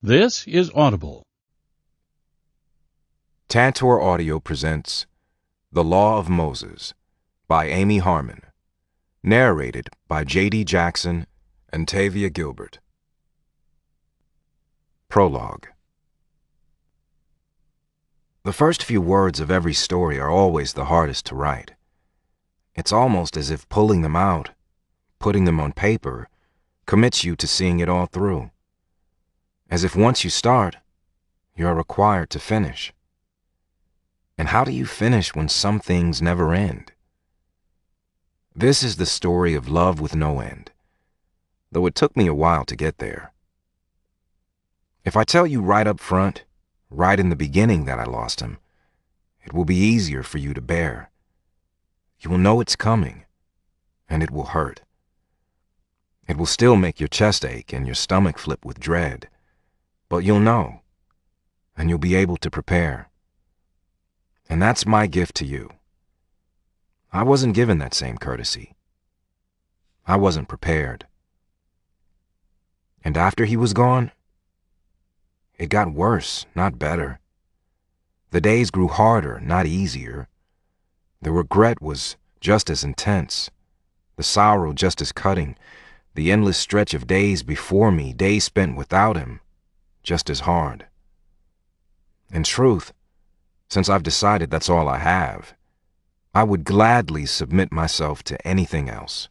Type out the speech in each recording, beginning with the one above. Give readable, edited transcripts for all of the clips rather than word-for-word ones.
This is Audible. Tantor Audio presents The Law of Moses by Amy Harmon, narrated by J.D. Jackson and Tavia Gilbert. Prologue. The first few words of every story are always the hardest to write. It's almost as if pulling them out, putting them on paper, commits you to seeing it all through. As if once you start, you are required to finish. And how do you finish when some things never end? This is the story of love with no end, though it took me a while to get there. If I tell you right up front, right in the beginning that I lost him, it will be easier for you to bear. You will know it's coming, and it will hurt. It will still make your chest ache and your stomach flip with dread, but you'll know, and you'll be able to prepare. And that's my gift to you. I wasn't given that same courtesy. I wasn't prepared. And after he was gone, it got worse, not better. The days grew harder, not easier. The regret was just as intense, the sorrow just as cutting, the endless stretch of days before me, days spent without him, just as hard. In truth, since I've decided that's all I have, I would gladly submit myself to anything else.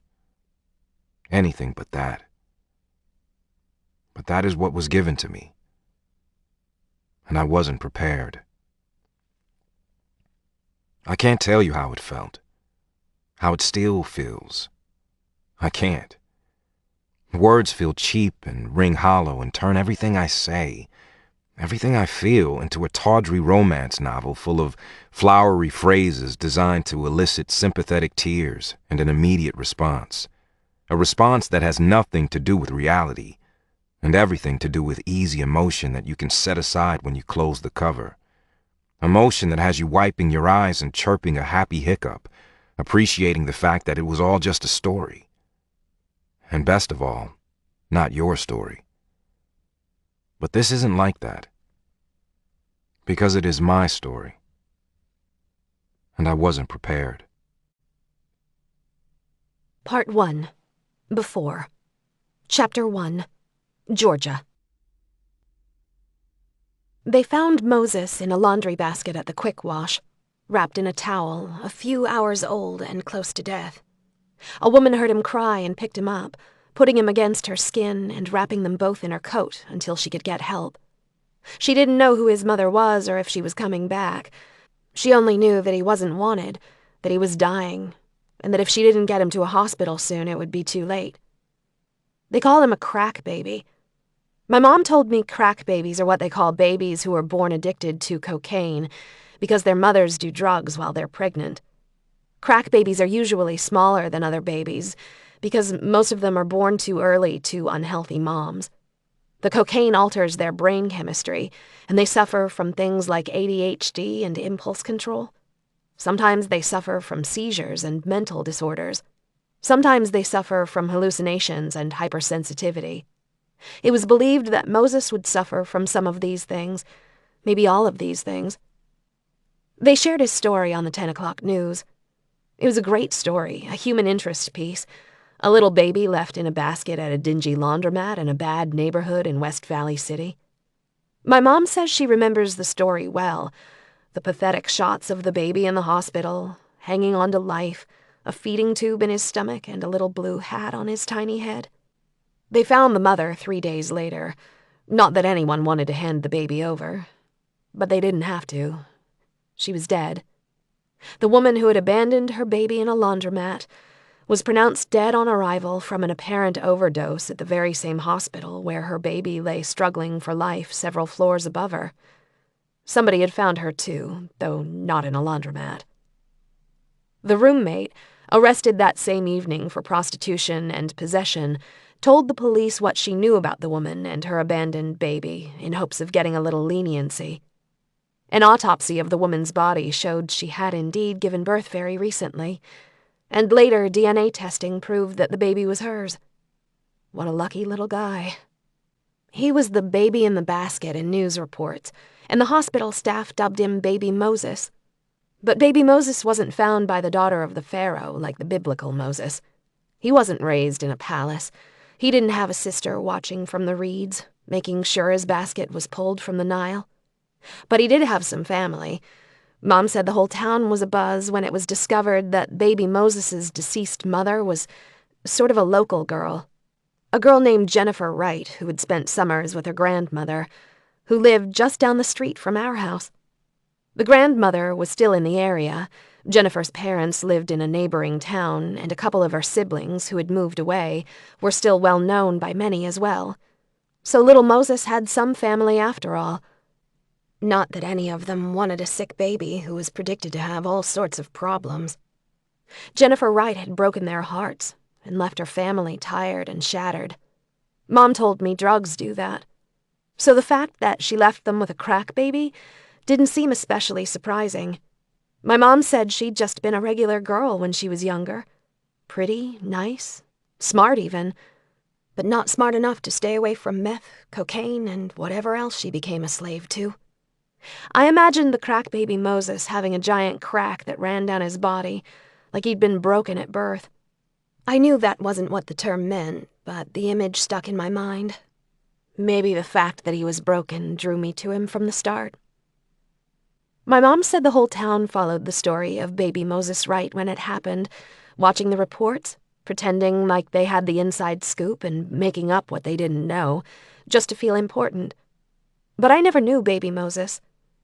Anything but that. But that is what was given to me. And I wasn't prepared. I can't tell you how it felt, how it still feels. I can't. Words feel cheap and ring hollow and turn everything I say, everything I feel, into a tawdry romance novel full of flowery phrases designed to elicit sympathetic tears and an immediate response. A response that has nothing to do with reality and everything to do with easy emotion that you can set aside when you close the cover. Emotion that has you wiping your eyes and chirping a happy hiccup, appreciating the fact that it was all just a story. And best of all, not your story. But this isn't like that. Because it is my story. And I wasn't prepared. Part 1. Before. Chapter 1. Georgia. They found Moses in a laundry basket at the quick wash, wrapped in a towel, a few hours old and close to death. A woman heard him cry and picked him up, putting him against her skin and wrapping them both in her coat until she could get help. She didn't know who his mother was or if she was coming back. She only knew that he wasn't wanted, that he was dying, and that if she didn't get him to a hospital soon, it would be too late. They call him a crack baby. My mom told me crack babies are what they call babies who are born addicted to cocaine because their mothers do drugs while they're pregnant. Crack babies are usually smaller than other babies because most of them are born too early to unhealthy moms. The cocaine alters their brain chemistry, and they suffer from things like ADHD and impulse control. Sometimes they suffer from seizures and mental disorders. Sometimes they suffer from hallucinations and hypersensitivity. It was believed that Moses would suffer from some of these things, maybe all of these things. They shared his story on the 10 o'clock news. It was a great story, a human interest piece. A little baby left in a basket at a dingy laundromat in a bad neighborhood in West Valley City. My mom says she remembers the story well. The pathetic shots of the baby in the hospital, hanging on to life, a feeding tube in his stomach and a little blue hat on his tiny head. They found the mother 3 days later. Not that anyone wanted to hand the baby over. But they didn't have to. She was dead. The woman who had abandoned her baby in a laundromat was pronounced dead on arrival from an apparent overdose at the very same hospital where her baby lay struggling for life several floors above her. Somebody had found her too, though not in a laundromat. The roommate, arrested that same evening for prostitution and possession, told the police what she knew about the woman and her abandoned baby in hopes of getting a little leniency. An autopsy of the woman's body showed she had indeed given birth very recently, and later DNA testing proved that the baby was hers. What a lucky little guy. He was the baby in the basket in news reports, and the hospital staff dubbed him Baby Moses. But Baby Moses wasn't found by the daughter of the Pharaoh like the biblical Moses. He wasn't raised in a palace. He didn't have a sister watching from the reeds, making sure his basket was pulled from the Nile. But he did have some family. Mom said the whole town was abuzz when it was discovered that Baby Moses's deceased mother was sort of a local girl. A girl named Jennifer Wright, who had spent summers with her grandmother, who lived just down the street from our house. The grandmother was still in the area. Jennifer's parents lived in a neighboring town, and a couple of her siblings, who had moved away, were still well known by many as well. So little Moses had some family after all. Not that any of them wanted a sick baby who was predicted to have all sorts of problems. Jennifer Wright had broken their hearts and left her family tired and shattered. Mom told me drugs do that. So the fact that she left them with a crack baby didn't seem especially surprising. My mom said she'd just been a regular girl when she was younger. Pretty, nice, smart even, but not smart enough to stay away from meth, cocaine, and whatever else she became a slave to. I imagined the crack baby Moses having a giant crack that ran down his body, like he'd been broken at birth. I knew that wasn't what the term meant, but the image stuck in my mind. Maybe the fact that he was broken drew me to him from the start. My mom said the whole town followed the story of Baby Moses Wright when it happened, watching the reports, pretending like they had the inside scoop and making up what they didn't know, just to feel important. But I never knew Baby Moses,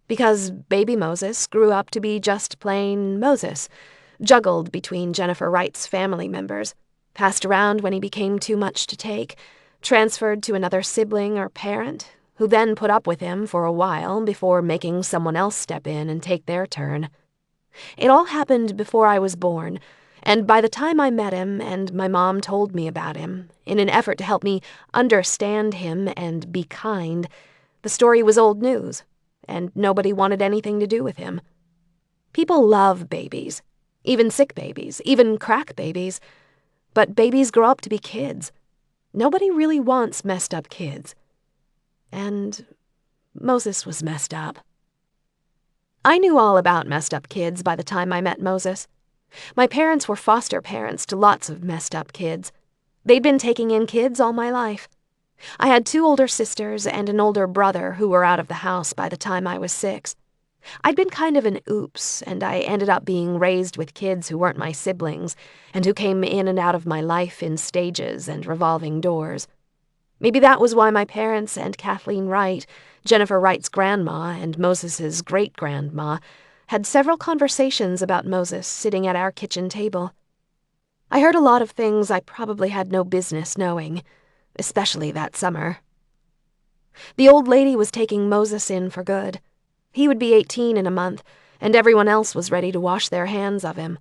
because Baby Moses grew up to be just plain Moses, juggled between Jennifer Wright's family members, passed around when he became too much to take, transferred to another sibling or parent, who then put up with him for a while before making someone else step in and take their turn. It all happened before I was born, and by the time I met him and my mom told me about him, in an effort to help me understand him and be kind, the story was old news, and nobody wanted anything to do with him. People love babies, even sick babies, even crack babies, but babies grow up to be kids. Nobody really wants messed up kids. And Moses was messed up. I knew all about messed up kids by the time I met Moses. My parents were foster parents to lots of messed up kids. They'd been taking in kids all my life. I had 2 older sisters and an older brother who were out of the house by the time I was 6. I'd been kind of an oops, and I ended up being raised with kids who weren't my siblings and who came in and out of my life in stages and revolving doors. Maybe that was why my parents and Kathleen Wright, Jennifer Wright's grandma and Moses's great-grandma, had several conversations about Moses sitting at our kitchen table. I heard a lot of things I probably had no business knowing, especially that summer. The old lady was taking Moses in for good. He would be 18 in a month, and everyone else was ready to wash their hands of him.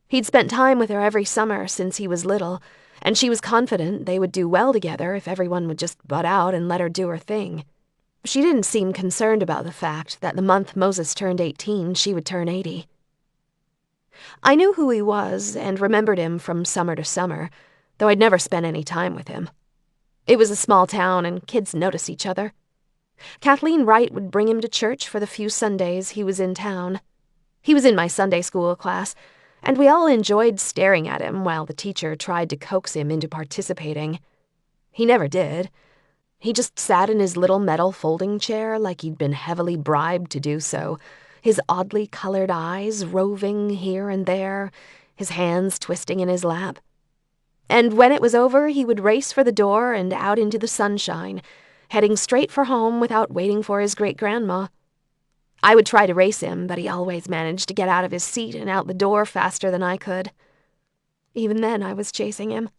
He'd spent time with her every summer since he was little, and she was confident they would do well together if everyone would just butt out and let her do her thing. She didn't seem concerned about the fact that the month Moses turned 18, she would turn 80. I knew who he was and remembered him from summer to summer, though I'd never spent any time with him. It was a small town and kids noticed each other. Kathleen Wright would bring him to church for the few Sundays he was in town. He was in my Sunday school class, and we all enjoyed staring at him while the teacher tried to coax him into participating. He never did. He just sat in his little metal folding chair like he'd been heavily bribed to do so, his oddly colored eyes roving here and there, his hands twisting in his lap. And when it was over, he would race for the door and out into the sunshine, heading straight for home without waiting for his great-grandma. I would try to race him, but he always managed to get out of his seat and out the door faster than I could. Even then, I was chasing him.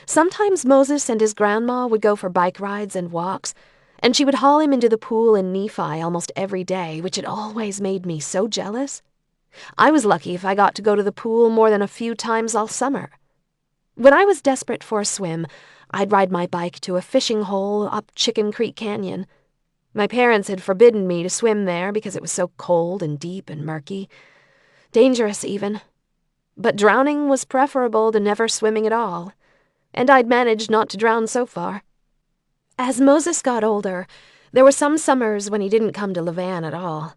Sometimes Moses and his grandma would go for bike rides and walks, and she would haul him into the pool in Nephi almost every day, which had always made me so jealous. I was lucky if I got to go to the pool more than a few times all summer. When I was desperate for a swim, I'd ride my bike to a fishing hole up Chicken Creek Canyon. My parents had forbidden me to swim there because it was so cold and deep and murky. Dangerous, even. But drowning was preferable to never swimming at all, and I'd managed not to drown so far. As Moses got older, there were some summers when he didn't come to Levan at all.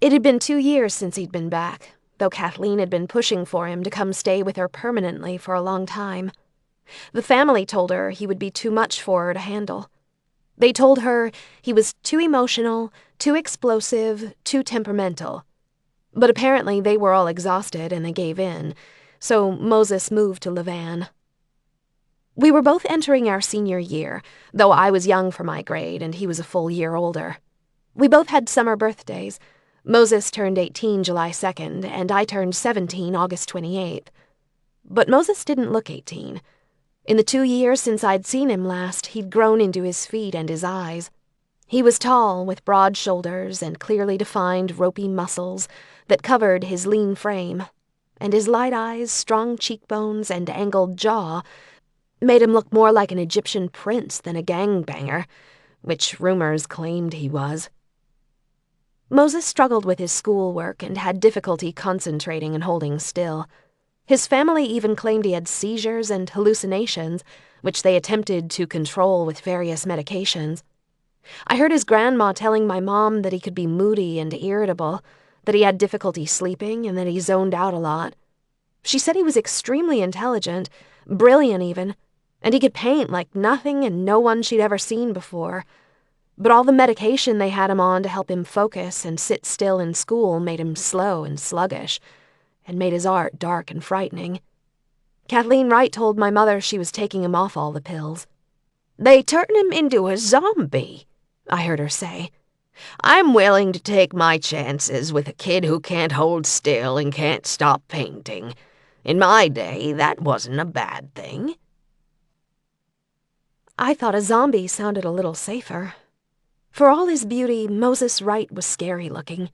It had been 2 years since he'd been back, though Kathleen had been pushing for him to come stay with her permanently for a long time. The family told her he would be too much for her to handle. They told her he was too emotional, too explosive, too temperamental. But apparently they were all exhausted and they gave in, so Moses moved to Levan. We were both entering our senior year, though I was young for my grade and he was a full year older. We both had summer birthdays. Moses turned 18 July 2nd, and I turned 17 August 28th. But Moses didn't look 18. In the 2 years since I'd seen him last, he'd grown into his feet and his eyes. He was tall, with broad shoulders and clearly defined ropey muscles that covered his lean frame, and his light eyes, strong cheekbones, and angled jaw made him look more like an Egyptian prince than a gangbanger, which rumors claimed he was. Moses struggled with his schoolwork and had difficulty concentrating and holding still. His family even claimed he had seizures and hallucinations, which they attempted to control with various medications. I heard his grandma telling my mom that he could be moody and irritable, that he had difficulty sleeping, and that he zoned out a lot. She said he was extremely intelligent, brilliant even, and he could paint like nothing and no one she'd ever seen before. But all the medication they had him on to help him focus and sit still in school made him slow and sluggish, and made his art dark and frightening. Kathleen Wright told my mother she was taking him off all the pills. "They turn him into a zombie," I heard her say. "I'm willing to take my chances with a kid who can't hold still and can't stop painting. In my day, that wasn't a bad thing." I thought a zombie sounded a little safer. For all his beauty, Moses Wright was scary-looking.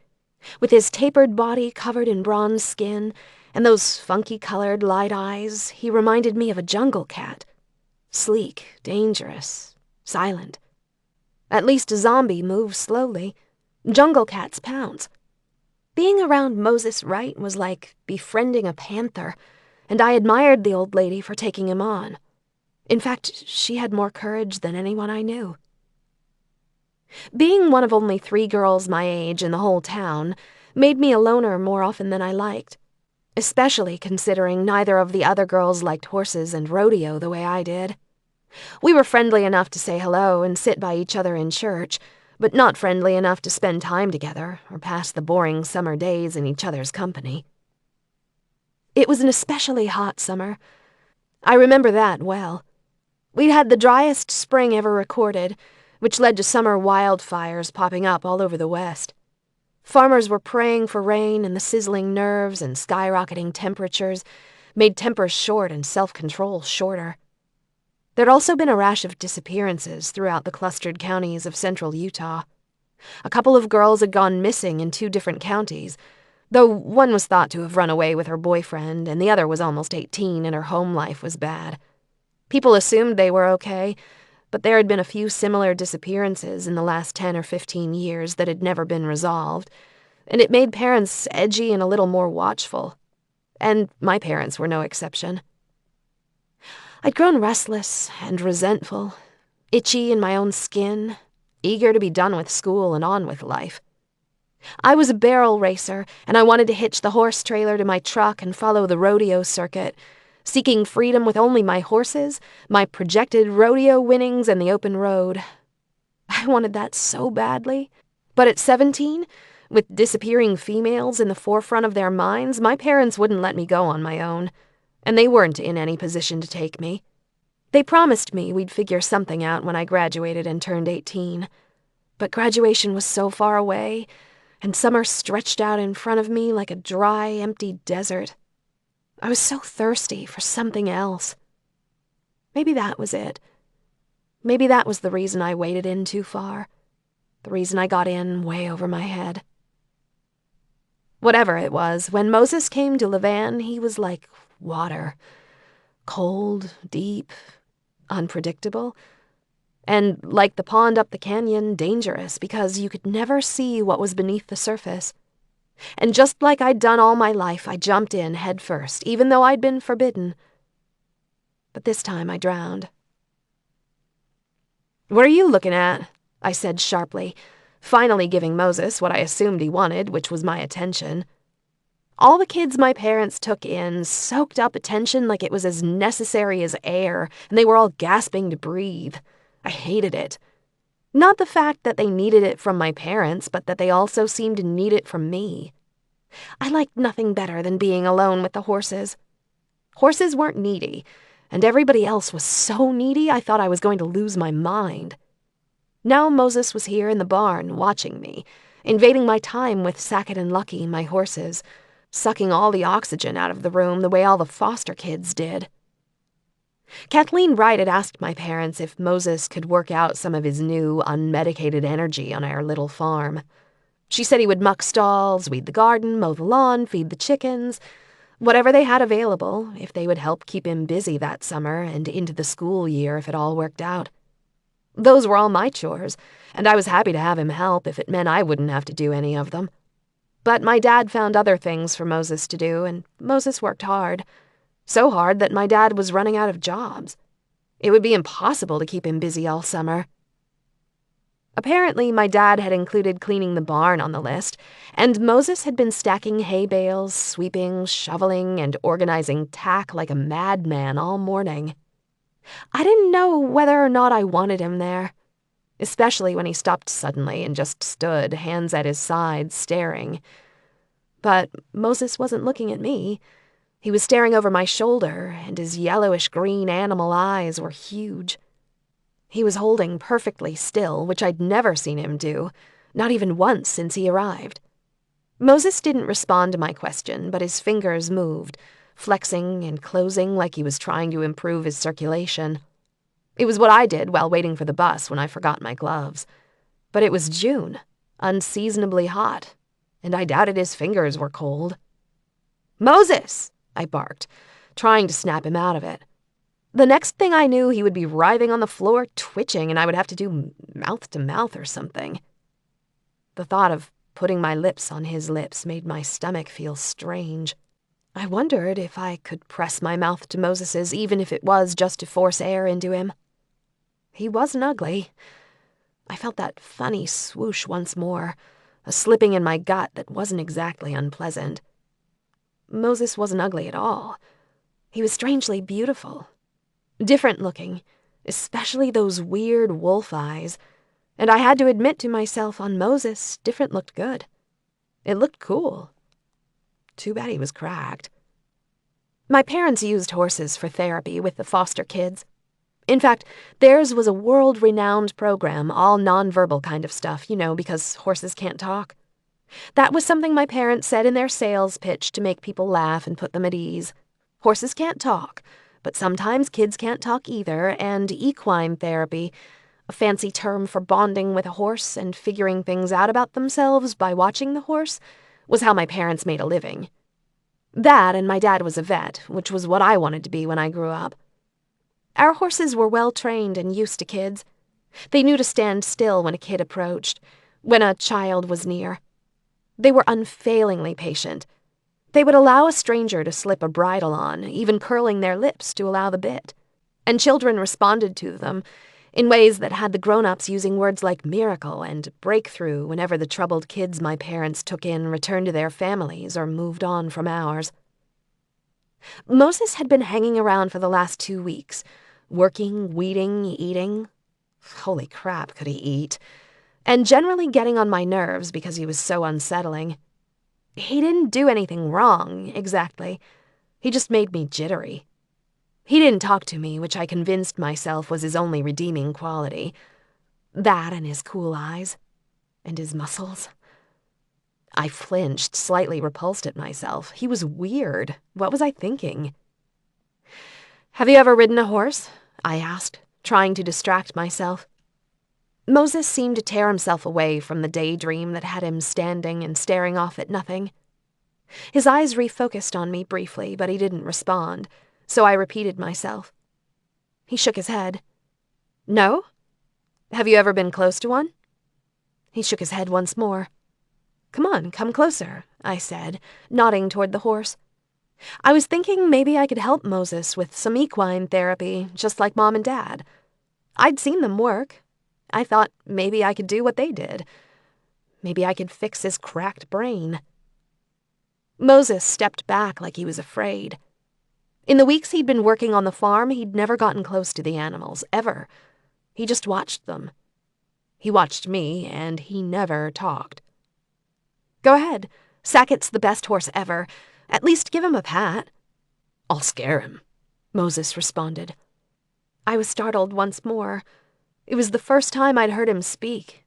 With his tapered body covered in bronze skin and those funky-colored light eyes, he reminded me of a jungle cat. Sleek, dangerous, silent. At least a zombie moves slowly. Jungle cats pounce. Being around Moses Wright was like befriending a panther, and I admired the old lady for taking him on. In fact, she had more courage than anyone I knew. Being one of only 3 girls my age in the whole town made me a loner more often than I liked, especially considering neither of the other girls liked horses and rodeo the way I did. We were friendly enough to say hello and sit by each other in church, but not friendly enough to spend time together or pass the boring summer days in each other's company. It was an especially hot summer. I remember that well. We'd had the driest spring ever recorded, which led to summer wildfires popping up all over the West. Farmers were praying for rain, and the sizzling nerves and skyrocketing temperatures made tempers short and self-control shorter. There'd also been a rash of disappearances throughout the clustered counties of central Utah. A couple of girls had gone missing in 2 different counties, though one was thought to have run away with her boyfriend and the other was almost 18 and her home life was bad. People assumed they were okay, but there had been a few similar disappearances in the last 10 or 15 years that had never been resolved, and it made parents edgy and a little more watchful. And my parents were no exception. I'd grown restless and resentful, itchy in my own skin, eager to be done with school and on with life. I was a barrel racer, and I wanted to hitch the horse trailer to my truck and follow the rodeo circuit, seeking freedom with only my horses, my projected rodeo winnings, and the open road. I wanted that so badly. But at 17, with disappearing females in the forefront of their minds, my parents wouldn't let me go on my own, and they weren't in any position to take me. They promised me we'd figure something out when I graduated and turned 18. But graduation was so far away, and summer stretched out in front of me like a dry, empty desert. I was so thirsty for something else. Maybe that was it. Maybe that was the reason I waded in too far. The reason I got in way over my head. Whatever it was, when Moses came to Levan, he was like water. Cold, deep, unpredictable. And like the pond up the canyon, dangerous because you could never see what was beneath the surface. And just like I'd done all my life, I jumped in head first, even though I'd been forbidden. But this time I drowned. "What are you looking at?" I said sharply, finally giving Moses what I assumed he wanted, which was my attention. All the kids my parents took in soaked up attention like it was as necessary as air, and they were all gasping to breathe. I hated it. Not the fact that they needed it from my parents, but that they also seemed to need it from me. I liked nothing better than being alone with the horses. Horses weren't needy, and everybody else was so needy I thought I was going to lose my mind. Now Moses was here in the barn, watching me, invading my time with Sackett and Lucky, my horses, sucking all the oxygen out of the room the way all the foster kids did. Kathleen Wright had asked my parents if Moses could work out some of his new, unmedicated energy on our little farm. She said he would muck stalls, weed the garden, mow the lawn, feed the chickens, whatever they had available, if they would help keep him busy that summer and into the school year if it all worked out. Those were all my chores, and I was happy to have him help if it meant I wouldn't have to do any of them. But my dad found other things for Moses to do, and Moses worked hard. So hard that my dad was running out of jobs. It would be impossible to keep him busy all summer. Apparently, my dad had included cleaning the barn on the list, and Moses had been stacking hay bales, sweeping, shoveling, and organizing tack like a madman all morning. I didn't know whether or not I wanted him there, especially when he stopped suddenly and just stood, hands at his sides, staring. But Moses wasn't looking at me. He was staring over my shoulder, and his yellowish-green animal eyes were huge. He was holding perfectly still, which I'd never seen him do, not even once since he arrived. Moses didn't respond to my question, but his fingers moved, flexing and closing like he was trying to improve his circulation. It was what I did while waiting for the bus when I forgot my gloves. But it was June, unseasonably hot, and I doubted his fingers were cold. "Moses!" I barked, trying to snap him out of it. The next thing I knew, he would be writhing on the floor, twitching, and I would have to do mouth-to-mouth or something. The thought of putting my lips on his lips made my stomach feel strange. I wondered if I could press my mouth to Moses's, even if it was just to force air into him. He wasn't ugly. I felt that funny swoosh once more, a slipping in my gut that wasn't exactly unpleasant. Moses wasn't ugly at all. He was strangely beautiful. Different looking, especially those weird wolf eyes, and I had to admit to myself on Moses, different looked good. It looked cool. Too bad he was cracked. My parents used horses for therapy with the foster kids. In fact, theirs was a world-renowned program, all nonverbal kind of stuff, because horses can't talk. That was something my parents said in their sales pitch to make people laugh and put them at ease. Horses can't talk, but sometimes kids can't talk either, and equine therapy, a fancy term for bonding with a horse and figuring things out about themselves by watching the horse, was how my parents made a living. That, and my dad was a vet, which was what I wanted to be when I grew up. Our horses were well-trained and used to kids. They knew to stand still when a kid approached, when a child was near. They were unfailingly patient. They would allow a stranger to slip a bridle on, even curling their lips to allow the bit. And children responded to them in ways that had the grown-ups using words like miracle and breakthrough whenever the troubled kids my parents took in returned to their families or moved on from ours. Moses had been hanging around for the last 2 weeks, working, weeding, eating. Holy crap, could he eat? And generally getting on my nerves because he was so unsettling. He didn't do anything wrong, exactly. He just made me jittery. He didn't talk to me, which I convinced myself was his only redeeming quality. That and his cool eyes. And his muscles. I flinched, slightly repulsed at myself. He was weird. What was I thinking? "Have you ever ridden a horse?" I asked, trying to distract myself. Moses seemed to tear himself away from the daydream that had him standing and staring off at nothing. His eyes refocused on me briefly, but he didn't respond, so I repeated myself. He shook his head. "No? Have you ever been close to one?" He shook his head once more. "Come on, come closer," I said, nodding toward the horse. I was thinking maybe I could help Moses with some equine therapy, just like Mom and Dad. I'd seen them work. I thought maybe I could do what they did. Maybe I could fix his cracked brain. Moses stepped back like he was afraid. In the weeks he'd been working on the farm, he'd never gotten close to the animals, ever. He just watched them. He watched me, and he never talked. Go ahead. Sackett's the best horse ever. At least give him a pat. I'll scare him, Moses responded. I was startled once more. It was the first time I'd heard him speak.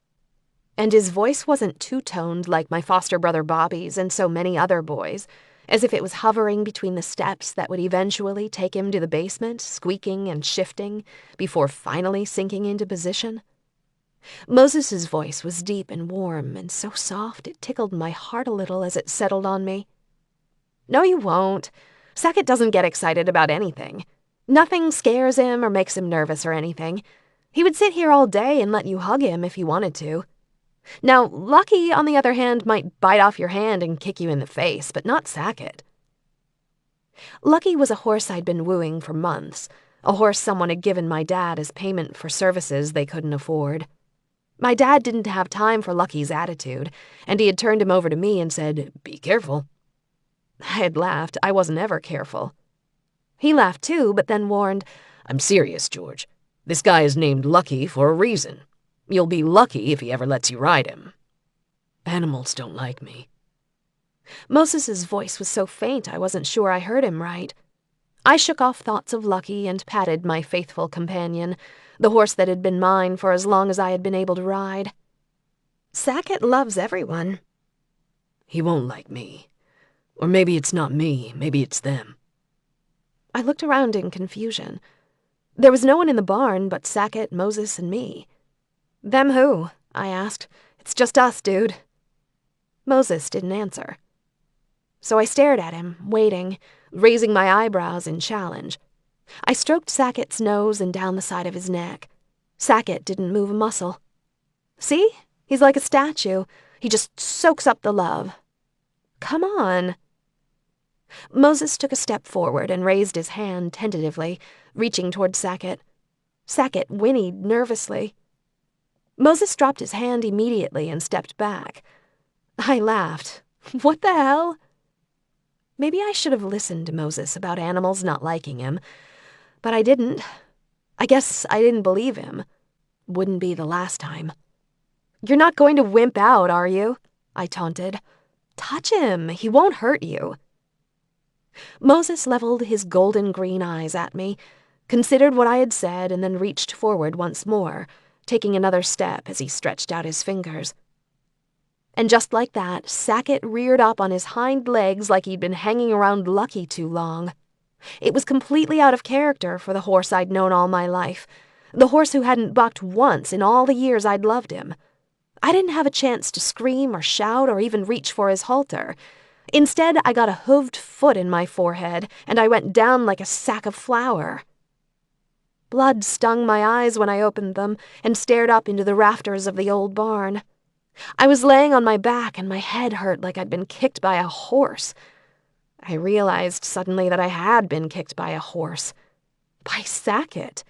And his voice wasn't two-toned like my foster brother Bobby's and so many other boys', as if it was hovering between the steps that would eventually take him to the basement, squeaking and shifting, before finally sinking into position. Moses's voice was deep and warm and so soft it tickled my heart a little as it settled on me. No, you won't. Sackett doesn't get excited about anything. Nothing scares him or makes him nervous or anything. He would sit here all day and let you hug him if you wanted to. Now, Lucky, on the other hand, might bite off your hand and kick you in the face, but not Sackett. Lucky was a horse I'd been wooing for months, a horse someone had given my dad as payment for services they couldn't afford. My dad didn't have time for Lucky's attitude, and he had turned him over to me and said, "Be careful." I had laughed. I wasn't ever careful. He laughed too, but then warned, "I'm serious, George. This guy is named Lucky for a reason. You'll be lucky if he ever lets you ride him. Animals don't like me." Moses's voice was so faint I wasn't sure I heard him right. I shook off thoughts of Lucky and patted my faithful companion, the horse that had been mine for as long as I had been able to ride. Sackett loves everyone. He won't like me. Or maybe it's not me, maybe it's them. I looked around in confusion. There was no one in the barn but Sackett, Moses, and me. Them who? I asked. It's just us, dude. Moses didn't answer. So I stared at him, waiting, raising my eyebrows in challenge. I stroked Sackett's nose and down the side of his neck. Sackett didn't move a muscle. See? He's like a statue. He just soaks up the love. Come on. Moses took a step forward and raised his hand tentatively, reaching toward Sackett. Sackett whinnied nervously. Moses dropped his hand immediately and stepped back. I laughed. What the hell? Maybe I should have listened to Moses about animals not liking him, but I didn't. I guess I didn't believe him. Wouldn't be the last time. You're not going to wimp out, are you? I taunted. Touch him. He won't hurt you. Moses leveled his golden green eyes at me, considered what I had said, and then reached forward once more, taking another step as he stretched out his fingers. And just like that, Sackett reared up on his hind legs like he'd been hanging around Lucky too long. It was completely out of character for the horse I'd known all my life, the horse who hadn't bucked once in all the years I'd loved him. I didn't have a chance to scream or shout or even reach for his halter. Instead, I got a hooved foot in my forehead, and I went down like a sack of flour. Blood stung my eyes when I opened them and stared up into the rafters of the old barn. I was laying on my back and my head hurt like I'd been kicked by a horse. I realized suddenly that I had been kicked by a horse. By Sackett.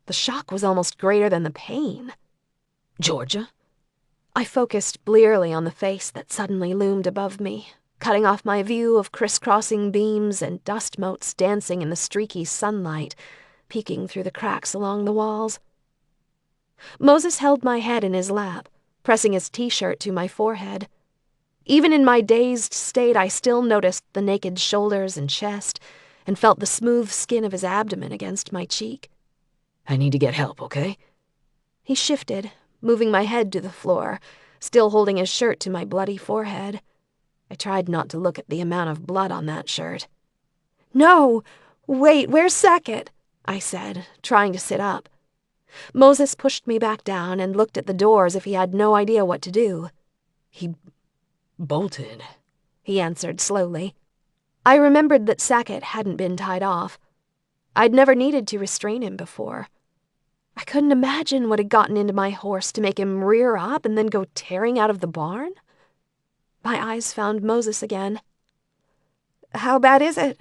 The shock was almost greater than the pain. Georgia? I focused blearily on the face that suddenly loomed above me, cutting off my view of crisscrossing beams and dust motes dancing in the streaky sunlight, peeking through the cracks along the walls. Moses held my head in his lap, pressing his t-shirt to my forehead. Even in my dazed state, I still noticed the naked shoulders and chest, and felt the smooth skin of his abdomen against my cheek. I need to get help, okay? He shifted, moving my head to the floor, still holding his shirt to my bloody forehead. I tried not to look at the amount of blood on that shirt. No! Wait, where's Sackett? I said, trying to sit up. Moses pushed me back down and looked at the door as if he had no idea what to do. He bolted, he answered slowly. I remembered that Sackett hadn't been tied off. I'd never needed to restrain him before. I couldn't imagine what had gotten into my horse to make him rear up and then go tearing out of the barn. My eyes found Moses again. How bad is it?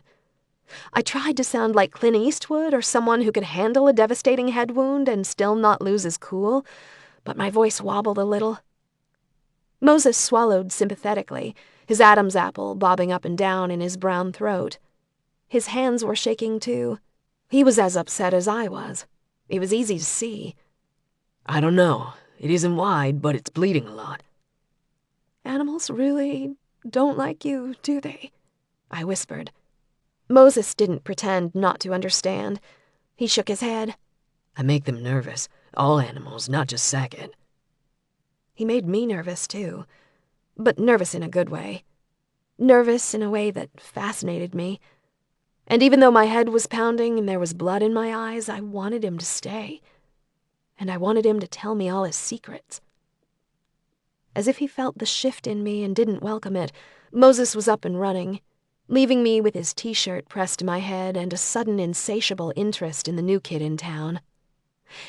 I tried to sound like Clint Eastwood or someone who could handle a devastating head wound and still not lose his cool, but my voice wobbled a little. Moses swallowed sympathetically, his Adam's apple bobbing up and down in his brown throat. His hands were shaking too. He was as upset as I was. It was easy to see. I don't know. It isn't wide, but it's bleeding a lot. Animals really don't like you, do they? I whispered. Moses didn't pretend not to understand. He shook his head. I make them nervous. All animals, not just Sackett. He made me nervous, too. But nervous in a good way. Nervous in a way that fascinated me. And even though my head was pounding and there was blood in my eyes, I wanted him to stay. And I wanted him to tell me all his secrets. As if he felt the shift in me and didn't welcome it, Moses was up and running, leaving me with his t-shirt pressed to my head and a sudden insatiable interest in the new kid in town.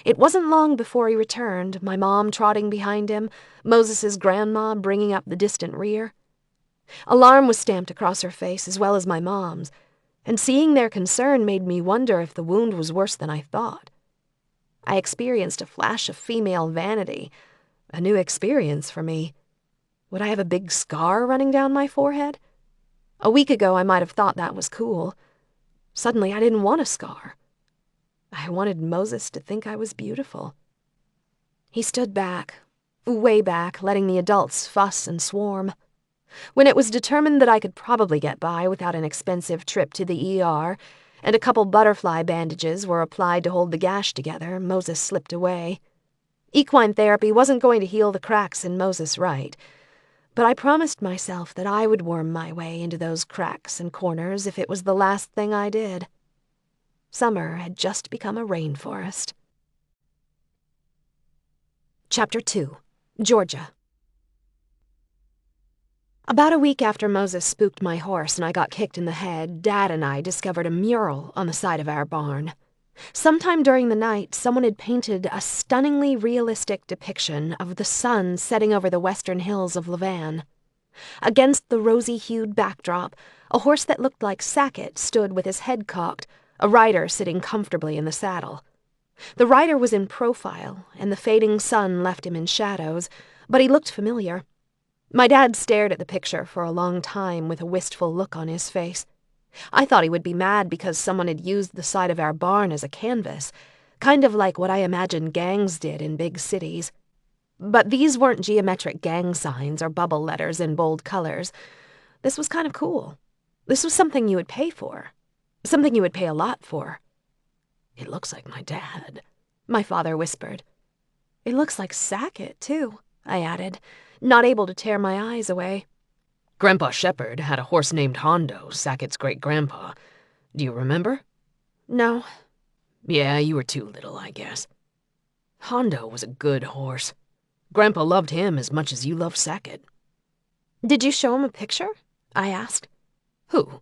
It wasn't long before he returned, my mom trotting behind him, Moses's grandma bringing up the distant rear. Alarm was stamped across her face as well as my mom's, and seeing their concern made me wonder if the wound was worse than I thought. I experienced a flash of female vanity, a new experience for me. Would I have a big scar running down my forehead? A week ago I might have thought that was cool. Suddenly I didn't want a scar. I wanted Moses to think I was beautiful. He stood back, way back, letting the adults fuss and swarm. When it was determined that I could probably get by without an expensive trip to the ER, and a couple butterfly bandages were applied to hold the gash together, Moses slipped away. Equine therapy wasn't going to heal the cracks in Moses' right, but I promised myself that I would worm my way into those cracks and corners if it was the last thing I did. Summer had just become a rainforest. Chapter 2. Georgia. About a week after Moses spooked my horse and I got kicked in the head, Dad and I discovered a mural on the side of our barn. Sometime during the night, someone had painted a stunningly realistic depiction of the sun setting over the western hills of Levan. Against the rosy-hued backdrop, a horse that looked like Sackett stood with his head cocked, a rider sitting comfortably in the saddle. The rider was in profile, and the fading sun left him in shadows, but he looked familiar. My dad stared at the picture for a long time with a wistful look on his face. I thought he would be mad because someone had used the side of our barn as a canvas, kind of like what I imagine gangs did in big cities. But these weren't geometric gang signs or bubble letters in bold colors. This was kind of cool. This was something you would pay for. Something you would pay a lot for. It looks like my dad, my father whispered. It looks like Sackett, too, I added, not able to tear my eyes away. Grandpa Shepherd had a horse named Hondo, Sackett's great-grandpa. Do you remember? No. Yeah, you were too little, I guess. Hondo was a good horse. Grandpa loved him as much as you loved Sackett. Did you show him a picture? I asked. Who?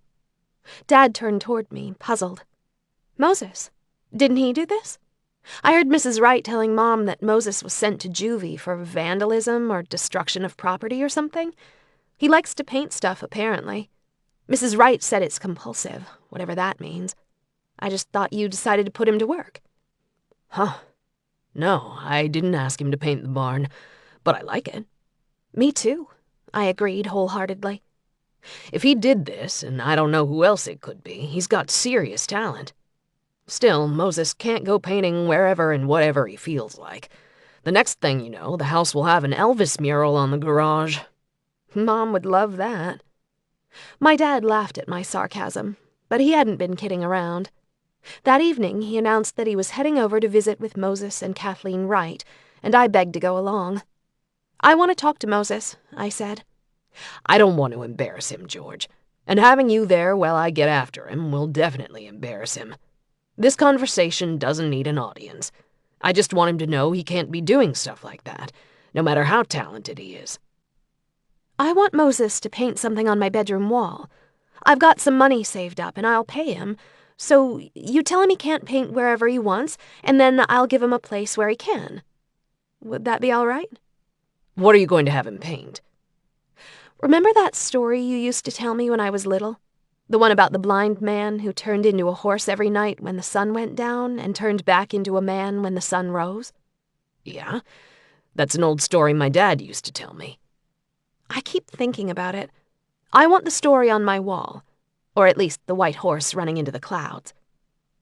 Dad turned toward me, puzzled. Moses. Didn't he do this? I heard Mrs. Wright telling Mom that Moses was sent to juvie for vandalism or destruction of property or something. He likes to paint stuff, apparently. Mrs. Wright said it's compulsive, whatever that means. I just thought you decided to put him to work. Huh. No, I didn't ask him to paint the barn, but I like it. Me too, I agreed wholeheartedly. If he did this, and I don't know who else it could be, he's got serious talent. Still, Moses can't go painting wherever and whatever he feels like. The next thing you know, the house will have an Elvis mural on the garage. Mom would love that. My dad laughed at my sarcasm, but he hadn't been kidding around. That evening, he announced that he was heading over to visit with Moses and Kathleen Wright, and I begged to go along. I want to talk to Moses, I said. I don't want to embarrass him, George, and having you there while I get after him will definitely embarrass him. This conversation doesn't need an audience. I just want him to know he can't be doing stuff like that, no matter how talented he is. I want Moses to paint something on my bedroom wall. I've got some money saved up, and I'll pay him. So you tell him he can't paint wherever he wants, and then I'll give him a place where he can. Would that be all right? What are you going to have him paint? Remember that story you used to tell me when I was little? The one about the blind man who turned into a horse every night when the sun went down and turned back into a man when the sun rose? Yeah, that's an old story my dad used to tell me. I keep thinking about it. I want the story on my wall, or at least the white horse running into the clouds.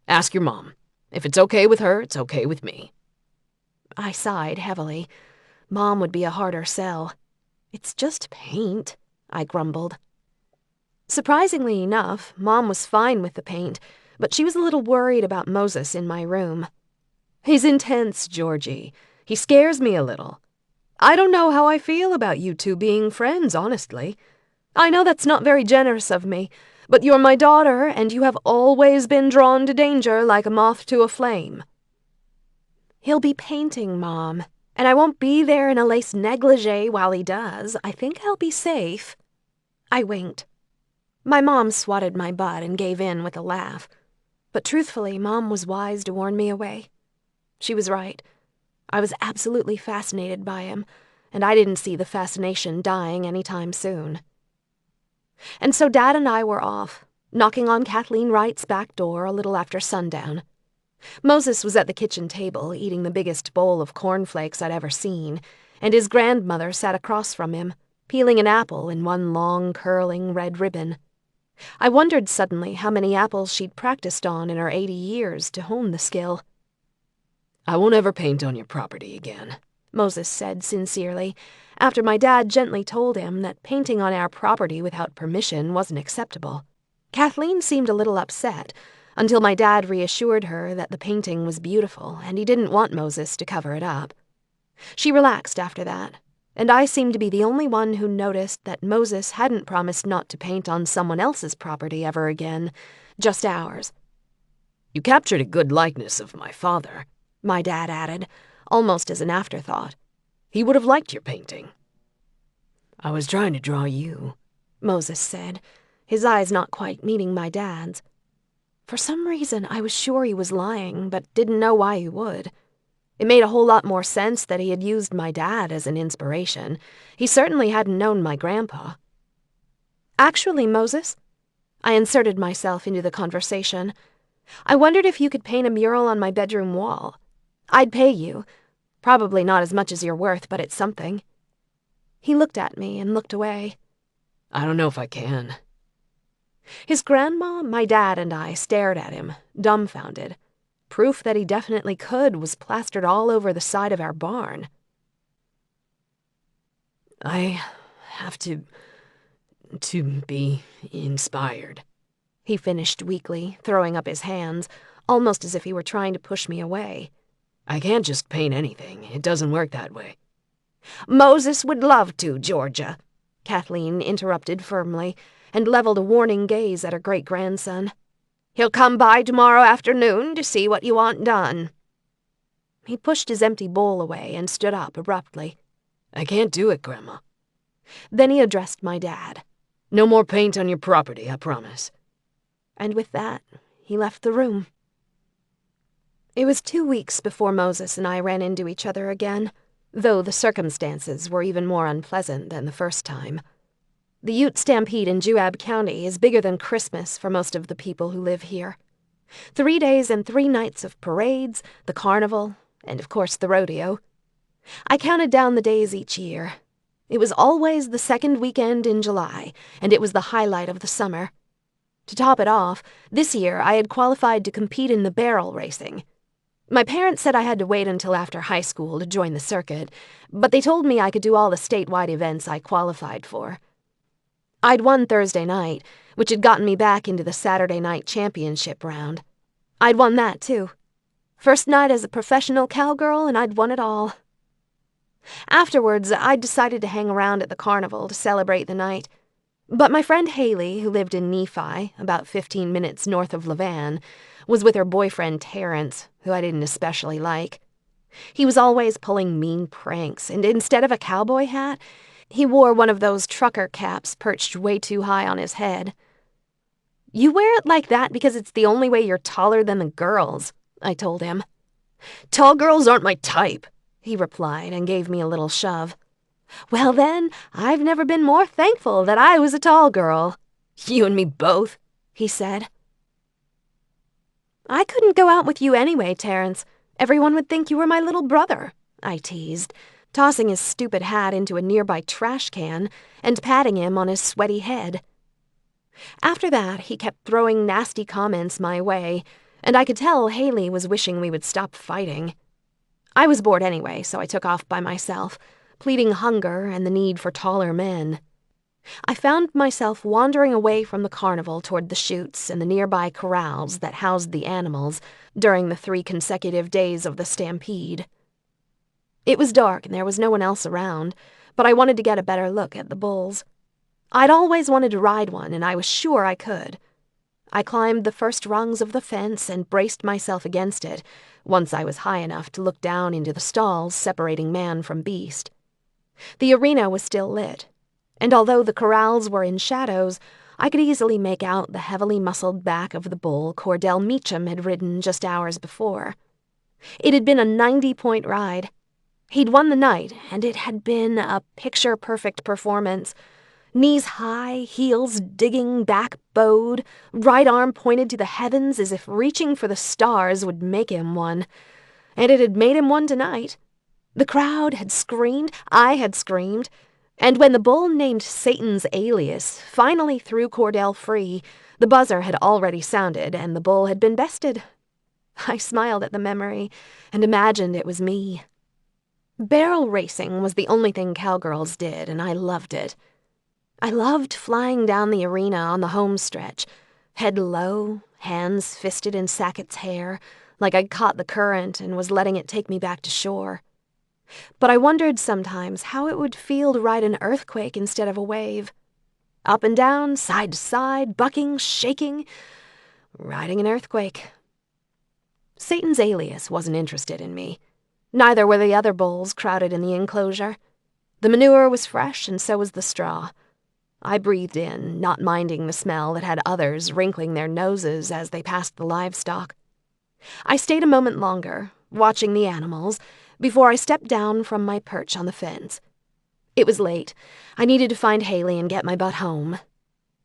Ask your mom. If it's okay with her, it's okay with me. I sighed heavily. Mom would be a harder sell. It's just paint, I grumbled. Surprisingly enough, Mom was fine with the paint, but she was a little worried about Moses in my room. He's intense, Georgie. He scares me a little. I don't know how I feel about you two being friends, honestly. I know that's not very generous of me, but you're my daughter, and you have always been drawn to danger like a moth to a flame. He'll be painting, Mom, and I won't be there in a lace negligee while he does. I think I'll be safe. I winked. My mom swatted my butt and gave in with a laugh. But truthfully, Mom was wise to warn me away. She was right. I was absolutely fascinated by him, and I didn't see the fascination dying any time soon. And so Dad and I were off, knocking on Kathleen Wright's back door a little after sundown. Moses was at the kitchen table eating the biggest bowl of cornflakes I'd ever seen, and his grandmother sat across from him, peeling an apple in one long, curling red ribbon. I wondered suddenly how many apples she'd practiced on in her 80 years to hone the skill. I won't ever paint on your property again, Moses said sincerely, after my dad gently told him that painting on our property without permission wasn't acceptable. Kathleen seemed a little upset, until my dad reassured her that the painting was beautiful and he didn't want Moses to cover it up. She relaxed after that, and I seemed to be the only one who noticed that Moses hadn't promised not to paint on someone else's property ever again, just ours. You captured a good likeness of my father, my dad added, almost as an afterthought. He would have liked your painting. I was trying to draw you, Moses said, his eyes not quite meeting my dad's. For some reason, I was sure he was lying, but didn't know why he would. It made a whole lot more sense that he had used my dad as an inspiration. He certainly hadn't known my grandpa. Actually, Moses, I inserted myself into the conversation. I wondered if you could paint a mural on my bedroom wall. I'd pay you. Probably not as much as you're worth, but it's something. He looked at me and looked away. I don't know if I can. His grandma, my dad, and I stared at him, dumbfounded. Proof that he definitely could was plastered all over the side of our barn. I have to be inspired, he finished weakly, throwing up his hands, almost as if he were trying to push me away. I can't just paint anything. It doesn't work that way. Moses would love to, Georgia, Kathleen interrupted firmly, and leveled a warning gaze at her great-grandson. He'll come by tomorrow afternoon to see what you want done. He pushed his empty bowl away and stood up abruptly. I can't do it, Grandma. Then he addressed my dad. No more paint on your property, I promise. And with that, he left the room. It was 2 weeks before Moses and I ran into each other again, though the circumstances were even more unpleasant than the first time. The Ute Stampede in Juab County is bigger than Christmas for most of the people who live here. 3 days and 3 nights of parades, the carnival, and of course the rodeo. I counted down the days each year. It was always the second weekend in July, and it was the highlight of the summer. To top it off, this year I had qualified to compete in the barrel racing. My parents said I had to wait until after high school to join the circuit, but they told me I could do all the statewide events I qualified for. I'd won Thursday night, which had gotten me back into the Saturday night championship round. I'd won that, too. First night as a professional cowgirl, and I'd won it all. Afterwards, I'd decided to hang around at the carnival to celebrate the night. But my friend Haley, who lived in Nephi, about 15 minutes north of Levan, was with her boyfriend Terrence, who I didn't especially like. He was always pulling mean pranks, and instead of a cowboy hat, he wore one of those trucker caps perched way too high on his head. You wear it like that because it's the only way you're taller than the girls, I told him. Tall girls aren't my type, he replied and gave me a little shove. Well then, I've never been more thankful that I was a tall girl. You and me both. he said. I couldn't go out with you anyway, Terrence. Everyone would think you were my little brother, I teased, tossing his stupid hat into a nearby trash can and patting him on his sweaty head. After that, he kept throwing nasty comments my way, and I could tell Haley was wishing we would stop fighting. I was bored anyway, so I took off by myself, pleading hunger and the need for taller men. I found myself wandering away from the carnival toward the chutes and the nearby corrals that housed the animals during the 3 consecutive days of the stampede. It was dark and there was no one else around, but I wanted to get a better look at the bulls. I'd always wanted to ride one, and I was sure I could. I climbed the first rungs of the fence and braced myself against it, once I was high enough to look down into the stalls separating man from beast. The arena was still lit, and although the corrals were in shadows, I could easily make out the heavily muscled back of the bull Cordell Meacham had ridden just hours before. It had been a 90-point ride. He'd won the night, and it had been a picture-perfect performance. Knees high, heels digging, back bowed, right arm pointed to the heavens as if reaching for the stars would make him one. And it had made him one tonight. The crowd had screamed, I had screamed, and when the bull named Satan's alias finally threw Cordell free, the buzzer had already sounded and the bull had been bested. I smiled at the memory and imagined it was me. Barrel racing was the only thing cowgirls did, and I loved it. I loved flying down the arena on the home stretch, head low, hands fisted in Sackett's hair, like I'd caught the current and was letting it take me back to shore. But I wondered sometimes how it would feel to ride an earthquake instead of a wave. Up and down, side to side, bucking, shaking, riding an earthquake. Satan's alias wasn't interested in me. Neither were the other bulls crowded in the enclosure. The manure was fresh, and so was the straw. I breathed in, not minding the smell that had others wrinkling their noses as they passed the livestock. I stayed a moment longer, watching the animals, before I stepped down from my perch on the fence. It was late. I needed to find Haley and get my butt home.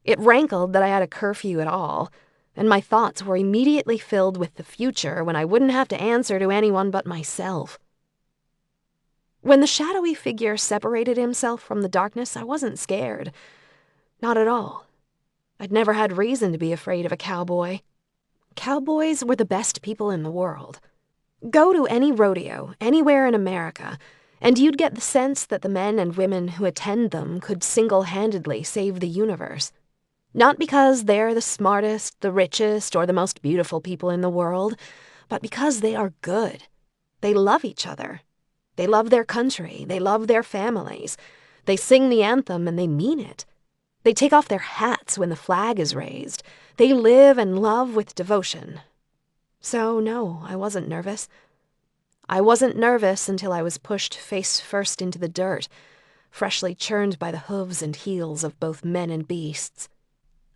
It rankled that I had a curfew at all, and my thoughts were immediately filled with the future when I wouldn't have to answer to anyone but myself. When the shadowy figure separated himself from the darkness, I wasn't scared. Not at all. I'd never had reason to be afraid of a cowboy. Cowboys were the best people in the world. Go to any rodeo, anywhere in America, and you'd get the sense that the men and women who attend them could single-handedly save the universe. Not because they're the smartest, the richest, or the most beautiful people in the world, but because they are good. They love each other. They love their country. They love their families. They sing the anthem and they mean it. They take off their hats when the flag is raised. They live and love with devotion. So, no, I wasn't nervous. I wasn't nervous until I was pushed face first into the dirt, freshly churned by the hooves and heels of both men and beasts.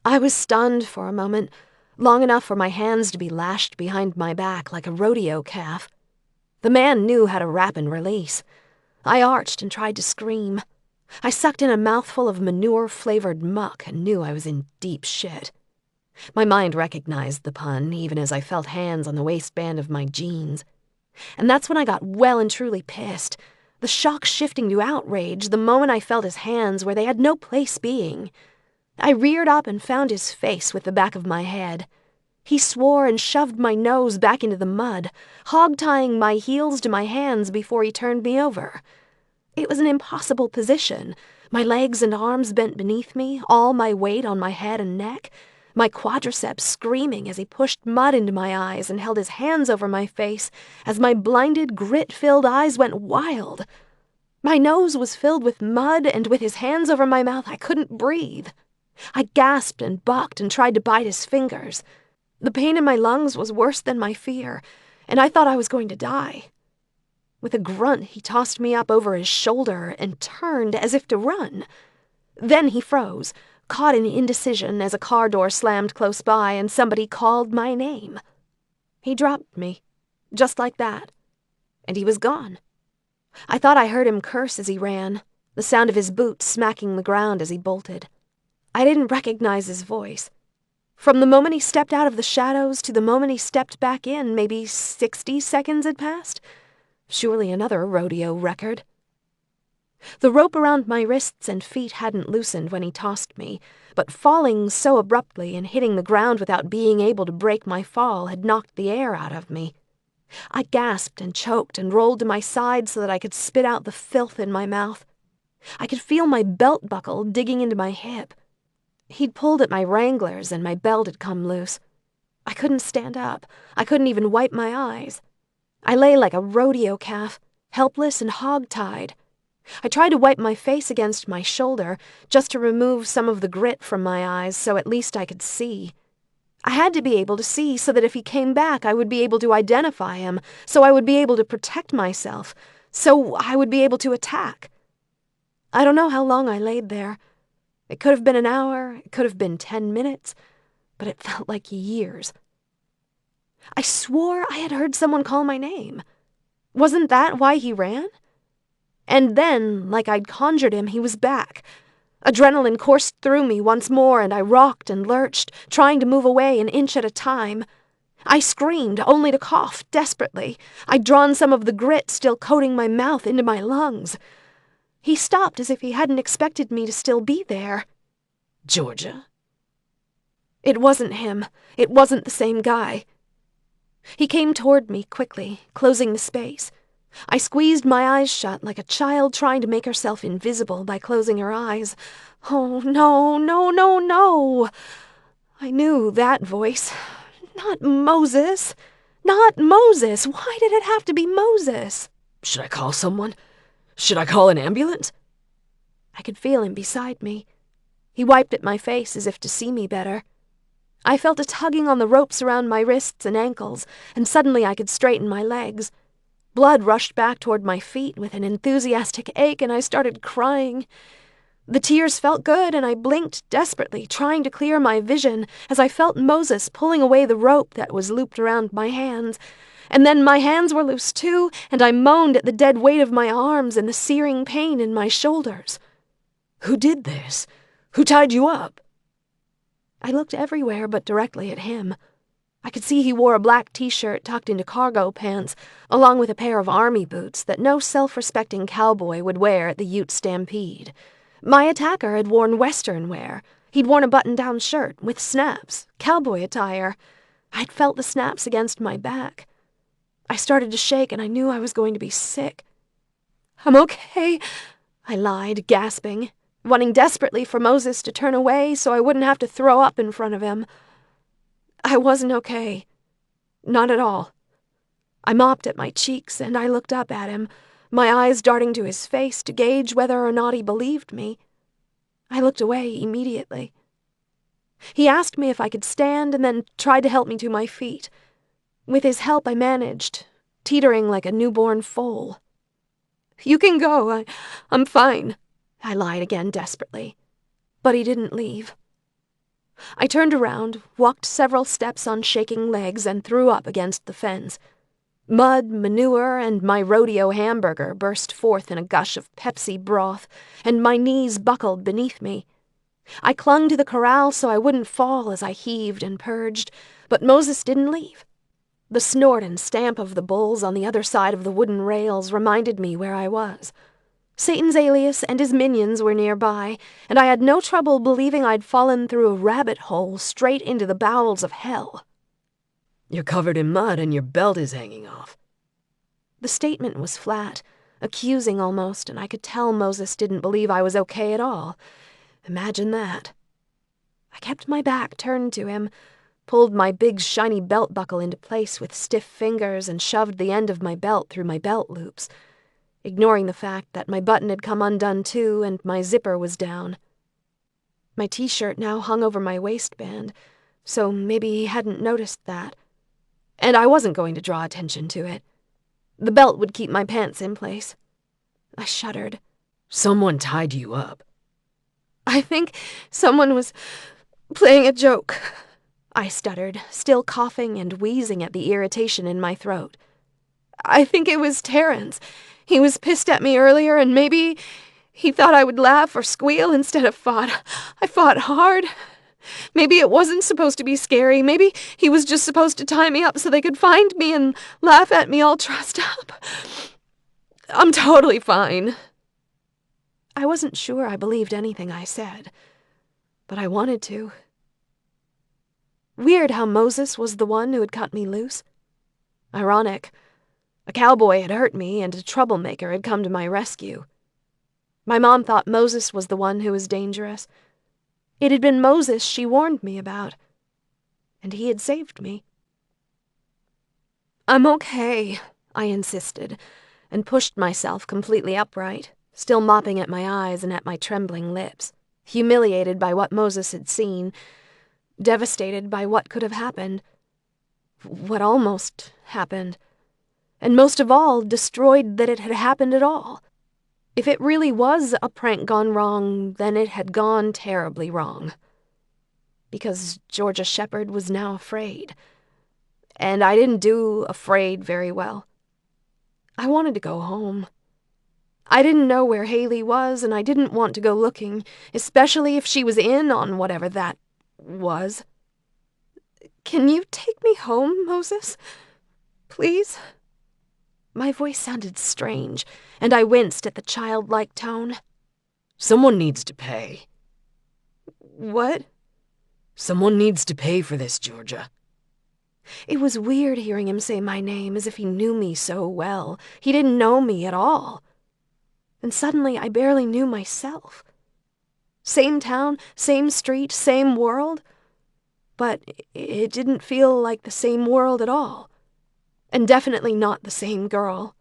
I was stunned for a moment, long enough for my hands to be lashed behind my back like a rodeo calf. The man knew how to rap and release. I arched and tried to scream. I sucked in a mouthful of manure-flavored muck and knew I was in deep shit. My mind recognized the pun, even as I felt hands on the waistband of my jeans. And that's when I got well and truly pissed, the shock shifting to outrage the moment I felt his hands where they had no place being. I reared up and found his face with the back of my head. He swore and shoved my nose back into the mud, hog-tying my heels to my hands before he turned me over. It was an impossible position, my legs and arms bent beneath me, all my weight on my head and neck, my quadriceps screaming as he pushed mud into my eyes and held his hands over my face as my blinded, grit-filled eyes went wild. My nose was filled with mud, and with his hands over my mouth, I couldn't breathe. I gasped and bucked and tried to bite his fingers. The pain in my lungs was worse than my fear, and I thought I was going to die. With a grunt, he tossed me up over his shoulder and turned as if to run. Then he froze, caught in indecision as a car door slammed close by and somebody called my name. He dropped me, just like that, and he was gone. I thought I heard him curse as he ran, the sound of his boots smacking the ground as he bolted. I didn't recognize his voice. From the moment he stepped out of the shadows to the moment he stepped back in, maybe 60 seconds had passed. Surely another rodeo record. The rope around my wrists and feet hadn't loosened when he tossed me, but falling so abruptly and hitting the ground without being able to break my fall had knocked the air out of me. I gasped and choked and rolled to my side so that I could spit out the filth in my mouth. I could feel my belt buckle digging into my hip. He'd pulled at my wranglers and my belt had come loose. I couldn't stand up. I couldn't even wipe my eyes. I lay like a rodeo calf, helpless and hog-tied. I tried to wipe my face against my shoulder, just to remove some of the grit from my eyes so at least I could see. I had to be able to see so that if he came back I would be able to identify him, so I would be able to protect myself, so I would be able to attack. I don't know how long I laid there. It could have been an hour, it could have been 10 minutes, but it felt like years. I swore I had heard someone call my name. Wasn't that why he ran? And then, like I'd conjured him, he was back. Adrenaline coursed through me once more, and I rocked and lurched, trying to move away an inch at a time. I screamed, only to cough desperately. I'd drawn some of the grit still coating my mouth into my lungs. He stopped as if he hadn't expected me to still be there. Georgia? It wasn't him. It wasn't the same guy. He came toward me quickly, closing the space. I squeezed my eyes shut like a child trying to make herself invisible by closing her eyes. Oh, no, no, no, no! I knew that voice. Not Moses. Not Moses! Why did it have to be Moses? Should I call someone? Should I call an ambulance? I could feel him beside me. He wiped at my face as if to see me better. I felt a tugging on the ropes around my wrists and ankles, and suddenly I could straighten my legs. Blood rushed back toward my feet with an enthusiastic ache, and I started crying. The tears felt good, and I blinked desperately, trying to clear my vision as I felt Moses pulling away the rope that was looped around my hands. And then my hands were loose too, and I moaned at the dead weight of my arms and the searing pain in my shoulders. Who did this? Who tied you up? I looked everywhere but directly at him. I could see he wore a black t-shirt tucked into cargo pants, along with a pair of army boots that no self-respecting cowboy would wear at the Ute Stampede. My attacker had worn Western wear. He'd worn a button-down shirt with snaps, cowboy attire. I'd felt the snaps against my back. I started to shake, and I knew I was going to be sick. "I'm okay," I lied, gasping, wanting desperately for Moses to turn away so I wouldn't have to throw up in front of him. I wasn't okay. Not at all. I mopped at my cheeks, and I looked up at him, my eyes darting to his face to gauge whether or not he believed me. I looked away immediately. He asked me if I could stand and then tried to help me to my feet. With his help, I managed, teetering like a newborn foal. "You can go. I'm fine," I lied again desperately. But he didn't leave. I turned around, walked several steps on shaking legs, and threw up against the fence. Mud, manure, and my rodeo hamburger burst forth in a gush of Pepsi broth, and my knees buckled beneath me. I clung to the corral so I wouldn't fall as I heaved and purged, but Moses didn't leave. The snort and stamp of the bulls on the other side of the wooden rails reminded me where I was. Satan's alias and his minions were nearby, and I had no trouble believing I'd fallen through a rabbit hole straight into the bowels of hell. "You're covered in mud and your belt is hanging off." The statement was flat, accusing almost, and I could tell Moses didn't believe I was okay at all. Imagine that. I kept my back turned to him, pulled my big shiny belt buckle into place with stiff fingers, and shoved the end of my belt through my belt loops, ignoring the fact that my button had come undone too and my zipper was down. My t-shirt now hung over my waistband, so maybe he hadn't noticed that. And I wasn't going to draw attention to it. The belt would keep my pants in place. I shuddered. "Someone tied you up." "I think someone was playing a joke," I stuttered, still coughing and wheezing at the irritation in my throat. "I think it was Terrence. He was pissed at me earlier, and maybe he thought I would laugh or squeal instead of fought. I fought hard." Maybe it wasn't supposed to be scary. Maybe he was just supposed to tie me up so they could find me and laugh at me all trussed up. I'm totally fine. I wasn't sure I believed anything I said, but I wanted to. Weird how Moses was the one who had cut me loose. Ironic. A cowboy had hurt me, and a troublemaker had come to my rescue. My mom thought Moses was the one who was dangerous. It had been Moses she warned me about, and he had saved me. I'm okay, I insisted, and pushed myself completely upright, still mopping at my eyes and at my trembling lips, humiliated by what Moses had seen, devastated by what could have happened, what almost happened, and most of all, destroyed that it had happened at all. If it really was a prank gone wrong, then it had gone terribly wrong. Because Georgia Shepherd was now afraid. And I didn't do afraid very well. I wanted to go home. I didn't know where Haley was, and I didn't want to go looking, especially if she was in on whatever that was. Can you take me home, Moses? Please? My voice sounded strange, and I winced at the childlike tone. Someone needs to pay. What? Someone needs to pay for this, Georgia. It was weird hearing him say my name as if he knew me so well. He didn't know me at all. And suddenly I barely knew myself. Same town, same street, same world. But it didn't feel like the same world at all. And definitely not the same girl.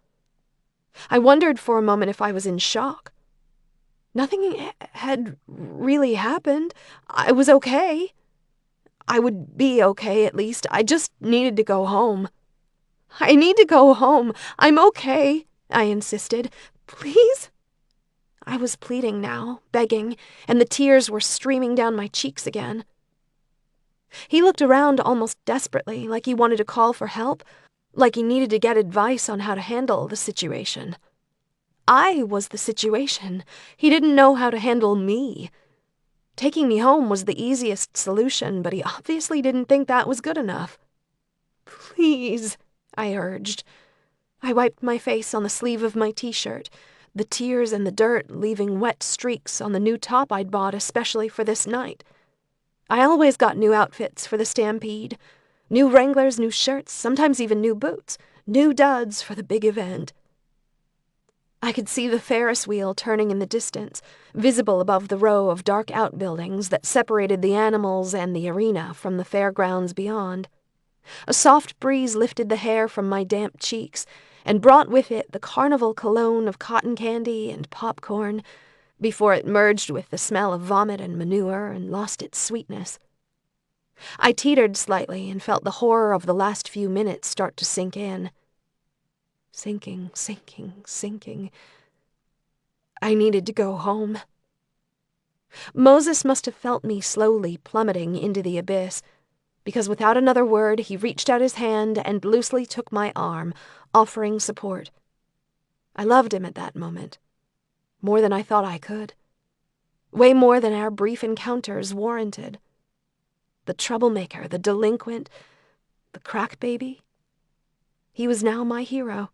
I wondered for a moment if I was in shock. Nothing had really happened. I was okay. I would be okay, at least. I just needed to go home. I need to go home. I'm okay, I insisted. Please? I was pleading now, begging, and the tears were streaming down my cheeks again. He looked around almost desperately, like he wanted to call for help, like he needed to get advice on how to handle the situation. I was the situation. He didn't know how to handle me. Taking me home was the easiest solution, but he obviously didn't think that was good enough. Please, I urged. I wiped my face on the sleeve of my t-shirt, the tears and the dirt leaving wet streaks on the new top I'd bought especially for this night. I always got new outfits for the stampede. New Wranglers, new shirts, sometimes even new boots, new duds for the big event. I could see the Ferris wheel turning in the distance, visible above the row of dark outbuildings that separated the animals and the arena from the fairgrounds beyond. A soft breeze lifted the hair from my damp cheeks and brought with it the carnival cologne of cotton candy and popcorn before it merged with the smell of vomit and manure and lost its sweetness. I teetered slightly and felt the horror of the last few minutes start to sink in. Sinking, sinking, sinking. I needed to go home. Moses must have felt me slowly plummeting into the abyss, because without another word he reached out his hand and loosely took my arm, offering support. I loved him at that moment, more than I thought I could. Way more than our brief encounters warranted. The troublemaker, the delinquent, the crack baby. He was now my hero.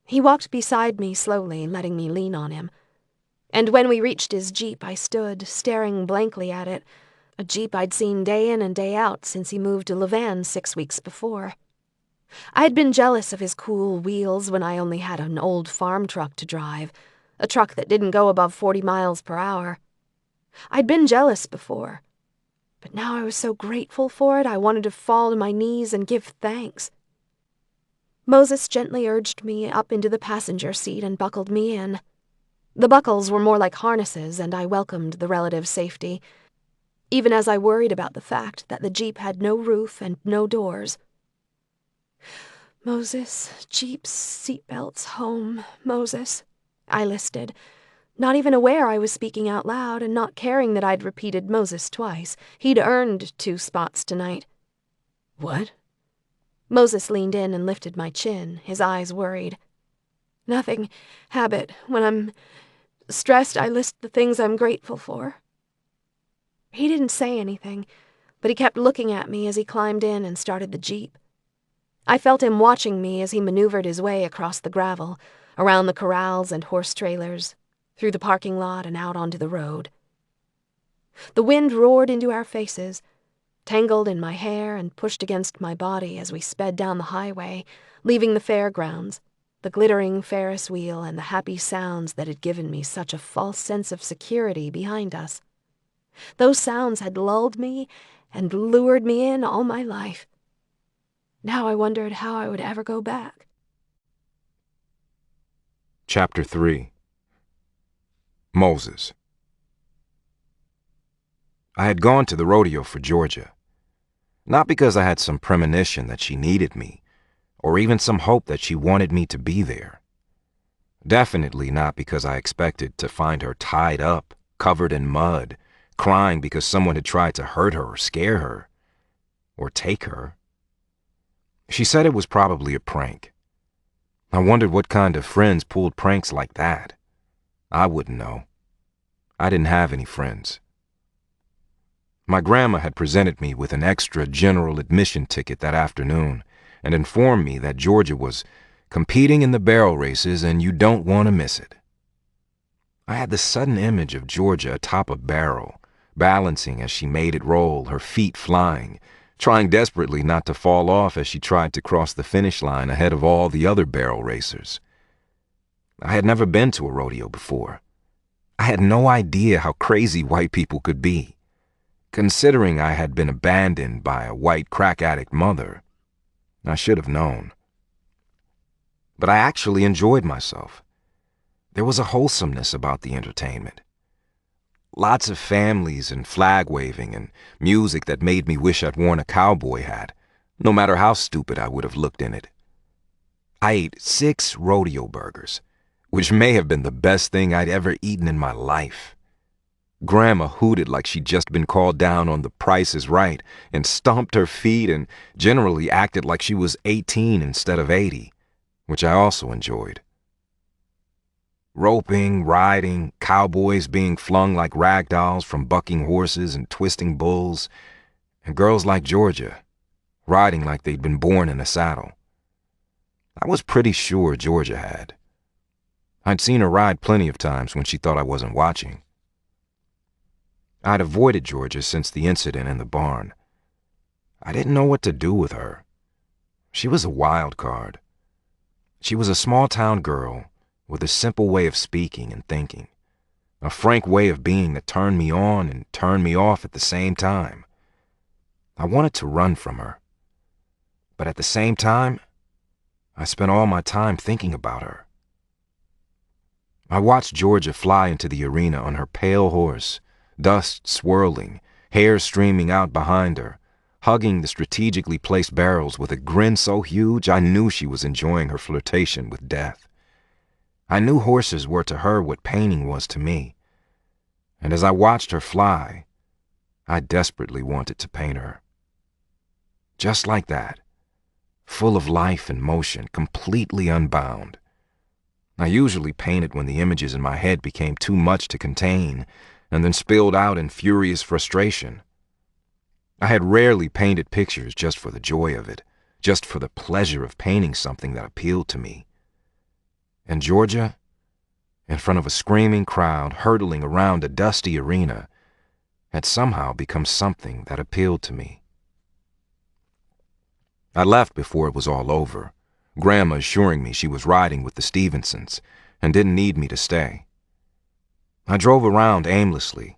He walked beside me slowly, letting me lean on him. And when we reached his Jeep, I stood, staring blankly at it, a Jeep I'd seen day in and day out since he moved to Levan 6 weeks before. I had been jealous of his cool wheels when I only had an old farm truck to drive, a truck that didn't go above 40 miles per hour. I'd been jealous before. But now I was so grateful for it, I wanted to fall to my knees and give thanks. Moses gently urged me up into the passenger seat and buckled me in. The buckles were more like harnesses, and I welcomed the relative safety, even as I worried about the fact that the Jeep had no roof and no doors. Moses, Jeeps, seatbelts, home, Moses, I listed, not even aware I was speaking out loud and not caring that I'd repeated Moses twice. He'd earned 2 spots tonight. What? Moses leaned in and lifted my chin, his eyes worried. Nothing. Habit. When I'm stressed, I list the things I'm grateful for. He didn't say anything, but he kept looking at me as he climbed in and started the Jeep. I felt him watching me as he maneuvered his way across the gravel, around the corrals and horse trailers, through the parking lot and out onto the road. The wind roared into our faces, tangled in my hair and pushed against my body as we sped down the highway, leaving the fairgrounds, the glittering Ferris wheel and the happy sounds that had given me such a false sense of security behind us. Those sounds had lulled me and lured me in all my life. Now I wondered how I would ever go back. Chapter 3. Moses. I had gone to the rodeo for Georgia, not because I had some premonition that she needed me, or even some hope that she wanted me to be there. Definitely not because I expected to find her tied up, covered in mud, crying because someone had tried to hurt her or scare her, or take her. She said it was probably a prank. I wondered what kind of friends pulled pranks like that. I wouldn't know. I didn't have any friends. My grandma had presented me with an extra general admission ticket that afternoon and informed me that Georgia was competing in the barrel races and you don't want to miss it. I had the sudden image of Georgia atop a barrel, balancing as she made it roll, her feet flying, trying desperately not to fall off as she tried to cross the finish line ahead of all the other barrel racers. I had never been to a rodeo before. I had no idea how crazy white people could be. Considering I had been abandoned by a white crack addict mother, I should have known. But I actually enjoyed myself. There was a wholesomeness about the entertainment. Lots of families and flag waving and music that made me wish I'd worn a cowboy hat, no matter how stupid I would have looked in it. I ate 6 rodeo burgers, which may have been the best thing I'd ever eaten in my life. Grandma hooted like she'd just been called down on The Price is Right and stomped her feet and generally acted like she was 18 instead of 80, which I also enjoyed. Roping, riding, cowboys being flung like rag dolls from bucking horses and twisting bulls, and girls like Georgia, riding like they'd been born in a saddle. I was pretty sure Georgia had. I'd seen her ride plenty of times when she thought I wasn't watching. I'd avoided Georgia since the incident in the barn. I didn't know what to do with her. She was a wild card. She was a small-town girl with a simple way of speaking and thinking, a frank way of being that turned me on and turned me off at the same time. I wanted to run from her. But at the same time, I spent all my time thinking about her. I watched Georgia fly into the arena on her pale horse, dust swirling, hair streaming out behind her, hugging the strategically placed barrels with a grin so huge I knew she was enjoying her flirtation with death. I knew horses were to her what painting was to me, and as I watched her fly, I desperately wanted to paint her. Just like that, full of life and motion, completely unbound. I usually painted when the images in my head became too much to contain and then spilled out in furious frustration. I had rarely painted pictures just for the joy of it, just for the pleasure of painting something that appealed to me. And Georgia, in front of a screaming crowd hurtling around a dusty arena, had somehow become something that appealed to me. I left before it was all over, Grandma assuring me she was riding with the Stevensons and didn't need me to stay. I drove around aimlessly,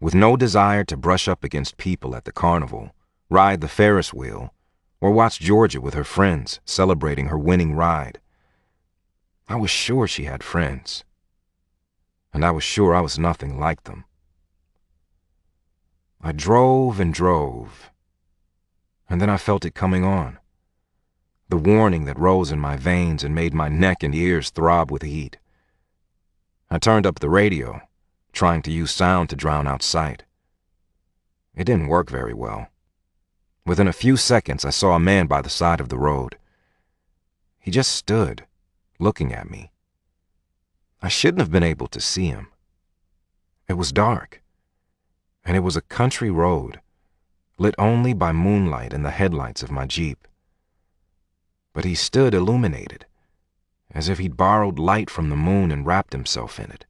with no desire to brush up against people at the carnival, ride the Ferris wheel, or watch Georgia with her friends celebrating her winning ride. I was sure she had friends, and I was sure I was nothing like them. I drove and drove, and then I felt it coming on. The warning that rose in my veins and made my neck and ears throb with heat. I turned up the radio, trying to use sound to drown out sight. It didn't work very well. Within a few seconds, I saw a man by the side of the road. He just stood, looking at me. I shouldn't have been able to see him. It was dark, and it was a country road, lit only by moonlight and the headlights of my Jeep. But he stood illuminated, as if he'd borrowed light from the moon and wrapped himself in it.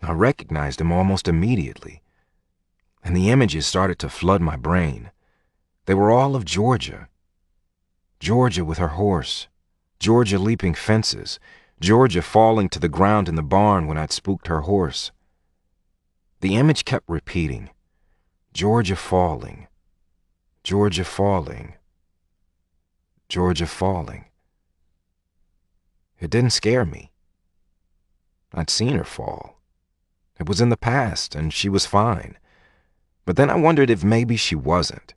I recognized him almost immediately, and the images started to flood my brain. They were all of Georgia. Georgia with her horse, Georgia leaping fences, Georgia falling to the ground in the barn when I'd spooked her horse. The image kept repeating, Georgia falling, Georgia falling, Georgia falling. It didn't scare me. I'd seen her fall. It was in the past, and she was fine. But then I wondered if maybe she wasn't.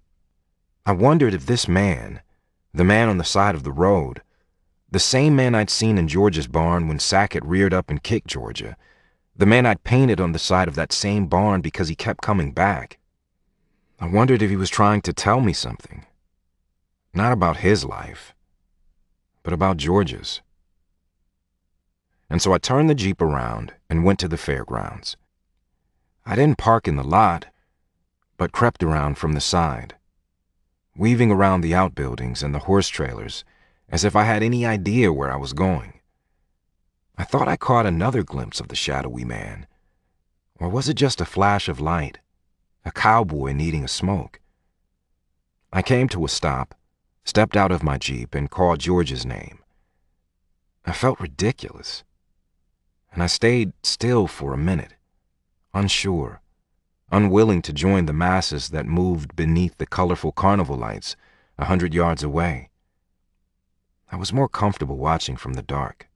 I wondered if this man, the man on the side of the road, the same man I'd seen in Georgia's barn when Sackett reared up and kicked Georgia, the man I'd painted on the side of that same barn because he kept coming back. I wondered if he was trying to tell me something. Not about his life, but about Georgia's. And so I turned the Jeep around and went to the fairgrounds. I didn't park in the lot, but crept around from the side, weaving around the outbuildings and the horse trailers as if I had any idea where I was going. I thought I caught another glimpse of the shadowy man. Or was it just a flash of light, a cowboy needing a smoke? I came to a stop, stepped out of my Jeep, and called George's name. I felt ridiculous, and I stayed still for a minute, unsure, unwilling to join the masses that moved beneath the colorful carnival lights 100 yards away. I was more comfortable watching from the dark.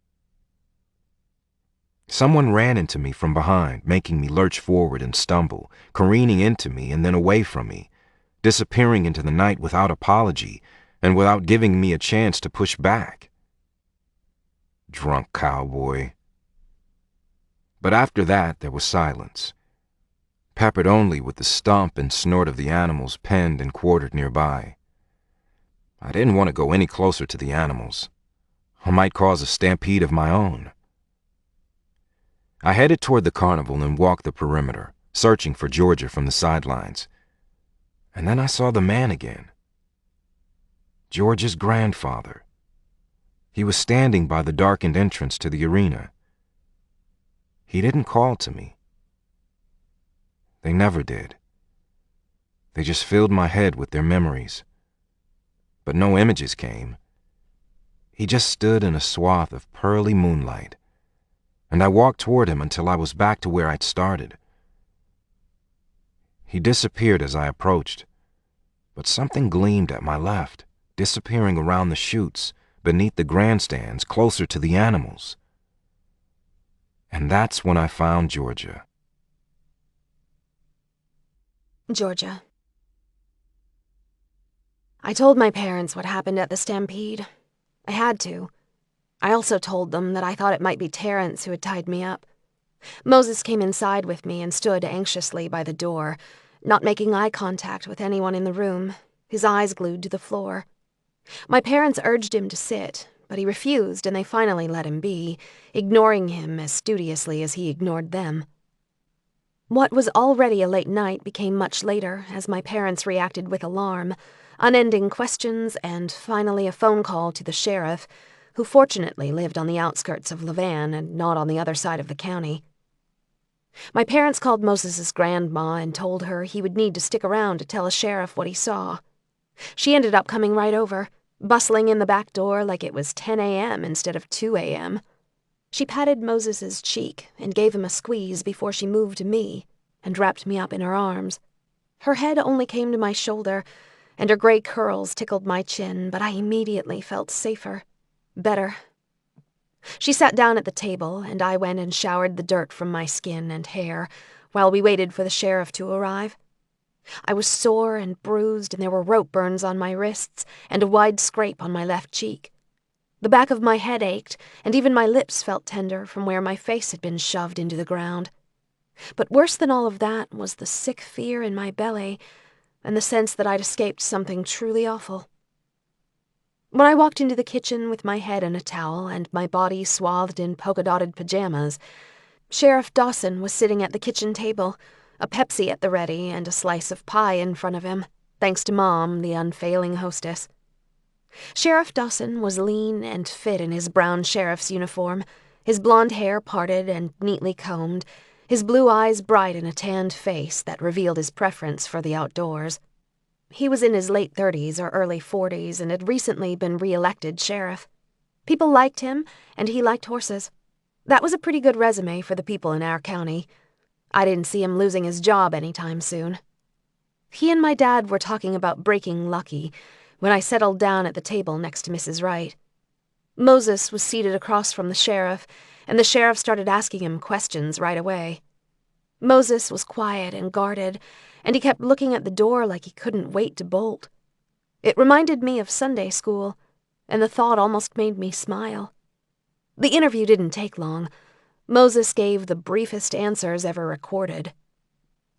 Someone ran into me from behind, making me lurch forward and stumble, careening into me and then away from me, disappearing into the night without apology and without giving me a chance to push back. Drunk cowboy. But after that, there was silence, peppered only with the stomp and snort of the animals penned and quartered nearby. I didn't want to go any closer to the animals. I might cause a stampede of my own. I headed toward the carnival and walked the perimeter, searching for Georgia from the sidelines. And then I saw the man again. Georgia's grandfather. He was standing by the darkened entrance to the arena. He didn't call to me. They never did. They just filled my head with their memories. But no images came. He just stood in a swath of pearly moonlight, and I walked toward him until I was back to where I'd started. He disappeared as I approached, but something gleamed at my left, disappearing around the chutes, beneath the grandstands, closer to the animals. And that's when I found Georgia. Georgia. I told my parents what happened at the stampede. I had to. I also told them that I thought it might be Terrence who had tied me up. Moses came inside with me and stood anxiously by the door, not making eye contact with anyone in the room, his eyes glued to the floor. My parents urged him to sit, but he refused, and they finally let him be, ignoring him as studiously as he ignored them. What was already a late night became much later as my parents reacted with alarm, unending questions, and finally a phone call to the sheriff, who fortunately lived on the outskirts of Levan and not on the other side of the county. My parents called Moses's grandma and told her he would need to stick around to tell a sheriff what he saw. She ended up coming right over, bustling in the back door like it was 10 a.m. instead of 2 a.m. She patted Moses's cheek and gave him a squeeze before she moved to me and wrapped me up in her arms. Her head only came to my shoulder, and her gray curls tickled my chin, but I immediately felt safer, better. She sat down at the table, and I went and showered the dirt from my skin and hair while we waited for the sheriff to arrive. I was sore and bruised, and there were rope burns on my wrists and a wide scrape on my left cheek. The back of my head ached, and even my lips felt tender from where my face had been shoved into the ground. But worse than all of that was the sick fear in my belly and the sense that I'd escaped something truly awful. When I walked into the kitchen with my head in a towel and my body swathed in polka-dotted pajamas, Sheriff Dawson was sitting at the kitchen table, a Pepsi at the ready and a slice of pie in front of him, thanks to Mom, the unfailing hostess. Sheriff Dawson was lean and fit in his brown sheriff's uniform, his blonde hair parted and neatly combed, his blue eyes bright in a tanned face that revealed his preference for the outdoors. He was in his late 30s or early 40s and had recently been re-elected sheriff. People liked him, and he liked horses. That was a pretty good resume for the people in our county. I didn't see him losing his job anytime soon. He and my dad were talking about breaking lucky when I settled down at the table next to Mrs. Wright. Moses was seated across from the sheriff, and the sheriff started asking him questions right away. Moses was quiet and guarded, and he kept looking at the door like he couldn't wait to bolt. It reminded me of Sunday school, and the thought almost made me smile. The interview didn't take long. Moses gave the briefest answers ever recorded.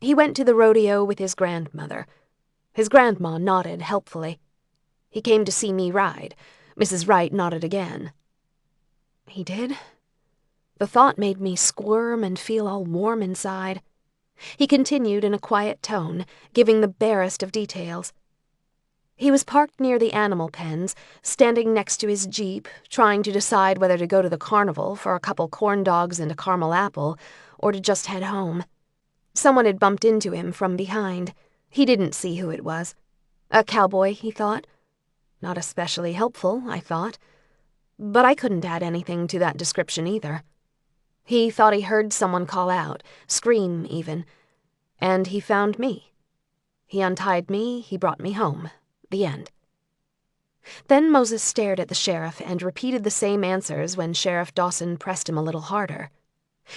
He went to the rodeo with his grandmother. His grandma nodded helpfully. He came to see me ride. Mrs. Wright nodded again. He did? The thought made me squirm and feel all warm inside. He continued in a quiet tone, giving the barest of details. He was parked near the animal pens, standing next to his Jeep, trying to decide whether to go to the carnival for a couple corn dogs and a caramel apple, or to just head home. Someone had bumped into him from behind. He didn't see who it was. A cowboy, he thought. Not especially helpful, I thought. But I couldn't add anything to that description either. He thought he heard someone call out, scream even, and he found me. He untied me, he brought me home. The end. Then Moses stared at the sheriff and repeated the same answers when Sheriff Dawson pressed him a little harder.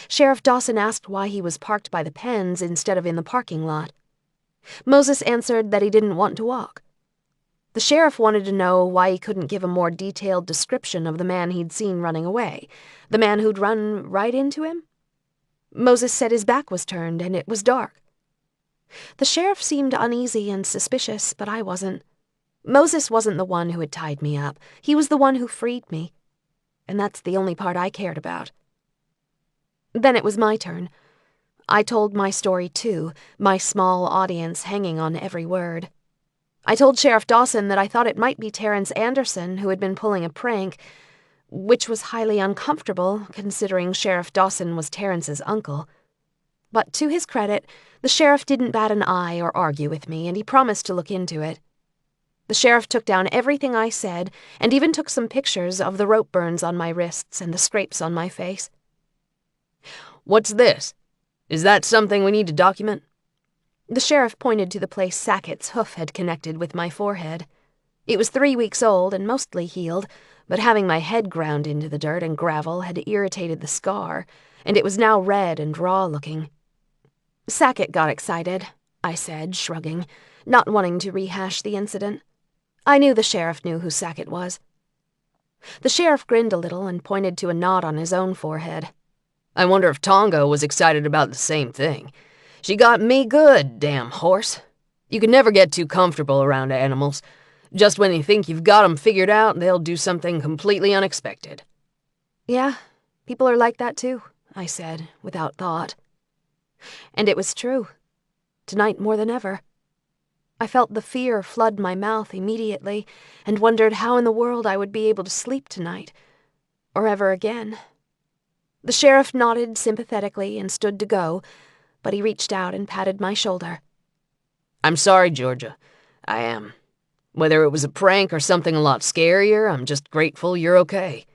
Sheriff Dawson asked why he was parked by the pens instead of in the parking lot. Moses answered that he didn't want to walk. The sheriff wanted to know why he couldn't give a more detailed description of the man he'd seen running away, the man who'd run right into him. Moses said his back was turned and it was dark. The sheriff seemed uneasy and suspicious, but I wasn't. Moses wasn't the one who had tied me up. He was the one who freed me. And that's the only part I cared about. Then it was my turn. I told my story too, my small audience hanging on every word. I told Sheriff Dawson that I thought it might be Terrence Anderson who had been pulling a prank, which was highly uncomfortable considering Sheriff Dawson was Terrence's uncle. But to his credit, the sheriff didn't bat an eye or argue with me, and he promised to look into it. The sheriff took down everything I said and even took some pictures of the rope burns on my wrists and the scrapes on my face. "What's this? Is that something we need to document?" The sheriff pointed to the place Sackett's hoof had connected with my forehead. It was 3 weeks old and mostly healed, but having my head ground into the dirt and gravel had irritated the scar, and it was now red and raw-looking. Sackett got excited, I said, shrugging, not wanting to rehash the incident. I knew the sheriff knew who Sackett was. The sheriff grinned a little and pointed to a knot on his own forehead. "I wonder if Tonga was excited about the same thing. She got me good, damn horse. You can never get too comfortable around animals. Just when you think you've got 'em figured out, they'll do something completely unexpected." "Yeah, people are like that too," I said, without thought. And it was true. Tonight more than ever. I felt the fear flood my mouth immediately and wondered how in the world I would be able to sleep tonight, or ever again. The sheriff nodded sympathetically and stood to go, but he reached out and patted my shoulder. "I'm sorry, Georgia. I am. Whether it was a prank or something a lot scarier, I'm just grateful you're okay.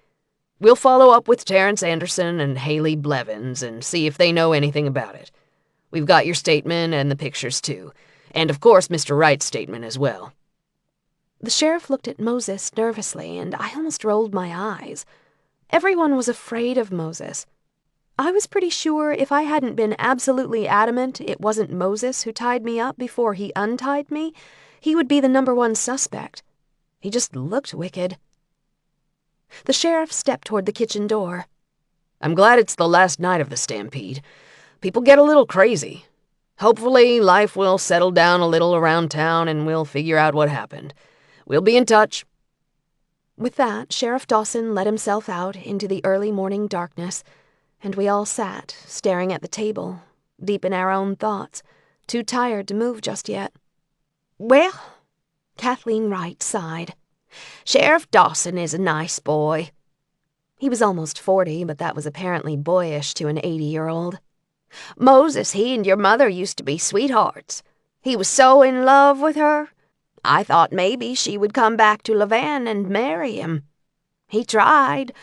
We'll follow up with Terrence Anderson and Haley Blevins and see if they know anything about it. We've got your statement and the pictures too. And of course Mr. Wright's statement as well." The sheriff looked at Moses nervously, and I almost rolled my eyes. Everyone was afraid of Moses. I was pretty sure if I hadn't been absolutely adamant it wasn't Moses who tied me up before he untied me, he would be the #1 suspect. He just looked wicked. The sheriff stepped toward the kitchen door. "I'm glad it's the last night of the stampede. People get a little crazy. Hopefully life will settle down a little around town and we'll figure out what happened. We'll be in touch." With that, Sheriff Dawson let himself out into the early morning darkness, and we all sat, staring at the table, deep in our own thoughts, too tired to move just yet. "Well," Kathleen Wright sighed, "Sheriff Dawson is a nice boy." He was almost 40, but that was apparently boyish to an 80-year-old. "Moses, he and your mother used to be sweethearts. He was so in love with her. I thought maybe she would come back to Levan and marry him. He tried.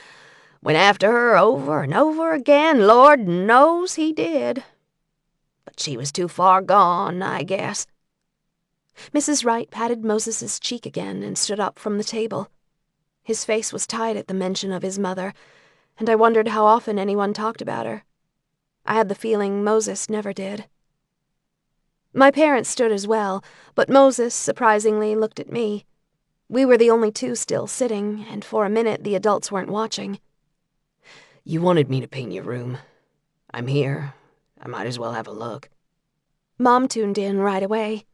Went after her over and over again. Lord knows he did. But she was too far gone, I guess." Mrs. Wright patted Moses's cheek again and stood up from the table. His face was tight at the mention of his mother, and I wondered how often anyone talked about her. I had the feeling Moses never did. My parents stood as well, but Moses, surprisingly, looked at me. We were the only two still sitting, and for a minute the adults weren't watching. "You wanted me to paint your room. I'm here. I might as well have a look." Mom tuned in right away.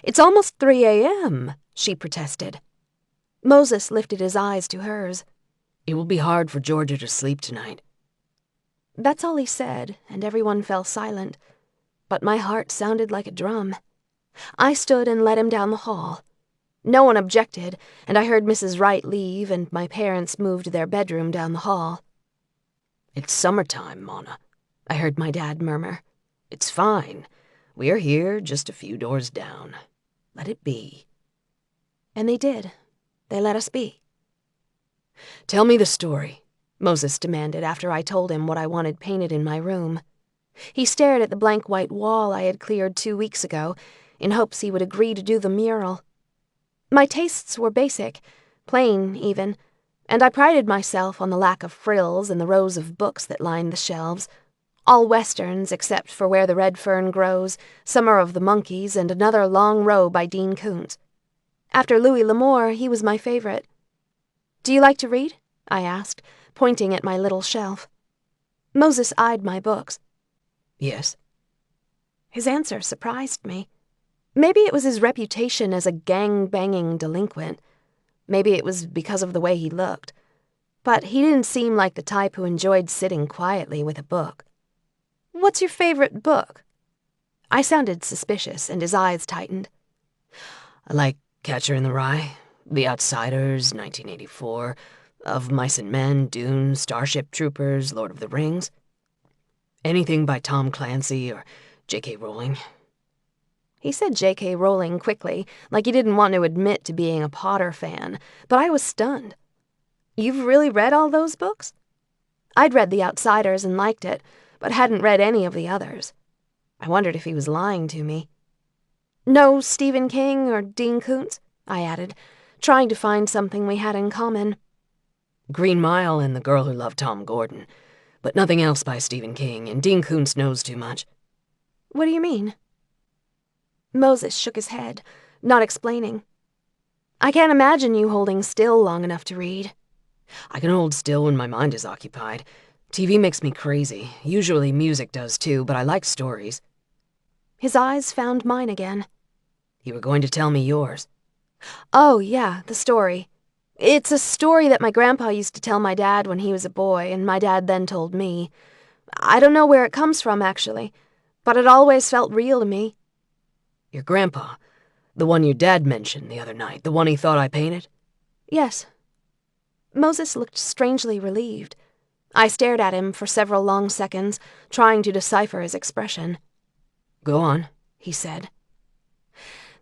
"It's almost 3 a.m., she protested. Moses lifted his eyes to hers. "It will be hard for Georgia to sleep tonight." That's all he said, and everyone fell silent. But my heart sounded like a drum. I stood and led him down the hall. No one objected, and I heard Mrs. Wright leave, and my parents moved their bedroom down the hall. "It's summertime, Mona," I heard my dad murmur. "It's fine. We're here, just a few doors down. Let it be." And they did. They let us be. "Tell me the story," Moses demanded after I told him what I wanted painted in my room. He stared at the blank white wall I had cleared 2 weeks ago, in hopes he would agree to do the mural. My tastes were basic, plain even, and I prided myself on the lack of frills and the rows of books that lined the shelves, all westerns except for Where the Red Fern Grows, Summer of the Monkeys, and another long row by Dean Koontz. After Louis L'Amour, he was my favorite. "Do you like to read?" I asked, pointing at my little shelf. Moses eyed my books. "Yes." His answer surprised me. Maybe it was his reputation as a gang-banging delinquent. Maybe it was because of the way he looked. But he didn't seem like the type who enjoyed sitting quietly with a book. "What's your favorite book?" I sounded suspicious, and his eyes tightened. "I like Catcher in the Rye, The Outsiders, 1984, Of Mice and Men, Dune, Starship Troopers, Lord of the Rings. Anything by Tom Clancy or J.K. Rowling." He said J.K. Rowling quickly, like he didn't want to admit to being a Potter fan, but I was stunned. "You've really read all those books?" I'd read The Outsiders and liked it, but hadn't read any of the others. I wondered if he was lying to me. "No Stephen King or Dean Koontz?" I added, trying to find something we had in common. "Green Mile and The Girl Who Loved Tom Gordon, but nothing else by Stephen King, and Dean Koontz knows too much." "What do you mean?" Moses shook his head, not explaining. "I can't imagine you holding still long enough to read." "I can hold still when my mind is occupied. TV makes me crazy. Usually music does too, but I like stories." His eyes found mine again. "You were going to tell me yours." "Oh, yeah, the story. It's a story that my grandpa used to tell my dad when he was a boy, and my dad then told me. I don't know where it comes from, actually, but it always felt real to me." "Your grandpa? The one your dad mentioned the other night, the one he thought I painted?" "Yes." Moses looked strangely relieved. I stared at him for several long seconds, trying to decipher his expression. "Go on," he said.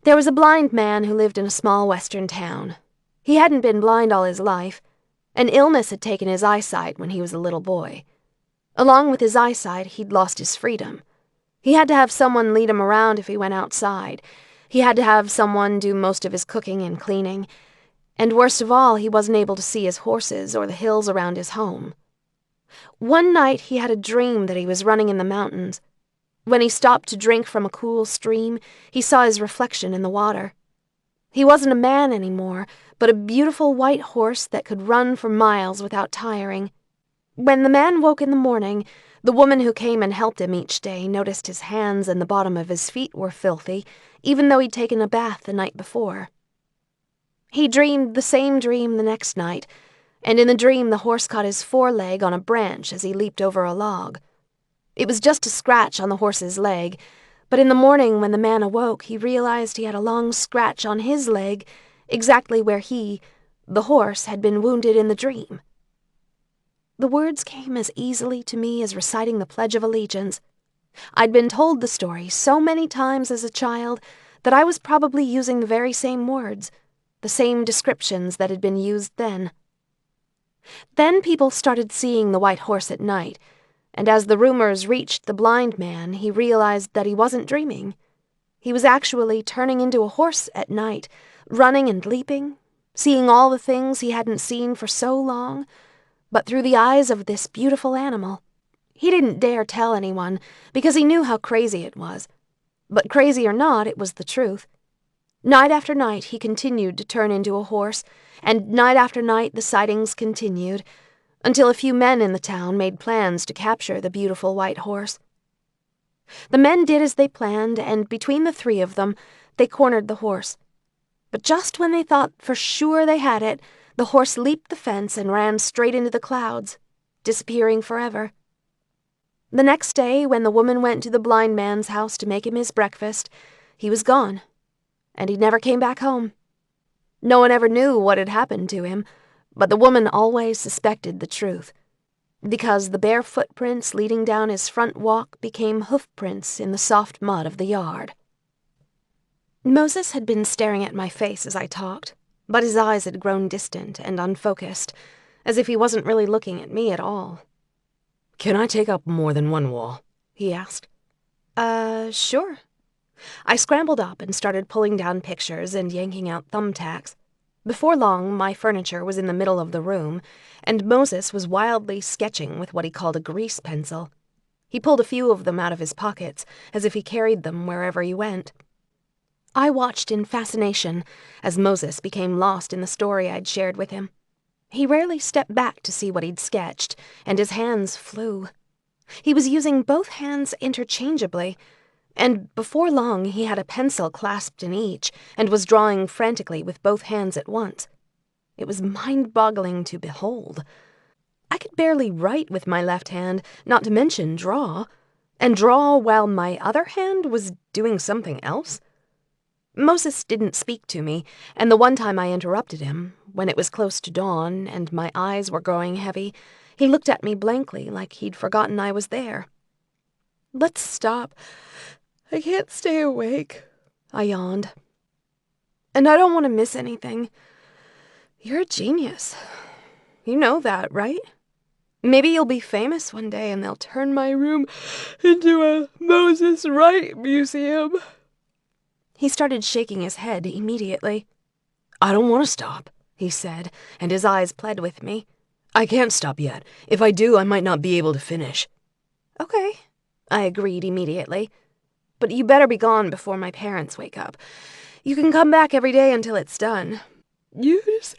"There was a blind man who lived in a small western town. He hadn't been blind all his life. An illness had taken his eyesight when he was a little boy. Along with his eyesight, he'd lost his freedom. He had to have someone lead him around if he went outside. He had to have someone do most of his cooking and cleaning. And worst of all, he wasn't able to see his horses or the hills around his home. One night he had a dream that he was running in the mountains. When he stopped to drink from a cool stream, he saw his reflection in the water. He wasn't a man anymore, but a beautiful white horse that could run for miles without tiring. When the man woke in the morning, the woman who came and helped him each day noticed his hands and the bottom of his feet were filthy, even though he'd taken a bath the night before. He dreamed the same dream the next night, and in the dream the horse caught his foreleg on a branch as he leaped over a log. It was just a scratch on the horse's leg, but in the morning when the man awoke, he realized he had a long scratch on his leg, exactly where he, the horse, had been wounded in the dream. The words came as easily to me as reciting the Pledge of Allegiance. I'd been told the story so many times as a child that I was probably using the very same words, the same descriptions that had been used then. Then people started seeing the white horse at night, and as the rumors reached the blind man, he realized that he wasn't dreaming. He was actually turning into a horse at night, running and leaping, seeing all the things he hadn't seen for so long, but through the eyes of this beautiful animal. He didn't dare tell anyone, because he knew how crazy it was. But crazy or not, it was the truth. Night after night, he continued to turn into a horse, and night after night the sightings continued, until a few men in the town made plans to capture the beautiful white horse. The men did as they planned, and between the three of them, they cornered the horse. But just when they thought for sure they had it, the horse leaped the fence and ran straight into the clouds, disappearing forever. The next day, when the woman went to the blind man's house to make him his breakfast, he was gone, and he never came back home. No one ever knew what had happened to him, but the woman always suspected the truth, because the bare footprints leading down his front walk became hoofprints in the soft mud of the yard. Moses had been staring at my face as I talked, but his eyes had grown distant and unfocused, as if he wasn't really looking at me at all. "Can I take up more than one wall?" he asked. Sure. I scrambled up and started pulling down pictures and yanking out thumbtacks. Before long, my furniture was in the middle of the room, and Moses was wildly sketching with what he called a grease pencil. He pulled a few of them out of his pockets, as if he carried them wherever he went. I watched in fascination as Moses became lost in the story I'd shared with him. He rarely stepped back to see what he'd sketched, and his hands flew. He was using both hands interchangeably, and before long he had a pencil clasped in each and was drawing frantically with both hands at once. It was mind-boggling to behold. I could barely write with my left hand, not to mention draw, and draw while my other hand was doing something else. Moses didn't speak to me, and the one time I interrupted him, when it was close to dawn and my eyes were growing heavy, he looked at me blankly like he'd forgotten I was there. "Let's stop. I can't stay awake," I yawned. "And I don't want to miss anything. You're a genius. You know that, right? Maybe you'll be famous one day and they'll turn my room into a Moses Wright museum." He started shaking his head immediately. "I don't want to stop," he said, and his eyes pled with me. "I can't stop yet. If I do, I might not be able to finish." "Okay," I agreed immediately. "But you better be gone before my parents wake up. You can come back every day until it's done. You just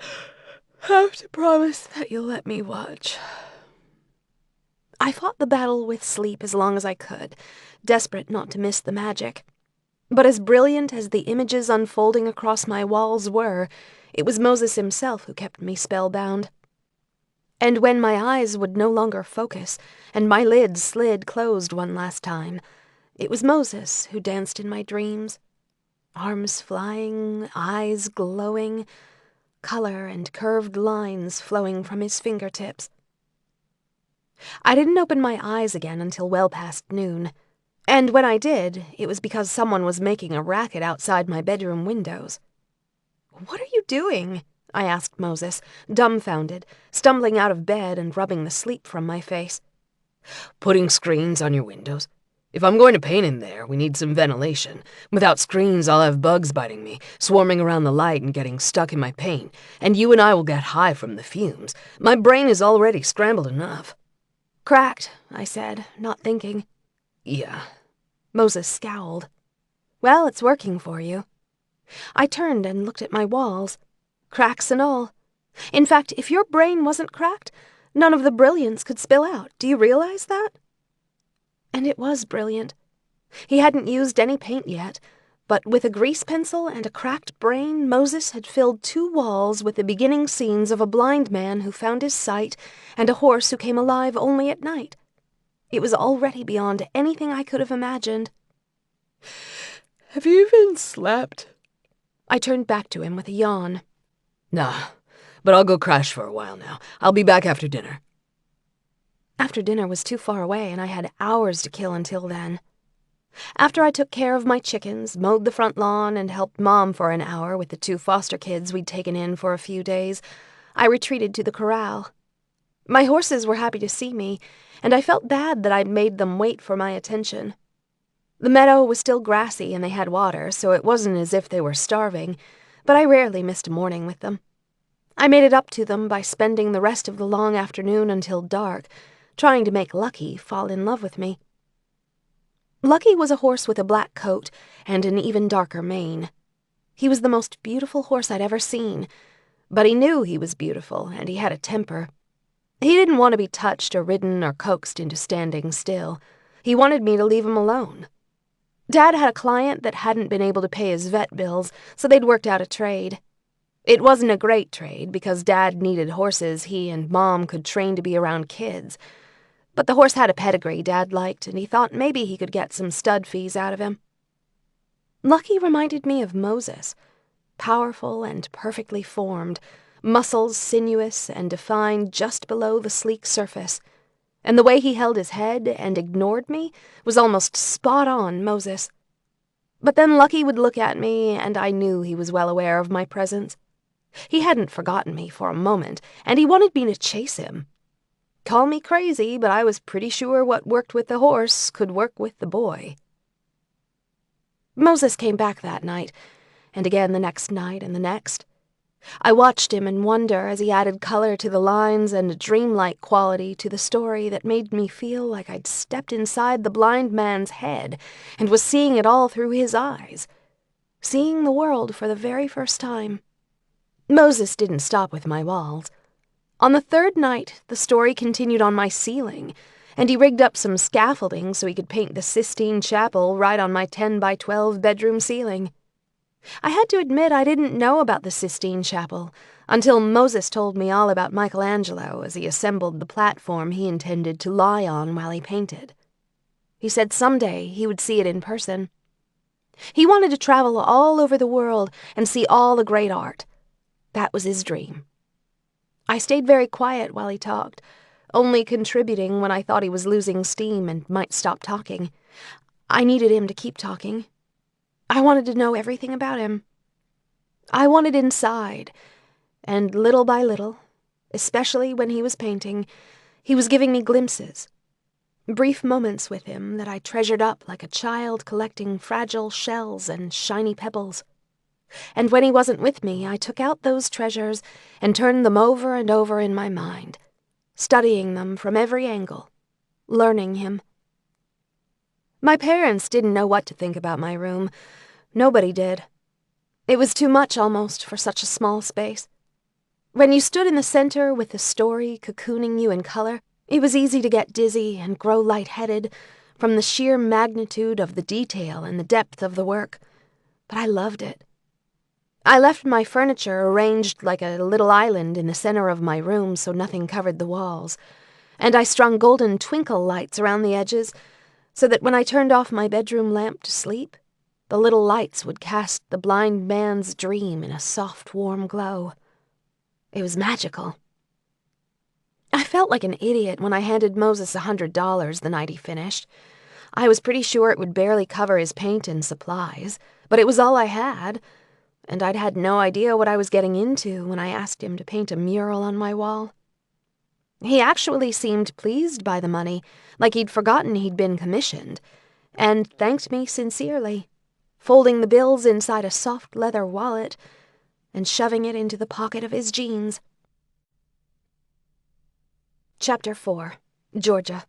have to promise that you'll let me watch." I fought the battle with sleep as long as I could, desperate not to miss the magic. But as brilliant as the images unfolding across my walls were, it was Moses himself who kept me spellbound. And when my eyes would no longer focus, and my lids slid closed one last time, it was Moses who danced in my dreams. Arms flying, eyes glowing, color and curved lines flowing from his fingertips. I didn't open my eyes again until well past noon. And when I did, it was because someone was making a racket outside my bedroom windows. "What are you doing?" I asked Moses, dumbfounded, stumbling out of bed and rubbing the sleep from my face. "Putting screens on your windows. If I'm going to paint in there, we need some ventilation. Without screens, I'll have bugs biting me, swarming around the light and getting stuck in my paint, and you and I will get high from the fumes. My brain is already scrambled enough." "Cracked," I said, not thinking. "Yeah." Moses scowled. "Well, it's working for you." I turned and looked at my walls, cracks and all. In fact, if your brain wasn't cracked, none of the brilliance could spill out. Do you realize that? And it was brilliant. He hadn't used any paint yet, but with a grease pencil and a cracked brain, Moses had filled 2 walls with the beginning scenes of a blind man who found his sight and a horse who came alive only at night. It was already beyond anything I could have imagined. Have you even slept? I turned back to him with a yawn. Nah, but I'll go crash for a while now. I'll be back after dinner. After dinner was too far away, and I had hours to kill until then. After I took care of my chickens, mowed the front lawn, and helped Mom for an hour with the 2 foster kids we'd taken in for a few days, I retreated to the corral. My horses were happy to see me, and I felt bad that I'd made them wait for my attention. The meadow was still grassy and they had water, so it wasn't as if they were starving, but I rarely missed a morning with them. I made it up to them by spending the rest of the long afternoon until dark, trying to make Lucky fall in love with me. Lucky was a horse with a black coat and an even darker mane. He was the most beautiful horse I'd ever seen, but he knew he was beautiful, and he had a temper. He didn't want to be touched or ridden or coaxed into standing still. He wanted me to leave him alone. Dad had a client that hadn't been able to pay his vet bills, so they'd worked out a trade. It wasn't a great trade, because Dad needed horses he and Mom could train to be around kids. But the horse had a pedigree Dad liked, and he thought maybe he could get some stud fees out of him. Lucky reminded me of Moses, powerful and perfectly formed, muscles sinuous and defined just below the sleek surface, and the way he held his head and ignored me was almost spot on Moses. But then Lucky would look at me, and I knew he was well aware of my presence. He hadn't forgotten me for a moment, and he wanted me to chase him. Call me crazy, but I was pretty sure what worked with the horse could work with the boy. Moses came back that night, and again the next night and the next. I watched him in wonder as he added color to the lines and a dreamlike quality to the story that made me feel like I'd stepped inside the blind man's head and was seeing it all through his eyes, seeing the world for the very first time. Moses didn't stop with my walls. On the 3rd night, the story continued on my ceiling, and he rigged up some scaffolding so he could paint the Sistine Chapel right on my 10-by-12 bedroom ceiling. I had to admit I didn't know about the Sistine Chapel until Moses told me all about Michelangelo as he assembled the platform he intended to lie on while he painted. He said someday he would see it in person. He wanted to travel all over the world and see all the great art. That was his dream. I stayed very quiet while he talked, only contributing when I thought he was losing steam and might stop talking. I needed him to keep talking. I wanted to know everything about him. I wanted inside, and little by little, especially when he was painting, he was giving me glimpses, brief moments with him that I treasured up like a child collecting fragile shells and shiny pebbles. And when he wasn't with me, I took out those treasures and turned them over and over in my mind, studying them from every angle, learning him. My parents didn't know what to think about my room. Nobody did. It was too much almost for such a small space. When you stood in the center with the story cocooning you in color, it was easy to get dizzy and grow lightheaded from the sheer magnitude of the detail and the depth of the work. But I loved it. I left my furniture arranged like a little island in the center of my room so nothing covered the walls, and I strung golden twinkle lights around the edges so that when I turned off my bedroom lamp to sleep, the little lights would cast the blind man's dream in a soft, warm glow. It was magical. I felt like an idiot when I handed Moses $100 the night he finished. I was pretty sure it would barely cover his paint and supplies, but it was all I had, and I'd had no idea what I was getting into when I asked him to paint a mural on my wall. He actually seemed pleased by the money, like he'd forgotten he'd been commissioned, and thanked me sincerely, folding the bills inside a soft leather wallet and shoving it into the pocket of his jeans. Chapter 4. Georgia.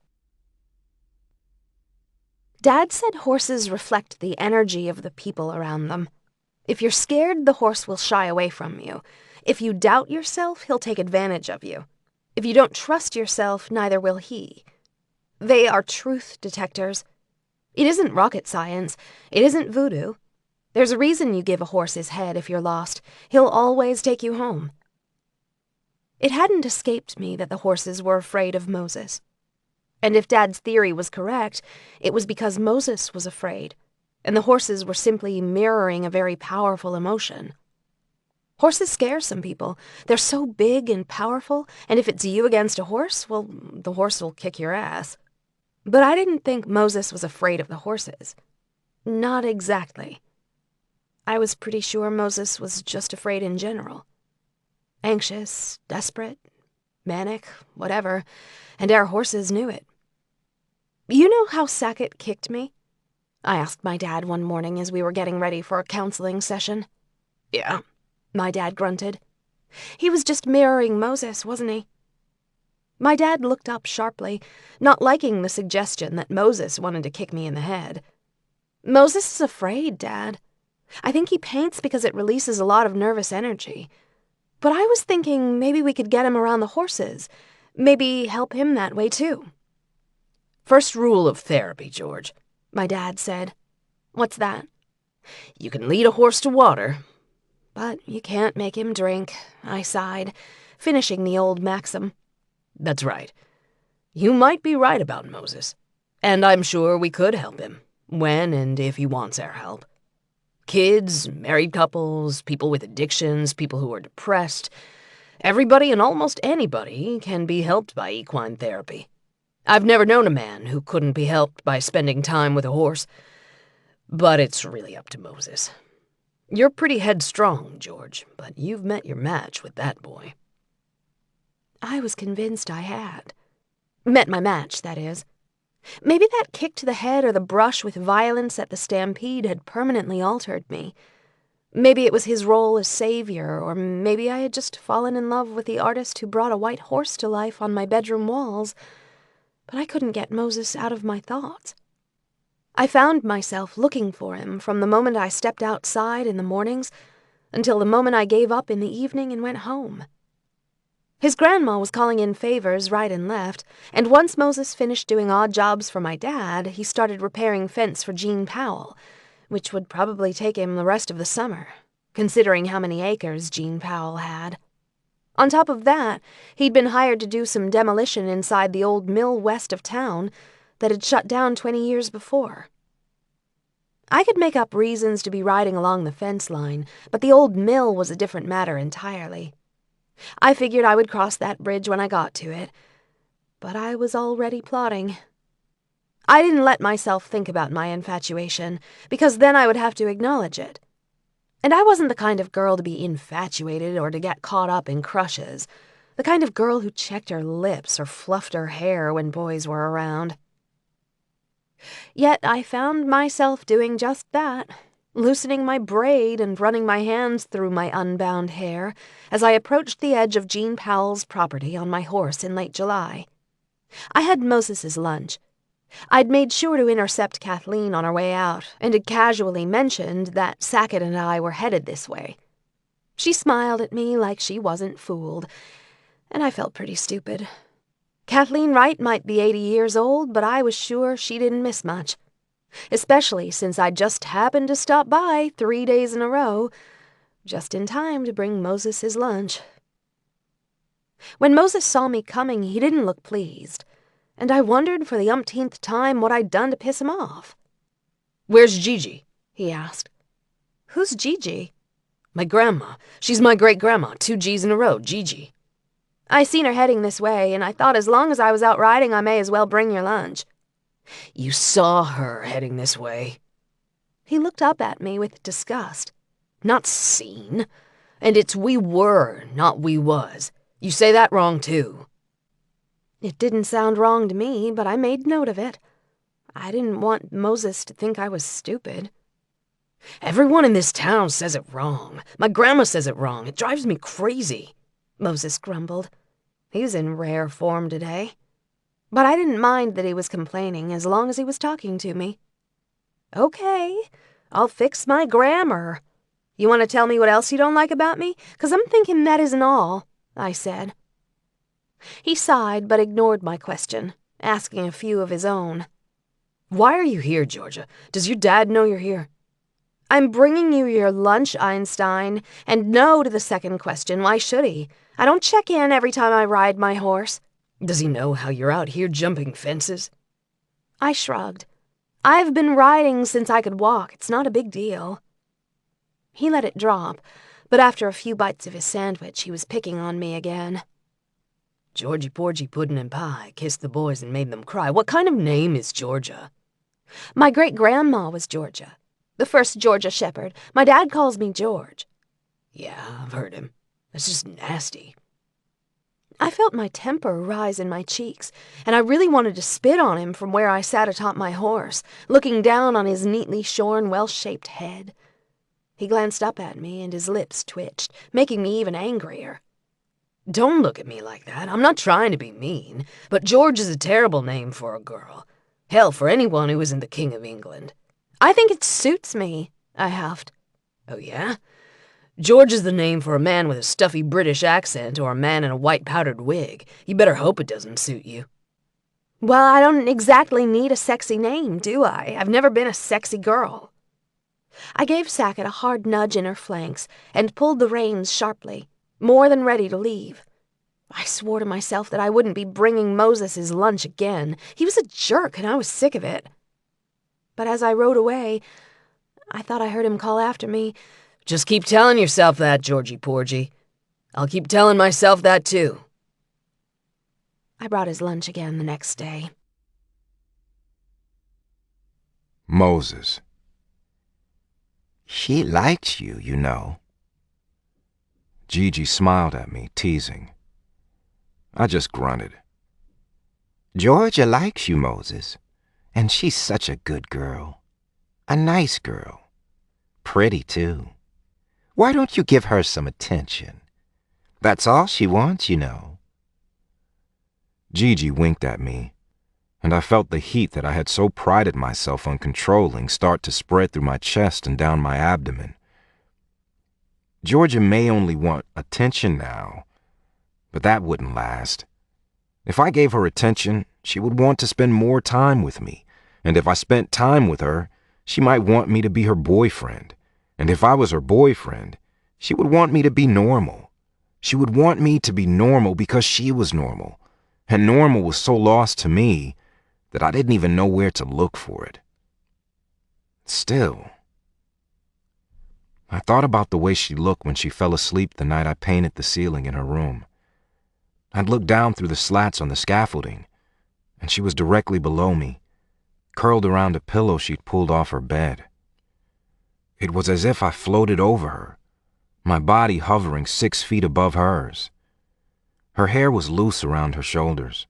Dad said horses reflect the energy of the people around them. If you're scared, the horse will shy away from you. If you doubt yourself, he'll take advantage of you. If you don't trust yourself, neither will he. They are truth detectors. It isn't rocket science. It isn't voodoo. There's a reason you give a horse his head if you're lost. He'll always take you home. It hadn't escaped me that the horses were afraid of Moses. And if Dad's theory was correct, it was because Moses was afraid, and the horses were simply mirroring a very powerful emotion. Horses scare some people. They're so big and powerful, and if it's you against a horse, well, the horse will kick your ass. But I didn't think Moses was afraid of the horses. Not exactly. I was pretty sure Moses was just afraid in general. Anxious, desperate, manic, whatever, and our horses knew it. You know how Sackett kicked me? I asked my dad one morning as we were getting ready for a counseling session. Yeah, my dad grunted. He was just mirroring Moses, wasn't he? My dad looked up sharply, not liking the suggestion that Moses wanted to kick me in the head. Moses is afraid, Dad. I think he paints because it releases a lot of nervous energy. But I was thinking maybe we could get him around the horses. Maybe help him that way, too. First rule of therapy, George, my dad said. What's that? You can lead a horse to water, but you can't make him drink, I sighed, finishing the old maxim. That's right. You might be right about Moses, and I'm sure we could help him, when and if he wants our help. Kids, married couples, people with addictions, people who are depressed, everybody and almost anybody can be helped by equine therapy. I've never known a man who couldn't be helped by spending time with a horse, but it's really up to Moses. You're pretty headstrong, George, but you've met your match with that boy. I was convinced I had. Met my match, that is. Maybe that kick to the head or the brush with violence at the stampede had permanently altered me. Maybe it was his role as savior, or maybe I had just fallen in love with the artist who brought a white horse to life on my bedroom walls. But I couldn't get Moses out of my thoughts. I found myself looking for him from the moment I stepped outside in the mornings until the moment I gave up in the evening and went home. His grandma was calling in favors right and left, and once Moses finished doing odd jobs for my dad, he started repairing fence for Jean Powell, which would probably take him the rest of the summer, considering how many acres Jean Powell had. On top of that, he'd been hired to do some demolition inside the old mill west of town that had shut down 20 years before. I could make up reasons to be riding along the fence line, but the old mill was a different matter entirely. I figured I would cross that bridge when I got to it, but I was already plotting. I didn't let myself think about my infatuation, because then I would have to acknowledge it. And I wasn't the kind of girl to be infatuated or to get caught up in crushes, the kind of girl who checked her lips or fluffed her hair when boys were around. Yet I found myself doing just that, loosening my braid and running my hands through my unbound hair as I approached the edge of Jean Powell's property on my horse in late July. I had Moses's lunch. I'd made sure to intercept Kathleen on our way out and had casually mentioned that Sackett and I were headed this way. She smiled at me like she wasn't fooled, and I felt pretty stupid. Kathleen Wright might be 80 years old, but I was sure she didn't miss much. Especially since I'd just happened to stop by 3 days in a row, just in time to bring Moses his lunch. When Moses saw me coming, he didn't look pleased, and I wondered for the umpteenth time what I'd done to piss him off. "Where's Gigi?" he asked. "Who's Gigi?" "My grandma. She's my great-grandma, 2 G's in a row, Gigi." "I seen her heading this way, and I thought as long as I was out riding, I may as well bring your lunch." "You saw her heading this way." He looked up at me with disgust. "Not seen. And it's we were, not we was. You say that wrong, too." It didn't sound wrong to me, but I made note of it. I didn't want Moses to think I was stupid. "Everyone in this town says it wrong. My grandma says it wrong. It drives me crazy," Moses grumbled. He was in rare form today. But I didn't mind that he was complaining as long as he was talking to me. "Okay, I'll fix my grammar. You want to tell me what else you don't like about me? 'Cause I'm thinking that isn't all," I said. He sighed but ignored my question, asking a few of his own. "Why are you here, Georgia? Does your dad know you're here?" "I'm bringing you your lunch, Einstein. And no to the second question. Why should he? I don't check in every time I ride my horse." Does he know how you're out here jumping fences? I shrugged. I've been riding since I could walk. It's not a big deal. He let it drop, but after a few bites of his sandwich, he was picking on me again. Georgie Porgy Puddin' and Pie kissed the boys and made them cry. What kind of name is Georgia? My great-grandma was Georgia. The first Georgia shepherd. My dad calls me George. Yeah, I've heard him. That's just nasty. I felt my temper rise in my cheeks, and I really wanted to spit on him from where I sat atop my horse, looking down on his neatly shorn, well-shaped head. He glanced up at me, and his lips twitched, making me even angrier. Don't look at me like that. I'm not trying to be mean, but George is a terrible name for a girl. Hell, for anyone who isn't the King of England. I think it suits me, I huffed. Oh, yeah? George is the name for a man with a stuffy British accent or a man in a white powdered wig. You better hope it doesn't suit you. Well, I don't exactly need a sexy name, do I? I've never been a sexy girl. I gave Sackett a hard nudge in her flanks and pulled the reins sharply, more than ready to leave. I swore to myself that I wouldn't be bringing Moses his lunch again. He was a jerk, and I was sick of it. But as I rode away, I thought I heard him call after me, "Just keep telling yourself that, Georgie Porgy. I'll keep telling myself that, too." I brought his lunch again the next day. Moses. She likes you, you know. Gigi smiled at me, teasing. I just grunted. Georgia likes you, Moses, and she's such a good girl. A nice girl. Pretty, too. Why don't you give her some attention? That's all she wants, you know. Gigi winked at me, and I felt the heat that I had so prided myself on controlling start to spread through my chest and down my abdomen. Georgia may only want attention now, but that wouldn't last. If I gave her attention, she would want to spend more time with me, and if I spent time with her, she might want me to be her boyfriend, and if I was her boyfriend, she would want me to be normal. She would want me to be normal because she was normal, and normal was so lost to me that I didn't even know where to look for it. Still, I thought about the way she looked when she fell asleep the night I painted the ceiling in her room. I'd looked down through the slats on the scaffolding, and she was directly below me, curled around a pillow she'd pulled off her bed. It was as if I floated over her, my body hovering 6 feet above hers. Her hair was loose around her shoulders,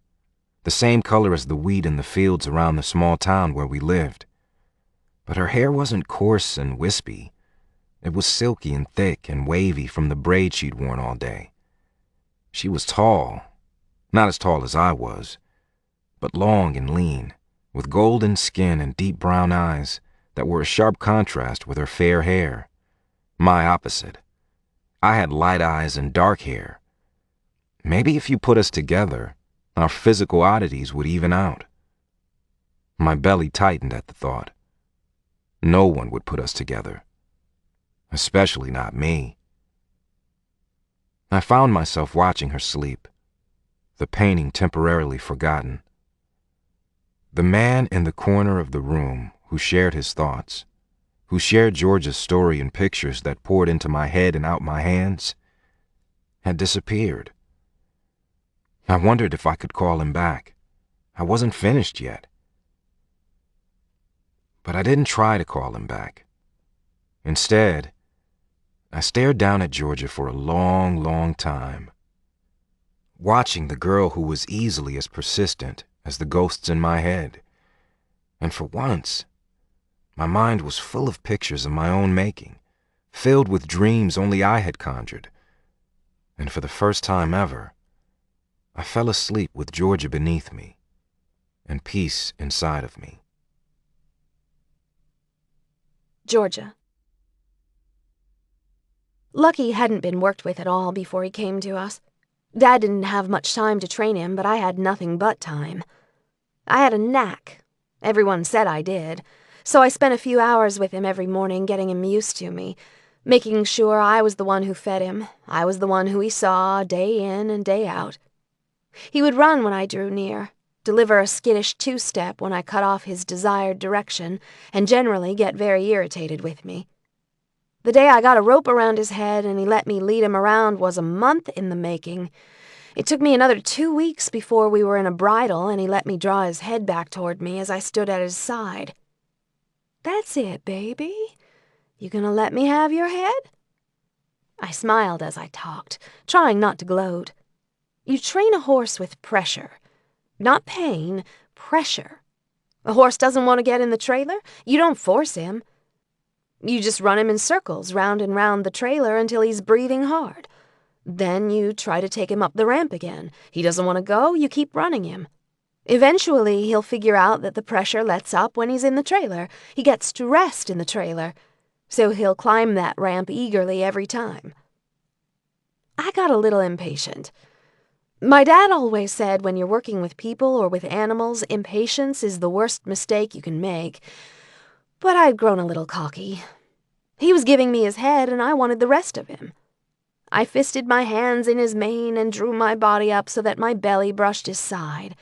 the same color as the wheat in the fields around the small town where we lived. But her hair wasn't coarse and wispy. It was silky and thick and wavy from the braid she'd worn all day. She was tall, not as tall as I was, but long and lean, with golden skin and deep brown eyes that were a sharp contrast with her fair hair. My opposite. I had light eyes and dark hair. Maybe if you put us together, our physical oddities would even out. My belly tightened at the thought. No one would put us together. Especially not me. I found myself watching her sleep, the painting temporarily forgotten. The man in the corner of the room who shared his thoughts, who shared Georgia's story and pictures that poured into my head and out my hands, had disappeared. I wondered if I could call him back. I wasn't finished yet. But I didn't try to call him back. Instead, I stared down at Georgia for a long, long time, watching the girl who was easily as persistent as the ghosts in my head. And for once, my mind was full of pictures of my own making, filled with dreams only I had conjured. And for the first time ever, I fell asleep with Georgia beneath me and peace inside of me. Georgia. Lucky hadn't been worked with at all before he came to us. Dad didn't have much time to train him, but I had nothing but time. I had a knack. Everyone said I did. So I spent a few hours with him every morning getting him used to me, making sure I was the one who fed him, I was the one who he saw day in and day out. He would run when I drew near, deliver a skittish two-step when I cut off his desired direction, and generally get very irritated with me. The day I got a rope around his head and he let me lead him around was a month in the making. It took me another 2 weeks before we were in a bridle and he let me draw his head back toward me as I stood at his side. "That's it, baby. You gonna let me have your head?" I smiled as I talked, trying not to gloat. You train a horse with pressure. Not pain, pressure. A horse doesn't want to get in the trailer? You don't force him. You just run him in circles, round and round the trailer until he's breathing hard. Then you try to take him up the ramp again. He doesn't want to go, you keep running him. Eventually, he'll figure out that the pressure lets up when he's in the trailer. He gets to rest in the trailer. So he'll climb that ramp eagerly every time. I got a little impatient. My dad always said when you're working with people or with animals, impatience is the worst mistake you can make. But I'd grown a little cocky. He was giving me his head and I wanted the rest of him. I fisted my hands in his mane and drew my body up so that my belly brushed his side.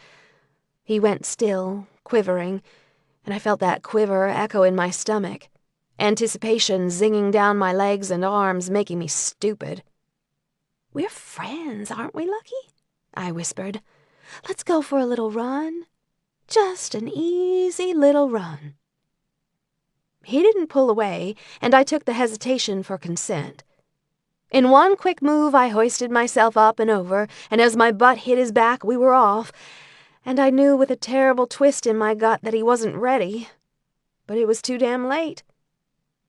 He went still, quivering, and I felt that quiver echo in my stomach, anticipation zinging down my legs and arms, making me stupid. "We're friends, aren't we, Lucky?" I whispered. "Let's go for a little run. Just an easy little run." He didn't pull away, and I took the hesitation for consent. In one quick move, I hoisted myself up and over, and as my butt hit his back, we were off, and I knew with a terrible twist in my gut that he wasn't ready. But it was too damn late.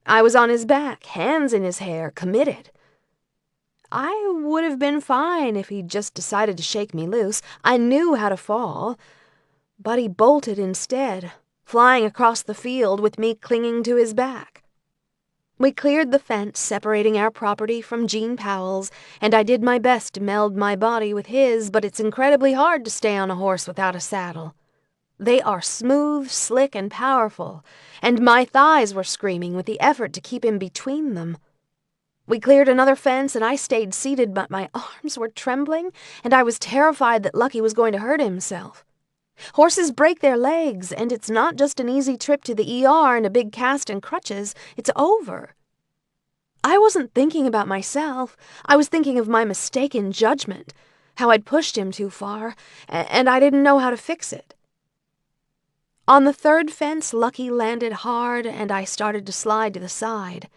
I was on his back, hands in his hair, committed. I would have been fine if he'd just decided to shake me loose. I knew how to fall. But he bolted instead, flying across the field with me clinging to his back. We cleared the fence separating our property from Jean Powell's, and I did my best to meld my body with his, but it's incredibly hard to stay on a horse without a saddle. They are smooth, slick, and powerful, and my thighs were screaming with the effort to keep him between them. We cleared another fence, and I stayed seated, but my arms were trembling, and I was terrified that Lucky was going to hurt himself. Horses break their legs, and it's not just an easy trip to the ER and a big cast and crutches. It's over. I wasn't thinking about myself. I was thinking of my mistaken judgment, how I'd pushed him too far, and I didn't know how to fix it. On the third fence, Lucky landed hard, and I started to slide to the side.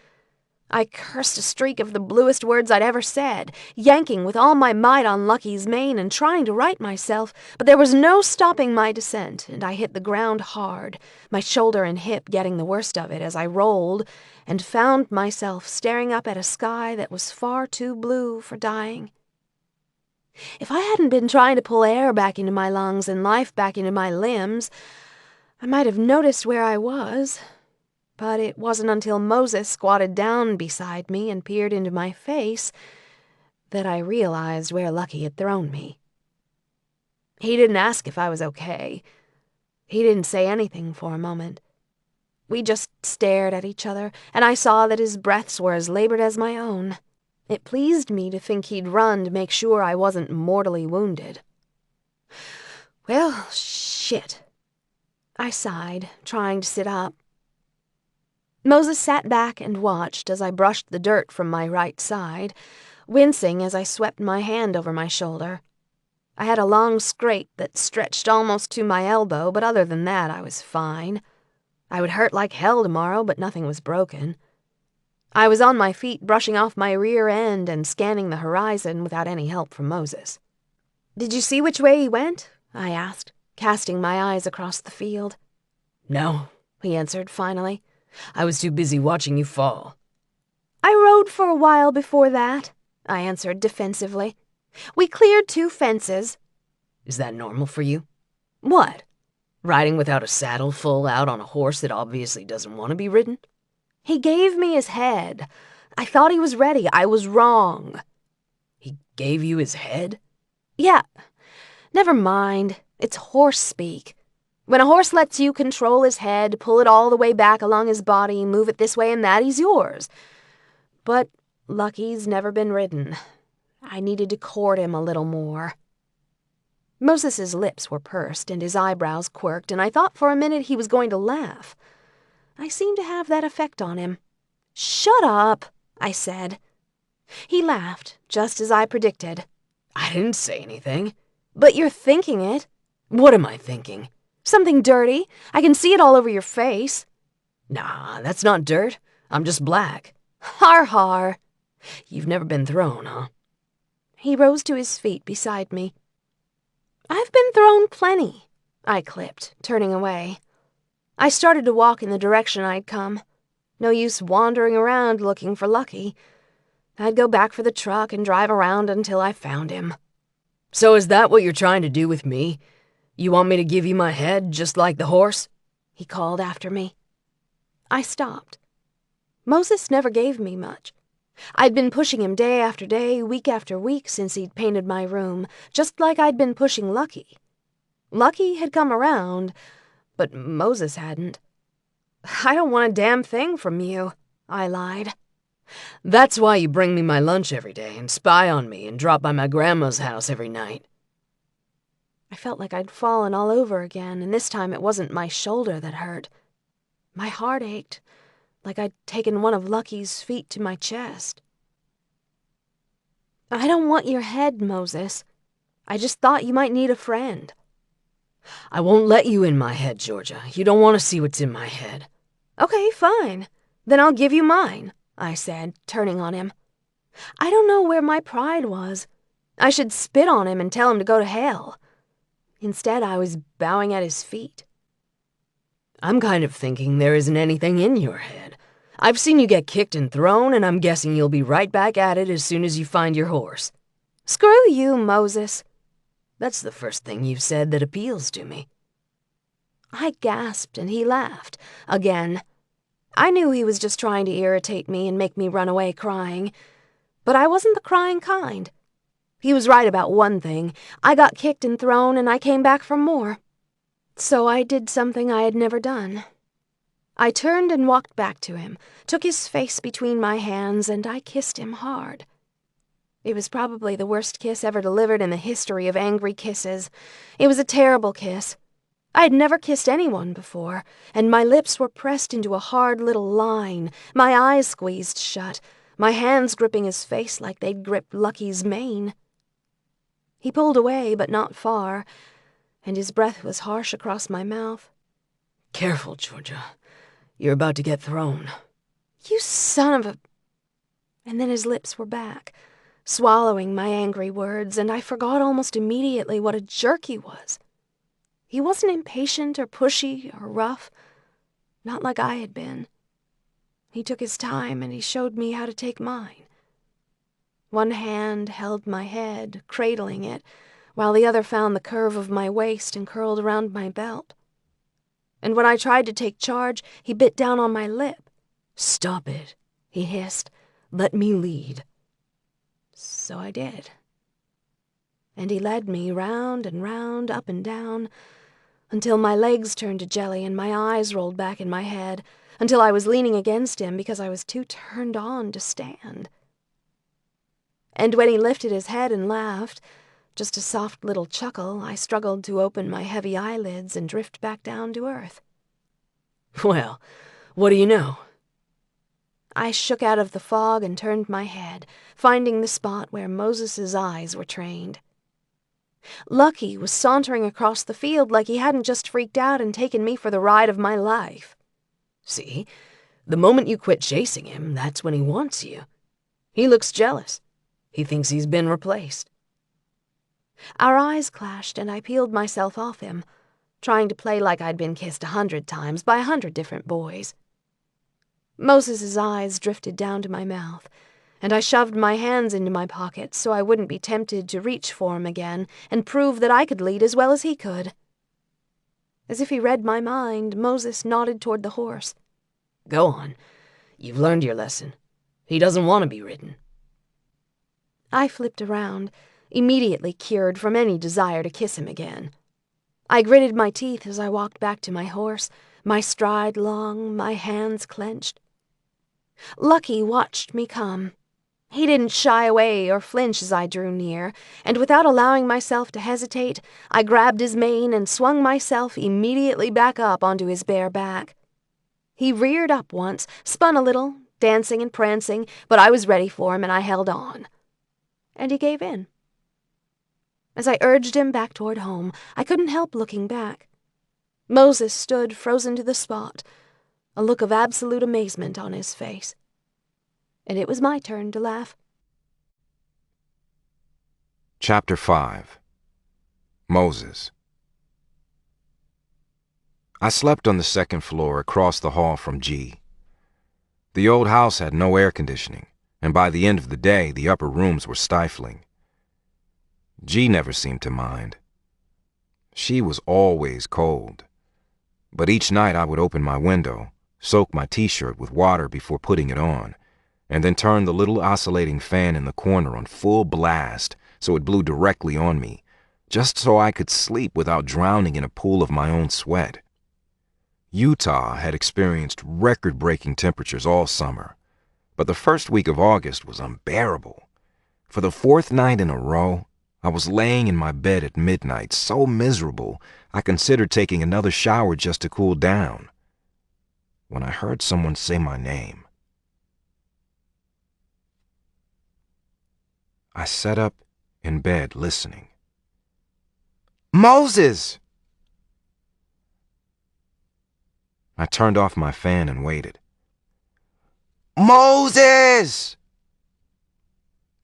I cursed a streak of the bluest words I'd ever said, yanking with all my might on Lucky's mane and trying to right myself, but there was no stopping my descent, and I hit the ground hard, my shoulder and hip getting the worst of it as I rolled, and found myself staring up at a sky that was far too blue for dying. If I hadn't been trying to pull air back into my lungs and life back into my limbs, I might have noticed where I was. But it wasn't until Moses squatted down beside me and peered into my face that I realized where Lucky had thrown me. He didn't ask if I was okay. He didn't say anything for a moment. We just stared at each other, and I saw that his breaths were as labored as my own. It pleased me to think he'd run to make sure I wasn't mortally wounded. Well, shit. I sighed, trying to sit up. Moses sat back and watched as I brushed the dirt from my right side, wincing as I swept my hand over my shoulder. I had a long scrape that stretched almost to my elbow, but other than that, I was fine. I would hurt like hell tomorrow, but nothing was broken. I was on my feet, brushing off my rear end and scanning the horizon without any help from Moses. "Did you see which way he went?" I asked, casting my eyes across the field. "No," he answered finally. "I was too busy watching you fall." "I rode for a while before that," I answered defensively. "We cleared 2 fences. "Is that normal for you? "What?" Riding without a saddle full out on a horse that obviously doesn't want to be ridden?" "He gave me his head. I thought he was ready. I was wrong." "He gave you his head?" "Yeah. Never mind. It's horse speak. When a horse lets you control his head, pull it all the way back along his body, move it this way and that, he's yours. But Lucky's never been ridden. I needed to court him a little more." Moses's lips were pursed and his eyebrows quirked, and I thought for a minute he was going to laugh. I seemed to have that effect on him. "Shut up," I said. He laughed, just as I predicted. I didn't say anything. "But you're thinking it." What am I thinking? "Something dirty. I can see it all over your face." Nah, that's not dirt. I'm just black. Har har. You've never been thrown, huh? He rose to his feet beside me. "I've been thrown plenty," I clipped, turning away. I started to walk in the direction I'd come. No use wandering around looking for Lucky. I'd go back for the truck and drive around until I found him. So is that what you're trying to do with me? You want me to give you my head, just like the horse? He called after me. I stopped. Moses never gave me much. I'd been pushing him day after day, week after week since he'd painted my room, just like I'd been pushing Lucky. Lucky had come around, but Moses hadn't. "I don't want a damn thing from you," I lied. That's why you bring me my lunch every day and spy on me and drop by my grandma's house every night. I felt like I'd fallen all over again, and this time it wasn't my shoulder that hurt. My heart ached, like I'd taken one of Lucky's feet to my chest. "I don't want your head, Moses. I just thought you might need a friend." I won't let you in my head, Georgia. You don't want to see what's in my head. "Okay, fine. Then I'll give you mine," I said, turning on him. I don't know where my pride was. I should spit on him and tell him to go to hell. Instead, I was bowing at his feet. I'm kind of thinking there isn't anything in your head. I've seen you get kicked and thrown, and I'm guessing you'll be right back at it as soon as you find your horse. "Screw you, Moses." That's the first thing you've said that appeals to me. I gasped, and he laughed, again. I knew he was just trying to irritate me and make me run away crying, but I wasn't the crying kind. He was right about one thing. I got kicked and thrown, and I came back for more. So I did something I had never done. I turned and walked back to him, took his face between my hands, and I kissed him hard. It was probably the worst kiss ever delivered in the history of angry kisses. It was a terrible kiss. I had never kissed anyone before, and my lips were pressed into a hard little line, my eyes squeezed shut, my hands gripping his face like they'd gripped Lucky's mane. He pulled away, but not far, and his breath was harsh across my mouth. Careful, Georgia. You're about to get thrown. You son of a... And then his lips were back, swallowing my angry words, and I forgot almost immediately what a jerk he was. He wasn't impatient or pushy or rough, not like I had been. He took his time, and he showed me how to take mine. One hand held my head, cradling it, while the other found the curve of my waist and curled around my belt. And when I tried to take charge, he bit down on my lip. "Stop it," he hissed. "Let me lead." So I did. And he led me round and round, up and down, until my legs turned to jelly and my eyes rolled back in my head, until I was leaning against him because I was too turned on to stand. And when he lifted his head and laughed, just a soft little chuckle, I struggled to open my heavy eyelids and drift back down to earth. Well, what do you know? I shook out of the fog and turned my head, finding the spot where Moses's eyes were trained. Lucky was sauntering across the field like he hadn't just freaked out and taken me for the ride of my life. See, the moment you quit chasing him, that's when he wants you. He looks jealous. He thinks he's been replaced. Our eyes clashed, and I peeled myself off him, trying to play like I'd been kissed 100 times by 100 different boys. Moses's eyes drifted down to my mouth, and I shoved my hands into my pockets so I wouldn't be tempted to reach for him again and prove that I could lead as well as he could. As if he read my mind, Moses nodded toward the horse. Go on. You've learned your lesson. He doesn't want to be ridden. I flipped around, immediately cured from any desire to kiss him again. I gritted my teeth as I walked back to my horse, my stride long, my hands clenched. Lucky watched me come. He didn't shy away or flinch as I drew near, and without allowing myself to hesitate, I grabbed his mane and swung myself immediately back up onto his bare back. He reared up once, spun a little, dancing and prancing, but I was ready for him and I held on. And he gave in. As I urged him back toward home, I couldn't help looking back. Moses stood frozen to the spot, a look of absolute amazement on his face. And it was my turn to laugh. Chapter 5. Moses. I slept on the second floor across the hall from G. The old house had no air conditioning, and by the end of the day, the upper rooms were stifling. G never seemed to mind. She was always cold. But each night I would open my window, soak my t-shirt with water before putting it on, and then turn the little oscillating fan in the corner on full blast so it blew directly on me, just so I could sleep without drowning in a pool of my own sweat. Utah had experienced record-breaking temperatures all summer, but the first week of August was unbearable. For the fourth night in a row, I was laying in my bed at midnight so miserable I considered taking another shower just to cool down, when I heard someone say my name. I sat up in bed listening. "Moses!" I turned off my fan and waited. "Moses!"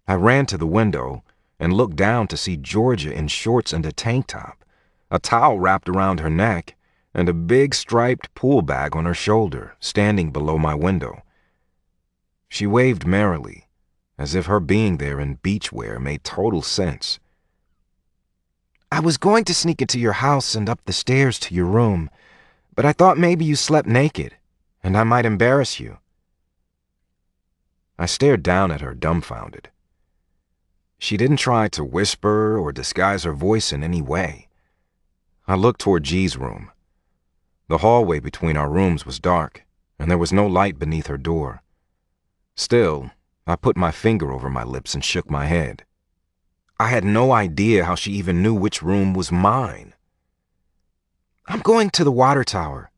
I ran to the window and looked down to see Georgia in shorts and a tank top, a towel wrapped around her neck, and a big striped pool bag on her shoulder, standing below my window. She waved merrily, as if her being there in beachwear made total sense. "I was going to sneak into your house and up the stairs to your room, but I thought maybe you slept naked, and I might embarrass you." I stared down at her, dumbfounded. She didn't try to whisper or disguise her voice in any way. I looked toward G's room. The hallway between our rooms was dark, and there was no light beneath her door. Still, I put my finger over my lips and shook my head. I had no idea how she even knew which room was mine. "I'm going to the water tower.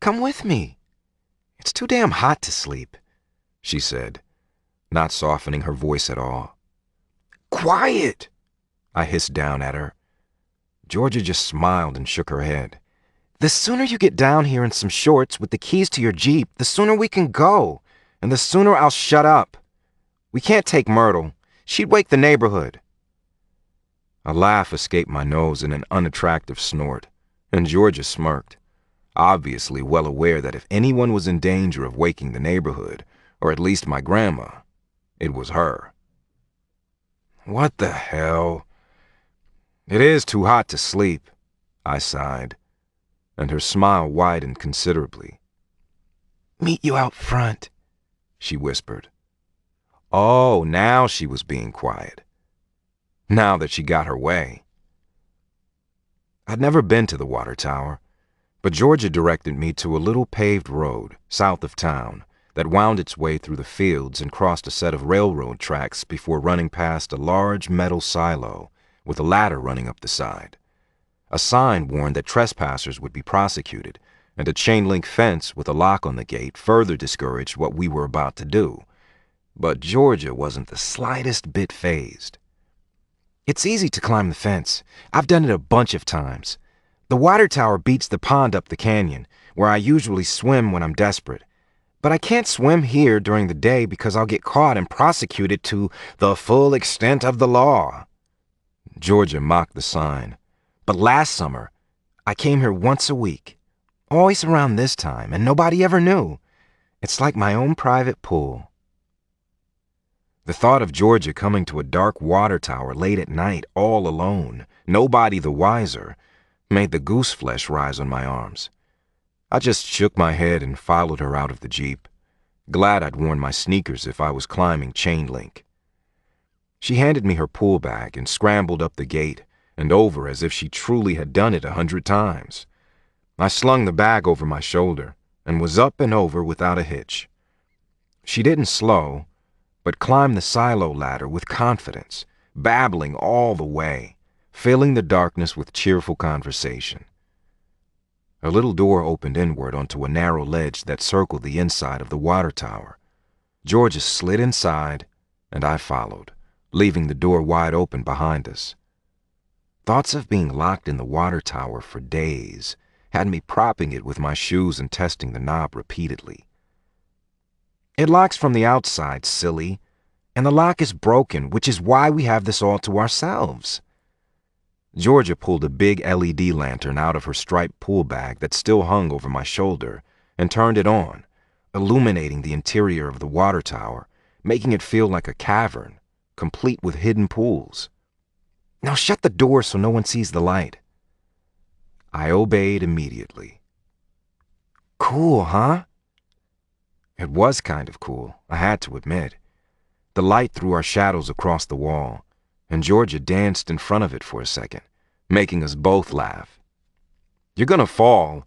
Come with me. It's too damn hot to sleep," she said, not softening her voice at all. "Quiet!" I hissed down at her. Georgia just smiled and shook her head. "The sooner you get down here in some shorts with the keys to your Jeep, the sooner we can go, and the sooner I'll shut up. We can't take Myrtle. She'd wake the neighborhood." A laugh escaped my nose in an unattractive snort, and Georgia smirked, obviously well aware that if anyone was in danger of waking the neighborhood, or at least my grandma, it was her. "What the hell? It is too hot to sleep," I sighed, and her smile widened considerably. "Meet you out front," she whispered. Oh, now she was being quiet. Now that she got her way. I'd never been to the water tower, but Georgia directed me to a little paved road south of town that wound its way through the fields and crossed a set of railroad tracks before running past a large metal silo with a ladder running up the side. A sign warned that trespassers would be prosecuted, and a chain-link fence with a lock on the gate further discouraged what we were about to do. But Georgia wasn't the slightest bit fazed. "It's easy to climb the fence. I've done it a bunch of times. The water tower beats the pond up the canyon, where I usually swim when I'm desperate. But I can't swim here during the day because I'll get caught and prosecuted to the full extent of the law." Georgia mocked the sign. "But last summer, I came here once a week, always around this time, and nobody ever knew. It's like my own private pool." The thought of Georgia coming to a dark water tower late at night, all alone, nobody the wiser, made the goose flesh rise on my arms. I just shook my head and followed her out of the Jeep, glad I'd worn my sneakers if I was climbing chain link. She handed me her pool bag and scrambled up the gate and over as if she truly had done it 100 times. I slung the bag over my shoulder and was up and over without a hitch. She didn't slow, but climbed the silo ladder with confidence, babbling all the way, filling the darkness with cheerful conversation. A little door opened inward onto a narrow ledge that circled the inside of the water tower. Georgia slid inside, and I followed, leaving the door wide open behind us. Thoughts of being locked in the water tower for days had me propping it with my shoes and testing the knob repeatedly. "It locks from the outside, silly, and the lock is broken, which is why we have this all to ourselves." Georgia pulled a big LED lantern out of her striped pool bag that still hung over my shoulder and turned it on, illuminating the interior of the water tower, making it feel like a cavern, complete with hidden pools. "Now shut the door so no one sees the light." I obeyed immediately. "Cool, huh?" It was kind of cool, I had to admit. The light threw our shadows across the wall, and Georgia danced in front of it for a second, making us both laugh. "You're gonna fall,"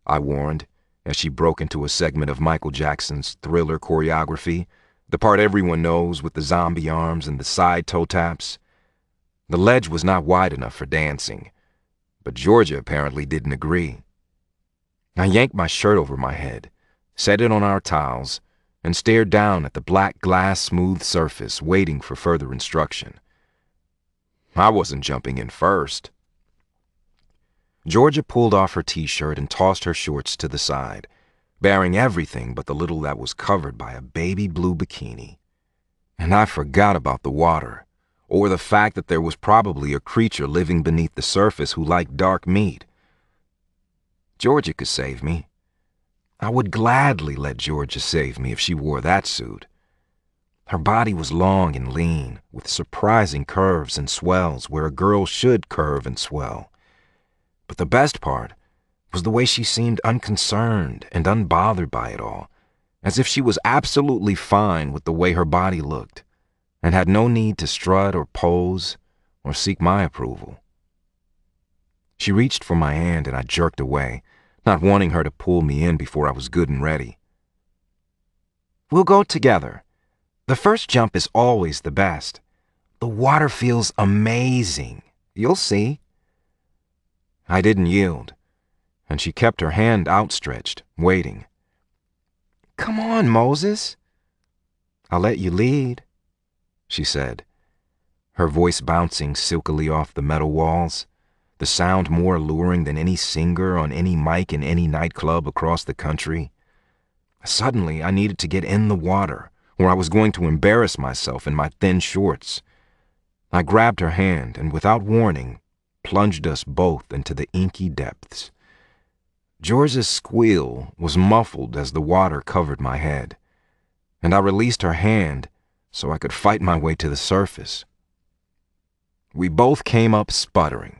I warned, as she broke into a segment of Michael Jackson's Thriller choreography, the part everyone knows with the zombie arms and the side toe taps. The ledge was not wide enough for dancing, but Georgia apparently didn't agree. I yanked my shirt over my head, set it on our towels, and stared down at the black glass smooth surface, waiting for further instruction. I wasn't jumping in first. Georgia pulled off her t-shirt and tossed her shorts to the side, baring everything but the little that was covered by a baby blue bikini. And I forgot about the water, or the fact that there was probably a creature living beneath the surface who liked dark meat. Georgia could save me. I would gladly let Georgia save me if she wore that suit. Her body was long and lean, with surprising curves and swells where a girl should curve and swell. But the best part was the way she seemed unconcerned and unbothered by it all, as if she was absolutely fine with the way her body looked, and had no need to strut or pose or seek my approval. She reached for my hand and I jerked away, not wanting her to pull me in before I was good and ready. "We'll go together. The first jump is always the best. The water feels amazing. You'll see." I didn't yield, and she kept her hand outstretched, waiting. "Come on, Moses." "I'll let you lead," she said, her voice bouncing silkily off the metal walls, the sound more alluring than any singer on any mic in any nightclub across the country. Suddenly, I needed to get in the water, or I was going to embarrass myself in my thin shorts. I grabbed her hand and, without warning, plunged us both into the inky depths. Georgia's squeal was muffled as the water covered my head, and I released her hand so I could fight my way to the surface. We both came up sputtering,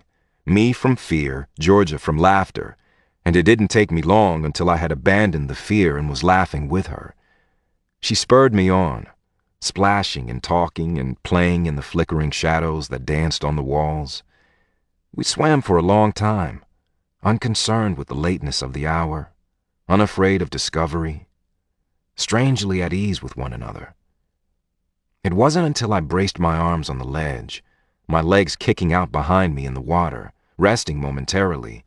me from fear, Georgia from laughter, and it didn't take me long until I had abandoned the fear and was laughing with her. She spurred me on, splashing and talking and playing in the flickering shadows that danced on the walls. We swam for a long time, unconcerned with the lateness of the hour, unafraid of discovery, strangely at ease with one another. It wasn't until I braced my arms on the ledge, my legs kicking out behind me in the water, resting momentarily,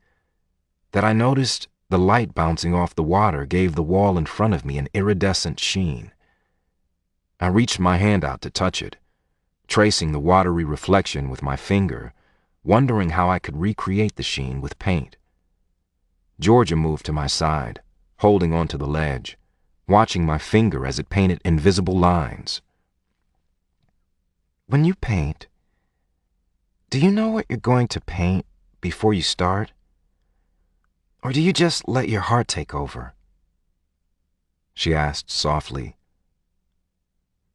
that I noticed the light bouncing off the water gave the wall in front of me an iridescent sheen. I reached my hand out to touch it, tracing the watery reflection with my finger, wondering how I could recreate the sheen with paint. Georgia moved to my side, holding onto the ledge, watching my finger as it painted invisible lines. "When you paint, do you know what you're going to paint before you start? Or do you just let your heart take over?" she asked softly.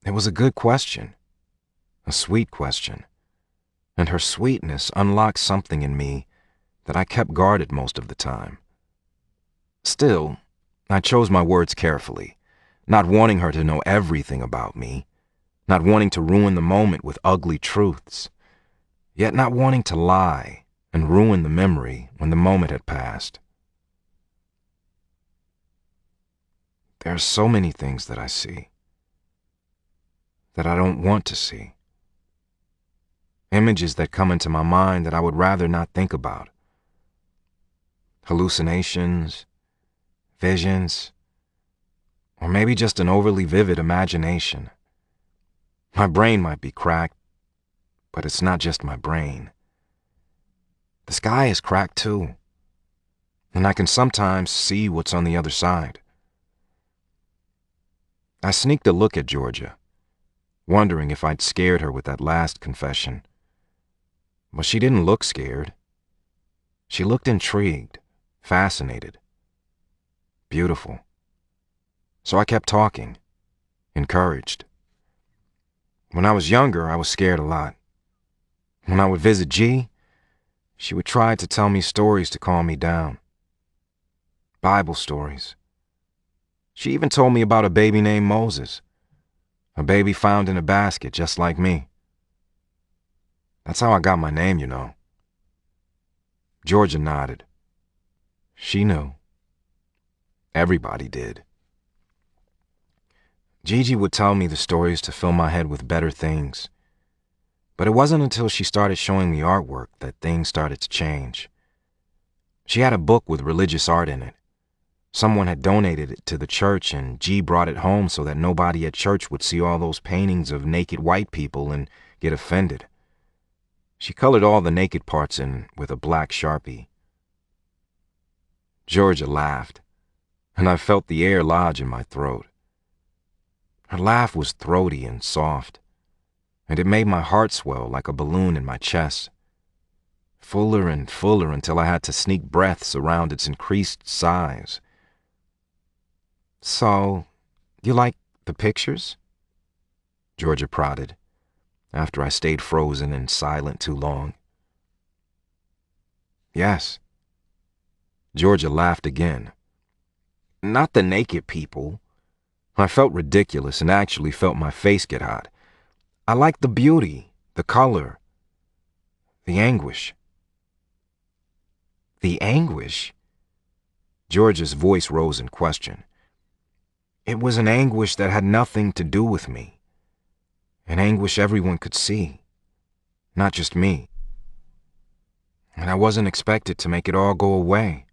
It was a good question, a sweet question, and her sweetness unlocked something in me that I kept guarded most of the time. Still, I chose my words carefully, not wanting her to know everything about me, not wanting to ruin the moment with ugly truths, yet not wanting to lie and ruin the memory when the moment had passed. "There are so many things that I see. that I don't want to see. Images that come into my mind that I would rather not think about. Hallucinations, visions, or maybe just an overly vivid imagination. My brain might be cracked, but it's not just my brain. The sky is cracked too, and I can sometimes see what's on the other side. I sneaked a look at Georgia, wondering if I'd scared her with that last confession. But she didn't look scared. She looked intrigued, fascinated, beautiful. So I kept talking, encouraged. When I was younger, I was scared a lot. When I would visit G, she would try to tell me stories to calm me down. Bible stories. She even told me about a baby named Moses, a baby found in a basket just like me. That's how I got my name, you know. Georgia nodded. She knew. Everybody did. Gigi would tell me the stories to fill my head with better things. But it wasn't until she started showing me artwork that things started to change. She had a book with religious art in it. Someone had donated it to the church, and G brought it home so that nobody at church would see all those paintings of naked white people and get offended. She colored all the naked parts in with a black Sharpie. Georgia laughed, and I felt the air lodge in my throat. Her laugh was throaty and soft, and it made my heart swell like a balloon in my chest. Fuller and fuller until I had to sneak breaths around its increased size. So, you like the pictures? Georgia prodded, after I stayed frozen and silent too long. Yes. Georgia laughed again. Not the naked people. I felt ridiculous and actually felt my face get hot. I like the beauty, the color, the anguish. The anguish? Georgia's voice rose in question. It was an anguish that had nothing to do with me. An anguish everyone could see, not just me. And I wasn't expected to make it all go away.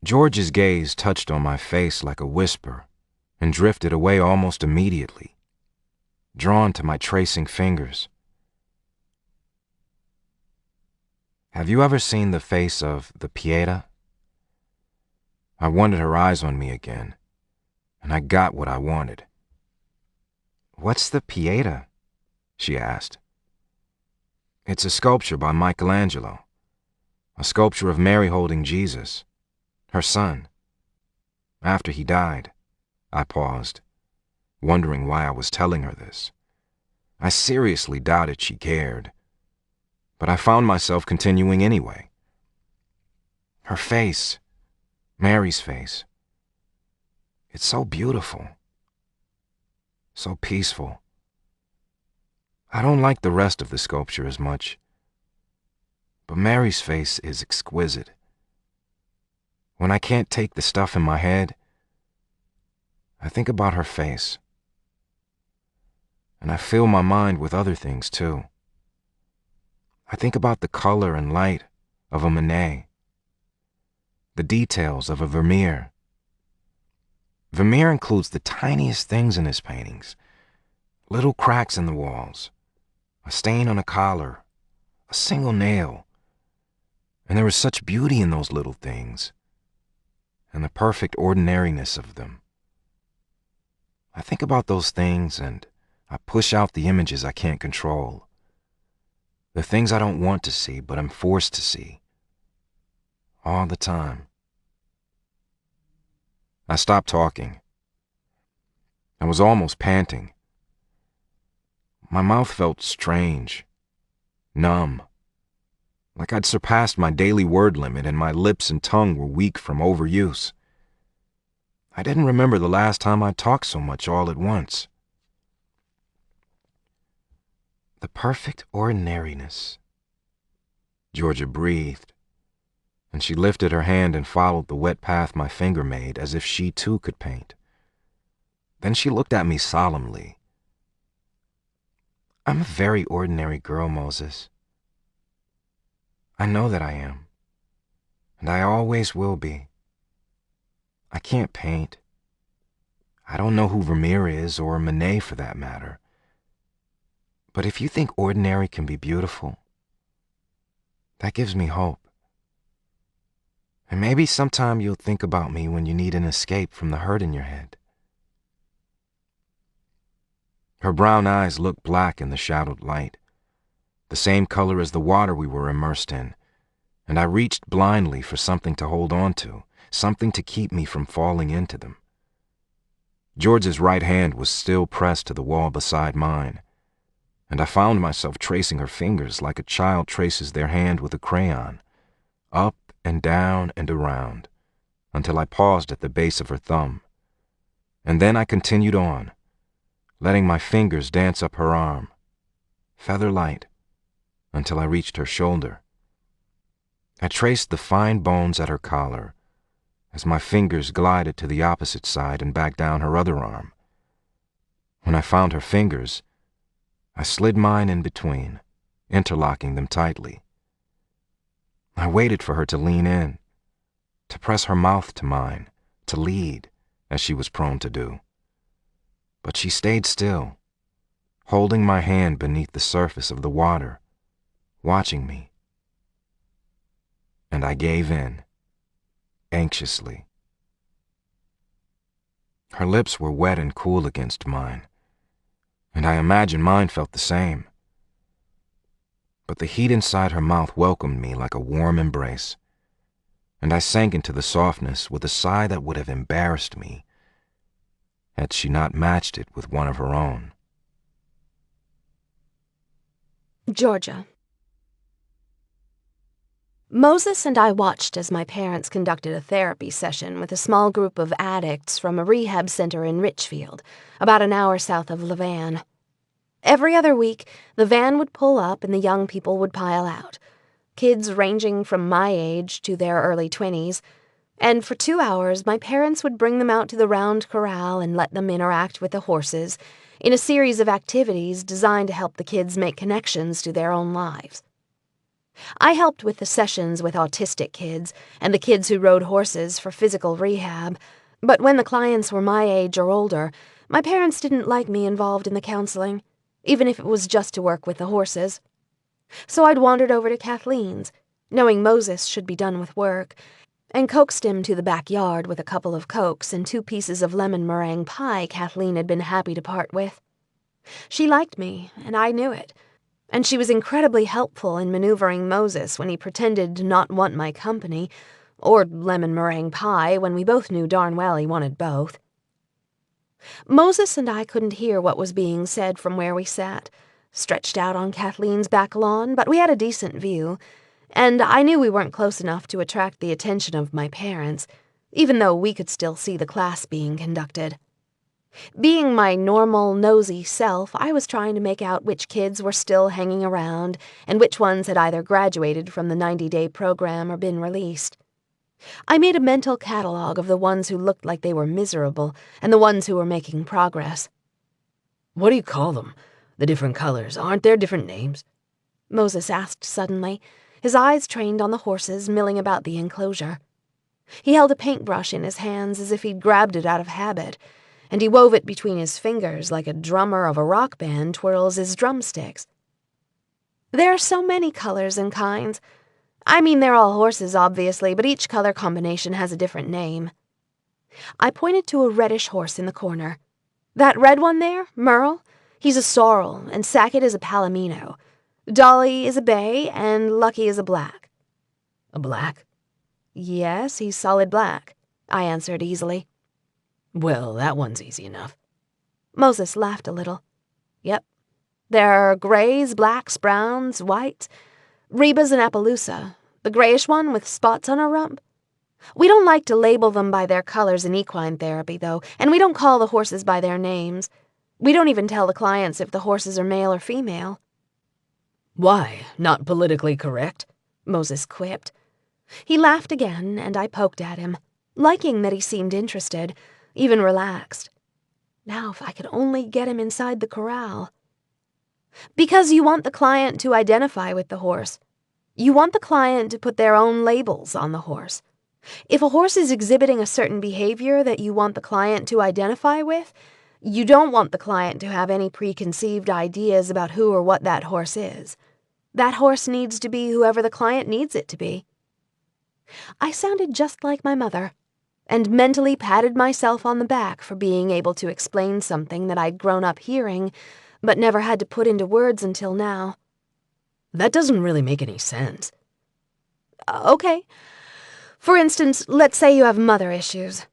George's gaze touched on my face like a whisper and drifted away almost immediately, drawn to my tracing fingers. Have you ever seen the face of the Pieta? I wanted her eyes on me again, and I got what I wanted. What's the Pieta? She asked. It's a sculpture by Michelangelo, a sculpture of Mary holding Jesus, her son. After he died, I paused, wondering why I was telling her this. I seriously doubted she cared, but I found myself continuing anyway. Her face, Mary's face, it's so beautiful, so peaceful. I don't like the rest of the sculpture as much, but Mary's face is exquisite. When I can't take the stuff in my head, I think about her face. And I fill my mind with other things too. I think about the color and light of a Monet, the details of a Vermeer. Vermeer includes the tiniest things in his paintings, little cracks in the walls, a stain on a collar, a single nail. And there is such beauty in those little things, and the perfect ordinariness of them. I think about those things and I push out the images I can't control, the things I don't want to see but I'm forced to see, all the time. I stopped talking. I was almost panting. My mouth felt strange, numb, like I'd surpassed my daily word limit and my lips and tongue were weak from overuse. I didn't remember the last time I talked so much all at once. The perfect ordinariness, Georgia breathed, and she lifted her hand and followed the wet path my finger made as if she too could paint. Then she looked at me solemnly. I'm a very ordinary girl, Moses. I know that I am, and I always will be. I can't paint. I don't know who Vermeer is, or Manet for that matter. But if you think ordinary can be beautiful, that gives me hope. And maybe sometime you'll think about me when you need an escape from the hurt in your head. Her brown eyes looked black in the shadowed light, the same color as the water we were immersed in, and I reached blindly for something to hold on to, something to keep me from falling into them. George's right hand was still pressed to the wall beside mine, and I found myself tracing her fingers like a child traces their hand with a crayon, up and down and around, until I paused at the base of her thumb. And then I continued on, letting my fingers dance up her arm, feather light, until I reached her shoulder. I traced the fine bones at her collar as my fingers glided to the opposite side and back down her other arm. When I found her fingers, I slid mine in between, interlocking them tightly. I waited for her to lean in, to press her mouth to mine, to lead, as she was prone to do. But she stayed still, holding my hand beneath the surface of the water, watching me. And I gave in, anxiously. Her lips were wet and cool against mine, and I imagine mine felt the same. But the heat inside her mouth welcomed me like a warm embrace, and I sank into the softness with a sigh that would have embarrassed me had she not matched it with one of her own. Georgia. Moses and I watched as my parents conducted a therapy session with a small group of addicts from a rehab center in Richfield, about an hour south of Levan. Every other week, the van would pull up and the young people would pile out, kids ranging from my age to their early 20s, and for 2 hours my parents would bring them out to the round corral and let them interact with the horses in a series of activities designed to help the kids make connections to their own lives. I helped with the sessions with autistic kids and the kids who rode horses for physical rehab, but when the clients were my age or older, my parents didn't like me involved in the counseling, even if it was just to work with the horses. So I'd wandered over to Kathleen's, knowing Moses should be done with work, and coaxed him to the backyard with a couple of Cokes and 2 pieces of lemon meringue pie Kathleen had been happy to part with. She liked me, and I knew it, and she was incredibly helpful in maneuvering Moses when he pretended to not want my company, or lemon meringue pie when we both knew darn well he wanted both. Moses and I couldn't hear what was being said from where we sat, stretched out on Kathleen's back lawn, but we had a decent view, and I knew we weren't close enough to attract the attention of my parents, even though we could still see the class being conducted. Being my normal, nosy self, I was trying to make out which kids were still hanging around and which ones had either graduated from the 90-day program or been released. I made a mental catalog of the ones who looked like they were miserable and the ones who were making progress. What do you call them? The different colors, aren't there different names? Moses asked suddenly, his eyes trained on the horses milling about the enclosure. He held a paintbrush in his hands as if he'd grabbed it out of habit, and he wove it between his fingers like a drummer of a rock band twirls his drumsticks. There are so many colors and kinds. I mean, they're all horses, obviously, but each color combination has a different name. I pointed to a reddish horse in the corner. That red one there, Merle, he's a sorrel, and Sackett is a palomino. Dolly is a bay, and Lucky is a black. A black? Yes, he's solid black, I answered easily. Well, that one's easy enough. Moses laughed a little. Yep. There are grays, blacks, browns, whites. Reba's an Appaloosa, the grayish one with spots on her rump. We don't like to label them by their colors in equine therapy, though, and we don't call the horses by their names. We don't even tell the clients if the horses are male or female. Why? Not politically correct? Moses quipped. He laughed again, and I poked at him, liking that he seemed interested, even relaxed. Now if I could only get him inside the corral. Because you want the client to identify with the horse. You want the client to put their own labels on the horse. If a horse is exhibiting a certain behavior that you want the client to identify with, you don't want the client to have any preconceived ideas about who or what that horse is. That horse needs to be whoever the client needs it to be. I sounded just like my mother, and mentally patted myself on the back for being able to explain something that I'd grown up hearing, but never had to put into words until now. That doesn't really make any sense. Okay. For instance, let's say you have mother issues.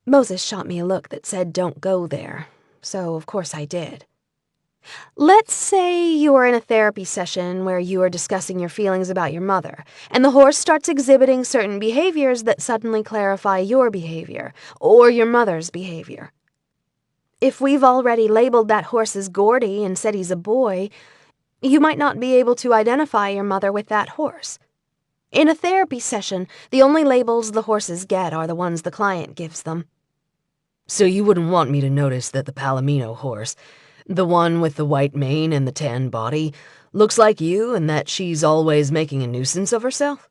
Moses shot me a look that said don't go there, so of course I did. Let's say you are in a therapy session where you are discussing your feelings about your mother, and the horse starts exhibiting certain behaviors that suddenly clarify your behavior, or your mother's behavior. If we've already labeled that horse as Gordy and said he's a boy, you might not be able to identify your mother with that horse. In a therapy session, the only labels the horses get are the ones the client gives them. So you wouldn't want me to notice that the Palomino horse, the one with the white mane and the tan body, looks like you and that she's always making a nuisance of herself?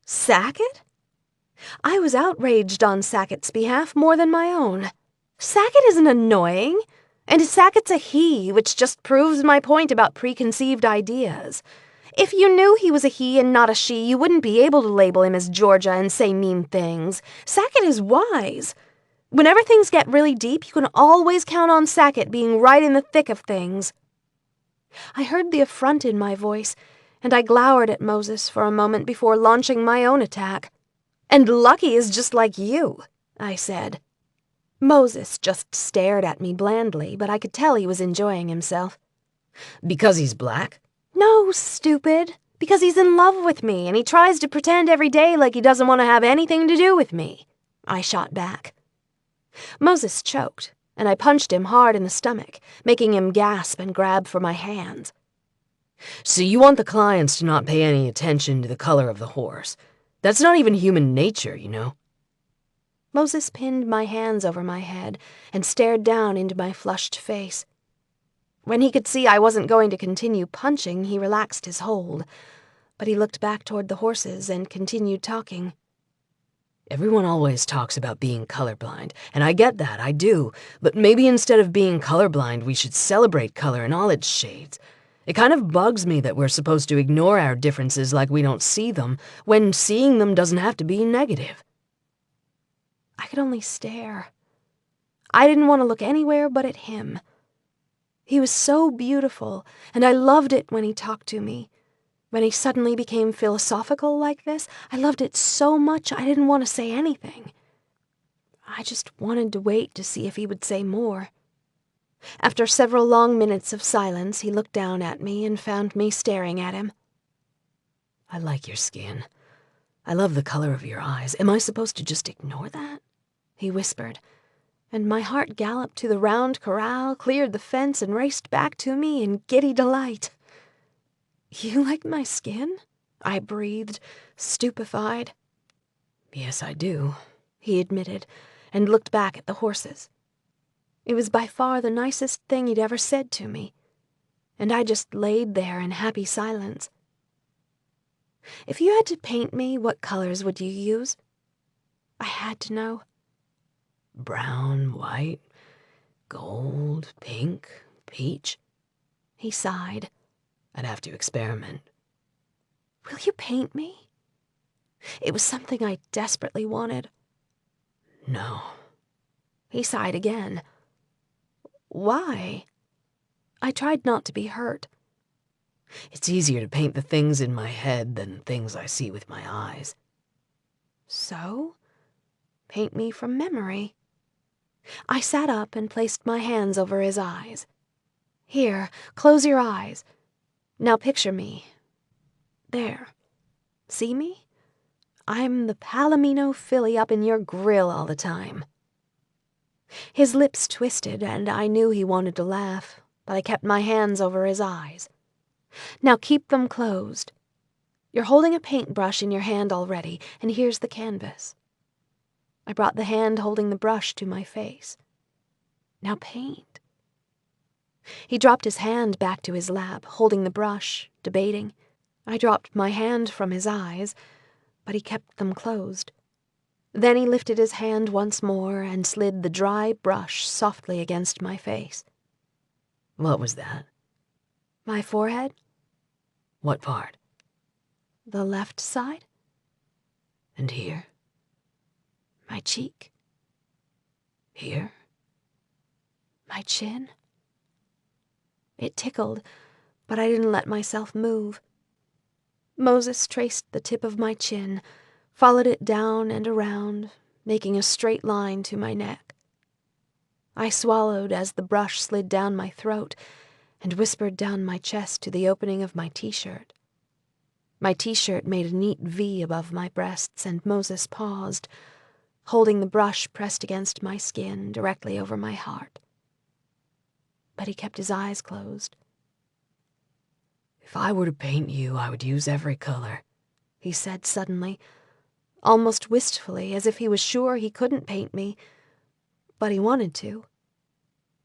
Sackett? I was outraged on Sackett's behalf more than my own. Sackett isn't annoying, and Sackett's a he, which just proves my point about preconceived ideas. If you knew he was a he and not a she, you wouldn't be able to label him as Georgia and say mean things. Sackett is wise. Whenever things get really deep, you can always count on Sackett being right in the thick of things. I heard the affront in my voice, and I glowered at Moses for a moment before launching my own attack. And Lucky is just like you, I said. Moses just stared at me blandly, but I could tell he was enjoying himself. Because he's black? No, stupid. Because he's in love with me, and he tries to pretend every day like he doesn't want to have anything to do with me, I shot back. Moses choked, and I punched him hard in the stomach, making him gasp and grab for my hands. So you want the clients to not pay any attention to the color of the horse. That's not even human nature, you know. Moses pinned my hands over my head and stared down into my flushed face. When he could see I wasn't going to continue punching, he relaxed his hold, but he looked back toward the horses and continued talking. Everyone always talks about being colorblind, and I get that, I do, but maybe instead of being colorblind, we should celebrate color in all its shades. It kind of bugs me that we're supposed to ignore our differences like we don't see them, when seeing them doesn't have to be negative. I could only stare. I didn't want to look anywhere but at him. He was so beautiful, and I loved it when he talked to me. When he suddenly became philosophical like this, I loved it so much I didn't want to say anything. I just wanted to wait to see if he would say more. After several long minutes of silence, he looked down at me and found me staring at him. I like your skin. I love the color of your eyes. Am I supposed to just ignore that? He whispered, and my heart galloped to the round corral, cleared the fence, and raced back to me in giddy delight. You like my skin? I breathed, stupefied. Yes, I do, he admitted, and looked back at the horses. It was by far the nicest thing he'd ever said to me, and I just laid there in happy silence. If you had to paint me, what colors would you use? I had to know. Brown, white, gold, pink, peach. He sighed. I'd have to experiment. Will you paint me? It was something I desperately wanted. No. He sighed again. Why? I tried not to be hurt. It's easier to paint the things in my head than things I see with my eyes. So? Paint me from memory. I sat up and placed my hands over his eyes. Here, close your eyes. Now picture me. There. See me? I'm the Palomino filly up in your grill all the time. His lips twisted, and I knew he wanted to laugh, but I kept my hands over his eyes. Now keep them closed. You're holding a paintbrush in your hand already, and here's the canvas. I brought the hand holding the brush to my face. Now paint. He dropped his hand back to his lap, holding the brush, debating. I dropped my hand from his eyes, but he kept them closed. Then he lifted his hand once more and slid the dry brush softly against my face. What was that? My forehead? What part? The left side? And here? My cheek? Here? My chin? It tickled, but I didn't let myself move. Moses traced the tip of my chin, followed it down and around, making a straight line to my neck. I swallowed as the brush slid down my throat and whispered down my chest to the opening of my t-shirt. My t-shirt made a neat V above my breasts, and Moses paused, holding the brush pressed against my skin directly over my heart. But he kept his eyes closed. If I were to paint you, I would use every color, he said suddenly, almost wistfully, as if he was sure he couldn't paint me, but he wanted to.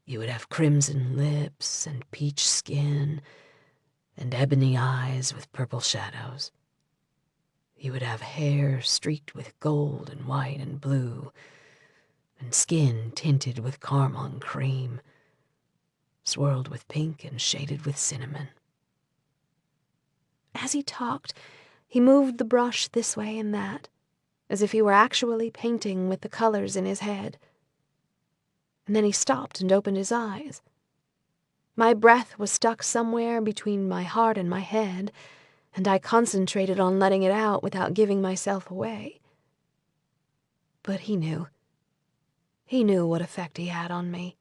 You would have crimson lips and peach skin and ebony eyes with purple shadows. You would have hair streaked with gold and white and blue, and skin tinted with caramel and cream, swirled with pink and shaded with cinnamon. As he talked, he moved the brush this way and that, as if he were actually painting with the colors in his head. And then he stopped and opened his eyes. My breath was stuck somewhere between my heart and my head, and I concentrated on letting it out without giving myself away. But he knew. He knew what effect he had on me.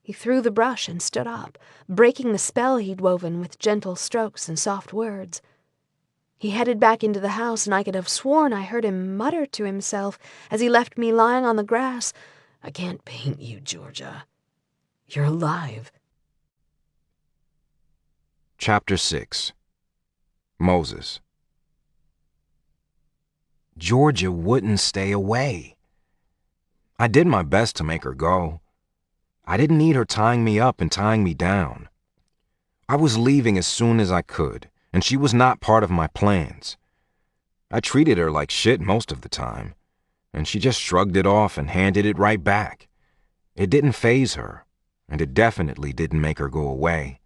He threw the brush and stood up, breaking the spell he'd woven with gentle strokes and soft words. He headed back into the house, and I could have sworn I heard him mutter to himself as he left me lying on the grass, I can't paint you, Georgia. You're alive. Chapter 6. Moses. Georgia wouldn't stay away. I did my best to make her go. I didn't need her tying me up and tying me down. I was leaving as soon as I could, and she was not part of my plans. I treated her like shit most of the time, and she just shrugged it off and handed it right back. It didn't faze her, and it definitely didn't make her go away.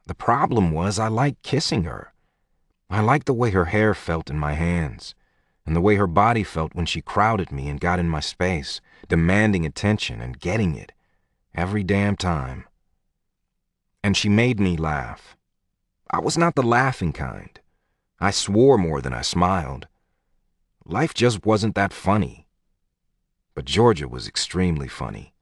The problem was I liked kissing her. I liked the way her hair felt in my hands, and the way her body felt when she crowded me and got in my space, demanding attention and getting it every damn time. And she made me laugh. I was not the laughing kind. I swore more than I smiled. Life just wasn't that funny. But Georgia was extremely funny.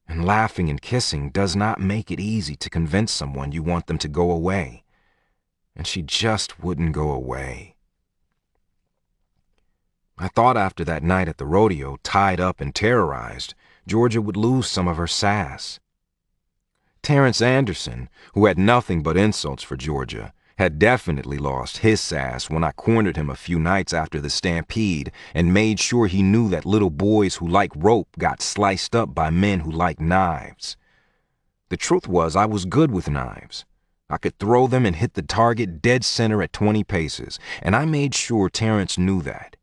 And laughing and kissing does not make it easy to convince someone you want them to go away. And she just wouldn't go away. I thought after that night at the rodeo, tied up and terrorized, Georgia would lose some of her sass. Terrence Anderson, who had nothing but insults for Georgia, had definitely lost his sass when I cornered him a few nights after the stampede and made sure he knew that little boys who like rope got sliced up by men who like knives. The truth was I was good with knives. I could throw them and hit the target dead center at 20 paces, and I made sure Terrence knew that.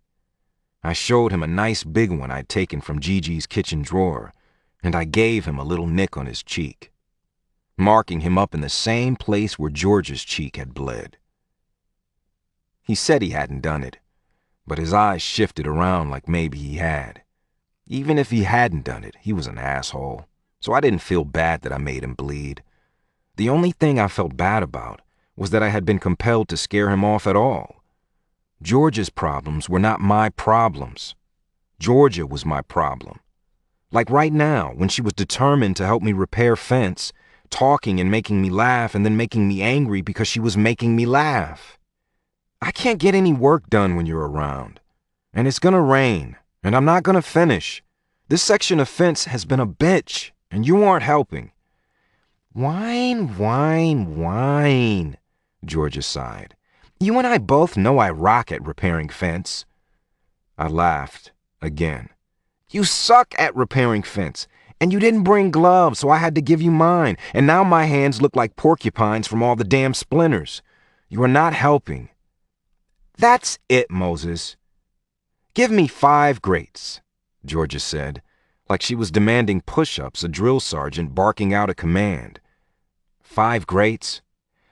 I showed him a nice big one I'd taken from Gigi's kitchen drawer, and I gave him a little nick on his cheek, marking him up in the same place where George's cheek had bled. He said he hadn't done it, but his eyes shifted around like maybe he had. Even if he hadn't done it, he was an asshole, so I didn't feel bad that I made him bleed. The only thing I felt bad about was that I had been compelled to scare him off at all. Georgia's problems were not my problems. Georgia was my problem. Like right now, when she was determined to help me repair fence, talking and making me laugh and then making me angry because she was making me laugh. I can't get any work done when you're around. And it's gonna rain, and I'm not gonna finish. This section of fence has been a bitch, and you aren't helping. Whine, whine, whine, Georgia sighed. You and I both know I rock at repairing fence. I laughed again. You suck at repairing fence. And you didn't bring gloves, so I had to give you mine. And now my hands look like porcupines from all the damn splinters. You are not helping. That's it, Moses. Give me 5 greats, Georgia said, like she was demanding push-ups, a drill sergeant barking out a command. 5 greats?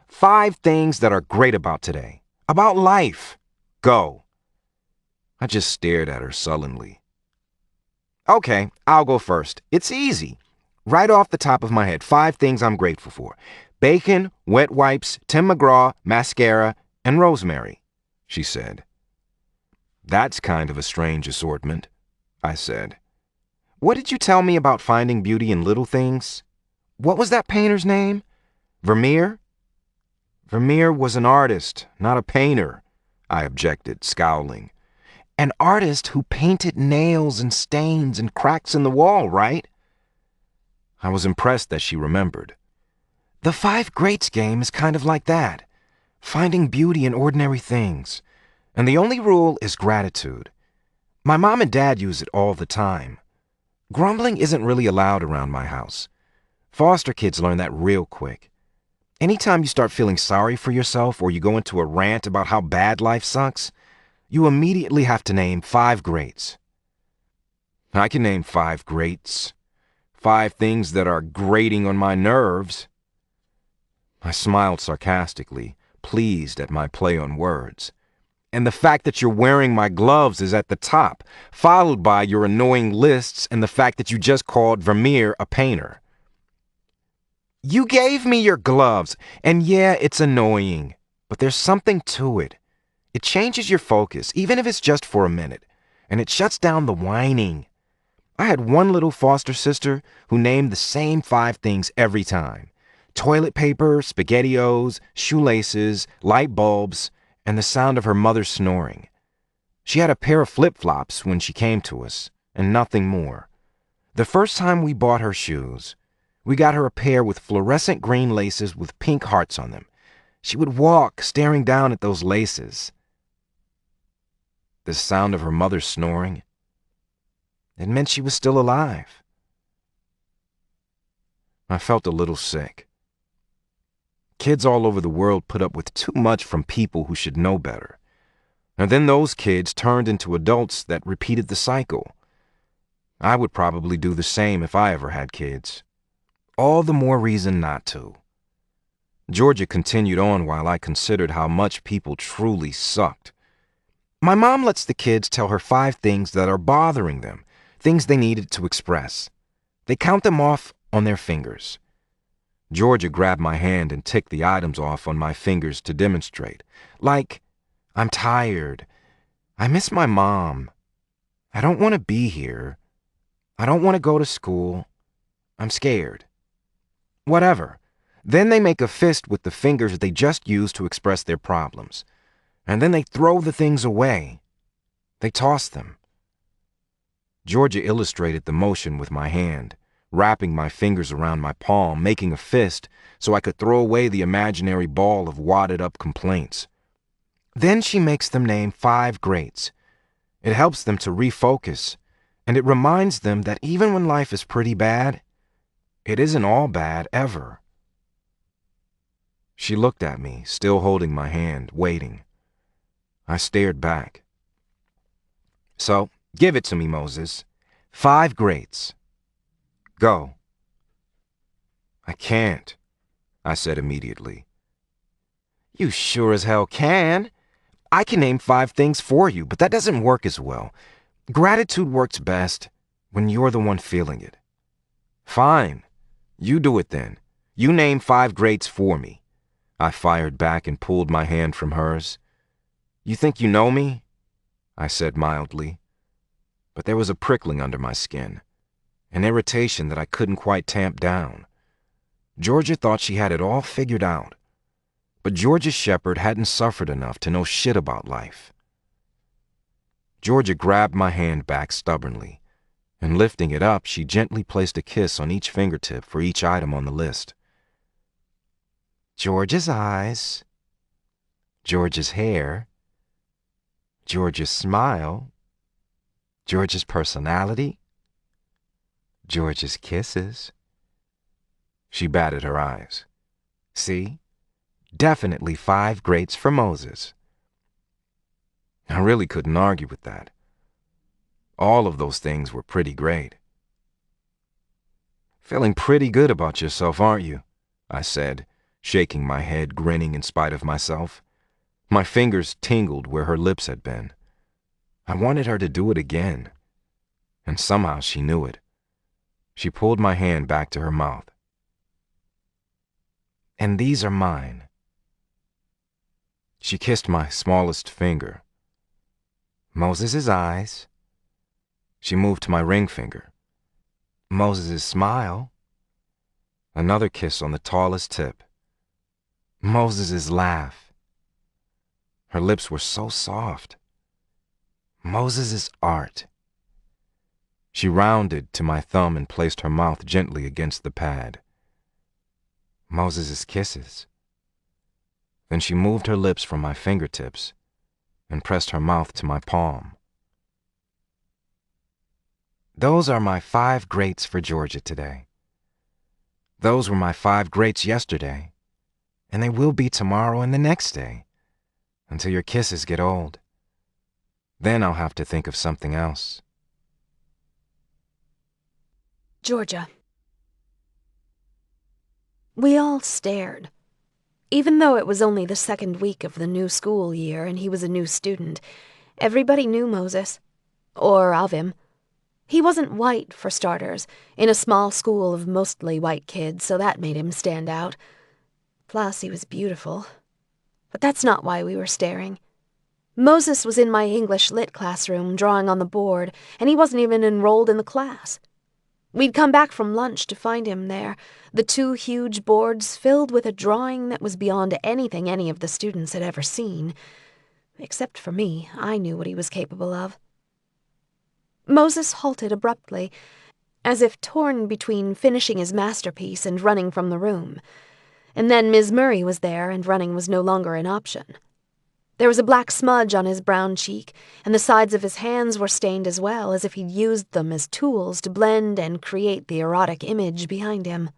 5 things that are great about today. About life. Go. I just stared at her sullenly. Okay, I'll go first. It's easy. Right off the top of my head, 5 things I'm grateful for. Bacon, wet wipes, Tim McGraw, mascara, and rosemary, she said. That's kind of a strange assortment, I said. What did you tell me about finding beauty in little things? What was that painter's name? Vermeer? Vermeer was an artist, not a painter, I objected, scowling. An artist who painted nails and stains and cracks in the wall, right? I was impressed that she remembered. The 5 greats game is kind of like that, finding beauty in ordinary things. And the only rule is gratitude. My mom and dad use it all the time. Grumbling isn't really allowed around my house. Foster kids learn that real quick. Anytime you start feeling sorry for yourself or you go into a rant about how bad life sucks, you immediately have to name 5 greats. I can name 5 greats. 5 things that are grating on my nerves. I smiled sarcastically, pleased at my play on words. And the fact that you're wearing my gloves is at the top, followed by your annoying lists and the fact that you just called Vermeer a painter. You gave me your gloves, and yeah, it's annoying, but there's something to it. It changes your focus, even if it's just for a minute, and it shuts down the whining. I had one little foster sister who named the same 5 things every time. Toilet paper, SpaghettiOs, shoelaces, light bulbs, and the sound of her mother snoring. She had a pair of flip-flops when she came to us, and nothing more. The first time we bought her shoes, we got her a pair with fluorescent green laces with pink hearts on them. She would walk staring down at those laces. The sound of her mother snoring, it meant she was still alive. I felt a little sick. Kids all over the world put up with too much from people who should know better. And then those kids turned into adults that repeated the cycle. I would probably do the same if I ever had kids. All the more reason not to. Georgia continued on while I considered how much people truly sucked. My mom lets the kids tell her 5 things that are bothering them, things they needed to express. They count them off on their fingers. Georgia grabbed my hand and ticked the items off on my fingers to demonstrate. Like, I'm tired. I miss my mom. I don't want to be here. I don't want to go to school. I'm scared. Whatever. Then they make a fist with the fingers they just used to express their problems. And then they throw the things away. They toss them. Georgia illustrated the motion with my hand, wrapping my fingers around my palm, making a fist so I could throw away the imaginary ball of wadded-up complaints. Then she makes them name 5 greats. It helps them to refocus, and it reminds them that even when life is pretty bad, it isn't all bad ever. She looked at me, still holding my hand, waiting. I stared back. So, give it to me, Moses. 5 greats. Go. I can't, I said immediately. You sure as hell can. I can name 5 things for you, but that doesn't work as well. Gratitude works best when you're the one feeling it. Fine. You do it then. You name 5 greats for me. I fired back and pulled my hand from hers. You think you know me? I said mildly. But there was a prickling under my skin, an irritation that I couldn't quite tamp down. Georgia thought she had it all figured out. But Georgia Shepherd hadn't suffered enough to know shit about life. Georgia grabbed my hand back stubbornly, and lifting it up, she gently placed a kiss on each fingertip for each item on the list. Georgia's eyes, Georgia's hair, Georgia's smile, Georgia's personality, George's kisses. She batted her eyes. See? Definitely 5 greats for Moses. I really couldn't argue with that. All of those things were pretty great. Feeling pretty good about yourself, aren't you? I said, shaking my head, grinning in spite of myself. My fingers tingled where her lips had been. I wanted her to do it again. And somehow she knew it. She pulled my hand back to her mouth. And these are mine. She kissed my smallest finger. Moses' eyes. She moved to my ring finger. Moses' smile. Another kiss on the tallest tip. Moses' laugh. Her lips were so soft. Moses' art. She rounded to my thumb and placed her mouth gently against the pad. Moses' kisses. Then she moved her lips from my fingertips and pressed her mouth to my palm. Those are my 5 greats for Georgia today. Those were my 5 greats yesterday, and they will be tomorrow and the next day, until your kisses get old. Then I'll have to think of something else. Georgia. We all stared. Even though it was only the 2nd week of the new school year and he was a new student, everybody knew Moses. Or of him. He wasn't white, for starters, in a small school of mostly white kids, so that made him stand out. Plus, he was beautiful. But that's not why we were staring. Moses was in my English lit classroom drawing on the board, and he wasn't even enrolled in the class. We'd come back from lunch to find him there, the 2 huge boards filled with a drawing that was beyond anything any of the students had ever seen. Except for me, I knew what he was capable of. Moses halted abruptly, as if torn between finishing his masterpiece and running from the room. And then Ms. Murray was there, and running was no longer an option. There was a black smudge on his brown cheek, and the sides of his hands were stained as well, as if he'd used them as tools to blend and create the erotic image behind him.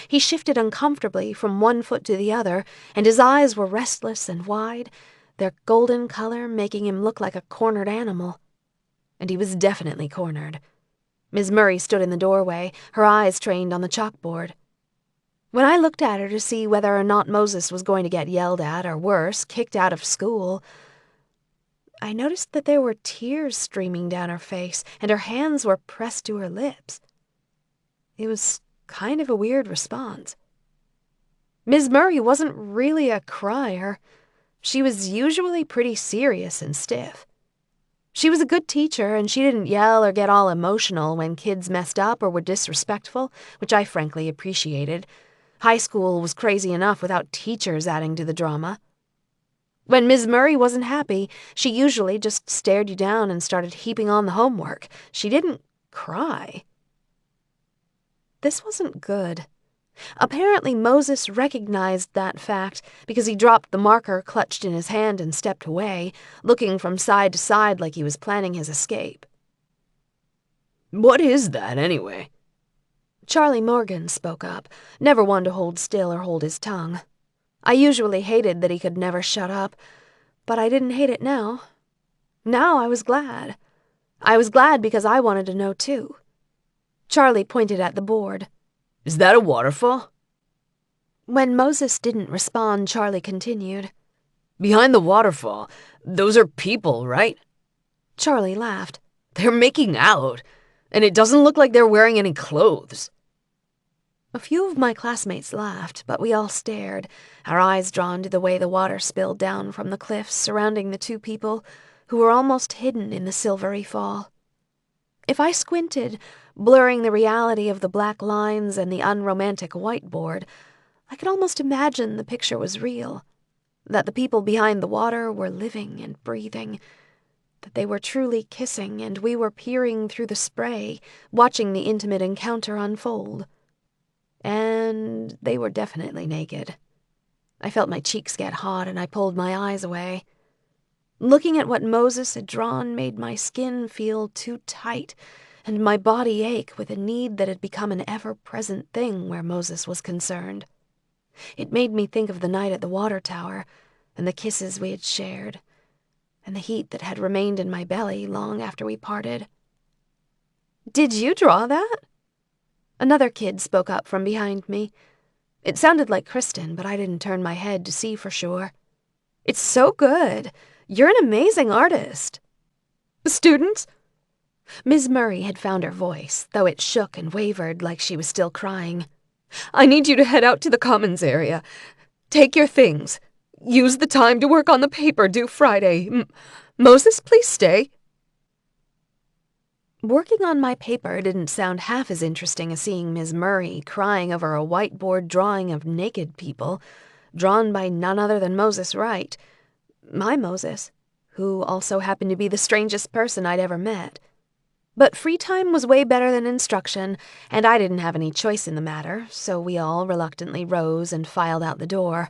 He shifted uncomfortably from one foot to the other, and his eyes were restless and wide, their golden color making him look like a cornered animal. And he was definitely cornered. Ms. Murray stood in the doorway, her eyes trained on the chalkboard. When I looked at her to see whether or not Moses was going to get yelled at, or worse, kicked out of school, I noticed that there were tears streaming down her face, and her hands were pressed to her lips. It was kind of a weird response. Ms. Murray wasn't really a crier. She was usually pretty serious and stiff. She was a good teacher, and she didn't yell or get all emotional when kids messed up or were disrespectful, which I frankly appreciated. High school was crazy enough without teachers adding to the drama. When Ms. Murray wasn't happy, she usually just stared you down and started heaping on the homework. She didn't cry. This wasn't good. Apparently Moses recognized that fact because he dropped the marker clutched in his hand and stepped away, looking from side to side like he was planning his escape. What is that, anyway? Charlie Morgan spoke up, never one to hold still or hold his tongue. I usually hated that he could never shut up, but I didn't hate it now. Now I was glad. I was glad because I wanted to know too. Charlie pointed at the board. Is that a waterfall? When Moses didn't respond, Charlie continued. Behind the waterfall, those are people, right? Charlie laughed. They're making out, and it doesn't look like they're wearing any clothes. A few of my classmates laughed, but we all stared, our eyes drawn to the way the water spilled down from the cliffs surrounding the 2 people who were almost hidden in the silvery fall. If I squinted, blurring the reality of the black lines and the unromantic whiteboard, I could almost imagine the picture was real, that the people behind the water were living and breathing, that they were truly kissing and we were peering through the spray, watching the intimate encounter unfold. And they were definitely naked. I felt my cheeks get hot and I pulled my eyes away. Looking at what Moses had drawn made my skin feel too tight, and my body ache with a need that had become an ever-present thing where Moses was concerned. It made me think of the night at the water tower, and the kisses we had shared, and the heat that had remained in my belly long after we parted. "Did you draw that?" Another kid spoke up from behind me. It sounded like Kristen, but I didn't turn my head to see for sure. "It's so good. You're an amazing artist." "Students?" Ms. Murray had found her voice, though it shook and wavered like she was still crying. "I need you to head out to the commons area. Take your things. Use the time to work on the paper due Friday. Moses, please stay." Working on my paper didn't sound half as interesting as seeing Ms. Murray crying over a whiteboard drawing of naked people, drawn by none other than Moses Wright, my Moses, who also happened to be the strangest person I'd ever met. But free time was way better than instruction, and I didn't have any choice in the matter, so we all reluctantly rose and filed out the door.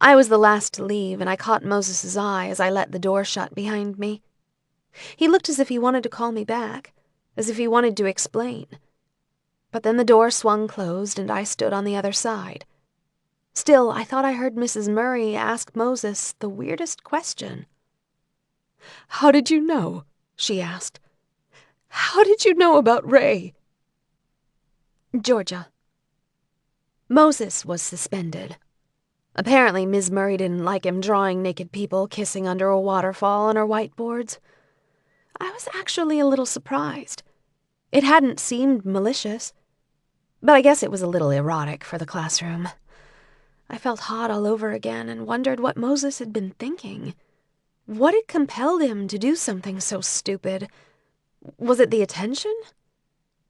I was the last to leave, and I caught Moses's eye as I let the door shut behind me. He looked as if he wanted to call me back, as if he wanted to explain. But then the door swung closed, and I stood on the other side. Still, I thought I heard Mrs. Murray ask Moses the weirdest question. "How did you know?" she asked. "How did you know about Ray?" Georgia. Moses was suspended. Apparently, Ms. Murray didn't like him drawing naked people kissing under a waterfall on her whiteboards. I was actually a little surprised. It hadn't seemed malicious, but I guess it was a little erotic for the classroom. I felt hot all over again and wondered what Moses had been thinking. What had compelled him to do something so stupid? Was it the attention?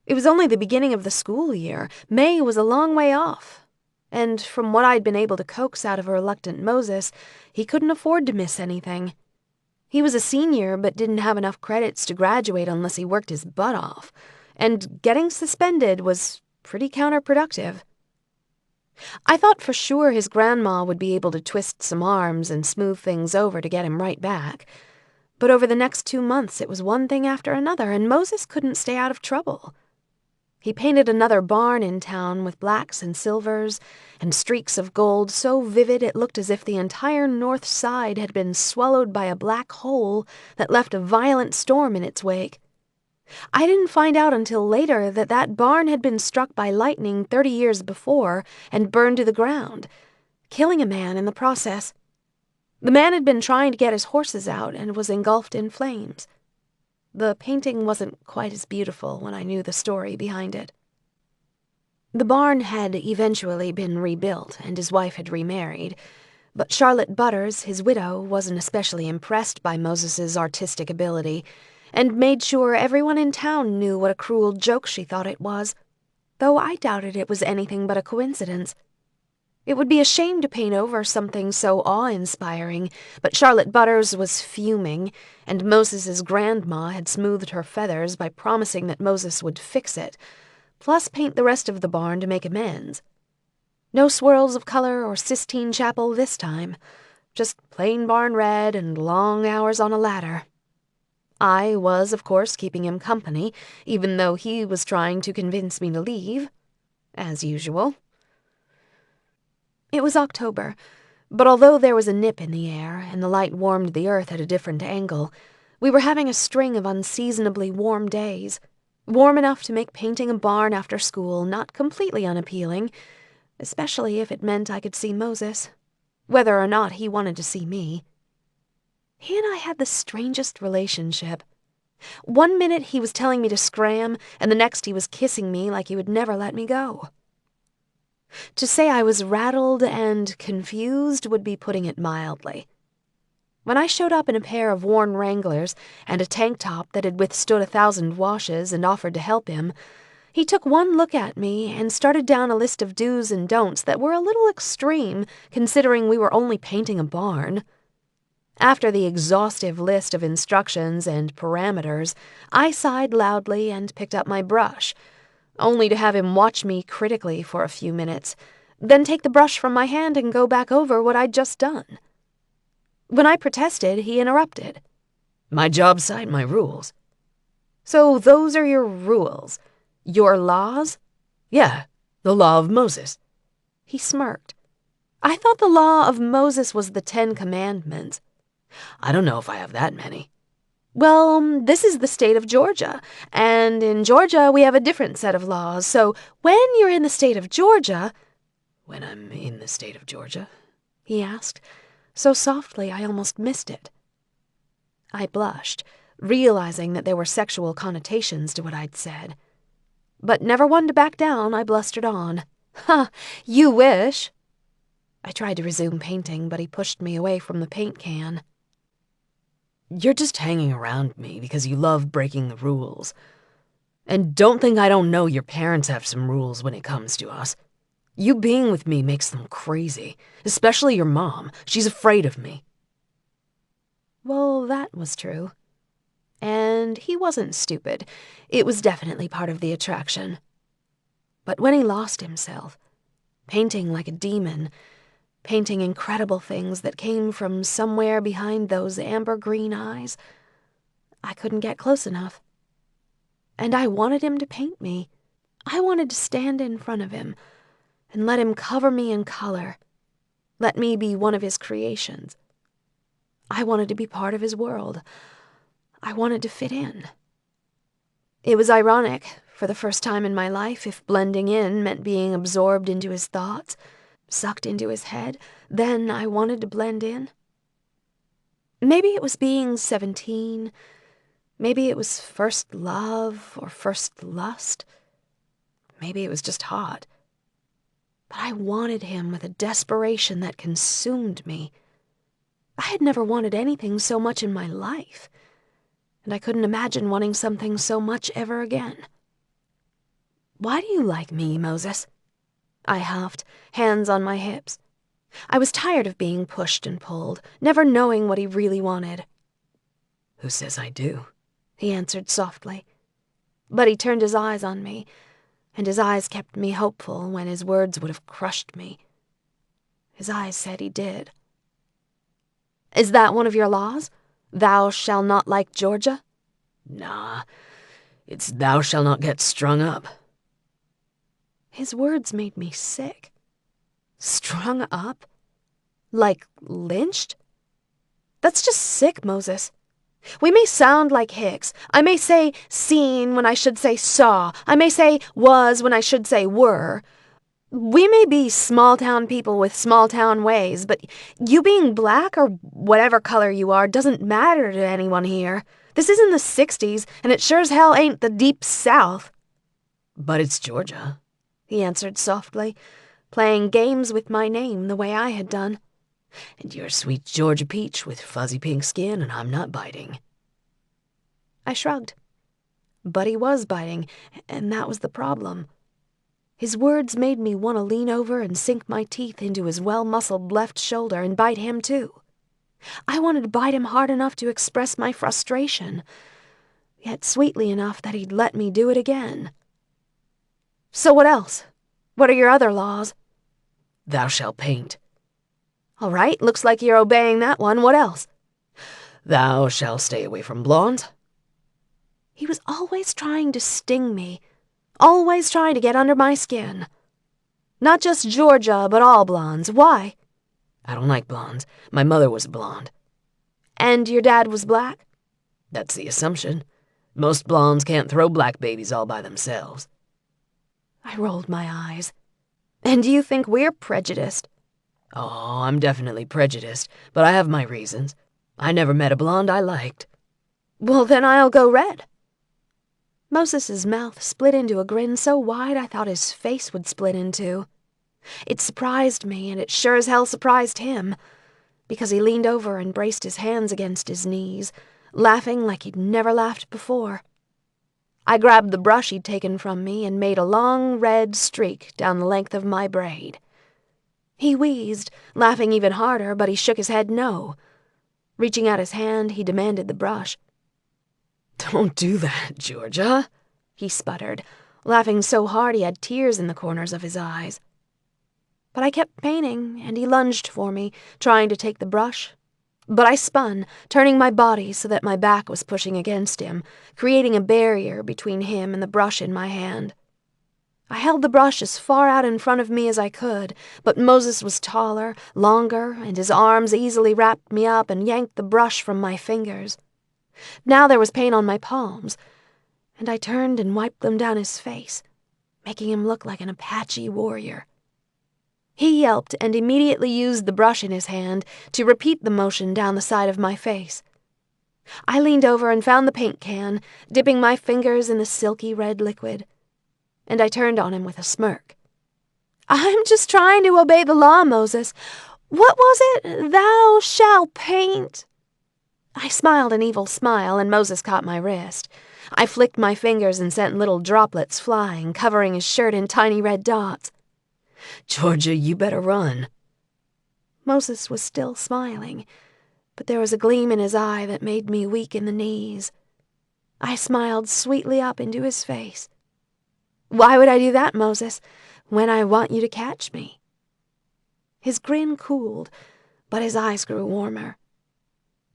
It was only the beginning of the school year. May was a long way off. And from what I'd been able to coax out of a reluctant Moses, he couldn't afford to miss anything. He was a senior but didn't have enough credits to graduate unless he worked his butt off, and getting suspended was pretty counterproductive. I thought for sure his grandma would be able to twist some arms and smooth things over to get him right back, but over the next 2 months it was one thing after another, and Moses couldn't stay out of trouble. He painted another barn in town with blacks and silvers and streaks of gold so vivid it looked as if the entire north side had been swallowed by a black hole that left a violent storm in its wake. I didn't find out until later that that barn had been struck by lightning 30 years before and burned to the ground, killing a man in the process. The man had been trying to get his horses out and was engulfed in flames. The painting wasn't quite as beautiful when I knew the story behind it. The barn had eventually been rebuilt and his wife had remarried, but Charlotte Butters, his widow, wasn't especially impressed by Moses's artistic ability and made sure everyone in town knew what a cruel joke she thought it was, though I doubted it was anything but a coincidence. It would be a shame to paint over something so awe-inspiring, but Charlotte Butters was fuming, and Moses's grandma had smoothed her feathers by promising that Moses would fix it, plus paint the rest of the barn to make amends. No swirls of color or Sistine Chapel this time, just plain barn red and long hours on a ladder. I was, of course, keeping him company, even though he was trying to convince me to leave, as usual. It was October, but although there was a nip in the air and the light warmed the earth at a different angle, we were having a string of unseasonably warm days, warm enough to make painting a barn after school not completely unappealing, especially if it meant I could see Moses, whether or not he wanted to see me. He and I had the strangest relationship. One minute he was telling me to scram, and the next he was kissing me like he would never let me go. To say I was rattled and confused would be putting it mildly. When I showed up in a pair of worn Wranglers and a tank top that had withstood 1,000 washes and offered to help him, he took one look at me and started down a list of do's and don'ts that were a little extreme, considering we were only painting a barn. After the exhaustive list of instructions and parameters, I sighed loudly and picked up my brush, only to have him watch me critically for a few minutes, then take the brush from my hand and go back over what I'd just done. When I protested, he interrupted. "My job site, my rules." So those are your rules? Your laws? Yeah, the law of Moses. He smirked. I thought the law of Moses was the 10 Commandments. I don't know if I have that many. Well, this is the state of Georgia, and in Georgia we have a different set of laws, so when you're in the state of Georgia— When I'm in the state of Georgia? He asked, so softly I almost missed it. I blushed, realizing that there were sexual connotations to what I'd said. But never one to back down, I blustered on. Ha, you wish. I tried to resume painting, but he pushed me away from the paint can. You're just hanging around me because you love breaking the rules. And don't think I don't know your parents have some rules when it comes to us. You being with me makes them crazy, especially your mom. She's afraid of me. Well, that was true. And he wasn't stupid. It was definitely part of the attraction. But when he lost himself, painting like a demon, painting incredible things that came from somewhere behind those amber-green eyes, I couldn't get close enough. And I wanted him to paint me. I wanted to stand in front of him and let him cover me in color. Let me be one of his creations. I wanted to be part of his world. I wanted to fit in. It was ironic, for the first time in my life, if blending in meant being absorbed into his thoughts, sucked into his head, then I wanted to blend in. Maybe it was being 17. Maybe it was first love or first lust. Maybe it was just hot. But I wanted him with a desperation that consumed me. I had never wanted anything so much in my life, and I couldn't imagine wanting something so much ever again. Why do you like me, Moses? I huffed, hands on my hips. I was tired of being pushed and pulled, never knowing what he really wanted. Who says I do? He answered softly. But he turned his eyes on me, and his eyes kept me hopeful when his words would have crushed me. His eyes said he did. Is that one of your laws? Thou shalt not like Georgia? Nah, it's thou shalt not get strung up. His words made me sick. Strung up? Like lynched? That's just sick, Moses. We may sound like hicks. I may say seen when I should say saw. I may say was when I should say were. We may be small-town people with small-town ways, but you being black or whatever color you are doesn't matter to anyone here. This isn't the 60s, and it sure as hell ain't the deep South. But it's Georgia, he answered softly, playing games with my name the way I had done. And you're a sweet Georgia peach with fuzzy pink skin, and I'm not biting. I shrugged. But he was biting, and that was the problem. His words made me want to lean over and sink my teeth into his well-muscled left shoulder and bite him too. I wanted to bite him hard enough to express my frustration, yet sweetly enough that he'd let me do it again. So what else? What are your other laws? Thou shalt paint. All right, looks like you're obeying that one. What else? Thou shalt stay away from blondes. He was always trying to sting me, always trying to get under my skin. Not just Georgia, but all blondes. Why? I don't like blondes. My mother was blonde. And your dad was black? That's the assumption. Most blondes can't throw black babies all by themselves. I rolled my eyes. And do you think we're prejudiced? Oh, I'm definitely prejudiced, but I have my reasons. I never met a blonde I liked. Well, then I'll go red. Moses's mouth split into a grin so wide I thought his face would split in two. It surprised me, and it sure as hell surprised him, because he leaned over and braced his hands against his knees, laughing like he'd never laughed before. I grabbed the brush he'd taken from me and made a long red streak down the length of my braid. He wheezed, laughing even harder, but he shook his head no. Reaching out his hand, he demanded the brush. Don't do that, Georgia, he sputtered, laughing so hard he had tears in the corners of his eyes. But I kept painting, and he lunged for me, trying to take the brush. But I spun, turning my body so that my back was pushing against him, creating a barrier between him and the brush in my hand. I held the brush as far out in front of me as I could, but Moses was taller, longer, and his arms easily wrapped me up and yanked the brush from my fingers. Now there was paint on my palms, and I turned and wiped them down his face, making him look like an Apache warrior. He yelped and immediately used the brush in his hand to repeat the motion down the side of my face. I leaned over and found the paint can, dipping my fingers in the silky red liquid, and I turned on him with a smirk. "I'm just trying to obey the law, Moses. What was it? Thou shalt paint." I smiled an evil smile, and Moses caught my wrist. I flicked my fingers and sent little droplets flying, covering his shirt in tiny red dots. "Georgia, you better run." Moses was still smiling, but there was a gleam in his eye that made me weak in the knees. I smiled sweetly up into his face. "Why would I do that, Moses, when I want you to catch me?" His grin cooled, but his eyes grew warmer.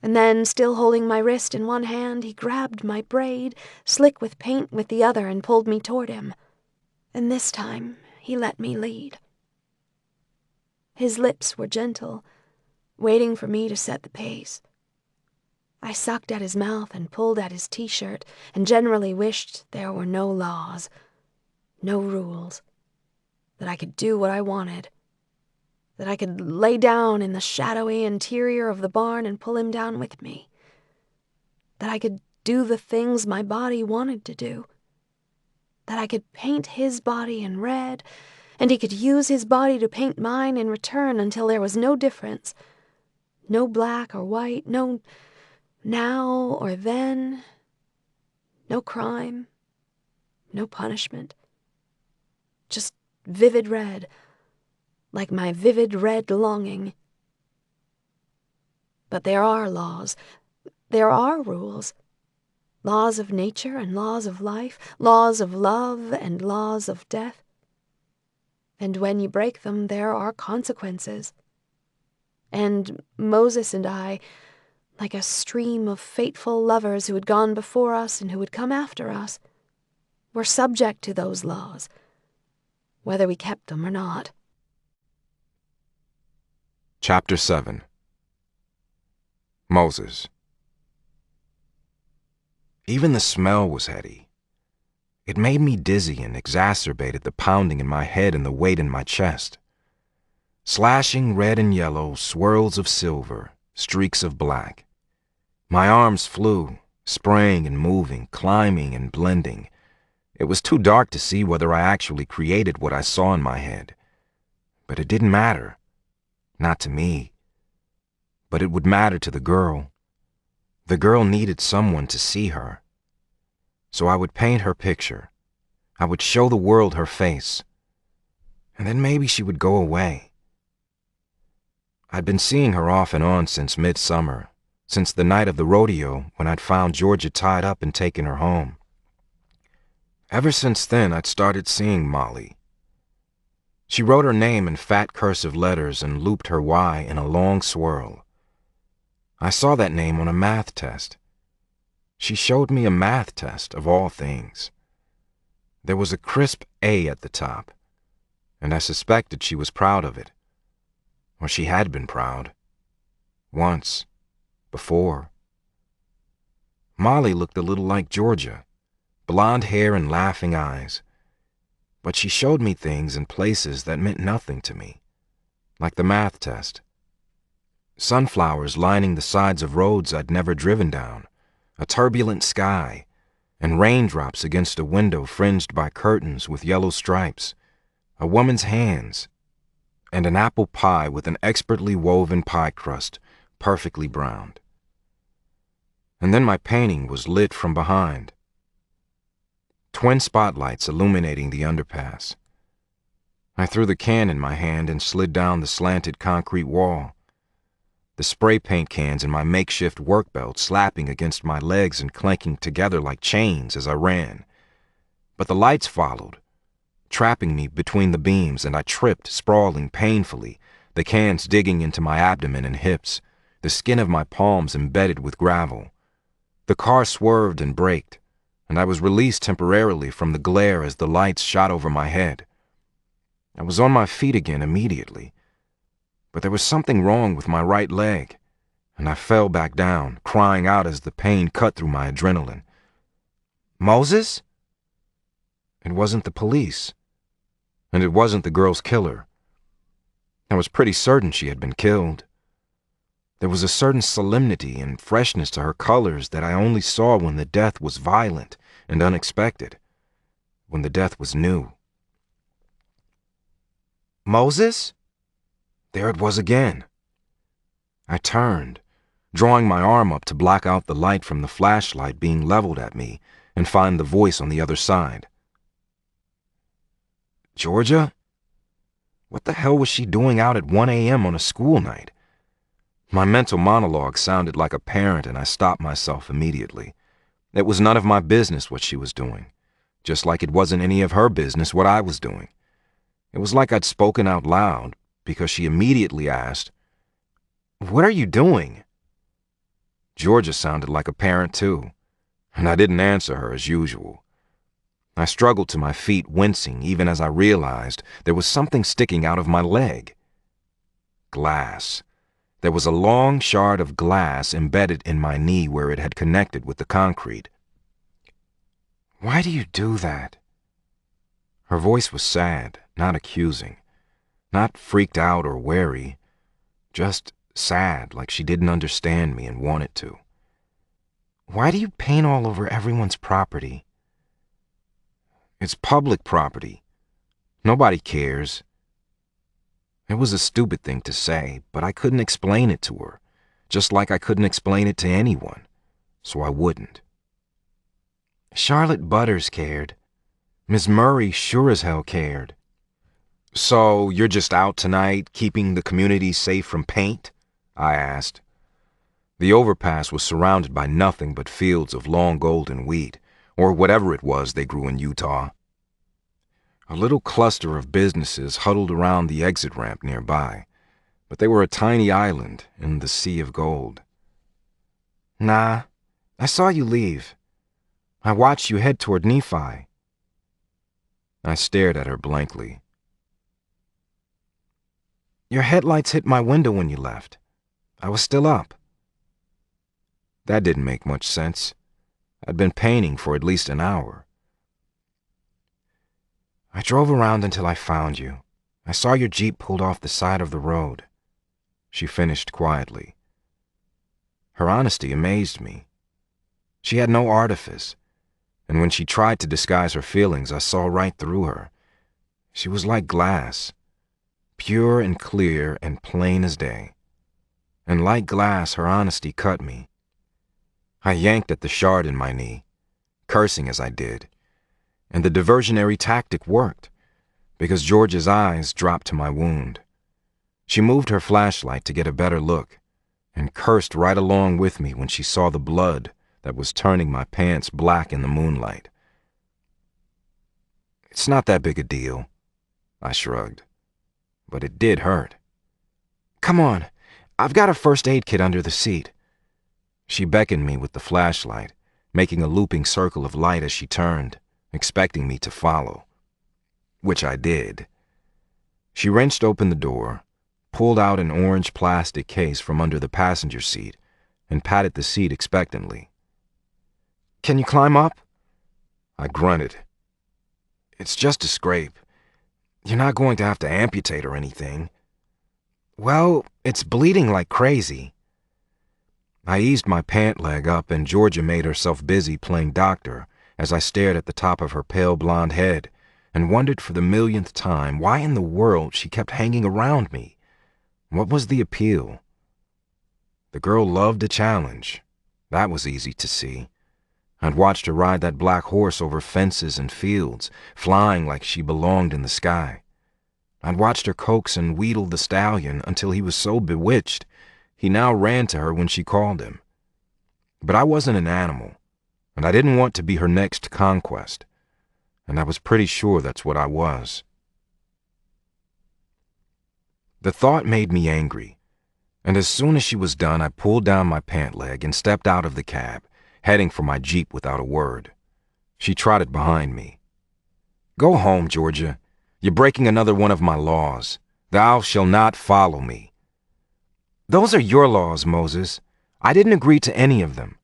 And then, still holding my wrist in one hand, he grabbed my braid, slick with paint with the other, and pulled me toward him. And this time, he let me lead. His lips were gentle, waiting for me to set the pace. I sucked at his mouth and pulled at his t-shirt, and generally wished there were no laws, no rules, that I could do what I wanted, that I could lay down in the shadowy interior of the barn and pull him down with me, that I could do the things my body wanted to do, that I could paint his body in red, and he could use his body to paint mine in return until there was no difference, no black or white, no now or then, no crime, no punishment, just vivid red, like my vivid red longing. But there are laws, there are rules, laws of nature and laws of life, laws of love and laws of death. And when you break them, there are consequences. And Moses and I, like a stream of fateful lovers who had gone before us and who would come after us, were subject to those laws, whether we kept them or not. Chapter 7. Moses. Even the smell was heady. It made me dizzy and exacerbated the pounding in my head and the weight in my chest. Slashing red and yellow, swirls of silver, streaks of black. My arms flew, spraying and moving, climbing and blending. It was too dark to see whether I actually created what I saw in my head. But it didn't matter. Not to me. But it would matter to the girl. The girl needed someone to see her. So I would paint her picture. I would show the world her face. And then maybe she would go away. I'd been seeing her off and on since midsummer, since the night of the rodeo when I'd found Georgia tied up and taken her home. Ever since then, I'd started seeing Molly. She wrote her name in fat cursive letters and looped her Y in a long swirl. I saw that name on a math test. She showed me a math test, of all things. There was a crisp A at the top, and I suspected she was proud of it. Or she had been proud. Once. Before. Molly looked a little like Georgia, blonde hair and laughing eyes. But she showed me things and places that meant nothing to me, like the math test. Sunflowers lining the sides of roads I'd never driven down, a turbulent sky, and raindrops against a window fringed by curtains with yellow stripes, a woman's hands, and an apple pie with an expertly woven pie crust, perfectly browned. And then my painting was lit from behind. Twin spotlights illuminating the underpass. I threw the can in my hand and slid down the slanted concrete wall. The spray paint cans in my makeshift work belt slapping against my legs and clanking together like chains as I ran. But the lights followed, trapping me between the beams, and I tripped, sprawling painfully, the cans digging into my abdomen and hips, the skin of my palms embedded with gravel. The car swerved and braked, and I was released temporarily from the glare as the lights shot over my head. I was on my feet again immediately, but there was something wrong with my right leg, and I fell back down, crying out as the pain cut through my adrenaline. Moses? It wasn't the police, and it wasn't the girl's killer. I was pretty certain she had been killed. There was a certain solemnity and freshness to her colors that I only saw when the death was violent and unexpected, when the death was new. Moses? There it was again. I turned, drawing my arm up to block out the light from the flashlight being leveled at me and find the voice on the other side. Georgia? What the hell was she doing out at 1 a.m. on a school night? My mental monologue sounded like a parent, and I stopped myself immediately. It was none of my business what she was doing, just like it wasn't any of her business what I was doing. It was like I'd spoken out loud, because she immediately asked, "What are you doing?" Georgia sounded like a parent too, and I didn't answer her as usual. I struggled to my feet, wincing even as I realized there was something sticking out of my leg. Glass. There was a long shard of glass embedded in my knee where it had connected with the concrete. Why do you do that? Her voice was sad, not accusing, not freaked out or wary, just sad, like she didn't understand me and wanted to. Why do you paint all over everyone's property? It's public property. Nobody cares. It was a stupid thing to say, but I couldn't explain it to her, just like I couldn't explain it to anyone, so I wouldn't. Charlotte Butters cared. Miss Murray sure as hell cared. So you're just out tonight, keeping the community safe from paint? I asked. The overpass was surrounded by nothing but fields of long golden wheat, or whatever it was they grew in Utah. A little cluster of businesses huddled around the exit ramp nearby, but they were a tiny island in the sea of gold. Nah, I saw you leave. I watched you head toward Nephi. I stared at her blankly. Your headlights hit my window when you left. I was still up. That didn't make much sense. I'd been painting for at least an hour. I drove around until I found you. I saw your Jeep pulled off the side of the road. She finished quietly. Her honesty amazed me. She had no artifice, and when she tried to disguise her feelings, I saw right through her. She was like glass, pure and clear and plain as day. And like glass, her honesty cut me. I yanked at the shard in my knee, cursing as I did, and the diversionary tactic worked, because George's eyes dropped to my wound. She moved her flashlight to get a better look, and cursed right along with me when she saw the blood that was turning my pants black in the moonlight. It's not that big a deal, I shrugged, but it did hurt. Come on, I've got a first aid kit under the seat. She beckoned me with the flashlight, making a looping circle of light as she turned, expecting me to follow, which I did. She wrenched open the door, pulled out an orange plastic case from under the passenger seat, and patted the seat expectantly. Can you climb up? I grunted. It's just a scrape. You're not going to have to amputate or anything. Well, it's bleeding like crazy. I eased my pant leg up, and Georgia made herself busy playing doctor as I stared at the top of her pale blonde head and wondered for the millionth time why in the world she kept hanging around me. What was the appeal? The girl loved a challenge. That was easy to see. I'd watched her ride that black horse over fences and fields, flying like she belonged in the sky. I'd watched her coax and wheedle the stallion until he was so bewitched he now ran to her when she called him. But I wasn't an animal, and I didn't want to be her next conquest, and I was pretty sure that's what I was. The thought made me angry. And as soon as she was done, I pulled down my pant leg and stepped out of the cab, heading for my Jeep without a word. She trotted behind me. "Go home, Georgia. You're breaking another one of my laws. Thou shalt not follow me." "Those are your laws, Moses. I didn't agree to any of them."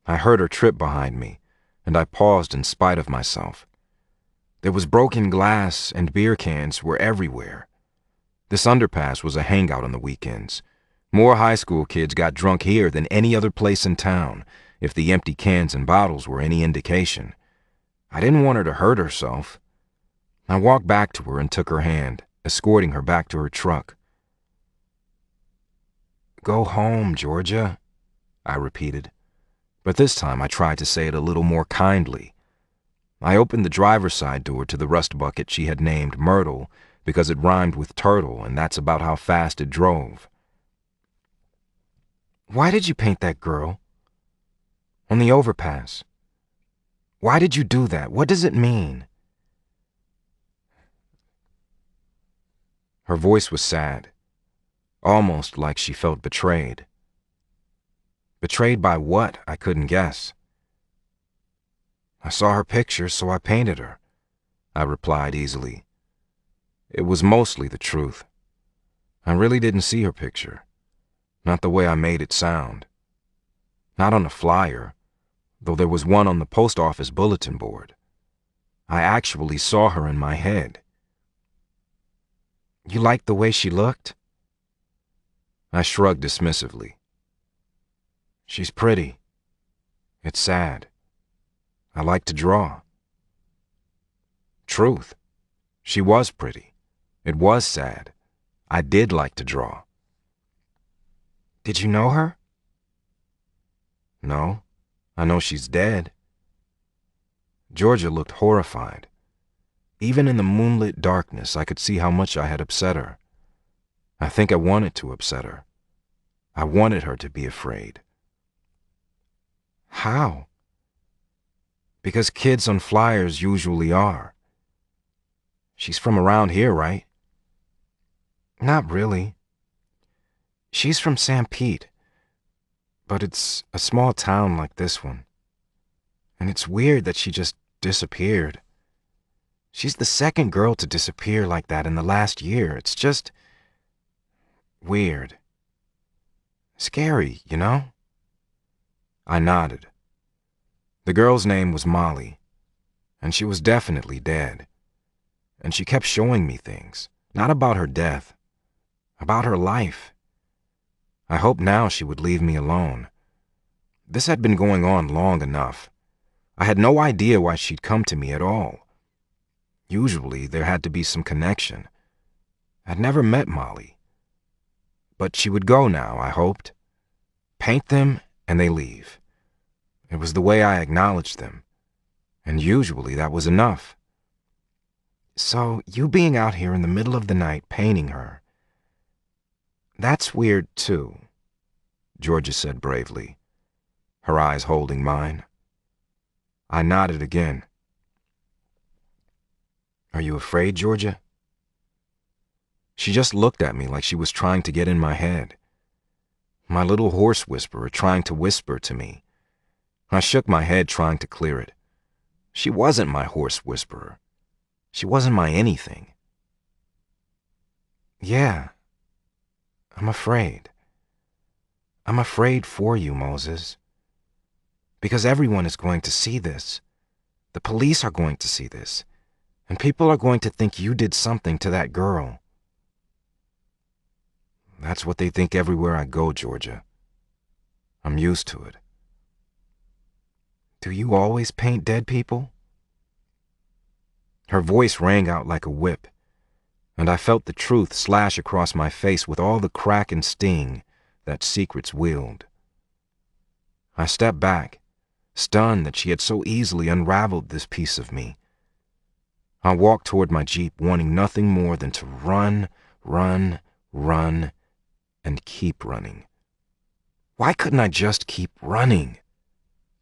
I heard her trip behind me, and I paused in spite of myself. There was broken glass and beer cans were everywhere. This underpass was a hangout on the weekends. More high school kids got drunk here than any other place in town, if the empty cans and bottles were any indication. I didn't want her to hurt herself. I walked back to her and took her hand, escorting her back to her truck. "Go home, Georgia," I repeated, but this time I tried to say it a little more kindly. I opened the driver's side door to the rust bucket she had named Myrtle because it rhymed with turtle, and that's about how fast it drove. "Why did you paint that girl?" "On the overpass." "Why did you do that? What does it mean?" Her voice was sad, almost like she felt betrayed. Betrayed by what, I couldn't guess. "I saw her picture, so I painted her," I replied easily. It was mostly the truth. I really didn't see her picture. Not the way I made it sound. Not on the flyer, though there was one on the post office bulletin board. I actually saw her in my head. "You liked the way she looked?" I shrugged dismissively. "She's pretty. It's sad. I like to draw." Truth. She was pretty. It was sad. I did like to draw. "Did you know her?" "No. I know she's dead." Georgia looked horrified. Even in the moonlit darkness, I could see how much I had upset her. I think I wanted to upset her. I wanted her to be afraid. "How?" "Because kids on flyers usually are." "She's from around here, right?" "Not really. She's from St. Pete, but it's a small town like this one. And it's weird that she just disappeared. She's the second girl to disappear like that in the last year. It's just weird. Scary, you know?" I nodded. The girl's name was Molly, and she was definitely dead. And she kept showing me things, not about her death, about her life. I hoped now she would leave me alone. This had been going on long enough. I had no idea why she'd come to me at all. Usually there had to be some connection. I'd never met Molly. But she would go now, I hoped. Paint them and they leave. It was the way I acknowledged them. And usually that was enough. "So you being out here in the middle of the night painting her, that's weird too," Georgia said bravely, her eyes holding mine. I nodded again. "Are you afraid, Georgia?" She just looked at me like she was trying to get in my head. My little horse whisperer trying to whisper to me. I shook my head trying to clear it. She wasn't my horse whisperer. She wasn't my anything. "Yeah, I'm afraid. I'm afraid for you, Moses. Because everyone is going to see this. The police are going to see this. And people are going to think you did something to that girl." "That's what they think everywhere I go, Georgia. I'm used to it." "Do you always paint dead people?" Her voice rang out like a whip, and I felt the truth slash across my face with all the crack and sting that secrets wield. I stepped back, stunned that she had so easily unraveled this piece of me. I walked toward my Jeep, wanting nothing more than to run, run, run, and keep running. Why couldn't I just keep running?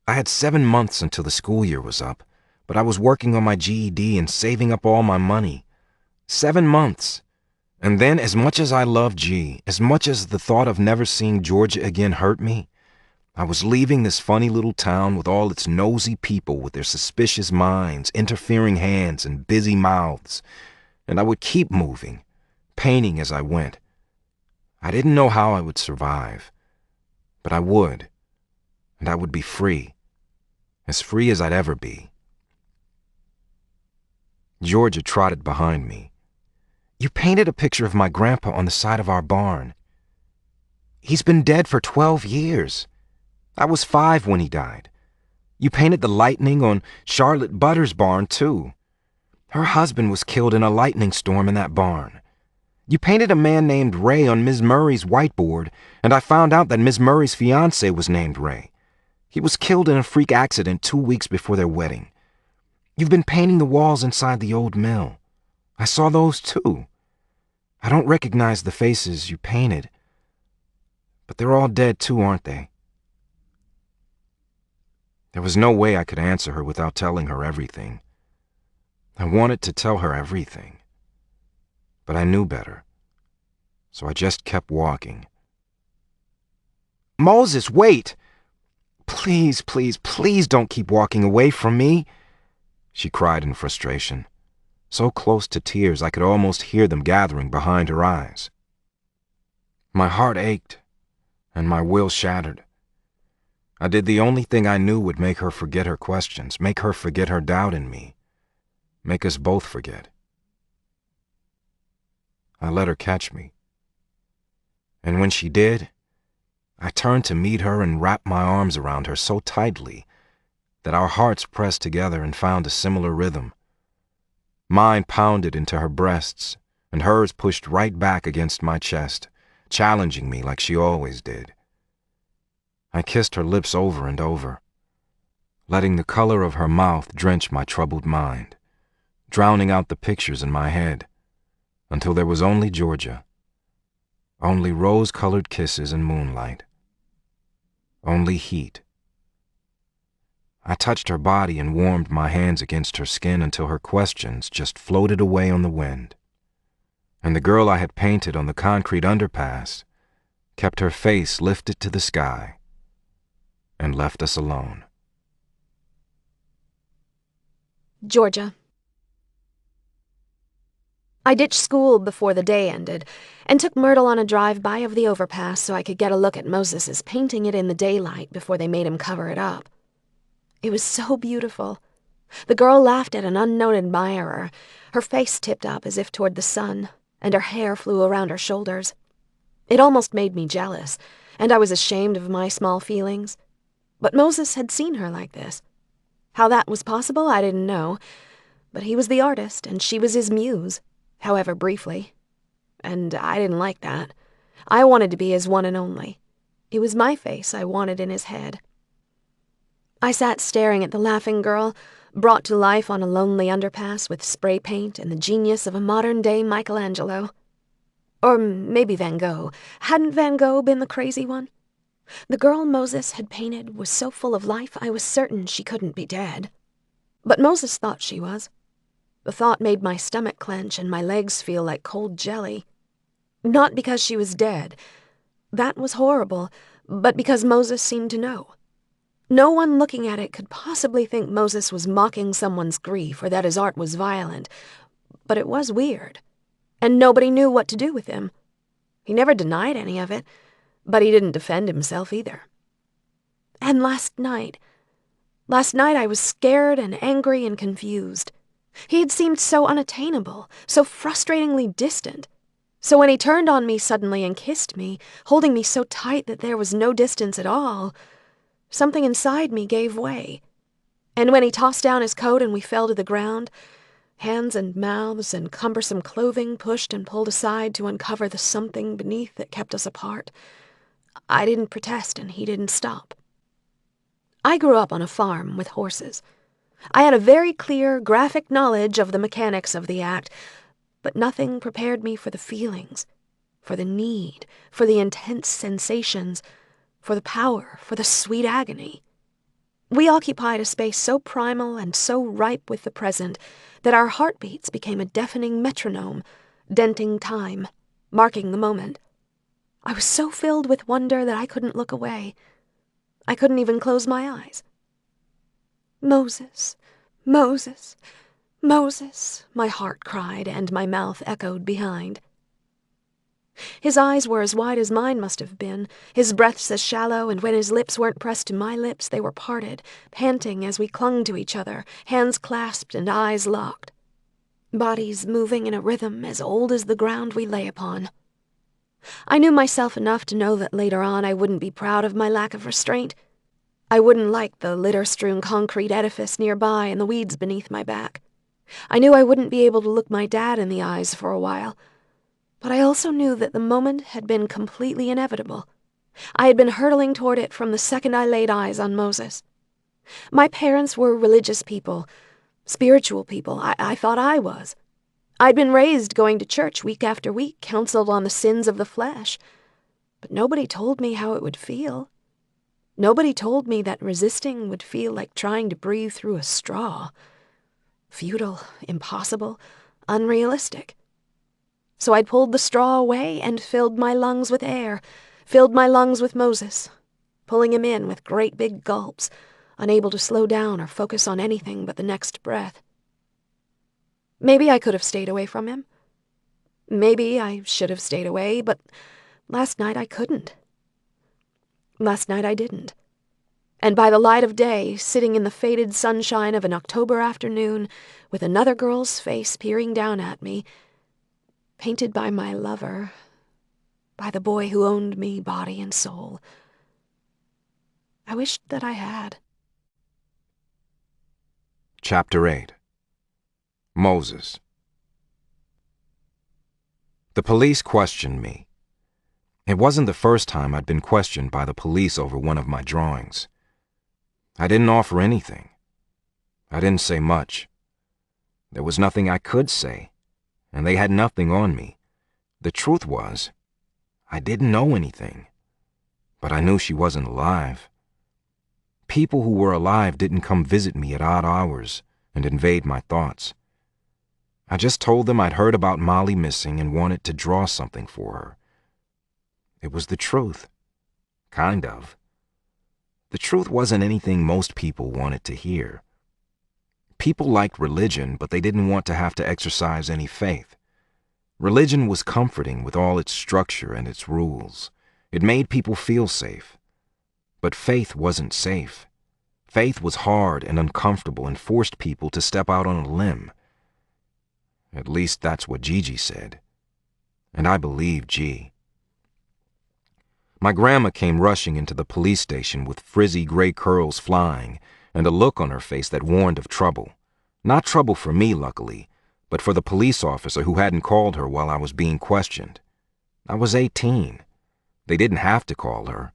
I had 7 months until the school year was up, but I was working on my GED and saving up all my money. 7 months. And then, as much as I loved G, as much as the thought of never seeing Georgia again hurt me, I was leaving this funny little town with all its nosy people with their suspicious minds, interfering hands, and busy mouths, and I would keep moving, painting as I went. I didn't know how I would survive, but I would, and I would be free as I'd ever be. Georgia trotted behind me. "You painted a picture of my grandpa on the side of our barn. He's been dead for 12 years. I was 5 when he died. You painted the lightning on Charlotte Butter's barn, too. Her husband was killed in a lightning storm in that barn. You painted a man named Ray on Ms. Murray's whiteboard, and I found out that Ms. Murray's fiancé was named Ray. He was killed in a freak accident 2 weeks before their wedding. You've been painting the walls inside the old mill. I saw those, too. I don't recognize the faces you painted, but they're all dead, too, aren't they?" There was no way I could answer her without telling her everything. I wanted to tell her everything, but I knew better, so I just kept walking. "Moses, wait! Please, please, please don't keep walking away from me," she cried in frustration, so close to tears I could almost hear them gathering behind her eyes. My heart ached, and my will shattered. I did the only thing I knew would make her forget her questions, make her forget her doubt in me, make us both forget. I let her catch me. And when she did, I turned to meet her and wrapped my arms around her so tightly that our hearts pressed together and found a similar rhythm. Mine pounded into her breasts, and hers pushed right back against my chest, challenging me like she always did. I kissed her lips over and over, letting the color of her mouth drench my troubled mind, drowning out the pictures in my head, until there was only Georgia, only rose-colored kisses and moonlight, only heat. I touched her body and warmed my hands against her skin until her questions just floated away on the wind. And the girl I had painted on the concrete underpass kept her face lifted to the sky and left us alone. Georgia. I ditched school before the day ended and took Myrtle on a drive-by of the overpass so I could get a look at Moses's painting it in the daylight before they made him cover it up. It was so beautiful. The girl laughed at an unknown admirer, her face tipped up as if toward the sun, and her hair flew around her shoulders. It almost made me jealous, and I was ashamed of my small feelings. But Moses had seen her like this. How that was possible, I didn't know, but he was the artist, and she was his muse, however briefly. And I didn't like that. I wanted to be his one and only. It was my face I wanted in his head. I sat staring at the laughing girl, brought to life on a lonely underpass with spray paint and the genius of a modern-day Michelangelo. Or maybe Van Gogh. Hadn't Van Gogh been the crazy one? The girl Moses had painted was so full of life I was certain she couldn't be dead. But Moses thought she was. The thought made my stomach clench and my legs feel like cold jelly. Not because she was dead. That was horrible, but because Moses seemed to know. No one looking at it could possibly think Moses was mocking someone's grief or that his art was violent, but it was weird, and nobody knew what to do with him. He never denied any of it, but he didn't defend himself either. And last night I was scared and angry and confused. He had seemed so unattainable, so frustratingly distant. So when he turned on me suddenly and kissed me, holding me so tight that there was no distance at all, something inside me gave way. And when he tossed down his coat and we fell to the ground, hands and mouths and cumbersome clothing pushed and pulled aside to uncover the something beneath that kept us apart, I didn't protest and he didn't stop. I grew up on a farm with horses. I had a very clear, graphic knowledge of the mechanics of the act, but nothing prepared me for the feelings, for the need, for the intense sensations, for the power, for the sweet agony. We occupied a space so primal and so ripe with the present that our heartbeats became a deafening metronome, denting time, marking the moment. I was so filled with wonder that I couldn't look away. I couldn't even close my eyes. Moses, Moses, Moses, my heart cried, and my mouth echoed behind. His eyes were as wide as mine must have been, his breaths as shallow, and when his lips weren't pressed to my lips, they were parted, panting as we clung to each other, hands clasped and eyes locked. Bodies moving in a rhythm as old as the ground we lay upon. I knew myself enough to know that later on I wouldn't be proud of my lack of restraint. I wouldn't like the litter-strewn concrete edifice nearby and the weeds beneath my back. I knew I wouldn't be able to look my dad in the eyes for a while. But I also knew that the moment had been completely inevitable. I had been hurtling toward it from the second I laid eyes on Moses. My parents were religious people, spiritual people. I thought I was. I'd been raised going to church week after week, counseled on the sins of the flesh. But nobody told me how it would feel. Nobody told me that resisting would feel like trying to breathe through a straw. Futile, impossible, unrealistic. So I pulled the straw away and filled my lungs with air, filled my lungs with Moses, pulling him in with great big gulps, unable to slow down or focus on anything but the next breath. Maybe I could have stayed away from him. Maybe I should have stayed away, but last night I couldn't. Last night I didn't. And by the light of day, sitting in the faded sunshine of an October afternoon, with another girl's face peering down at me, painted by my lover, by the boy who owned me body and soul, I wished that I had. Chapter 8. Moses. The police questioned me. It wasn't the first time I'd been questioned by the police over one of my drawings. I didn't offer anything. I didn't say much. There was nothing I could say, and they had nothing on me. The truth was, I didn't know anything, but I knew she wasn't alive. People who were alive didn't come visit me at odd hours and invade my thoughts. I just told them I'd heard about Molly missing and wanted to draw something for her. It was the truth. Kind of. The truth wasn't anything most people wanted to hear. People liked religion, but they didn't want to have to exercise any faith. Religion was comforting with all its structure and its rules. It made people feel safe. But faith wasn't safe. Faith was hard and uncomfortable and forced people to step out on a limb. At least that's what Gigi said. And I believed G. My grandma came rushing into the police station with frizzy gray curls flying and a look on her face that warned of trouble. Not trouble for me, luckily, but for the police officer who hadn't called her while I was being questioned. I was 18. They didn't have to call her,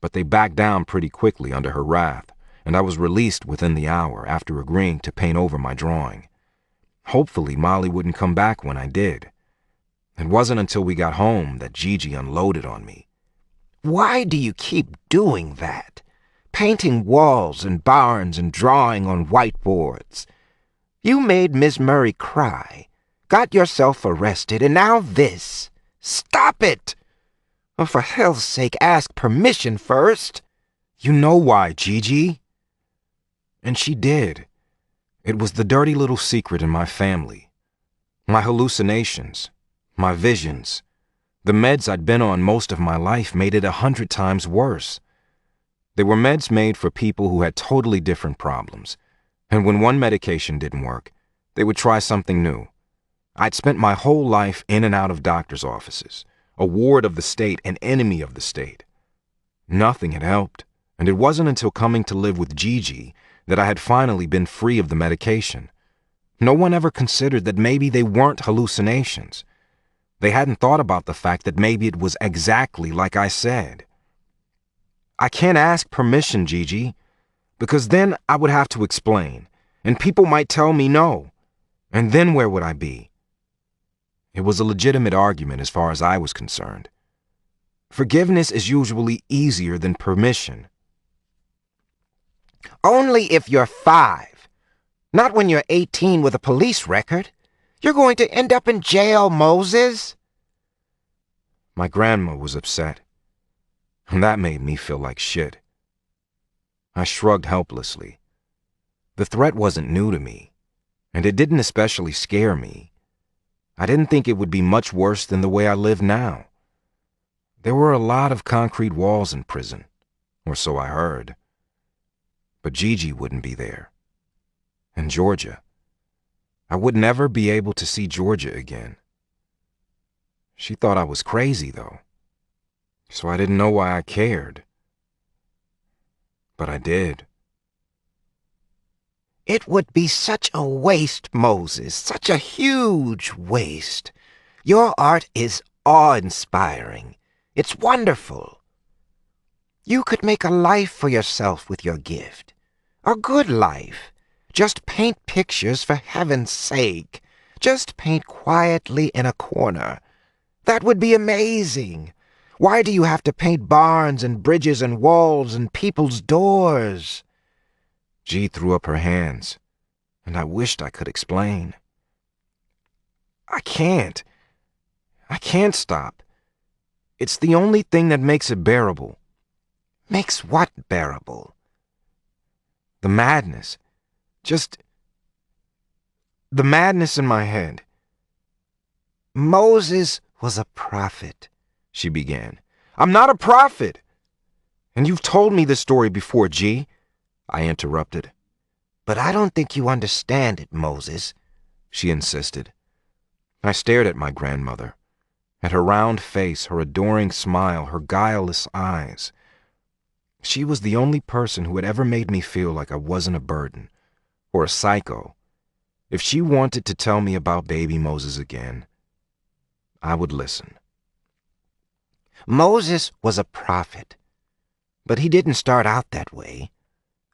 but they backed down pretty quickly under her wrath, and I was released within the hour after agreeing to paint over my drawing. Hopefully Molly wouldn't come back when I did. It wasn't until we got home that Gigi unloaded on me. Why do you keep doing that? Painting walls and barns and drawing on whiteboards. You made Miss Murray cry, got yourself arrested, and now this. Stop it! Oh, for hell's sake, ask permission first. You know why, Gigi? And she did. It was the dirty little secret in my family. My hallucinations, my visions. The meds I'd been on most of my life made it 100 times worse. They were meds made for people who had totally different problems, and when one medication didn't work, they would try something new. I'd spent my whole life in and out of doctors' offices, a ward of the state, an enemy of the state. Nothing had helped, and it wasn't until coming to live with Gigi that I had finally been free of the medication. No one ever considered that maybe they weren't hallucinations. They hadn't thought about the fact that maybe it was exactly like I said. I can't ask permission, Gigi, because then I would have to explain, and people might tell me no, and then where would I be? It was a legitimate argument as far as I was concerned. Forgiveness is usually easier than permission. Only if you're 5. Not when you're 18 with a police record. You're going to end up in jail, Moses. My grandma was upset, and that made me feel like shit. I shrugged helplessly. The threat wasn't new to me, and it didn't especially scare me. I didn't think it would be much worse than the way I live now. There were a lot of concrete walls in prison, or so I heard. But Gigi wouldn't be there. And Georgia. I would never be able to see Georgia again. She thought I was crazy, though, so I didn't know why I cared. But I did. It would be such a waste, Moses, such a huge waste. Your art is awe-inspiring. It's wonderful. You could make a life for yourself with your gift. A good life. Just paint pictures for heaven's sake. Just paint quietly in a corner. That would be amazing. Why do you have to paint barns and bridges and walls and people's doors? G threw up her hands, and I wished I could explain. I can't stop. It's the only thing that makes it bearable. Makes what bearable? The madness. Just the madness in my head. Moses was a prophet, she began. I'm not a prophet. And you've told me this story before, G, I interrupted. But I don't think you understand it, Moses, she insisted. I stared at my grandmother, at her round face, her adoring smile, her guileless eyes. She was the only person who had ever made me feel like I wasn't a burden, or a psycho. If she wanted to tell me about baby Moses again, I would listen. Moses was a prophet, but he didn't start out that way.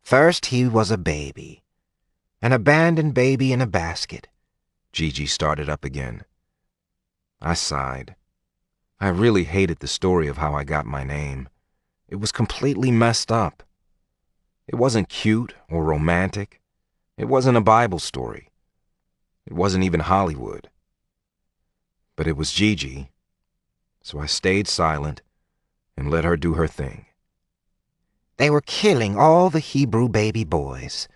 First he was a baby, an abandoned baby in a basket. Gigi started up again. I sighed. I really hated the story of how I got my name. It was completely messed up. It wasn't cute or romantic. It wasn't a Bible story. It wasn't even Hollywood. But it was Gigi, so I stayed silent and let her do her thing. They were killing all the Hebrew baby boys.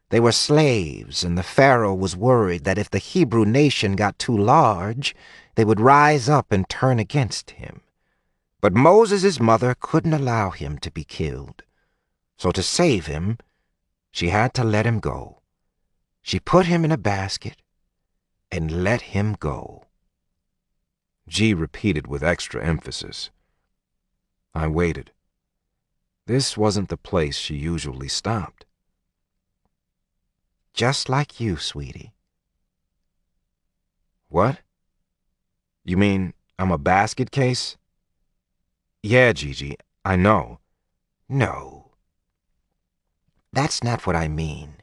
They were slaves, and the Pharaoh was worried that if the Hebrew nation got too large, they would rise up and turn against him. But Moses' mother couldn't allow him to be killed. So to save him, she had to let him go. She put him in a basket and let him go. G repeated with extra emphasis. I waited. This wasn't the place she usually stopped. Just like you, sweetie. What? You mean I'm a basket case? Yeah, Gigi, I know. No. That's not what I mean.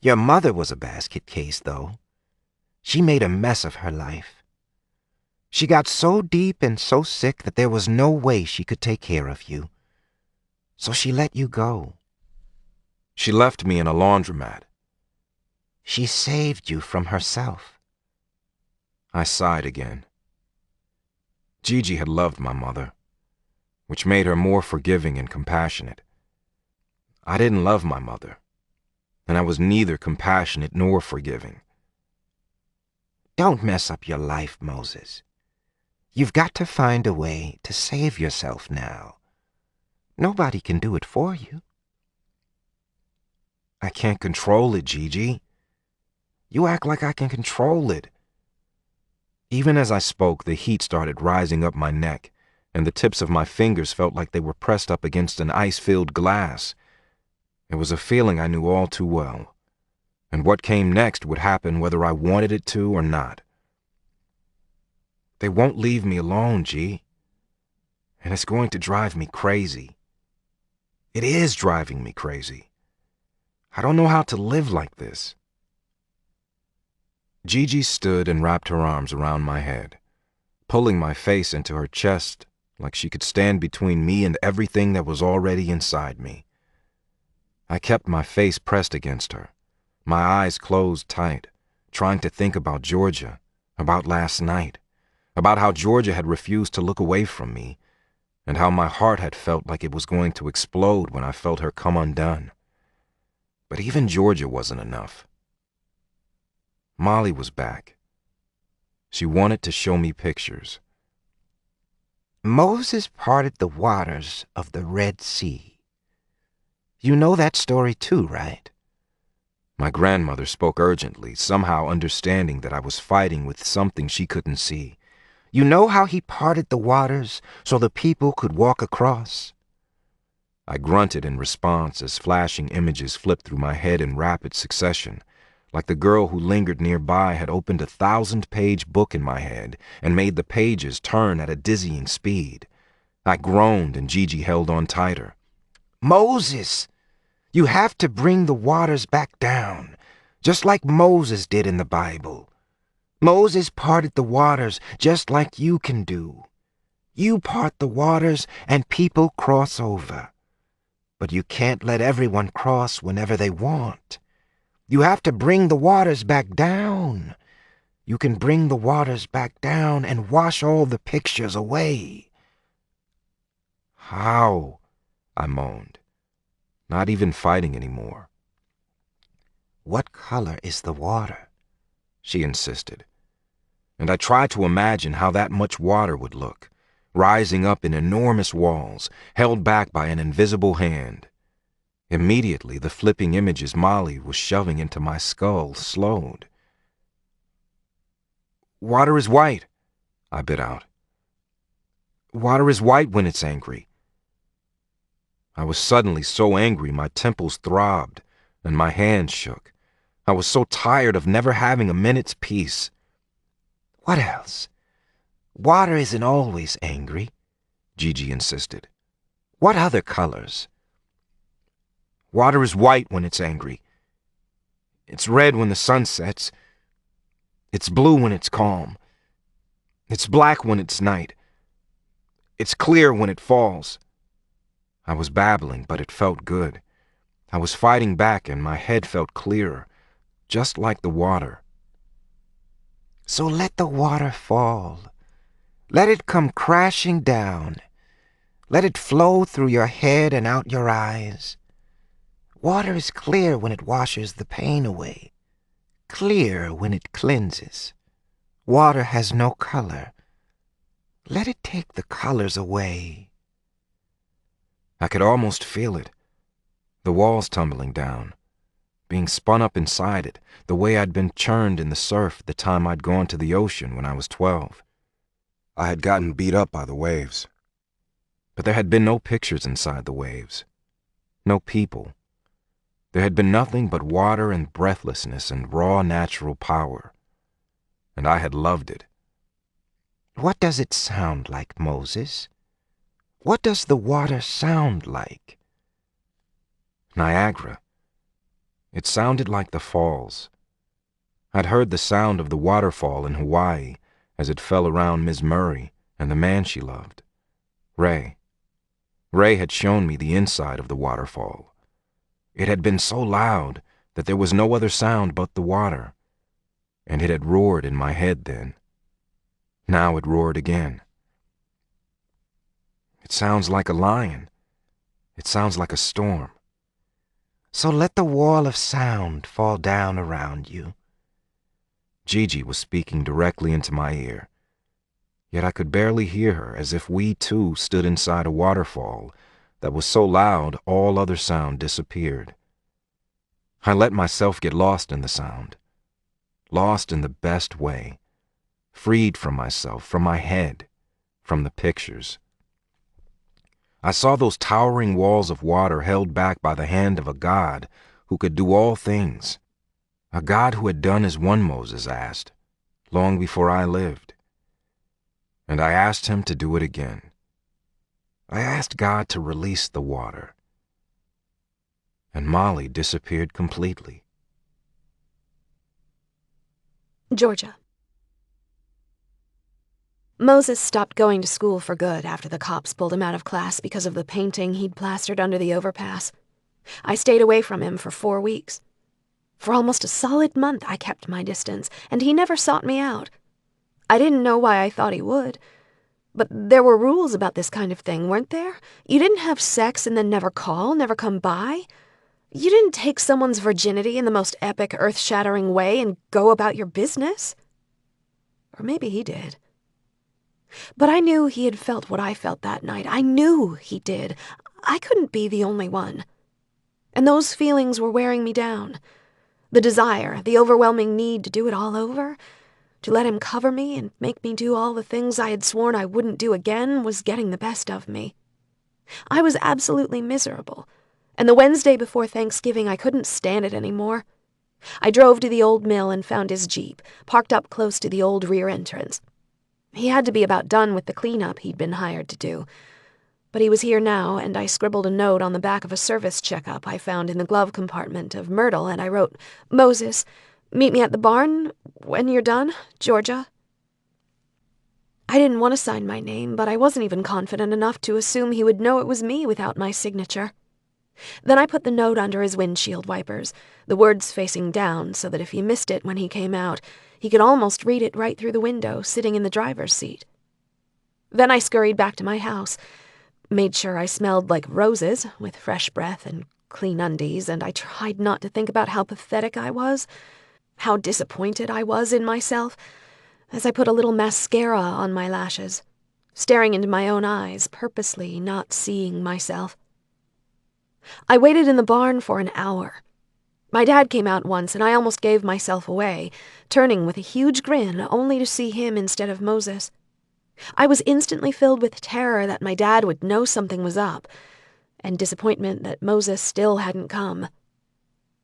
Your mother was a basket case, though. She made a mess of her life. She got so deep and so sick that there was no way she could take care of you. So she let you go. She left me in a laundromat. She saved you from herself. I sighed again. Gigi had loved my mother, which made her more forgiving and compassionate. I didn't love my mother, and I was neither compassionate nor forgiving. Don't mess up your life, Moses. You've got to find a way to save yourself now. Nobody can do it for you. I can't control it, Gigi. You act like I can control it. Even as I spoke, the heat started rising up my neck, and the tips of my fingers felt like they were pressed up against an ice-filled glass. It was a feeling I knew all too well, and what came next would happen whether I wanted it to or not. They won't leave me alone, G, and it's going to drive me crazy. It is driving me crazy. I don't know how to live like this. Gigi stood and wrapped her arms around my head, pulling my face into her chest like she could stand between me and everything that was already inside me. I kept my face pressed against her, my eyes closed tight, trying to think about Georgia, about last night, about how Georgia had refused to look away from me, and how my heart had felt like it was going to explode when I felt her come undone. But even Georgia wasn't enough. Molly was back. She wanted to show me pictures. Moses parted the waters of the Red Sea. You know that story too, right? My grandmother spoke urgently, somehow understanding that I was fighting with something she couldn't see. You know how he parted the waters so the people could walk across? I grunted in response as flashing images flipped through my head in rapid succession, like the girl who lingered nearby had opened a 1,000-page book in my head and made the pages turn at a dizzying speed. I groaned and Gigi held on tighter. Moses! You have to bring the waters back down, just like Moses did in the Bible. Moses parted the waters just like you can do. You part the waters and people cross over. But you can't let everyone cross whenever they want. You have to bring the waters back down. You can bring the waters back down and wash all the pictures away. How? I moaned, not even fighting anymore. What color is the water? She insisted. And I tried to imagine how that much water would look, rising up in enormous walls, held back by an invisible hand. Immediately, the flipping images Molly was shoving into my skull slowed. Water is white, I bit out. Water is white when it's angry. I was suddenly so angry my temples throbbed and my hands shook. I was so tired of never having a minute's peace. What else? Water isn't always angry, Gigi insisted. What other colors? Water is white when it's angry. It's red when the sun sets. It's blue when it's calm. It's black when it's night. It's clear when it falls. I was babbling, but it felt good. I was fighting back and my head felt clearer, just like the water. So let the water fall. Let it come crashing down. Let it flow through your head and out your eyes. Water is clear when it washes the pain away, clear when it cleanses. Water has no color. Let it take the colors away. I could almost feel it, the walls tumbling down, being spun up inside it, the way I'd been churned in the surf the time I'd gone to the ocean when I was 12. I had gotten beat up by the waves, but there had been no pictures inside the waves, no people. There had been nothing but water and breathlessness and raw natural power, and I had loved it. What does it sound like, Moses? What does the water sound like? Niagara. It sounded like the falls. I'd heard the sound of the waterfall in Hawaii as it fell around Ms. Murray and the man she loved, Ray. Ray had shown me the inside of the waterfall. It had been so loud that there was no other sound but the water, and it had roared in my head then. Now it roared again. It sounds like a lion. It sounds like a storm. So let the wall of sound fall down around you. Gigi was speaking directly into my ear, yet I could barely hear her, as if we too stood inside a waterfall that was so loud all other sound disappeared. I let myself get lost in the sound, lost in the best way, freed from myself, from my head, from the pictures. I saw those towering walls of water held back by the hand of a God who could do all things, a God who had done as one Moses asked, long before I lived. And I asked him to do it again. I asked God to release the water. And Molly disappeared completely. Georgia. Moses stopped going to school for good after the cops pulled him out of class because of the painting he'd plastered under the overpass. I stayed away from him for 4 weeks. For almost a solid month, I kept my distance, and he never sought me out. I didn't know why I thought he would. But there were rules about this kind of thing, weren't there? You didn't have sex and then never call, never come by. You didn't take someone's virginity in the most epic, earth-shattering way and go about your business. Or maybe he did. But I knew he had felt what I felt that night. I knew he did. I couldn't be the only one. And those feelings were wearing me down. The desire, the overwhelming need to do it all over, to let him cover me and make me do all the things I had sworn I wouldn't do again, was getting the best of me. I was absolutely miserable, and the Wednesday before Thanksgiving I couldn't stand it anymore. I drove to the old mill and found his Jeep, parked up close to the old rear entrance. He had to be about done with the cleanup he'd been hired to do. But he was here now, and I scribbled a note on the back of a service checkup I found in the glove compartment of Myrtle, and I wrote, "Moses, meet me at the barn when you're done, Georgia." I didn't want to sign my name, but I wasn't even confident enough to assume he would know it was me without my signature. Then I put the note under his windshield wipers, the words facing down so that if he missed it when he came out, he could almost read it right through the window, sitting in the driver's seat. Then I scurried back to my house, made sure I smelled like roses, with fresh breath and clean undies, and I tried not to think about how pathetic I was, how disappointed I was in myself, as I put a little mascara on my lashes, staring into my own eyes, purposely not seeing myself. I waited in the barn for an hour. My dad came out once, and I almost gave myself away, turning with a huge grin only to see him instead of Moses. I was instantly filled with terror that my dad would know something was up, and disappointment that Moses still hadn't come.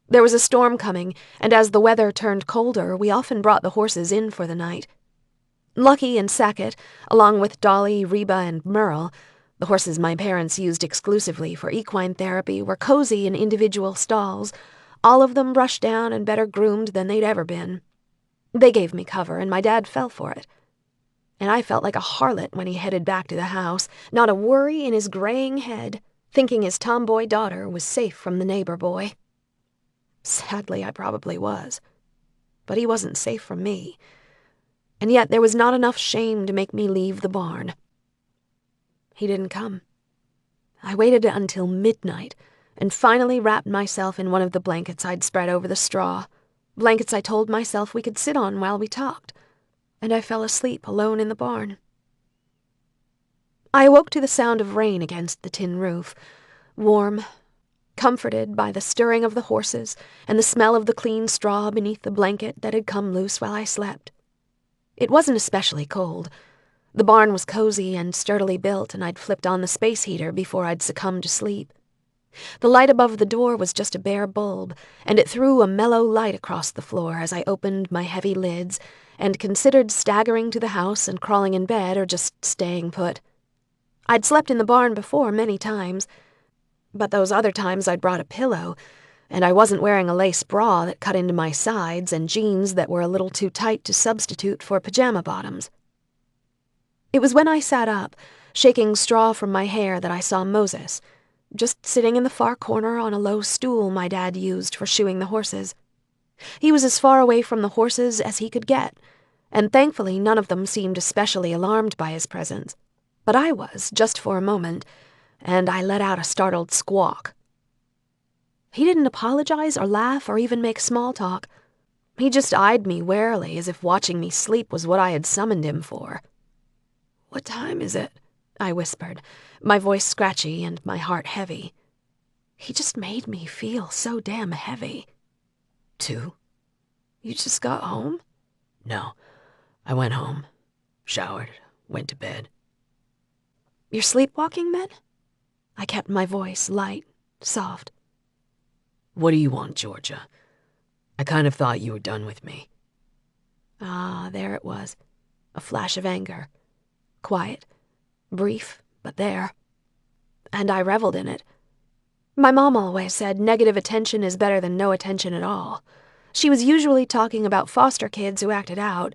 There was a storm coming, and as the weather turned colder, we often brought the horses in for the night. Lucky and Sackett, along with Dolly, Reba, and Merle, the horses my parents used exclusively for equine therapy, were cozy in individual stalls, all of them brushed down and better groomed than they'd ever been. They gave me cover, and my dad fell for it. And I felt like a harlot when he headed back to the house, not a worry in his graying head, thinking his tomboy daughter was safe from the neighbor boy. Sadly, I probably was. But he wasn't safe from me. And yet there was not enough shame to make me leave the barn. He didn't come. I waited until midnight, and finally wrapped myself in one of the blankets I'd spread over the straw, blankets I told myself we could sit on while we talked, and I fell asleep alone in the barn. I awoke to the sound of rain against the tin roof, warm, comforted by the stirring of the horses and the smell of the clean straw beneath the blanket that had come loose while I slept. It wasn't especially cold. The barn was cozy and sturdily built, and I'd flipped on the space heater before I'd succumbed to sleep. The light above the door was just a bare bulb, and it threw a mellow light across the floor as I opened my heavy lids and considered staggering to the house and crawling in bed or just staying put. I'd slept in the barn before many times, but those other times I'd brought a pillow, and I wasn't wearing a lace bra that cut into my sides and jeans that were a little too tight to substitute for pajama bottoms. It was when I sat up, shaking straw from my hair, that I saw Moses, just sitting in the far corner on a low stool my dad used for shoeing the horses. He was as far away from the horses as he could get, and thankfully none of them seemed especially alarmed by his presence. But I was, just for a moment, and I let out a startled squawk. He didn't apologize or laugh or even make small talk. He just eyed me warily as if watching me sleep was what I had summoned him for. "What time is it?" I whispered, my voice scratchy and my heart heavy. He just made me feel so damn heavy. 2. "You just got home?" No, I went home, showered, went to bed. "You're sleepwalking, then?" I kept my voice light, soft. What do you want, Georgia? I kind of thought you were done with me. Ah, there it was, a flash of anger. Quiet, brief, but there. And I reveled in it. My mom always said negative attention is better than no attention at all. She was usually talking about foster kids who acted out,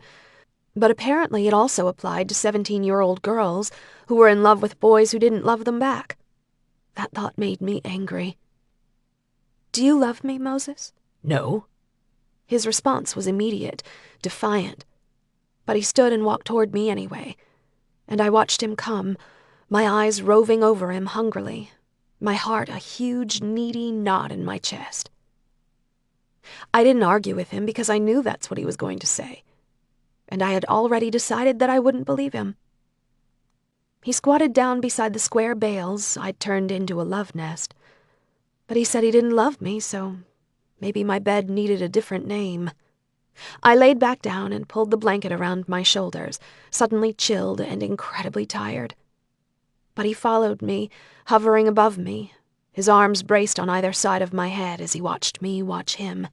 but apparently it also applied to 17-year-old girls who were in love with boys who didn't love them back. That thought made me angry. "Do you love me, Moses?" No, His response was immediate, defiant. But he stood and walked toward me anyway, and I watched him come, my eyes roving over him hungrily, my heart a huge, needy knot in my chest. I didn't argue with him because I knew that's what he was going to say, and I had already decided that I wouldn't believe him. He squatted down beside the square bales I'd turned into a love nest, but he said he didn't love me, so maybe my bed needed a different name. I laid back down and pulled the blanket around my shoulders, suddenly chilled and incredibly tired. But he followed me, hovering above me, his arms braced on either side of my head as he watched me watch him.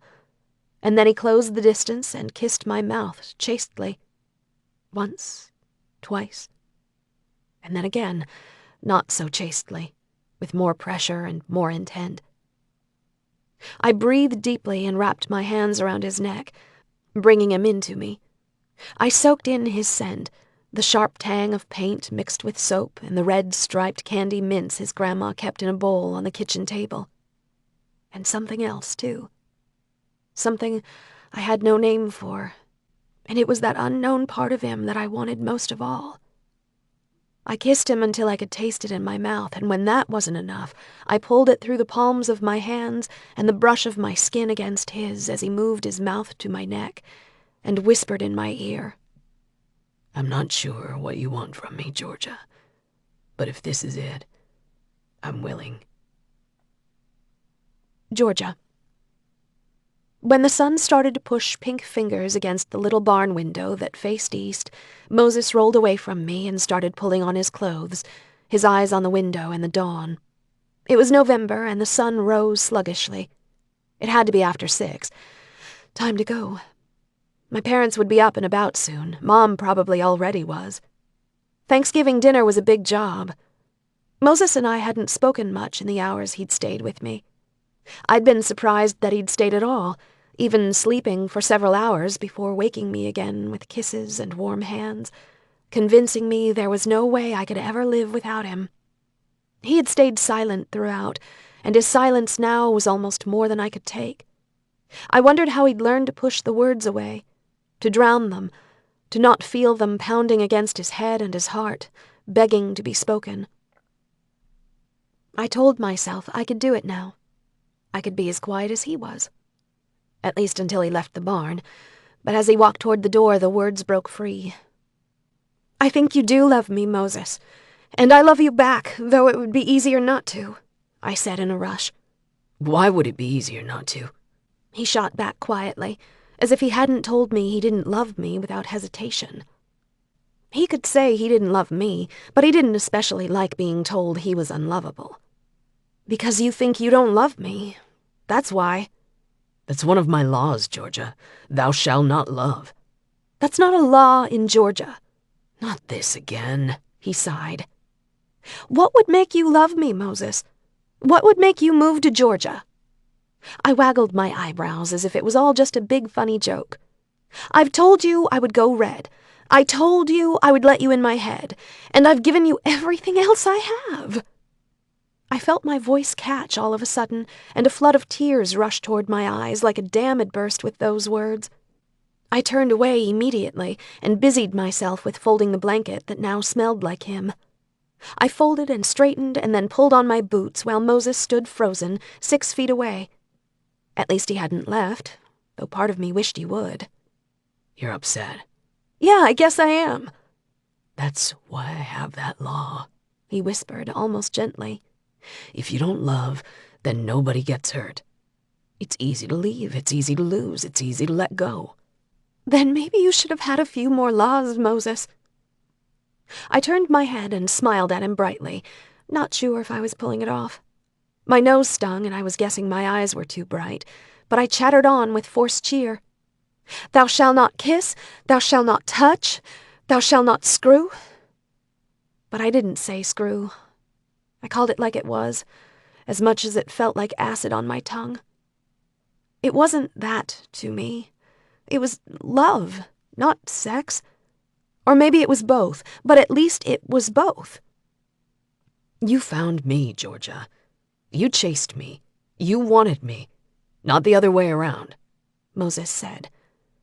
And then he closed the distance and kissed my mouth chastely. Once, twice, and then again, not so chastely, with more pressure and more intent. I breathed deeply and wrapped my hands around his neck, bringing him into me. I soaked in his scent, the sharp tang of paint mixed with soap and the red striped candy mints his grandma kept in a bowl on the kitchen table. And something else, too. Something I had no name for, and it was that unknown part of him that I wanted most of all. I kissed him until I could taste it in my mouth, and when that wasn't enough, I pulled it through the palms of my hands and the brush of my skin against his as he moved his mouth to my neck and whispered in my ear. I'm not sure what you want from me, Georgia, but if this is it, I'm willing. Georgia. When the sun started to push pink fingers against the little barn window that faced east, Moses rolled away from me and started pulling on his clothes, his eyes on the window and the dawn. It was November, and the sun rose sluggishly. It had to be after 6. Time to go. My parents would be up and about soon. Mom probably already was. Thanksgiving dinner was a big job. Moses and I hadn't spoken much in the hours he'd stayed with me. I'd been surprised that he'd stayed at all, even sleeping for several hours before waking me again with kisses and warm hands, convincing me there was no way I could ever live without him. He had stayed silent throughout, and his silence now was almost more than I could take. I wondered how he'd learned to push the words away, to drown them, to not feel them pounding against his head and his heart, begging to be spoken. I told myself I could do it now. I could be as quiet as he was. At least until he left the barn, but as he walked toward the door, the words broke free. I think you do love me, Moses, and I love you back, though it would be easier not to, I said in a rush. Why would it be easier not to? He shot back quietly, as if he hadn't told me he didn't love me without hesitation. He could say he didn't love me, but he didn't especially like being told he was unlovable. Because you think you don't love me. That's why. That's one of my laws, Georgia. Thou shalt not love. That's not a law in Georgia. Not this again, he sighed. What would make you love me, Moses? What would make you move to Georgia? I waggled my eyebrows as if it was all just a big funny joke. I've told you I would go red. I told you I would let you in my head, and I've given you everything else I have. I felt my voice catch all of a sudden, and a flood of tears rushed toward my eyes like a dam had burst with those words. I turned away immediately and busied myself with folding the blanket that now smelled like him. I folded and straightened and then pulled on my boots while Moses stood frozen 6 feet away. At least he hadn't left, though part of me wished he would. You're upset. Yeah, I guess I am. That's why I have that law, he whispered almost gently. If you don't love, then nobody gets hurt. It's easy to leave, it's easy to lose, it's easy to let go. Then maybe you should have had a few more laws, Moses. I turned my head and smiled at him brightly, not sure if I was pulling it off. My nose stung and I was guessing my eyes were too bright, but I chattered on with forced cheer. Thou shalt not kiss, thou shalt not touch, thou shalt not screw. But I didn't say screw. I called it like it was, as much as it felt like acid on my tongue. It wasn't that to me. It was love, not sex. Or maybe it was both, but at least it was both. You found me, Georgia. You chased me. You wanted me. Not the other way around. Moses said.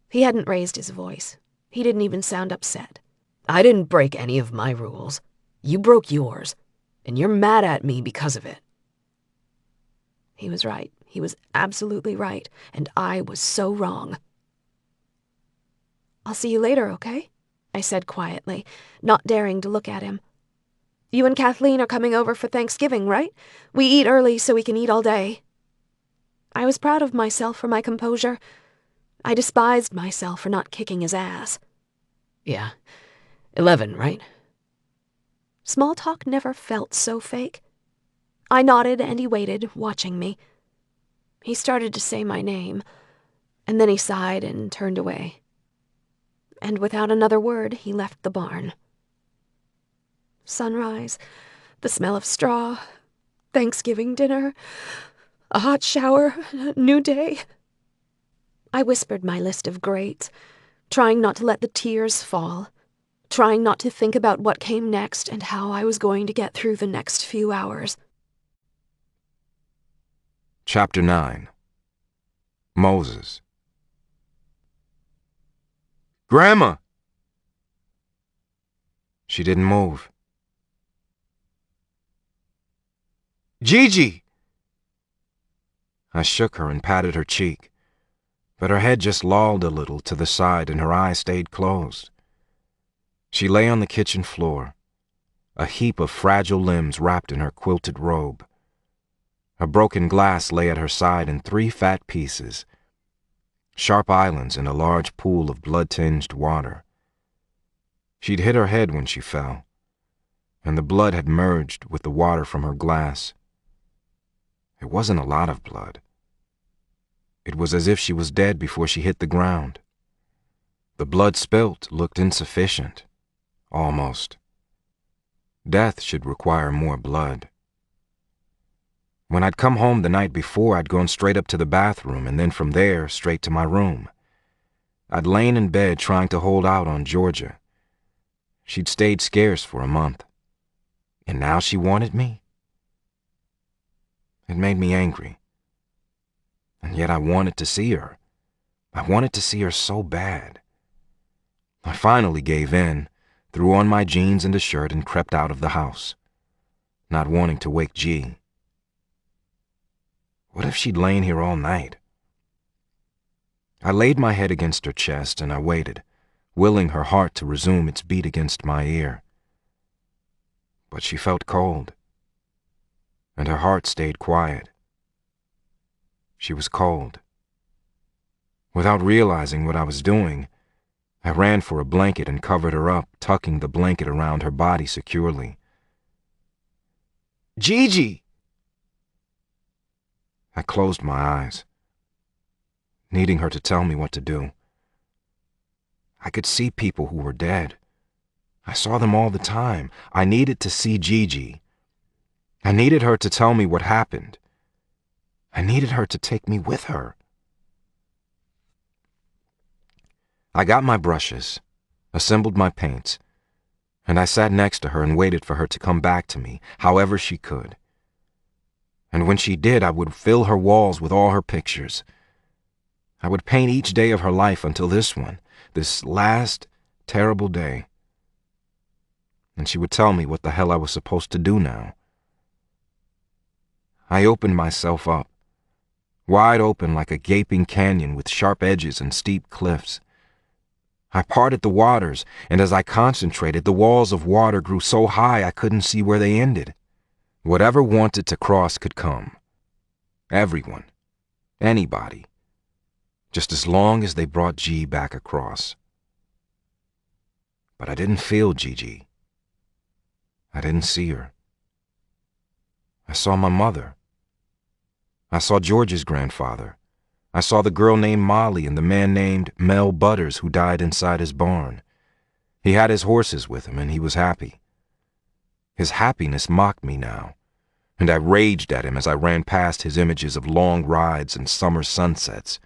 He hadn't raised his voice. He didn't even sound upset. I didn't break any of my rules. You broke yours, and you're mad at me because of it. He was right. He was absolutely right, and I was so wrong. I'll see you later, okay? I said quietly, not daring to look at him. You and Kathleen are coming over for Thanksgiving, right? We eat early so we can eat all day. I was proud of myself for my composure. I despised myself for not kicking his ass. Yeah, 11, right? Small talk never felt so fake. I nodded and he waited, watching me. He started to say my name, and then he sighed and turned away. And without another word, he left the barn. Sunrise, the smell of straw, Thanksgiving dinner, a hot shower, a new day. I whispered my list of greats, trying not to let the tears fall, trying not to think about what came next and how I was going to get through the next few hours. Chapter 9. Moses. Grandma! She didn't move. Gigi! I shook her and patted her cheek, but her head just lolled a little to the side and her eyes stayed closed. She lay on the kitchen floor, a heap of fragile limbs wrapped in her quilted robe. A broken glass lay at her side in 3 fat pieces, sharp islands in a large pool of blood-tinged water. She'd hit her head when she fell, and the blood had merged with the water from her glass. It wasn't a lot of blood. It was as if she was dead before she hit the ground. The blood spilt looked insufficient, almost. Death should require more blood. When I'd come home the night before, I'd gone straight up to the bathroom and then from there straight to my room. I'd lain in bed trying to hold out on Georgia. She'd stayed scarce for a month. And now she wanted me? It made me angry. And yet I wanted to see her. I wanted to see her so bad. I finally gave in, threw on my jeans and a shirt and crept out of the house, not wanting to wake G. What if she'd lain here all night? I laid my head against her chest and I waited, willing her heart to resume its beat against my ear. But she felt cold, and her heart stayed quiet. She was cold. Without realizing what I was doing, I ran for a blanket and covered her up, tucking the blanket around her body securely. Gigi! I closed my eyes, needing her to tell me what to do. I could see people who were dead. I saw them all the time. I needed to see Gigi. I needed her to tell me what happened. I needed her to take me with her. I got my brushes, assembled my paints, and I sat next to her and waited for her to come back to me, however she could. And when she did, I would fill her walls with all her pictures. I would paint each day of her life until this one, this last terrible day. And she would tell me what the hell I was supposed to do now. I opened myself up, wide open like a gaping canyon with sharp edges and steep cliffs. I parted the waters, and as I concentrated, the walls of water grew so high I couldn't see where they ended. Whatever wanted to cross could come. Everyone. Anybody. Just as long as they brought G back across. But I didn't feel Gigi. I didn't see her. I saw my mother. I saw George's grandfather. I saw the girl named Molly and the man named Mel Butters who died inside his barn. He had his horses with him and he was happy. His happiness mocked me now, and I raged at him as I ran past his images of long rides and summer sunsets.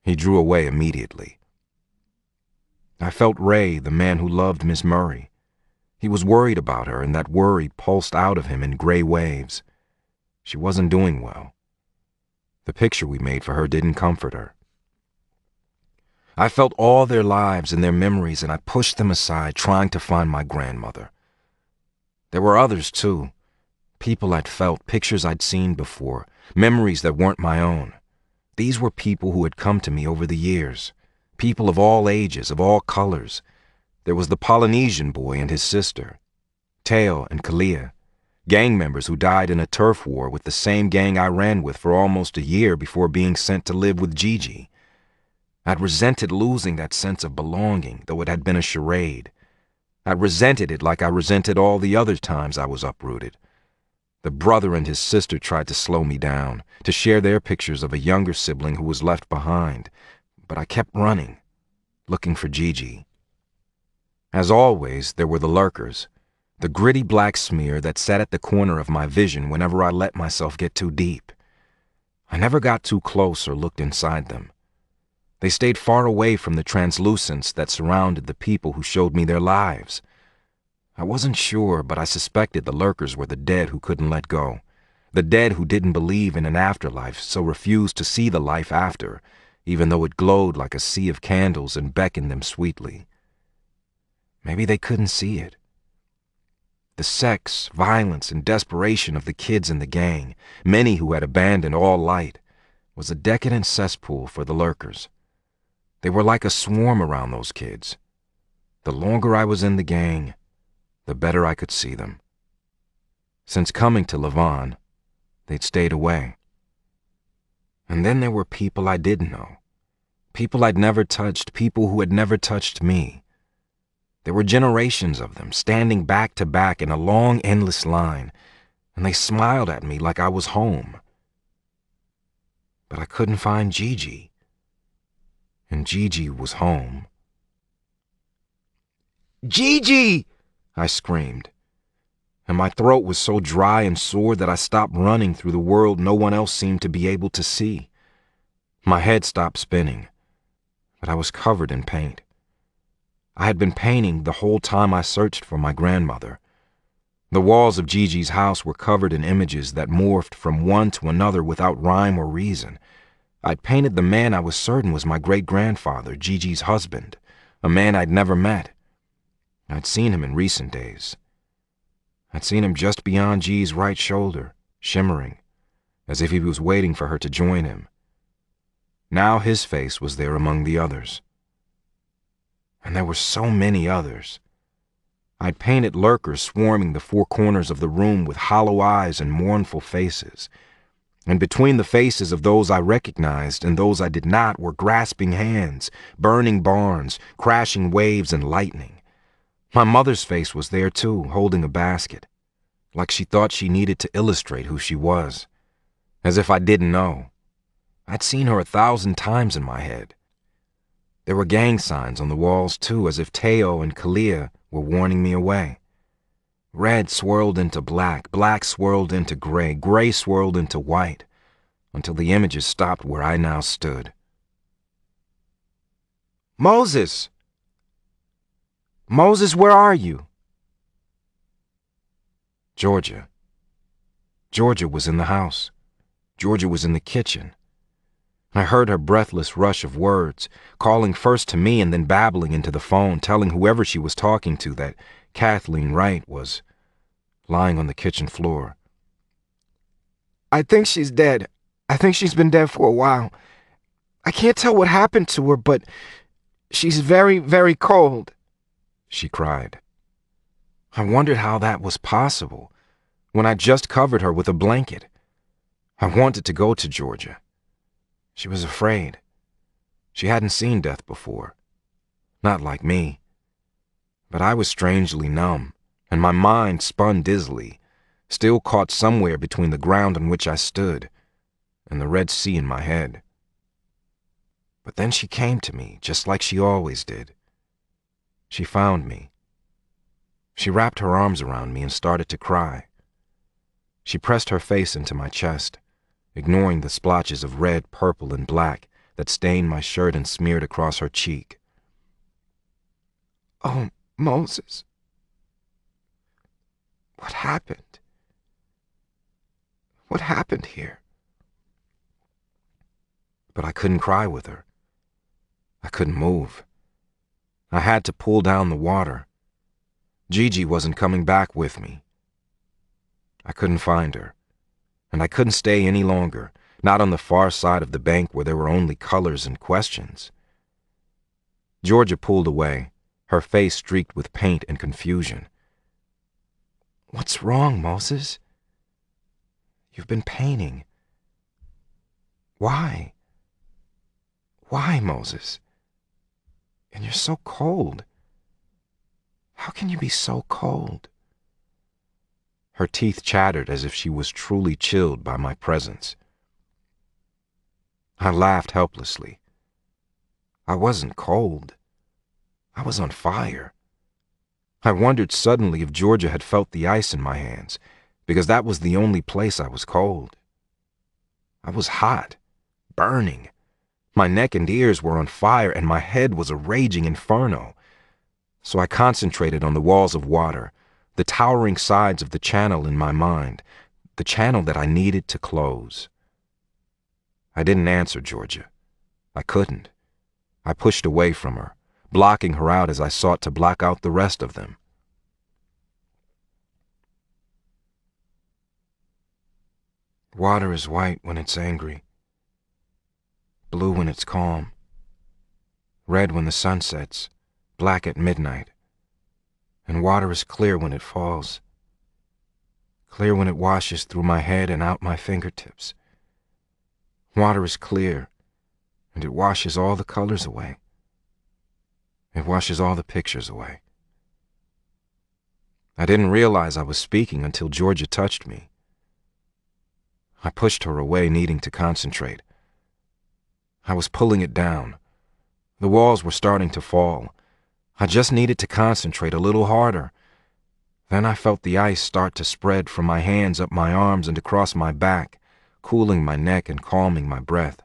He drew away immediately. I felt Ray, the man who loved Miss Murray. He was worried about her, and that worry pulsed out of him in gray waves. She wasn't doing well. The picture we made for her didn't comfort her. I felt all their lives and their memories, and I pushed them aside, trying to find my grandmother. There were others, too. People I'd felt, pictures I'd seen before, memories that weren't my own. These were people who had come to me over the years. People of all ages, of all colors. There was the Polynesian boy and his sister, Teo and Kalia, gang members who died in a turf war with the same gang I ran with for almost a year before being sent to live with Gigi. I'd resented losing that sense of belonging, though it had been a charade. I resented it like I resented all the other times I was uprooted. The brother and his sister tried to slow me down, to share their pictures of a younger sibling who was left behind, but I kept running, looking for Gigi. As always, there were the lurkers, the gritty black smear that sat at the corner of my vision whenever I let myself get too deep. I never got too close or looked inside them. They stayed far away from the translucence that surrounded the people who showed me their lives. I wasn't sure, but I suspected the lurkers were the dead who couldn't let go, the dead who didn't believe in an afterlife, so refused to see the life after, even though it glowed like a sea of candles and beckoned them sweetly. Maybe they couldn't see it. The sex, violence, and desperation of the kids in the gang, many who had abandoned all light, was a decadent cesspool for the lurkers. They were like a swarm around those kids. The longer I was in the gang, the better I could see them. Since coming to Levon, they'd stayed away. And then there were people I didn't know. People I'd never touched, people who had never touched me. There were generations of them, standing back to back in a long, endless line, and they smiled at me like I was home. But I couldn't find Gigi. And Gigi was home. "Gigi!" I screamed. And my throat was so dry and sore that I stopped running through the world no one else seemed to be able to see. My head stopped spinning, but I was covered in paint. I had been painting the whole time I searched for my grandmother. The walls of Gigi's house were covered in images that morphed from one to another without rhyme or reason. I'd painted the man I was certain was my great-grandfather, Gigi's husband, a man I'd never met. I'd seen him in recent days. I'd seen him just beyond G's right shoulder, shimmering, as if he was waiting for her to join him. Now his face was there among the others. And there were so many others. I'd painted lurkers swarming the four corners of the room with hollow eyes and mournful faces. And between the faces of those I recognized and those I did not were grasping hands, burning barns, crashing waves, and lightning. My mother's face was there too, holding a basket, like she thought she needed to illustrate who she was, as if I didn't know. I'd seen her 1,000 times in my head. There were gang signs on the walls too, as if Teo and Kalia were warning me away. Red swirled into black, black swirled into gray, gray swirled into white, until the images stopped where I now stood. "Moses! Moses, where are you?" Georgia. Georgia was in the house. Georgia was in the kitchen. I heard her breathless rush of words, calling first to me and then babbling into the phone, telling whoever she was talking to that Kathleen Wright was lying on the kitchen floor. "I think she's dead. I think she's been dead for a while. I can't tell what happened to her, but she's very, very cold," she cried. I wondered how that was possible when I just covered her with a blanket. I wanted to go to Georgia. She was afraid. She hadn't seen death before. Not like me. But I was strangely numb, and my mind spun dizzily, still caught somewhere between the ground on which I stood and the Red Sea in my head. But then she came to me, just like she always did. She found me. She wrapped her arms around me and started to cry. She pressed her face into my chest, ignoring the splotches of red, purple, and black that stained my shirt and smeared across her cheek. "Oh, Moses, what happened? What happened here?" But I couldn't cry with her. I couldn't move. I had to pull down the water. Gigi wasn't coming back with me. I couldn't find her, and I couldn't stay any longer, not on the far side of the bank where there were only colors and questions. Georgia pulled away, her face streaked with paint and confusion. "What's wrong, Moses? You've been painting. Why? Why, Moses? And you're so cold. How can you be so cold?" Her teeth chattered as if she was truly chilled by my presence. I laughed helplessly. I wasn't cold. I was on fire. I wondered suddenly if Georgia had felt the ice in my hands, because that was the only place I was cold. I was hot, burning. My neck and ears were on fire, and my head was a raging inferno. So I concentrated on the walls of water, the towering sides of the channel in my mind, the channel that I needed to close. I didn't answer Georgia. I couldn't. I pushed away from her, blocking her out as I sought to block out the rest of them. Water is white when it's angry, blue when it's calm, red when the sun sets, black at midnight, and water is clear when it falls, clear when it washes through my head and out my fingertips. Water is clear, and it washes all the colors away. It washes all the pictures away. I didn't realize I was speaking until Georgia touched me. I pushed her away, needing to concentrate. I was pulling it down. The walls were starting to fall. I just needed to concentrate a little harder. Then I felt the ice start to spread from my hands up my arms and across my back, cooling my neck and calming my breath.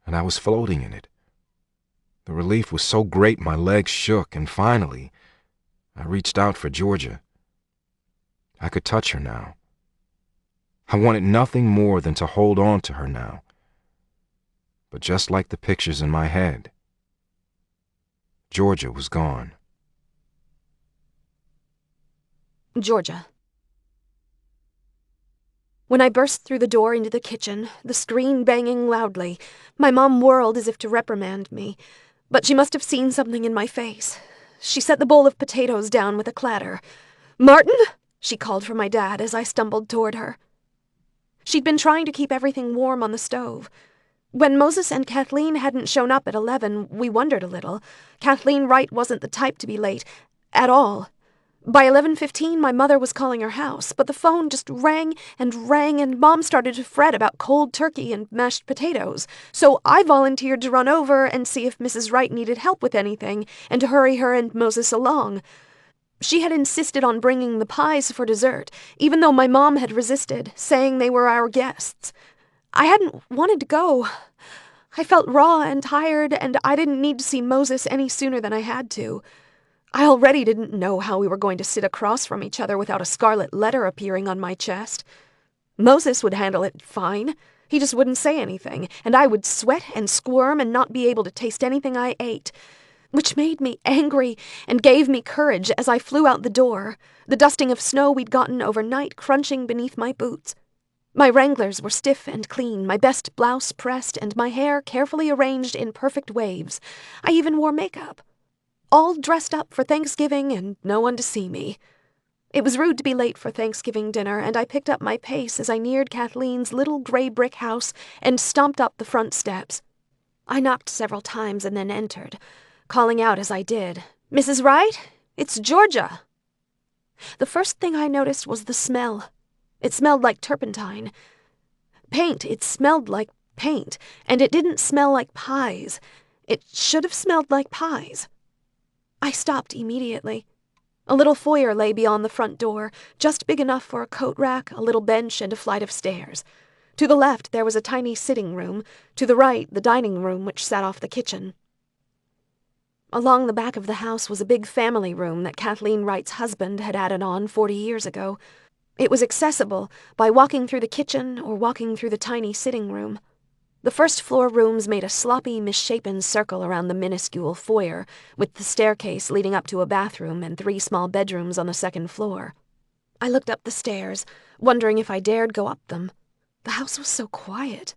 And I was floating in it. The relief was so great my legs shook, and finally, I reached out for Georgia. I could touch her now. I wanted nothing more than to hold on to her now. But just like the pictures in my head, Georgia was gone. Georgia. When I burst through the door into the kitchen, the screen banging loudly, my mom whirled as if to reprimand me, but she must have seen something in my face. She set the bowl of potatoes down with a clatter. "Martin!" she called for my dad as I stumbled toward her. She'd been trying to keep everything warm on the stove. When Moses and Kathleen hadn't shown up at 11, we wondered a little. Kathleen Wright wasn't the type to be late, at all. By 11:15, my mother was calling her house, but the phone just rang, and Mom started to fret about cold turkey and mashed potatoes. So I volunteered to run over and see if Mrs. Wright needed help with anything, and to hurry her and Moses along. She had insisted on bringing the pies for dessert, even though my mom had resisted, saying they were our guests. I hadn't wanted to go. I felt raw and tired, and I didn't need to see Moses any sooner than I had to. I already didn't know how we were going to sit across from each other without a scarlet letter appearing on my chest. Moses would handle it fine. He just wouldn't say anything, and I would sweat and squirm and not be able to taste anything I ate, which made me angry and gave me courage as I flew out the door, the dusting of snow we'd gotten overnight crunching beneath my boots. My Wranglers were stiff and clean, my best blouse pressed, and my hair carefully arranged in perfect waves. I even wore makeup. All dressed up for Thanksgiving and no one to see me. It was rude to be late for Thanksgiving dinner, and I picked up my pace as I neared Kathleen's little gray brick house and stomped up the front steps. I knocked several times and then entered, calling out as I did, "Mrs. Wright, it's Georgia." The first thing I noticed was the smell. It smelled like turpentine. Paint, it smelled like paint, and it didn't smell like pies. It should have smelled like pies. I stopped immediately. A little foyer lay beyond the front door, just big enough for a coat rack, a little bench, and a flight of stairs. To the left there was a tiny sitting room, to the right the dining room which sat off the kitchen. Along the back of the house was a big family room that Kathleen Wright's husband had added on 40 years ago. It was accessible by walking through the kitchen or walking through the tiny sitting room. The first-floor rooms made a sloppy, misshapen circle around the minuscule foyer, with the staircase leading up to a bathroom and 3 small bedrooms on the second floor. I looked up the stairs, wondering if I dared go up them. The house was so quiet.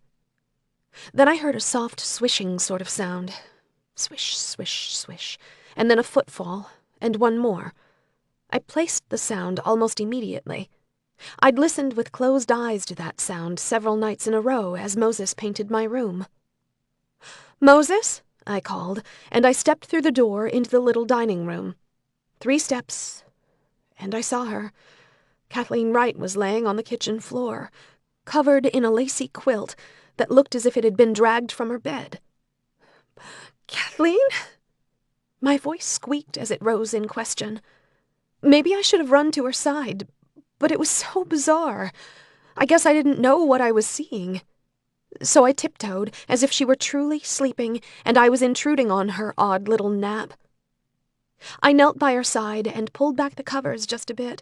Then I heard a soft swishing sort of sound. Swish, swish, swish, and then a footfall, and one more. I placed the sound almost immediately. I'd listened with closed eyes to that sound several nights in a row as Moses painted my room. "Moses?" I called, and I stepped through the door into the little dining room. 3 steps, and I saw her. Kathleen Wright was laying on the kitchen floor, covered in a lacy quilt that looked as if it had been dragged from her bed. "Kathleen?" My voice squeaked as it rose in question. Maybe I should have run to her side, but it was so bizarre. I guess I didn't know what I was seeing. So I tiptoed, as if she were truly sleeping, and I was intruding on her odd little nap. I knelt by her side and pulled back the covers just a bit.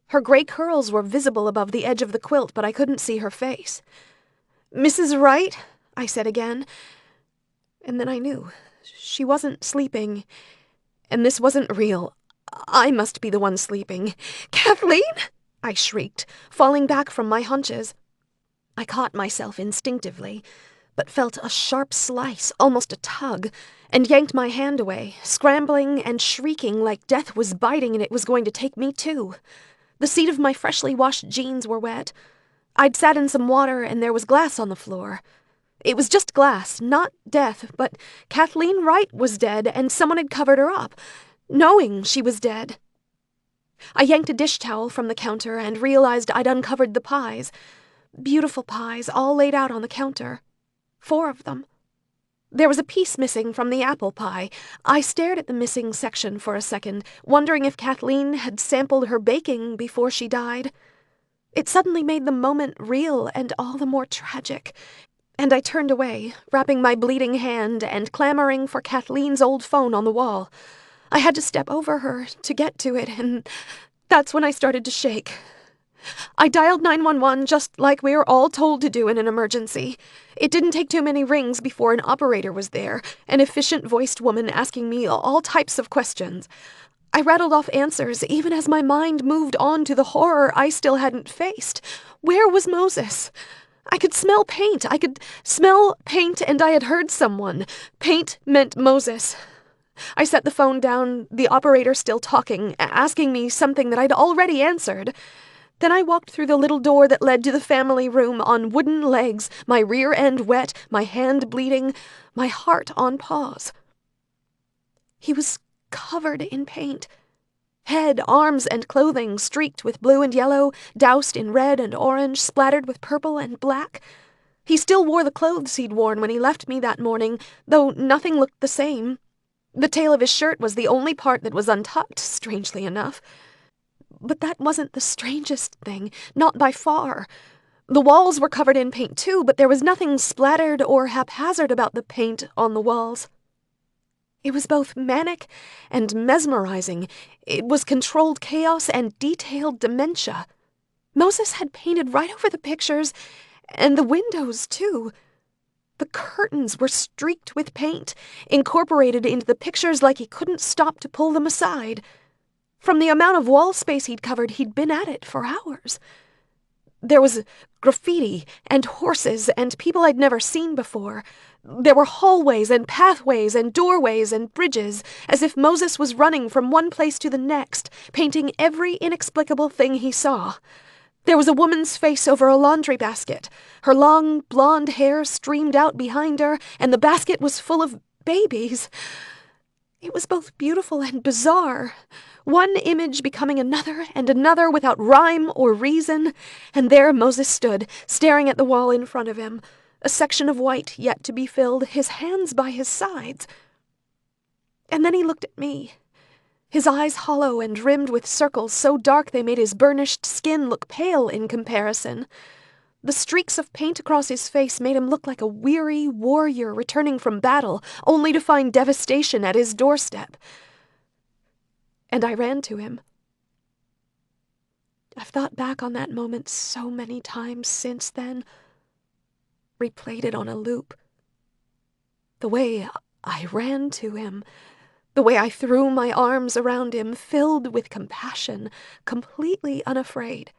Her gray curls were visible above the edge of the quilt, but I couldn't see her face. "Mrs. Wright?" I said again. And then I knew. She wasn't sleeping, and this wasn't real. I must be the one sleeping. "Kathleen!" I shrieked, falling back from my hunches. I caught myself instinctively, but felt a sharp slice, almost a tug, and yanked my hand away, scrambling and shrieking like death was biting and it was going to take me too. The seat of my freshly washed jeans were wet. I'd sat in some water and there was glass on the floor. It was just glass, not death, but Kathleen Wright was dead and someone had covered her up, knowing she was dead. I yanked a dish towel from the counter and realized I'd uncovered the pies. Beautiful pies, all laid out on the counter. 4 of them. There was a piece missing from the apple pie. I stared at the missing section for a second, wondering if Kathleen had sampled her baking before she died. It suddenly made the moment real and all the more tragic, and I turned away, wrapping my bleeding hand and clamoring for Kathleen's old phone on the wall. I had to step over her to get to it, and that's when I started to shake. I dialed 911 just like we were all told to do in an emergency. It didn't take too many rings before an operator was there, an efficient-voiced woman asking me all types of questions. I rattled off answers even as my mind moved on to the horror I still hadn't faced. Where was Moses? I could smell paint. I could smell paint, and I had heard someone. Paint meant Moses. I set the phone down, the operator still talking, asking me something that I'd already answered. Then I walked through the little door that led to the family room on wooden legs, my rear end wet, my hand bleeding, my heart on pause. He was covered in paint. Head, arms, and clothing streaked with blue and yellow, doused in red and orange, splattered with purple and black. He still wore the clothes he'd worn when he left me that morning, though nothing looked the same. The tail of his shirt was the only part that was untucked, strangely enough. But that wasn't the strangest thing, not by far. The walls were covered in paint too, but there was nothing splattered or haphazard about the paint on the walls. It was both manic and mesmerizing. It was controlled chaos and detailed dementia. Moses had painted right over the pictures, and the windows too. The curtains were streaked with paint, incorporated into the pictures like he couldn't stop to pull them aside. From the amount of wall space he'd covered, he'd been at it for hours. There was graffiti and horses and people I'd never seen before. There were hallways and pathways and doorways and bridges, as if Moses was running from one place to the next, painting every inexplicable thing he saw. There was a woman's face over a laundry basket. Her long, blonde hair streamed out behind her, and the basket was full of babies. It was both beautiful and bizarre, one image becoming another and another without rhyme or reason, and there Moses stood, staring at the wall in front of him, a section of white yet to be filled, his hands by his sides. And then he looked at me, his eyes hollow and rimmed with circles so dark they made his burnished skin look pale in comparison. The streaks of paint across his face made him look like a weary warrior returning from battle, only to find devastation at his doorstep. And I ran to him. I've thought back on that moment so many times since then. replayed it on a loop. The way I ran to him, the way I threw my arms around him, filled with compassion, completely unafraid.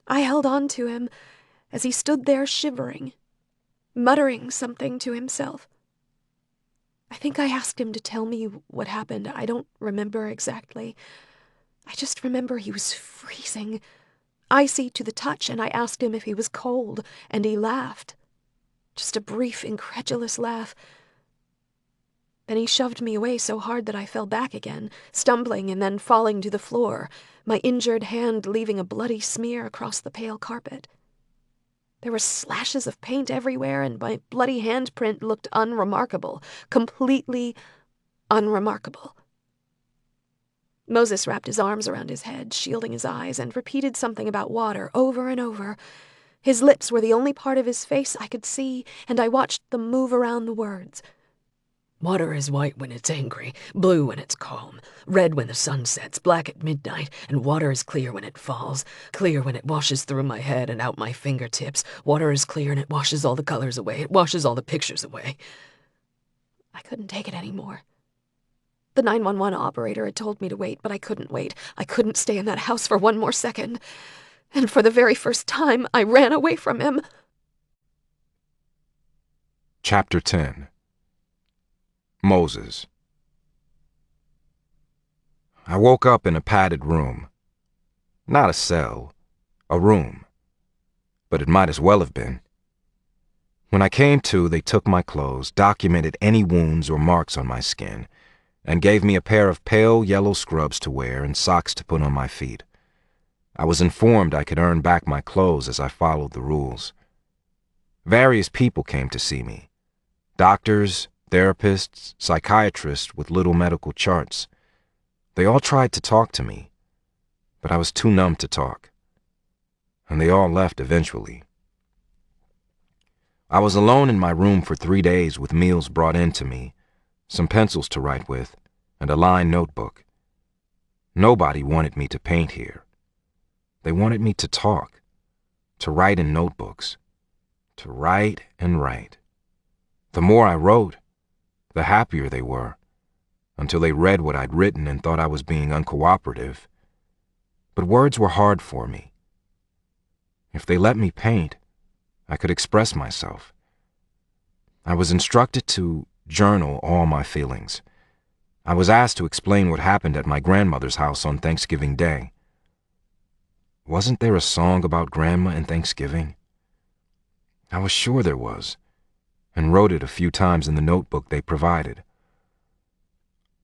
I held on to him as he stood there shivering, muttering something to himself. I think I asked him to tell me what happened. I don't remember exactly. I just remember he was freezing, icy to the touch, and I asked him if he was cold, and he laughed. Just a brief, incredulous laugh. Then he shoved me away so hard that I fell back again, stumbling and then falling to the floor, my injured hand leaving a bloody smear across the pale carpet. There were slashes of paint everywhere, and my bloody handprint looked unremarkable, completely unremarkable. Moses wrapped his arms around his head, shielding his eyes, and repeated something about water over and over. His lips were the only part of his face I could see, and I watched them move around the words. Water is white when it's angry, blue when it's calm, red when the sun sets, black at midnight, and water is clear when it falls, clear when it washes through my head and out my fingertips. Water is clear and it washes all the colors away, it washes all the pictures away. I couldn't take it anymore. The 911 operator had told me to wait, but I couldn't wait. I couldn't stay in that house for one more second. And for the very first time, I ran away from him. Chapter 10. Moses. I woke up in a padded room. Not a cell, a room. But it might as well have been. When I came to, they took my clothes, documented any wounds or marks on my skin, and gave me a pair of pale yellow scrubs to wear and socks to put on my feet. I was informed I could earn back my clothes as I followed the rules. Various people came to see me. Doctors, therapists, psychiatrists with little medical charts. They all tried to talk to me, but I was too numb to talk. And they all left eventually. I was alone in my room for 3 days with meals brought in to me, some pencils to write with, and a lined notebook. Nobody wanted me to paint here. They wanted me to talk, to write in notebooks, to write and write. The more I wrote, the happier they were, until they read what I'd written and thought I was being uncooperative. But words were hard for me. If they let me paint, I could express myself. I was instructed to journal all my feelings. I was asked to explain what happened at my grandmother's house on Thanksgiving Day. Wasn't there a song about Grandma and Thanksgiving? I was sure there was, and wrote it a few times in the notebook they provided.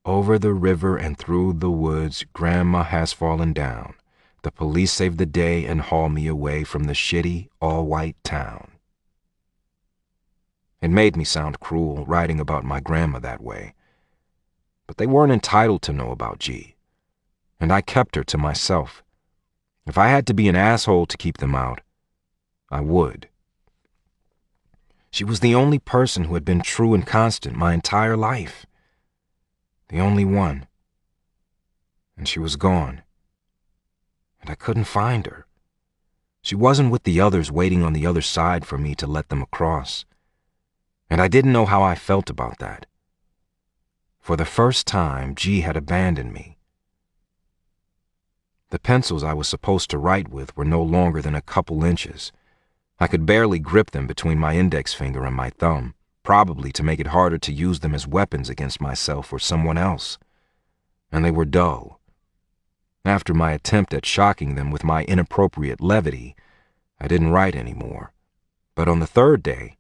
Over the river and through the woods, Grandma has fallen down. The police saved the day and hauled me away from the shitty, all-white town. It made me sound cruel, writing about my grandma that way. But they weren't entitled to know about G, and I kept her to myself. If I had to be an asshole to keep them out, I would. She was the only person who had been true and constant my entire life. The only one. And she was gone. And I couldn't find her. She wasn't with the others waiting on the other side for me to let them across. And I didn't know how I felt about that. For the first time, G had abandoned me. The pencils I was supposed to write with were no longer than a couple inches. I could barely grip them between my index finger and my thumb, probably to make it harder to use them as weapons against myself or someone else. And they were dull. After my attempt at shocking them with my inappropriate levity, I didn't write anymore. But on the third day,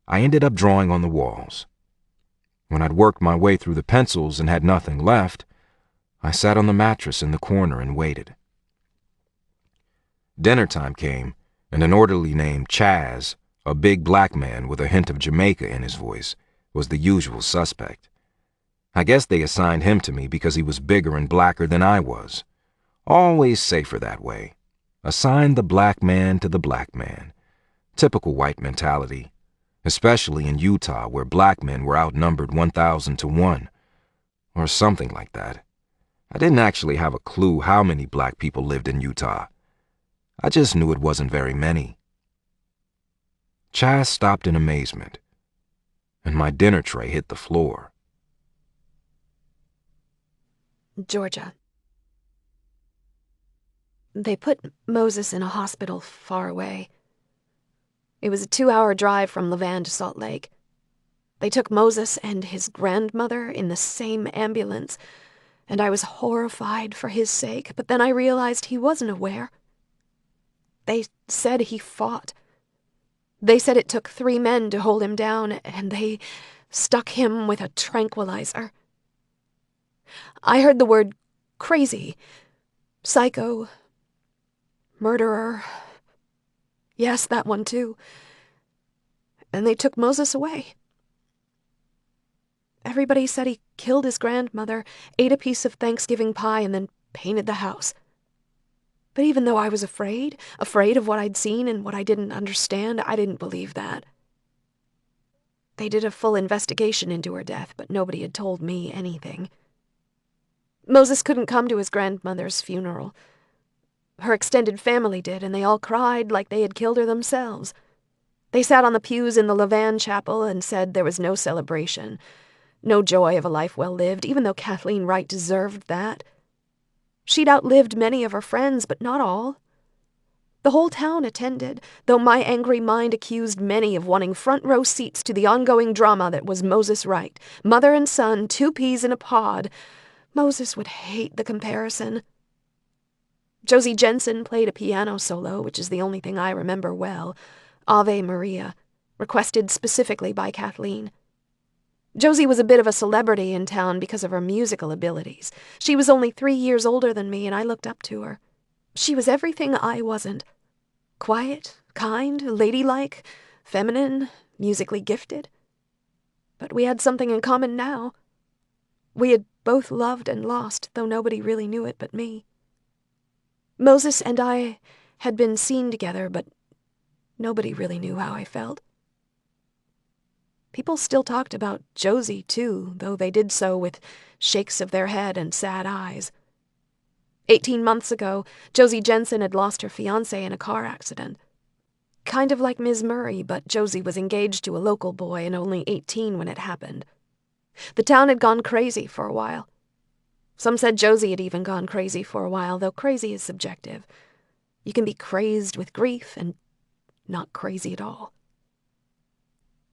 I ended up drawing on the walls. When I'd worked my way through the pencils and had nothing left, I sat on the mattress in the corner and waited. Dinner time came, and an orderly named Chaz, a big black man with a hint of Jamaica in his voice, was the usual suspect. I guess they assigned him to me because he was bigger and blacker than I was. Always safer that way. Assign the black man to the black man. Typical white mentality, especially in Utah where black men were outnumbered 1,000 to 1, or something like that. I didn't actually have a clue how many black people lived in Utah. I just knew it wasn't very many. Chaz stopped in amazement, and my dinner tray hit the floor. Georgia. They put Moses in a hospital far away. It was a 2-hour drive from Levan to Salt Lake. They took Moses and his grandmother in the same ambulance, and I was horrified for his sake, but then I realized he wasn't aware. They said he fought. They said it took 3 men to hold him down, and they stuck him with a tranquilizer. I heard the word crazy, psycho, murderer. Yes, that one too. And they took Moses away. Everybody said he killed his grandmother, ate a piece of Thanksgiving pie, and then painted the house. But even though I was afraid of what I'd seen and what I didn't understand, I didn't believe that. They did a full investigation into her death, but nobody had told me anything. Moses couldn't come to his grandmother's funeral. Her extended family did, and they all cried like they had killed her themselves. They sat on the pews in the Levan chapel and said there was no celebration, no joy of a life well lived, even though Kathleen Wright deserved that. She'd outlived many of her friends, but not all. The whole town attended, though my angry mind accused many of wanting front-row seats to the ongoing drama that was Moses Wright. Mother and son, 2 peas in a pod. Moses would hate the comparison. Josie Jensen played a piano solo, which is the only thing I remember well. Ave Maria, requested specifically by Kathleen. Josie was a bit of a celebrity in town because of her musical abilities. She was only 3 years older than me, and I looked up to her. She was everything I wasn't. Quiet, kind, ladylike, feminine, musically gifted. But we had something in common now. We had both loved and lost, though nobody really knew it but me. Moses and I had been seen together, but nobody really knew how I felt. People still talked about Josie, too, though they did so with shakes of their head and sad eyes. 18 months ago, Josie Jensen had lost her fiancé in a car accident. Kind of like Ms. Murray, but Josie was engaged to a local boy and only 18 when it happened. The town had gone crazy for a while. Some said Josie had even gone crazy for a while, though crazy is subjective. You can be crazed with grief and not crazy at all.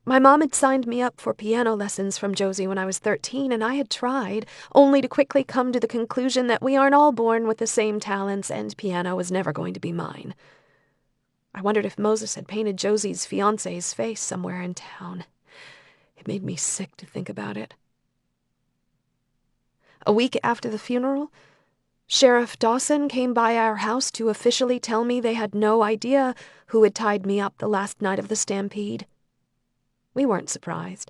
My mom had signed me up for piano lessons from Josie when I was 13, and I had tried, only to quickly come to the conclusion that we aren't all born with the same talents, and piano was never going to be mine. I wondered if Moses had painted Josie's fiancé's face somewhere in town. It made me sick to think about it. A week after the funeral, Sheriff Dawson came by our house to officially tell me they had no idea who had tied me up the last night of the stampede. We weren't surprised.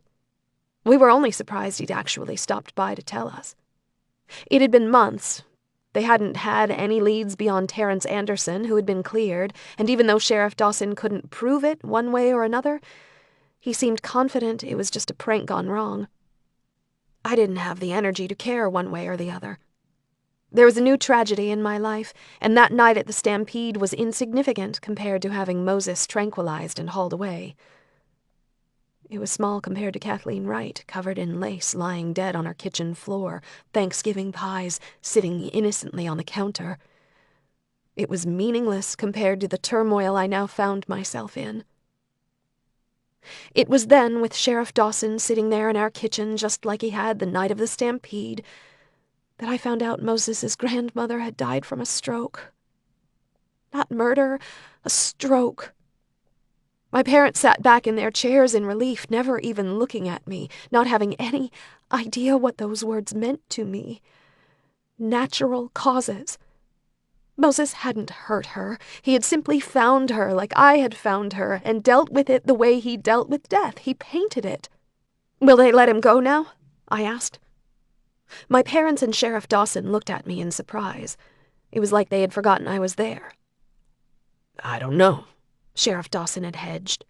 We were only surprised he'd actually stopped by to tell us. It had been months. They hadn't had any leads beyond Terrence Anderson, who had been cleared, and even though Sheriff Dawson couldn't prove it one way or another, he seemed confident it was just a prank gone wrong. I didn't have the energy to care one way or the other. There was a new tragedy in my life, and that night at the stampede was insignificant compared to having Moses tranquilized and hauled away. It was small compared to Kathleen Wright, covered in lace, lying dead on her kitchen floor, Thanksgiving pies sitting innocently on the counter. It was meaningless compared to the turmoil I now found myself in. It was then, with Sheriff Dawson sitting there in our kitchen just like he had the night of the stampede, that I found out Moses's grandmother had died from a stroke. Not murder, a stroke. My parents sat back in their chairs in relief, never even looking at me, not having any idea what those words meant to me. Natural causes. Moses hadn't hurt her. He had simply found her like I had found her and dealt with it the way he dealt with death. He painted it. "Will they let him go now?" I asked. My parents and Sheriff Dawson looked at me in surprise. It was like they had forgotten I was there. "I don't know." Sheriff Dawson had hedged.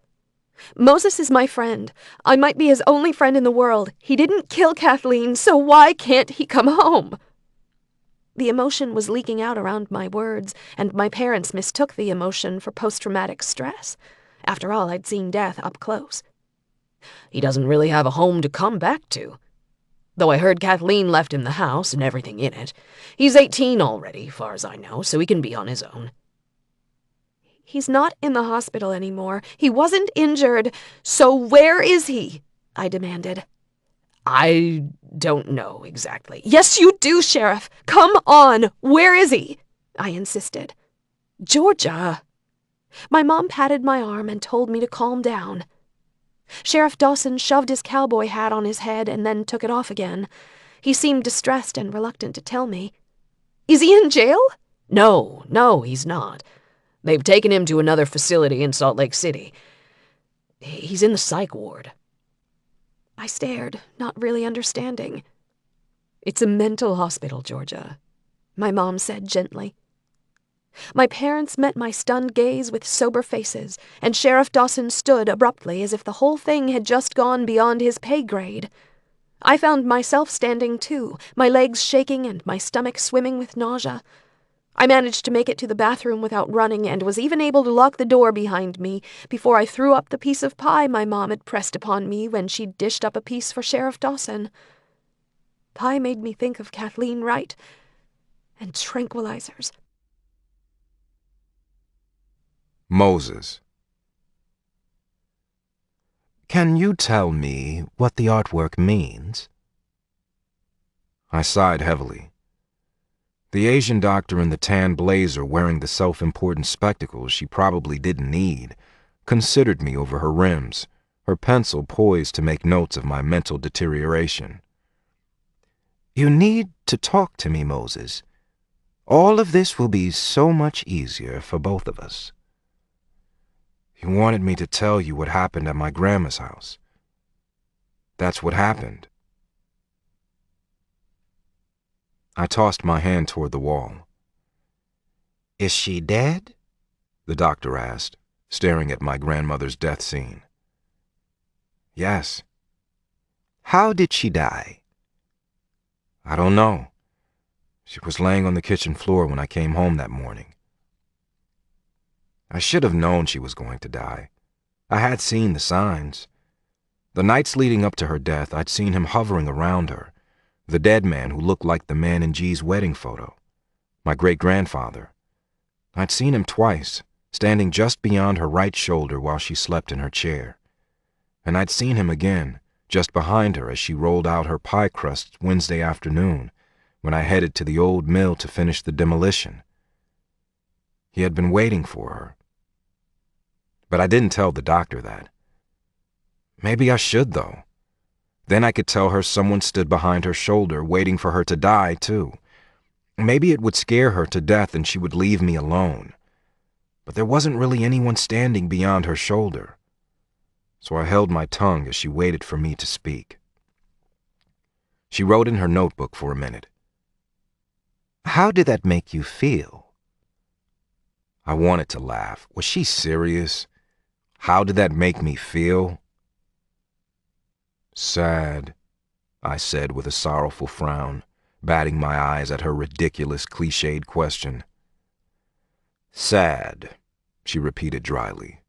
"Moses is my friend. I might be his only friend in the world. He didn't kill Kathleen, so why can't he come home?" The emotion was leaking out around my words, and my parents mistook the emotion for post-traumatic stress. After all, I'd seen death up close. He doesn't really have a home to come back to. Though I heard Kathleen left him the house and everything in it. He's 18 already, far as I know, so he can be on his own. He's not in the hospital anymore. He wasn't injured. So where is he? I demanded. I don't know exactly. Yes, you do, Sheriff. Come on. Where is he? I insisted. Georgia. My mom patted my arm and told me to calm down. Sheriff Dawson shoved his cowboy hat on his head and then took it off again. He seemed distressed and reluctant to tell me. Is he in jail? No, he's not. They've taken him to another facility in Salt Lake City. He's in the psych ward. I stared, not really understanding. It's a mental hospital, Georgia, my mom said gently. My parents met my stunned gaze with sober faces, and Sheriff Dawson stood abruptly as if the whole thing had just gone beyond his pay grade. I found myself standing too, my legs shaking and my stomach swimming with nausea. I managed to make it to the bathroom without running and was even able to lock the door behind me before I threw up the piece of pie my mom had pressed upon me when she'd dished up a piece for Sheriff Dawson. Pie made me think of Kathleen Wright and tranquilizers. Moses. Can you tell me what the artwork means? I sighed heavily. The Asian doctor in the tan blazer wearing the self-important spectacles she probably didn't need considered me over her rims, her pencil poised to make notes of my mental deterioration. You need to talk to me, Moses. All of this will be so much easier for both of us. You wanted me to tell you what happened at my grandma's house. That's what happened. I tossed my hand toward the wall. Is she dead? The doctor asked, staring at my grandmother's death scene. Yes. How did she die? I don't know. She was laying on the kitchen floor when I came home that morning. I should have known she was going to die. I had seen the signs. The nights leading up to her death, I'd seen him hovering around her, the dead man who looked like the man in G's wedding photo, my great-grandfather. I'd seen him twice, standing just beyond her right shoulder while she slept in her chair. And I'd seen him again, just behind her as she rolled out her pie crusts Wednesday afternoon, when I headed to the old mill to finish the demolition. He had been waiting for her. But I didn't tell the doctor that. Maybe I should, though. Then I could tell her someone stood behind her shoulder waiting for her to die, too. Maybe it would scare her to death and she would leave me alone. But there wasn't really anyone standing beyond her shoulder. So I held my tongue as she waited for me to speak. She wrote in her notebook for a minute. How did that make you feel? I wanted to laugh. Was she serious? How did that make me feel? Sad, I said with a sorrowful frown, batting my eyes at her ridiculous, cliched question. Sad, she repeated dryly.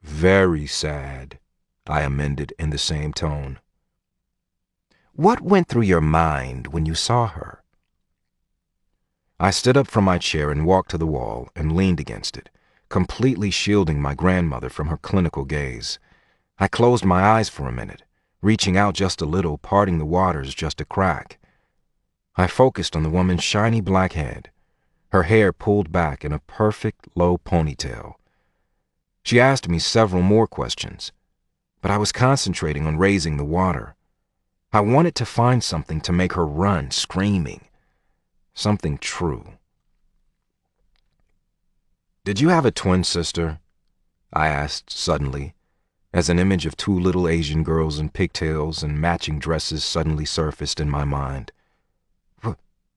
Very sad, I amended in the same tone. What went through your mind when you saw her? I stood up from my chair and walked to the wall and leaned against it, completely shielding my grandmother from her clinical gaze. I closed my eyes for a minute, reaching out just a little, parting the waters just a crack. I focused on the woman's shiny black head, her hair pulled back in a perfect low ponytail. She asked me several more questions, but I was concentrating on raising the water. I wanted to find something to make her run, screaming. Something true. Did you have a twin sister? I asked suddenly, as an image of two little Asian girls in pigtails and matching dresses suddenly surfaced in my mind.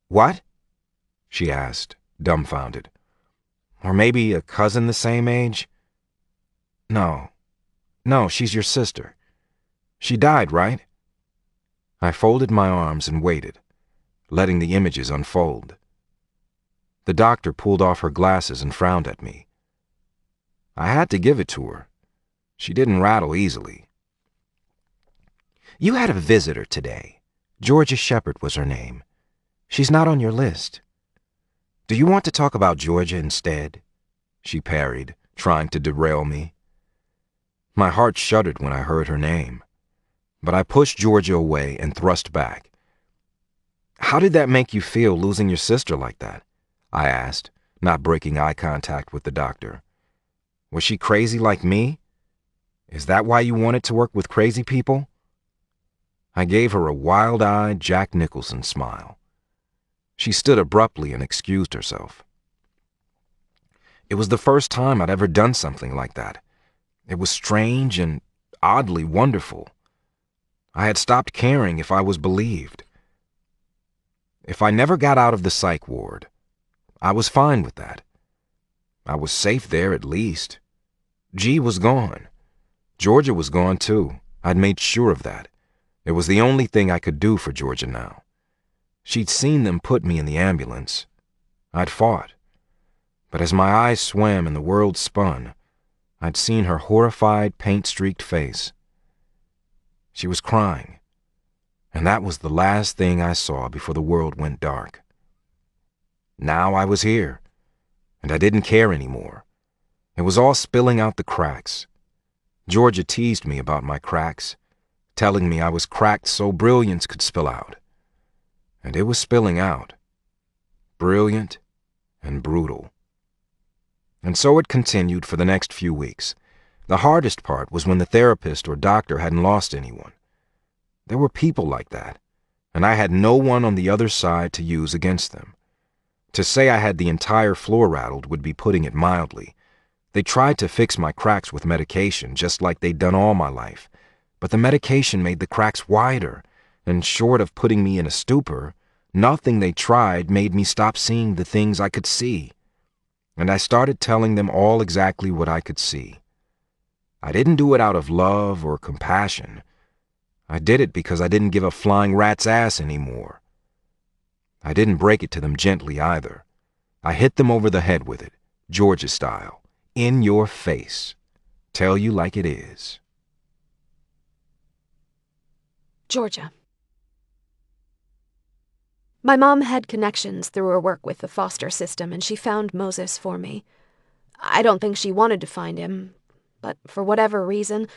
What? She asked, dumbfounded. Or maybe a cousin the same age? No, she's your sister. She died, right? I folded my arms and waited, letting the images unfold. The doctor pulled off her glasses and frowned at me. I had to give it to her. She didn't rattle easily. You had a visitor today. Georgia Shepherd was her name. She's not on your list. Do you want to talk about Georgia instead? She parried, trying to derail me. My heart shuddered when I heard her name, but I pushed Georgia away and thrust back. How did that make you feel, losing your sister like that? I asked, not breaking eye contact with the doctor. Was she crazy like me? Is that why you wanted to work with crazy people? I gave her a wild-eyed Jack Nicholson smile. She stood abruptly and excused herself. It was the first time I'd ever done something like that. It was strange and oddly wonderful. I had stopped caring if I was believed. If I never got out of the psych ward, I was fine with that. I was safe there at least. G was gone. Georgia was gone too. I'd made sure of that. It was the only thing I could do for Georgia now. She'd seen them put me in the ambulance. I'd fought. But as my eyes swam and the world spun, I'd seen her horrified, paint-streaked face. She was crying, and that was the last thing I saw before the world went dark. Now I was here, and I didn't care anymore. It was all spilling out the cracks. Georgia teased me about my cracks, telling me I was cracked so brilliance could spill out. And it was spilling out. Brilliant and brutal. And so it continued for the next few weeks. The hardest part was when the therapist or doctor hadn't lost anyone. There were people like that, and I had no one on the other side to use against them. To say I had the entire floor rattled would be putting it mildly. They tried to fix my cracks with medication, just like they'd done all my life, but the medication made the cracks wider, and short of putting me in a stupor, nothing they tried made me stop seeing the things I could see. And I started telling them all exactly what I could see. I didn't do it out of love or compassion. I did it because I didn't give a flying rat's ass anymore. I didn't break it to them gently either. I hit them over the head with it, Georgia style, in your face. Tell you like it is. Georgia. My mom had connections through her work with the foster system, and she found Moses for me. I don't think she wanted to find him, but for whatever reason,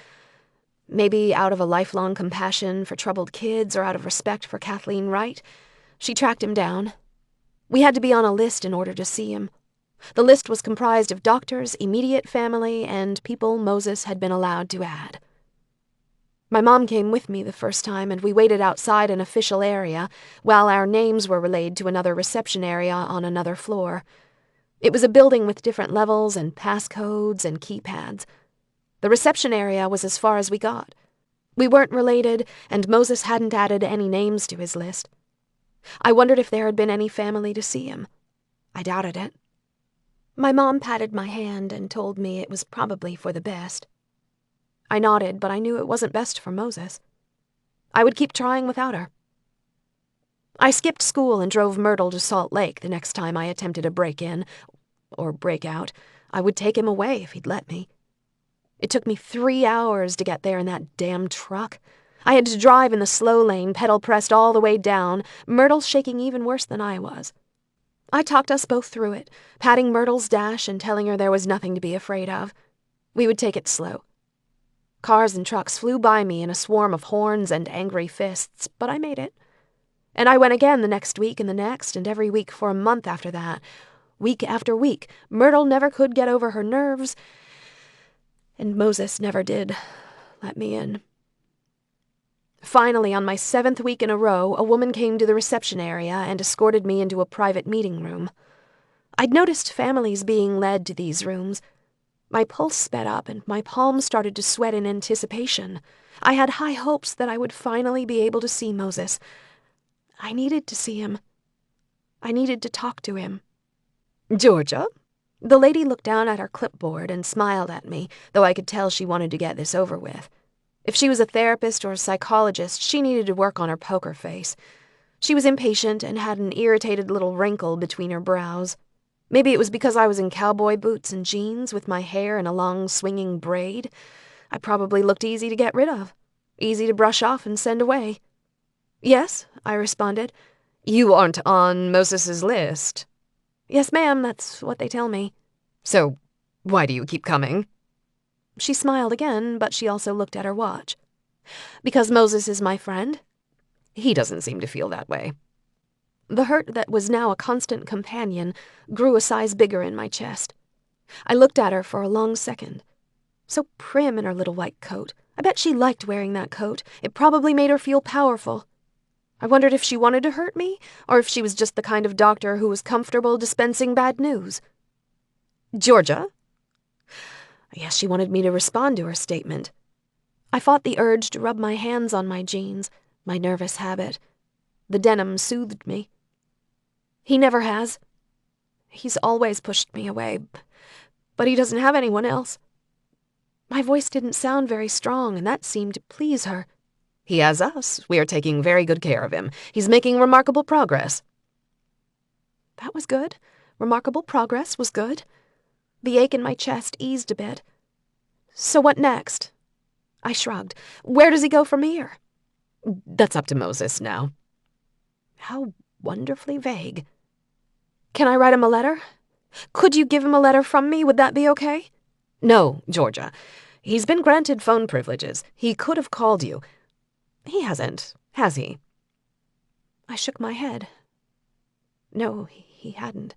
maybe out of a lifelong compassion for troubled kids or out of respect for Kathleen Wright, she tracked him down. We had to be on a list in order to see him. The list was comprised of doctors, immediate family, and people Moses had been allowed to add. My mom came with me the first time, and we waited outside an official area while our names were relayed to another reception area on another floor. It was a building with different levels and passcodes and keypads. The reception area was as far as we got. We weren't related, and Moses hadn't added any names to his list. I wondered if there had been any family to see him. I doubted it. My mom patted my hand and told me it was probably for the best. I nodded, but I knew it wasn't best for Moses. I would keep trying without her. I skipped school and drove Myrtle to Salt Lake the next time I attempted a break-in, or break-out. I would take him away if he'd let me. It took me 3 hours to get there in that damn truck. I had to drive in the slow lane, pedal pressed all the way down, Myrtle shaking even worse than I was. I talked us both through it, patting Myrtle's dash and telling her there was nothing to be afraid of. We would take it slow. Cars and trucks flew by me in a swarm of horns and angry fists, but I made it. And I went again the next week and the next, and every week for a month after that. Week after week, Myrtle never could get over her nerves, and Moses never did let me in. Finally, on my 7th week in a row, a woman came to the reception area and escorted me into a private meeting room. I'd noticed families being led to these rooms. My pulse sped up and my palms started to sweat in anticipation. I had high hopes that I would finally be able to see Moses. I needed to see him. I needed to talk to him. Georgia? The lady looked down at her clipboard and smiled at me, though I could tell she wanted to get this over with. If she was a therapist or a psychologist, she needed to work on her poker face. She was impatient and had an irritated little wrinkle between her brows. Maybe it was because I was in cowboy boots and jeans with my hair in a long swinging braid. I probably looked easy to get rid of, easy to brush off and send away. "Yes," I responded. "You aren't on Moses's list." "Yes, ma'am, that's what they tell me." "So, why do you keep coming?" She smiled again, but she also looked at her watch. "Because Moses is my friend." "He doesn't seem to feel that way." The hurt that was now a constant companion grew a size bigger in my chest. I looked at her for a long second. So prim in her little white coat. I bet she liked wearing that coat. It probably made her feel powerful. I wondered if she wanted to hurt me, or if she was just the kind of doctor who was comfortable dispensing bad news. "Georgia?" I guess she wanted me to respond to her statement. I fought the urge to rub my hands on my jeans, my nervous habit. The denim soothed me. "He never has. He's always pushed me away, but he doesn't have anyone else." My voice didn't sound very strong, and that seemed to please her. "He has us. We are taking very good care of him. He's making remarkable progress." That was good. Remarkable progress was good. The ache in my chest eased a bit. "So what next?" I shrugged. "Where does he go from here?" "That's up to Moses now." How wonderfully vague. "Can I write him a letter? Could you give him a letter from me? Would that be okay?" "No, Georgia. He's been granted phone privileges. He could have called you. He hasn't, has he?" I shook my head. No, he hadn't.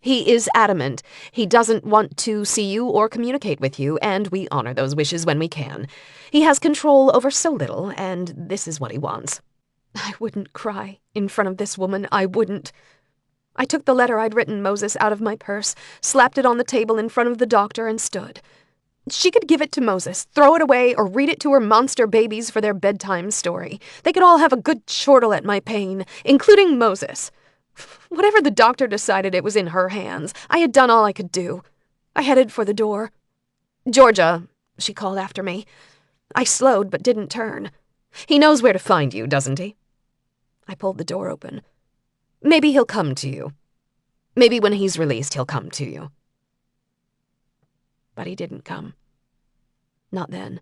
"He is adamant. He doesn't want to see you or communicate with you, and we honor those wishes when we can. He has control over so little, and this is what he wants." I wouldn't cry in front of this woman. I wouldn't. I took the letter I'd written Moses out of my purse, slapped it on the table in front of the doctor, and stood. She could give it to Moses, throw it away, or read it to her monster babies for their bedtime story. They could all have a good chortle at my pain, including Moses. Whatever the doctor decided, it was in her hands. I had done all I could do. I headed for the door. "Georgia," she called after me. I slowed but didn't turn. "He knows where to find you, doesn't he?" I pulled the door open. "Maybe he'll come to you. Maybe when he's released, he'll come to you." But he didn't come. Not then.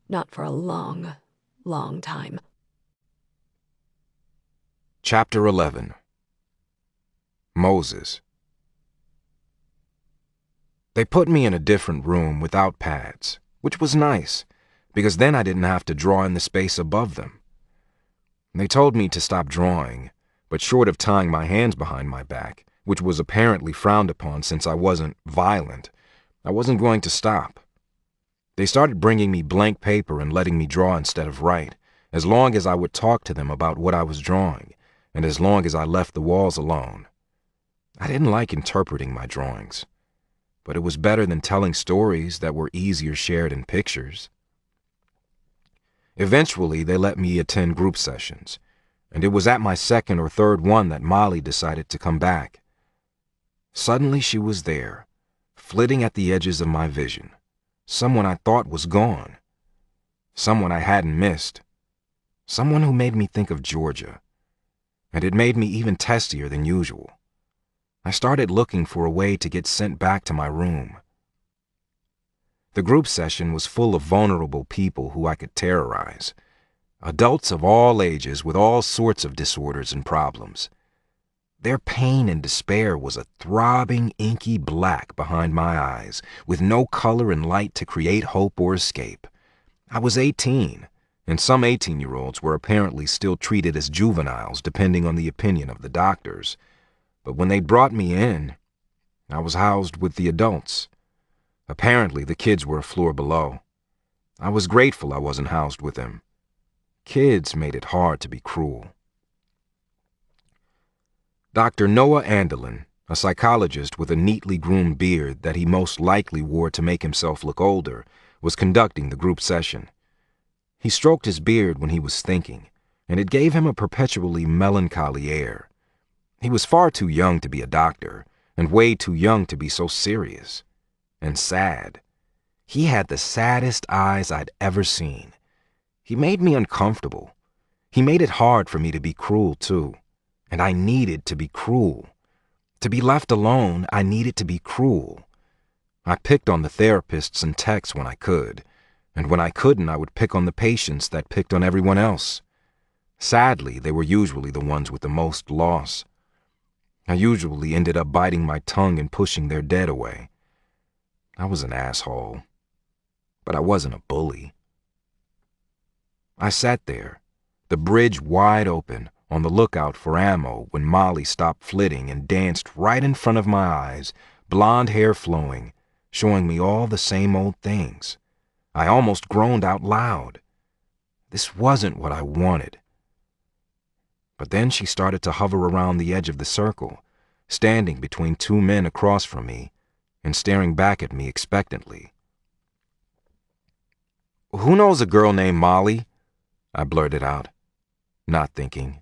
Not for a long, long time. Chapter 11. Moses. They put me in a different room without pads, which was nice, because then I didn't have to draw in the space above them. They told me to stop drawing, but short of tying my hands behind my back, which was apparently frowned upon since I wasn't violent, I wasn't going to stop. They started bringing me blank paper and letting me draw instead of write, as long as I would talk to them about what I was drawing, and as long as I left the walls alone. I didn't like interpreting my drawings, but it was better than telling stories that were easier shared in pictures. Eventually, they let me attend group sessions, and it was at my second or third one that Molly decided to come back. Suddenly she was there, flitting at the edges of my vision, someone I thought was gone, someone I hadn't missed, someone who made me think of Georgia, and it made me even testier than usual. I started looking for a way to get sent back to my room. The group session was full of vulnerable people who I could terrorize, adults of all ages with all sorts of disorders and problems. Their pain and despair was a throbbing, inky black behind my eyes, with no color and light to create hope or escape. I was 18, and some 18-year-olds were apparently still treated as juveniles, depending on the opinion of the doctors. But when they brought me in, I was housed with the adults. Apparently, the kids were a floor below. I was grateful I wasn't housed with them. Kids made it hard to be cruel. Dr. Noah Andelin, a psychologist with a neatly groomed beard that he most likely wore to make himself look older, was conducting the group session. He stroked his beard when he was thinking, and it gave him a perpetually melancholy air. He was far too young to be a doctor, and way too young to be so serious. And sad. He had the saddest eyes I'd ever seen. He made me uncomfortable. He made it hard for me to be cruel, too. And I needed to be cruel. To be left alone, I needed to be cruel. I picked on the therapists and techs when I could, and when I couldn't, I would pick on the patients that picked on everyone else. Sadly, they were usually the ones with the most loss. I usually ended up biting my tongue and pushing their dead away. I was an asshole, but I wasn't a bully. I sat there, the bridge wide open, on the lookout for ammo when Molly stopped flitting and danced right in front of my eyes, blonde hair flowing, showing me all the same old things. I almost groaned out loud. This wasn't what I wanted. But then she started to hover around the edge of the circle, standing between two men across from me and staring back at me expectantly. "Who knows a girl named Molly?" I blurted out, not thinking.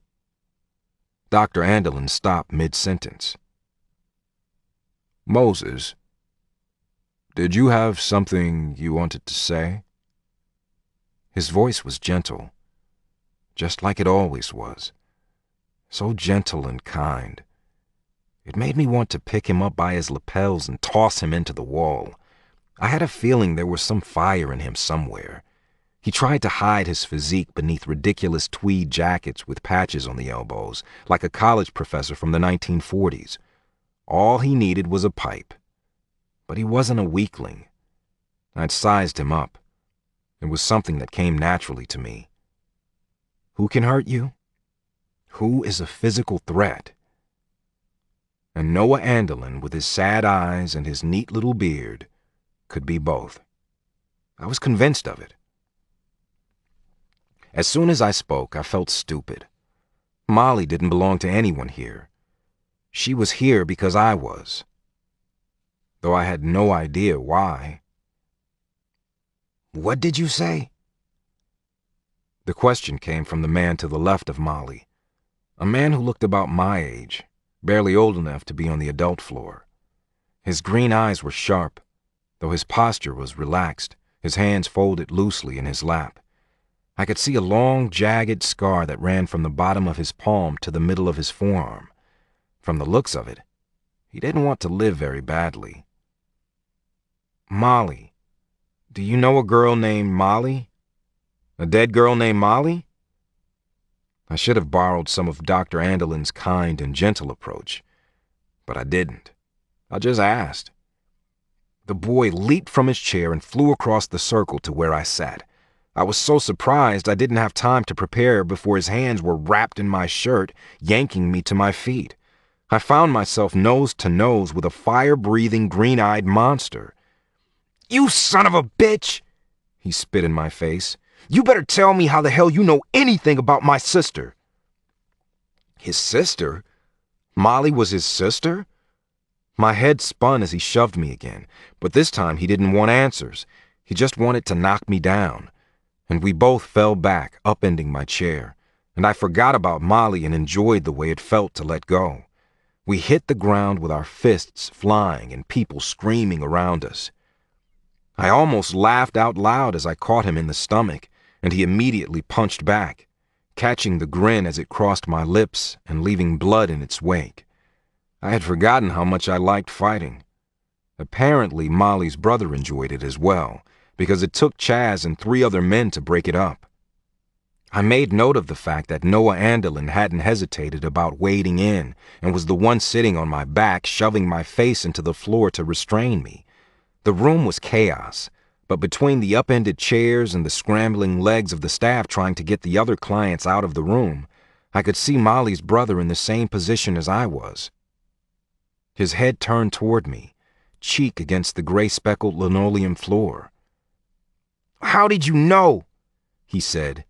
Dr. Andelin stopped mid-sentence. "Moses, did you have something you wanted to say?" His voice was gentle, just like it always was. So gentle and kind. It made me want to pick him up by his lapels and toss him into the wall. I had a feeling there was some fire in him somewhere. He tried to hide his physique beneath ridiculous tweed jackets with patches on the elbows, like a college professor from the 1940s. All he needed was a pipe. But he wasn't a weakling. I'd sized him up. It was something that came naturally to me. Who can hurt you? Who is a physical threat? And Noah Andelin, with his sad eyes and his neat little beard, could be both. I was convinced of it. As soon as I spoke, I felt stupid. Molly didn't belong to anyone here. She was here because I was, though I had no idea why. "What did you say?" The question came from the man to the left of Molly, a man who looked about my age, barely old enough to be on the adult floor. His green eyes were sharp, though his posture was relaxed, his hands folded loosely in his lap. I could see a long, jagged scar that ran from the bottom of his palm to the middle of his forearm. From the looks of it, he didn't want to live very badly. "Molly, do you know a girl named Molly? A dead girl named Molly?" I should have borrowed some of Dr. Andelin's kind and gentle approach, but I didn't. I just asked. The boy leaped from his chair and flew across the circle to where I sat. I was so surprised I didn't have time to prepare before his hands were wrapped in my shirt, yanking me to my feet. I found myself nose to nose with a fire-breathing, green-eyed monster. "You son of a bitch!" he spit in my face. "You better tell me how the hell you know anything about my sister." His sister? Molly was his sister? My head spun as he shoved me again, but this time he didn't want answers. He just wanted to knock me down. And we both fell back, upending my chair, and I forgot about Molly and enjoyed the way it felt to let go. We hit the ground with our fists flying and people screaming around us. I almost laughed out loud as I caught him in the stomach, and he immediately punched back, catching the grin as it crossed my lips and leaving blood in its wake. I had forgotten how much I liked fighting. Apparently, Molly's brother enjoyed it as well, because it took Chaz and 3 other men to break it up. I made note of the fact that Noah Andelin hadn't hesitated about wading in and was the one sitting on my back, shoving my face into the floor to restrain me. The room was chaos, but between the upended chairs and the scrambling legs of the staff trying to get the other clients out of the room, I could see Molly's brother in the same position as I was. His head turned toward me, cheek against the gray-speckled linoleum floor. "How did you know?" he said,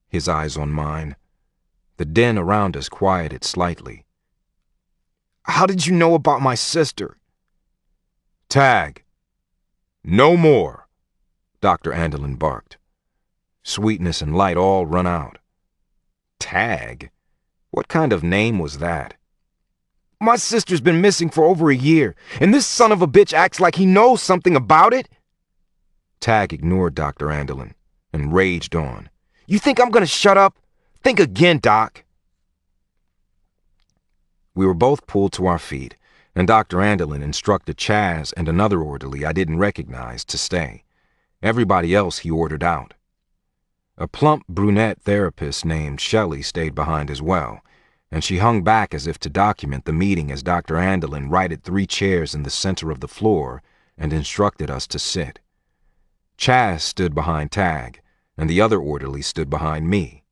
his eyes on mine. The din around us quieted slightly. "How did you know about my sister?" "Tag. No more," Dr. Andelin barked. Sweetness and light all run out. Tag? What kind of name was that? "My sister's been missing for over a year, and this son of a bitch acts like he knows something about it." Tag ignored Dr. Andelin and raged on. "You think I'm gonna shut up? Think again, Doc." We were both pulled to our feet, and Dr. Andelin instructed Chaz and another orderly I didn't recognize to stay. Everybody else he ordered out. A plump brunette therapist named Shelley stayed behind as well, and she hung back as if to document the meeting as Dr. Andelin righted 3 chairs in the center of the floor and instructed us to sit. Chaz stood behind Tag, and the other orderly stood behind me.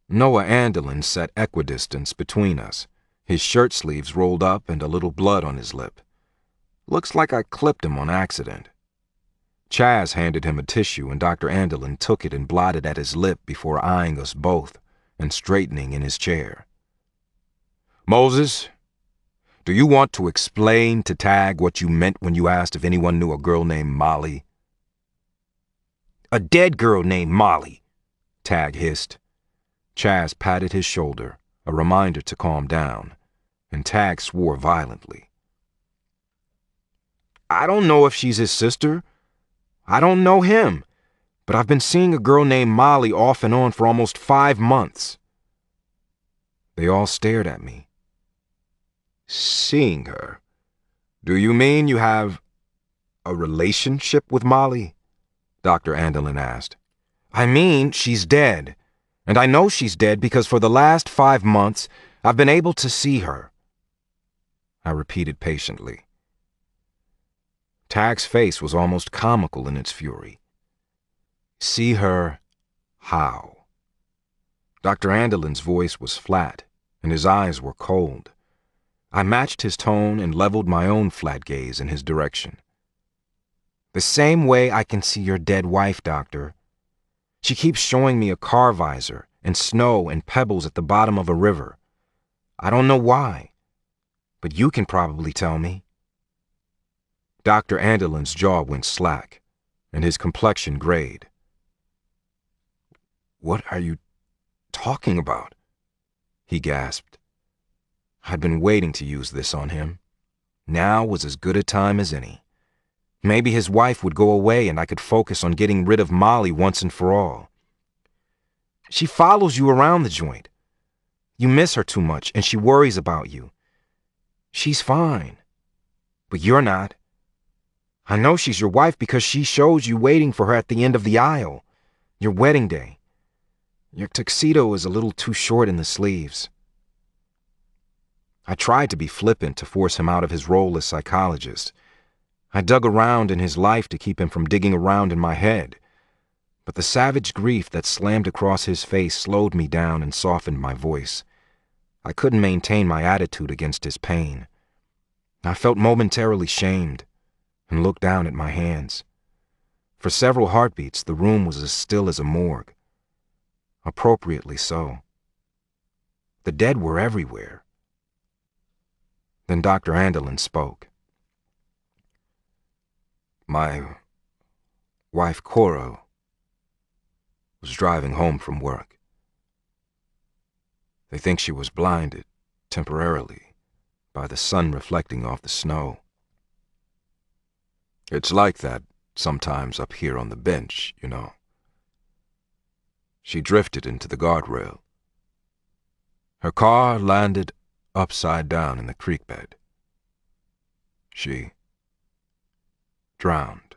Noah Andelin sat equidistant between us, his shirt sleeves rolled up and a little blood on his lip. Looks like I clipped him on accident. Chaz handed him a tissue and Dr. Andelin took it and blotted at his lip before eyeing us both and straightening in his chair. Moses, do you want to explain to Tag what you meant when you asked if anyone knew a girl named Molly? A dead girl named Molly, Tag hissed. Chaz patted his shoulder, a reminder to calm down, and Tag swore violently. I don't know if she's his sister. I don't know him, but I've been seeing a girl named Molly off and on for almost 5 months. They all stared at me. Seeing her? Do you mean you have a relationship with Molly? Dr. Andelin asked. I mean, she's dead, and I know she's dead because for the last 5 months I've been able to see her. I repeated patiently. Tag's face was almost comical in its fury. See her how? Dr. Andelin's voice was flat, and his eyes were cold. I matched his tone and leveled my own flat gaze in his direction. The same way I can see your dead wife, Doctor. She keeps showing me a car visor and snow and pebbles at the bottom of a river. I don't know why, but you can probably tell me. Dr. Andelin's jaw went slack, and his complexion grayed. What are you talking about? He gasped. I'd been waiting to use this on him. Now was as good a time as any. Maybe his wife would go away and I could focus on getting rid of Molly once and for all. She follows you around the joint. You miss her too much and she worries about you. She's fine, but you're not. I know she's your wife because she shows you waiting for her at the end of the aisle, your wedding day. Your tuxedo is a little too short in the sleeves. I tried to be flippant to force him out of his role as psychologist. I dug around in his life to keep him from digging around in my head. But the savage grief that slammed across his face slowed me down and softened my voice. I couldn't maintain my attitude against his pain. I felt momentarily shamed and looked down at my hands. For several heartbeats, the room was as still as a morgue. Appropriately so. The dead were everywhere. Then Dr. Andelin spoke. My wife Cora was driving home from work. They think she was blinded, temporarily, by the sun reflecting off the snow. It's like that sometimes up here on the bench, you know. She drifted into the guardrail. Her car landed upside down in the creek bed. She drowned.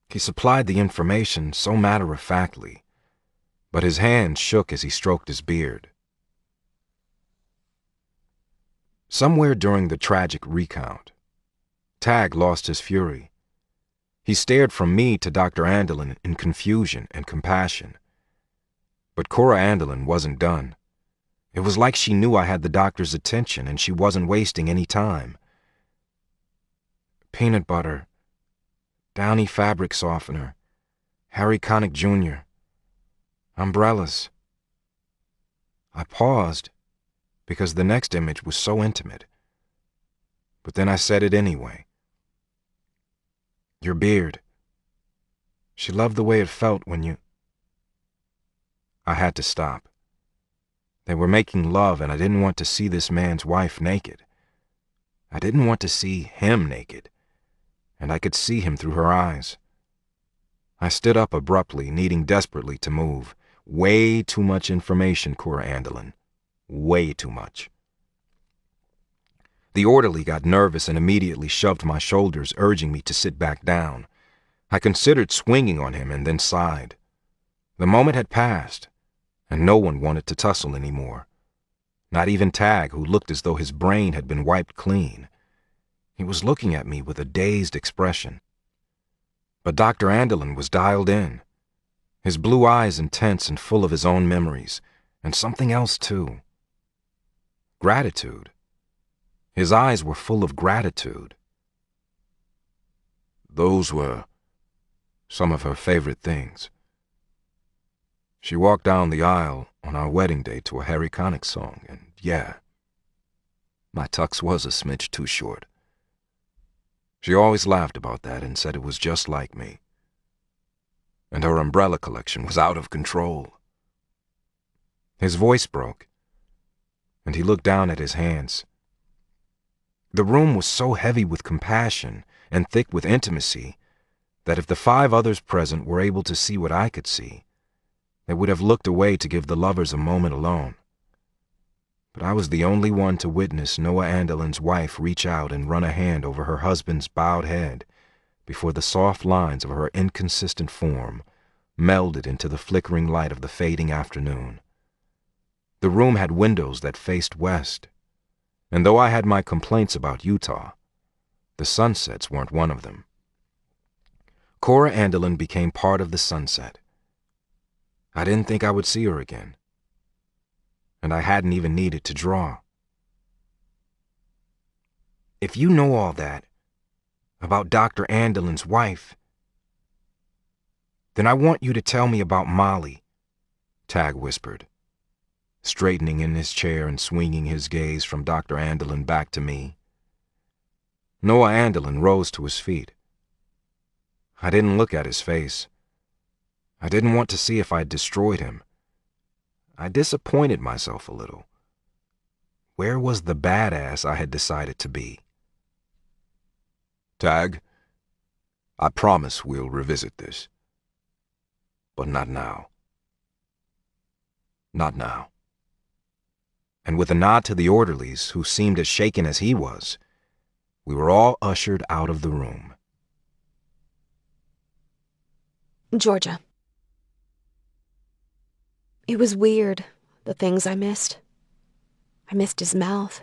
He supplied the information so matter-of-factly, but his hand shook as he stroked his beard. Somewhere during the tragic recount, Tag lost his fury. He stared from me to Dr. Andelin in confusion and compassion. But Cora Andelin wasn't done. It was like she knew I had the doctor's attention and she wasn't wasting any time. Peanut butter, Downy fabric softener, Harry Connick Jr., umbrellas. I paused because the next image was so intimate. But then I said it anyway. Your beard. She loved the way it felt when you... I had to stop. They were making love and I didn't want to see this man's wife naked. I didn't want to see him naked. And I could see him through her eyes. I stood up abruptly, needing desperately to move. Way too much information, Cora Andelin. Way too much. The orderly got nervous and immediately shoved my shoulders, urging me to sit back down. I considered swinging on him and then sighed. The moment had passed, and no one wanted to tussle anymore. Not even Tag, who looked as though his brain had been wiped clean. He was looking at me with a dazed expression. But Dr. Andelin was dialed in, his blue eyes intense and full of his own memories, and something else too. Gratitude. His eyes were full of gratitude. Those were some of her favorite things. She walked down the aisle on our wedding day to a Harry Connick song, and yeah, my tux was a smidge too short. She always laughed about that and said it was just like me. And her umbrella collection was out of control. His voice broke, and he looked down at his hands. The room was so heavy with compassion and thick with intimacy that if the 5 others present were able to see what I could see, they would have looked away to give the lovers a moment alone. But I was the only one to witness Noah Andelin's wife reach out and run a hand over her husband's bowed head before the soft lines of her inconsistent form melded into the flickering light of the fading afternoon. The room had windows that faced west, and though I had my complaints about Utah, the sunsets weren't one of them. Cora Andelin became part of the sunset. I didn't think I would see her again, and I hadn't even needed to draw. If you know all that about Dr. Andelin's wife, then I want you to tell me about Molly, Tag whispered, straightening in his chair and swinging his gaze from Dr. Andelin back to me. Noah Andelin rose to his feet. I didn't look at his face. I didn't want to see if I'd destroyed him. I disappointed myself a little. Where was the badass I had decided to be? Tag, I promise we'll revisit this. But not now. Not now. And with a nod to the orderlies, who seemed as shaken as he was, we were all ushered out of the room. Georgia. It was weird, the things I missed. I missed his mouth,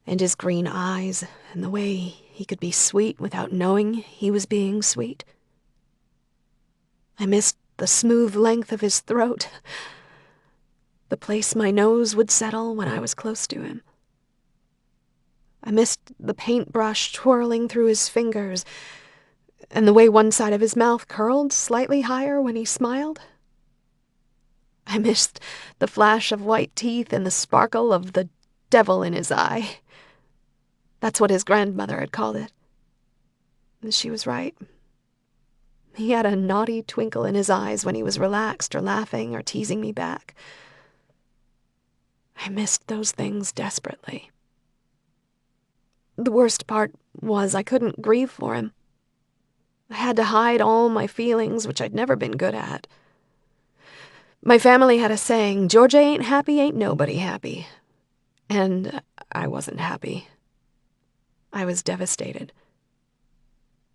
and his green eyes, and the way he could be sweet without knowing he was being sweet. I missed the smooth length of his throat, the place my nose would settle when I was close to him. I missed the paintbrush twirling through his fingers, and the way one side of his mouth curled slightly higher when he smiled. I missed the flash of white teeth and the sparkle of the devil in his eye. That's what his grandmother had called it. And she was right. He had a naughty twinkle in his eyes when he was relaxed or laughing or teasing me back. I missed those things desperately. The worst part was I couldn't grieve for him. I had to hide all my feelings, which I'd never been good at. My family had a saying, Georgia ain't happy, ain't nobody happy. And I wasn't happy. I was devastated.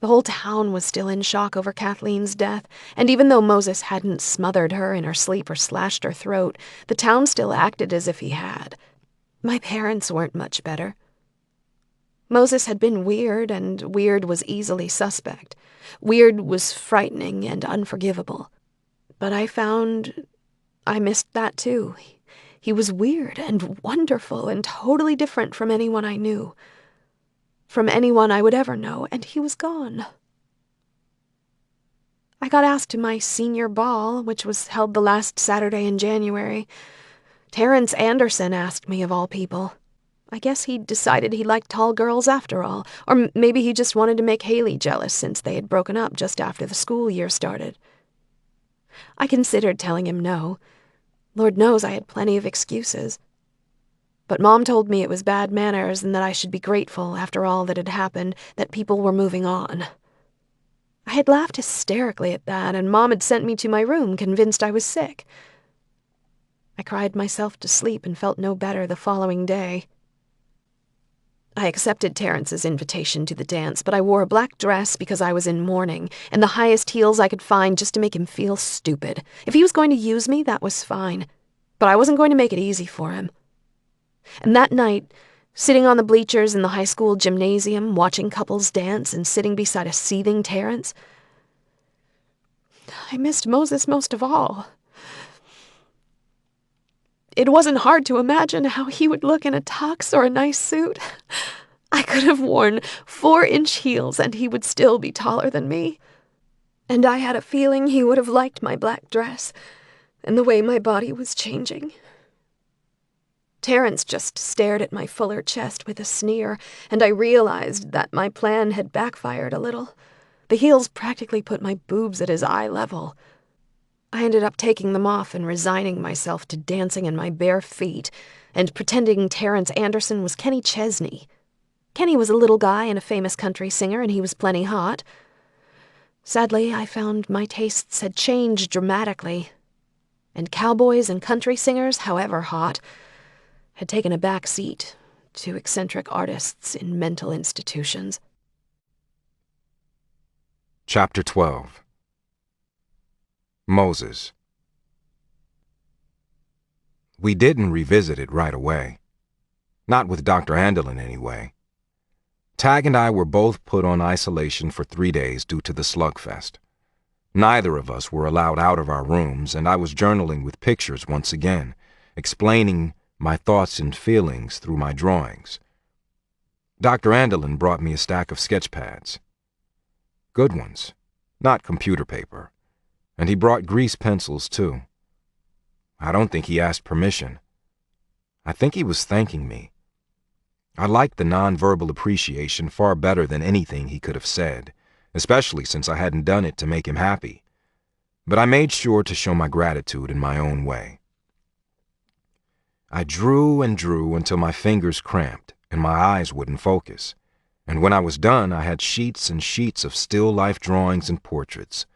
The whole town was still in shock over Kathleen's death, and even though Moses hadn't smothered her in her sleep or slashed her throat, the town still acted as if he had. My parents weren't much better. Moses had been weird, and weird was easily suspect. Weird was frightening and unforgivable. But I found I missed that too. He was weird and wonderful and totally different from anyone I knew. From anyone I would ever know, and he was gone. I got asked to my senior ball, which was held the last Saturday in January. Terrence Anderson asked me, of all people. I guess he decided he liked tall girls after all, or maybe he just wanted to make Haley jealous since they had broken up just after the school year started. I considered telling him no. Lord knows I had plenty of excuses. But Mom told me it was bad manners and that I should be grateful, after all that had happened, that people were moving on. I had laughed hysterically at that, and Mom had sent me to my room, convinced I was sick. I cried myself to sleep and felt no better the following day. I accepted Terrence's invitation to the dance, but I wore a black dress because I was in mourning, and the highest heels I could find just to make him feel stupid. If he was going to use me, that was fine. But I wasn't going to make it easy for him. And that night, sitting on the bleachers in the high school gymnasium, watching couples dance and sitting beside a seething Terrence, I missed Moses most of all. It wasn't hard to imagine how he would look in a tux or a nice suit. I could have worn 4-inch heels and he would still be taller than me. And I had a feeling he would have liked my black dress and the way my body was changing. Terrence just stared at my fuller chest with a sneer, and I realized that my plan had backfired a little. The heels practically put my boobs at his eye level. I ended up taking them off and resigning myself to dancing in my bare feet and pretending Terrence Anderson was Kenny Chesney. Kenny was a little guy and a famous country singer, and he was plenty hot. Sadly, I found my tastes had changed dramatically, and cowboys and country singers, however hot, had taken a back seat to eccentric artists in mental institutions. Chapter 12. Moses. We didn't revisit it right away. Not with Dr. Andelin, anyway. Tag and I were both put on isolation for 3 days due to the slugfest. Neither of us were allowed out of our rooms, and I was journaling with pictures once again, explaining my thoughts and feelings through my drawings. Dr. Andelin brought me a stack of sketch pads. Good ones, not computer paper. And he brought grease pencils, too. I don't think he asked permission. I think he was thanking me. I liked the nonverbal appreciation far better than anything he could have said, especially since I hadn't done it to make him happy. But I made sure to show my gratitude in my own way. I drew and drew until my fingers cramped and my eyes wouldn't focus. And when I was done, I had sheets and sheets of still life drawings and portraits,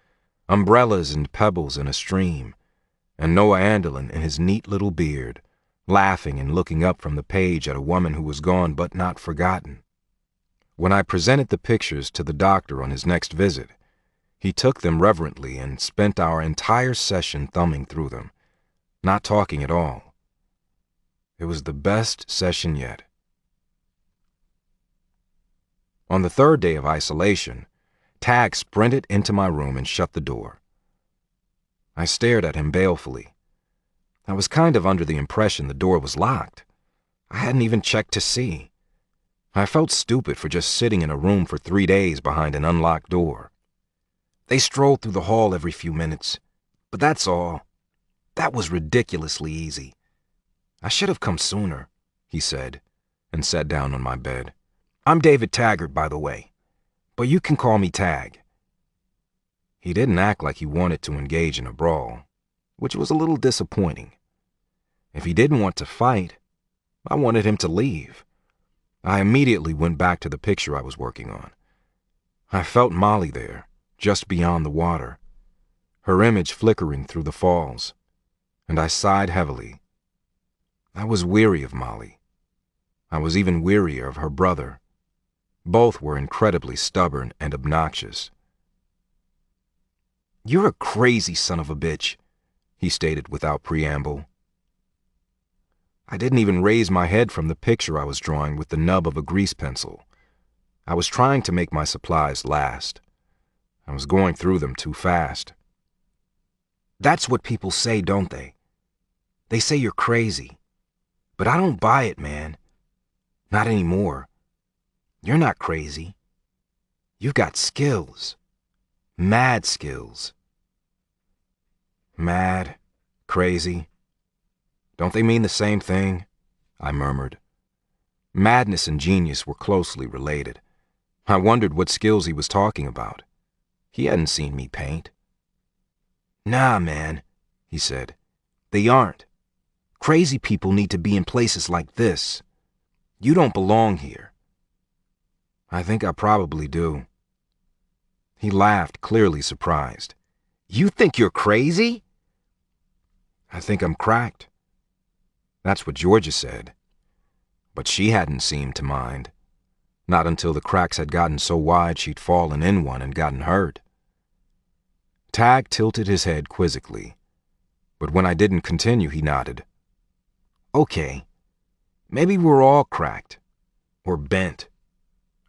umbrellas and pebbles in a stream, and Noah Andelin in his neat little beard, laughing and looking up from the page at a woman who was gone but not forgotten. When I presented the pictures to the doctor on his next visit, he took them reverently and spent our entire session thumbing through them, not talking at all. It was the best session yet. On the 3rd day of isolation, Tag sprinted into my room and shut the door. I stared at him balefully. I was kind of under the impression the door was locked. I hadn't even checked to see. I felt stupid for just sitting in a room for 3 days behind an unlocked door. They strolled through the hall every few minutes, but that's all. That was ridiculously easy. I should have come sooner, he said, and sat down on my bed. I'm David Taggart, by the way, but you can call me Tag. He didn't act like he wanted to engage in a brawl, which was a little disappointing. If he didn't want to fight, I wanted him to leave. I immediately went back to the picture I was working on. I felt Molly there, just beyond the water, her image flickering through the falls, and I sighed heavily. I was weary of Molly. I was even wearier of her brother. Both were incredibly stubborn and obnoxious. "You're a crazy son of a bitch," he stated without preamble. I didn't even raise my head from the picture I was drawing with the nub of a grease pencil. I was trying to make my supplies last. I was going through them too fast. "That's what people say, don't they? They say you're crazy. But I don't buy it, man. Not anymore. You're not crazy. You've got skills. Mad skills." Mad, crazy. Don't they mean the same thing? I murmured. Madness and genius were closely related. I wondered what skills he was talking about. He hadn't seen me paint. "Nah, man," he said. "They aren't. Crazy people need to be in places like this. You don't belong here." I think I probably do. He laughed, clearly surprised. "You think you're crazy?" "I think I'm cracked." That's what Georgia said. But she hadn't seemed to mind. Not until the cracks had gotten so wide she'd fallen in one and gotten hurt. Tag tilted his head quizzically, but when I didn't continue, he nodded. Okay, maybe we're all cracked. Or bent.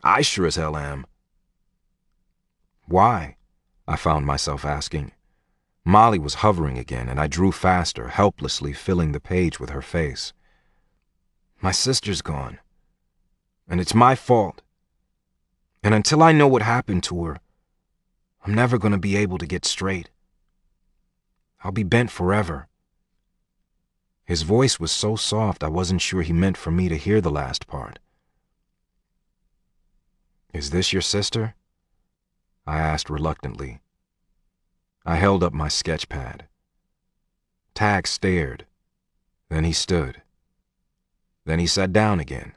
I sure as hell am. Why? I found myself asking. Molly was hovering again, and I drew faster, helplessly filling the page with her face. My sister's gone, and it's my fault. And until I know what happened to her, I'm never going to be able to get straight. I'll be bent forever. His voice was so soft I wasn't sure he meant for me to hear the last part. Is this your sister? I asked reluctantly. I held up my sketch pad. Tag stared. Then he stood. Then he sat down again.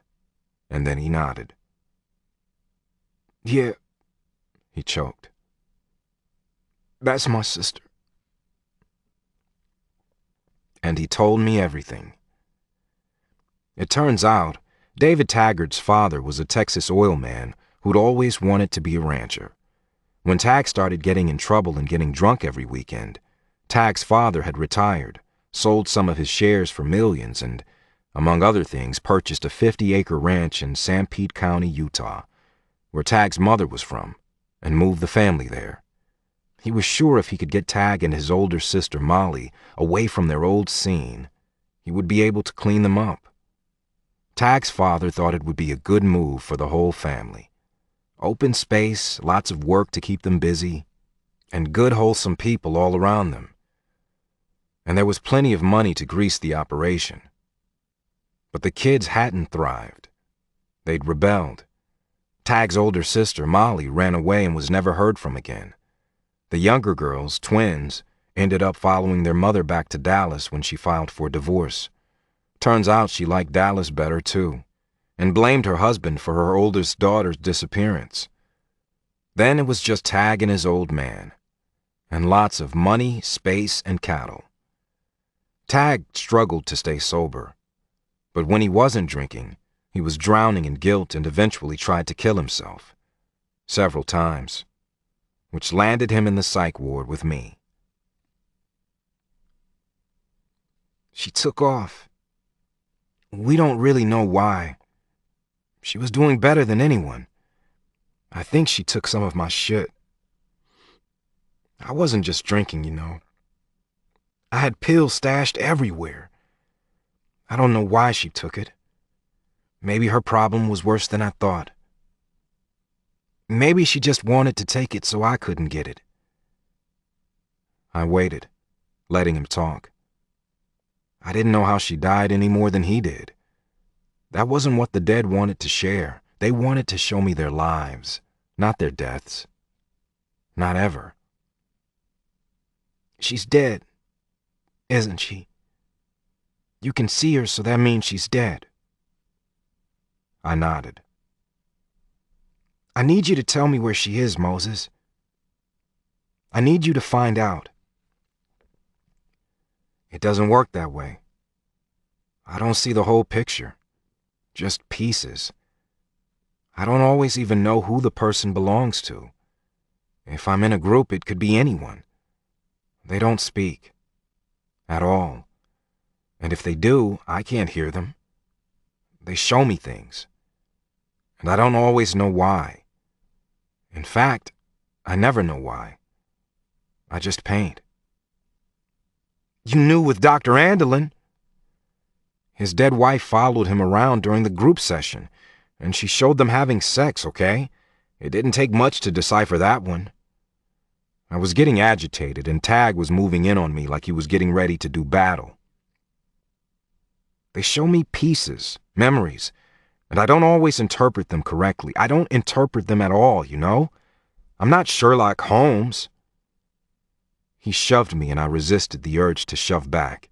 And then he nodded. Yeah, he choked. That's my sister. And he told me everything. It turns out, David Taggart's father was a Texas oil man who'd always wanted to be a rancher. When Tag started getting in trouble and getting drunk every weekend, Tag's father had retired, sold some of his shares for millions, and, among other things, purchased a 50-acre ranch in Sanpete County, Utah, where Tag's mother was from, and moved the family there. He was sure if he could get Tag and his older sister Molly away from their old scene, he would be able to clean them up. Tag's father thought it would be a good move for the whole family. Open space, lots of work to keep them busy, and good wholesome people all around them. And there was plenty of money to grease the operation. But the kids hadn't thrived. They'd rebelled. Tag's older sister, Molly, ran away and was never heard from again. The younger girls, twins, ended up following their mother back to Dallas when she filed for divorce. Turns out she liked Dallas better, too, and blamed her husband for her oldest daughter's disappearance. Then it was just Tag and his old man, and lots of money, space, and cattle. Tag struggled to stay sober, but when he wasn't drinking, he was drowning in guilt and eventually tried to kill himself. Several times. Which landed him in the psych ward with me. She took off. We don't really know why. She was doing better than anyone. I think she took some of my shit. I wasn't just drinking, you know. I had pills stashed everywhere. I don't know why she took it. Maybe her problem was worse than I thought. Maybe she just wanted to take it so I couldn't get it. I waited, letting him talk. I didn't know how she died any more than he did. That wasn't what the dead wanted to share. They wanted to show me their lives, not their deaths. Not ever. She's dead, isn't she? You can see her, so that means she's dead. I nodded. I need you to tell me where she is, Moses. I need you to find out. It doesn't work that way. I don't see the whole picture, just pieces. I don't always even know who the person belongs to. If I'm in a group, it could be anyone. They don't speak. At all. And if they do, I can't hear them. They show me things. And I don't always know why. In fact, I never know why. I just paint. You knew with Dr. Andelin. His dead wife followed him around during the group session, and she showed them having sex, okay? It didn't take much to decipher that one. I was getting agitated, and Tag was moving in on me like he was getting ready to do battle. They show me pieces, memories, and I don't always interpret them correctly. I don't interpret them at all, you know? I'm not Sherlock Holmes. He shoved me, and I resisted the urge to shove back.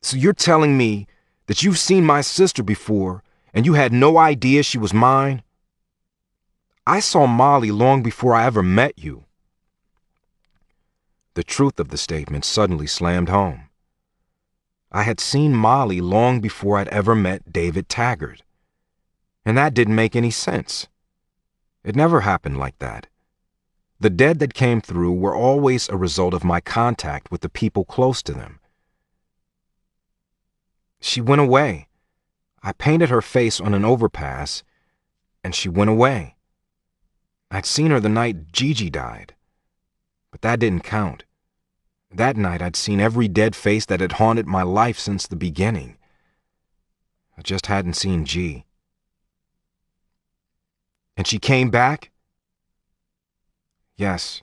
So you're telling me that you've seen my sister before, and you had no idea she was mine? I saw Molly long before I ever met you. The truth of the statement suddenly slammed home. I had seen Molly long before I'd ever met David Taggart. And that didn't make any sense. It never happened like that. The dead that came through were always a result of my contact with the people close to them. She went away. I painted her face on an overpass, and she went away. I'd seen her the night Gigi died, but that didn't count. That night I'd seen every dead face that had haunted my life since the beginning. I just hadn't seen G. And she came back? Yes.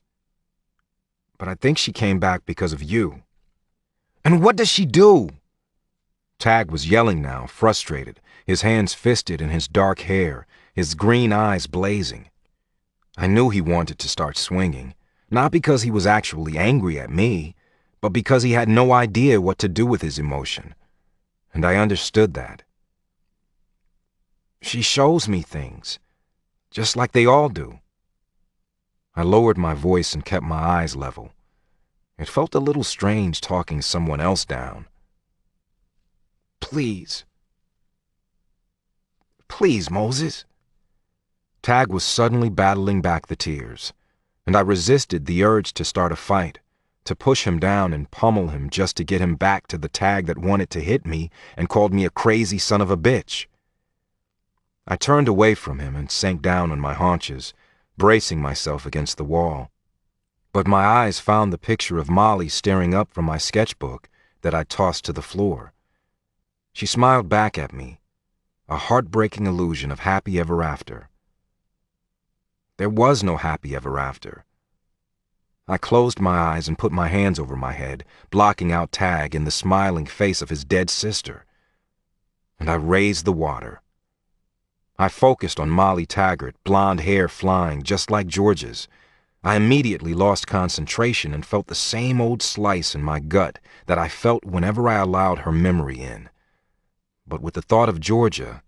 But I think she came back because of you. And what does she do? Tag was yelling now, frustrated, his hands fisted in his dark hair, his green eyes blazing. I knew he wanted to start swinging, not because he was actually angry at me, but because he had no idea what to do with his emotion. And I understood that. She shows me things, just like they all do. I lowered my voice and kept my eyes level. It felt a little strange talking someone else down. Please. Please, Moses. Tag was suddenly battling back the tears, and I resisted the urge to start a fight, to push him down and pummel him just to get him back to the Tag that wanted to hit me and called me a crazy son of a bitch. I turned away from him and sank down on my haunches, bracing myself against the wall. But my eyes found the picture of Molly staring up from my sketchbook that I tossed to the floor. She smiled back at me, a heartbreaking illusion of happy ever after. There was no happy ever after. I closed my eyes and put my hands over my head, blocking out Tag in the smiling face of his dead sister. And I raised the water. I focused on Molly Taggart, blonde hair flying just like George's. I immediately lost concentration and felt the same old slice in my gut that I felt whenever I allowed her memory in. But with the thought of Georgia,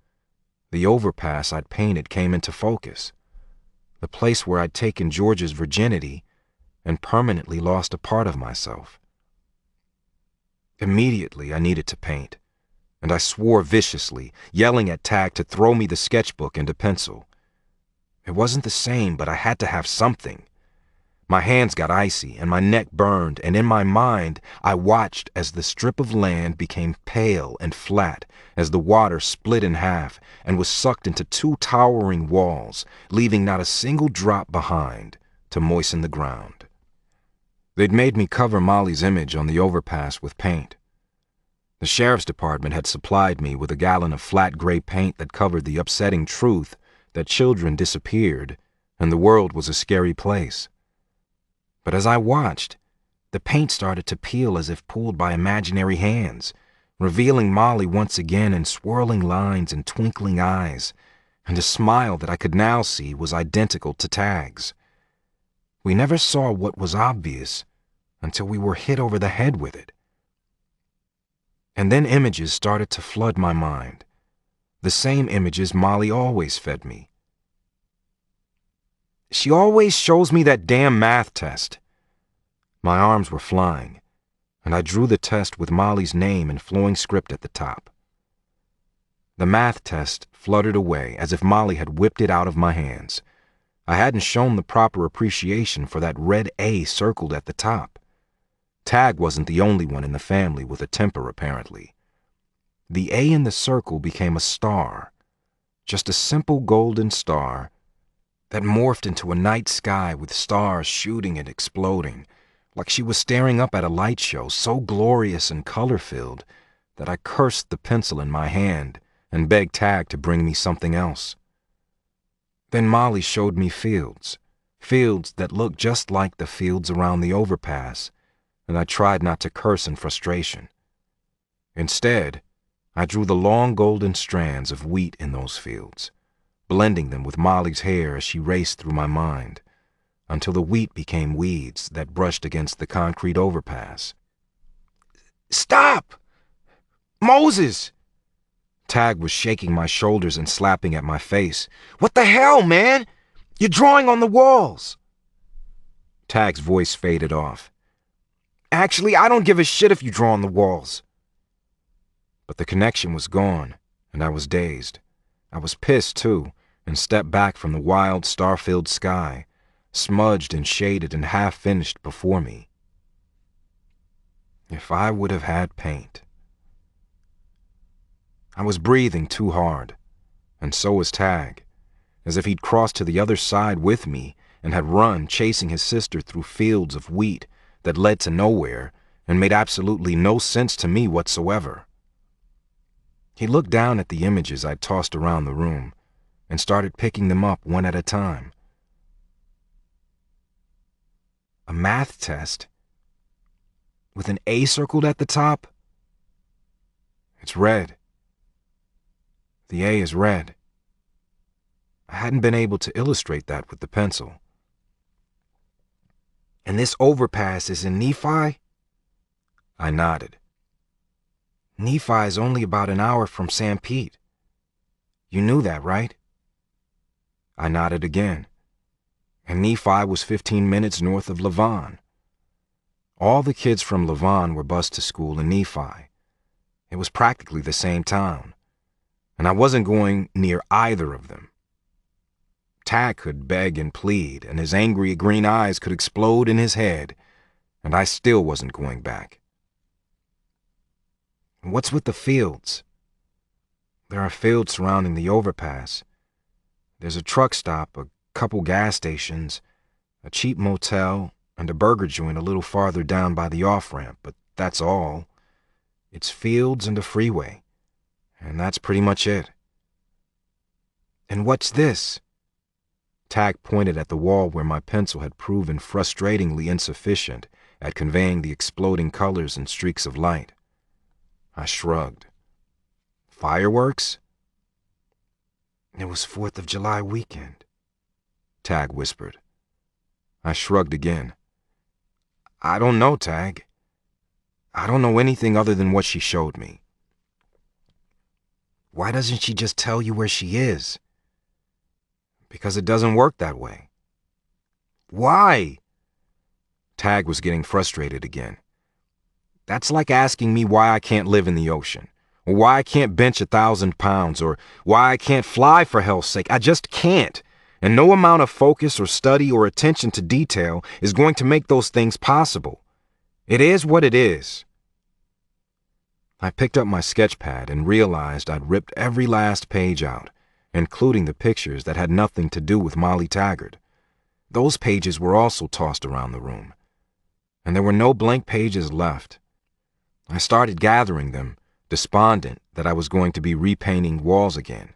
the overpass I'd painted came into focus. The place where I'd taken Georgia's virginity and permanently lost a part of myself. Immediately, I needed to paint, and I swore viciously, yelling at Tag to throw me the sketchbook and a pencil. It wasn't the same, but I had to have something. My hands got icy and my neck burned, and in my mind, I watched as the strip of land became pale and flat, as the water split in half and was sucked into two towering walls, leaving not a single drop behind to moisten the ground. They'd made me cover Molly's image on the overpass with paint. The sheriff's department had supplied me with a gallon of flat gray paint that covered the upsetting truth that children disappeared and the world was a scary place. But as I watched, the paint started to peel as if pulled by imaginary hands, revealing Molly once again in swirling lines and twinkling eyes, and a smile that I could now see was identical to Tag's. We never saw what was obvious until we were hit over the head with it. And then images started to flood my mind, the same images Molly always fed me. She always shows me that damn math test. My arms were flying, and I drew the test with Molly's name in flowing script at the top. The math test fluttered away as if Molly had whipped it out of my hands. I hadn't shown the proper appreciation for that red A circled at the top. Tag wasn't the only one in the family with a temper, apparently. The A in the circle became a star, just a simple golden star that morphed into a night sky with stars shooting and exploding, like she was staring up at a light show so glorious and color-filled that I cursed the pencil in my hand and begged Tag to bring me something else. Then Molly showed me fields that looked just like the fields around the overpass, and I tried not to curse in frustration. Instead, I drew the long golden strands of wheat in those fields, blending them with Molly's hair as she raced through my mind, until the wheat became weeds that brushed against the concrete overpass. Stop! Moses! Tag was shaking my shoulders and slapping at my face. What the hell, man? You're drawing on the walls! Tag's voice faded off. Actually, I don't give a shit if you draw on the walls. But the connection was gone, and I was dazed. I was pissed, too, and stepped back from the wild, star-filled sky, smudged and shaded and half-finished before me. If I would have had paint. I was breathing too hard, and so was Tag, as if he'd crossed to the other side with me and had run chasing his sister through fields of wheat that led to nowhere and made absolutely no sense to me whatsoever. He looked down at the images I'd tossed around the room and started picking them up one at a time. A math test with an A circled at the top? It's red. The A is red. I hadn't been able to illustrate that with the pencil. And this overpass is in Nephi? I nodded. Nephi is only about an hour from St. Pete. You knew that, right? I nodded again. And Nephi was 15 minutes north of Lavon. All the kids from Lavon were bused to school in Nephi. It was practically the same town, and I wasn't going near either of them. Tag could beg and plead, and his angry green eyes could explode in his head, and I still wasn't going back. What's with the fields? There are fields surrounding the overpass. There's a truck stop, a couple gas stations, a cheap motel, and a burger joint a little farther down by the off-ramp, but that's all. It's fields and a freeway, and that's pretty much it. And what's this? Tag pointed at the wall where my pencil had proven frustratingly insufficient at conveying the exploding colors and streaks of light. I shrugged. Fireworks? It was 4th of July weekend, Tag whispered. I shrugged again. I don't know, Tag. I don't know anything other than what she showed me. Why doesn't she just tell you where she is? Because it doesn't work that way. Why? Tag was getting frustrated again. That's like asking me why I can't live in the ocean, or why I can't bench 1,000 pounds, or why I can't fly for hell's sake. I just can't. And no amount of focus or study or attention to detail is going to make those things possible. It is what it is. I picked up my sketch pad and realized I'd ripped every last page out, including the pictures that had nothing to do with Molly Taggart. Those pages were also tossed around the room, and there were no blank pages left. I started gathering them, despondent that I was going to be repainting walls again.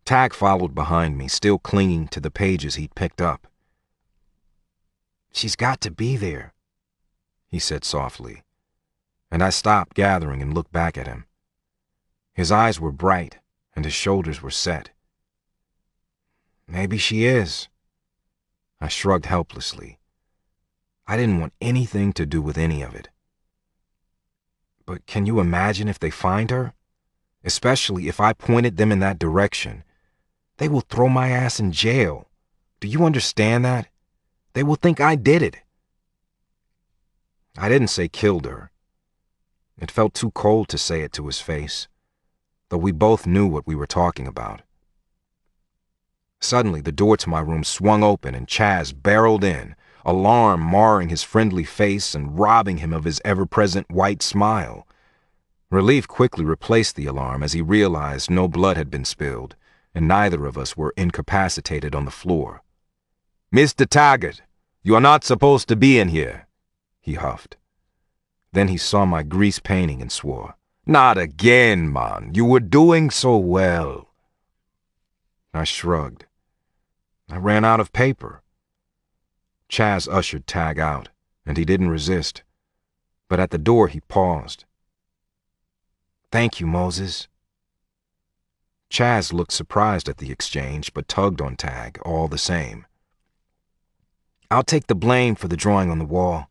Tag followed behind me, still clinging to the pages he'd picked up. She's got to be there, he said softly, and I stopped gathering and looked back at him. His eyes were bright, and his shoulders were set. Maybe she is. I shrugged helplessly. I didn't want anything to do with any of it. But can you imagine if they find her? Especially if I pointed them in that direction. They will throw my ass in jail. Do you understand that? They will think I did it. I didn't say killed her. It felt too cold to say it to his face, though we both knew what we were talking about. Suddenly, the door to my room swung open and Chaz barreled in, alarm marring his friendly face and robbing him of his ever-present white smile. Relief quickly replaced the alarm as he realized no blood had been spilled, and neither of us were incapacitated on the floor. "Mr. Taggart, you are not supposed to be in here," he huffed. Then he saw my grease painting and swore. "Not again, man. You were doing so well." I shrugged. I ran out of paper. Chaz ushered Tag out, and he didn't resist. But at the door he paused. "Thank you, Moses." Chaz looked surprised at the exchange, but tugged on Tag all the same. "I'll take the blame for the drawing on the wall.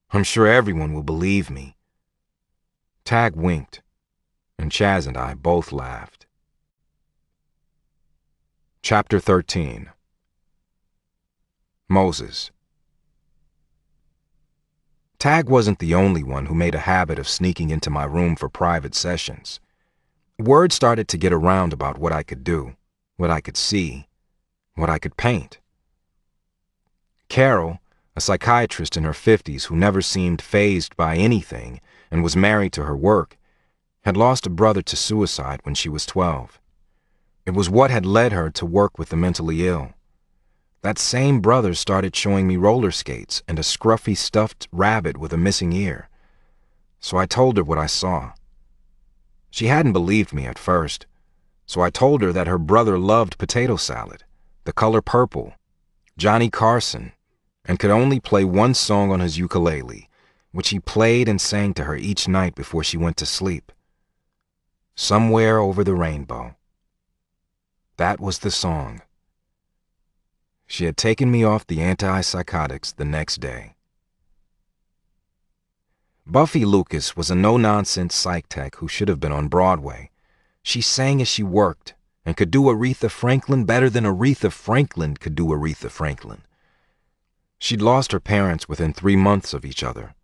I'm sure everyone will believe me." Tag winked, and Chaz and I both laughed. Chapter 13. Moses. Tag wasn't the only one who made a habit of sneaking into my room for private sessions. Word started to get around about what I could do. what I could see, what I could paint. Carol, a psychiatrist in her 50s who never seemed fazed by anything and was married to her work, had lost a brother to suicide when she was 12. It was what had led her to work with the mentally ill. That same brother started showing me roller skates and a scruffy stuffed rabbit with a missing ear. So I told her what I saw. She hadn't believed me at first, so I told her that her brother loved potato salad, the color purple, Johnny Carson, and could only play one song on his ukulele, which he played and sang to her each night before she went to sleep. Somewhere Over the Rainbow. That was the song. She had taken me off the antipsychotics the next day. Buffy Lucas was a no-nonsense psych tech who should have been on Broadway. She sang as she worked and could do Aretha Franklin better than Aretha Franklin could do Aretha Franklin. She'd lost her parents within 3 months of each other.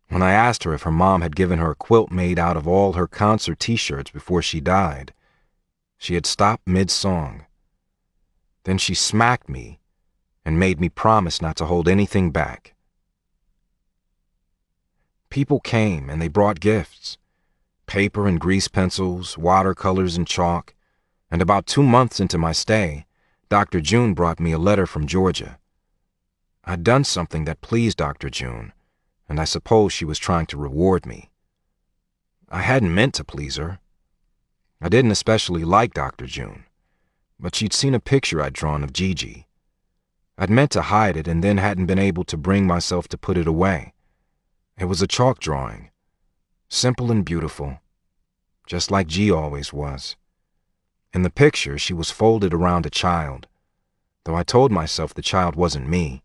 When I asked her if her mom had given her a quilt made out of all her concert t-shirts before she died, she had stopped mid-song. Then she smacked me and made me promise not to hold anything back. People came and they brought gifts, paper and grease pencils, watercolors and chalk, and about 2 months into my stay, Dr. June brought me a letter from Georgia. I'd done something that pleased Dr. June, and I suppose she was trying to reward me. I hadn't meant to please her. I didn't especially like Dr. June, but she'd seen a picture I'd drawn of Gigi. I'd meant to hide it and then hadn't been able to bring myself to put it away. It was a chalk drawing, simple and beautiful, just like G always was. In the picture, she was folded around a child, though I told myself the child wasn't me.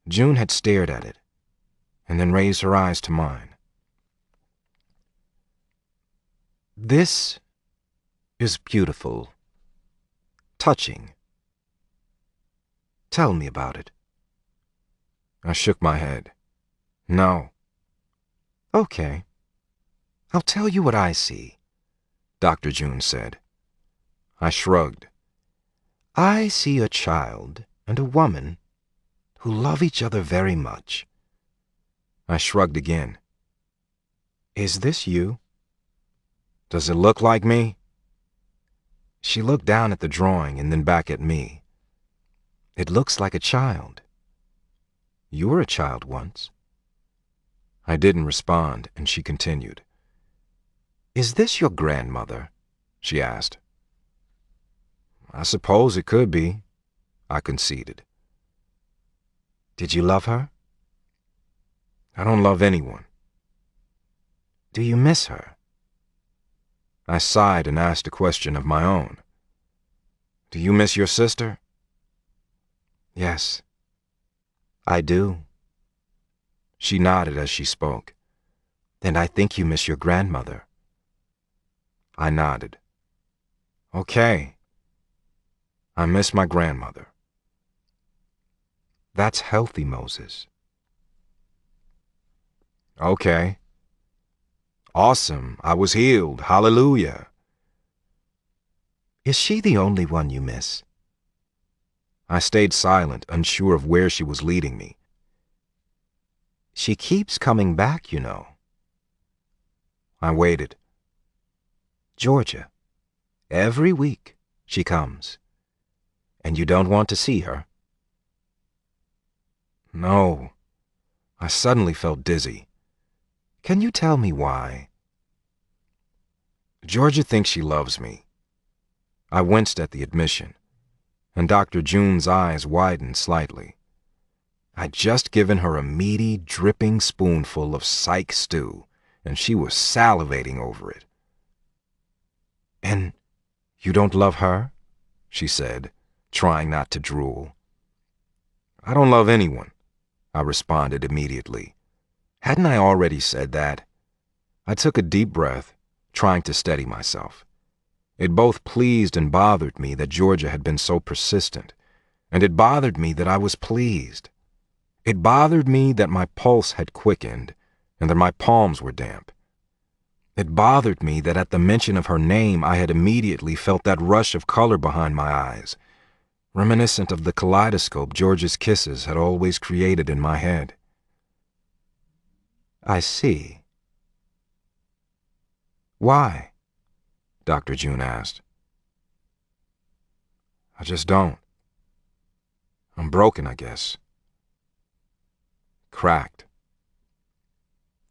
June had stared at it, and then raised her eyes to mine. "This is beautiful, touching. Tell me about it." I shook my head. "No." "Okay. I'll tell you what I see," Dr. June said. I shrugged. "I see a child and a woman who love each other very much." I shrugged again. "Is this you?" "Does it look like me?" She looked down at the drawing and then back at me. "It looks like a child. You were a child once." I didn't respond, and she continued. "Is this your grandmother?" she asked. "I suppose it could be," I conceded. "Did you love her?" "I don't love anyone." "Do you miss her?" I sighed and asked a question of my own. "Do you miss your sister?" "Yes, I do." She nodded as she spoke. "And I think you miss your grandmother." I nodded. "Okay. I miss my grandmother." "That's healthy, Moses." "Okay. Awesome. I was healed. Hallelujah." "Is she the only one you miss?" I stayed silent, unsure of where she was leading me. "She keeps coming back, you know." I waited. "Georgia, every week she comes. And you don't want to see her?" "No." I suddenly felt dizzy. "Can you tell me why?" "Georgia thinks she loves me." I winced at the admission, and Dr. June's eyes widened slightly. I'd just given her a meaty, dripping spoonful of psych stew, and she was salivating over it. "And you don't love her?" she said, trying not to drool. "I don't love anyone," I responded immediately. Hadn't I already said that? I took a deep breath, trying to steady myself. It both pleased and bothered me that Georgia had been so persistent, and it bothered me that I was pleased. It bothered me that my pulse had quickened and that my palms were damp. It bothered me that at the mention of her name I had immediately felt that rush of color behind my eyes, reminiscent of the kaleidoscope George's kisses had always created in my head. I see. Why? Dr. June asked. I just don't. I'm broken, I guess. Cracked.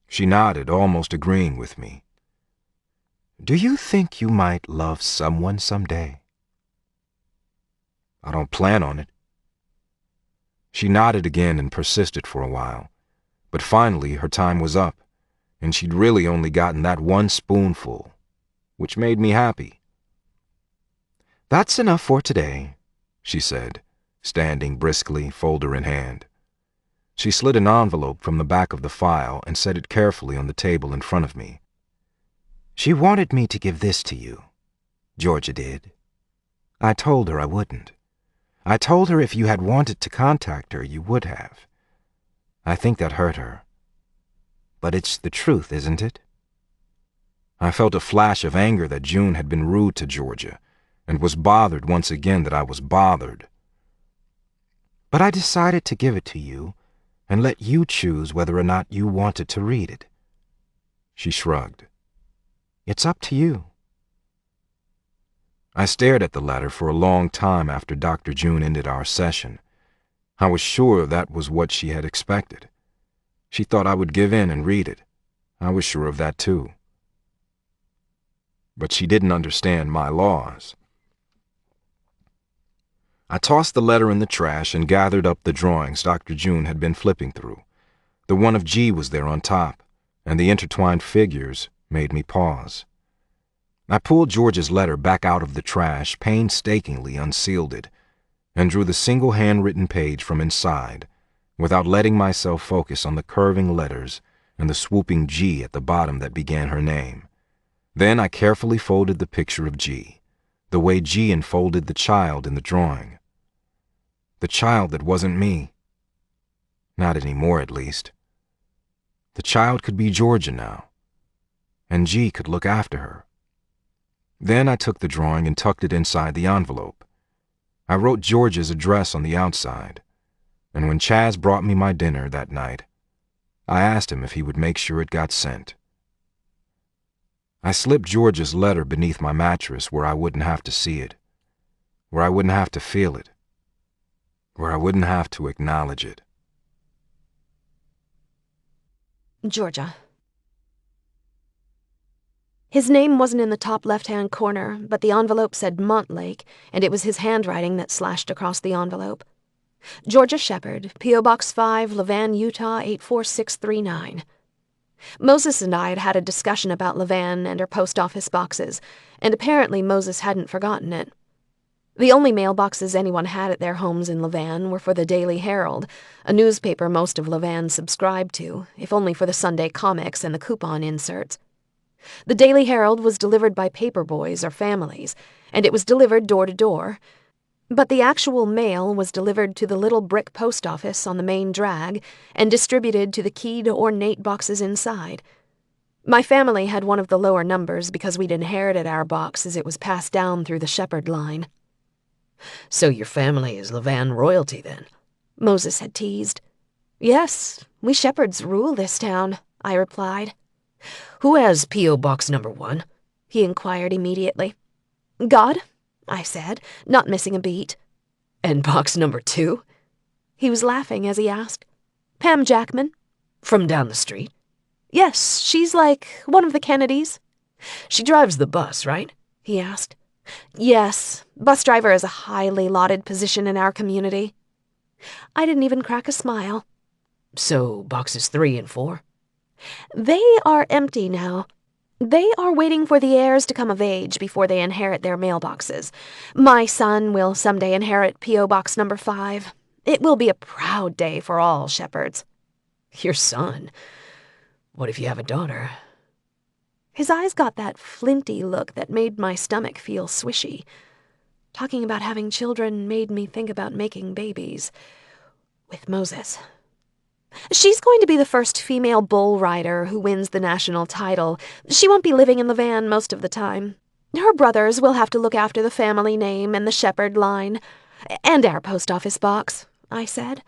She nodded, almost agreeing with me. Do you think you might love someone someday? I don't plan on it. She nodded again and persisted for a while, but finally her time was up, and she'd really only gotten that one spoonful, which made me happy. That's enough for today, she said, standing briskly, folder in hand. She slid an envelope from the back of the file and set it carefully on the table in front of me. She wanted me to give this to you. Georgia did. I told her I wouldn't. I told her if you had wanted to contact her, you would have. I think that hurt her. But it's the truth, isn't it? I felt a flash of anger that June had been rude to Georgia, and was bothered once again that I was bothered. But I decided to give it to you and let you choose whether or not you wanted to read it. She shrugged. It's up to you. I stared at the letter for a long time after Dr. June ended our session. I was sure that was what she had expected. She thought I would give in and read it. I was sure of that too. But she didn't understand my laws. I tossed the letter in the trash and gathered up the drawings Dr. June had been flipping through. The one of G was there on top, and the intertwined figures made me pause. I pulled George's letter back out of the trash, painstakingly unsealed it, and drew the single handwritten page from inside, without letting myself focus on the curving letters and the swooping G at the bottom that began her name. Then I carefully folded the picture of G, the way G enfolded the child in the drawing. The child that wasn't me. Not anymore, at least. The child could be Georgia now, and G could look after her. Then I took the drawing and tucked it inside the envelope. I wrote George's address on the outside, and when Chaz brought me my dinner that night, I asked him if he would make sure it got sent. I slipped George's letter beneath my mattress where I wouldn't have to see it, where I wouldn't have to feel it, where I wouldn't have to acknowledge it. Georgia. His name wasn't in the top left-hand corner, but the envelope said Montlake, and it was his handwriting that slashed across the envelope. Georgia Shepard, P.O. Box 5, Levan, Utah 84639. Moses and I had had a discussion about Levan and her post office boxes, and apparently Moses hadn't forgotten it. The only mailboxes anyone had at their homes in Levan were for the Daily Herald, a newspaper most of Levan subscribed to, if only for the Sunday comics and the coupon inserts. The Daily Herald was delivered by paper boys or families, and it was delivered door to door. But the actual mail was delivered to the little brick post office on the main drag and distributed to the keyed ornate boxes inside. My family had one of the lower numbers because we'd inherited our box as it was passed down through the Shepard line. So your family is Levan royalty, then? Moses had teased. Yes, we Shepards rule this town, I replied. Who has P.O. Box number 1? He inquired immediately. God, I said, not missing a beat. And box number 2? He was laughing as he asked. Pam Jackman. From down the street? Yes, she's like one of the Kennedys. She drives the bus, right? He asked. Yes, bus driver is a highly lauded position in our community. I didn't even crack a smile. So boxes 3 and 4? They are empty now. They are waiting for the heirs to come of age before they inherit their mailboxes. My son will someday inherit P.O. Box number 5. It will be a proud day for all Shepards. Your son? What if you have a daughter? His eyes got that flinty look that made my stomach feel swishy. Talking about having children made me think about making babies. With Moses. She's going to be the first female bull rider who wins the national title. She won't be living in the van most of the time. Her brothers will have to look after the family name and the shepherd line. And our post office box, I said,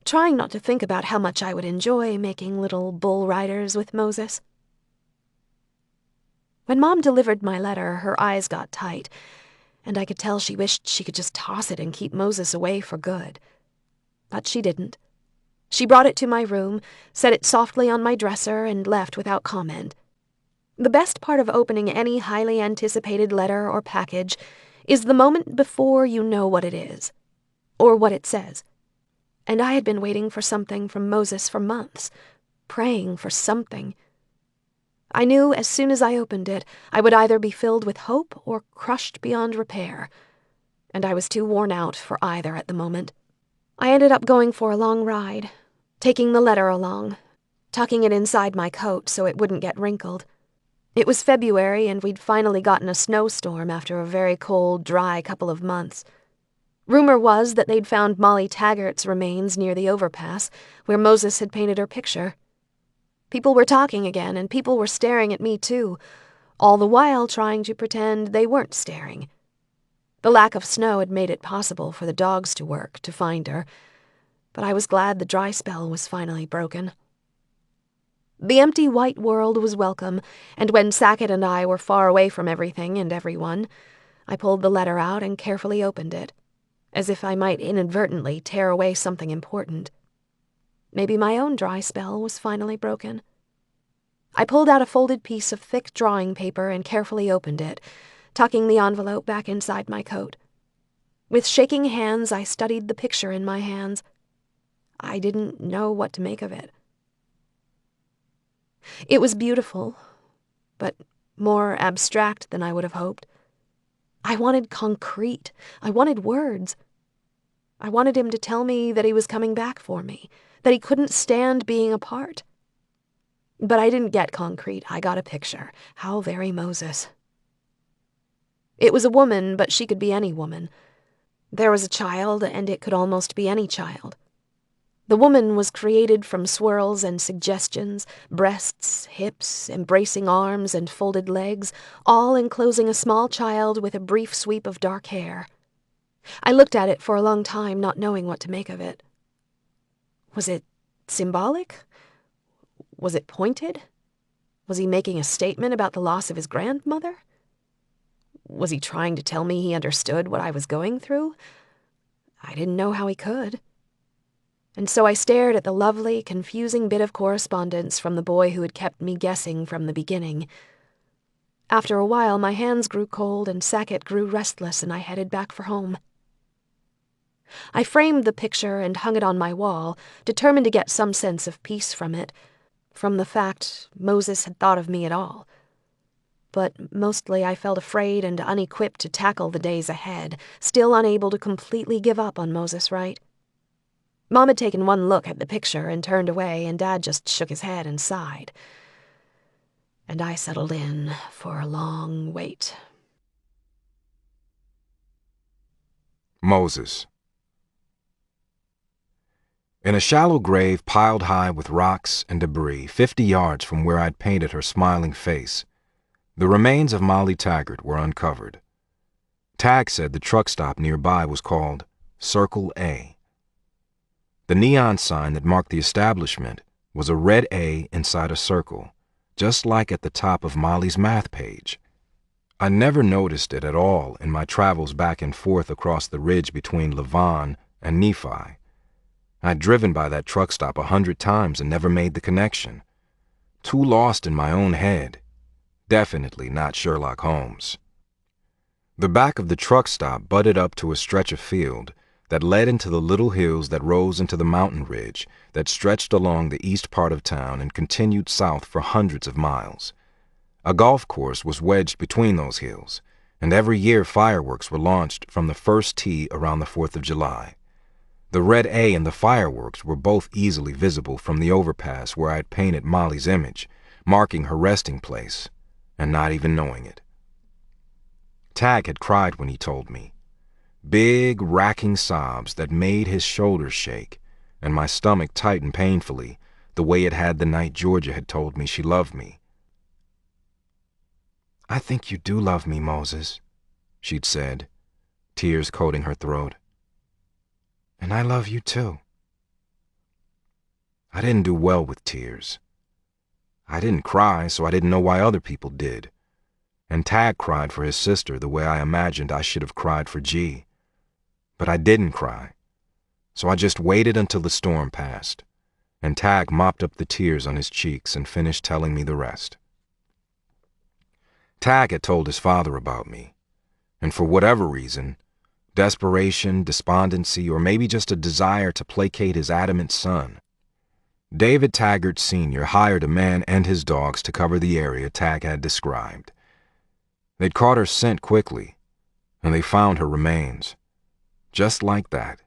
trying not to think about how much I would enjoy making little bull riders with Moses. When Mom delivered my letter, her eyes got tight, and I could tell she wished she could just toss it and keep Moses away for good. But she didn't. She brought it to my room, set it softly on my dresser, and left without comment. The best part of opening any highly anticipated letter or package is the moment before you know what it is, or what it says. And I had been waiting for something from Moses for months, praying for something. I knew as soon as I opened it, I would either be filled with hope or crushed beyond repair, and I was too worn out for either at the moment. I ended up going for a long ride, taking the letter along, tucking it inside my coat so it wouldn't get wrinkled. It was February, and we'd finally gotten a snowstorm after a very cold, dry couple of months. Rumor was that they'd found Molly Taggart's remains near the overpass, where Moses had painted her picture. People were talking again, and people were staring at me too, all the while trying to pretend they weren't staring. The lack of snow had made it possible for the dogs to work to find her, but I was glad the dry spell was finally broken. The empty white world was welcome, and when Sackett and I were far away from everything and everyone, I pulled the letter out and carefully opened it, as if I might inadvertently tear away something important. Maybe my own dry spell was finally broken. I pulled out a folded piece of thick drawing paper and carefully opened it, tucking the envelope back inside my coat. With shaking hands, I studied the picture in my hands. I didn't know what to make of it. It was beautiful, but more abstract than I would have hoped. I wanted concrete. I wanted words. I wanted him to tell me that he was coming back for me, that he couldn't stand being apart. But I didn't get concrete. I got a picture. How very Moses. It was a woman, but she could be any woman. There was a child, and it could almost be any child. The woman was created from swirls and suggestions, breasts, hips, embracing arms, and folded legs, all enclosing a small child with a brief sweep of dark hair. I looked at it for a long time, not knowing what to make of it. Was it symbolic? Was it pointed? Was he making a statement about the loss of his grandmother? Was he trying to tell me he understood what I was going through? I didn't know how he could. And so I stared at the lovely, confusing bit of correspondence from the boy who had kept me guessing from the beginning. After a while, my hands grew cold and Sackett grew restless, and I headed back for home. I framed the picture and hung it on my wall, determined to get some sense of peace from it, from the fact Moses had thought of me at all. But mostly I felt afraid and unequipped to tackle the days ahead, still unable to completely give up on Moses Wright. Mom had taken one look at the picture and turned away, and Dad just shook his head and sighed. And I settled in for a long wait. Moses. In a shallow grave piled high with rocks and debris, 50 yards from where I'd painted her smiling face, the remains of Molly Taggart were uncovered. Tag said the truck stop nearby was called Circle A. The neon sign that marked the establishment was a red A inside a circle, just like at the top of Molly's math page. I never noticed it at all in my travels back and forth across the ridge between Lavon and Nephi. I'd driven by that truck stop 100 times and never made the connection. Too lost in my own head. Definitely not Sherlock Holmes. The back of the truck stop butted up to a stretch of field that led into the little hills that rose into the mountain ridge that stretched along the east part of town and continued south for hundreds of miles. A golf course was wedged between those hills, and every year fireworks were launched from the first tee around the 4th of July. The red A and the fireworks were both easily visible from the overpass where I'd painted Molly's image, marking her resting place, and not even knowing it. Tag had cried when he told me. Big, racking sobs that made his shoulders shake, and my stomach tightened painfully, the way it had the night Georgia had told me she loved me. "I think you do love me, Moses," she'd said, tears coating her throat. "And I love you too." I didn't do well with tears. I didn't cry, so I didn't know why other people did. And Tag cried for his sister the way I imagined I should have cried for G. But I didn't cry, so I just waited until the storm passed, and Tag mopped up the tears on his cheeks and finished telling me the rest. Tag had told his father about me, and for whatever reason, desperation, despondency, or maybe just a desire to placate his adamant son, David Taggart Sr. hired a man and his dogs to cover the area Tag had described. They'd caught her scent quickly, and they found her remains. Just like that.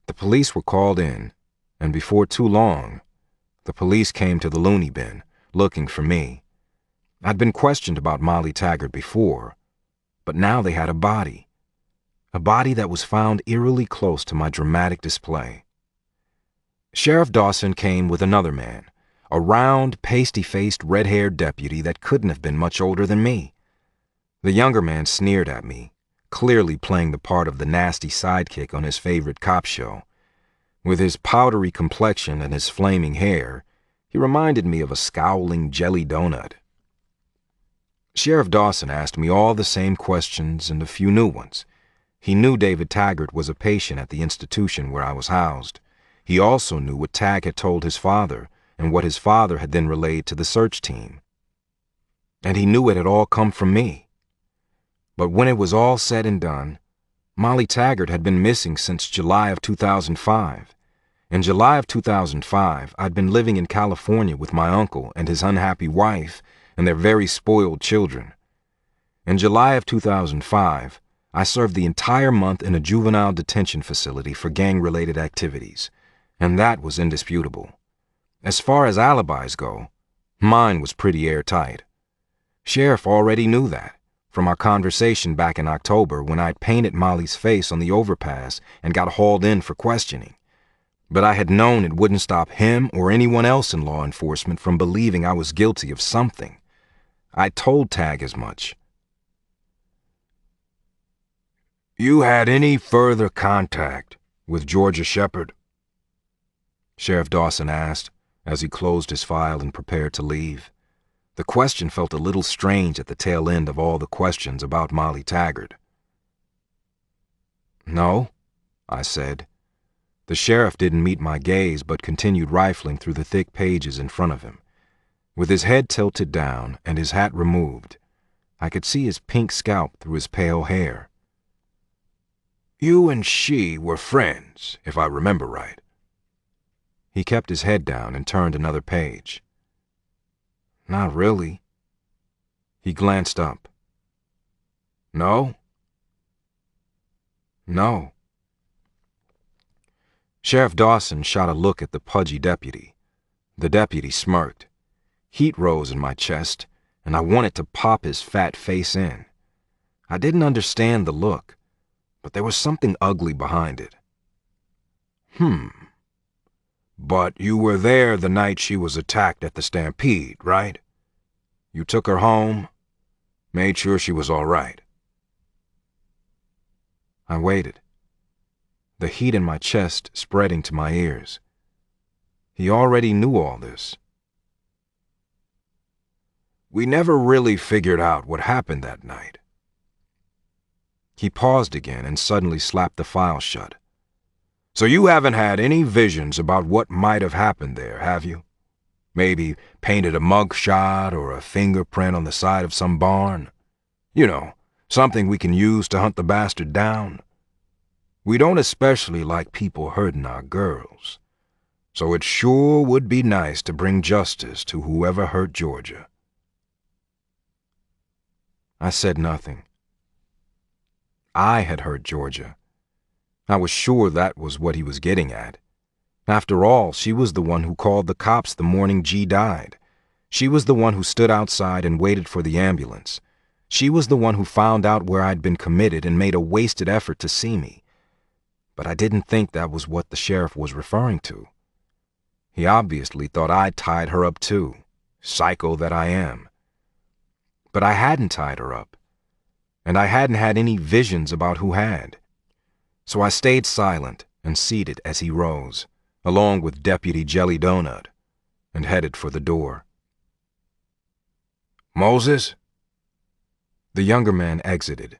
The police were called in, and before too long, the police came to the loony bin, looking for me. I'd been questioned about Molly Taggart before, but now they had a body that was found eerily close to my dramatic display. Sheriff Dawson came with another man, a round, pasty-faced, red-haired deputy that couldn't have been much older than me. The younger man sneered at me, clearly playing the part of the nasty sidekick on his favorite cop show. With his powdery complexion and his flaming hair, he reminded me of a scowling jelly donut. Sheriff Dawson asked me all the same questions and a few new ones. He knew David Taggart was a patient at the institution where I was housed. He also knew what Tag had told his father and what his father had then relayed to the search team. And he knew it had all come from me. But when it was all said and done, Molly Taggart had been missing since July of 2005. In July of 2005, I'd been living in California with my uncle and his unhappy wife and their very spoiled children. In July of 2005, I served the entire month in a juvenile detention facility for gang-related activities, and that was indisputable. As far as alibis go, mine was pretty airtight. Sheriff already knew that, from our conversation back in October when I'd painted Molly's face on the overpass and got hauled in for questioning. But I had known it wouldn't stop him or anyone else in law enforcement from believing I was guilty of something. I told Tag as much. "You had any further contact with Georgia Shepherd?" Sheriff Dawson asked as he closed his file and prepared to leave. The question felt a little strange at the tail end of all the questions about Molly Taggart. "No," I said. The sheriff didn't meet my gaze but continued rifling through the thick pages in front of him. With his head tilted down and his hat removed, I could see his pink scalp through his pale hair. "You and she were friends, if I remember right." He kept his head down and turned another page. "Not really." He glanced up. "No?" "No." Sheriff Dawson shot a look at the pudgy deputy. The deputy smirked. Heat rose in my chest, and I wanted to pop his fat face in. I didn't understand the look, but there was something ugly behind it. But you were there the night she was attacked at the Stampede, right? You took her home, made sure she was all right." I waited, the heat in my chest spreading to my ears. He already knew all this. "We never really figured out what happened that night." He paused again and suddenly slapped the file shut. "So you haven't had any visions about what might have happened there, have you? Maybe painted a mug shot or a fingerprint on the side of some barn? You know, something we can use to hunt the bastard down. We don't especially like people hurting our girls, so it sure would be nice to bring justice to whoever hurt Georgia." I said nothing. I had hurt Georgia. I was sure that was what he was getting at. After all, she was the one who called the cops the morning G died. She was the one who stood outside and waited for the ambulance. She was the one who found out where I'd been committed and made a wasted effort to see me. but I didn't think that was what the sheriff was referring to. He obviously thought I'd tied her up too, psycho that I am. But I hadn't tied her up, and I hadn't had any visions about who had. So I stayed silent and seated as he rose, along with Deputy Jelly Donut, and headed for the door. "Moses?" The younger man exited,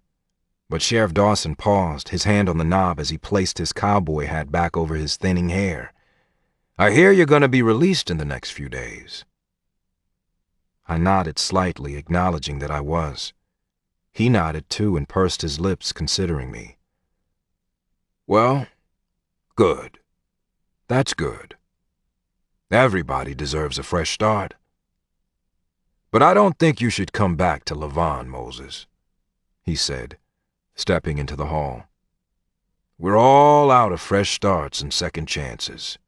but Sheriff Dawson paused, his hand on the knob as he placed his cowboy hat back over his thinning hair. "I hear you're going to be released in the next few days." I nodded slightly, acknowledging that I was. He nodded too and pursed his lips, considering me. "Well, good. That's good. Everybody deserves a fresh start. But I don't think you should come back to Lavon, Moses," he said, stepping into the hall. "We're all out of fresh starts and second chances."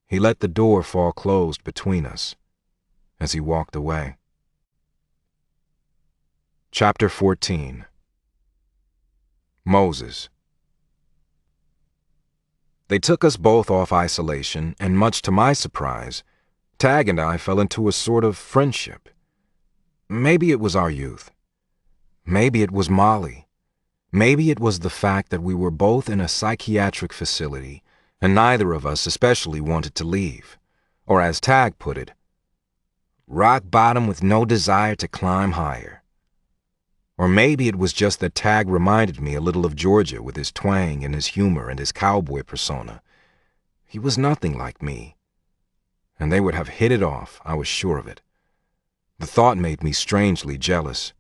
He let the door fall closed between us as he walked away. Chapter 14. Moses. They took us both off isolation, and much to my surprise, Tag and I fell into a sort of friendship. Maybe it was our youth. Maybe it was Molly. Maybe it was the fact that we were both in a psychiatric facility, and neither of us especially wanted to leave. Or as Tag put it, rock bottom with no desire to climb higher. Or maybe it was just that Tag reminded me a little of Georgia with his twang and his humor and his cowboy persona. He was nothing like me. And they would have hit it off, I was sure of it. The thought made me strangely jealous,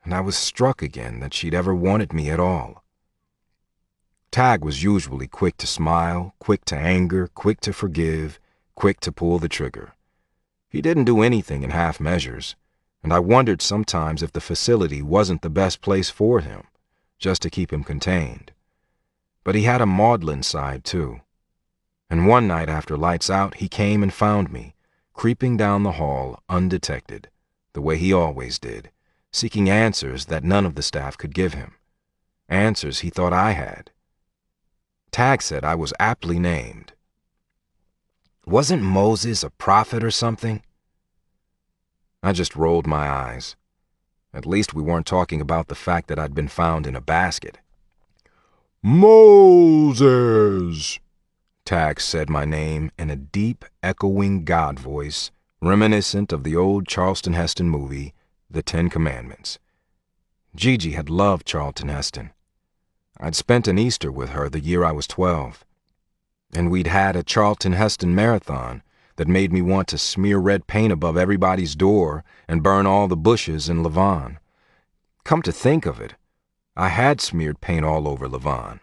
and I was struck again that she'd ever wanted me at all. Tag was usually quick to smile, quick to anger, quick to forgive, quick to pull the trigger. He didn't do anything in half measures, and I wondered sometimes if the facility wasn't the best place for him, just to keep him contained. But he had a maudlin side, too. And one night after lights out, he came and found me, creeping down the hall undetected, the way he always did, seeking answers that none of the staff could give him. Answers he thought I had. Tag said I was aptly named. Wasn't Moses a prophet or something? I just rolled my eyes. At least we weren't talking about the fact that I'd been found in a basket. "Moses!" Tag said my name in a deep, echoing God voice, reminiscent of the old Charlton Heston movie, The 10 Commandments. Gigi had loved Charlton Heston. I'd spent an Easter with her the year I was 12. And we'd had a Charlton Heston marathon that made me want to smear red paint above everybody's door and burn all the bushes in Lavon. Come to think of it, I had smeared paint all over Lavon.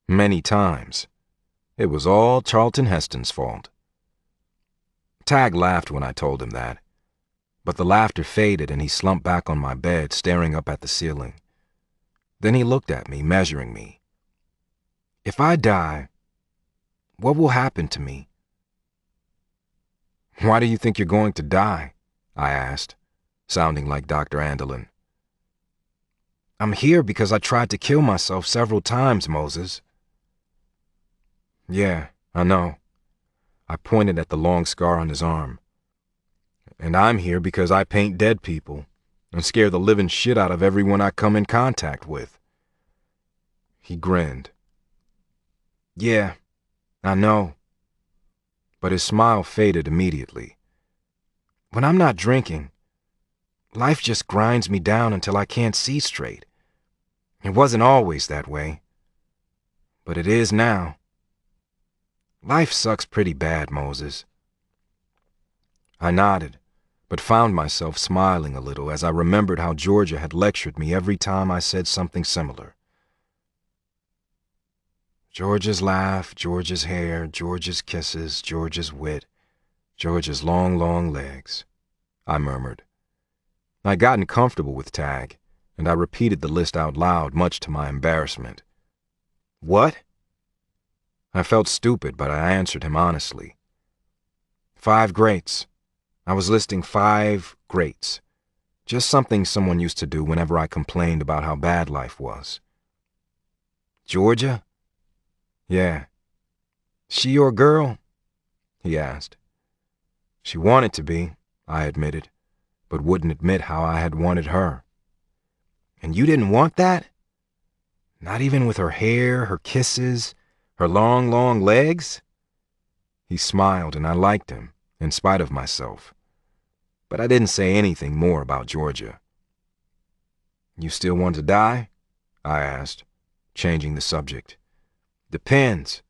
Many times. It was all Charlton Heston's fault. Tag laughed when I told him that, but the laughter faded and he slumped back on my bed, staring up at the ceiling. Then he looked at me, measuring me. "If I die, what will happen to me?" "Why do you think you're going to die?" I asked, sounding like Dr. Andelin. "I'm here because I tried to kill myself several times, Moses." "Yeah, I know." I pointed at the long scar on his arm. "And I'm here because I paint dead people and scare the living shit out of everyone I come in contact with." He grinned. "Yeah, I know." But his smile faded immediately. "When I'm not drinking, life just grinds me down until I can't see straight. It wasn't always that way, but it is now. Life sucks pretty bad, Moses." I nodded, but found myself smiling a little as I remembered how Georgia had lectured me every time I said something similar. Georgia's laugh, Georgia's hair, Georgia's kisses, Georgia's wit, Georgia's long, long legs, I murmured. I'd gotten comfortable with Tag, and I repeated the list out loud, much to my embarrassment. "What?" I felt stupid, but I answered him honestly. 5 greats. I was listing 5 greats. Just something someone used to do whenever I complained about how bad life was. Georgia? Yeah. She your girl? He asked. She wanted to be, I admitted, but wouldn't admit how I had wanted her. And you didn't want that? Not even with her hair, her kisses, her long, long legs? He smiled, and I liked him, in spite of myself. But I didn't say anything more about Georgia. You still want to die? I asked, changing the subject. Depends.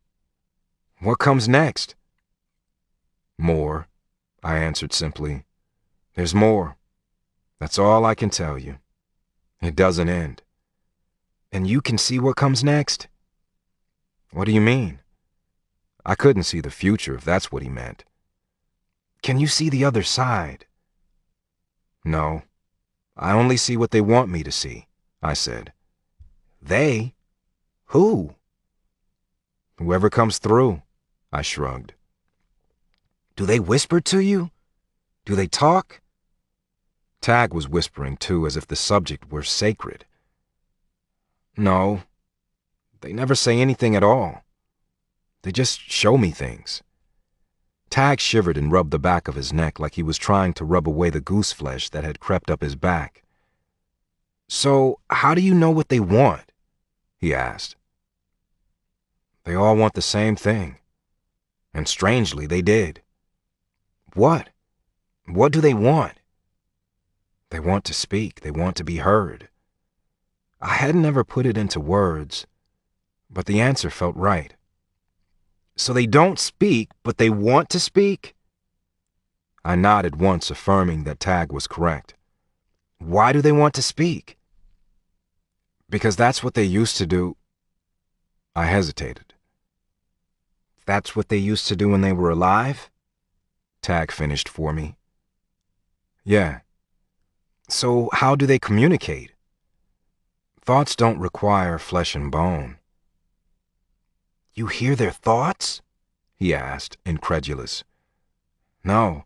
What comes next? More, I answered simply. There's more. That's all I can tell you. It doesn't end. And you can see what comes next? What do you mean? I couldn't see the future if that's what he meant. Can you see the other side? No. I only see what they want me to see, I said. They? Who? Whoever comes through, I shrugged. Do they whisper to you? Do they talk? Tag was whispering too, as if the subject were sacred. No, they never say anything at all. They just show me things. Tag shivered and rubbed the back of his neck like he was trying to rub away the goose flesh that had crept up his back. So, how do you know what they want? He asked. They all want the same thing. And strangely, they did. What? What do they want? They want to speak. They want to be heard. I hadn't ever put it into words, but the answer felt right. So they don't speak, but they want to speak? I nodded once, affirming that Tag was correct. Why do they want to speak? Because that's what they used to do. I hesitated. That's what they used to do when they were alive? Tag finished for me. Yeah. So how do they communicate? Thoughts don't require flesh and bone. You hear their thoughts? He asked, incredulous. No,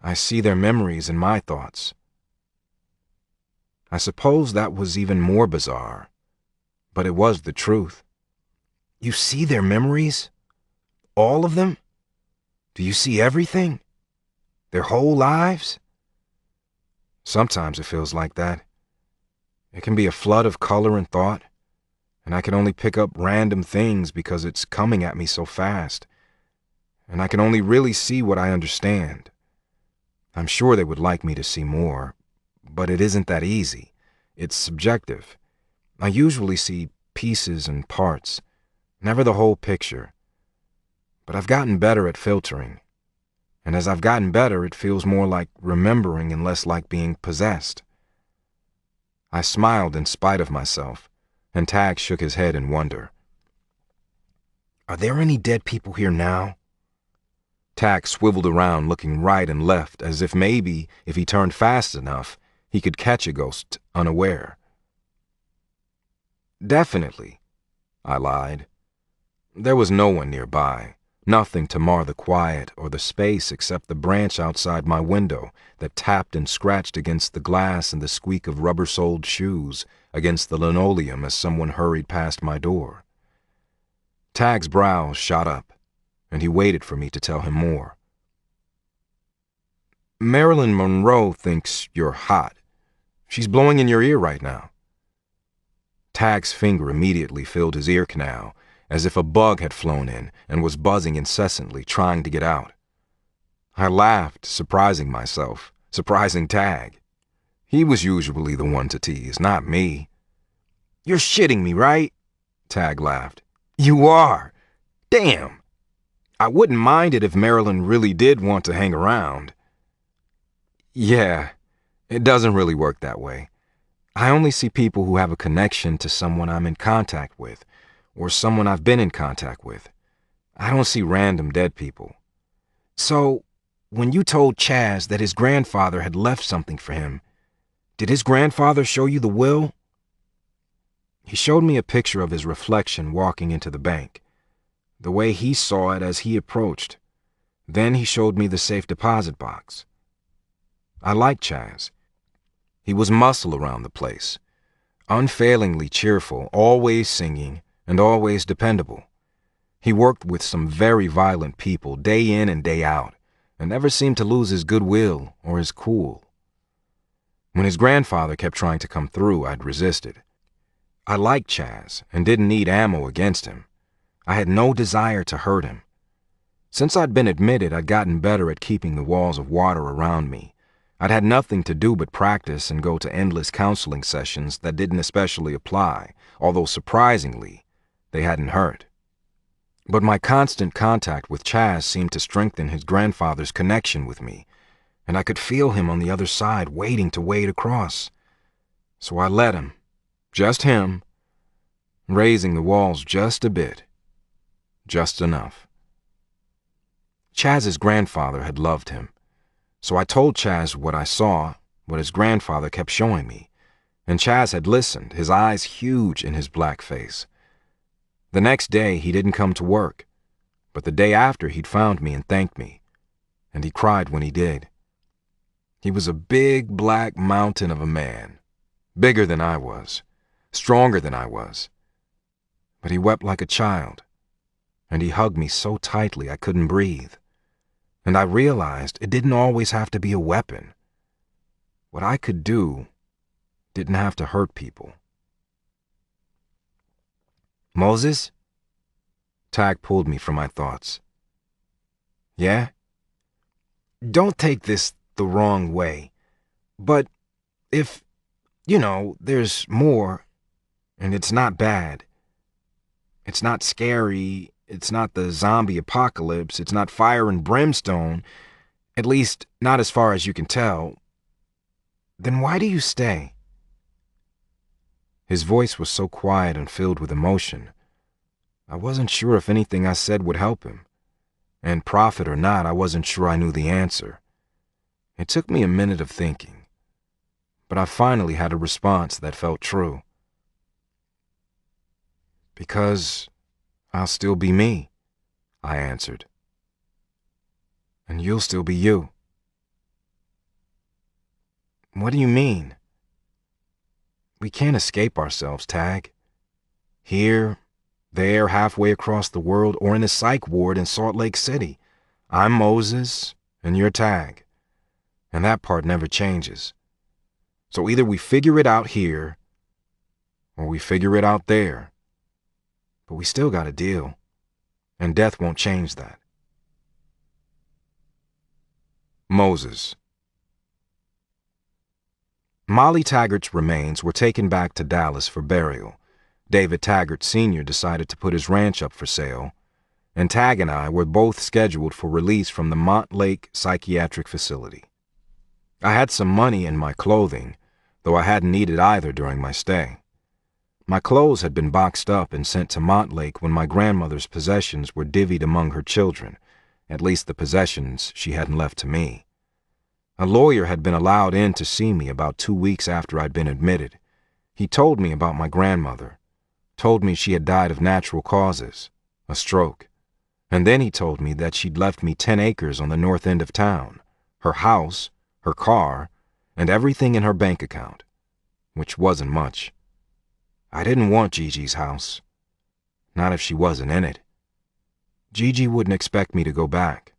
I see their memories in my thoughts. I suppose that was even more bizarre, but it was the truth. You see their memories? All of them? Do you see everything? Their whole lives? Sometimes it feels like that. It can be a flood of color and thought, and I can only pick up random things because it's coming at me so fast, and I can only really see what I understand. I'm sure they would like me to see more, but it isn't that easy. It's subjective. I usually see pieces and parts, never the whole picture. But I've gotten better at filtering, and as I've gotten better, it feels more like remembering and less like being possessed. I smiled in spite of myself, and Tag shook his head in wonder. Are there any dead people here now? Tag swiveled around, looking right and left, as if maybe, if he turned fast enough, he could catch a ghost unaware. Definitely, I lied. There was no one nearby, nothing to mar the quiet or the space except the branch outside my window that tapped and scratched against the glass and the squeak of rubber-soled shoes against the linoleum as someone hurried past my door. Tag's brows shot up, and he waited for me to tell him more. Marilyn Monroe thinks you're hot. She's blowing in your ear right now. Tag's finger immediately filled his ear canal, as if a bug had flown in and was buzzing incessantly, trying to get out. I laughed, surprising myself, surprising Tag. He was usually the one to tease, not me. You're shitting me, right? Tag laughed. You are. Damn. I wouldn't mind it if Marilyn really did want to hang around. Yeah, it doesn't really work that way. I only see people who have a connection to someone I'm in contact with, or someone I've been in contact with. I don't see random dead people. So, when you told Chaz that his grandfather had left something for him, did his grandfather show you the will? He showed me a picture of his reflection walking into the bank, the way he saw it as he approached. Then he showed me the safe deposit box. I liked Chaz. He was muscle around the place, unfailingly cheerful, always singing, and always dependable. He worked with some very violent people day in and day out, and never seemed to lose his goodwill or his cool. When his grandfather kept trying to come through, I'd resisted. I liked Chaz and didn't need ammo against him. I had no desire to hurt him. Since I'd been admitted, I'd gotten better at keeping the walls of water around me. I'd had nothing to do but practice and go to endless counseling sessions that didn't especially apply, although surprisingly, they hadn't hurt. But my constant contact with Chaz seemed to strengthen his grandfather's connection with me, and I could feel him on the other side waiting to wade across. So I let him, just him, raising the walls just a bit, just enough. Chaz's grandfather had loved him, so I told Chaz what I saw, what his grandfather kept showing me, and Chaz had listened, his eyes huge in his black face. The next day he didn't come to work, but the day after he'd found me and thanked me, and he cried when he did. He was a big black mountain of a man, bigger than I was, stronger than I was, but he wept like a child, and he hugged me so tightly I couldn't breathe. And I realized it didn't always have to be a weapon. What I could do didn't have to hurt people. "Moses?" Tag pulled me from my thoughts. "Yeah? Don't take this the wrong way, but if, there's more, and it's not bad, it's not scary, it's not the zombie apocalypse, it's not fire and brimstone, at least not as far as you can tell, then why do you stay?" His voice was so quiet and filled with emotion. I wasn't sure if anything I said would help him, and prophet or not, I wasn't sure I knew the answer. It took me a minute of thinking, but I finally had a response that felt true. "Because I'll still be me," I answered. "And you'll still be you." "What do you mean?" "We can't escape ourselves, Tag. Here, there, halfway across the world, or in a psych ward in Salt Lake City, I'm Moses and you're Tag. And that part never changes. So either we figure it out here, or we figure it out there. But we still got a deal, and death won't change that." Moses. Molly Taggart's remains were taken back to Dallas for burial. David Taggart Sr. decided to put his ranch up for sale, and Tag and I were both scheduled for release from the Montlake Psychiatric Facility. I had some money in my clothing, though I hadn't needed either during my stay. My clothes had been boxed up and sent to Montlake when my grandmother's possessions were divvied among her children, at least the possessions she hadn't left to me. A lawyer had been allowed in to see me about 2 weeks after I'd been admitted. He told me about my grandmother, told me she had died of natural causes, a stroke, and then he told me that she'd left me 10 acres on the north end of town, her house, her car, and everything in her bank account, which wasn't much. I didn't want Gigi's house, not if she wasn't in it. Gigi wouldn't expect me to go back.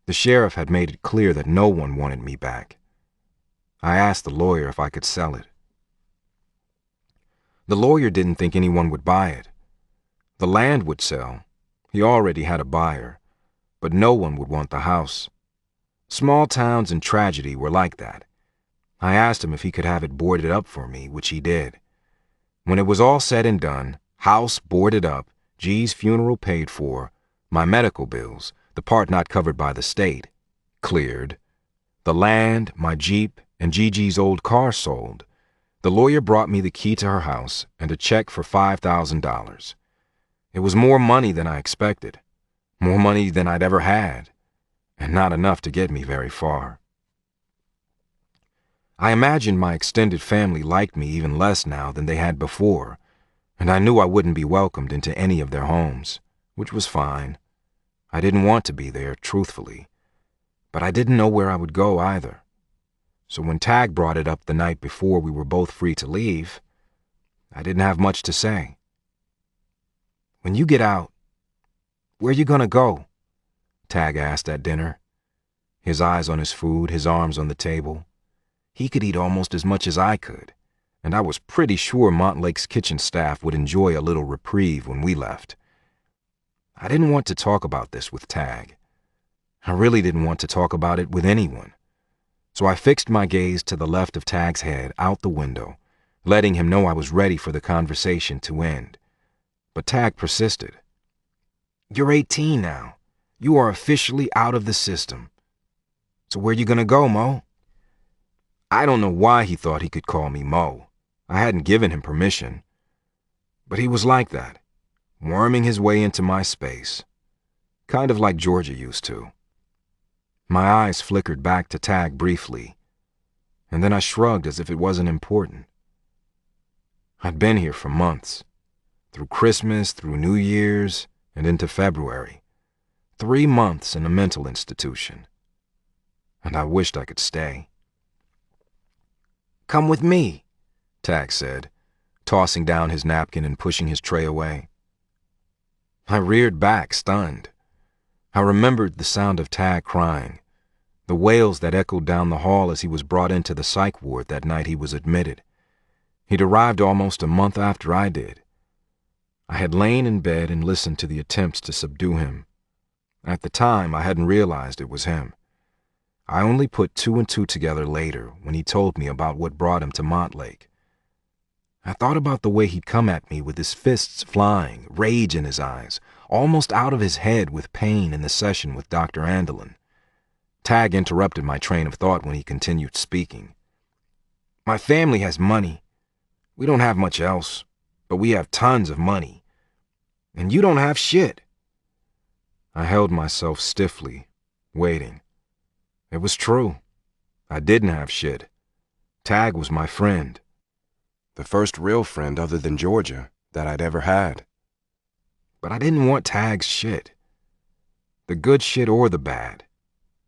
The sheriff had made it clear that no one wanted me back. I asked the lawyer if I could sell it. The lawyer didn't think anyone would buy it. The land would sell. He already had a buyer, but no one would want the house. Small towns and tragedy were like that. I asked him if he could have it boarded up for me, which he did. When it was all said and done, house boarded up, G's funeral paid for, my medical bills, the part not covered by the state, cleared, the land, my Jeep, and Gigi's old car sold, the lawyer brought me the key to her house and a check for $5,000. It was more money than I expected, more money than I'd ever had, and not enough to get me very far. I imagined my extended family liked me even less now than they had before, and I knew I wouldn't be welcomed into any of their homes, which was fine. I didn't want to be there, truthfully, but I didn't know where I would go either. So when Tag brought it up the night before we were both free to leave, I didn't have much to say. When you get out, where you gonna go? Tag asked at dinner. His eyes on his food, his arms on the table. He could eat almost as much as I could, and I was pretty sure Montlake's kitchen staff would enjoy a little reprieve when we left. I didn't want to talk about this with Tag. I really didn't want to talk about it with anyone. So I fixed my gaze to the left of Tag's head, out the window, letting him know I was ready for the conversation to end. But Tag persisted. You're 18 now. You are officially out of the system. So where you gonna go, Mo? I don't know why he thought he could call me Mo. I hadn't given him permission. But he was like that, worming his way into my space, kind of like Georgia used to. My eyes flickered back to Tag briefly, and then I shrugged as if it wasn't important. I'd been here for months, through Christmas, through New Year's, and into February. 3 months in a mental institution. And I wished I could stay. Come with me, Tag said, tossing down his napkin and pushing his tray away. I reared back, stunned. I remembered the sound of Tag crying, the wails that echoed down the hall as he was brought into the psych ward that night he was admitted. He'd arrived almost a month after I did. I had lain in bed and listened to the attempts to subdue him. At the time, I hadn't realized it was him. I only put 2 and 2 together later when he told me about what brought him to Montlake. I thought about the way he'd come at me with his fists flying, rage in his eyes, almost out of his head with pain in the session with Dr. Andelin. Tag interrupted my train of thought when he continued speaking. My family has money. We don't have much else, but we have tons of money. And you don't have shit. I held myself stiffly, waiting. It was true. I didn't have shit. Tag was my friend. The first real friend other than Georgia that I'd ever had. But I didn't want Tag's shit. The good shit or the bad.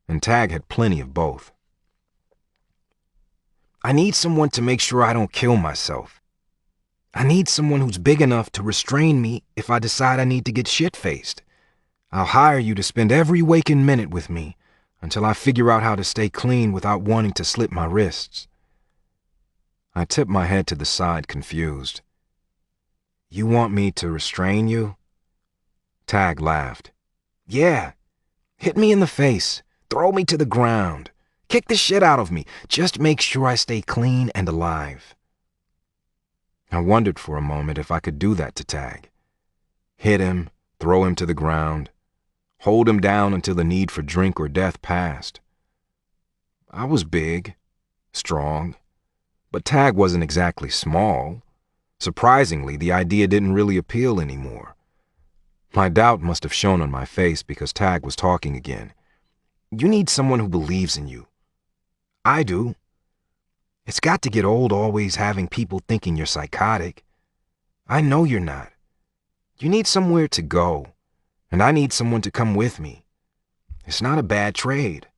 And Tag had plenty of both. I need someone to make sure I don't kill myself. I need someone who's big enough to restrain me if I decide I need to get shit-faced. I'll hire you to spend every waking minute with me until I figure out how to stay clean without wanting to slip my wrists. I tipped my head to the side, confused. You want me to restrain you? Tag laughed. Yeah. Hit me in the face. Throw me to the ground. Kick the shit out of me. Just make sure I stay clean and alive. I wondered for a moment if I could do that to Tag. Hit him, throw him to the ground, hold him down until the need for drink or death passed. I was big, strong, but Tag wasn't exactly small. Surprisingly, the idea didn't really appeal anymore. My doubt must have shown on my face because Tag was talking again. You need someone who believes in you. I do. It's got to get old always having people thinking you're psychotic. I know you're not. You need somewhere to go, and I need someone to come with me. It's not a bad trade.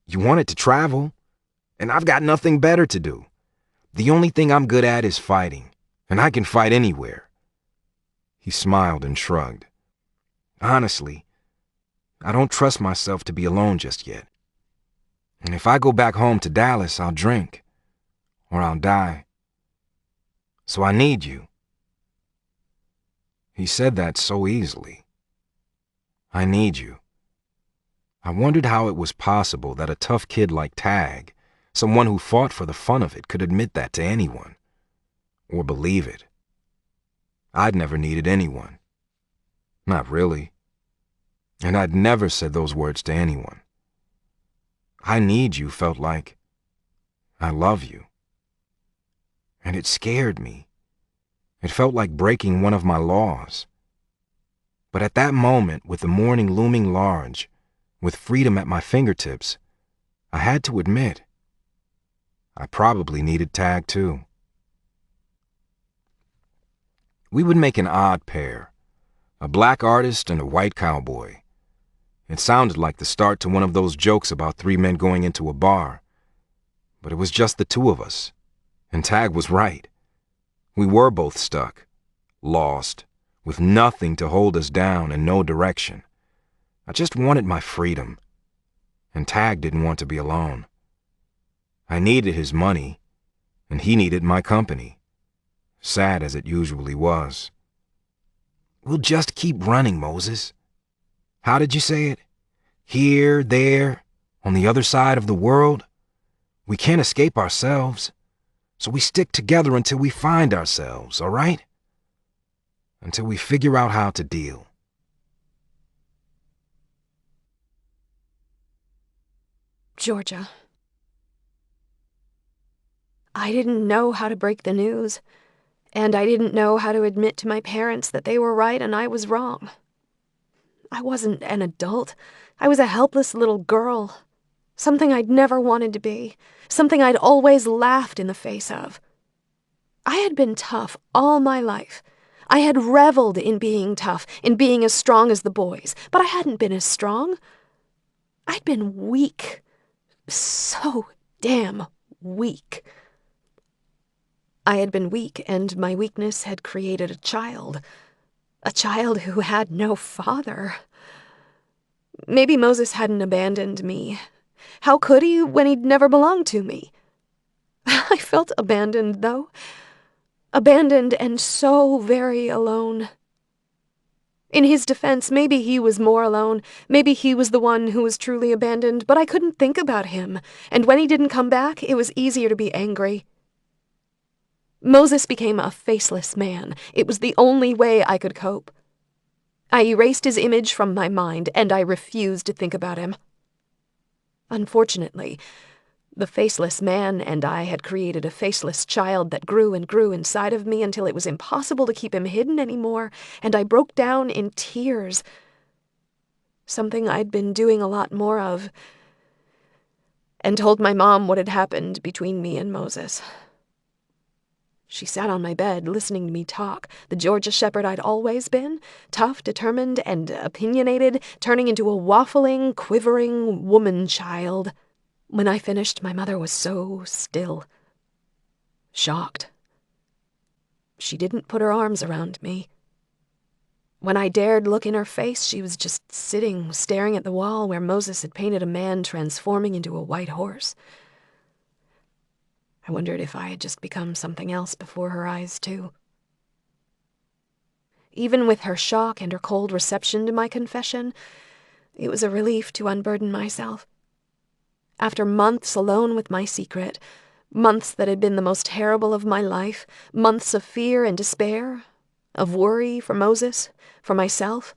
You wanted to travel, and I've got nothing better to do. The only thing I'm good at is fighting, and I can fight anywhere. He smiled and shrugged. Honestly, I don't trust myself to be alone just yet. And if I go back home to Dallas, I'll drink, or I'll die. So I need you. He said that so easily. I need you. I wondered how it was possible that a tough kid like Tag, someone who fought for the fun of it, could admit that to anyone, or believe it. I'd never needed anyone. Not really. And I'd never said those words to anyone. I need you felt like I love you. And it scared me. It felt like breaking one of my laws. But at that moment, with the morning looming large, with freedom at my fingertips, I had to admit, I probably needed Tag too. We would make an odd pair, a black artist and a white cowboy. It sounded like the start to one of those jokes about 3 men going into a bar. But it was just the 2 of us, and Tag was right. We were both stuck, lost, with nothing to hold us down and no direction. I just wanted my freedom, and Tag didn't want to be alone. I needed his money, and he needed my company, sad as it usually was. We'll just keep running, Moses. How did you say it? Here, there, on the other side of the world? We can't escape ourselves, so we stick together until we find ourselves, all right? Until we figure out how to deal. Georgia. I didn't know how to break the news, and I didn't know how to admit to my parents that they were right and I was wrong. I wasn't an adult. I was a helpless little girl. Something I'd never wanted to be. Something I'd always laughed in the face of. I had been tough all my life. I had reveled in being tough, in being as strong as the boys, but I hadn't been as strong. I'd been weak. So damn weak. I had been weak, and my weakness had created a child who had no father. Maybe Moses hadn't abandoned me. How could he when he'd never belonged to me? I felt abandoned, though. Abandoned and so very alone. In his defense, maybe he was more alone. Maybe he was the one who was truly abandoned, but I couldn't think about him, and when he didn't come back, it was easier to be angry. Moses became a faceless man. It was the only way I could cope. I erased his image from my mind, and I refused to think about him. Unfortunately, the faceless man and I had created a faceless child that grew and grew inside of me until it was impossible to keep him hidden anymore, and I broke down in tears. Something I'd been doing a lot more of, and told my mom what had happened between me and Moses. She sat on my bed, listening to me talk, the Georgia shepherd I'd always been, tough, determined, and opinionated, turning into a waffling, quivering woman-child. When I finished, my mother was so still. Shocked. She didn't put her arms around me. When I dared look in her face, she was just sitting, staring at the wall where Moses had painted a man transforming into a white horse. I wondered if I had just become something else before her eyes, too. Even with her shock and her cold reception to my confession, it was a relief to unburden myself. After months alone with my secret, months that had been the most terrible of my life, months of fear and despair, of worry for Moses, for myself,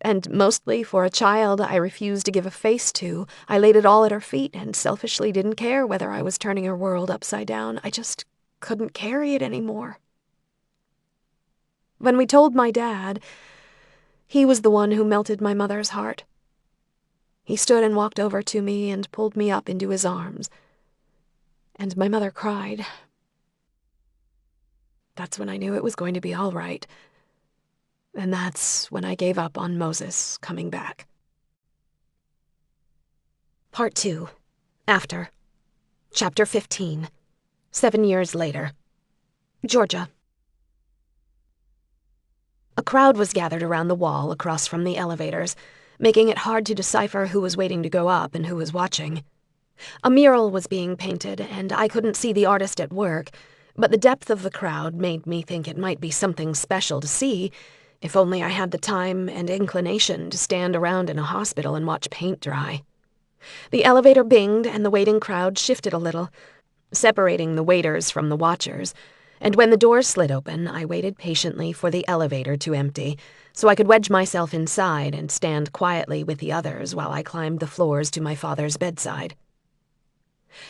and mostly for a child I refused to give a face to, I laid it all at her feet and selfishly didn't care whether I was turning her world upside down. I just couldn't carry it anymore. When we told my dad, he was the one who melted my mother's heart. He stood and walked over to me and pulled me up into his arms, and my mother cried. That's when I knew it was going to be all right. And that's when I gave up on Moses coming back. Part 2. After. Chapter 15. 7 years later. Georgia. A crowd was gathered around the wall across from the elevators, making it hard to decipher who was waiting to go up and who was watching. A mural was being painted, and I couldn't see the artist at work, but the depth of the crowd made me think it might be something special to see, if only I had the time and inclination to stand around in a hospital and watch paint dry. The elevator binged and the waiting crowd shifted a little, separating the waiters from the watchers, and when the doors slid open, I waited patiently for the elevator to empty, so I could wedge myself inside and stand quietly with the others while I climbed the floors to my father's bedside.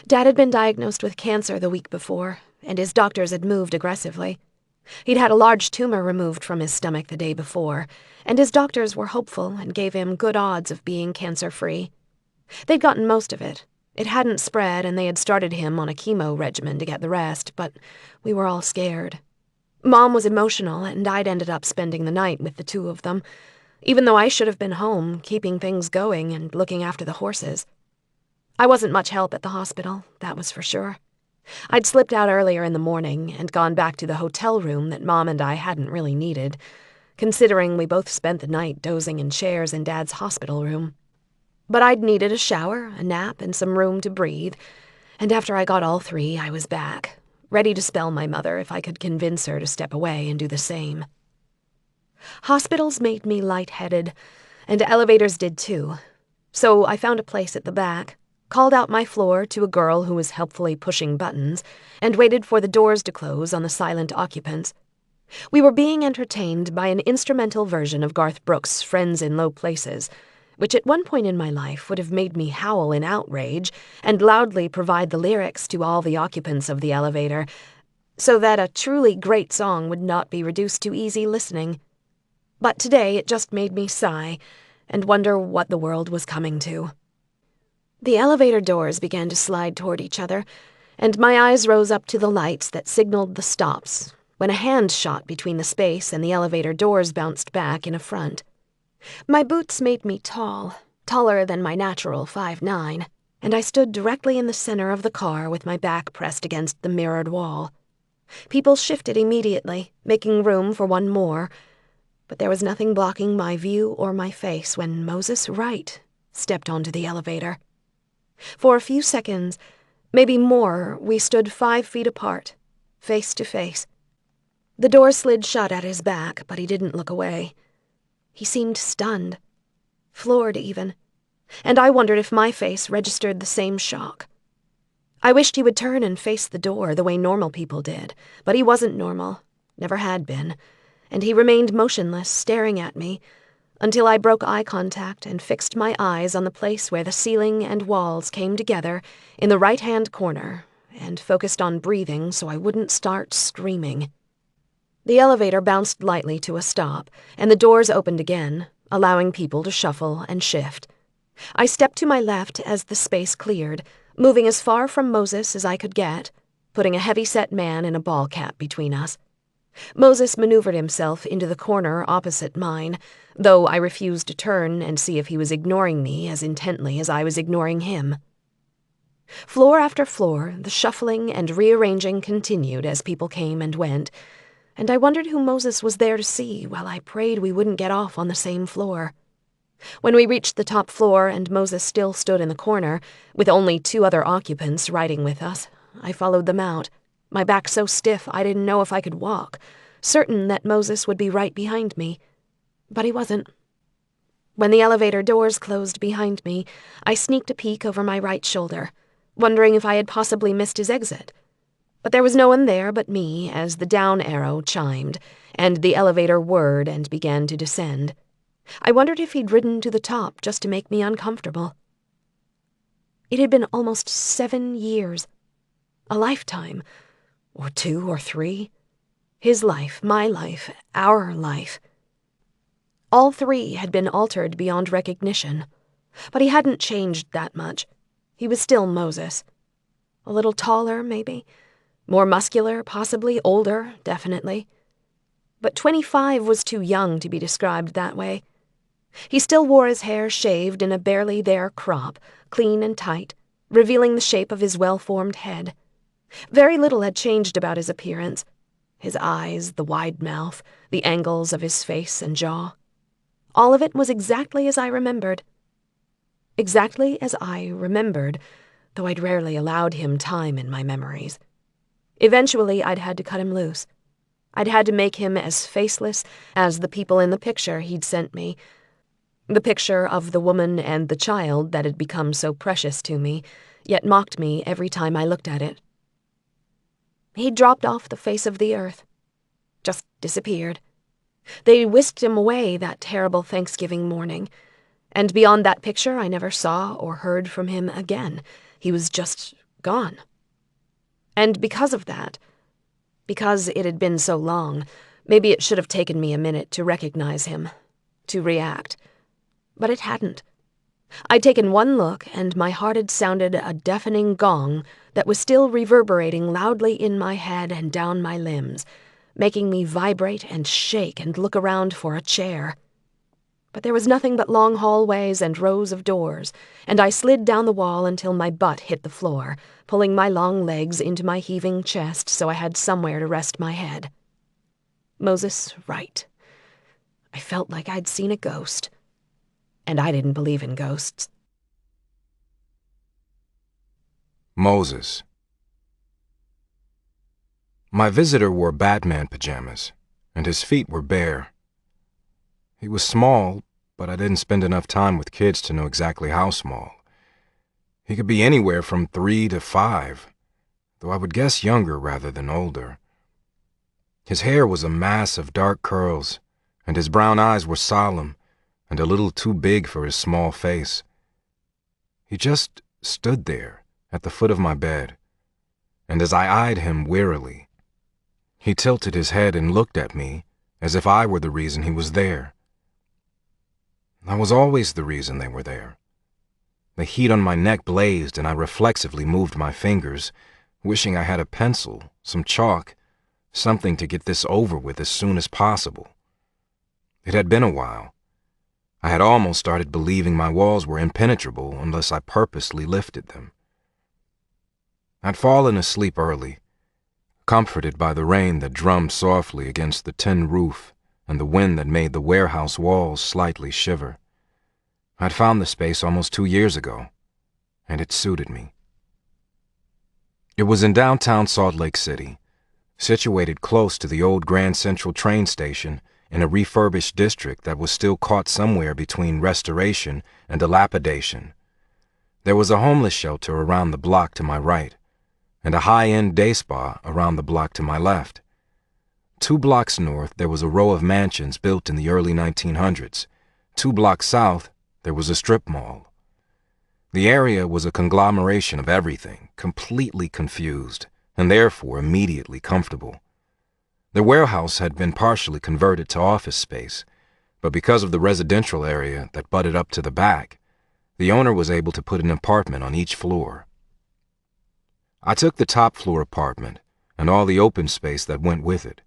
Dad had been diagnosed with cancer the week before, and his doctors had moved aggressively. He'd had a large tumor removed from his stomach the day before, and his doctors were hopeful and gave him good odds of being cancer-free. They'd gotten most of it. It hadn't spread, and they had started him on a chemo regimen to get the rest, but we were all scared. Mom was emotional, and I'd ended up spending the night with the two of them, even though I should have been home, keeping things going and looking after the horses. I wasn't much help at the hospital, that was for sure. I'd slipped out earlier in the morning and gone back to the hotel room that Mom and I hadn't really needed. considering we both spent the night dozing in chairs in Dad's hospital room. But I'd needed a shower, a nap, and some room to breathe, and after I got all three, I was back, ready to spell my mother if I could convince her to step away and do the same. Hospitals made me lightheaded, and elevators did too, so I found a place at the back, called out my floor to a girl who was helpfully pushing buttons, and waited for the doors to close on the silent occupants. We were being entertained by an instrumental version of Garth Brooks' Friends in Low Places, which at one point in my life would have made me howl in outrage and loudly provide the lyrics to all the occupants of the elevator, so that a truly great song would not be reduced to easy listening. But today it just made me sigh and wonder what the world was coming to. The elevator doors began to slide toward each other, and my eyes rose up to the lights that signaled the stops, when a hand shot between the space and the elevator doors bounced back in a front. My boots made me tall, taller than my natural 5'9", and I stood directly in the center of the car with my back pressed against the mirrored wall. People shifted immediately, making room for one more, but there was nothing blocking my view or my face when Moses Wright stepped onto the elevator. For a few seconds, maybe more, we stood 5 feet apart, face to face. The door slid shut at his back, but he didn't look away. He seemed stunned, floored even, and I wondered if my face registered the same shock. I wished he would turn and face the door the way normal people did, but he wasn't normal, never had been, and he remained motionless, staring at me, until I broke eye contact and fixed my eyes on the place where the ceiling and walls came together in the right-hand corner, and focused on breathing so I wouldn't start screaming. The elevator bounced lightly to a stop, and the doors opened again, allowing people to shuffle and shift. I stepped to my left as the space cleared, moving as far from Moses as I could get, putting a heavy-set man in a ball cap between us. Moses maneuvered himself into the corner opposite mine, though I refused to turn and see if he was ignoring me as intently as I was ignoring him. Floor after floor, the shuffling and rearranging continued as people came and went, and I wondered who Moses was there to see while I prayed we wouldn't get off on the same floor. When we reached the top floor and Moses still stood in the corner, with only 2 other occupants riding with us, I followed them out, my back so stiff I didn't know if I could walk, certain that Moses would be right behind me. But he wasn't. When the elevator doors closed behind me, I sneaked a peek over my right shoulder, wondering if I had possibly missed his exit. But there was no one there but me as the down arrow chimed, and the elevator whirred and began to descend. I wondered if he'd ridden to the top just to make me uncomfortable. It had been almost 7 years. A lifetime. Or 2 or 3. His life, my life, our life. All 3 had been altered beyond recognition. But he hadn't changed that much. He was still Moses. A little taller, maybe. More muscular, possibly. Older, definitely. But 25 was too young to be described that way. He still wore his hair shaved in a barely there crop, clean and tight, revealing the shape of his well-formed head. Very little had changed about his appearance. His eyes, the wide mouth, the angles of his face and jaw. All of it was exactly as I remembered. Exactly as I remembered, though I'd rarely allowed him time in my memories. Eventually, I'd had to cut him loose. I'd had to make him as faceless as the people in the picture he'd sent me. The picture of the woman and the child that had become so precious to me, yet mocked me every time I looked at it. He dropped off the face of the earth. Just disappeared. They whisked him away that terrible Thanksgiving morning, and beyond that picture I never saw or heard from him again. He was just gone. And because of that, because it had been so long, maybe it should have taken me a minute to recognize him, to react. But it hadn't. I'd taken one look, and my heart had sounded a deafening gong that was still reverberating loudly in my head and down my limbs, making me vibrate and shake and look around for a chair. But there was nothing but long hallways and rows of doors, and I slid down the wall until my butt hit the floor, pulling my long legs into my heaving chest so I had somewhere to rest my head. Moses Wright. I felt like I'd seen a ghost. And I didn't believe in ghosts. Moses. My visitor wore Batman pajamas, and his feet were bare. He was small, but I didn't spend enough time with kids to know exactly how small. He could be anywhere from 3 to 5, though I would guess younger rather than older. His hair was a mass of dark curls, and his brown eyes were solemn and a little too big for his small face. He just stood there at the foot of my bed, and as I eyed him wearily, he tilted his head and looked at me as if I were the reason he was there. I was always the reason they were there. The heat on my neck blazed, and I reflexively moved my fingers, wishing I had a pencil, some chalk, something to get this over with as soon as possible. It had been a while. I had almost started believing my walls were impenetrable unless I purposely lifted them. I'd fallen asleep early, comforted by the rain that drummed softly against the tin roof and the wind that made the warehouse walls slightly shiver. I'd found the space almost 2 years ago, and it suited me. It was in downtown Salt Lake City, situated close to the old Grand Central train station in a refurbished district that was still caught somewhere between restoration and dilapidation. There was a homeless shelter around the block to my right, and a high-end day spa around the block to my left. 2 blocks north, there was a row of mansions built in the early 1900s. 2 blocks south, there was a strip mall. The area was a conglomeration of everything, completely confused, and therefore immediately comfortable. The warehouse had been partially converted to office space, but because of the residential area that butted up to the back, the owner was able to put an apartment on each floor. I took the top floor apartment and all the open space that went with it,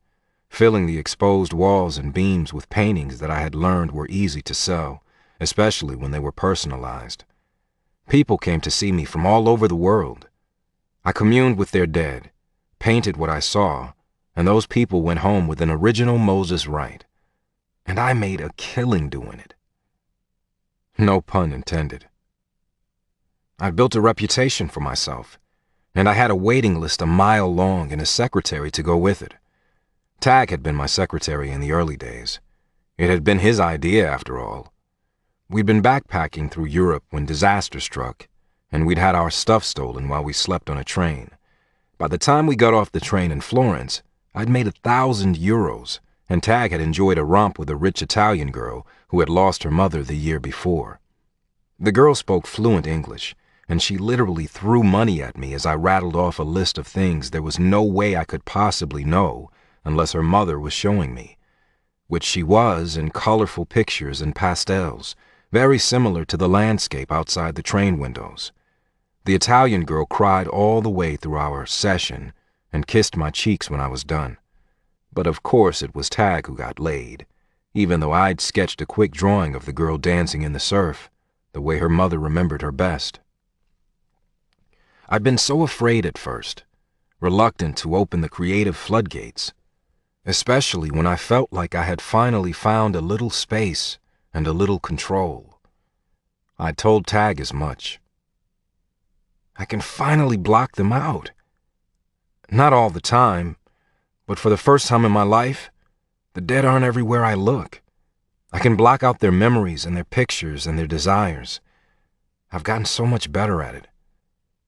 filling the exposed walls and beams with paintings that I had learned were easy to sell, especially when they were personalized. People came to see me from all over the world. I communed with their dead, painted what I saw, and those people went home with an original Moses right. And I made a killing doing it. No pun intended. I'd built a reputation for myself, and I had a waiting list a mile long and a secretary to go with it. Tag had been my secretary in the early days. It had been his idea, after all. We'd been backpacking through Europe when disaster struck, and we'd had our stuff stolen while we slept on a train. By the time we got off the train in Florence, I'd made 1,000 euros, and Tag had enjoyed a romp with a rich Italian girl who had lost her mother the year before. The girl spoke fluent English, and she literally threw money at me as I rattled off a list of things there was no way I could possibly know unless her mother was showing me, which she was in colorful pictures and pastels, very similar to the landscape outside the train windows. The Italian girl cried all the way through our session and kissed my cheeks when I was done. But of course it was Tag who got laid, even though I'd sketched a quick drawing of the girl dancing in the surf, the way her mother remembered her best. I'd been so afraid at first, reluctant to open the creative floodgates, especially when I felt like I had finally found a little space and a little control. I told Tag as much. I can finally block them out. Not all the time, but for the first time in my life, the dead aren't everywhere I look. I can block out their memories and their pictures and their desires. I've gotten so much better at it,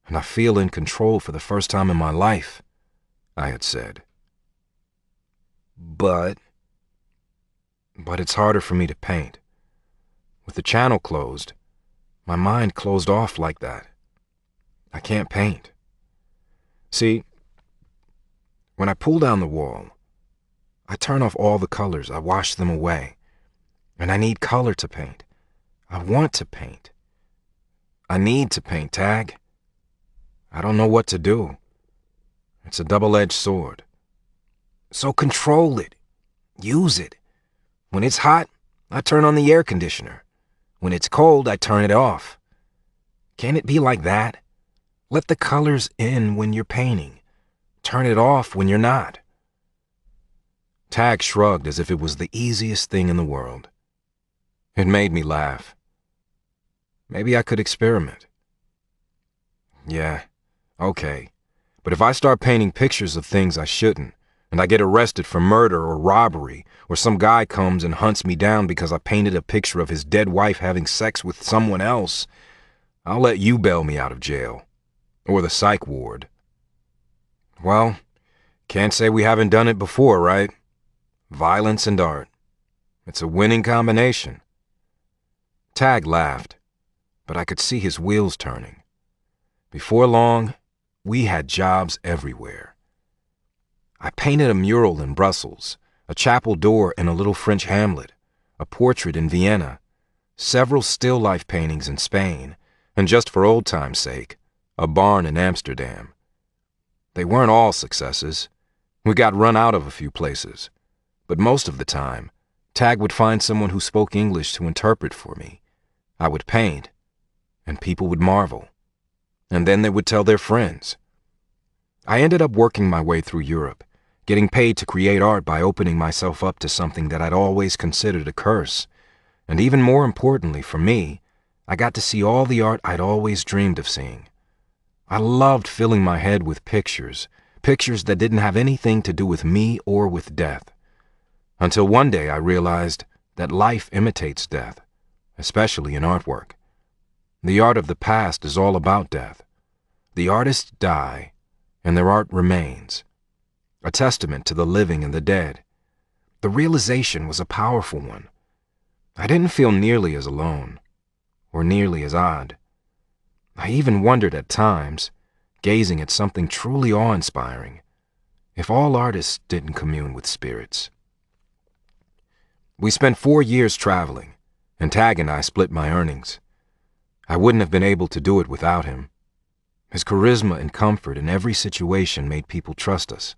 and I feel in control for the first time in my life, I had said. But it's harder for me to paint. With the channel closed, my mind closed off like that. I can't paint. See, when I pull down the wall, I turn off all the colors, I wash them away. And I need color to paint. I want to paint. I need to paint, Tag. I don't know what to do. It's a double-edged sword. So control it. Use it. When it's hot, I turn on the air conditioner. When it's cold, I turn it off. Can it be like that? Let the colors in when you're painting. Turn it off when you're not. Tag shrugged as if it was the easiest thing in the world. It made me laugh. Maybe I could experiment. Yeah, okay. But if I start painting pictures of things I shouldn't, and I get arrested for murder or robbery, or some guy comes and hunts me down because I painted a picture of his dead wife having sex with someone else, I'll let you bail me out of jail. Or the psych ward. Well, can't say we haven't done it before, right? Violence and art. It's a winning combination. Tag laughed, but I could see his wheels turning. Before long, we had jobs everywhere. I painted a mural in Brussels, a chapel door in a little French hamlet, a portrait in Vienna, several still life paintings in Spain, and just for old time's sake, a barn in Amsterdam. They weren't all successes. We got run out of a few places. But most of the time, Tag would find someone who spoke English to interpret for me. I would paint, and people would marvel. And then they would tell their friends. I ended up working my way through Europe, getting paid to create art by opening myself up to something that I'd always considered a curse. And even more importantly for me, I got to see all the art I'd always dreamed of seeing. I loved filling my head with pictures that didn't have anything to do with me or with death. Until one day I realized that life imitates death, especially in artwork. The art of the past is all about death. The artists die, and their art remains, a testament to the living and the dead. The realization was a powerful one. I didn't feel nearly as alone, or nearly as odd. I even wondered at times, gazing at something truly awe-inspiring, if all artists didn't commune with spirits. We spent 4 years traveling, and Tag and I split my earnings. I wouldn't have been able to do it without him. His charisma and comfort in every situation made people trust us.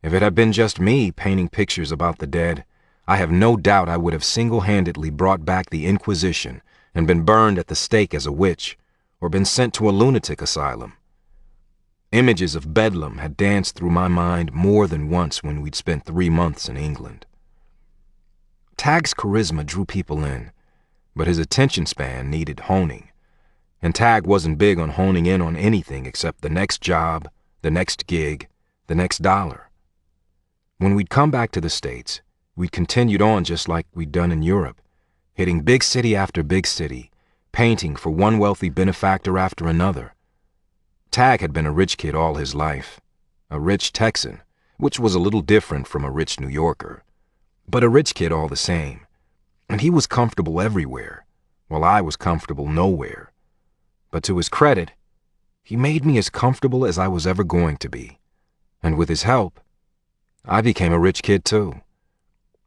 If it had been just me painting pictures about the dead, I have no doubt I would have single-handedly brought back the Inquisition and been burned at the stake as a witch, or been sent to a lunatic asylum. Images of Bedlam had danced through my mind more than once when we'd spent 3 months in England. Tag's charisma drew people in, but his attention span needed honing. And Tag wasn't big on honing in on anything except the next job, the next gig, the next dollar. When we'd come back to the States, we'd continued on just like we'd done in Europe, hitting big city after big city, painting for one wealthy benefactor after another. Tag had been a rich kid all his life, a rich Texan, which was a little different from a rich New Yorker, but a rich kid all the same. And he was comfortable everywhere, while I was comfortable nowhere. But to his credit, he made me as comfortable as I was ever going to be. And with his help, I became a rich kid too.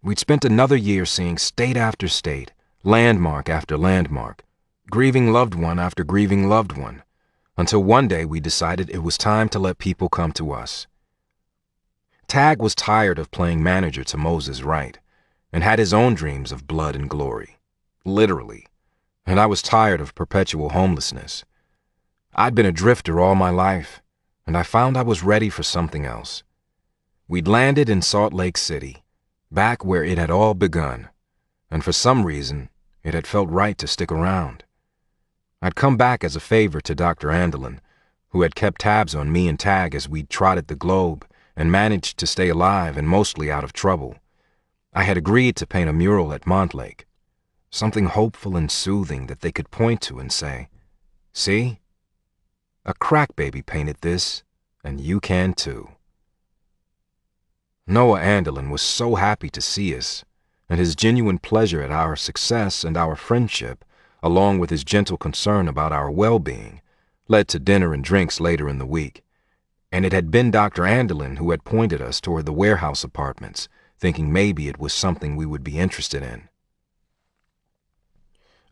We'd spent another year seeing state after state, landmark after landmark, grieving loved one after grieving loved one, until one day we decided it was time to let people come to us. Tag was tired of playing manager to Moses Wright, and had his own dreams of blood and glory, literally, and I was tired of perpetual homelessness. I'd been a drifter all my life, and I found I was ready for something else. We'd landed in Salt Lake City, back where it had all begun, and for some reason, it had felt right to stick around. I'd come back as a favor to Dr. Andelin, who had kept tabs on me and Tag as we'd trotted the globe and managed to stay alive and mostly out of trouble. I had agreed to paint a mural at Montlake, something hopeful and soothing that they could point to and say, "See? A crack baby painted this, and you can too." Noah Andelin was so happy to see us, and his genuine pleasure at our success and our friendship, along with his gentle concern about our well-being, led to dinner and drinks later in the week. And it had been Dr. Andelin who had pointed us toward the warehouse apartments, thinking maybe it was something we would be interested in.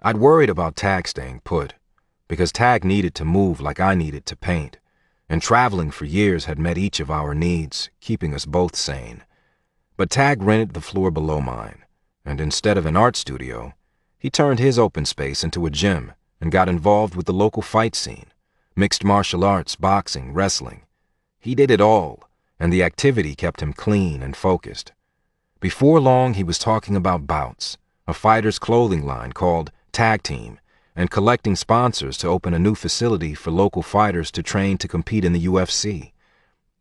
I'd worried about Tag staying put, because Tag needed to move like I needed to paint, and traveling for years had met each of our needs, keeping us both sane. But Tag rented the floor below mine, and instead of an art studio, he turned his open space into a gym and got involved with the local fight scene, mixed martial arts, boxing, wrestling. He did it all, and the activity kept him clean and focused. Before long, he was talking about bouts, a fighter's clothing line called Tag Team, and collecting sponsors to open a new facility for local fighters to train to compete in the UFC.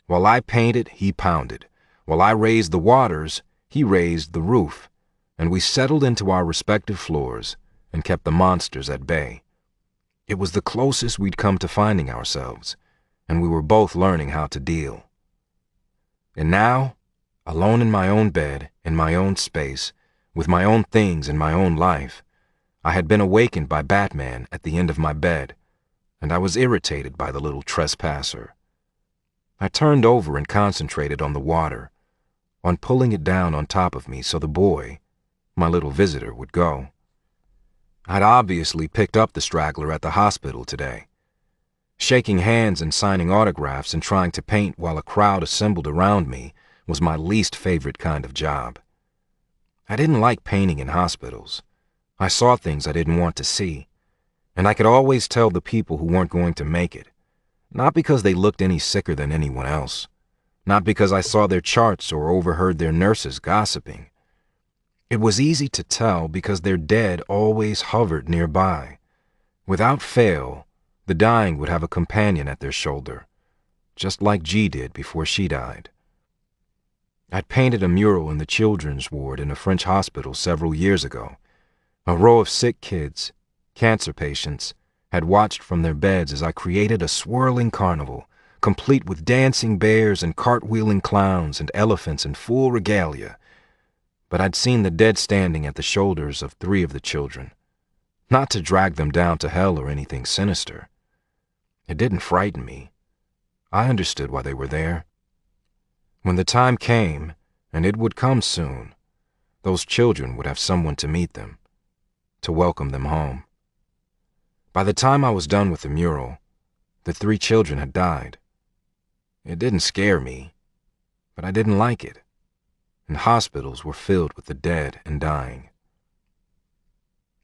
While I painted, he pounded. While I raised the waters, he raised the roof, and we settled into our respective floors and kept the monsters at bay. It was the closest we'd come to finding ourselves, and we were both learning how to deal. And now, alone in my own bed, in my own space, with my own things in my own life, I had been awakened by Batman at the end of my bed, and I was irritated by the little trespasser. I turned over and concentrated on the water, on pulling it down on top of me so the boy, my little visitor, would go. I'd obviously picked up the straggler at the hospital today. Shaking hands and signing autographs and trying to paint while a crowd assembled around me was my least favorite kind of job. I didn't like painting in hospitals. I saw things I didn't want to see, and I could always tell the people who weren't going to make it, not because they looked any sicker than anyone else, not because I saw their charts or overheard their nurses gossiping. It was easy to tell because their dead always hovered nearby. Without fail, the dying would have a companion at their shoulder, just like G did before she died. I'd painted a mural in the children's ward in a French hospital several years ago. A row of sick kids, cancer patients, had watched from their beds as I created a swirling carnival, complete with dancing bears and cartwheeling clowns and elephants in full regalia. But I'd seen the dead standing at the shoulders of 3 of the children, not to drag them down to hell or anything sinister. It didn't frighten me. I understood why they were there. When the time came, and it would come soon, those children would have someone to meet them, to welcome them home. By the time I was done with the mural, the 3 children had died. It didn't scare me, but I didn't like it, and hospitals were filled with the dead and dying.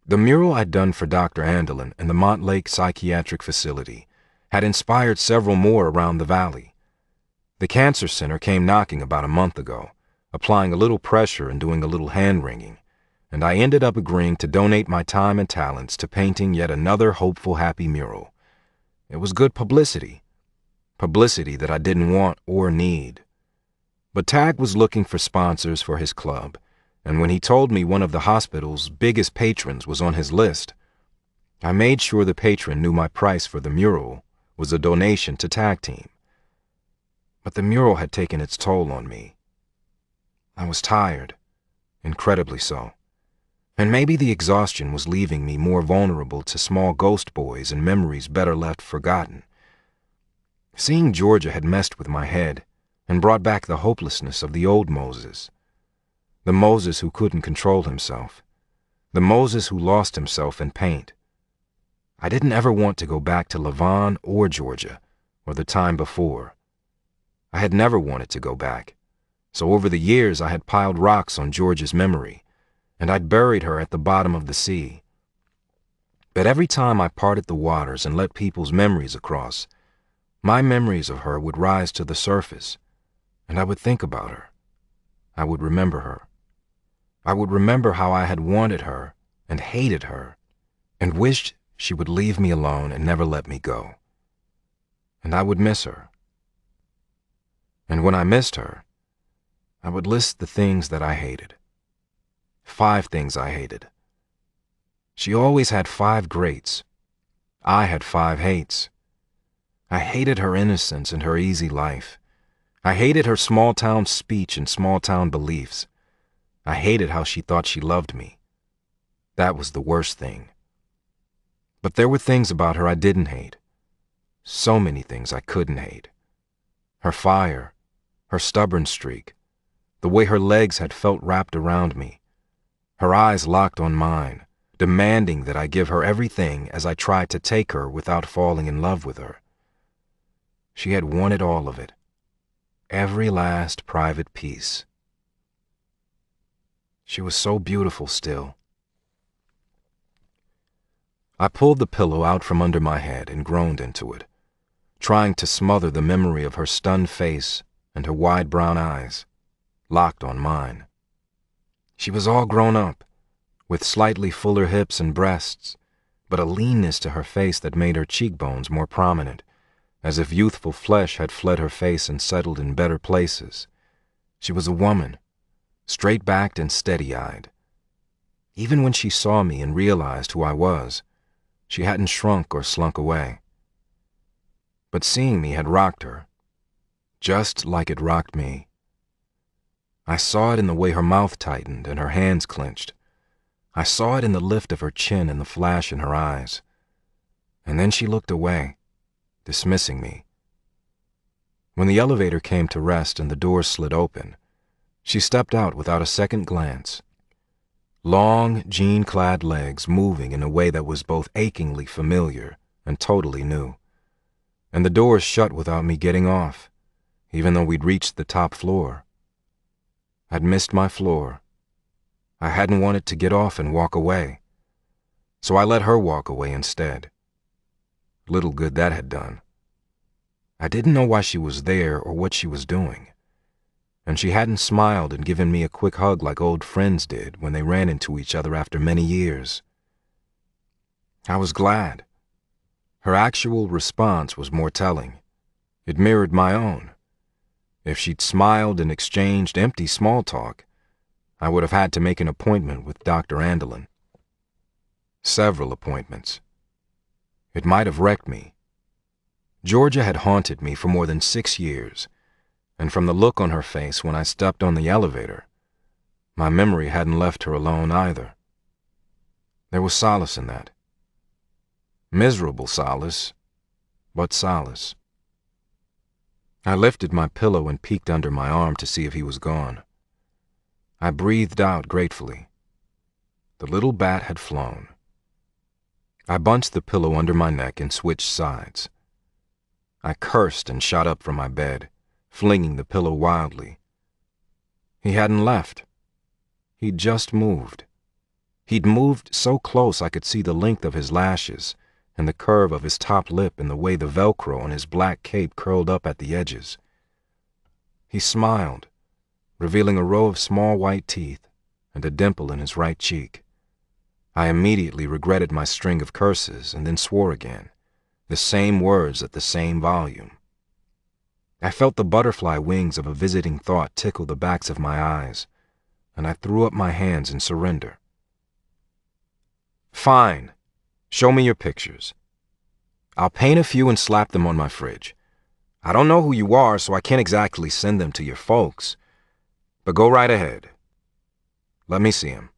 The mural I'd done for Dr. Andelin in the Montlake Psychiatric Facility had inspired several more around the valley. The cancer center came knocking about a month ago, applying a little pressure and doing a little hand-wringing, and I ended up agreeing to donate my time and talents to painting yet another hopeful, happy mural. It was good publicity that I didn't want or need. But Tag was looking for sponsors for his club, and when he told me one of the hospital's biggest patrons was on his list, I made sure the patron knew my price for the mural was a donation to Tag Team. But the mural had taken its toll on me. I was tired, incredibly so, and maybe the exhaustion was leaving me more vulnerable to small ghost boys and memories better left forgotten. Seeing Georgia had messed with my head and brought back the hopelessness of the old Moses. The Moses who couldn't control himself. The Moses who lost himself in paint. I didn't ever want to go back to Levon or Georgia or the time before. I had never wanted to go back, so over the years I had piled rocks on Georgia's memory, and I'd buried her at the bottom of the sea. But every time I parted the waters and let people's memories across, my memories of her would rise to the surface, and I would think about her. I would remember her. I would remember how I had wanted her and hated her and wished she would leave me alone and never let me go. And I would miss her. And when I missed her, I would list the things that I hated. 5 things I hated. She always had 5 greats. I had 5 hates. I hated her innocence and her easy life. I hated her small-town speech and small-town beliefs. I hated how she thought she loved me. That was the worst thing. But there were things about her I didn't hate. So many things I couldn't hate. Her fire, her stubborn streak, the way her legs had felt wrapped around me, her eyes locked on mine, demanding that I give her everything as I tried to take her without falling in love with her. She had wanted all of it, every last private piece. She was so beautiful still. I pulled the pillow out from under my head and groaned into it, trying to smother the memory of her stunned face and her wide brown eyes, locked on mine. She was all grown up, with slightly fuller hips and breasts, but a leanness to her face that made her cheekbones more prominent, as if youthful flesh had fled her face and settled in better places. She was a woman, straight-backed and steady-eyed. Even when she saw me and realized who I was, she hadn't shrunk or slunk away. But seeing me had rocked her, just like it rocked me. I saw it in the way her mouth tightened and her hands clenched. I saw it in the lift of her chin and the flash in her eyes. And then she looked away, dismissing me. When the elevator came to rest and the doors slid open, she stepped out without a second glance. Long, jean-clad legs moving in a way that was both achingly familiar and totally new. And the doors shut without me getting off, even though we'd reached the top floor. I'd missed my floor. I hadn't wanted to get off and walk away, so I let her walk away instead. Little good that had done. I didn't know why she was there or what she was doing, and she hadn't smiled and given me a quick hug like old friends did when they ran into each other after many years. I was glad. Her actual response was more telling. It mirrored my own. If she'd smiled and exchanged empty small talk, I would have had to make an appointment with Dr. Andelin. Several appointments. It might have wrecked me. Georgia had haunted me for more than 6 years, and from the look on her face when I stepped on the elevator, my memory hadn't left her alone either. There was solace in that. Miserable solace, but solace. I lifted my pillow and peeked under my arm to see if he was gone. I breathed out gratefully. The little bat had flown. I bunched the pillow under my neck and switched sides. I cursed and shot up from my bed, flinging the pillow wildly. He hadn't left. He'd just moved. He'd moved so close I could see the length of his lashes and the curve of his top lip and the way the Velcro on his black cape curled up at the edges. He smiled, revealing a row of small white teeth and a dimple in his right cheek. I immediately regretted my string of curses and then swore again, the same words at the same volume. I felt the butterfly wings of a visiting thought tickle the backs of my eyes, and I threw up my hands in surrender. Fine. Show me your pictures. I'll paint a few and slap them on my fridge. I don't know who you are, so I can't exactly send them to your folks. But go right ahead. Let me see 'em.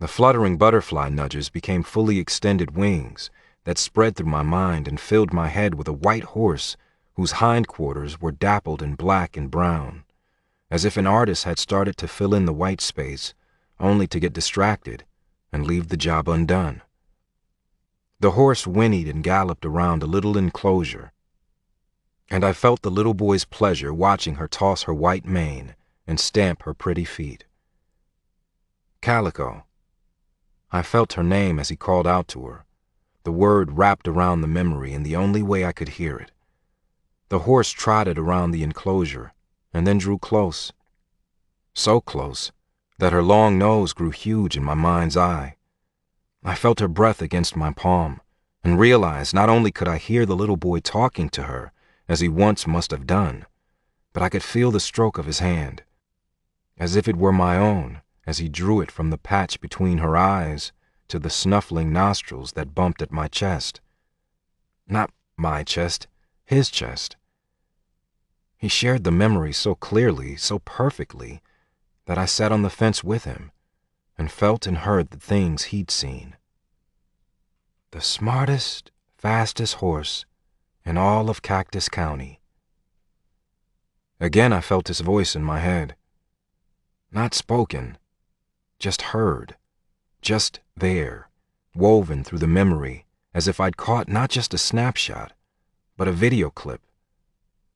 The fluttering butterfly nudges became fully extended wings that spread through my mind and filled my head with a white horse whose hindquarters were dappled in black and brown, as if an artist had started to fill in the white space only to get distracted and leave the job undone. The horse whinnied and galloped around a little enclosure, and I felt the little boy's pleasure watching her toss her white mane and stamp her pretty feet. Calico. I felt her name as he called out to her, the word wrapped around the memory in the only way I could hear it. The horse trotted around the enclosure and then drew close. So close that her long nose grew huge in my mind's eye. I felt her breath against my palm and realized not only could I hear the little boy talking to her, as he once must have done, but I could feel the stroke of his hand, as if it were my own, as he drew it from the patch between her eyes to the snuffling nostrils that bumped at my chest. Not my chest, his chest. He shared the memory so clearly, so perfectly, that I sat on the fence with him and felt and heard the things he'd seen. The smartest, fastest horse in all of Cactus County. Again I felt his voice in my head. Not spoken, just heard, just there, woven through the memory as if I'd caught not just a snapshot, but a video clip.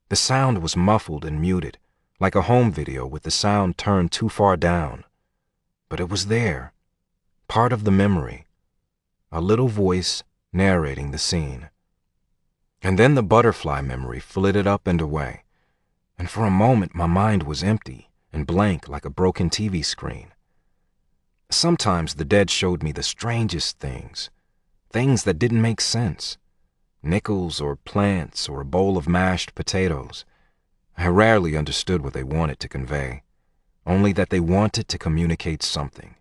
The sound was muffled and muted, like a home video with the sound turned too far down. But it was there, part of the memory, a little voice narrating the scene. And then the butterfly memory flitted up and away, and for a moment my mind was empty and blank like a broken TV screen. Sometimes the dead showed me the strangest things, things that didn't make sense. Nickels or plants or a bowl of mashed potatoes. I rarely understood what they wanted to convey, only that they wanted to communicate something.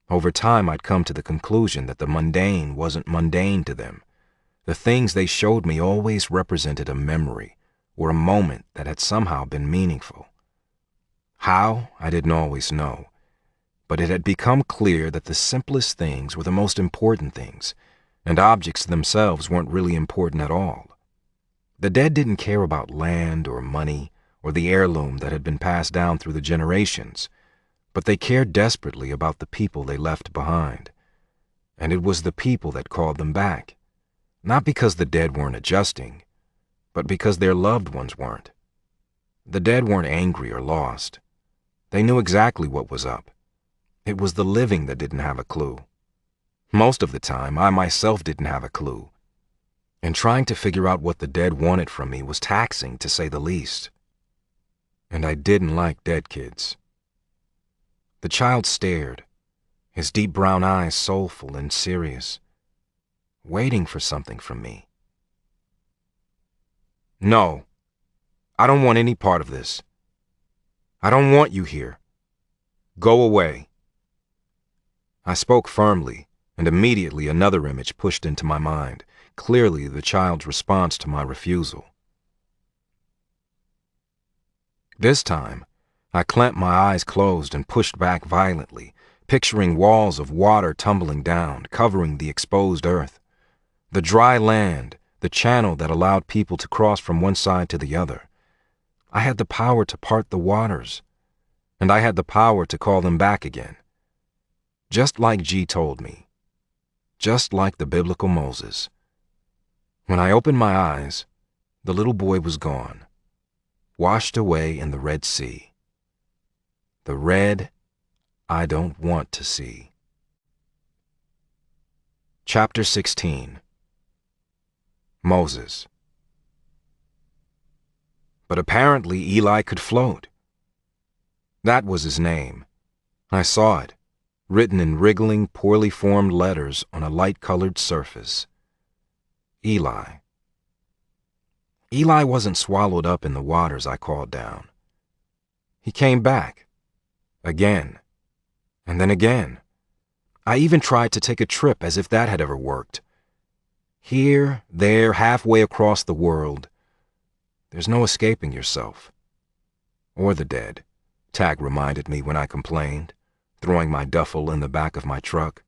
Over time, I'd come to the conclusion that the mundane wasn't mundane to them. The things they showed me always represented a memory or a moment that had somehow been meaningful. How, I didn't always know, but it had become clear that the simplest things were the most important things, and objects themselves weren't really important at all. The dead didn't care about land or money or the heirloom that had been passed down through the generations, but they cared desperately about the people they left behind. And it was the people that called them back, not because the dead weren't adjusting, but because their loved ones weren't. The dead weren't angry or lost. They knew exactly what was up. It was the living that didn't have a clue. Most of the time, I myself didn't have a clue, and trying to figure out what the dead wanted from me was taxing, to say the least. And I didn't like dead kids. The child stared, his deep brown eyes soulful and serious, waiting for something from me. No, I don't want any part of this. I don't want you here. Go away. I spoke firmly, and immediately another image pushed into my mind, clearly the child's response to my refusal. This time, I clamped my eyes closed and pushed back violently, picturing walls of water tumbling down, covering the exposed earth. The dry land, the channel that allowed people to cross from one side to the other. I had the power to part the waters, and I had the power to call them back again. Just like G told me. Just like the biblical Moses. When I opened my eyes, the little boy was gone, washed away in the Red Sea. The red I don't want to see. Chapter 16. Moses. But apparently Eli could float. That was his name. I saw it, written in wriggling, poorly formed letters on a light-colored surface. Eli. Eli wasn't swallowed up in the waters I called down. He came back. Again. And then again. I even tried to take a trip as if that had ever worked. Here, there, halfway across the world. There's no escaping yourself. Or the dead, Tag reminded me when I complained, throwing my duffel in the back of my truck.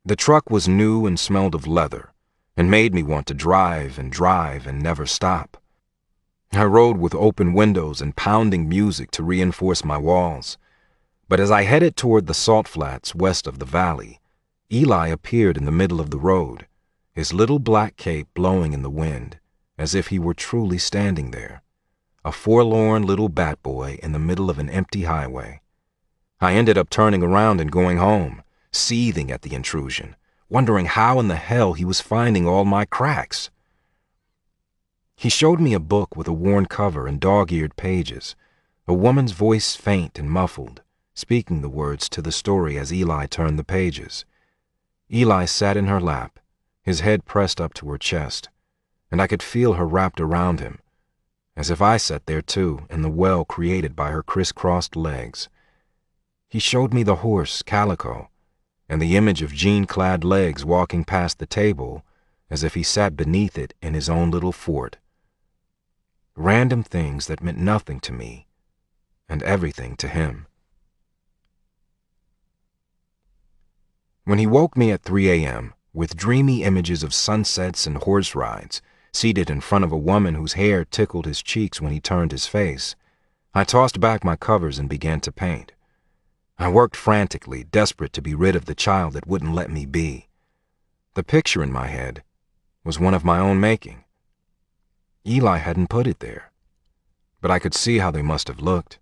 The truck was new and smelled of leather, and made me want to drive and never stop. I rode with open windows and pounding music to reinforce my walls. But as I headed toward the salt flats west of the valley, Eli appeared in the middle of the road, his little black cape blowing in the wind, as if he were truly standing there, a forlorn little bat boy in the middle of an empty highway. I ended up turning around and going home, seething at the intrusion, wondering how in the hell he was finding all my cracks. He showed me a book with a worn cover and dog-eared pages, a woman's voice faint and muffled, speaking the words to the story as Eli turned the pages. Eli sat in her lap, his head pressed up to her chest, and I could feel her wrapped around him, as if I sat there too in the well created by her crisscrossed legs. He showed me the horse, Calico, and the image of jean-clad legs walking past the table as if he sat beneath it in his own little fort. Random things that meant nothing to me, and everything to him. When he woke me at 3 a.m., with dreamy images of sunsets and horse rides, seated in front of a woman whose hair tickled his cheeks when he turned his face, I tossed back my covers and began to paint. I worked frantically, desperate to be rid of the child that wouldn't let me be. The picture in my head was one of my own making. Eli hadn't put it there, but I could see how they must have looked.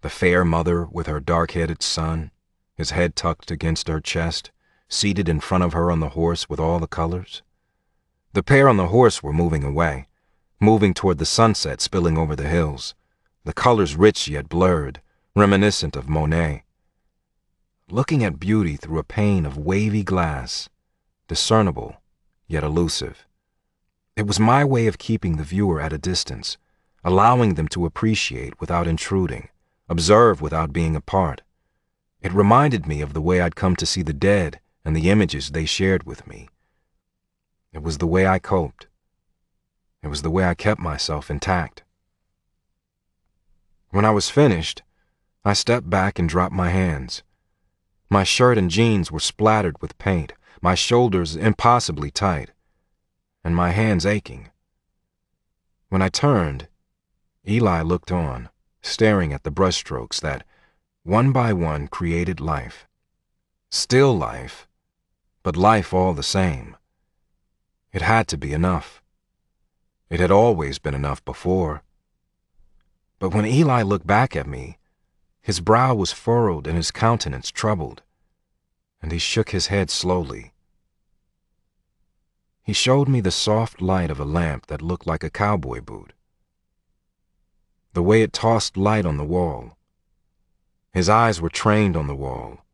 The fair mother with her dark-headed son, his head tucked against her chest, seated in front of her on the horse with all the colors. The pair on the horse were moving away, moving toward the sunset spilling over the hills, the colors rich yet blurred, reminiscent of Monet. Looking at beauty through a pane of wavy glass, discernible yet elusive. It was my way of keeping the viewer at a distance, allowing them to appreciate without intruding, observe without being a part. It reminded me of the way I'd come to see the dead and the images they shared with me. It was the way I coped. It was the way I kept myself intact. When I was finished, I stepped back and dropped my hands. My shirt and jeans were splattered with paint, my shoulders impossibly tight, and my hands aching. When I turned, Eli looked on, staring at the brushstrokes that, one by one, created life. Still life, but life all the same. It had to be enough. It had always been enough before. But when Eli looked back at me, his brow was furrowed and his countenance troubled, and he shook his head slowly. He showed me the soft light of a lamp that looked like a cowboy boot. The way it tossed light on the wall. His eyes were trained on the wall,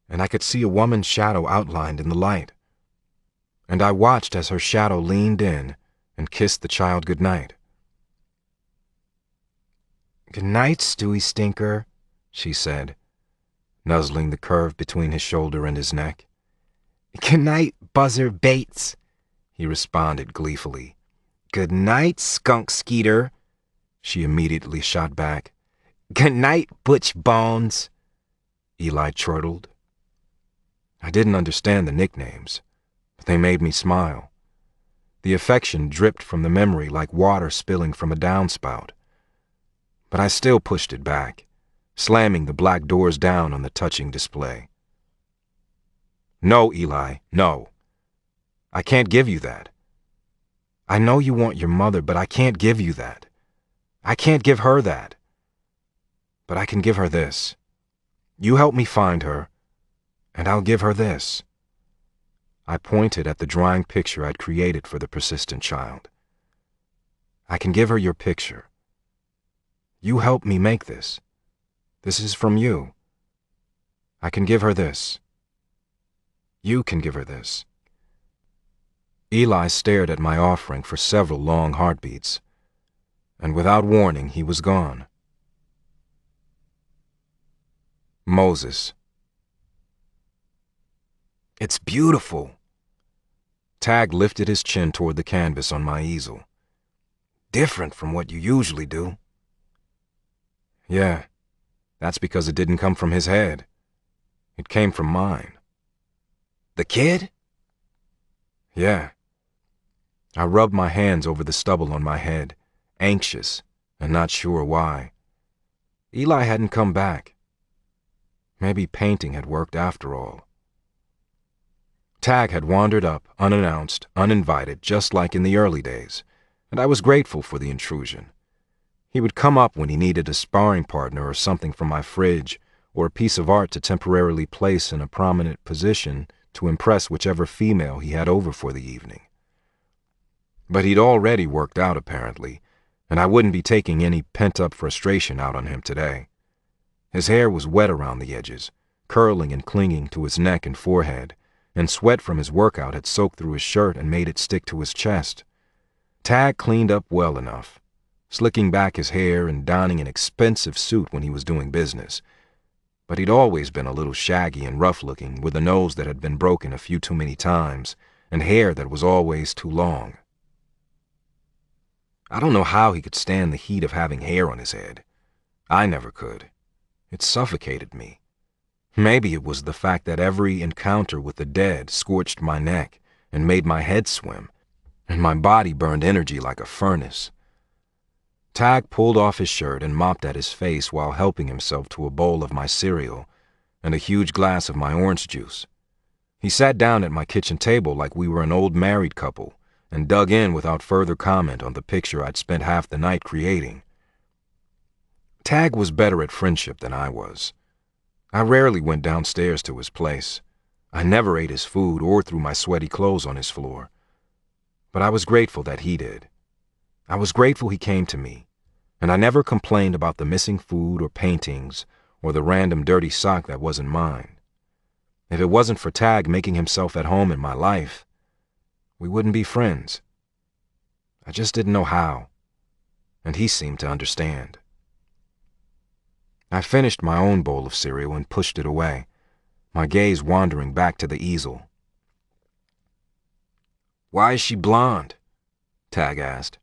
and I could see a woman's shadow outlined in the light. And I watched as her shadow leaned in and kissed the child goodnight. "Good night, Stewie Stinker," she said, nuzzling the curve between his shoulder and his neck. "Good night, Buzzer Bates," he responded gleefully. "Good night, Skunk Skeeter," she immediately shot back. "Good night, Butch Bones," Eli chortled. I didn't understand the nicknames, but they made me smile. The affection dripped from the memory like water spilling from a downspout. But I still pushed it back, slamming the black doors down on the touching display. "No, Eli, no. I can't give you that. I know you want your mother, but I can't give you that. I can't give her that. But I can give her this. You help me find her, and I'll give her this." I pointed at the drawing picture I'd created for the persistent child. "I can give her your picture. You helped me make this. This is from you. I can give her this. You can give her this." Eli stared at my offering for several long heartbeats, and without warning, he was gone. Moses. "It's beautiful." Tag lifted his chin toward the canvas on my easel. "Different from what you usually do." "Yeah, that's because it didn't come from his head. It came from mine." "The kid?" "Yeah." I rubbed my hands over the stubble on my head, anxious and not sure why. Eli hadn't come back. Maybe painting had worked after all. Tag had wandered up, unannounced, uninvited, just like in the early days, and I was grateful for the intrusion. He would come up when he needed a sparring partner or something from my fridge, or a piece of art to temporarily place in a prominent position to impress whichever female he had over for the evening. But he'd already worked out, apparently, and I wouldn't be taking any pent-up frustration out on him today. His hair was wet around the edges, curling and clinging to his neck and forehead, and sweat from his workout had soaked through his shirt and made it stick to his chest. Tag cleaned up well enough, slicking back his hair and donning an expensive suit when he was doing business. But he'd always been a little shaggy and rough-looking, with a nose that had been broken a few too many times, and hair that was always too long. I don't know how he could stand the heat of having hair on his head. I never could. It suffocated me. Maybe it was the fact that every encounter with the dead scorched my neck and made my head swim, and my body burned energy like a furnace. Tag pulled off his shirt and mopped at his face while helping himself to a bowl of my cereal and a huge glass of my orange juice. He sat down at my kitchen table like we were an old married couple and dug in without further comment on the picture I'd spent half the night creating. Tag was better at friendship than I was. I rarely went downstairs to his place. I never ate his food or threw my sweaty clothes on his floor. But I was grateful that he did. I was grateful he came to me, and I never complained about the missing food or paintings or the random dirty sock that wasn't mine. If it wasn't for Tag making himself at home in my life, we wouldn't be friends. I just didn't know how, and he seemed to understand. I finished my own bowl of cereal and pushed it away, my gaze wandering back to the easel. "Why is she blonde?" Tag asked.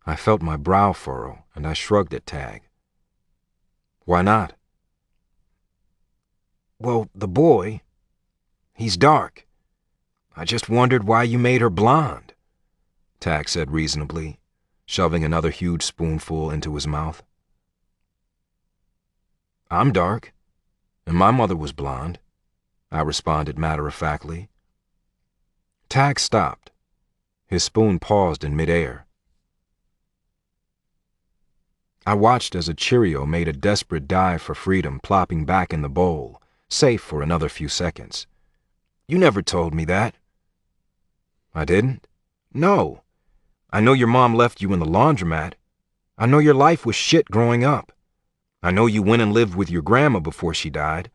I felt my brow furrow, and I shrugged at Tag. "Why not?" "Well, the boy, he's dark. I just wondered why you made her blonde," Tag said reasonably, shoving another huge spoonful into his mouth. "I'm dark, and my mother was blonde," I responded matter-of-factly. Tag stopped. His spoon paused in midair. I watched as a Cheerio made a desperate dive for freedom, plopping back in the bowl, safe for another few seconds. "You never told me that." "I didn't?" "No. I know your mom left you in the laundromat. I know your life was shit growing up. I know you went and lived with your grandma before she died.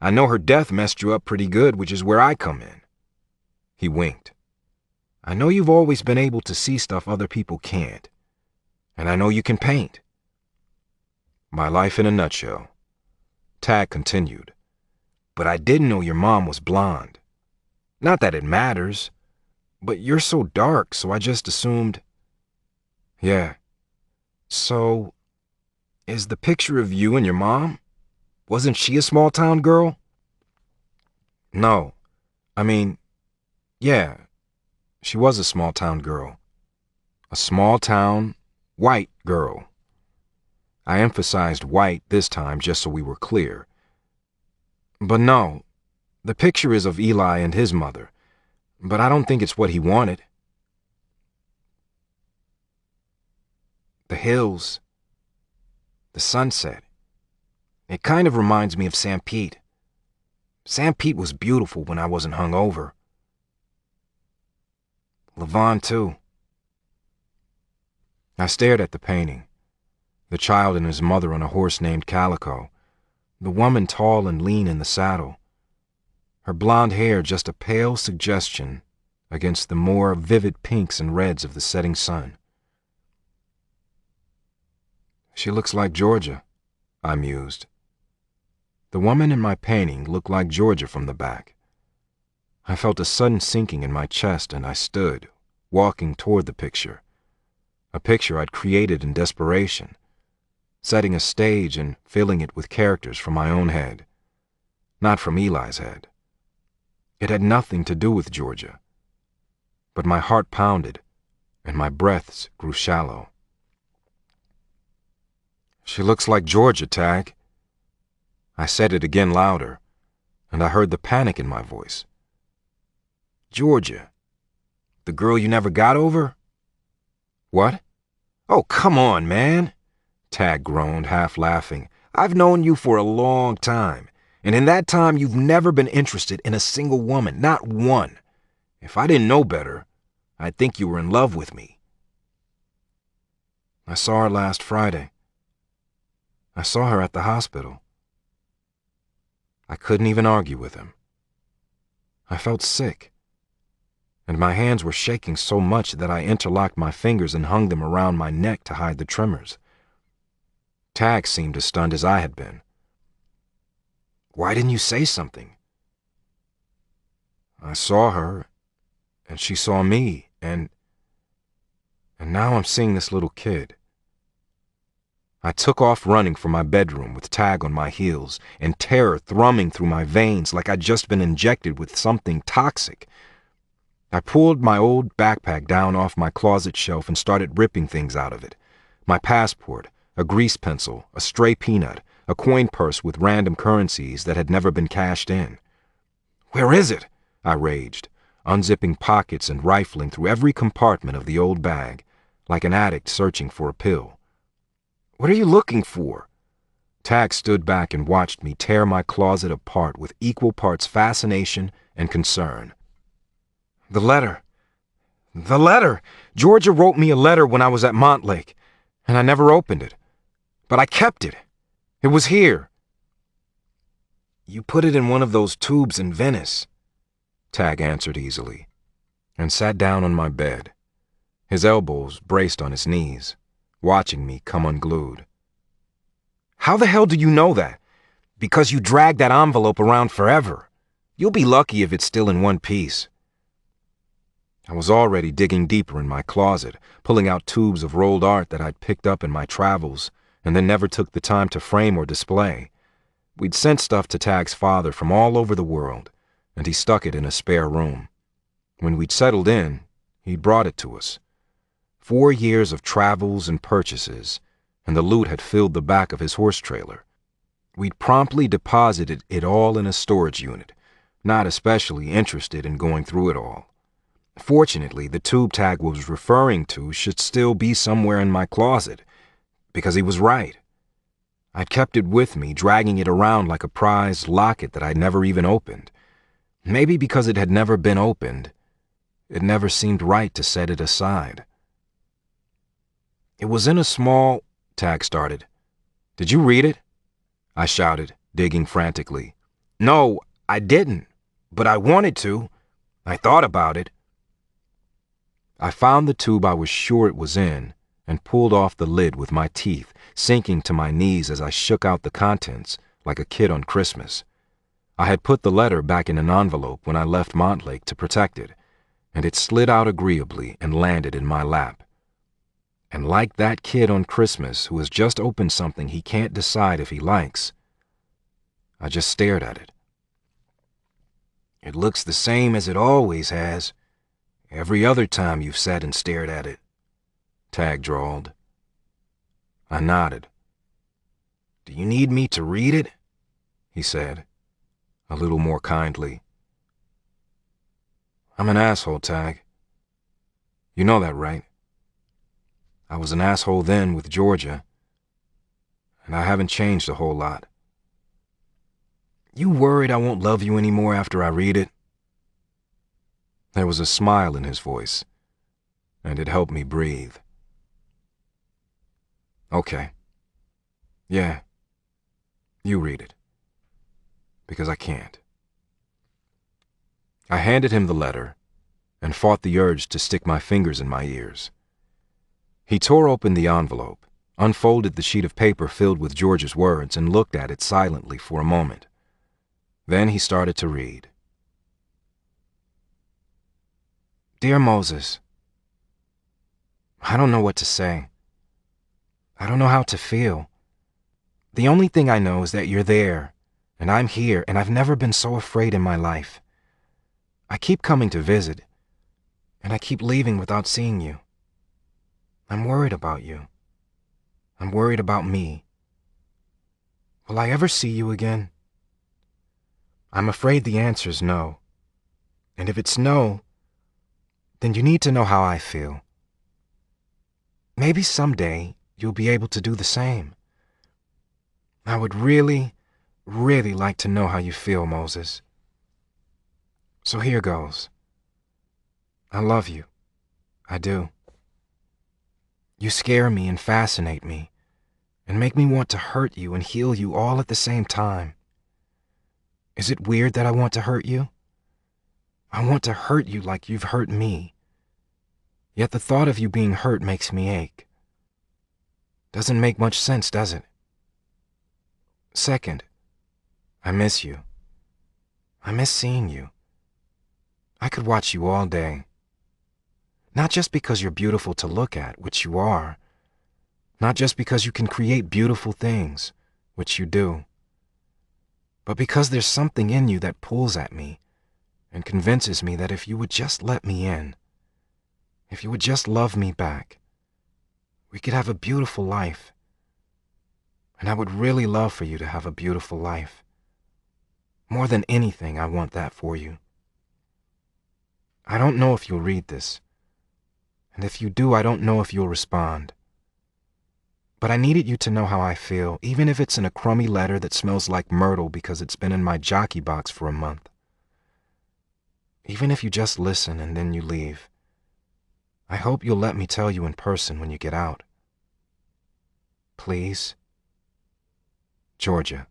I know her death messed you up pretty good, which is where I come in." He winked. "I know you've always been able to see stuff other people can't. And I know you can paint." My life in a nutshell. Tag continued. "But I didn't know your mom was blonde. Not that it matters, but you're so dark, so I just assumed." "Yeah. So, is the picture of you and your mom? Wasn't she a small-town girl?" "No. I mean, yeah, she was a small-town girl. A small-town, white girl." I emphasized white this time just so we were clear. "But no, the picture is of Eli and his mother, but I don't think it's what he wanted." "The hills, the sunset, it kind of reminds me of St. Pete. St. Pete was beautiful when I wasn't hungover. Levon, too." I stared at the painting. The child and his mother on a horse named Calico, the woman tall and lean in the saddle, her blonde hair just a pale suggestion against the more vivid pinks and reds of the setting sun. "She looks like Georgia," I mused. The woman in my painting looked like Georgia from the back. I felt a sudden sinking in my chest, and I stood, walking toward the picture, a picture I'd created in desperation, setting a stage and filling it with characters from my own head, not from Eli's head. It had nothing to do with Georgia, but my heart pounded and my breaths grew shallow. "She looks like Georgia, Tag." I said it again louder, and I heard the panic in my voice. "Georgia? The girl you never got over?" "What?" "Oh, come on, man," Tag groaned, half laughing. "I've known you for a long time, and in that time you've never been interested in a single woman, not one. If I didn't know better, I'd think you were in love with me." "I saw her last Friday. I saw her at the hospital." I couldn't even argue with him. I felt sick, and my hands were shaking so much that I interlocked my fingers and hung them around my neck to hide the tremors. Tag seemed as stunned as I had been. "Why didn't you say something?" "I saw her, and she saw me, and now I'm seeing this little kid." I took off running for my bedroom with Tag on my heels and terror thrumming through my veins like I'd just been injected with something toxic. I pulled my old backpack down off my closet shelf and started ripping things out of it. My passport, a grease pencil, a stray peanut, a coin purse with random currencies that had never been cashed in. "Where is it?" I raged, unzipping pockets and rifling through every compartment of the old bag, like an addict searching for a pill. "What are you looking for?" Tag stood back and watched me tear my closet apart with equal parts fascination and concern. "The letter. The letter! Georgia wrote me a letter when I was at Montlake, and I never opened it. But I kept it. It was here. You put it in one of those tubes in Venice, Tag answered easily, and sat down on my bed, his elbows braced on his knees, watching me come unglued. How the hell do you know that? Because you dragged that envelope around forever. You'll be lucky if it's still in one piece. I was already digging deeper in my closet, pulling out tubes of rolled art that I'd picked up in my travels and then never took the time to frame or display. We'd sent stuff to Tag's father from all over the world, and he stuck it in a spare room. When we'd settled in, he'd brought it to us. 4 years of travels and purchases, and the loot had filled the back of his horse trailer. We'd promptly deposited it all in a storage unit, not especially interested in going through it all. Fortunately, the tube Tag was referring to should still be somewhere in my closet, because he was right. I'd kept it with me, dragging it around like a prized locket that I'd never even opened. Maybe because it had never been opened, it never seemed right to set it aside. It was in a small... Tag started. Did you read it? I shouted, digging frantically. No, I didn't, but I wanted to. I thought about it. I found the tube I was sure it was in and pulled off the lid with my teeth, sinking to my knees as I shook out the contents like a kid on Christmas. I had put the letter back in an envelope when I left Montlake to protect it, and it slid out agreeably and landed in my lap. And like that kid on Christmas who has just opened something he can't decide if he likes, I just stared at it. It looks the same as it always has. Every other time you've sat and stared at it, Tag drawled. I nodded. Do you need me to read it? He said, a little more kindly. I'm an asshole, Tag. You know that, right? I was an asshole then with Georgia, and I haven't changed a whole lot. You worried I won't love you anymore after I read it? There was a smile in his voice, and it helped me breathe. Okay. Yeah. You read it. Because I can't. I handed him the letter and fought the urge to stick my fingers in my ears. He tore open the envelope, unfolded the sheet of paper filled with George's words, and looked at it silently for a moment. Then he started to read. Dear Moses, I don't know what to say. I don't know how to feel. The only thing I know is that you're there, and I'm here, and I've never been so afraid in my life. I keep coming to visit, and I keep leaving without seeing you. I'm worried about you. I'm worried about me. Will I ever see you again? I'm afraid the answer's no. And if it's no, then you need to know how I feel. Maybe someday you'll be able to do the same. I would really, really like to know how you feel, Moses. So here goes. I love you. I do. You scare me and fascinate me, and make me want to hurt you and heal you all at the same time. Is it weird that I want to hurt you? I want to hurt you like you've hurt me. Yet the thought of you being hurt makes me ache. Doesn't make much sense, does it? Second, I miss you. I miss seeing you. I could watch you all day. Not just because you're beautiful to look at, which you are. Not just because you can create beautiful things, which you do. But because there's something in you that pulls at me and convinces me that if you would just let me in, if you would just love me back, we could have a beautiful life. And I would really love for you to have a beautiful life. More than anything, I want that for you. I don't know if you'll read this. And if you do, I don't know if you'll respond. But I needed you to know how I feel, even if it's in a crummy letter that smells like myrtle because it's been in my jockey box for a month. Even if you just listen and then you leave, I hope you'll let me tell you in person when you get out. Please. Georgia.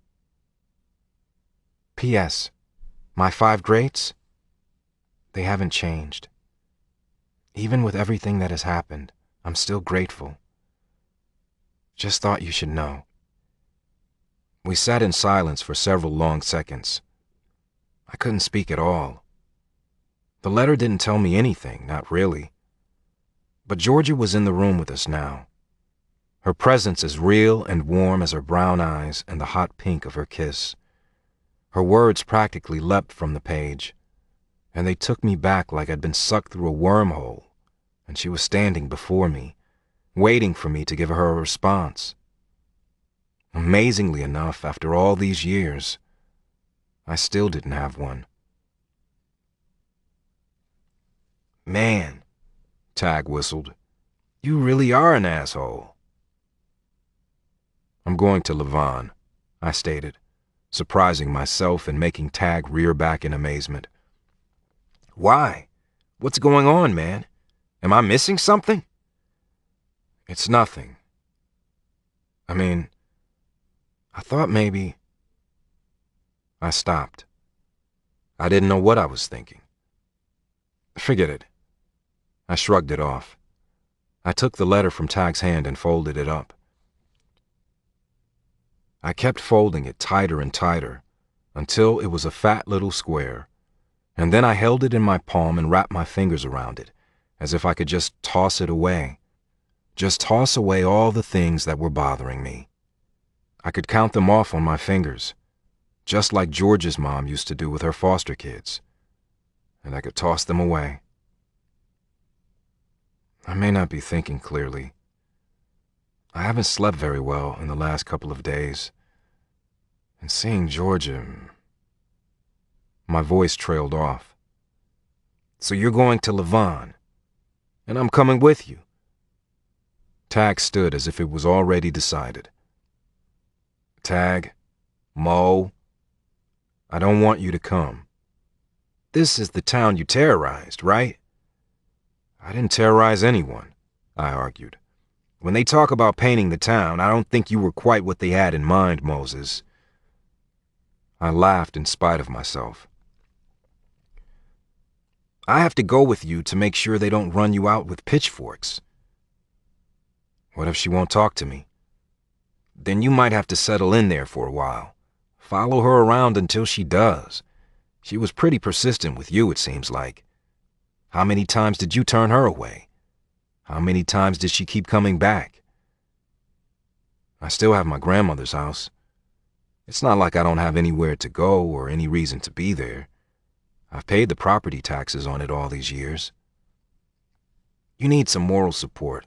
P.S. My 5 greats? They haven't changed. Even with everything that has happened, I'm still grateful. Just thought you should know. We sat in silence for several long seconds. I couldn't speak at all. The letter didn't tell me anything, not really. But Georgia was in the room with us now. Her presence as real and warm as her brown eyes and the hot pink of her kiss. Her words practically leapt from the page, and they took me back like I'd been sucked through a wormhole, and she was standing before me, waiting for me to give her a response. Amazingly enough, after all these years, I still didn't have one. Man, Tag whistled, you really are an asshole. I'm going to Levon, I stated, surprising myself and making Tag rear back in amazement. Why? What's going on, man? Am I missing something? It's nothing. I mean, I thought maybe... I stopped. I didn't know what I was thinking. Forget it. I shrugged it off. I took the letter from Tag's hand and folded it up. I kept folding it tighter and tighter until it was a fat little square, and then I held it in my palm and wrapped my fingers around it, as if I could just toss it away. Just toss away all the things that were bothering me. I could count them off on my fingers, just like George's mom used to do with her foster kids, and I could toss them away. I may not be thinking clearly. I haven't slept very well in the last couple of days, and seeing Georgia... My voice trailed off. So you're going to Levon, and I'm coming with you. Tag stood as if it was already decided. Tag, Mo, I don't want you to come. This is the town you terrorized, right? I didn't terrorize anyone, I argued. When they talk about painting the town, I don't think you were quite what they had in mind, Moses. I laughed in spite of myself. I have to go with you to make sure they don't run you out with pitchforks. What if she won't talk to me? Then you might have to settle in there for a while. Follow her around until she does. She was pretty persistent with you, it seems like. How many times did you turn her away? How many times did she keep coming back? I still have my grandmother's house. It's not like I don't have anywhere to go or any reason to be there. I've paid the property taxes on it all these years. You need some moral support.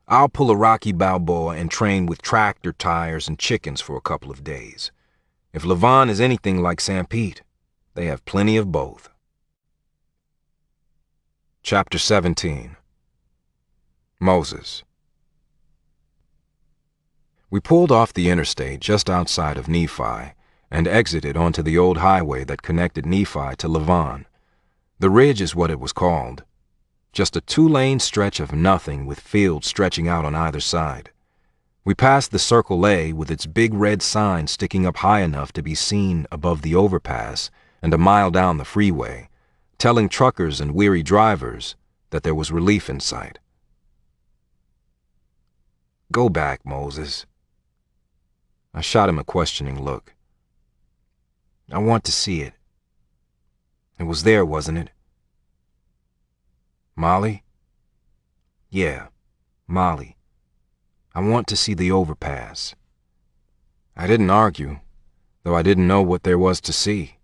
I'll pull a Rocky Balboa and train with tractor tires and chickens for a couple of days. If Levon is anything like St. Pete, they have plenty of both. Chapter 17. Moses. We pulled off the interstate just outside of Nephi and exited onto the old highway that connected Nephi to Levon. The Ridge is what it was called. Just a 2-lane stretch of nothing with fields stretching out on either side. We passed the Circle A with its big red sign sticking up high enough to be seen above the overpass and a mile down the freeway, telling truckers and weary drivers that there was relief in sight. Go back, Moses. I shot him a questioning look. I want to see it. It was there, wasn't it? Molly? Yeah, Molly. I want to see the overpass. I didn't argue, though I didn't know what there was to see.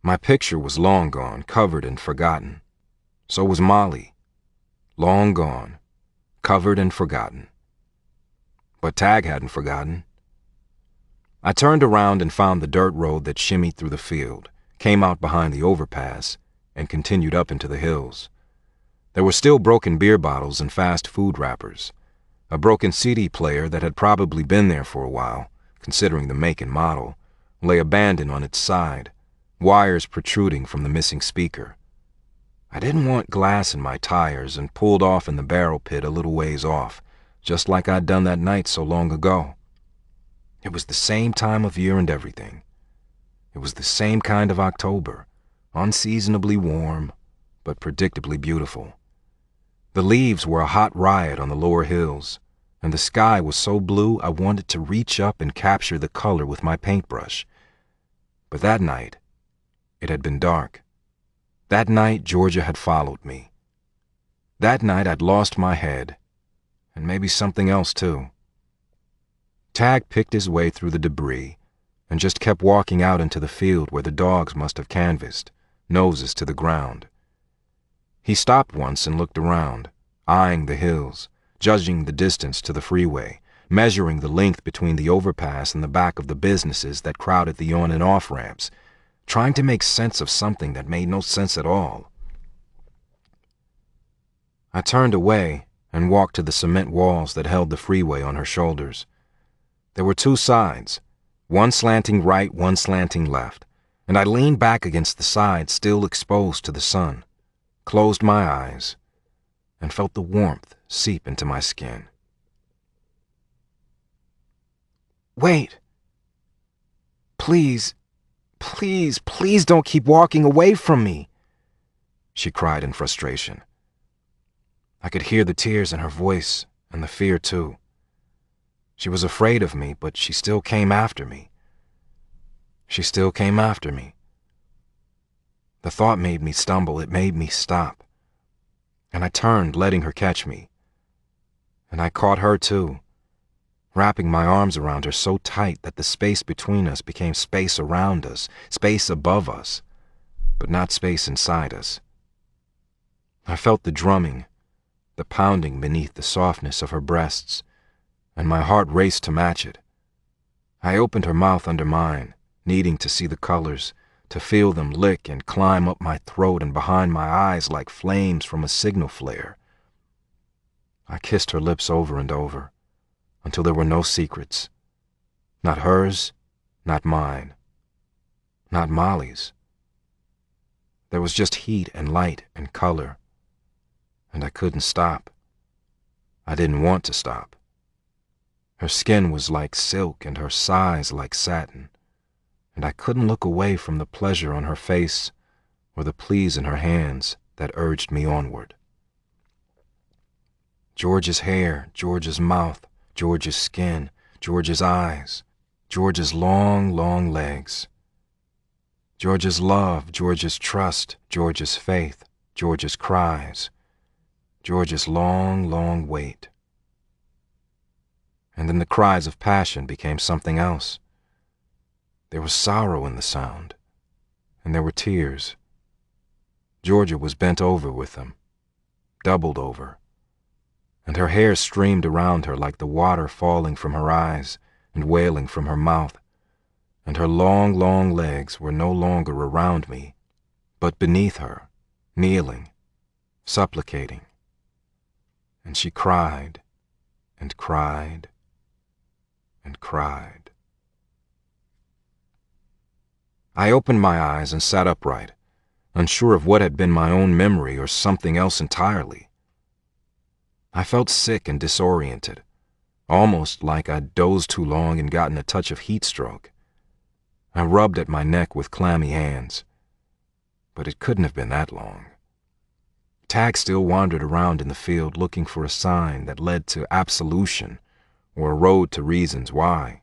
My picture was long gone, covered and forgotten. So was Molly. Long gone, covered and forgotten. But Tag hadn't forgotten. I turned around and found the dirt road that shimmied through the field, came out behind the overpass, and continued up into the hills. There were still broken beer bottles and fast food wrappers. A broken CD player that had probably been there for a while, considering the make and model, lay abandoned on its side, wires protruding from the missing speaker. I didn't want glass in my tires and pulled off in the barrel pit a little ways off, just like I'd done that night so long ago. It was the same time of year and everything. It was the same kind of October, unseasonably warm, but predictably beautiful. The leaves were a hot riot on the lower hills, and the sky was so blue I wanted to reach up and capture the color with my paintbrush. But that night, it had been dark. That night, Georgia had followed me. That night, I'd lost my head, and maybe something else too. Tag picked his way through the debris and just kept walking out into the field where the dogs must have canvassed, noses to the ground. He stopped once and looked around, eyeing the hills, judging the distance to the freeway, measuring the length between the overpass and the back of the businesses that crowded the on and off ramps, trying to make sense of something that made no sense at all. I turned away and walked to the cement walls that held the freeway on her shoulders. There were two sides, one slanting right, one slanting left, and I leaned back against the side still exposed to the sun, closed my eyes, and felt the warmth seep into my skin. "Wait. Please, please, please don't keep walking away from me," she cried in frustration. I could hear the tears in her voice and the fear too. She was afraid of me, but she still came after me. She still came after me. The thought made me stumble. It made me stop. And I turned, letting her catch me. And I caught her too, wrapping my arms around her so tight that the space between us became space around us, space above us, but not space inside us. I felt the drumming, the pounding beneath the softness of her breasts, and my heart raced to match it. I opened her mouth under mine, needing to see the colors, to feel them lick and climb up my throat and behind my eyes like flames from a signal flare. I kissed her lips over and over, until there were no secrets. Not hers, not mine, not Molly's. There was just heat and light and color, and I couldn't stop. I didn't want to stop. Her skin was like silk and her sighs like satin, and I couldn't look away from the pleasure on her face or the pleas in her hands that urged me onward. George's hair, George's mouth, George's skin, George's eyes, George's long, long legs. George's love, George's trust, George's faith, George's cries, George's long, long wait. And then the cries of passion became something else. There was sorrow in the sound, and there were tears. Georgia was bent over with them, doubled over, and her hair streamed around her like the water falling from her eyes and wailing from her mouth, and her long, long legs were no longer around me, but beneath her, kneeling, supplicating. And she cried and cried and cried. I opened my eyes and sat upright, unsure of what had been my own memory or something else entirely. I felt sick and disoriented, almost like I'd dozed too long and gotten a touch of heat stroke. I rubbed at my neck with clammy hands, but it couldn't have been that long. Tag still wandered around in the field looking for a sign that led to absolution or a road to reasons why.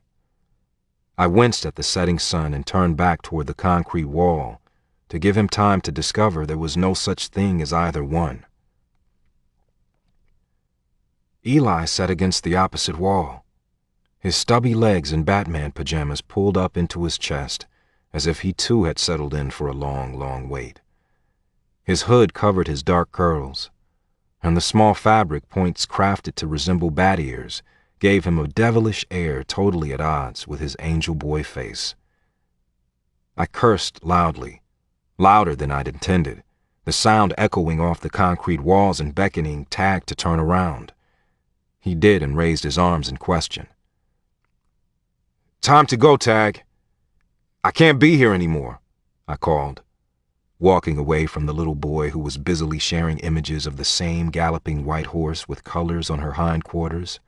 I winced at the setting sun and turned back toward the concrete wall to give him time to discover there was no such thing as either one. Eli sat against the opposite wall, his stubby legs in Batman pajamas pulled up into his chest, as if he too had settled in for a long, long wait. His hood covered his dark curls, and the small fabric points crafted to resemble bat ears gave him a devilish air totally at odds with his angel boy face. I cursed loudly, louder than I'd intended, the sound echoing off the concrete walls and beckoning Tag to turn around. He did and raised his arms in question. "Time to go, Tag. I can't be here anymore," I called, walking away from the little boy who was busily sharing images of the same galloping white horse with colors on her hindquarters,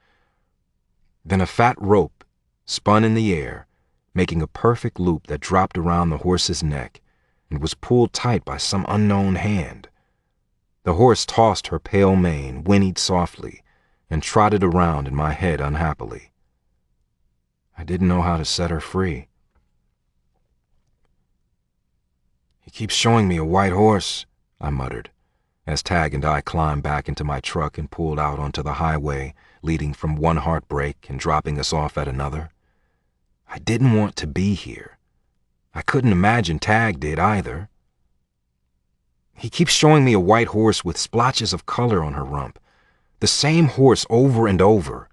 Then a fat rope spun in the air, making a perfect loop that dropped around the horse's neck and was pulled tight by some unknown hand. The horse tossed her pale mane, whinnied softly, and trotted around in my head unhappily. I didn't know how to set her free. "He keeps showing me a white horse," I muttered, as Tag and I climbed back into my truck and pulled out onto the highway, leading from one heartbreak and dropping us off at another. I didn't want to be here. I couldn't imagine Tag did either. "He keeps showing me a white horse with splotches of color on her rump. The same horse over and over,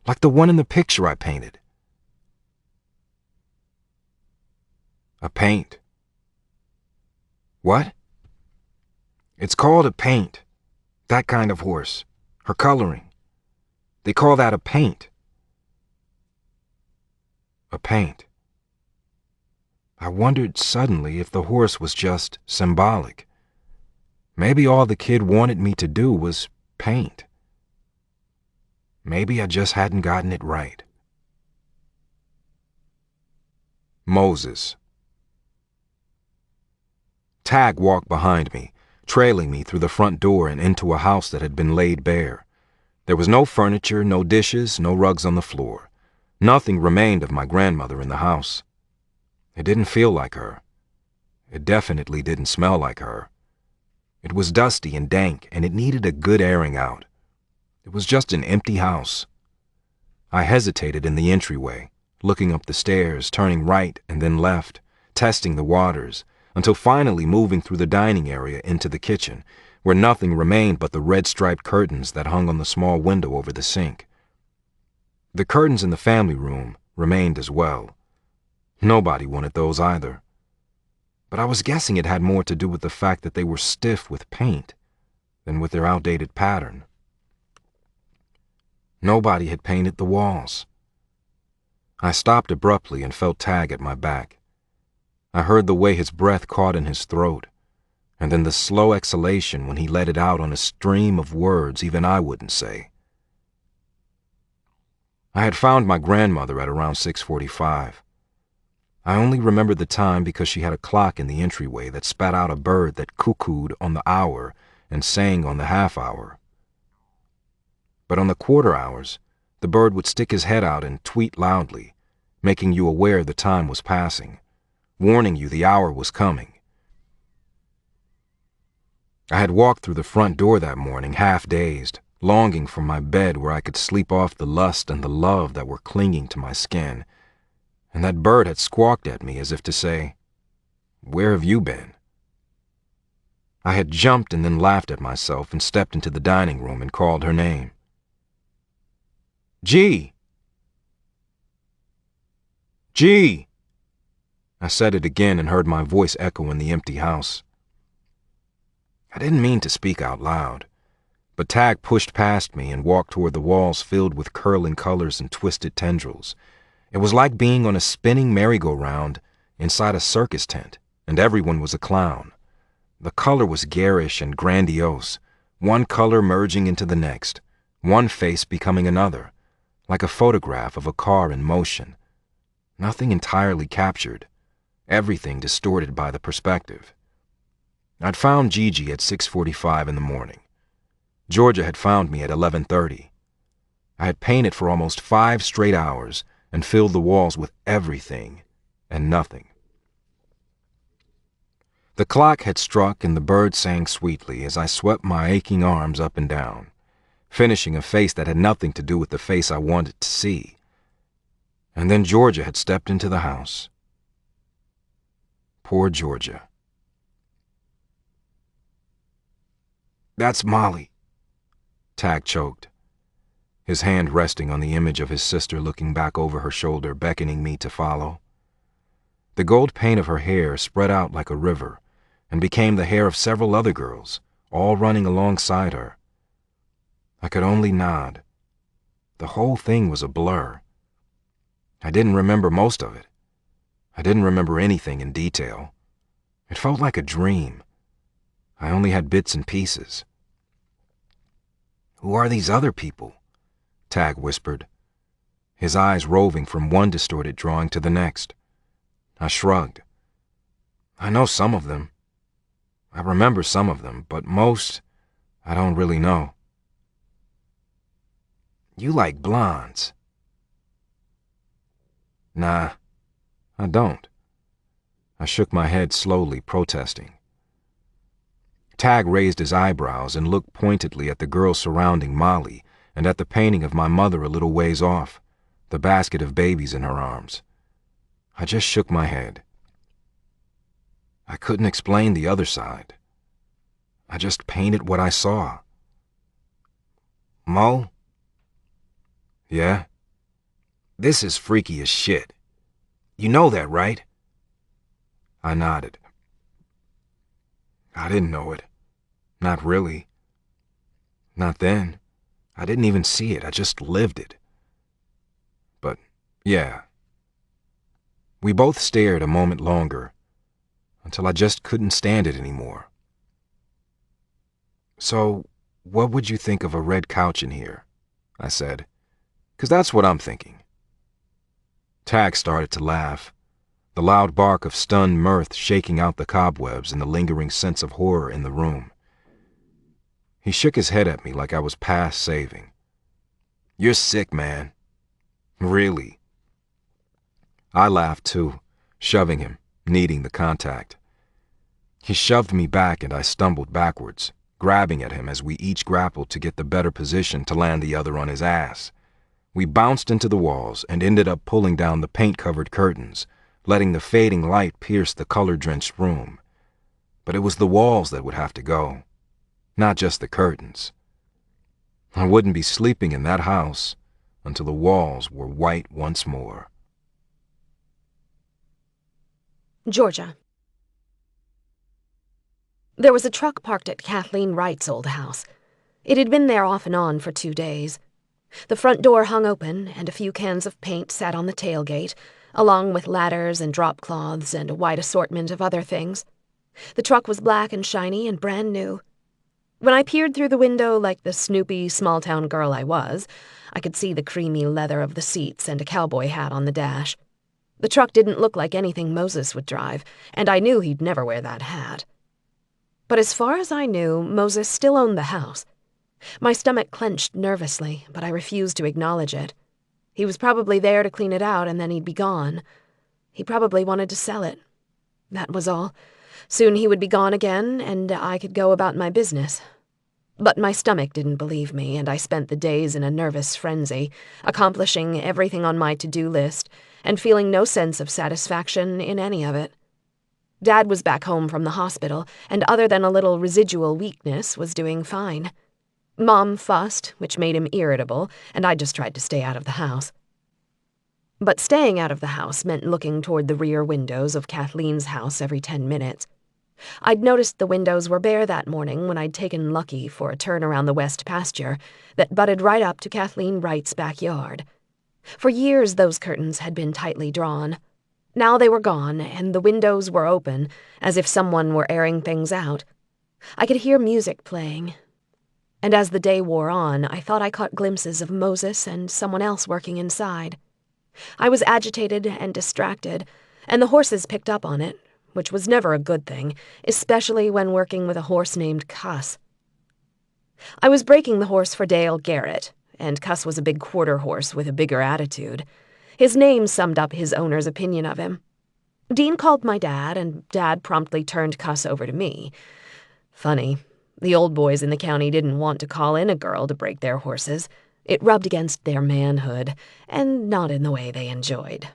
like the one in the picture I painted." "A paint." "What?" "It's called a paint. That kind of horse. Her coloring. They call that a paint." A paint. I wondered suddenly if the horse was just symbolic. Maybe all the kid wanted me to do was paint. Maybe I just hadn't gotten it right. Moses. Tag walked behind me, trailing me through the front door and into a house that had been laid bare. There was no furniture, no dishes, no rugs on the floor. Nothing remained of my grandmother in the house. It didn't feel like her. It definitely didn't smell like her. It was dusty and dank, and it needed a good airing out. It was just an empty house. I hesitated in the entryway, looking up the stairs, turning right and then left, testing the waters, until finally moving through the dining area into the kitchen, where nothing remained but the red-striped curtains that hung on the small window over the sink. The curtains in the family room remained as well. Nobody wanted those either. But I was guessing it had more to do with the fact that they were stiff with paint than with their outdated pattern. Nobody had painted the walls. I stopped abruptly and felt Tag at my back. I heard the way his breath caught in his throat, and then the slow exhalation when he let it out on a stream of words even I wouldn't say. I had found my grandmother at around 6:45. I only remembered the time because she had a clock in the entryway that spat out a bird that cuckooed on the hour and sang on the half hour. But on the quarter hours, the bird would stick his head out and tweet loudly, making you aware the time was passing, warning you the hour was coming. I had walked through the front door that morning half-dazed, longing for my bed where I could sleep off the lust and the love that were clinging to my skin, and that bird had squawked at me as if to say, "Where have you been?" I had jumped and then laughed at myself and stepped into the dining room and called her name. "G! G!" I said it again and heard my voice echo in the empty house. I didn't mean to speak out loud, but Tag pushed past me and walked toward the walls filled with curling colors and twisted tendrils. It was like being on a spinning merry-go-round inside a circus tent, and everyone was a clown. The color was garish and grandiose, one color merging into the next, one face becoming another, like a photograph of a car in motion. Nothing entirely captured, everything distorted by the perspective. I'd found Gigi at 6:45 in the morning. Georgia had found me at 11:30. I had painted for almost 5 straight hours and filled the walls with everything and nothing. The clock had struck and the bird sang sweetly as I swept my aching arms up and down, finishing a face that had nothing to do with the face I wanted to see. And then Georgia had stepped into the house. Poor Georgia. "That's Molly," Tag choked, his hand resting on the image of his sister looking back over her shoulder, beckoning me to follow. The gold paint of her hair spread out like a river and became the hair of several other girls, all running alongside her. I could only nod. The whole thing was a blur. I didn't remember most of it. I didn't remember anything in detail. It felt like a dream. I only had bits and pieces. "Who are these other people?" Tag whispered. his eyes roving from one distorted drawing to the next. I shrugged. I know some of them. I remember some of them, but most I don't really know. You like blondes? Nah, I don't. I shook my head slowly, protesting. Tag raised his eyebrows and looked pointedly at the girl surrounding Molly and at the painting of my mother a little ways off, the basket of babies in her arms. I just shook my head. I couldn't explain the other side. I just painted what I saw. Mo? Yeah? This is freaky as shit. You know that, right? I nodded. I didn't know it. Not really. Not then. I didn't even see it. I just lived it. But, yeah. We both stared a moment longer, until I just couldn't stand it anymore. So, what would you think of a red couch in here? I said. 'Cause that's what I'm thinking. Tag started to laugh, the loud bark of stunned mirth shaking out the cobwebs and the lingering sense of horror in the room. He shook his head at me like I was past saving. You're sick, man. Really. I laughed too, shoving him, needing the contact. He shoved me back and I stumbled backwards, grabbing at him as we each grappled to get the better position to land the other on his ass. We bounced into the walls and ended up pulling down the paint-covered curtains, letting the fading light pierce the color-drenched room. But it was the walls that would have to go, not just the curtains. I wouldn't be sleeping in that house until the walls were white once more. Georgia. There was a truck parked at Kathleen Wright's old house. It had been there off and on for 2 days. The front door hung open, and a few cans of paint sat on the tailgate, along with ladders and drop cloths and a wide assortment of other things. The truck was black and shiny and brand new. When I peered through the window like the snoopy, small-town girl I was, I could see the creamy leather of the seats and a cowboy hat on the dash. The truck didn't look like anything Moses would drive, and I knew he'd never wear that hat. But as far as I knew, Moses still owned the house. My stomach clenched nervously, but I refused to acknowledge it. He was probably there to clean it out, and then he'd be gone. He probably wanted to sell it. That was all. Soon he would be gone again, and I could go about my business. But my stomach didn't believe me, and I spent the days in a nervous frenzy, accomplishing everything on my to-do list, and feeling no sense of satisfaction in any of it. Dad was back home from the hospital, and other than a little residual weakness, was doing fine. Mom fussed, which made him irritable, and I just tried to stay out of the house. But staying out of the house meant looking toward the rear windows of Kathleen's house every 10 minutes. I'd noticed the windows were bare that morning when I'd taken Lucky for a turn around the west pasture that butted right up to Kathleen Wright's backyard. For years those curtains had been tightly drawn. Now they were gone, and the windows were open, as if someone were airing things out. I could hear music playing. And as the day wore on, I thought I caught glimpses of Moses and someone else working inside. I was agitated and distracted, and the horses picked up on it, which was never a good thing, especially when working with a horse named Cuss. I was breaking the horse for Dale Garrett, and Cuss was a big quarter horse with a bigger attitude. His name summed up his owner's opinion of him. Dean called my dad, and Dad promptly turned Cuss over to me. Funny. The old boys in the county didn't want to call in a girl to break their horses. It rubbed against their manhood, and not in the way they enjoyed.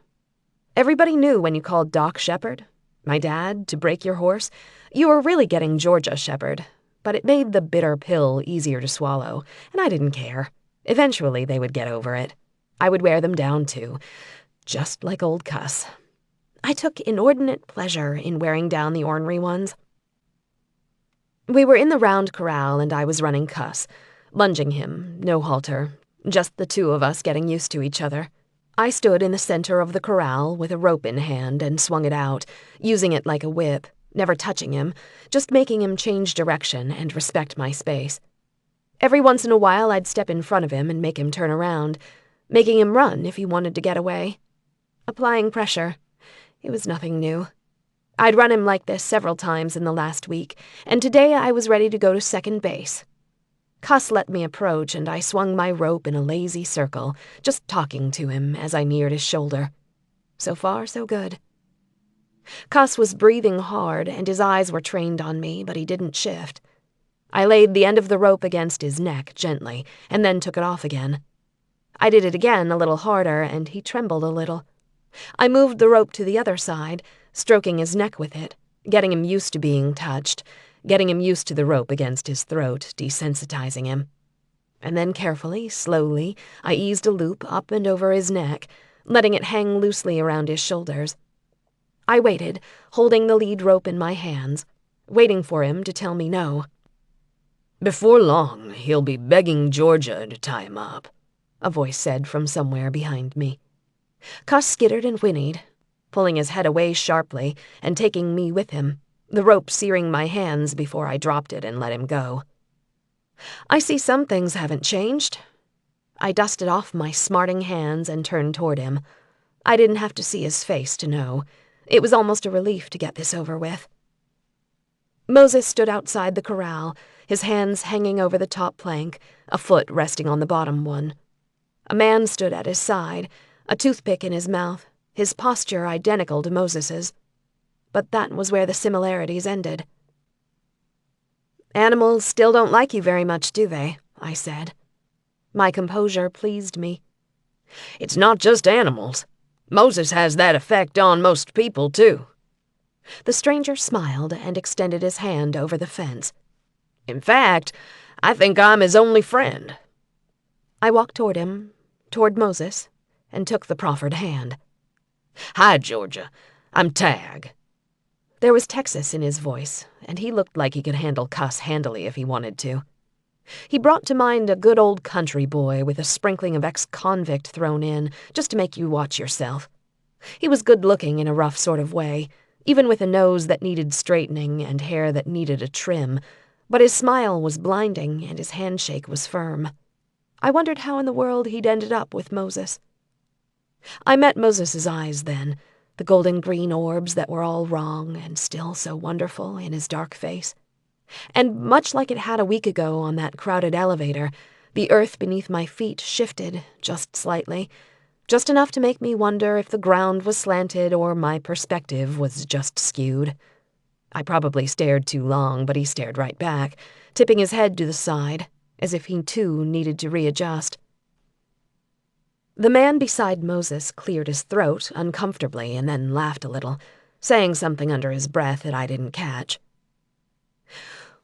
Everybody knew when you called Doc Shepherd, my dad, to break your horse, you were really getting Georgia Shepherd, but it made the bitter pill easier to swallow, and I didn't care. Eventually they would get over it. I would wear them down too, just like old Cuss. I took inordinate pleasure in wearing down the ornery ones. We were in the round corral, and I was running Cuss, lunging him, no halter, just the two of us getting used to each other. I stood in the center of the corral with a rope in hand and swung it out, using it like a whip, never touching him, just making him change direction and respect my space. Every once in a while I'd step in front of him and make him turn around, making him run if he wanted to get away. Applying pressure. It was nothing new. I'd run him like this several times in the last week, and today I was ready to go to second base. Cuss let me approach, and I swung my rope in a lazy circle, just talking to him as I neared his shoulder. So far, so good. Cuss was breathing hard, and his eyes were trained on me, but he didn't shift. I laid the end of the rope against his neck gently, and then took it off again. I did it again a little harder, and he trembled a little. I moved the rope to the other side, stroking his neck with it, getting him used to being touched, getting him used to the rope against his throat, desensitizing him. And then carefully, slowly, I eased a loop up and over his neck, letting it hang loosely around his shoulders. I waited, holding the lead rope in my hands, waiting for him to tell me no. "Before long, he'll be begging Georgia to tie him up," a voice said from somewhere behind me. Cuss skittered and whinnied, pulling his head away sharply and taking me with him, the rope searing my hands before I dropped it and let him go. I see some things haven't changed. I dusted off my smarting hands and turned toward him. I didn't have to see his face to know. It was almost a relief to get this over with. Moses stood outside the corral, his hands hanging over the top plank, a foot resting on the bottom one. A man stood at his side, a toothpick in his mouth, his posture identical to Moses's. But that was where the similarities ended. "Animals still don't like you very much, do they?" I said. My composure pleased me. "It's not just animals. Moses has that effect on most people, too." The stranger smiled and extended his hand over the fence. "In fact, I think I'm his only friend." I walked toward him, toward Moses, and took the proffered hand. "Hi, Georgia. I'm Tag." There was Texas in his voice, and he looked like he could handle Cuss handily if he wanted to. He brought to mind a good old country boy with a sprinkling of ex-convict thrown in, just to make you watch yourself. He was good-looking in a rough sort of way, even with a nose that needed straightening and hair that needed a trim, but his smile was blinding and his handshake was firm. I wondered how in the world he'd ended up with Moses. I met Moses's eyes then, the golden green orbs that were all wrong and still so wonderful in his dark face. And much like it had a week ago on that crowded elevator, the earth beneath my feet shifted just slightly, just enough to make me wonder if the ground was slanted or my perspective was just skewed. I probably stared too long, but he stared right back, tipping his head to the side, as if he too needed to readjust. The man beside Moses cleared his throat uncomfortably and then laughed a little, saying something under his breath that I didn't catch.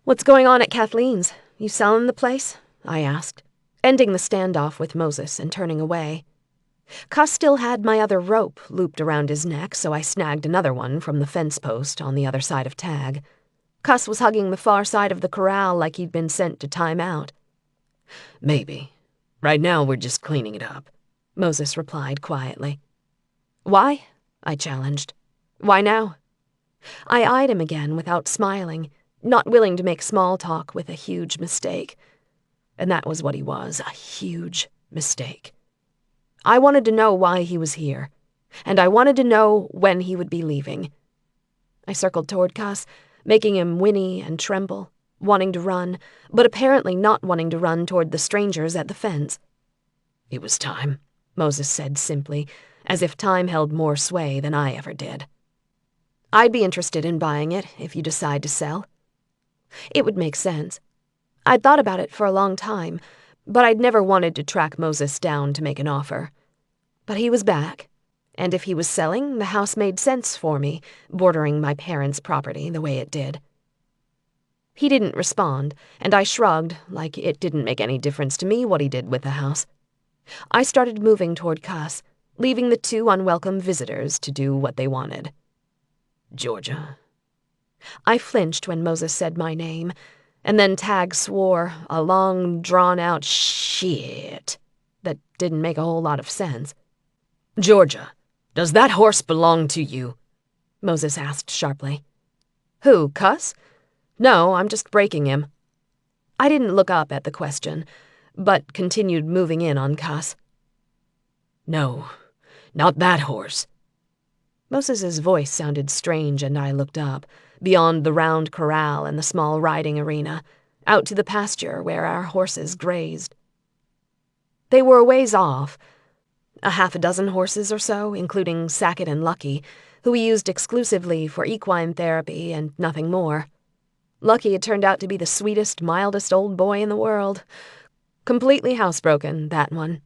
"What's going on at Kathleen's? You selling the place?" I asked, ending the standoff with Moses and turning away. Cuss still had my other rope looped around his neck, so I snagged another one from the fence post on the other side of Tag. Cuss was hugging the far side of the corral like he'd been sent to time out. "Maybe. Right now we're just cleaning it up," Moses replied quietly. "Why?" I challenged. "Why now?" I eyed him again without smiling, not willing to make small talk with a huge mistake. And that was what he was, a huge mistake. I wanted to know why he was here, and I wanted to know when he would be leaving. I circled toward Cuss, making him whinny and tremble, wanting to run, but apparently not wanting to run toward the strangers at the fence. "It was time," Moses said simply, as if time held more sway than I ever did. "I'd be interested in buying it if you decide to sell." It would make sense. I'd thought about it for a long time, but I'd never wanted to track Moses down to make an offer. But he was back, and if he was selling, the house made sense for me, bordering my parents' property the way it did. He didn't respond, and I shrugged, like it didn't make any difference to me what he did with the house. I started moving toward Cuss, leaving the two unwelcome visitors to do what they wanted. "Georgia." I flinched when Moses said my name, and then Tag swore, a long, drawn-out shit that didn't make a whole lot of sense. "Georgia, does that horse belong to you?" Moses asked sharply. "Who, Cuss?" "No, I'm just breaking him." I didn't look up at the question, but continued moving in on Cuss. No, not that horse. Moses's voice sounded strange, and I looked up, beyond the round corral and the small riding arena, out to the pasture where our horses grazed. They were a ways off, a half a dozen horses or so, including Sackett and Lucky, who we used exclusively for equine therapy and nothing more. Lucky had turned out to be the sweetest, mildest old boy in the world. Completely housebroken, that one.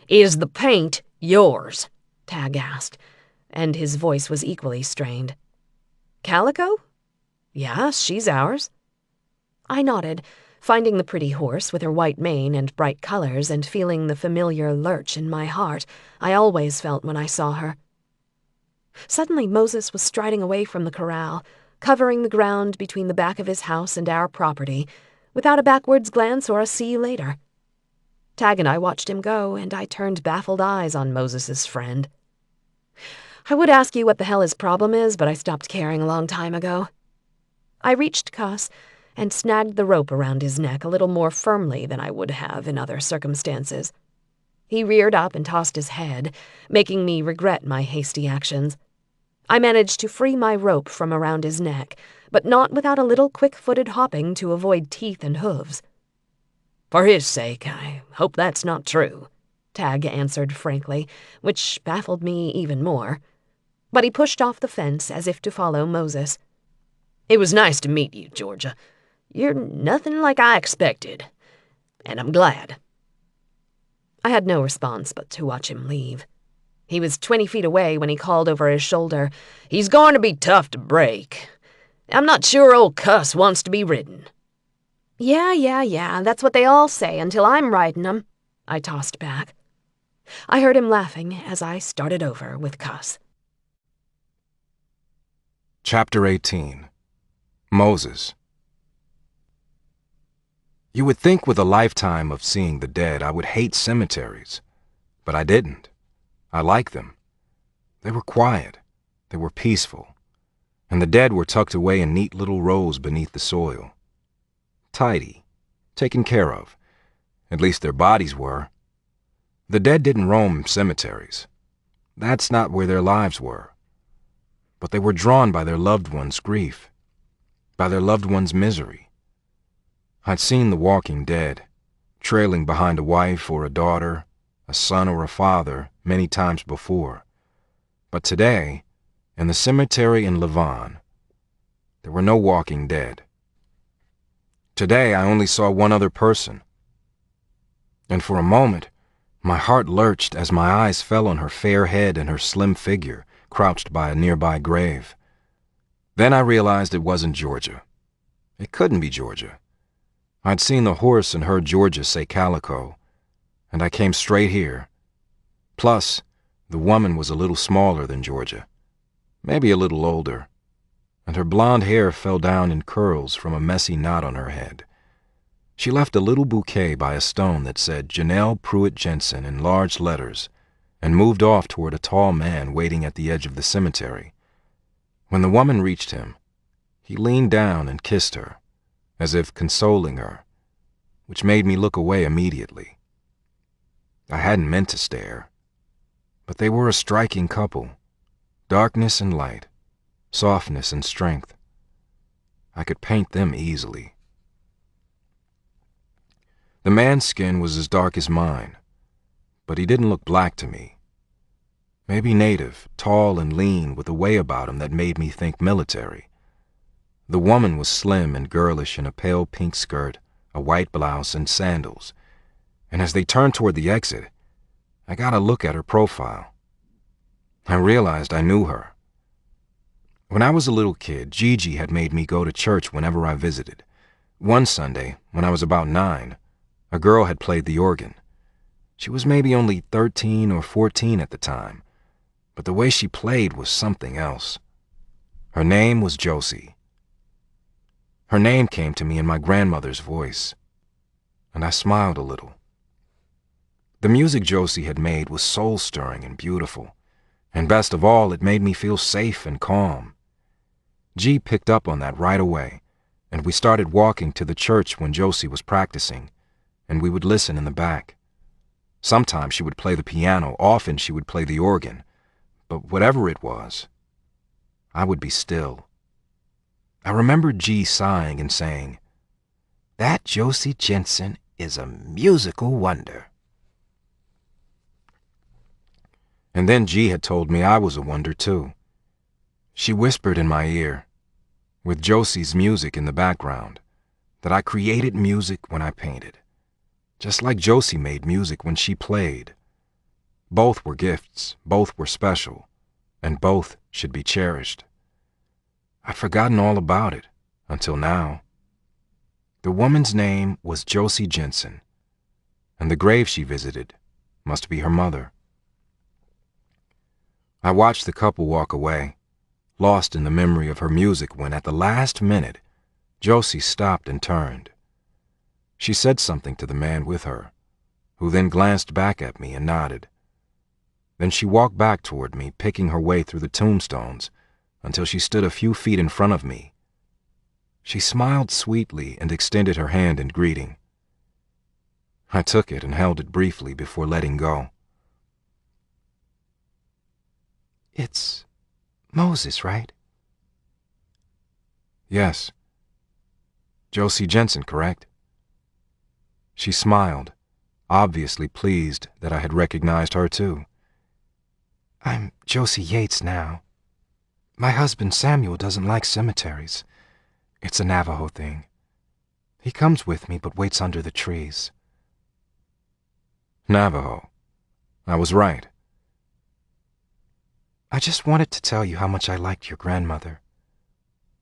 Is the paint yours? Tag asked, and his voice was equally strained. Calico? Yeah, she's ours. I nodded, finding the pretty horse with her white mane and bright colors and feeling the familiar lurch in my heart I always felt when I saw her. Suddenly Moses was striding away from the corral, covering the ground between the back of his house and our property, without a backwards glance or a see you later. Tag and I watched him go, and I turned baffled eyes on Moses's friend. I would ask you what the hell his problem is, but I stopped caring a long time ago. I reached Cuss and snagged the rope around his neck a little more firmly than I would have in other circumstances. He reared up and tossed his head, making me regret my hasty actions. I managed to free my rope from around his neck, but not without a little quick-footed hopping to avoid teeth and hooves. For his sake, I hope that's not true, Tag answered frankly, which baffled me even more. But he pushed off the fence as if to follow Moses. It was nice to meet you, Georgia. You're nothing like I expected, and I'm glad. I had no response but to watch him leave. He was 20 feet away when he called over his shoulder, "He's going to be tough to break. I'm not sure old Cuss wants to be ridden." Yeah, that's what they all say until I'm riding 'em, I tossed back. I heard him laughing as I started over with Cuss. Chapter 18. Moses. You would think with a lifetime of seeing the dead I would hate cemeteries, but I didn't. I liked them. They were quiet, they were peaceful, and the dead were tucked away in neat little rows beneath the soil. Tidy, taken care of, at least their bodies were. The dead didn't roam cemeteries. That's not where their lives were. But they were drawn by their loved ones' grief, by their loved ones' misery. I'd seen the walking dead, trailing behind a wife or a daughter, a son or a father, many times before. But today, in the cemetery in Lavon, there were no walking dead. Today, I only saw one other person. And for a moment, my heart lurched as my eyes fell on her fair head and her slim figure, crouched by a nearby grave. Then I realized it wasn't Georgia. It couldn't be Georgia. I'd seen the horse and heard Georgia say Calico, and I came straight here. Plus, the woman was a little smaller than Georgia, maybe a little older, and her blonde hair fell down in curls from a messy knot on her head. She left a little bouquet by a stone that said Janelle Pruitt Jensen in large letters, and moved off toward a tall man waiting at the edge of the cemetery. When the woman reached him, he leaned down and kissed her, as if consoling her, which made me look away immediately. I hadn't meant to stare, but they were a striking couple, darkness and light, softness and strength. I could paint them easily. The man's skin was as dark as mine, but he didn't look black to me. Maybe native, tall and lean, with a way about him that made me think military. The woman was slim and girlish in a pale pink skirt, a white blouse, and sandals, and as they turned toward the exit, I got a look at her profile. I realized I knew her. When I was a little kid, Gigi had made me go to church whenever I visited. One Sunday, when I was about 9, a girl had played the organ. She was maybe only 13 or 14 at the time, but the way she played was something else. Her name was Josie. Her name came to me in my grandmother's voice, and I smiled a little. The music Josie had made was soul-stirring and beautiful, and best of all, it made me feel safe and calm. G picked up on that right away, and we started walking to the church when Josie was practicing, and we would listen in the back. Sometimes she would play the piano, often she would play the organ. But whatever it was, I would be still. I remember G sighing and saying, "That Josie Jensen is a musical wonder." And then G had told me I was a wonder too. She whispered in my ear, with Josie's music in the background, that I created music when I painted, just like Josie made music when she played. Both were gifts, both were special, and both should be cherished. I'd forgotten all about it until now. The woman's name was Josie Jensen, and the grave she visited must be her mother. I watched the couple walk away, lost in the memory of her music when, at the last minute, Josie stopped and turned. She said something to the man with her, who then glanced back at me and nodded. Then she walked back toward me, picking her way through the tombstones until she stood a few feet in front of me. She smiled sweetly and extended her hand in greeting. I took it and held it briefly before letting go. "It's Moses, right?" "Yes. Josie Jensen, correct?" She smiled, obviously pleased that I had recognized her too. "I'm Josie Yates now. My husband Samuel doesn't like cemeteries. It's a Navajo thing. He comes with me but waits under the trees." Navajo. I was right. "I just wanted to tell you how much I liked your grandmother.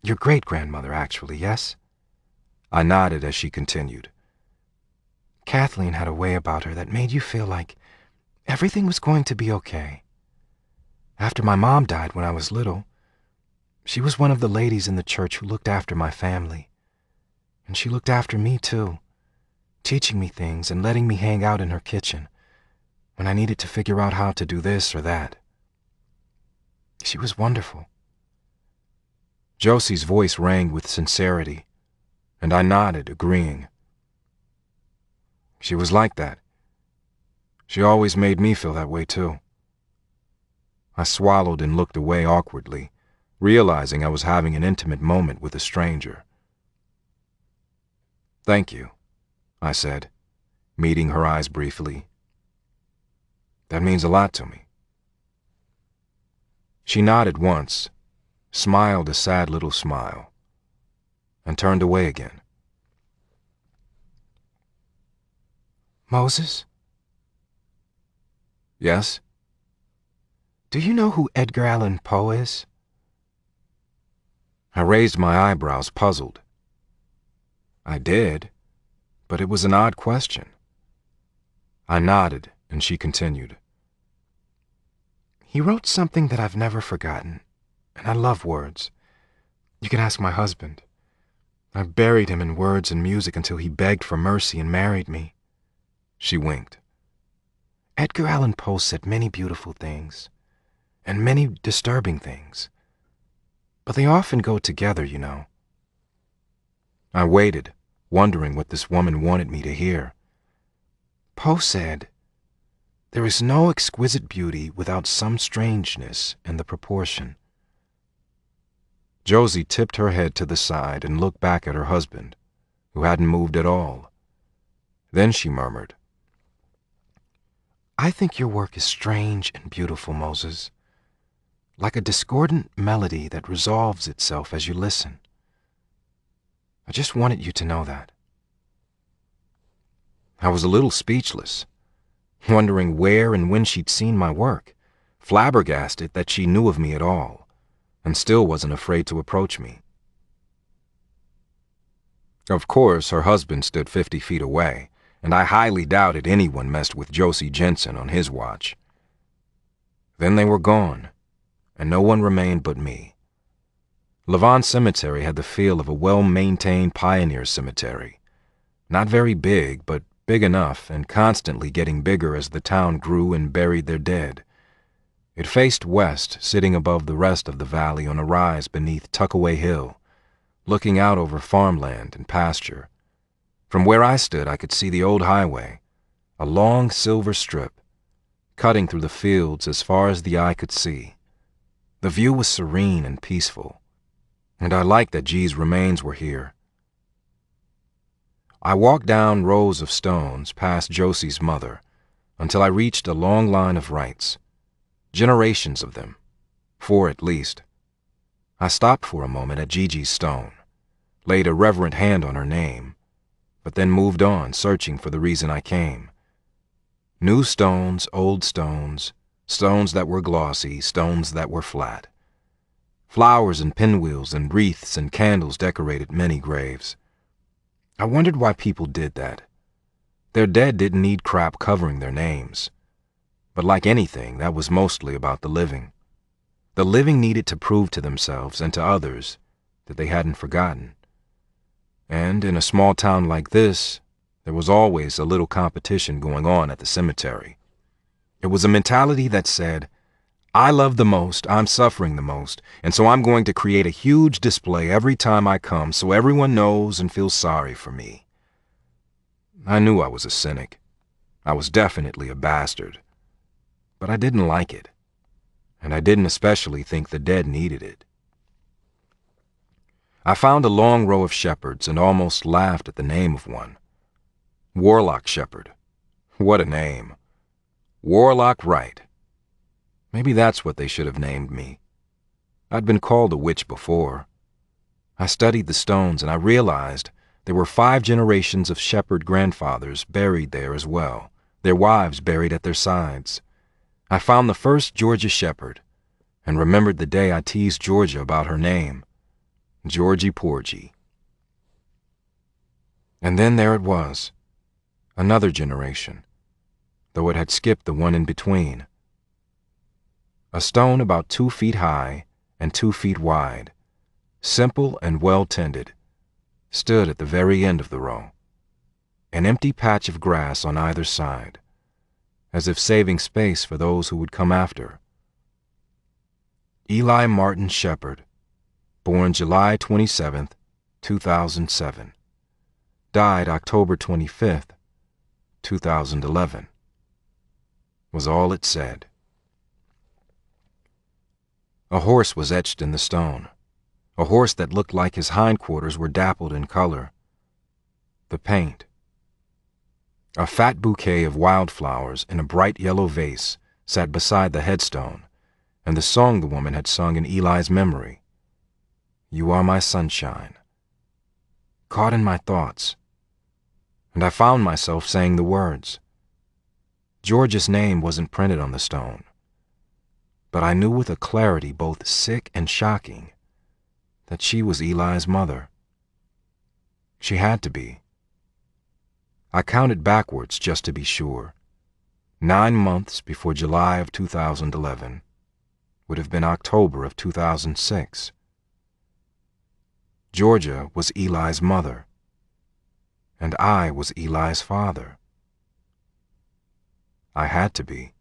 Your great-grandmother, actually, yes?" I nodded as she continued. "Kathleen had a way about her that made you feel like everything was going to be okay. After my mom died when I was little, she was one of the ladies in the church who looked after my family. And she looked after me, too, teaching me things and letting me hang out in her kitchen when I needed to figure out how to do this or that. She was wonderful." Josie's voice rang with sincerity, and I nodded, agreeing. She was like that. She always made me feel that way, too. I swallowed and looked away awkwardly, realizing I was having an intimate moment with a stranger. "Thank you," I said, meeting her eyes briefly. "That means a lot to me." She nodded once, smiled a sad little smile, and turned away again. "Moses?" "Yes?" "Do you know who Edgar Allan Poe is?" I raised my eyebrows, puzzled. I did, but it was an odd question. I nodded, and she continued. "He wrote something that I've never forgotten, and I love words. You can ask my husband. I buried him in words and music until he begged for mercy and married me." She winked. "Edgar Allan Poe said many beautiful things, and many disturbing things. But they often go together, you know." I waited, wondering what this woman wanted me to hear. "Poe said, 'There is no exquisite beauty without some strangeness in the proportion.'" Josie tipped her head to the side and looked back at her husband, who hadn't moved at all. Then she murmured, "I think your work is strange and beautiful, Moses, like a discordant melody that resolves itself as you listen. I just wanted you to know that." I was a little speechless, wondering where and when she'd seen my work, flabbergasted that she knew of me at all, and still wasn't afraid to approach me. Of course, her husband stood 50 feet away, and I highly doubted anyone messed with Josie Jensen on his watch. Then they were gone, and no one remained but me. Lavon Cemetery had the feel of a well-maintained pioneer cemetery. Not very big, but big enough and constantly getting bigger as the town grew and buried their dead. It faced west, sitting above the rest of the valley on a rise beneath Tuckaway Hill, looking out over farmland and pasture. From where I stood, I could see the old highway, a long silver strip, cutting through the fields as far as the eye could see. The view was serene and peaceful, and I liked that G's remains were here. I walked down rows of stones past Josie's mother until I reached a long line of rites, generations of them, 4 at least. I stopped for a moment at Gigi's stone, laid a reverent hand on her name, but then moved on, searching for the reason I came. New stones, old stones, stones that were glossy, stones that were flat. Flowers and pinwheels and wreaths and candles decorated many graves. I wondered why people did that. Their dead didn't need crap covering their names. But like anything, that was mostly about the living. The living needed to prove to themselves and to others that they hadn't forgotten. And in a small town like this, there was always a little competition going on at the cemetery. It was a mentality that said, I love the most, I'm suffering the most, and so I'm going to create a huge display every time I come so everyone knows and feels sorry for me. I knew I was a cynic. I was definitely a bastard. But I didn't like it. And I didn't especially think the dead needed it. I found a long row of shepherds and almost laughed at the name of one. Warlock Shepherd. What a name. Warlock Wright. Maybe that's what they should have named me. I'd been called a witch before. I studied the stones and I realized there were 5 generations of shepherd grandfathers buried there as well, their wives buried at their sides. I found the first Georgia shepherd and remembered the day I teased Georgia about her name, Georgie Porgy. And then there it was, another generation, though it had skipped the one in between. A stone about 2 feet high and 2 feet wide, simple and well-tended, stood at the very end of the row, an empty patch of grass on either side, as if saving space for those who would come after. Eli Martin Shepherd, born July 27, 2007, died October 25, 2011, was all it said. A horse was etched in the stone, a horse that looked like his hindquarters were dappled in color. The paint. A fat bouquet of wildflowers in a bright yellow vase sat beside the headstone, and the song the woman had sung in Eli's memory, You Are My Sunshine, caught in my thoughts, and I found myself saying the words. George's name wasn't printed on the stone, but I knew with a clarity both sick and shocking that she was Eli's mother. She had to be. I counted backwards just to be sure. 9 months before July of 2011 would have been October of 2006. Georgia was Eli's mother, and I was Eli's father. I had to be.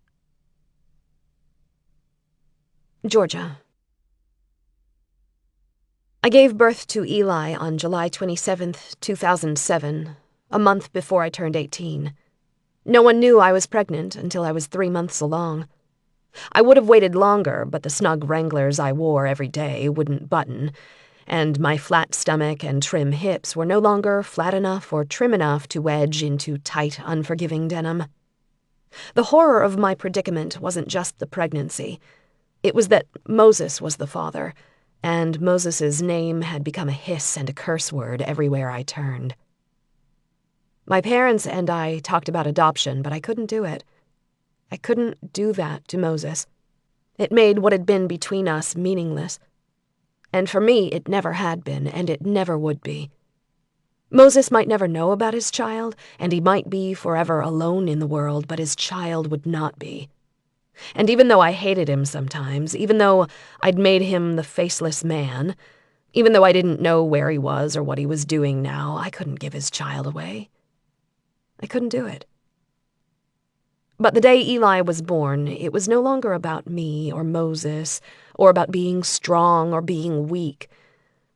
Georgia. I gave birth to Eli on July 27th, 2007, a month before I turned 18. No one knew I was pregnant until I was 3 months along. I would have waited longer, but the snug Wranglers I wore every day wouldn't button, and my flat stomach and trim hips were no longer flat enough or trim enough to wedge into tight, unforgiving denim. The horror of my predicament wasn't just the pregnancy. It was that Moses was the father, and Moses's name had become a hiss and a curse word everywhere I turned. My parents and I talked about adoption, but I couldn't do it. I couldn't do that to Moses. It made what had been between us meaningless. And for me, it never had been, and it never would be. Moses might never know about his child, and he might be forever alone in the world, but his child would not be. And even though I hated him sometimes, even though I'd made him the faceless man, even though I didn't know where he was or what he was doing now, I couldn't give his child away. I couldn't do it. But the day Eli was born, it was no longer about me or Moses, or about being strong or being weak.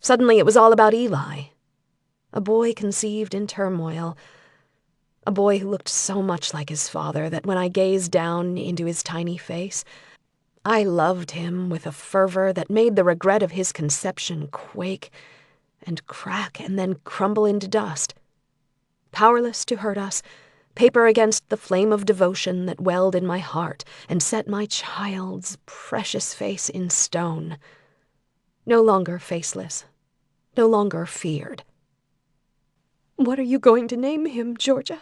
Suddenly it was all about Eli. A boy conceived in turmoil, A boy who looked so much like his father that when I gazed down into his tiny face, I loved him with a fervor that made the regret of his conception quake and crack and then crumble into dust. Powerless to hurt us, paper against the flame of devotion that welled in my heart and set my child's precious face in stone. No longer faceless, no longer feared. "What are you going to name him, Georgia?"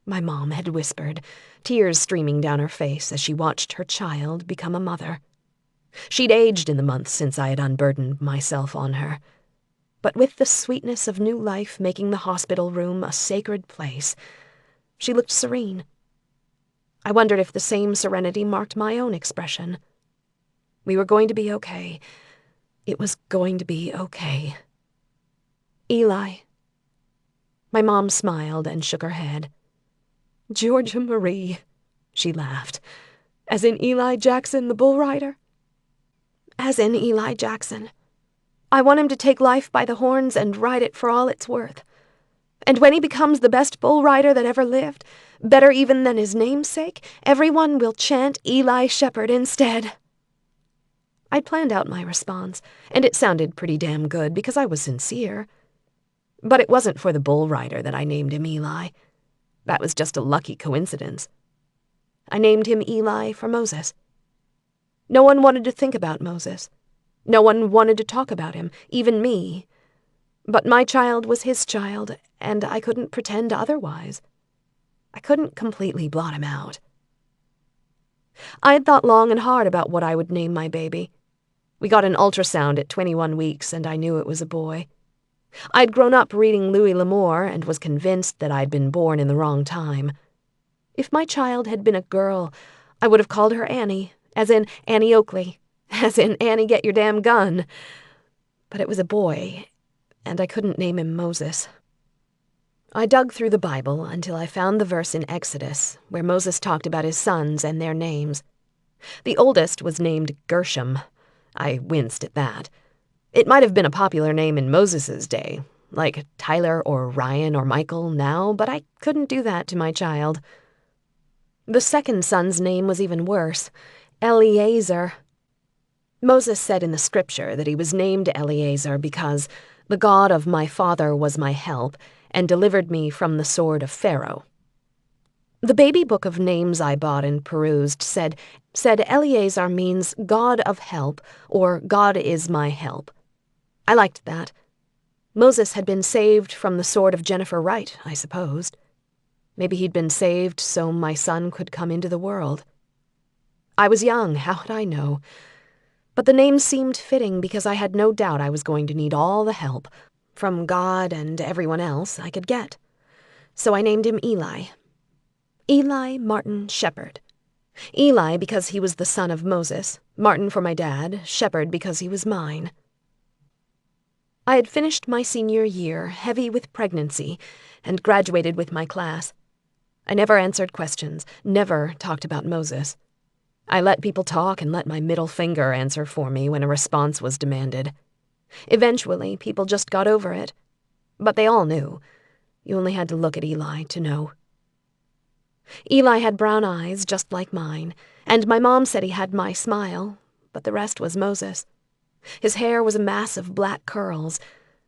my mom had whispered, tears streaming down her face as she watched her child become a mother. She'd aged in the months since I had unburdened myself on her. But with the sweetness of new life making the hospital room a sacred place, she looked serene. I wondered if the same serenity marked my own expression. We were going to be okay. It was going to be okay. "Eli." My mom smiled and shook her head. "Georgia Marie," she laughed. "As in Eli Jackson, the bull rider?" "As in Eli Jackson. I want him to take life by the horns and ride it for all it's worth. And when he becomes the best bull rider that ever lived, better even than his namesake, everyone will chant Eli Shepherd instead." I'd planned out my response, and it sounded pretty damn good because I was sincere. But it wasn't for the bull rider that I named him Eli. That was just a lucky coincidence. I named him Eli for Moses. No one wanted to think about Moses. No one wanted to talk about him, even me. But my child was his child, and I couldn't pretend otherwise. I couldn't completely blot him out. I had thought long and hard about what I would name my baby. We got an ultrasound at 21 weeks, and I knew it was a boy. I'd grown up reading Louis L'Amour and was convinced that I'd been born in the wrong time. If my child had been a girl, I would have called her Annie, as in Annie Oakley, as in Annie Get Your Damn Gun. But it was a boy, and I couldn't name him Moses. I dug through the Bible until I found the verse in Exodus where Moses talked about his sons and their names. The oldest was named Gershom. I winced at that. It might have been a popular name in Moses's day, like Tyler or Ryan or Michael now, but I couldn't do that to my child. The second son's name was even worse, Eliezer. Moses said in the scripture that he was named Eliezer because the God of my father was my help and delivered me from the sword of Pharaoh. The baby book of names I bought and perused said Eliezer means God of help or God is my help. I liked that. Moses had been saved from the sword of Jennifer Wright, I supposed. Maybe he'd been saved so my son could come into the world. I was young, how would I know? But the name seemed fitting because I had no doubt I was going to need all the help, from God and everyone else, I could get. So I named him Eli. Eli Martin Shepherd. Eli because he was the son of Moses, Martin for my dad, Shepherd because he was mine. I had finished my senior year, heavy with pregnancy, and graduated with my class. I never answered questions, never talked about Moses. I let people talk and let my middle finger answer for me when a response was demanded. Eventually, people just got over it. But they all knew. You only had to look at Eli to know. Eli had brown eyes just like mine, and my mom said he had my smile, but the rest was Moses. His hair was a mass of black curls,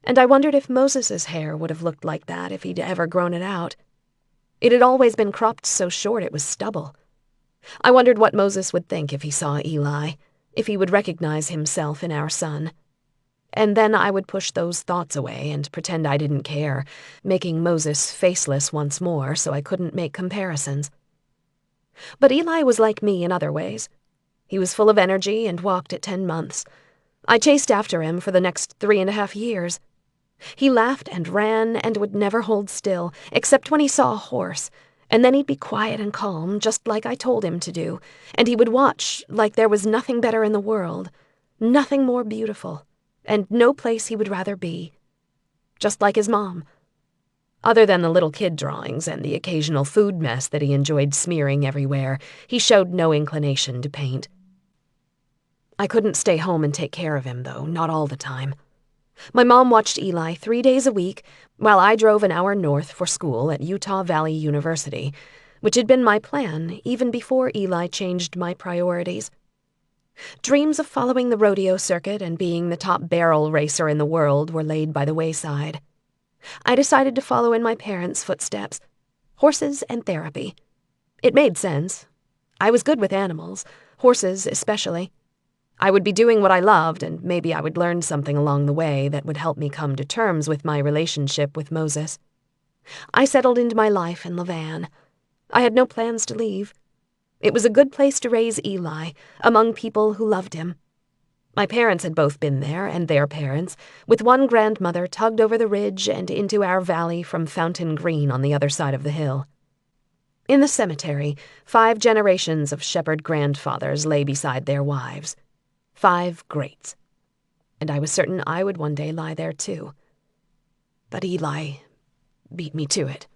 and I wondered if Moses's hair would have looked like that if he'd ever grown it out. It had always been cropped so short it was stubble. I wondered what Moses would think if he saw Eli, if he would recognize himself in our son. And then I would push those thoughts away and pretend I didn't care, making Moses faceless once more so I couldn't make comparisons. But Eli was like me in other ways. He was full of energy and walked at 10 months. I chased after him for the next 3.5 years. He laughed and ran and would never hold still, except when he saw a horse, and then he'd be quiet and calm, just like I told him to do, and he would watch like there was nothing better in the world, nothing more beautiful, and no place he would rather be. Just like his mom. Other than the little kid drawings and the occasional food mess that he enjoyed smearing everywhere, he showed no inclination to paint. I couldn't stay home and take care of him, though, not all the time. My mom watched Eli 3 days a week while I drove an hour north for school at Utah Valley University, which had been my plan even before Eli changed my priorities. Dreams of following the rodeo circuit and being the top barrel racer in the world were laid by the wayside. I decided to follow in my parents' footsteps, horses and therapy. It made sense. I was good with animals, horses especially. I would be doing what I loved, and maybe I would learn something along the way that would help me come to terms with my relationship with Moses. I settled into my life in Levan. I had no plans to leave. It was a good place to raise Eli, among people who loved him. My parents had both been there, and their parents, with one grandmother tugged over the ridge and into our valley from Fountain Green on the other side of the hill. In the cemetery, 5 generations of shepherd grandfathers lay beside their wives. 5 greats. And I was certain I would one day lie there too. But Eli beat me to it.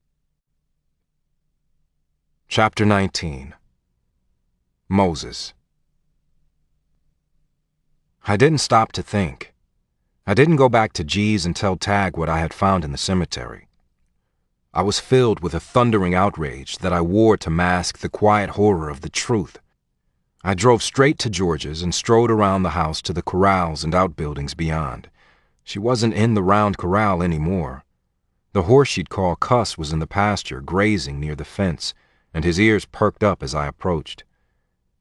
Chapter 19. Moses. I didn't stop to think. I didn't go back to G's and tell Tag what I had found in the cemetery. I was filled with a thundering outrage that I wore to mask the quiet horror of the truth. I drove straight to George's and strode around the house to the corrals and outbuildings beyond. She wasn't in the round corral anymore. The horse she'd call Cuss was in the pasture, grazing near the fence, and his ears perked up as I approached.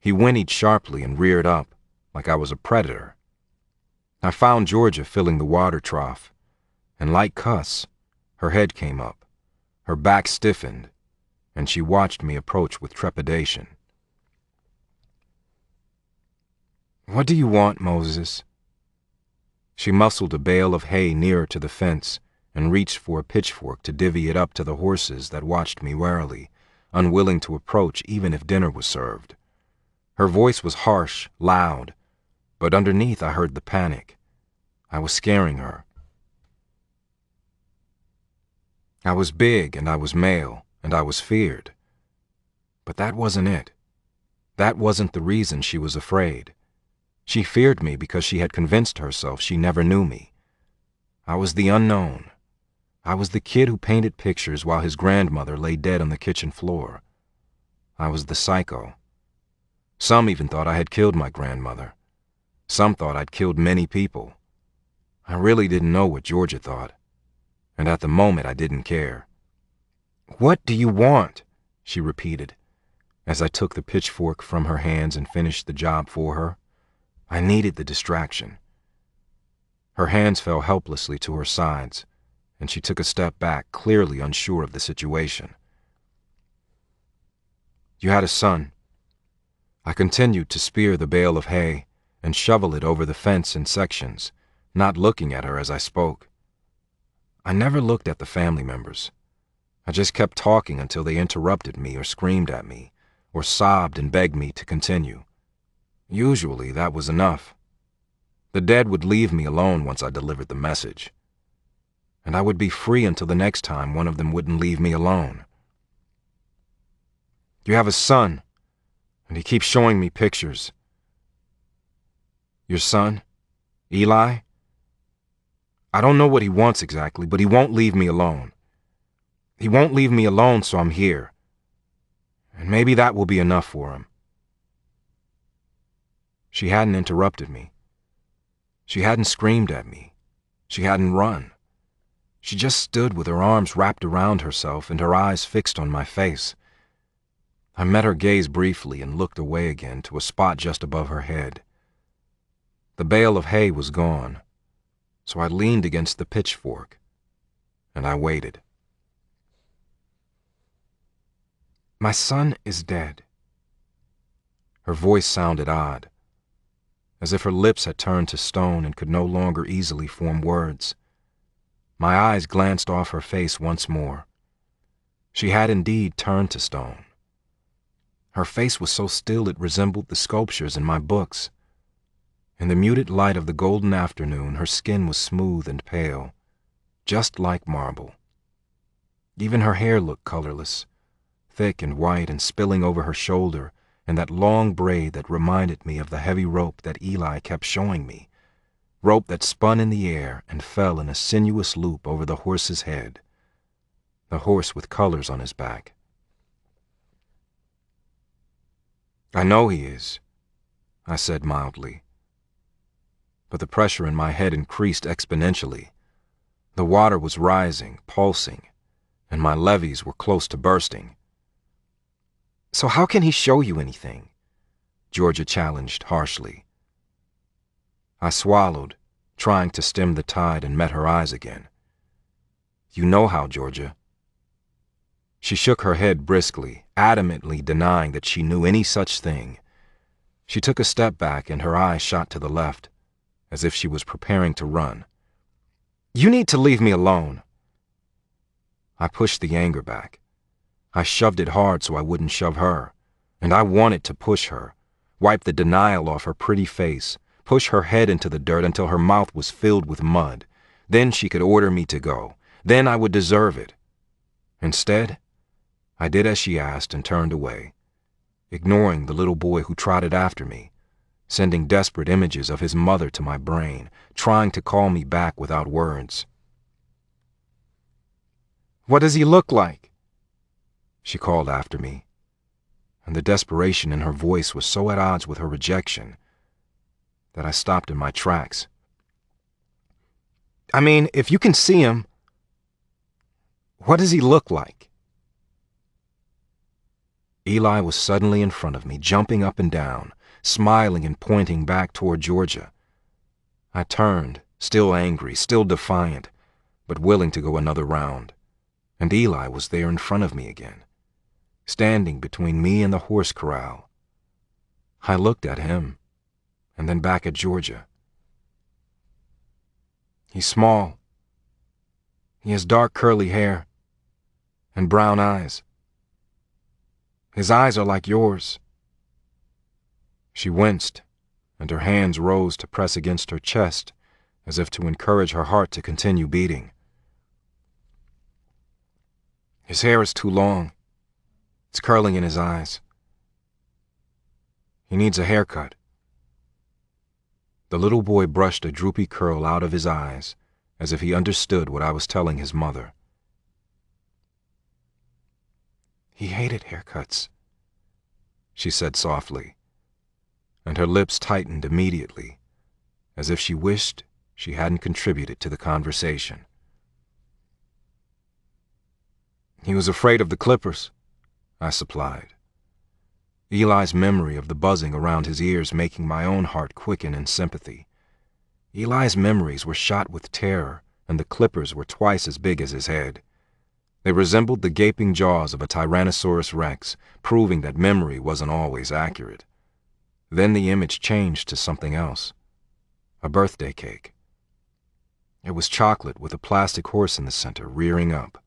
He whinnied sharply and reared up, like I was a predator. I found Georgia filling the water trough, and like Cuss, her head came up, her back stiffened, and she watched me approach with trepidation. "What do you want, Moses?" She muscled a bale of hay nearer to the fence and reached for a pitchfork to divvy it up to the horses that watched me warily, unwilling to approach even if dinner was served. Her voice was harsh, loud, but underneath I heard the panic. I was scaring her. I was big and I was male and I was feared. But that wasn't it. That wasn't the reason she was afraid. She feared me because she had convinced herself she never knew me. I was the unknown. I was the kid who painted pictures while his grandmother lay dead on the kitchen floor. I was the psycho. Some even thought I had killed my grandmother. Some thought I'd killed many people. I really didn't know what Georgia thought, and at the moment I didn't care. "What do you want?" she repeated, as I took the pitchfork from her hands and finished the job for her. I needed the distraction. Her hands fell helplessly to her sides, and she took a step back, clearly unsure of the situation. "You had a son." I continued to spear the bale of hay and shovel it over the fence in sections, not looking at her as I spoke. I never looked at the family members. I just kept talking until they interrupted me or screamed at me, or sobbed and begged me to continue. Usually that was enough. The dead would leave me alone once I delivered the message, and I would be free until the next time one of them wouldn't leave me alone. "You have a son, and he keeps showing me pictures." "Your son? Eli? I don't know what he wants exactly, but he won't leave me alone. He won't leave me alone, so I'm here. And maybe that will be enough for him." She hadn't interrupted me. She hadn't screamed at me. She hadn't run. She just stood with her arms wrapped around herself and her eyes fixed on my face. I met her gaze briefly and looked away again to a spot just above her head. The bale of hay was gone, so I leaned against the pitchfork, and I waited. "My son is dead." Her voice sounded odd, as if her lips had turned to stone and could no longer easily form words. My eyes glanced off her face once more. She had indeed turned to stone. Her face was so still it resembled the sculptures in my books. In the muted light of the golden afternoon, her skin was smooth and pale, just like marble. Even her hair looked colorless, thick and white and spilling over her shoulder in that long braid that reminded me of the heavy rope that Eli kept showing me, rope that spun in the air and fell in a sinuous loop over the horse's head, the horse with colors on his back. "I know he is," I said mildly. But the pressure in my head increased exponentially. The water was rising, pulsing, and my levees were close to bursting. "So how can he show you anything?" Georgia challenged harshly. I swallowed, trying to stem the tide, and met her eyes again. "You know how, Georgia." She shook her head briskly, adamantly denying that she knew any such thing. She took a step back and her eyes shot to the left, as if she was preparing to run. "You need to leave me alone." I pushed the anger back. I shoved it hard so I wouldn't shove her, and I wanted to push her, wipe the denial off her pretty face, push her head into the dirt until her mouth was filled with mud. Then she could order me to go. Then I would deserve it. Instead, I did as she asked and turned away, ignoring the little boy who trotted after me, sending desperate images of his mother to my brain, trying to call me back without words. "What does he look like?" she called after me, and the desperation in her voice was so at odds with her rejection that I stopped in my tracks. "I mean, if you can see him, what does he look like?" Eli was suddenly in front of me, jumping up and down, smiling and pointing back toward Georgia. I turned, still angry, still defiant, but willing to go another round, and Eli was there in front of me again, standing between me and the horse corral. I looked at him, and then back at Georgia. He's small. He has dark curly hair and brown eyes. His eyes are like yours. She winced, and her hands rose to press against her chest, as if to encourage her heart to continue beating. His hair is too long. It's curling in his eyes. He needs a haircut. The little boy brushed a droopy curl out of his eyes, as if he understood what I was telling his mother. "He hated haircuts," she said softly, and her lips tightened immediately, as if she wished she hadn't contributed to the conversation. "He was afraid of the clippers," I supplied, Eli's memory of the buzzing around his ears making my own heart quicken in sympathy. Eli's memories were shot with terror, and the clippers were twice as big as his head. They resembled the gaping jaws of a Tyrannosaurus Rex, proving that memory wasn't always accurate. Then the image changed to something else. A birthday cake. It was chocolate with a plastic horse in the center, rearing up.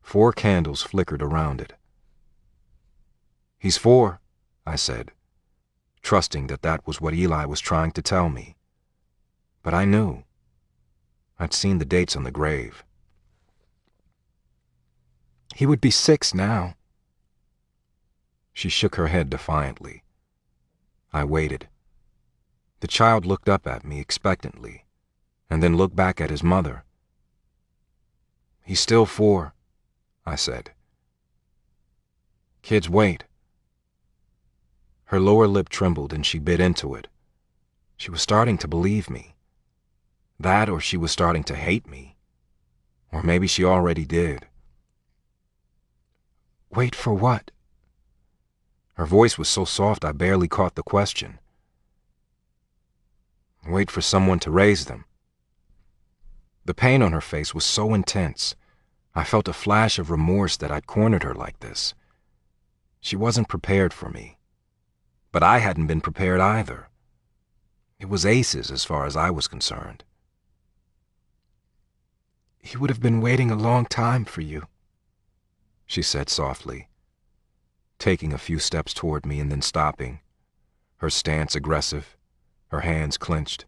4 candles flickered around it. "He's 4, I said, trusting that that was what Eli was trying to tell me. But I knew. I'd seen the dates on the grave. "He would be 6 now." She shook her head defiantly. I waited. The child looked up at me expectantly, and then looked back at his mother. "He's still 4, I said. "Kids wait." Her lower lip trembled and she bit into it. She was starting to believe me. That, or she was starting to hate me. Or maybe she already did. "Wait for what?" Her voice was so soft I barely caught the question. "Wait for someone to raise them." The pain on her face was so intense, I felt a flash of remorse that I'd cornered her like this. She wasn't prepared for me. But I hadn't been prepared either. It was aces as far as I was concerned. "He would have been waiting a long time for you," she said softly, taking a few steps toward me and then stopping, her stance aggressive, her hands clenched.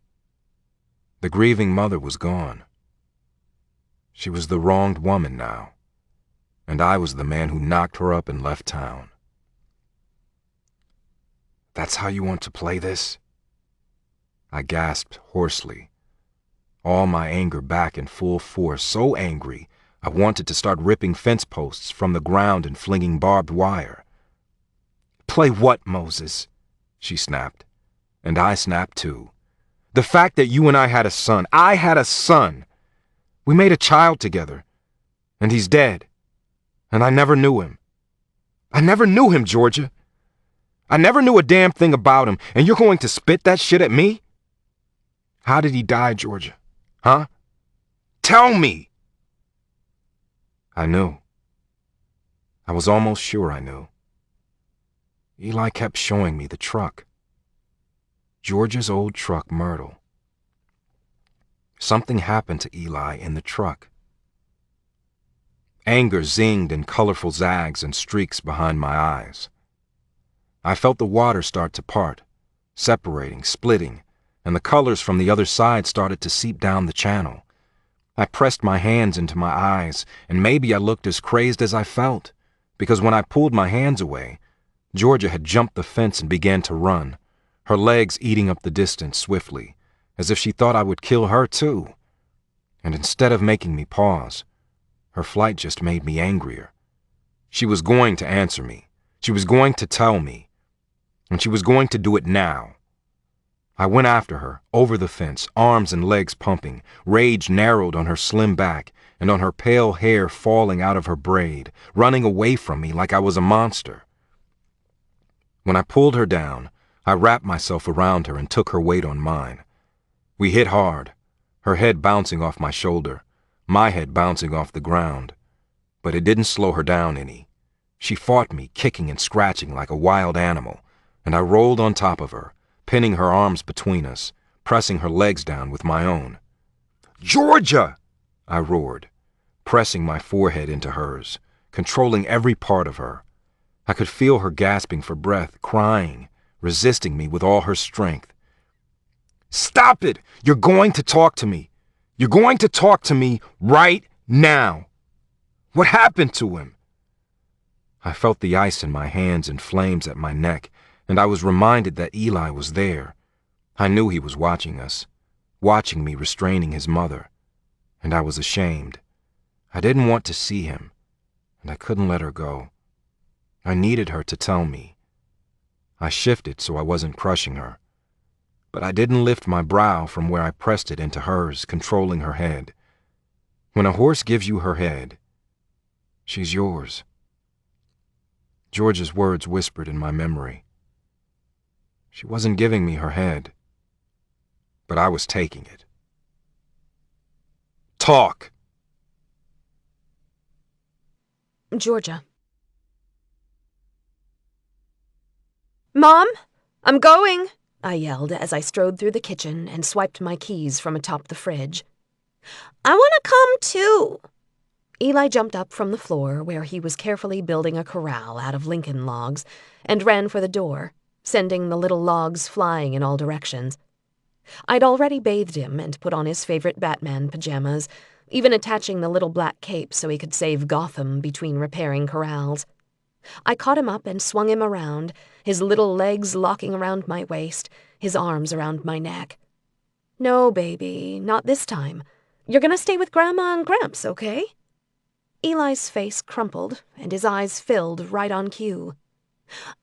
The grieving mother was gone. She was the wronged woman now, and I was the man who knocked her up and left town. "That's how you want to play this?" I gasped hoarsely, all my anger back in full force, so angry I wanted to start ripping fence posts from the ground and flinging barbed wire. "Play what, Moses?" she snapped. And I snapped too. "The fact that you and I had a son. We made a child together. And he's dead. And I never knew him. I never knew him, Georgia. I never knew a damn thing about him, and you're going to spit that shit at me? How did he die, Georgia? Huh? Tell me!" I knew. I was almost sure I knew. Eli kept showing me the truck. Georgia's old truck, Myrtle. Something happened to Eli in the truck. Anger zinged in colorful zags and streaks behind my eyes. I felt the water start to part, separating, splitting, and the colors from the other side started to seep down the channel. I pressed my hands into my eyes, and maybe I looked as crazed as I felt, because when I pulled my hands away, Georgia had jumped the fence and began to run, her legs eating up the distance swiftly, as if she thought I would kill her too. And instead of making me pause, her flight just made me angrier. She was going to answer me. She was going to tell me. And she was going to do it now. I went after her, over the fence, arms and legs pumping, rage narrowed on her slim back and on her pale hair falling out of her braid, running away from me like I was a monster. When I pulled her down, I wrapped myself around her and took her weight on mine. We hit hard, her head bouncing off my shoulder, my head bouncing off the ground. But it didn't slow her down any. She fought me, kicking and scratching like a wild animal, and I rolled on top of her, pinning her arms between us, pressing her legs down with my own. "Georgia!" I roared, pressing my forehead into hers, controlling every part of her. I could feel her gasping for breath, crying, resisting me with all her strength. "Stop it! You're going to talk to me. You're going to talk to me right now. What happened to him?" I felt the ice in my hands and flames at my neck, and I was reminded that Eli was there. I knew he was watching us, watching me restraining his mother, and I was ashamed. I didn't want to see him, and I couldn't let her go. I needed her to tell me. I shifted so I wasn't crushing her, but I didn't lift my brow from where I pressed it into hers, controlling her head. When a horse gives you her head, she's yours. George's words whispered in my memory. She wasn't giving me her head, but I was taking it. Talk! Georgia. "Mom, I'm going," I yelled as I strode through the kitchen and swiped my keys from atop the fridge. "I want to come too." Eli jumped up from the floor where he was carefully building a corral out of Lincoln logs and ran for the door, sending the little logs flying in all directions. I'd already bathed him and put on his favorite Batman pajamas, even attaching the little black cape so he could save Gotham between repairing corrals. I caught him up and swung him around, his little legs locking around my waist, his arms around my neck. "No, baby, not this time. You're gonna stay with Grandma and Gramps, okay?" Eli's face crumpled, and his eyes filled right on cue.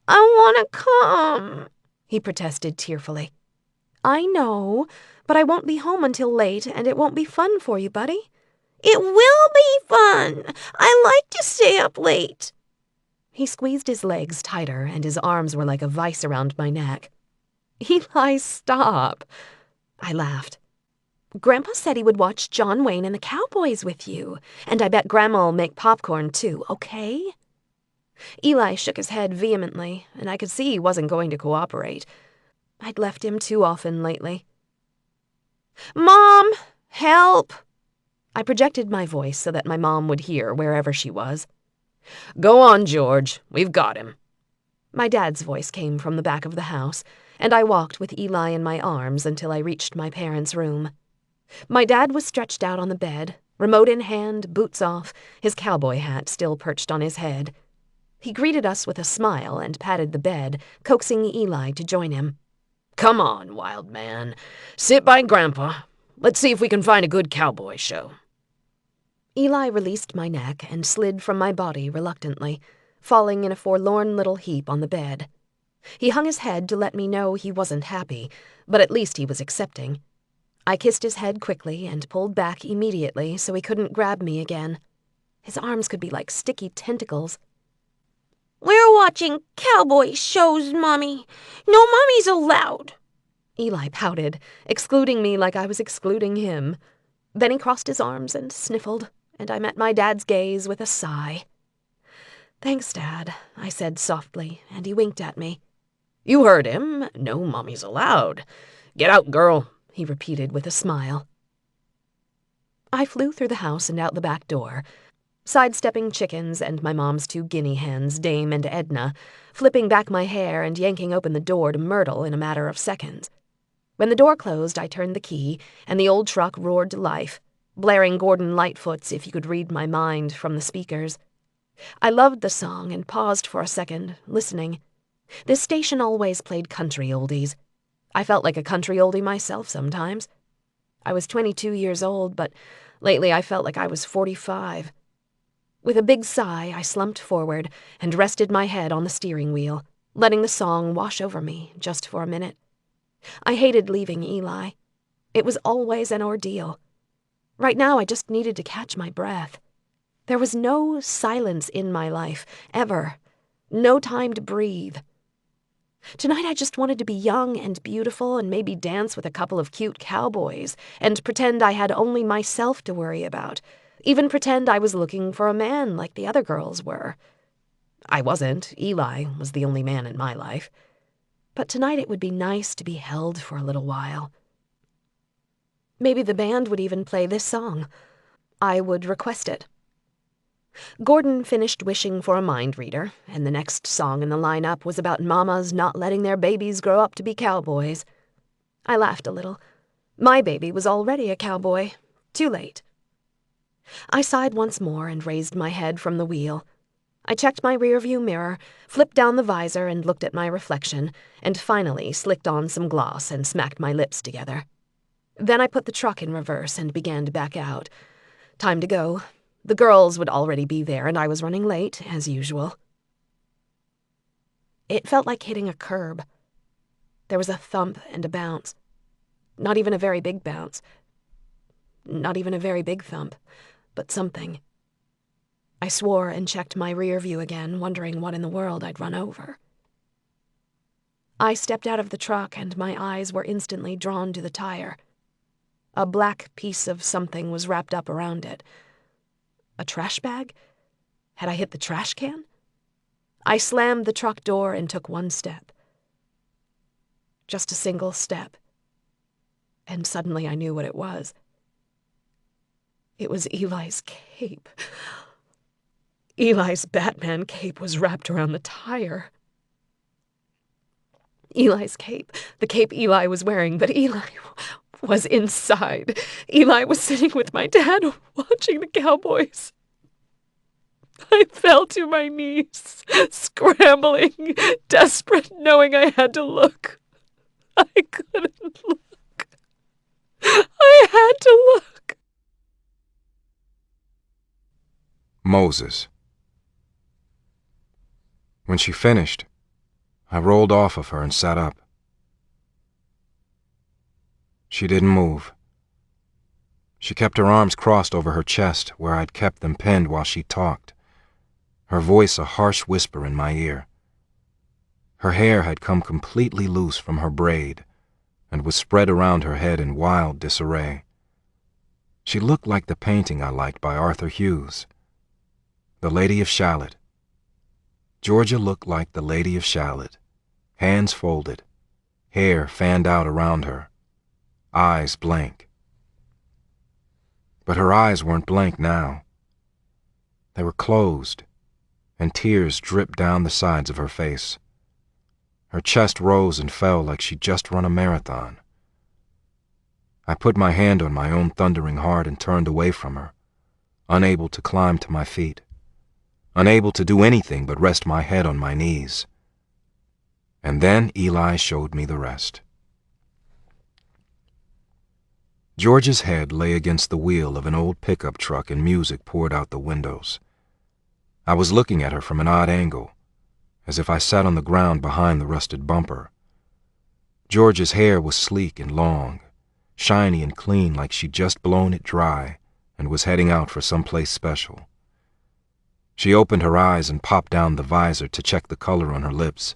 "I want to come," he protested tearfully. "I know, but I won't be home until late, and it won't be fun for you, buddy." "It will be fun. I like to stay up late." He squeezed his legs tighter, and his arms were like a vice around my neck. "Eli, stop." I laughed. "Grandpa said he would watch John Wayne and the Cowboys with you, and I bet Grandma'll make popcorn too, okay?" Eli shook his head vehemently, and I could see he wasn't going to cooperate. I'd left him too often lately. "Mom, help!" I projected my voice so that my mom would hear wherever she was. "Go on, George. We've got him." My dad's voice came from the back of the house, and I walked with Eli in my arms until I reached my parents' room. My dad was stretched out on the bed, remote in hand, boots off, his cowboy hat still perched on his head. He greeted us with a smile and patted the bed, coaxing Eli to join him. "Come on, wild man. Sit by Grandpa. Let's see if we can find a good cowboy show. Eli released my neck and slid from my body reluctantly, falling in a forlorn little heap on the bed. He hung his head to let me know he wasn't happy, but at least he was accepting. I kissed his head quickly and pulled back immediately so he couldn't grab me again. His arms could be like sticky tentacles. We're watching cowboy shows, Mommy. No mummies allowed. Eli pouted, excluding me like I was excluding him. Then he crossed his arms and sniffled, and I met my dad's gaze with a sigh. "Thanks, Dad," I said softly, and he winked at me. You heard him. No mummies allowed. Get out, girl, he repeated with a smile. I flew through the house and out the back door, sidestepping chickens and my mom's 2 guinea hens, Dame and Edna, flipping back my hair and yanking open the door to Myrtle in a matter of seconds. When the door closed, I turned the key, and the old truck roared to life, blaring Gordon Lightfoot's If You Could Read My Mind from the speakers. I loved the song and paused for a second, listening. This station always played country oldies. I felt like a country oldie myself sometimes. I was 22 years old, but lately I felt like I was 45. With a big sigh, I slumped forward and rested my head on the steering wheel, letting the song wash over me just for a minute. I hated leaving Eli. It was always an ordeal. Right now I just needed to catch my breath. There was no silence in my life, ever. No time to breathe. Tonight I just wanted to be young and beautiful and maybe dance with a couple of cute cowboys and pretend I had only myself to worry about. Even pretend I was looking for a man like the other girls were. I wasn't. Eli was the only man in my life. But tonight it would be nice to be held for a little while. Maybe the band would even play this song. I would request it. Gordon finished wishing for a mind reader, and the next song in the lineup was about mamas not letting their babies grow up to be cowboys. I laughed a little. My baby was already a cowboy. Too late. I sighed once more and raised my head from the wheel. I checked my rearview mirror, flipped down the visor and looked at my reflection, and finally slicked on some gloss and smacked my lips together. Then I put the truck in reverse and began to back out. Time to go. The girls would already be there, and I was running late, as usual. It felt like hitting a curb. There was a thump and a bounce. Not even a very big bounce. Not even a very big thump, but something. I swore and checked my rear view again, wondering what in the world I'd run over. I stepped out of the truck, and my eyes were instantly drawn to the tire. A black piece of something was wrapped up around it. A trash bag? Had I hit the trash can? I slammed the truck door and took one step. Just a single step. And suddenly I knew what it was. It was Eli's cape. Eli's Batman cape was wrapped around the tire. Eli's cape. The cape Eli was wearing, but Eli was inside. Eli was sitting with my dad watching the Cowboys. I fell to my knees, scrambling, desperate, knowing I had to look. I couldn't look. I had to look. Moses. When she finished, I rolled off of her and sat up. She didn't move. She kept her arms crossed over her chest, where I'd kept them pinned while she talked, her voice a harsh whisper in my ear. Her hair had come completely loose from her braid and was spread around her head in wild disarray. She looked like the painting I liked by Arthur Hughes, The Lady of Shalott. Georgia looked like the Lady of Shalott, hands folded, hair fanned out around her, eyes blank. But her eyes weren't blank now. They were closed, and tears dripped down the sides of her face. Her chest rose and fell like she'd just run a marathon. I put my hand on my own thundering heart and turned away from her, unable to climb to my feet, unable to do anything but rest my head on my knees. And then Eli showed me the rest. George's head lay against the wheel of an old pickup truck and music poured out the windows. I was looking at her from an odd angle, as if I sat on the ground behind the rusted bumper. George's hair was sleek and long, shiny and clean like she'd just blown it dry and was heading out for some place special. She opened her eyes and popped down the visor to check the color on her lips.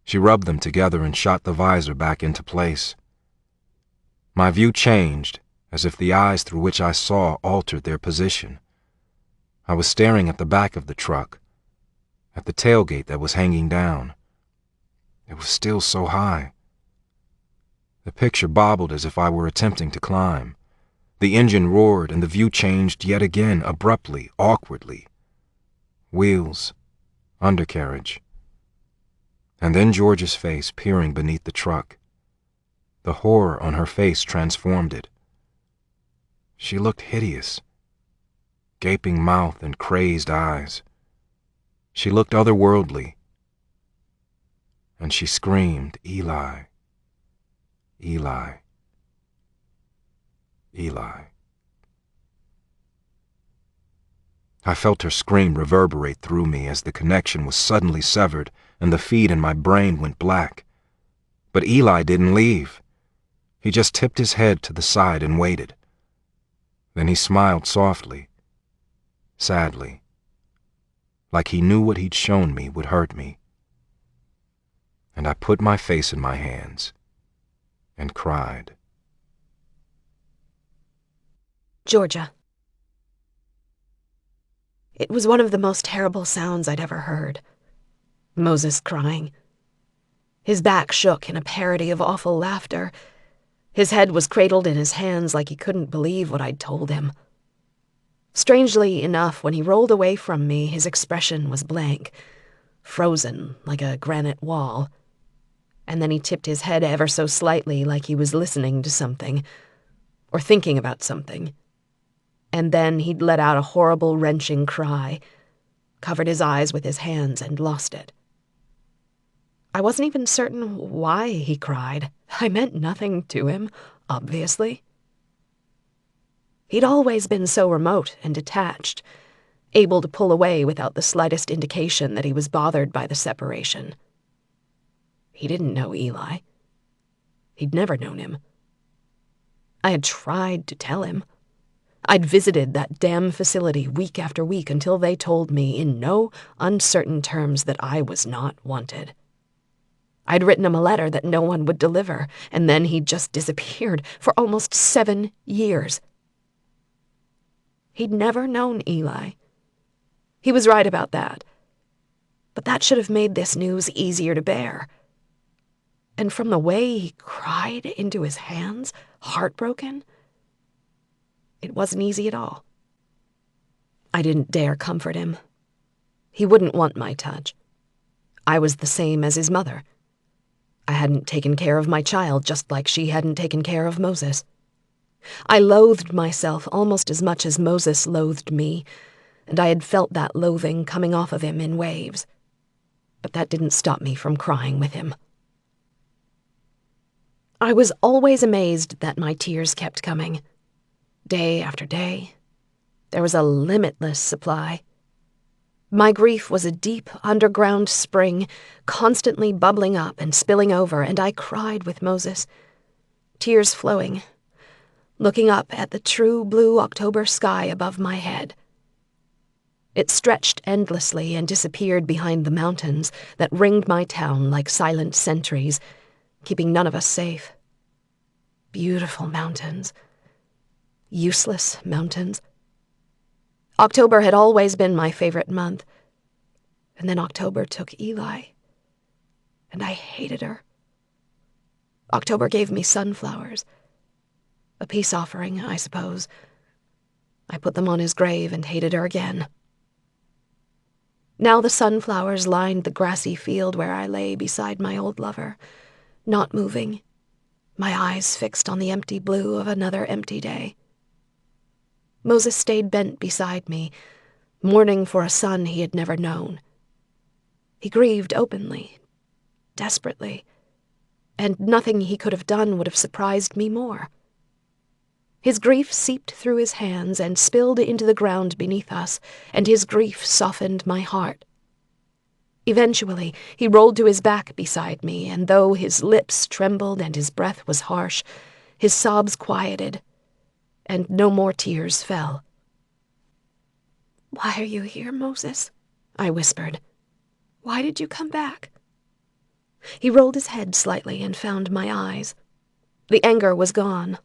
She rubbed them together and shot the visor back into place. My view changed, as if the eyes through which I saw altered their position. I was staring at the back of the truck, at the tailgate that was hanging down. It was still so high. The picture bobbled as if I were attempting to climb. The engine roared and the view changed yet again, abruptly, awkwardly. Wheels, undercarriage. And then George's face peering beneath the truck. The horror on her face transformed it. She looked hideous. Gaping mouth and crazed eyes. She looked otherworldly. And she screamed, "Eli, Eli, Eli." I felt her scream reverberate through me as the connection was suddenly severed and the feed in my brain went black. But Eli didn't leave. He just tipped his head to the side and waited. Then he smiled softly, sadly, like he knew what he'd shown me would hurt me. And I put my face in my hands and cried. Georgia. It was one of the most terrible sounds I'd ever heard. Moses crying. His back shook in a parody of awful laughter. His head was cradled in his hands like he couldn't believe what I'd told him. Strangely enough, when he rolled away from me, his expression was blank, frozen like a granite wall. And then he tipped his head ever so slightly like he was listening to something, or thinking about something. And then he'd let out a horrible, wrenching cry, covered his eyes with his hands, and lost it. I wasn't even certain why he cried. I meant nothing to him, obviously. He'd always been so remote and detached, able to pull away without the slightest indication that he was bothered by the separation. He didn't know Eli. He'd never known him. I had tried to tell him. I'd visited that damn facility week after week until they told me in no uncertain terms that I was not wanted. I'd written him a letter that no one would deliver, and then he'd just disappeared for almost 7 years. He'd never known Eli. He was right about that. But that should have made this news easier to bear. And from the way he cried into his hands, heartbroken, it wasn't easy at all. I didn't dare comfort him. He wouldn't want my touch. I was the same as his mother. I hadn't taken care of my child just like she hadn't taken care of Moses. I loathed myself almost as much as Moses loathed me, and I had felt that loathing coming off of him in waves. But that didn't stop me from crying with him. I was always amazed that my tears kept coming. Day after day, there was a limitless supply. My grief was a deep, underground spring, constantly bubbling up and spilling over, and I cried with Moses, tears flowing, looking up at the true blue October sky above my head. It stretched endlessly and disappeared behind the mountains that ringed my town like silent sentries, keeping none of us safe. Beautiful mountains. Useless mountains. October had always been my favorite month. And then October took Eli. And I hated her. October gave me sunflowers. A peace offering, I suppose. I put them on his grave and hated her again. Now the sunflowers lined the grassy field where I lay beside my old lover, not moving, my eyes fixed on the empty blue of another empty day. Moses stayed bent beside me, mourning for a son he had never known. He grieved openly, desperately, and nothing he could have done would have surprised me more. His grief seeped through his hands and spilled into the ground beneath us, and his grief softened my heart. Eventually, he rolled to his back beside me, and though his lips trembled and his breath was harsh, his sobs quieted, and no more tears fell. "Why are you here, Moses?" I whispered. "Why did you come back?" He rolled his head slightly and found my eyes. The anger was gone.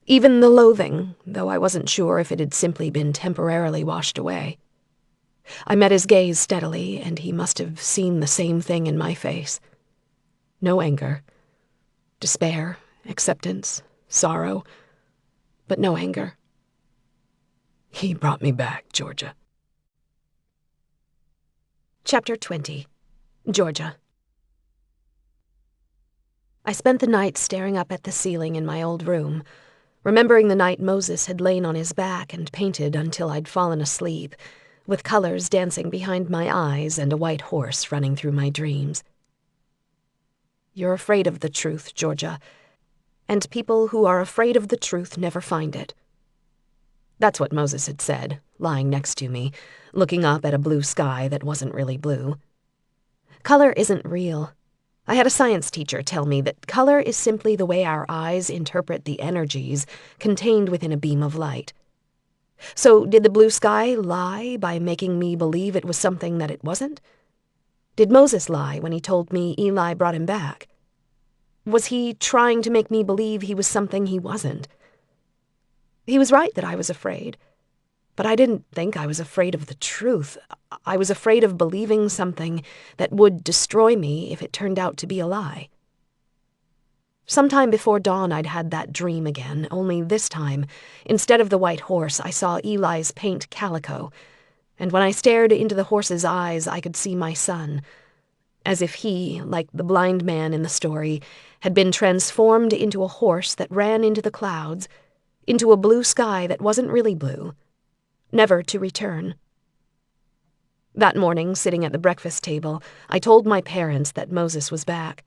Even the loathing, though I wasn't sure if it had simply been temporarily washed away. I met his gaze steadily, and he must have seen the same thing in my face. No anger. Despair, acceptance, sorrow, but no anger. He brought me back, Georgia. Chapter 20. Georgia. I spent the night staring up at the ceiling in my old room, remembering the night Moses had lain on his back and painted until I'd fallen asleep, with colors dancing behind my eyes and a white horse running through my dreams. You're afraid of the truth, Georgia, and people who are afraid of the truth never find it. That's what Moses had said, lying next to me, looking up at a blue sky that wasn't really blue. Color isn't real. I had a science teacher tell me that color is simply the way our eyes interpret the energies contained within a beam of light. So did the blue sky lie by making me believe it was something that it wasn't? Did Moses lie when he told me Eli brought him back? Was he trying to make me believe he was something he wasn't? He was right that I was afraid, but I didn't think I was afraid of the truth. I was afraid of believing something that would destroy me if it turned out to be a lie. Sometime before dawn I'd had that dream again, only this time, instead of the white horse, I saw Eli's paint calico, and when I stared into the horse's eyes I could see my son, as if he, like the blind man in the story, had been transformed into a horse that ran into the clouds, into a blue sky that wasn't really blue, never to return. That morning, sitting at the breakfast table, I told my parents that Moses was back.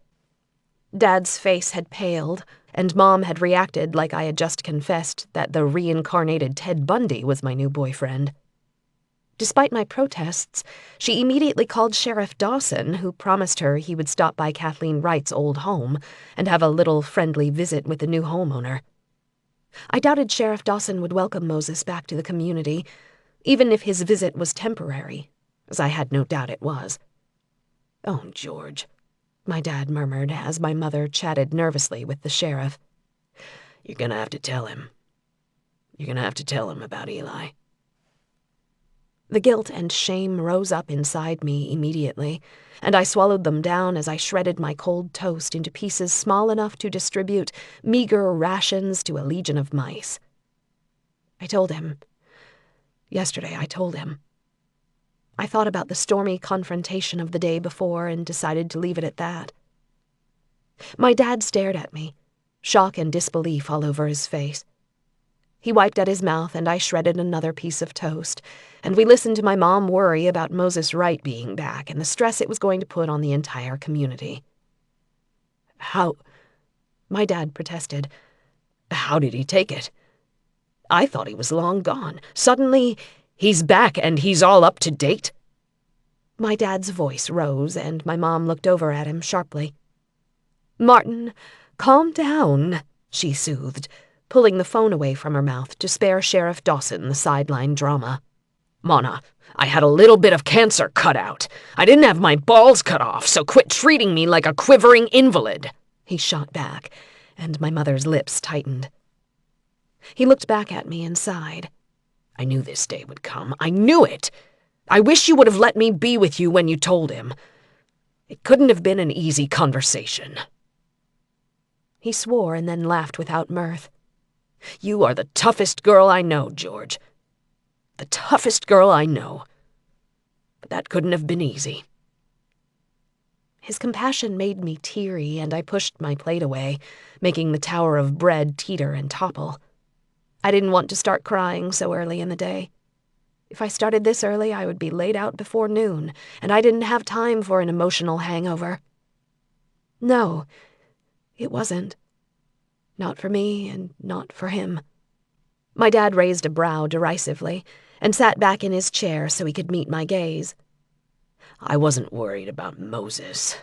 Dad's face had paled, and Mom had reacted like I had just confessed that the reincarnated Ted Bundy was my new boyfriend. Despite my protests, she immediately called Sheriff Dawson, who promised her he would stop by Kathleen Wright's old home and have a little friendly visit with the new homeowner. I doubted Sheriff Dawson would welcome Moses back to the community, even if his visit was temporary, as I had no doubt it was. "Oh, George," my dad murmured as my mother chatted nervously with the sheriff. "You're gonna have to tell him. You're gonna have to tell him about Eli." The guilt and shame rose up inside me immediately, and I swallowed them down as I shredded my cold toast into pieces small enough to distribute meager rations to a legion of mice. I told him. Yesterday I told him. I thought about the stormy confrontation of the day before and decided to leave it at that. My dad stared at me, shock and disbelief all over his face. He wiped at his mouth and I shredded another piece of toast, and we listened to my mom worry about Moses Wright being back and the stress it was going to put on the entire community. "How?" my dad protested. "How did he take it? I thought he was long gone. Suddenly, he's back and he's all up to date?" My dad's voice rose, and my mom looked over at him sharply. "Martin, calm down," she soothed, pulling the phone away from her mouth to spare Sheriff Dawson the sideline drama. "Mona, I had a little bit of cancer cut out. I didn't have my balls cut off, so quit treating me like a quivering invalid," he shot back, and my mother's lips tightened. He looked back at me and sighed. "I knew this day would come. I knew it. I wish you would have let me be with you when you told him. It couldn't have been an easy conversation." He swore and then laughed without mirth. "You are the toughest girl I know, George. The toughest girl I know. But that couldn't have been easy." His compassion made me teary, and I pushed my plate away, making the tower of bread teeter and topple. I didn't want to start crying so early in the day. If I started this early, I would be laid out before noon, and I didn't have time for an emotional hangover. No, it wasn't. Not for me and not for him. My dad raised a brow derisively and sat back in his chair so he could meet my gaze. I wasn't worried about Moses.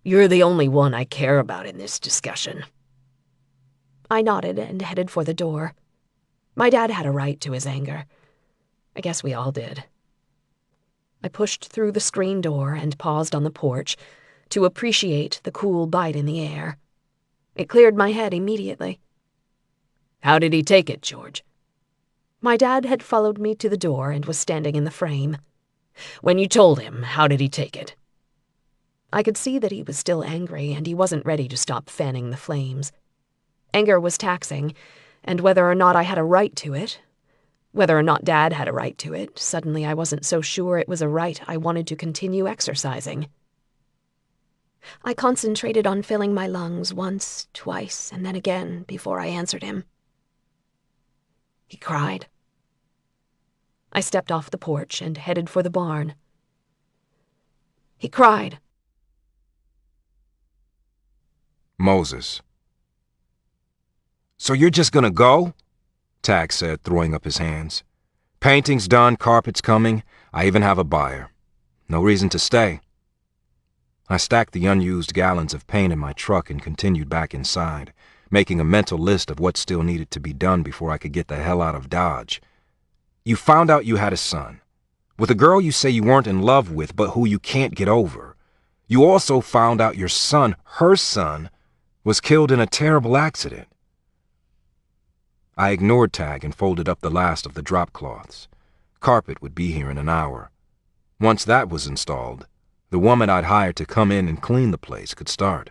You're the only one I care about in this discussion. I nodded and headed for the door. My dad had a right to his anger. I guess we all did. I pushed through the screen door and paused on the porch to appreciate the cool bite in the air. It cleared my head immediately. How did he take it, George? My dad had followed me to the door and was standing in the frame. When you told him, how did he take it? I could see that he was still angry and he wasn't ready to stop fanning the flames. Anger was taxing, and whether or not I had a right to it, whether or not Dad had a right to it, suddenly I wasn't so sure it was a right I wanted to continue exercising. I concentrated on filling my lungs once, twice, and then again before I answered him. He cried. I stepped off the porch and headed for the barn. He cried. Moses. So you're just gonna go? Tag said, throwing up his hands. Painting's done, carpet's coming. I even have a buyer. No reason to stay. I stacked the unused gallons of paint in my truck and continued back inside, making a mental list of what still needed to be done before I could get the hell out of Dodge. You found out you had a son, with a girl you say you weren't in love with but who you can't get over. You also found out your son, her son, was killed in a terrible accident. I ignored Tag and folded up the last of the drop cloths. Carpet would be here in an hour. Once that was installed, the woman I'd hired to come in and clean the place could start.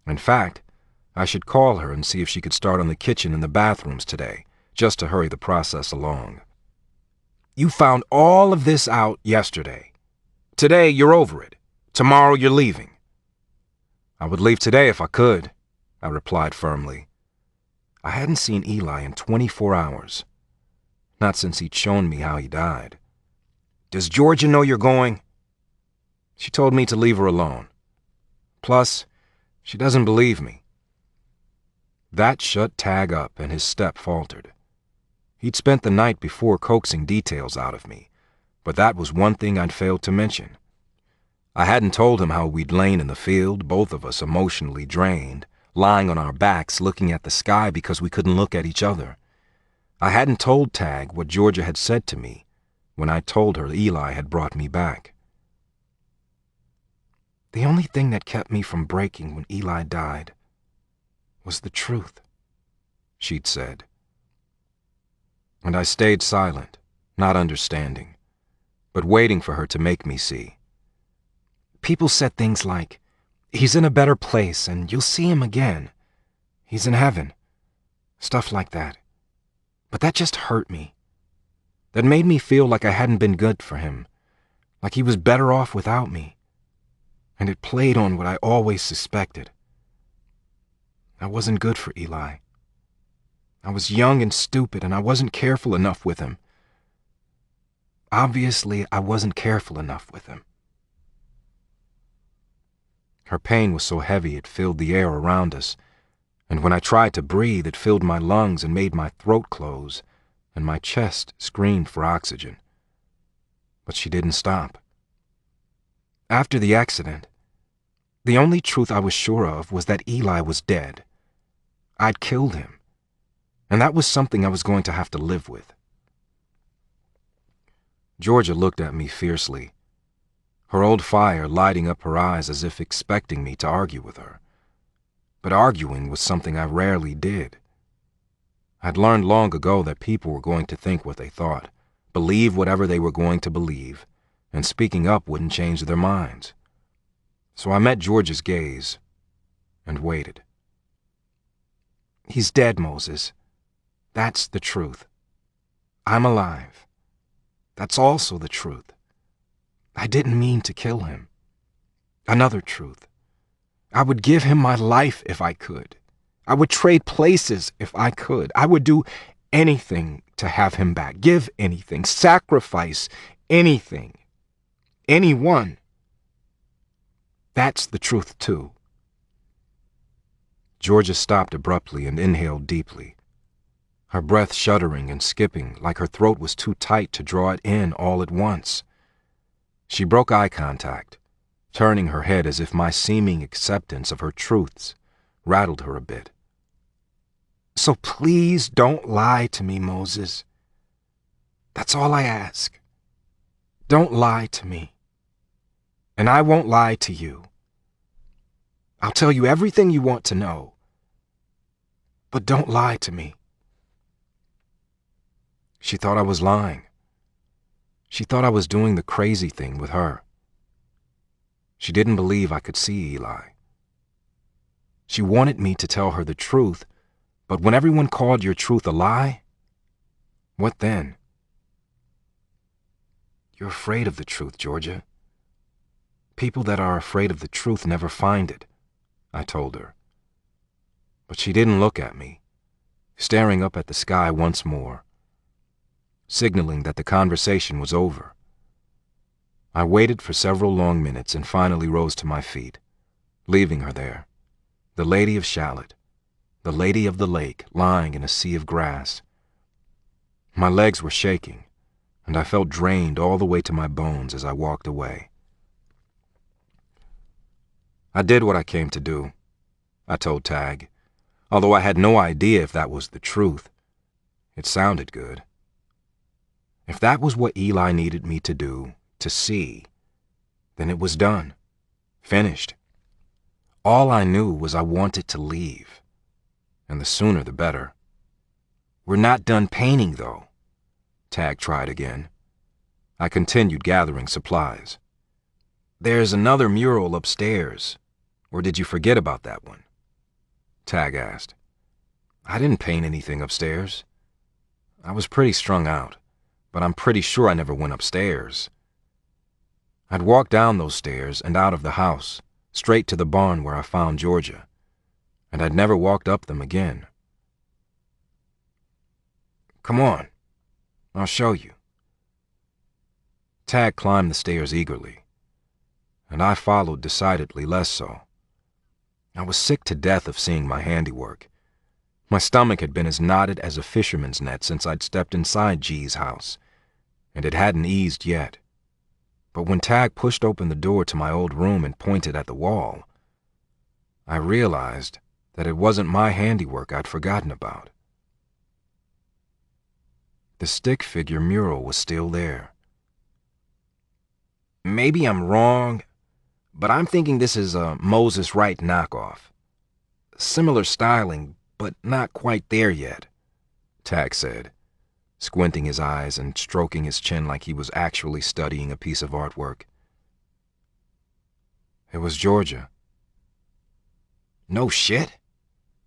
In fact, I should call her and see if she could start on the kitchen and the bathrooms today, just to hurry the process along. You found all of this out yesterday. Today, you're over it. Tomorrow, you're leaving. I would leave today if I could, I replied firmly. I hadn't seen Eli in 24 hours. Not since he'd shown me how he died. Does Georgia know you're going? She told me to leave her alone. Plus, she doesn't believe me. That shut Tag up and his step faltered. He'd spent the night before coaxing details out of me, but that was one thing I'd failed to mention. I hadn't told him how we'd lain in the field, both of us emotionally drained, lying on our backs looking at the sky because we couldn't look at each other. I hadn't told Tag what Georgia had said to me when I told her Eli had brought me back. The only thing that kept me from breaking when Eli died was the truth, she'd said. And I stayed silent, not understanding, but waiting for her to make me see. People said things like, "He's in a better place and you'll see him again. He's in heaven." Stuff like that. But that just hurt me. That made me feel like I hadn't been good for him, like he was better off without me. And it played on what I always suspected. I wasn't good for Eli. I was young and stupid, and I wasn't careful enough with him. Obviously, I wasn't careful enough with him. Her pain was so heavy it filled the air around us, and when I tried to breathe, it filled my lungs and made my throat close, and my chest screamed for oxygen. But she didn't stop. After the accident, the only truth I was sure of was that Eli was dead. I'd killed him, and that was something I was going to have to live with. Georgia looked at me fiercely, her old fire lighting up her eyes as if expecting me to argue with her. But arguing was something I rarely did. I'd learned long ago that people were going to think what they thought, believe whatever they were going to believe, and speaking up wouldn't change their minds. So I met Georgia's gaze and waited. He's dead, Moses. That's the truth. I'm alive. That's also the truth. I didn't mean to kill him. Another truth. I would give him my life if I could. I would trade places if I could. I would do anything to have him back. Give anything. Sacrifice anything. Anyone. That's the truth, too. Georgia stopped abruptly and inhaled deeply. her breath shuddering and skipping like her throat was too tight to draw it in all at once. She broke eye contact, turning her head as if my seeming acceptance of her truths rattled her a bit. So please don't lie to me, Moses. That's all I ask. Don't lie to me. And I won't lie to you. I'll tell you everything you want to know. But don't lie to me. She thought I was lying. She thought I was doing the crazy thing with her. She didn't believe I could see Eli. She wanted me to tell her the truth, but when everyone called your truth a lie, what then? You're afraid of the truth, Georgia. People that are afraid of the truth never find it, I told her. But she didn't look at me, staring up at the sky once more, signaling that the conversation was over. I waited for several long minutes and finally rose to my feet, leaving her there, the lady of Shallot, the lady of the lake lying in a sea of grass. My legs were shaking, and I felt drained all the way to my bones as I walked away. I did what I came to do, I told Tag, although I had no idea if that was the truth. It sounded good. If that was what Eli needed me to do, to see, then it was done, finished. All I knew was I wanted to leave, and the sooner the better. We're not done painting, though. Tag tried again. I continued gathering supplies. There's another mural upstairs. Or did you forget about that one? Tag asked. I didn't paint anything upstairs. I was pretty strung out, but I'm pretty sure I never went upstairs. I'd walked down those stairs and out of the house, straight to the barn where I found Georgia, and I'd never walked up them again. Come on, I'll show you. Tag climbed the stairs eagerly, and I followed decidedly less so. I was sick to death of seeing my handiwork. My stomach had been as knotted as a fisherman's net since I'd stepped inside G's house, and it hadn't eased yet. But when Tag pushed open the door to my old room and pointed at the wall, I realized that it wasn't my handiwork I'd forgotten about. The stick figure mural was still there. Maybe I'm wrong, but I'm thinking this is a Moses Wright knockoff. Similar styling, but not quite there yet, Tag said, squinting his eyes and stroking his chin like he was actually studying a piece of artwork. It was Georgia. No shit,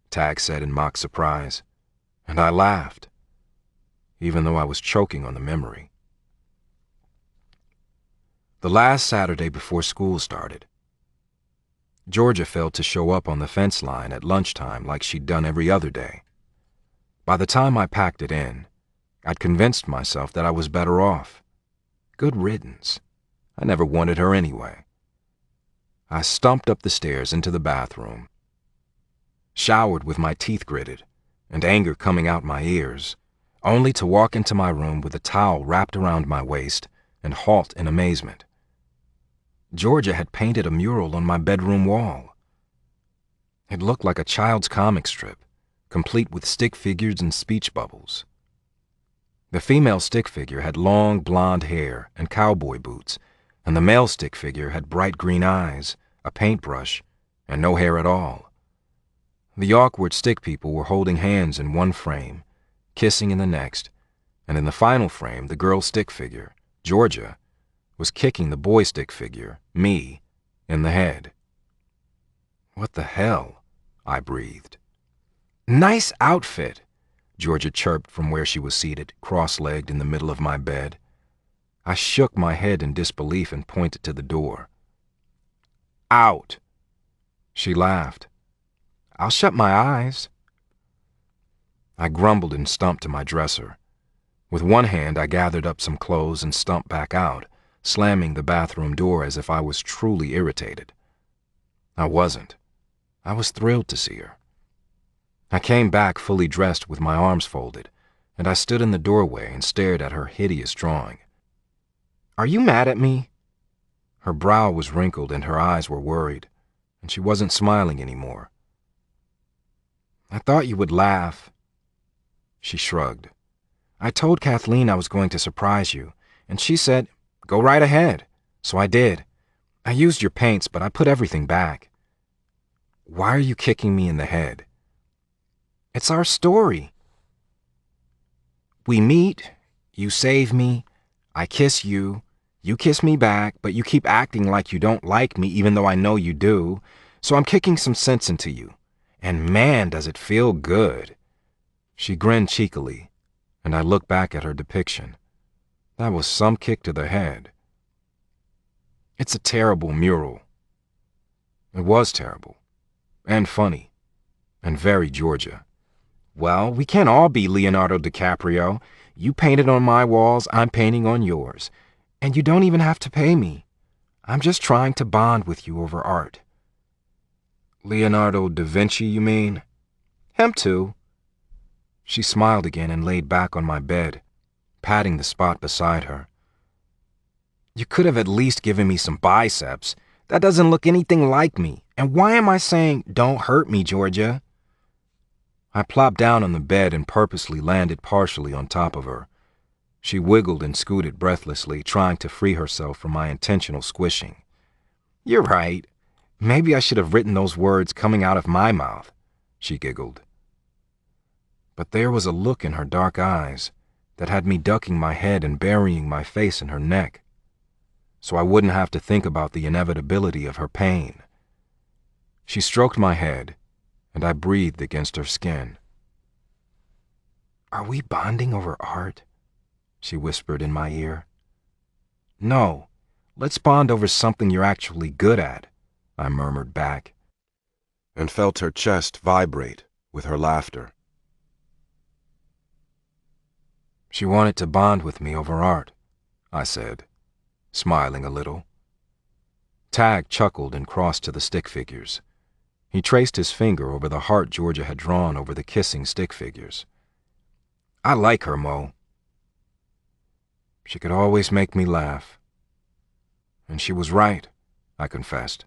Tag said in mock surprise, and I laughed, even though I was choking on the memory. The last Saturday before school started, Georgia failed to show up on the fence line at lunchtime like she'd done every other day. By the time I packed it in, I'd convinced myself that I was better off. Good riddance. I never wanted her anyway. I stumped up the stairs into the bathroom, showered with my teeth gritted and anger coming out my ears, only to walk into my room with a towel wrapped around my waist and halt in amazement. Georgia had painted a mural on my bedroom wall. It looked like a child's comic strip, complete with stick figures and speech bubbles. The female stick figure had long blonde hair and cowboy boots, and the male stick figure had bright green eyes, a paintbrush, and no hair at all. The awkward stick people were holding hands in one frame, kissing in the next, and in the final frame, the girl stick figure, Georgia, was kicking the boy stick figure, me, in the head. What the hell? I breathed. Nice outfit, Georgia chirped from where she was seated, cross-legged in the middle of my bed. I shook my head in disbelief and pointed to the door. Out. She laughed. I'll shut my eyes. I grumbled and stumped to my dresser. With one hand, I gathered up some clothes and stumped back out, slamming the bathroom door as if I was truly irritated. I wasn't. I was thrilled to see her. I came back fully dressed with my arms folded, and I stood in the doorway and stared at her hideous drawing. "Are you mad at me?" Her brow was wrinkled and her eyes were worried, and she wasn't smiling anymore. "I thought you would laugh." She shrugged. "I told Kathleen I was going to surprise you, and she said, 'Go right ahead.' So I did. I used your paints, but I put everything back." "Why are you kicking me in the head?" "It's our story. We meet, you save me, I kiss you, you kiss me back, but you keep acting like you don't like me even though I know you do, so I'm kicking some sense into you. And man, does it feel good." She grinned cheekily, and I looked back at her depiction. That was some kick to the head. "It's a terrible mural." It was terrible, and funny, and very Georgia. "Well, we can't all be Leonardo DiCaprio. You painted on my walls, I'm painting on yours. And you don't even have to pay me. I'm just trying to bond with you over art." "Leonardo da Vinci, you mean?" "Him too." She smiled again and laid back on my bed, patting the spot beside her. "You could have at least given me some biceps. That doesn't look anything like me. And why am I saying, 'Don't hurt me, Georgia'?" I plopped down on the bed and purposely landed partially on top of her. She wiggled and scooted breathlessly, trying to free herself from my intentional squishing. "You're right. Maybe I should have written those words coming out of my mouth," she giggled. But there was a look in her dark eyes that had me ducking my head and burying my face in her neck, so I wouldn't have to think about the inevitability of her pain. She stroked my head, and I breathed against her skin. "Are we bonding over art?" she whispered in my ear. "No, let's bond over something you're actually good at," I murmured back, and felt her chest vibrate with her laughter. She wanted to bond with me over art, I said, smiling a little. Tag chuckled and crossed to the stick figures. He traced his finger over the heart Georgia had drawn over the kissing stick figures. "I like her, Mo." She could always make me laugh. And she was right, I confessed.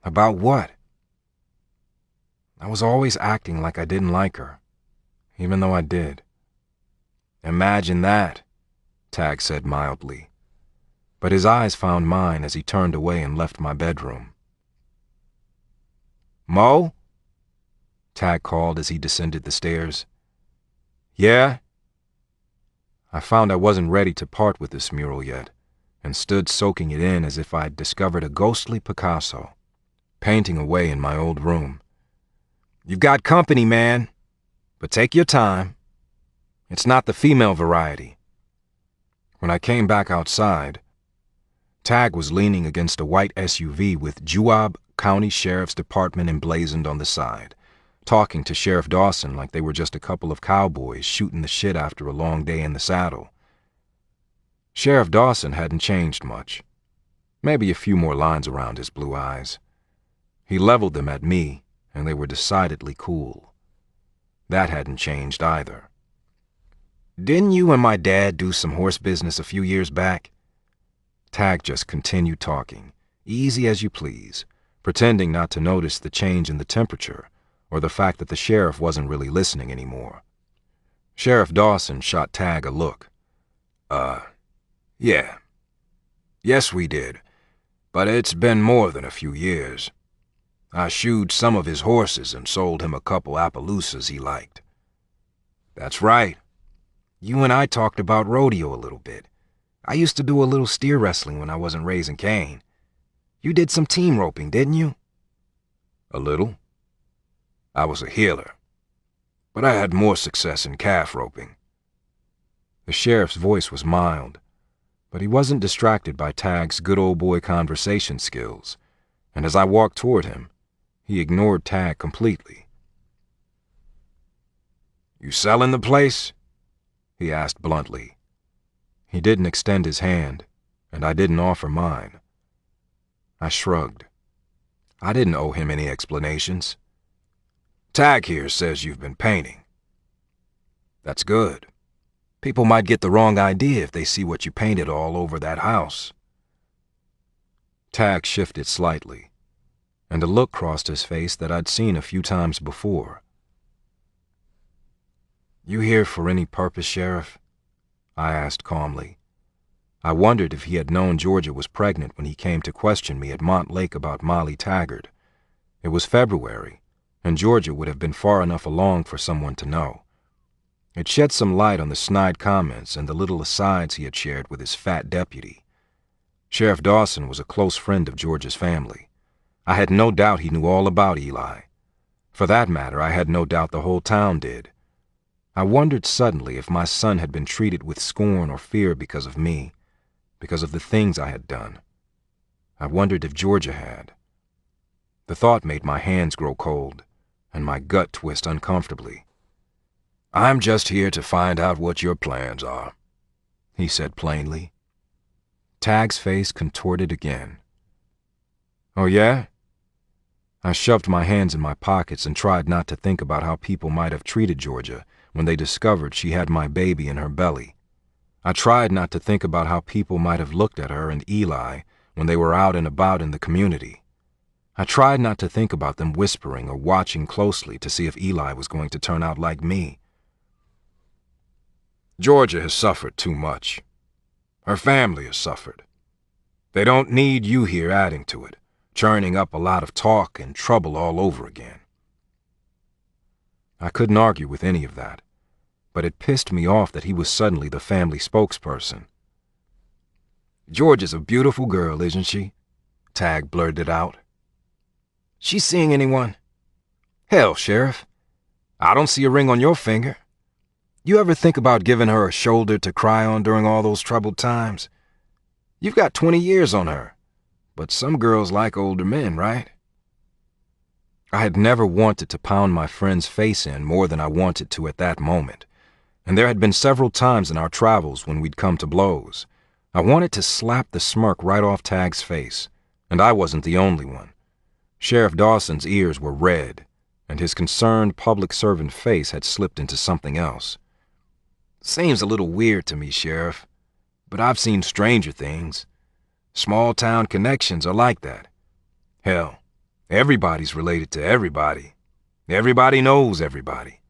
About what? I was always acting like I didn't like her, even though I did. "Imagine that," Tag said mildly. But his eyes found mine as he turned away and left my bedroom. "Mo?" Tag called as he descended the stairs. "Yeah?" I found I wasn't ready to part with this mural yet, and stood soaking it in as if I'd discovered a ghostly Picasso, painting away in my old room. "You've got company, man, but take your time. It's not the female variety." When I came back outside, Tag was leaning against a white SUV with Juab County Sheriff's Department emblazoned on the side, talking to Sheriff Dawson like they were just a couple of cowboys shooting the shit after a long day in the saddle. Sheriff Dawson hadn't changed much, maybe a few more lines around his blue eyes. He leveled them at me, and they were decidedly cool. That hadn't changed either. "Didn't you and my dad do some horse business a few years back?" Tag just continued talking, easy as you please, pretending not to notice the change in the temperature or the fact that the sheriff wasn't really listening anymore. Sheriff Dawson shot Tag a look. Yeah. Yes, we did, but it's been more than a few years. I shoed some of his horses and sold him a couple Appaloosas he liked." "That's right. You and I talked about rodeo a little bit. I used to do a little steer wrestling when I wasn't raising Cain. You did some team roping, didn't you?" "A little. I was a healer, but I had more success in calf roping." The sheriff's voice was mild, but he wasn't distracted by Tag's good old boy conversation skills, and as I walked toward him, he ignored Tag completely. "You selling the place?" he asked bluntly. He didn't extend his hand, and I didn't offer mine. I shrugged. I didn't owe him any explanations. "Tag here says you've been painting." That's good. People might get the wrong idea if they see what you painted all over that house. Tag shifted slightly, and a look crossed his face that I'd seen a few times before. You here for any purpose, Sheriff? I asked calmly. I wondered if he had known Georgia was pregnant when he came to question me at Mont Lake about Molly Taggart. It was February, and Georgia would have been far enough along for someone to know. It shed some light on the snide comments and the little asides he had shared with his fat deputy. Sheriff Dawson was a close friend of Georgia's family. I had no doubt he knew all about Eli. For that matter, I had no doubt the whole town did. I wondered suddenly if my son had been treated with scorn or fear because of me, because of the things I had done. I wondered if Georgia had. The thought made my hands grow cold and my gut twist uncomfortably. I'm just here to find out what your plans are, he said plainly. Tag's face contorted again. Oh, yeah? I shoved my hands in my pockets and tried not to think about how people might have treated Georgia when they discovered she had my baby in her belly. I tried not to think about how people might have looked at her and Eli when they were out and about in the community. I tried not to think about them whispering or watching closely to see if Eli was going to turn out like me. Georgia has suffered too much. Her family has suffered. They don't need you here adding to it, churning up a lot of talk and trouble all over again. I couldn't argue with any of that, but it pissed me off that he was suddenly the family spokesperson. Georgia's a beautiful girl, isn't she? Tag blurted out. She seeing anyone? Hell, Sheriff. I don't see a ring on your finger. You ever think about giving her a shoulder to cry on during all those troubled times? You've got 20 years on her, but some girls like older men, right? I had never wanted to pound my friend's face in more than I wanted to at that moment, and there had been several times in our travels when we'd come to blows. I wanted to slap the smirk right off Tag's face, and I wasn't the only one. Sheriff Dawson's ears were red, and his concerned public servant face had slipped into something else. Seems a little weird to me, Sheriff, but I've seen stranger things. Small-town connections are like that. Hell, everybody's related to everybody. Everybody knows everybody.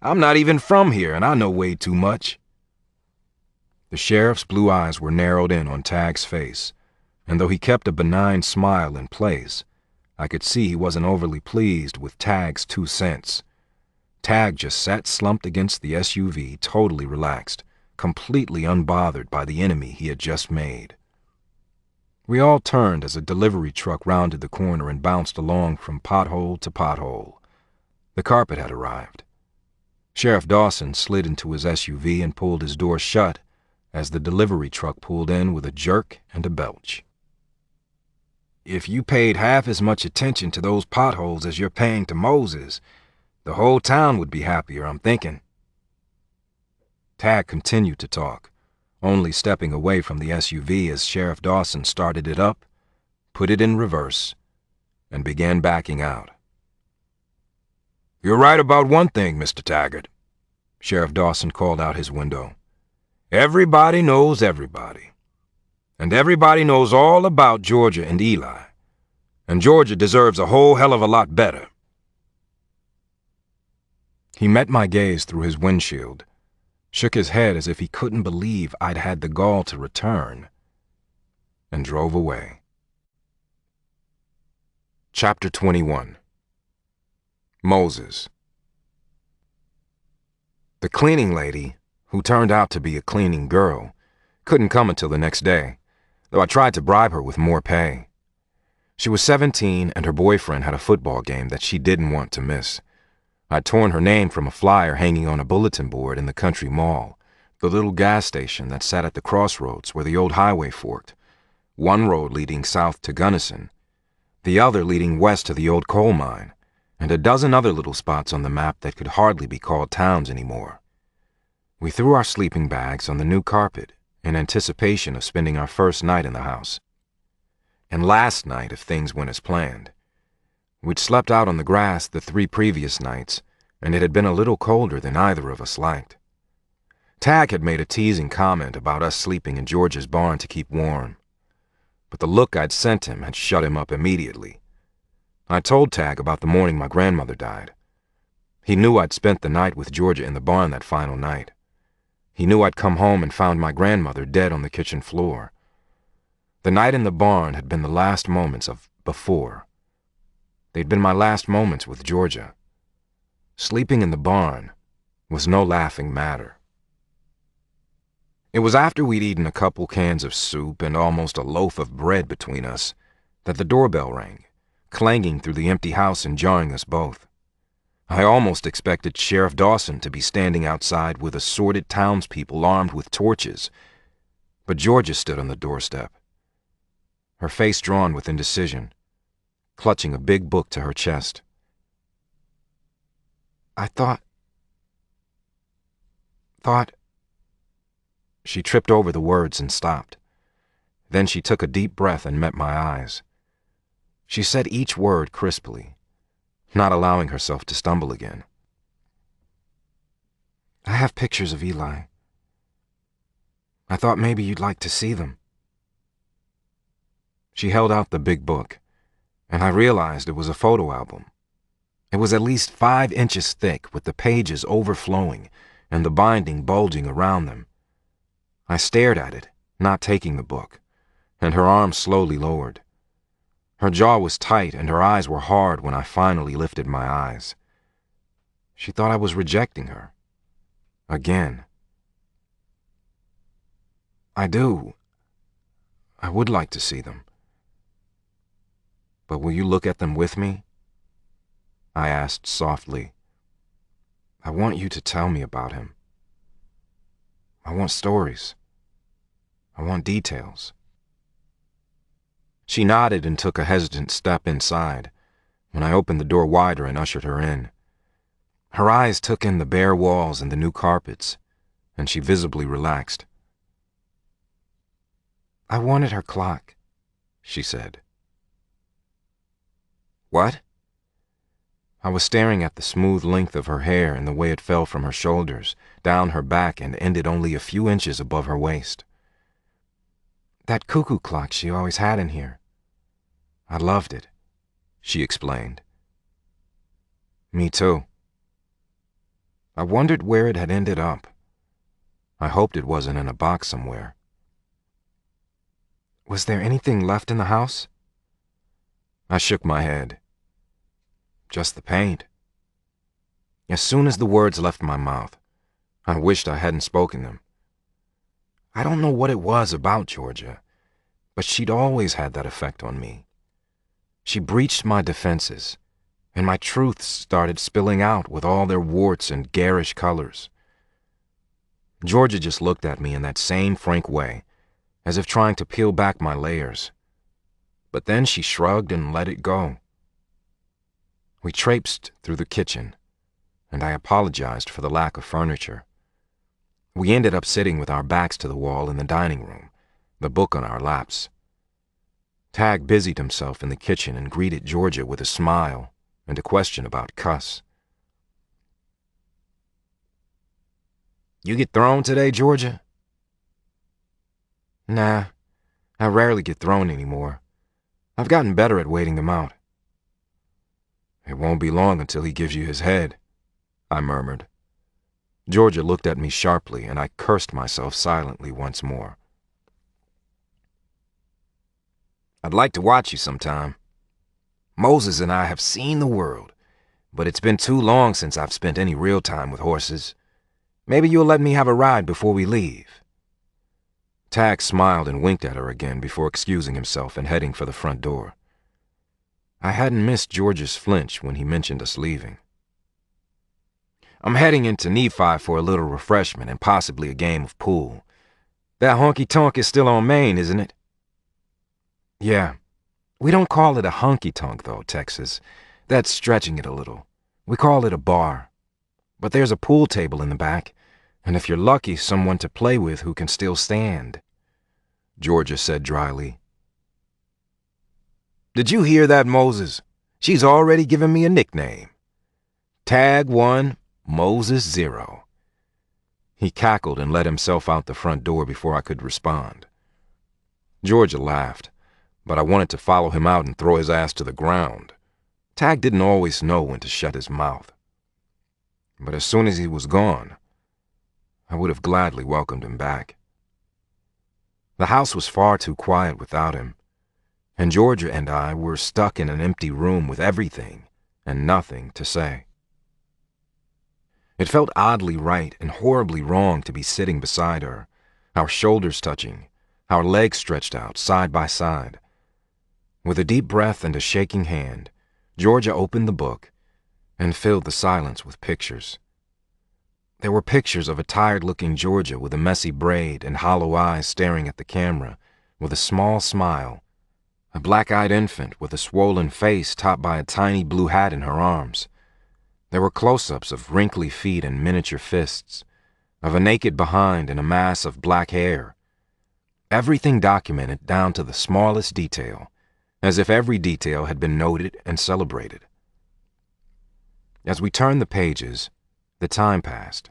I'm not even from here, and I know way too much. The sheriff's blue eyes were narrowed in on Tag's face, and though he kept a benign smile in place, I could see he wasn't overly pleased with Tag's 2 cents. Tag just sat slumped against the SUV, totally relaxed, completely unbothered by the enemy he had just made. We all turned as a delivery truck rounded the corner and bounced along from pothole to pothole. The carpet had arrived. Sheriff Dawson slid into his SUV and pulled his door shut as the delivery truck pulled in with a jerk and a belch. If you paid half as much attention to those potholes as you're paying to Moses, the whole town would be happier, I'm thinking. Tag continued to talk, only stepping away from the SUV as Sheriff Dawson started it up, put it in reverse, and began backing out. You're right about one thing, Mr. Taggart, Sheriff Dawson called out his window. Everybody knows everybody. And everybody knows all about Georgia and Eli. And Georgia deserves a whole hell of a lot better. He met my gaze through his windshield, shook his head as if he couldn't believe I'd had the gall to return, and drove away. Chapter 21. Moses. The cleaning lady, who turned out to be a cleaning girl, couldn't come until the next day, though I tried to bribe her with more pay. She was 17 and her boyfriend had a football game that she didn't want to miss. I'd torn her name from a flyer hanging on a bulletin board in the country mall, the little gas station that sat at the crossroads where the old highway forked, one road leading south to Gunnison, the other leading west to the old coal mine, and a dozen other little spots on the map that could hardly be called towns anymore. We threw our sleeping bags on the new carpet in anticipation of spending our first night in the house. And last night, if things went as planned. We'd slept out on the grass the 3 previous nights, and it had been a little colder than either of us liked. Tag had made a teasing comment about us sleeping in George's barn to keep warm, but the look I'd sent him had shut him up immediately. I told Tag about the morning my grandmother died. He knew I'd spent the night with Georgia in the barn that final night. He knew I'd come home and found my grandmother dead on the kitchen floor. The night in the barn had been the last moments of before. They'd been my last moments with Georgia. Sleeping in the barn was no laughing matter. It was after we'd eaten a couple cans of soup and almost a loaf of bread between us that the doorbell rang, clanging through the empty house and jarring us both. I almost expected Sheriff Dawson to be standing outside with assorted townspeople armed with torches, but Georgia stood on the doorstep, her face drawn with indecision, clutching a big book to her chest. I thought... She tripped over the words and stopped. Then she took a deep breath and met my eyes. She said each word crisply, not allowing herself to stumble again. I have pictures of Eli. I thought maybe you'd like to see them. She held out the big book, and I realized it was a photo album. It was at least 5 inches thick, with the pages overflowing and the binding bulging around them. I stared at it, not taking the book, and her arm slowly lowered. Her jaw was tight and her eyes were hard when I finally lifted my eyes. She thought I was rejecting her. Again. I would like to see them. But will you look at them with me? I asked softly. I want you to tell me about him. I want stories. I want details. She nodded and took a hesitant step inside when I opened the door wider and ushered her in. Her eyes took in the bare walls and the new carpets, and she visibly relaxed. I wanted her clock, she said. What? I was staring at the smooth length of her hair and the way it fell from her shoulders, down her back, and ended only a few inches above her waist. That cuckoo clock she always had in here. I loved it, she explained. Me too. I wondered where it had ended up. I hoped it wasn't in a box somewhere. Was there anything left in the house? I shook my head. Just the paint. As soon as the words left my mouth, I wished I hadn't spoken them. I don't know what it was about Georgia, but she'd always had that effect on me. She breached my defenses, and my truths started spilling out with all their warts and garish colors. Georgia just looked at me in that same frank way, as if trying to peel back my layers. But then she shrugged and let it go. We traipsed through the kitchen, and I apologized for the lack of furniture. We ended up sitting with our backs to the wall in the dining room, the book on our laps. Tag busied himself in the kitchen and greeted Georgia with a smile and a question about cuss. You get thrown today, Georgia? Nah, I rarely get thrown anymore. I've gotten better at waiting them out. It won't be long until he gives you his head, I murmured. Georgia looked at me sharply, and I cursed myself silently once more. I'd like to watch you sometime. Moses and I have seen the world, but it's been too long since I've spent any real time with horses. Maybe you'll let me have a ride before we leave. Tag smiled and winked at her again before excusing himself and heading for the front door. I hadn't missed George's flinch when he mentioned us leaving. I'm heading into Nephi for a little refreshment and possibly a game of pool. That honky-tonk is still on Main, isn't it? Yeah. We don't call it a honky-tonk, though, Texas. That's stretching it a little. We call it a bar. But there's a pool table in the back, and if you're lucky, someone to play with who can still stand, Georgia said dryly. Did you hear that, Moses? She's already given me a nickname. Tag 1, Moses 0. He cackled and let himself out the front door before I could respond. Georgia laughed, but I wanted to follow him out and throw his ass to the ground. Tag didn't always know when to shut his mouth. But as soon as he was gone, I would have gladly welcomed him back. The house was far too quiet without him, and Georgia and I were stuck in an empty room with everything and nothing to say. It felt oddly right and horribly wrong to be sitting beside her, our shoulders touching, our legs stretched out side by side. With a deep breath and a shaking hand, Georgia opened the book and filled the silence with pictures. There were pictures of a tired-looking Georgia with a messy braid and hollow eyes staring at the camera with a small smile, a black-eyed infant with a swollen face topped by a tiny blue hat in her arms. There were close-ups of wrinkly feet and miniature fists, of a naked behind and a mass of black hair. Everything documented down to the smallest detail, as if every detail had been noted and celebrated. As we turned the pages, the time passed.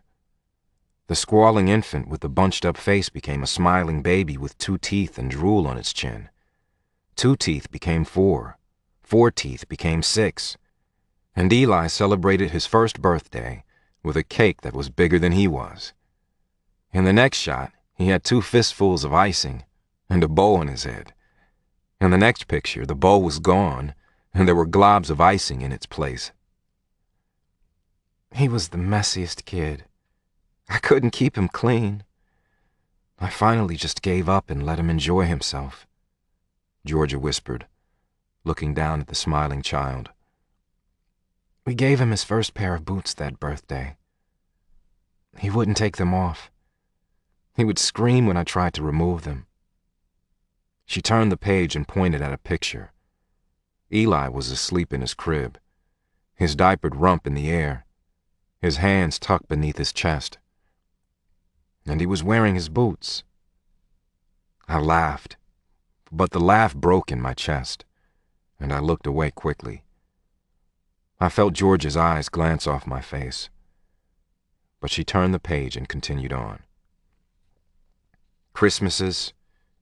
The squalling infant with the bunched-up face became a smiling baby with 2 teeth and drool on its chin. 2 teeth became 4. 4 teeth became 6. And Eli celebrated his first birthday with a cake that was bigger than he was. In the next shot, he had 2 fistfuls of icing and a bow on his head. In the next picture, the bow was gone, and there were globs of icing in its place. He was the messiest kid. I couldn't keep him clean. I finally just gave up and let him enjoy himself, Georgia whispered, looking down at the smiling child. We gave him his first pair of boots that birthday. He wouldn't take them off. He would scream when I tried to remove them. She turned the page and pointed at a picture. Eli was asleep in his crib, his diapered rump in the air, his hands tucked beneath his chest. And he was wearing his boots. I laughed, but the laugh broke in my chest, and I looked away quickly. I felt George's eyes glance off my face, but she turned the page and continued on. Christmases,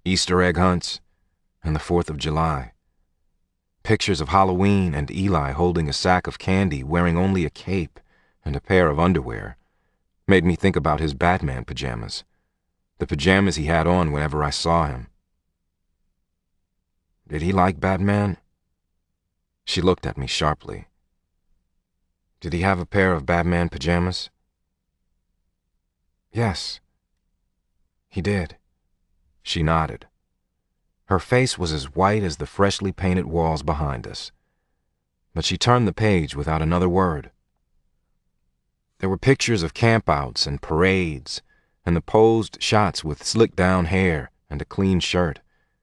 Easter egg hunts, and the 4th of July. Pictures of Halloween and Eli holding a sack of candy wearing only a cape and a pair of underwear made me think about his Batman pajamas, the pajamas he had on whenever I saw him. Did he like Batman? She looked at me sharply. Did he have a pair of Batman pajamas? Yes, he did. She nodded. Her face was as white as the freshly painted walls behind us, but she turned the page without another word. There were pictures of campouts and parades, and the posed shots with slicked-down hair and a clean shirt,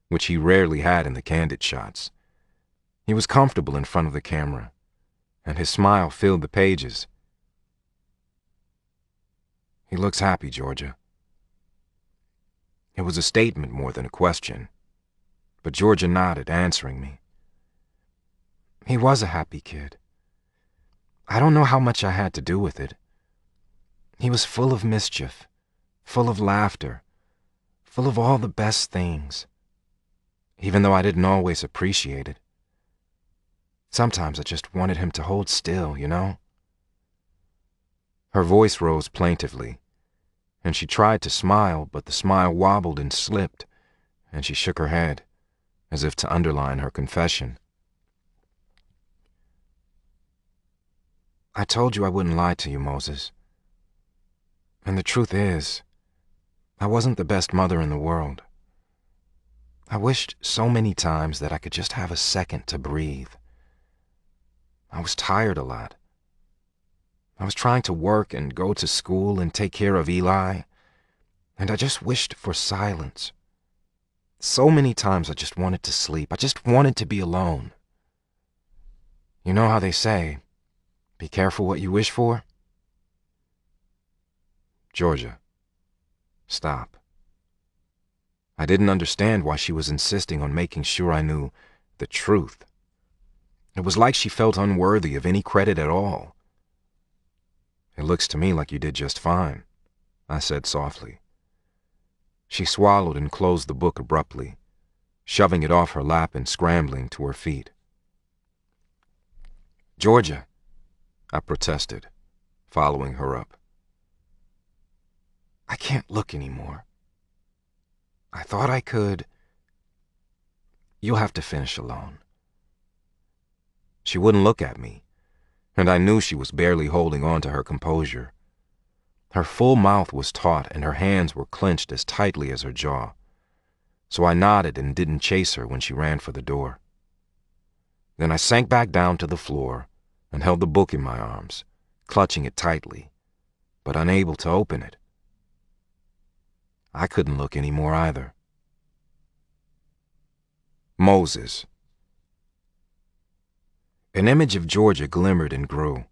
which he rarely had in the candid shots. He was comfortable in front of the camera, and his smile filled the pages. He looks happy, Georgia. It was a statement more than a question, but Georgia nodded, answering me. He was a happy kid. I don't know how much I had to do with it. He was full of mischief, full of laughter, full of all the best things, even though I didn't always appreciate it. Sometimes I just wanted him to hold still, you know? Her voice rose plaintively, and she tried to smile, but the smile wobbled and slipped, and she shook her head, as if to underline her confession. I told you I wouldn't lie to you, Moses. And the truth is, I wasn't the best mother in the world. I wished so many times that I could just have a second to breathe. I was tired a lot. I was trying to work and go to school and take care of Eli, and I just wished for silence. So many times I just wanted to sleep. I just wanted to be alone. You know how they say, be careful what you wish for? Georgia, stop. I didn't understand why she was insisting on making sure I knew the truth. It was like she felt unworthy of any credit at all. It looks to me like you did just fine, I said softly. She swallowed and closed the book abruptly, shoving it off her lap and scrambling to her feet. Georgia, I protested, following her up. I can't look anymore. I thought I could. You'll have to finish alone. She wouldn't look at me, and I knew she was barely holding on to her composure. Her full mouth was taut and her hands were clenched as tightly as her jaw, so I nodded and didn't chase her when she ran for the door. Then I sank back down to the floor and held the book in my arms, clutching it tightly, but unable to open it. I couldn't look anymore either. Moses. An image of Georgia glimmered and grew.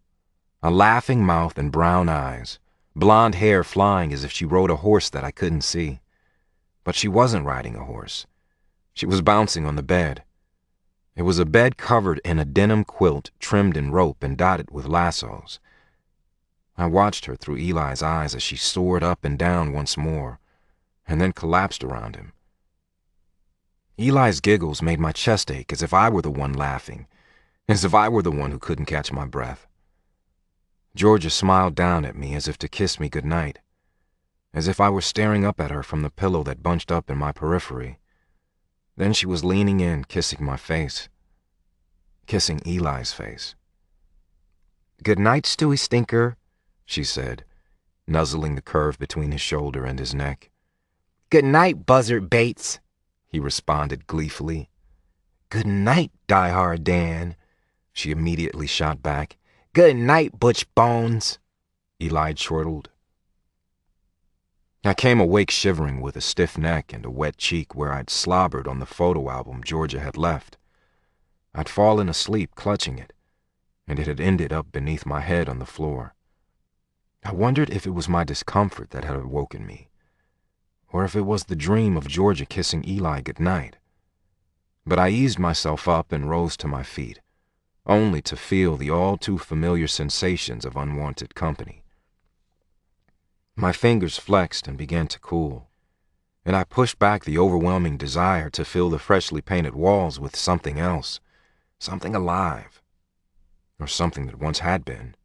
A laughing mouth and brown eyes, blonde hair flying as if she rode a horse that I couldn't see. But she wasn't riding a horse. She was bouncing on the bed. It was a bed covered in a denim quilt trimmed in rope and dotted with lassos. I watched her through Eli's eyes as she soared up and down once more, and then collapsed around him. Eli's giggles made my chest ache as if I were the one laughing, as if I were the one who couldn't catch my breath. Georgia smiled down at me as if to kiss me goodnight, as if I were staring up at her from the pillow that bunched up in my periphery. Then she was leaning in, kissing my face, kissing Eli's face. "Good night, Stewie Stinker," she said, nuzzling the curve between his shoulder and his neck. "Good night, Buzzard Bates," he responded gleefully. "Good night, Die Hard Dan," she immediately shot back. "Good night, Butch Bones," Eli chortled. I came awake shivering with a stiff neck and a wet cheek where I'd slobbered on the photo album Georgia had left. I'd fallen asleep clutching it, and it had ended up beneath my head on the floor. I wondered if it was my discomfort that had awoken me, or if it was the dream of Georgia kissing Eli goodnight. But I eased myself up and rose to my feet, only to feel the all-too-familiar sensations of unwanted company. My fingers flexed and began to cool, and I pushed back the overwhelming desire to fill the freshly painted walls with something else, something alive, or something that once had been.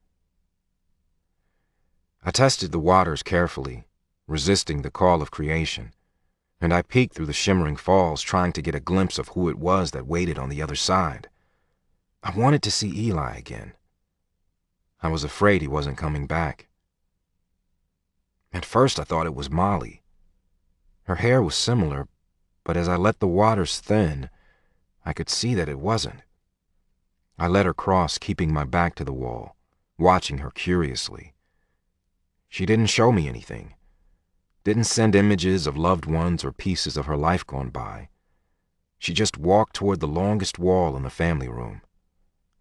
I tested the waters carefully, resisting the call of creation, and I peeked through the shimmering falls trying to get a glimpse of who it was that waited on the other side. I wanted to see Eli again. I was afraid he wasn't coming back. At first I thought it was Molly. Her hair was similar, but as I let the waters thin, I could see that it wasn't. I let her cross, keeping my back to the wall, watching her curiously. She didn't show me anything, didn't send images of loved ones or pieces of her life gone by. She just walked toward the longest wall in the family room,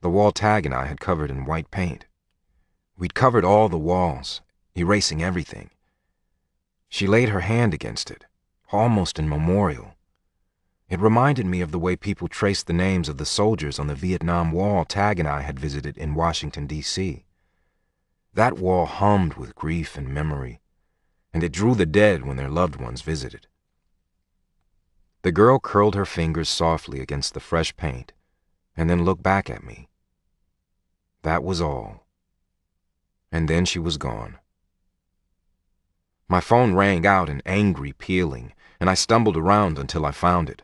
the wall Tag and I had covered in white paint. We'd covered all the walls, erasing everything. She laid her hand against it, almost in memorial. It reminded me of the way people traced the names of the soldiers on the Vietnam Wall Tag and I had visited in Washington, D.C. That wall hummed with grief and memory, and it drew the dead when their loved ones visited. The girl curled her fingers softly against the fresh paint and then looked back at me. That was all. And then she was gone. My phone rang out in angry pealing, and I stumbled around until I found it.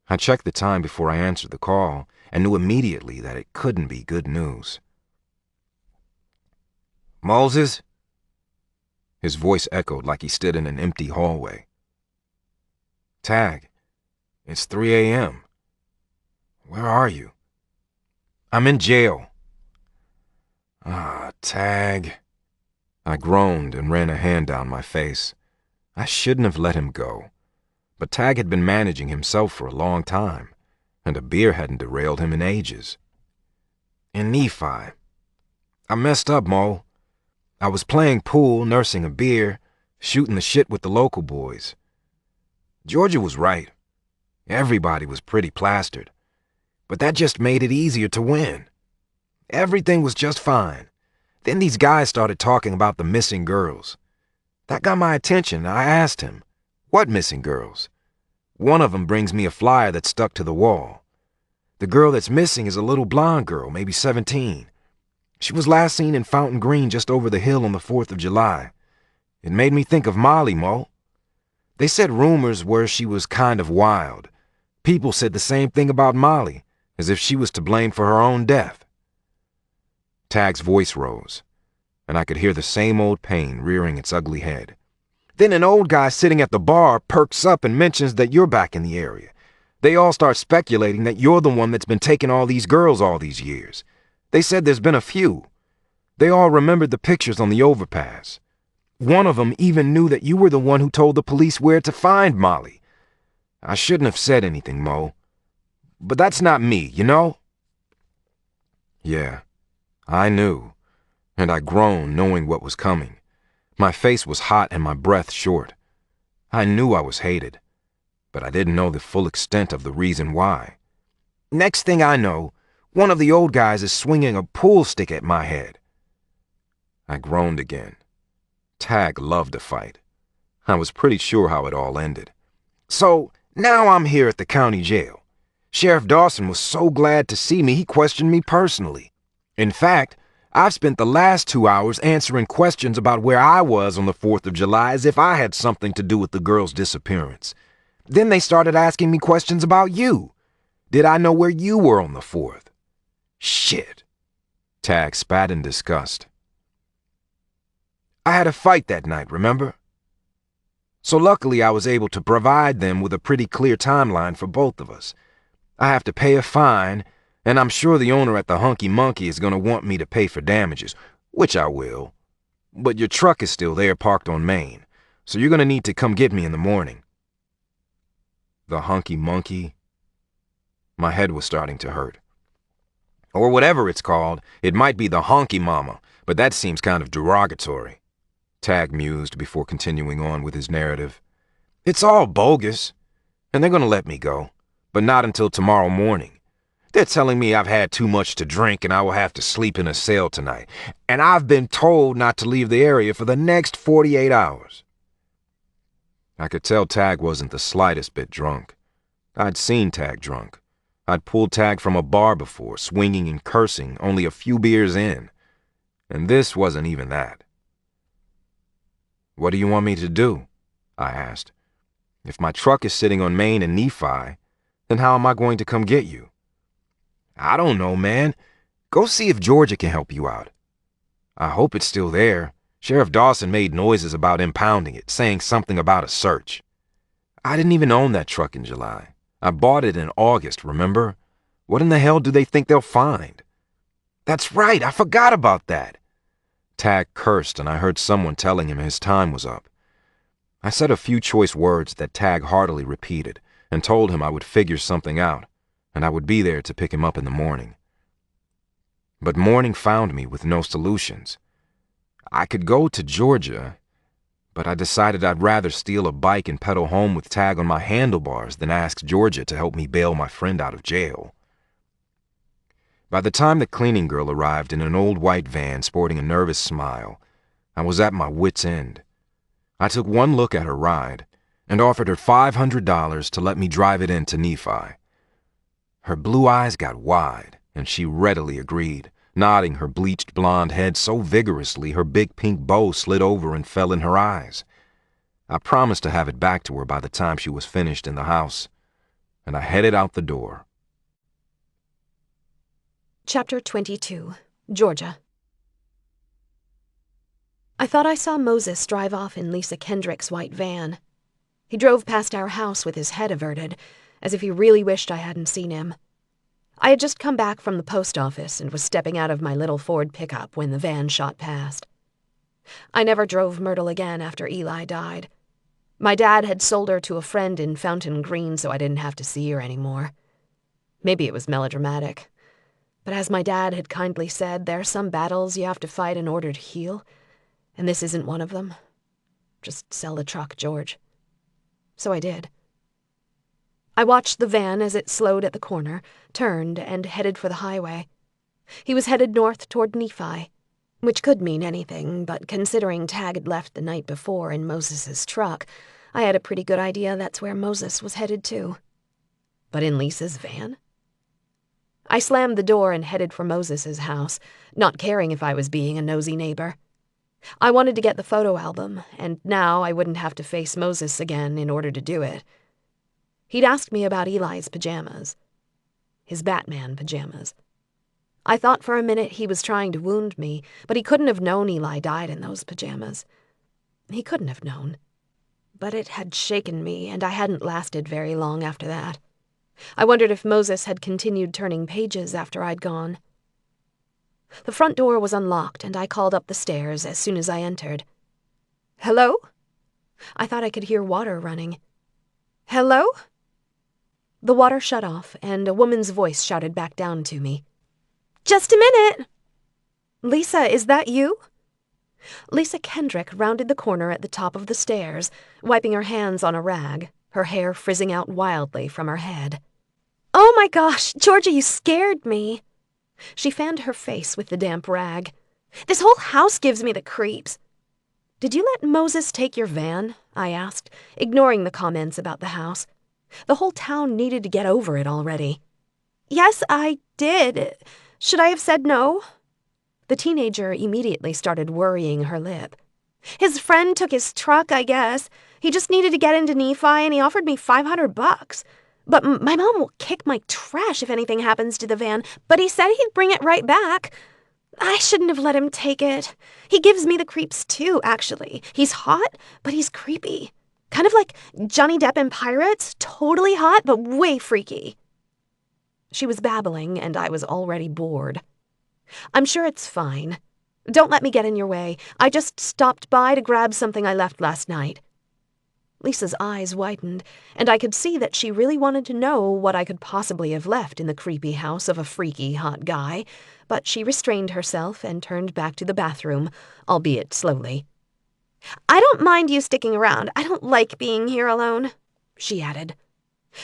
I checked the time before I answered the call and knew immediately that it couldn't be good news. "Moses?" His voice echoed like he stood in an empty hallway. "Tag, it's 3 a.m. Where are you?" "I'm in jail." "Ah, Tag." I groaned and ran a hand down my face. I shouldn't have let him go, but Tag had been managing himself for a long time, and a beer hadn't derailed him in ages. "In Nephi. I messed up, Mo. I was playing pool, nursing a beer, shooting the shit with the local boys. Georgia was right. Everybody was pretty plastered, but that just made it easier to win. Everything was just fine. Then these guys started talking about the missing girls. That got my attention. I asked him, "What missing girls?" One of them brings me a flyer that's stuck to the wall. The girl that's missing is a little blonde girl, maybe 17. She was last seen in Fountain Green just over the hill on the 4th of July. It made me think of Molly, Mo. They said rumors were she was kind of wild. People said the same thing about Molly, as if she was to blame for her own death. Tag's voice rose, and I could hear the same old pain rearing its ugly head. Then an old guy sitting at the bar perks up and mentions that you're back in the area. They all start speculating that you're the one that's been taking all these girls all these years. They said there's been a few. They all remembered the pictures on the overpass. One of them even knew that you were the one who told the police where to find Molly. I shouldn't have said anything, Mo. But that's not me, you know? Yeah, I knew, and I groaned knowing what was coming. My face was hot and my breath short. I knew I was hated, but I didn't know the full extent of the reason why. Next thing I know, one of the old guys is swinging a pool stick at my head. I groaned again. Tag loved a fight. I was pretty sure how it all ended. So, now I'm here at the county jail. Sheriff Dawson was so glad to see me, he questioned me personally. In fact, I've spent the last 2 hours answering questions about where I was on the 4th of July as if I had something to do with the girl's disappearance. Then they started asking me questions about you. Did I know where you were on the 4th? Shit. Tag spat in disgust. I had a fight that night, remember? So luckily I was able to provide them with a pretty clear timeline for both of us. I have to pay a fine, and I'm sure the owner at the Hunky Monkey is going to want me to pay for damages, which I will. But your truck is still there parked on Main, so you're going to need to come get me in the morning. The Hunky Monkey? My head was starting to hurt. Or whatever it's called, it might be the Honky Mama, but that seems kind of derogatory. Tag mused before continuing on with his narrative. It's all bogus, and they're going to let me go, but not until tomorrow morning. They're telling me I've had too much to drink and I will have to sleep in a cell tonight, and I've been told not to leave the area for the next 48 hours. I could tell Tag wasn't the slightest bit drunk. I'd seen Tag drunk. I'd pulled Tag from a bar before, swinging and cursing, only a few beers in. And this wasn't even that. What do you want me to do? I asked. If my truck is sitting on Main and Nephi, then how am I going to come get you? I don't know, man. Go see if Georgia can help you out. I hope it's still there. Sheriff Dawson made noises about impounding it, saying something about a search. I didn't even own that truck in July. I bought it in August, remember? What in the hell do they think they'll find? That's right, I forgot about that. Tag cursed, and I heard someone telling him his time was up. I said a few choice words that Tag heartily repeated, and told him I would figure something out, and I would be there to pick him up in the morning. But morning found me with no solutions. I could go to Georgia, but I decided I'd rather steal a bike and pedal home with Tag on my handlebars than ask Georgia to help me bail my friend out of jail. By the time the cleaning girl arrived in an old white van sporting a nervous smile, I was at my wit's end. I took one look at her ride and offered her $500 to let me drive it into Nephi. Her blue eyes got wide, and she readily agreed, nodding her bleached blonde head so vigorously her big pink bow slid over and fell in her eyes. I promised to have it back to her by the time she was finished in the house, and I headed out the door. Chapter 22. Georgia. I thought I saw Moses drive off in Lisa Kendrick's white van. He drove past our house with his head averted, as if he really wished I hadn't seen him. I had just come back from the post office and was stepping out of my little Ford pickup when the van shot past. I never drove Myrtle again after Eli died. My dad had sold her to a friend in Fountain Green so I didn't have to see her anymore. Maybe it was melodramatic. But as my dad had kindly said, there are some battles you have to fight in order to heal, and this isn't one of them. Just sell the truck, George. So I did. I watched the van as it slowed at the corner, turned, and headed for the highway. He was headed north toward Nephi. Which could mean anything, but considering Tag had left the night before in Moses's truck, I had a pretty good idea that's where Moses was headed to. But in Lisa's van? I slammed the door and headed for Moses's house, not caring if I was being a nosy neighbor. I wanted to get the photo album, and now I wouldn't have to face Moses again in order to do it. He'd asked me about Eli's pajamas. His Batman pajamas. I thought for a minute he was trying to wound me, but he couldn't have known Eli died in those pajamas. He couldn't have known. But it had shaken me, and I hadn't lasted very long after that. I wondered if Moses had continued turning pages after I'd gone. The front door was unlocked, and I called up the stairs as soon as I entered. "Hello?" I thought I could hear water running. "Hello?" The water shut off, and a woman's voice shouted back down to me. "Just a minute!" "Lisa, is that you?" Lisa Kendrick rounded the corner at the top of the stairs, wiping her hands on a rag, her hair frizzing out wildly from her head. "Oh my gosh, Georgia, you scared me." She fanned her face with the damp rag. "This whole house gives me the creeps." "Did you let Moses take your van?" I asked, ignoring the comments about the house. The whole town needed to get over it already. "Yes, I did. Should I have said no?" The teenager immediately started worrying her lip. "His friend took his truck, I guess. He just needed to get into Nephi, and he offered me $500. But my mom will kick my trash if anything happens to the van, but he said he'd bring it right back. I shouldn't have let him take it. He gives me the creeps too, actually. He's hot, but he's creepy. Kind of like Johnny Depp in Pirates, totally hot, but way freaky." She was babbling, and I was already bored. "I'm sure it's fine. Don't let me get in your way. I just stopped by to grab something I left last night." Lisa's eyes widened, and I could see that she really wanted to know what I could possibly have left in the creepy house of a freaky, hot guy, but she restrained herself and turned back to the bathroom, albeit slowly. "I don't mind you sticking around. I don't like being here alone," she added.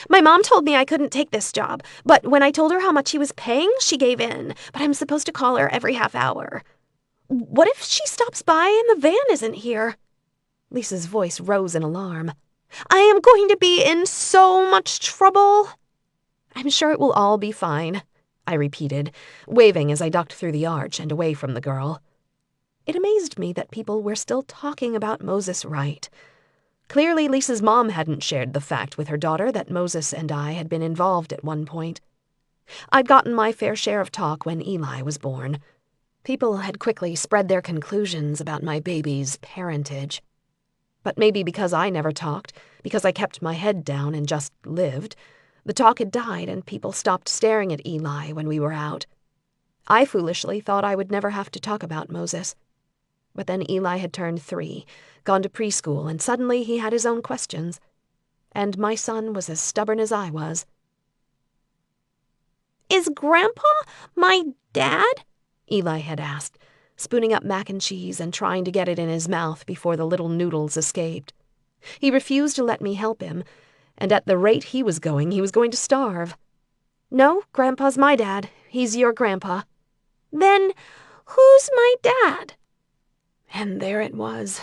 "My mom told me I couldn't take this job, but when I told her how much he was paying, she gave in, but I'm supposed to call her every half hour. What if she stops by and the van isn't here?" Lisa's voice rose in alarm. "I am going to be in so much trouble." "I'm sure it will all be fine," I repeated, waving as I ducked through the arch and away from the girl. It amazed me that people were still talking about Moses Wright. Clearly, Lisa's mom hadn't shared the fact with her daughter that Moses and I had been involved at one point. I'd gotten my fair share of talk when Eli was born. People had quickly spread their conclusions about my baby's parentage. But maybe because I never talked, because I kept my head down and just lived, the talk had died and people stopped staring at Eli when we were out. I foolishly thought I would never have to talk about Moses. But then Eli had turned 3, gone to preschool, and suddenly he had his own questions. And my son was as stubborn as I was. "Is Grandpa my dad?" Eli had asked, spooning up mac and cheese and trying to get it in his mouth before the little noodles escaped. He refused to let me help him, and at the rate he was going to starve. "No, Grandpa's my dad. He's your grandpa." "Then who's my dad?" And there it was,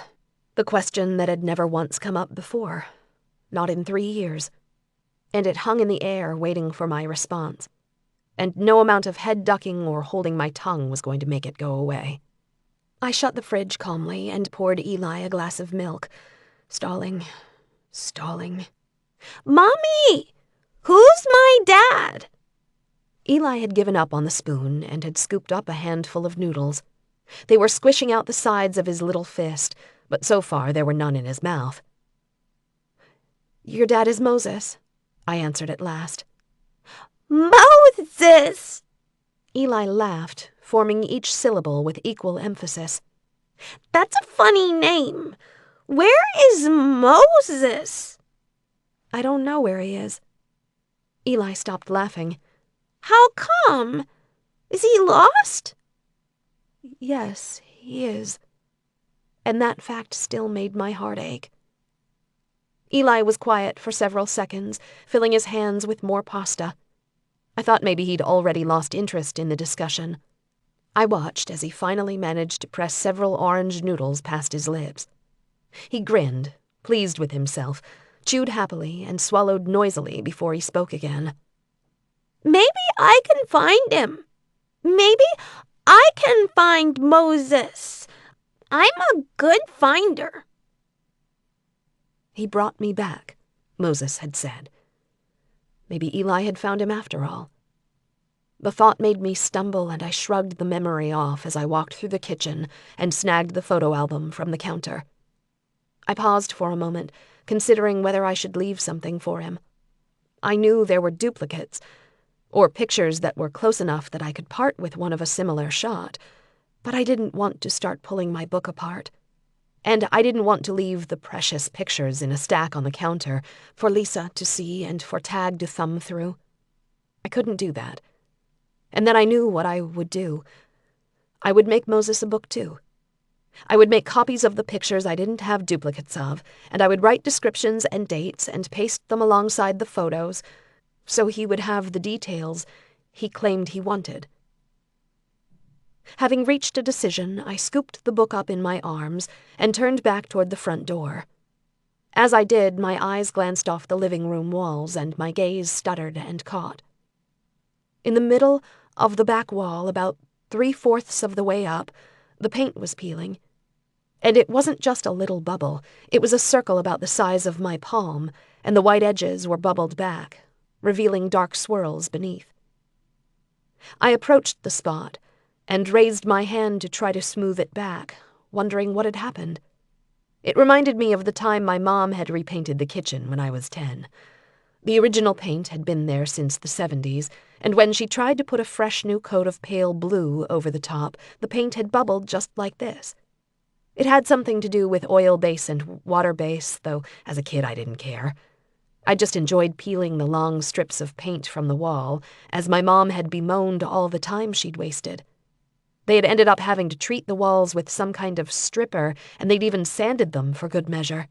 the question that had never once come up before, not in 3 years. And it hung in the air waiting for my response. And no amount of head ducking or holding my tongue was going to make it go away. I shut the fridge calmly and poured Eli a glass of milk, stalling. "Mommy, who's my dad?" Eli had given up on the spoon and had scooped up a handful of noodles. They were squishing out the sides of his little fist, but so far there were none in his mouth. "Your dad is Moses," I answered at last. "Moses!" Eli laughed, forming each syllable with equal emphasis. "That's a funny name. Where is Moses?" "I don't know where he is." Eli stopped laughing. "How come? Is he lost?" "Yes, he is." And that fact still made my heart ache. Eli was quiet for several seconds, filling his hands with more pasta. I thought maybe he'd already lost interest in the discussion. I watched as he finally managed to press several orange noodles past his lips. He grinned, pleased with himself, chewed happily, and swallowed noisily before he spoke again. Maybe I can find him. Maybe I can find Moses. I'm a good finder. He brought me back, Moses had said. Maybe Eli had found him after all. The thought made me stumble, and I shrugged the memory off as I walked through the kitchen and snagged the photo album from the counter. I paused for a moment, considering whether I should leave something for him. I knew there were duplicates, or pictures that were close enough that I could part with one of a similar shot, but I didn't want to start pulling my book apart. And I didn't want to leave the precious pictures in a stack on the counter for Lisa to see and for Tag to thumb through. I couldn't do that. And then I knew what I would do. I would make Moses a book too. I would make copies of the pictures I didn't have duplicates of, and I would write descriptions and dates and paste them alongside the photos, so he would have the details he claimed he wanted. Having reached a decision, I scooped the book up in my arms and turned back toward the front door. As I did, my eyes glanced off the living room walls, and my gaze stuttered and caught. In the middle of the back wall, about 3/4 of the way up, the paint was peeling. And it wasn't just a little bubble. It was a circle about the size of my palm, and the white edges were bubbled back, revealing dark swirls beneath. I approached the spot and raised my hand to try to smooth it back, wondering what had happened. It reminded me of the time my mom had repainted the kitchen when I was 10. The original paint had been there since the 70s, and when she tried to put a fresh new coat of pale blue over the top, the paint had bubbled just like this. It had something to do with oil base and water base, though as a kid I didn't care. I just enjoyed peeling the long strips of paint from the wall, as my mom had bemoaned all the time she'd wasted. They had ended up having to treat the walls with some kind of stripper, and they'd even sanded them for good measure.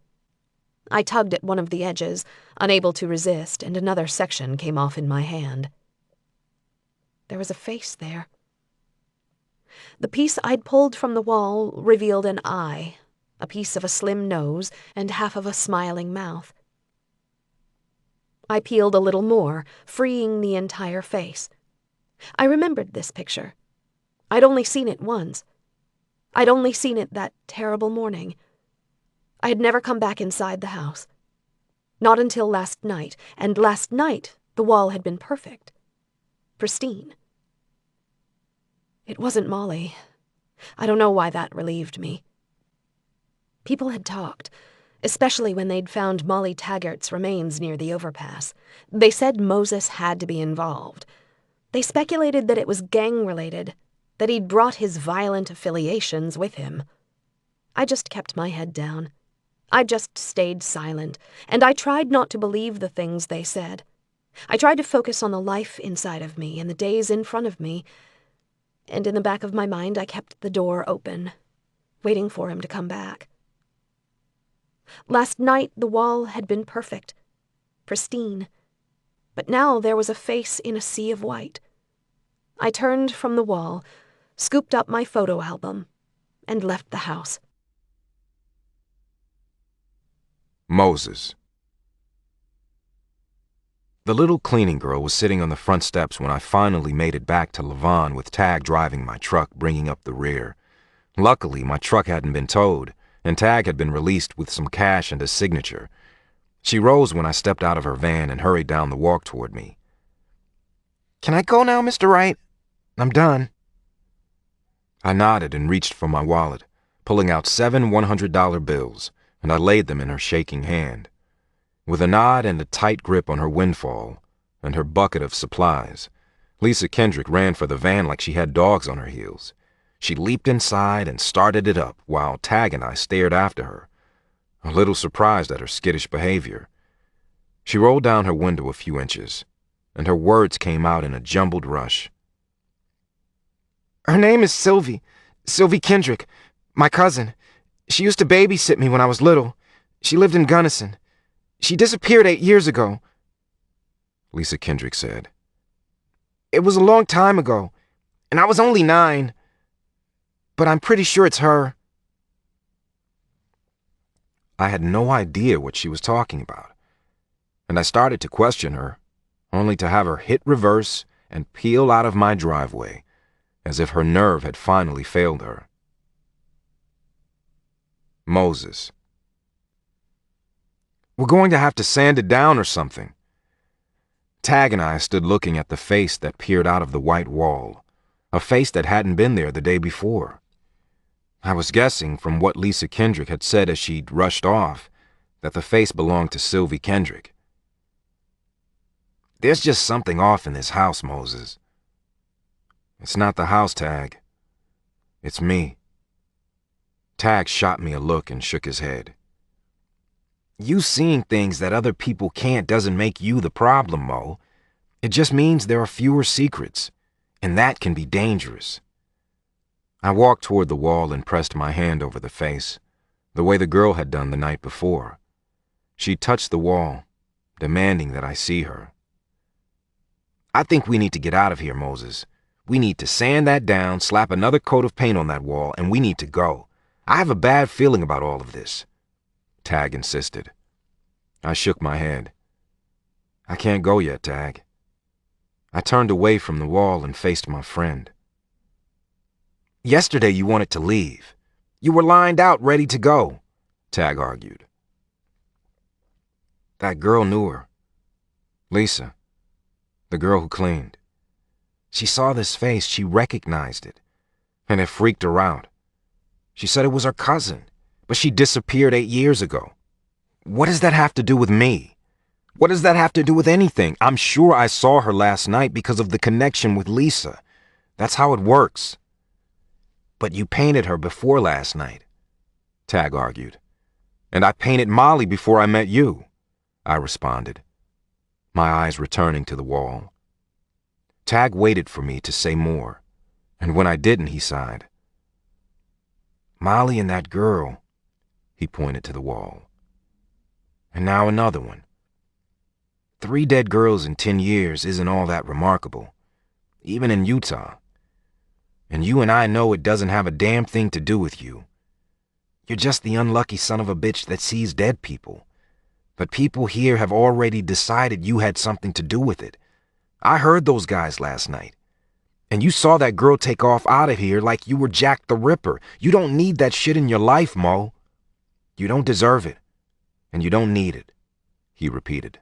I tugged at one of the edges, unable to resist, and another section came off in my hand. There was a face there. The piece I'd pulled from the wall revealed an eye, a piece of a slim nose, and half of a smiling mouth. I peeled a little more, freeing the entire face. I remembered this picture. I'd only seen it once. I'd only seen it that terrible morning. I had never come back inside the house. Not until last night, and last night the wall had been perfect. Pristine. It wasn't Molly. I don't know why that relieved me. People had talked, especially when they'd found Molly Taggart's remains near the overpass. They said Moses had to be involved. They speculated that it was gang-related, that he'd brought his violent affiliations with him. I just kept my head down. I just stayed silent, and I tried not to believe the things they said. I tried to focus on the life inside of me and the days in front of me, and in the back of my mind I kept the door open, waiting for him to come back. Last night the wall had been perfect, pristine, but now there was a face in a sea of white. I turned from the wall, scooped up my photo album, and left the house. Moses. The little cleaning girl was sitting on the front steps when I finally made it back to Levon with Tag driving my truck, bringing up the rear. Luckily, my truck hadn't been towed, and Tag had been released with some cash and a signature. She rose when I stepped out of her van and hurried down the walk toward me. Can I go now, Mr. Wright? I'm done. I nodded and reached for my wallet, pulling out 7 $100 bills, and I laid them in her shaking hand. With a nod and a tight grip on her windfall and her bucket of supplies, Lisa Kendrick ran for the van like she had dogs on her heels. She leaped inside and started it up while Tag and I stared after her, a little surprised at her skittish behavior. She rolled down her window a few inches, and her words came out in a jumbled rush. Her name is Sylvie Kendrick, my cousin. She used to babysit me when I was little. She lived in Gunnison. She disappeared 8 years ago, Lisa Kendrick said. It was a long time ago, and I was only 9. but I'm pretty sure it's her. I had no idea what she was talking about, and I started to question her, only to have her hit reverse and peel out of my driveway, as if her nerve had finally failed her. Moses. We're going to have to sand it down or something. Tag and I stood looking at the face that peered out of the white wall, a face that hadn't been there the day before. I was guessing from what Lisa Kendrick had said as she'd rushed off that the face belonged to Sylvie Kendrick. There's just something off in this house, Moses. It's not the house, Tag. It's me. Tag shot me a look and shook his head. You seeing things that other people can't doesn't make you the problem, Mo. It just means there are fewer secrets, and that can be dangerous. I walked toward the wall and pressed my hand over the face, the way the girl had done the night before. She touched the wall, demanding that I see her. I think we need to get out of here, Moses. We need to sand that down, slap another coat of paint on that wall, and we need to go. I have a bad feeling about all of this, Tag insisted. I shook my head. I can't go yet, Tag. I turned away from the wall and faced my friend. Yesterday you wanted to leave. You were lined out, ready to go, Tag argued. That girl knew her. Lisa, the girl who cleaned. She saw this face, she recognized it, and it freaked her out. She said it was her cousin, but she disappeared 8 years ago. What does that have to do with me? What does that have to do with anything? I'm sure I saw her last night because of the connection with Lisa. That's how it works. But you painted her before last night, Tag argued. And I painted Molly before I met you, I responded, my eyes returning to the wall. Tag waited for me to say more, and when I didn't, he sighed. Molly and that girl, he pointed to the wall. And now another one. 3 dead girls in 10 years isn't all that remarkable, even in Utah. And you and I know it doesn't have a damn thing to do with you. You're just the unlucky son of a bitch that sees dead people. But people here have already decided you had something to do with it. I heard those guys last night. And you saw that girl take off out of here like you were Jack the Ripper. You don't need that shit in your life, Mo. You don't deserve it. And you don't need it, he repeated.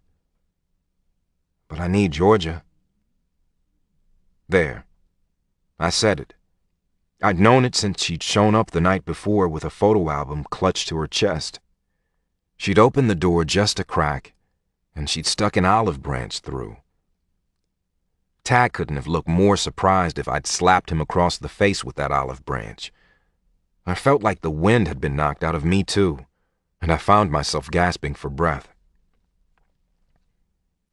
But I need Georgia. There. I said it. I'd known it since she'd shown up the night before with a photo album clutched to her chest. She'd opened the door just a crack, and she'd stuck an olive branch through. Tag couldn't have looked more surprised if I'd slapped him across the face with that olive branch. I felt like the wind had been knocked out of me too, and I found myself gasping for breath.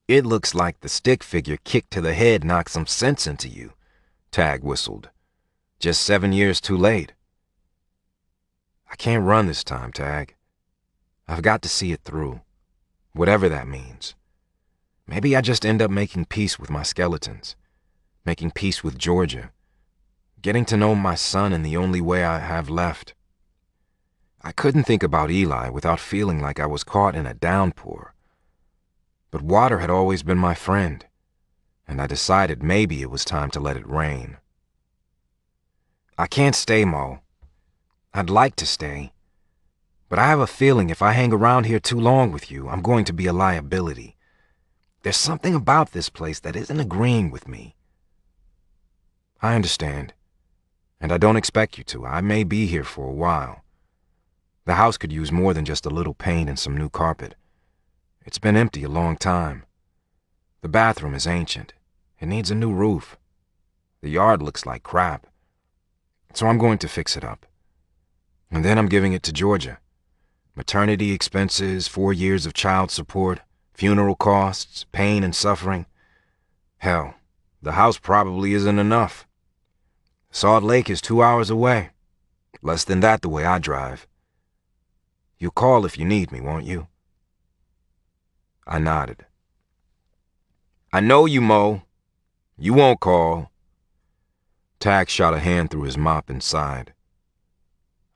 It looks like the stick figure kick to the head knocked some sense into you, Tag whistled. Just 7 years too late. I can't run this time, Tag. I've got to see it through, whatever that means. Maybe I just end up making peace with my skeletons, making peace with Georgia, getting to know my son in the only way I have left. I couldn't think about Eli without feeling like I was caught in a downpour. But water had always been my friend, and I decided maybe it was time to let it rain. I can't stay, Mo. I'd like to stay, but I have a feeling if I hang around here too long with you, I'm going to be a liability. There's something about this place that isn't agreeing with me. I understand, and I don't expect you to. I may be here for a while. The house could use more than just a little paint and some new carpet. It's been empty a long time. The bathroom is ancient. It needs a new roof. The yard looks like crap. So I'm going to fix it up. And then I'm giving it to Georgia. Maternity expenses, 4 years of child support, funeral costs, pain and suffering. Hell, the house probably isn't enough. Salt Lake is 2 hours away. Less than that the way I drive. You'll call if you need me, won't you? I nodded. I know you, Mo. You won't call. Tag shot a hand through his mop and sighed.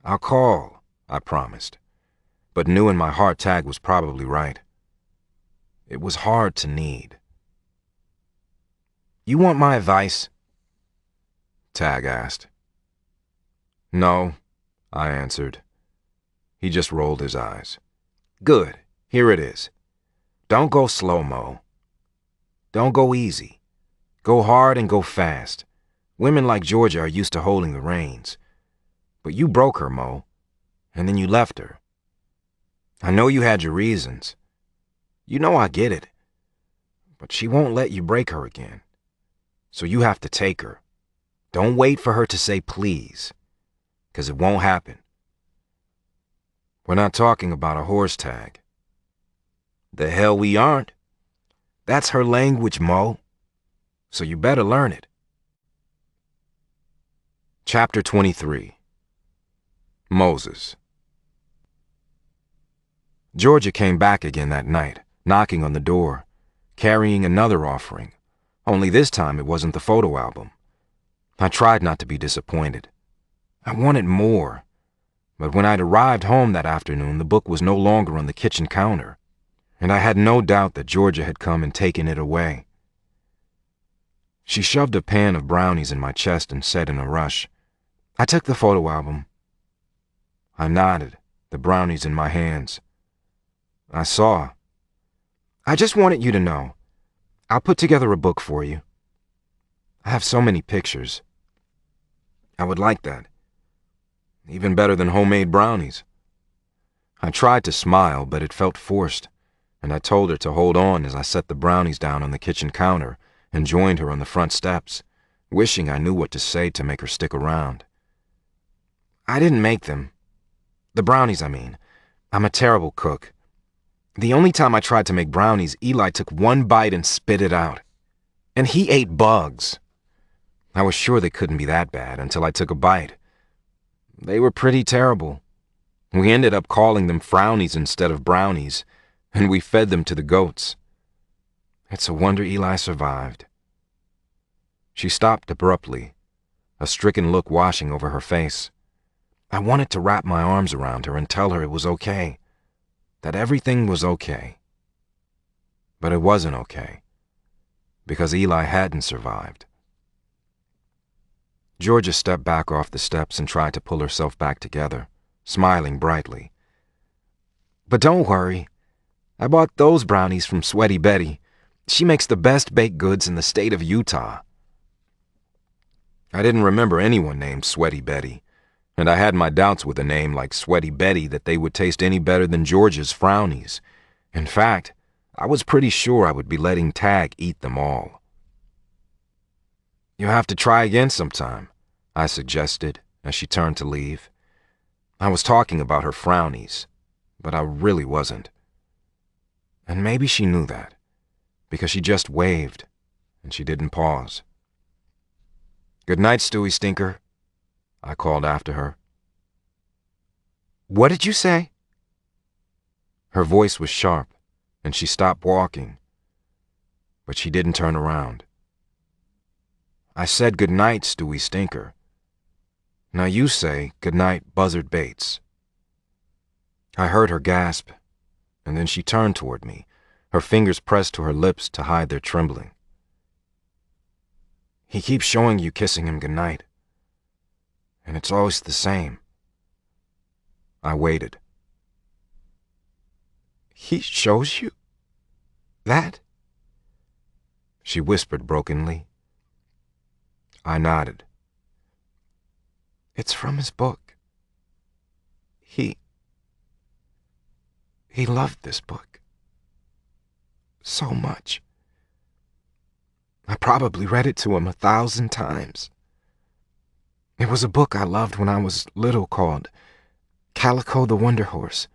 I'll call, I promised, but knew in my heart Tag was probably right. It was hard to need. You want my advice? Tag asked. No, I answered. He just rolled his eyes. Good, here it is. Don't go slow, Mo. Don't go easy. Go hard and go fast. Women like Georgia are used to holding the reins. But you broke her, Mo, and then you left her. I know you had your reasons. You know I get it. But she won't let you break her again. So you have to take her. Don't wait for her to say please, 'cause it won't happen. We're not talking about a horse, Tag. The hell we aren't. That's her language, Mo. So you better learn it. Chapter 23. Moses. Georgia came back again that night, knocking on the door, carrying another offering, only this time it wasn't the photo album. I tried not to be disappointed. I wanted more, but when I'd arrived home that afternoon, the book was no longer on the kitchen counter, and I had no doubt that Georgia had come and taken it away. She shoved a pan of brownies in my chest and said in a rush, I took the photo album. I nodded, the brownies in my hands. I saw. I just wanted you to know. I'll put together a book for you. I have so many pictures. I would like that. Even better than homemade brownies. I tried to smile, but it felt forced, and I told her to hold on as I set the brownies down on the kitchen counter and joined her on the front steps, wishing I knew what to say to make her stick around. I didn't make them. The brownies, I mean. I'm a terrible cook. The only time I tried to make brownies, Eli took one bite and spit it out. And he ate bugs. I was sure they couldn't be that bad until I took a bite. They were pretty terrible. We ended up calling them frownies instead of brownies, and we fed them to the goats. It's a wonder Eli survived. She stopped abruptly, a stricken look washing over her face. I wanted to wrap my arms around her and tell her it was okay, that everything was okay. But it wasn't okay, because Eli hadn't survived. Georgia stepped back off the steps and tried to pull herself back together, smiling brightly. But don't worry. I bought those brownies from Sweaty Betty. She makes the best baked goods in the state of Utah. I didn't remember anyone named Sweaty Betty, and I had my doubts with a name like Sweaty Betty that they would taste any better than Georgia's frownies. In fact, I was pretty sure I would be letting Tag eat them all. You have to try again sometime, I suggested as she turned to leave. I was talking about her frownies, but I really wasn't. And maybe she knew that, because she just waved, and she didn't pause. Good night, Stewie Stinker, I called after her. What did you say? Her voice was sharp, and she stopped walking, but she didn't turn around. I said good night, Stewie Stinker. Now you say good night, Buzzard Bates. I heard her gasp, and then she turned toward me, her fingers pressed to her lips to hide their trembling. He keeps showing you kissing him goodnight, and it's always the same. I waited. He shows you that? She whispered brokenly. I nodded. It's from his book. He loved this book so much. I probably read it to him 1,000 times. It was a book I loved when I was little called Calico the Wonder Horse.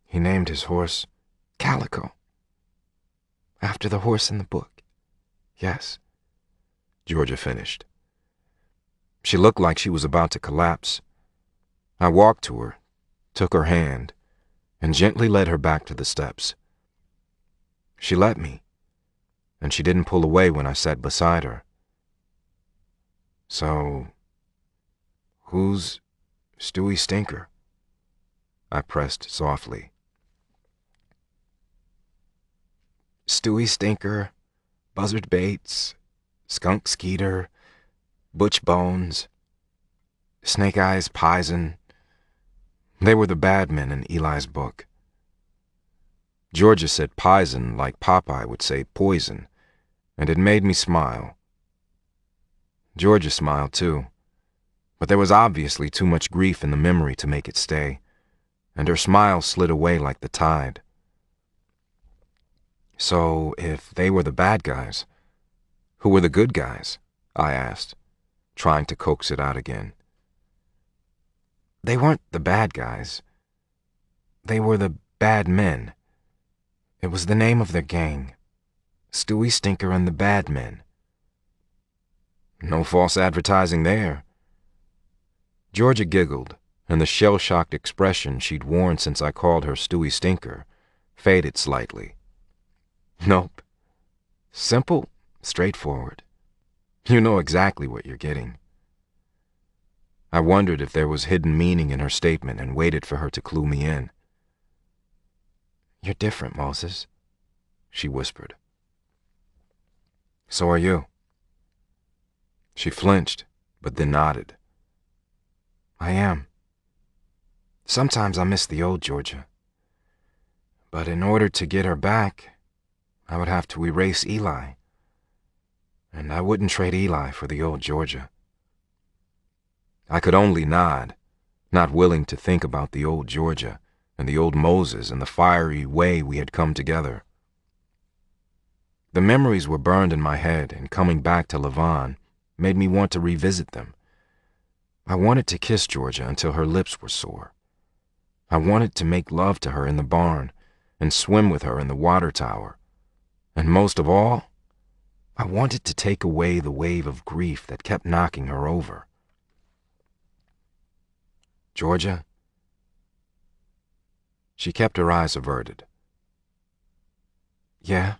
He named his horse Calico, after the horse in the book. Yes, Georgia finished. She looked like she was about to collapse. I walked to her, took her hand, and gently led her back to the steps. She let me, and she didn't pull away when I sat beside her. So, Who's Stewie Stinker? I pressed softly. Stewie Stinker, Buzzard Bates, Skunk Skeeter, Butch Bones, Snake Eyes Pison. They were the bad men in Eli's book. Georgia said pison like Popeye would say poison, and it made me smile. Georgia smiled too, but there was obviously too much grief in the memory to make it stay, and her smile slid away like the tide. So, if they were the bad guys, who were the good guys? I asked, trying to coax it out again. They weren't the bad guys. They were the bad men. It was the name of their gang. Stewie Stinker and the Bad Men. No false advertising there. Georgia giggled, and the shell-shocked expression she'd worn since I called her Stewie Stinker faded slightly. Nope. Simple, straightforward. You know exactly what you're getting. I wondered if there was hidden meaning in her statement and waited for her to clue me in. You're different, Moses, she whispered. So are you. She flinched, but then nodded. I am. Sometimes I miss the old Georgia. But in order to get her back, I would have to erase Eli. And I wouldn't trade Eli for the old Georgia. I could only nod, not willing to think about the old Georgia and the old Moses and the fiery way we had come together. The memories were burned in my head, and coming back to Levon made me want to revisit them. I wanted to kiss Georgia until her lips were sore. I wanted to make love to her in the barn and swim with her in the water tower. And most of all, I wanted to take away the wave of grief that kept knocking her over. Georgia? She kept her eyes averted. Yeah?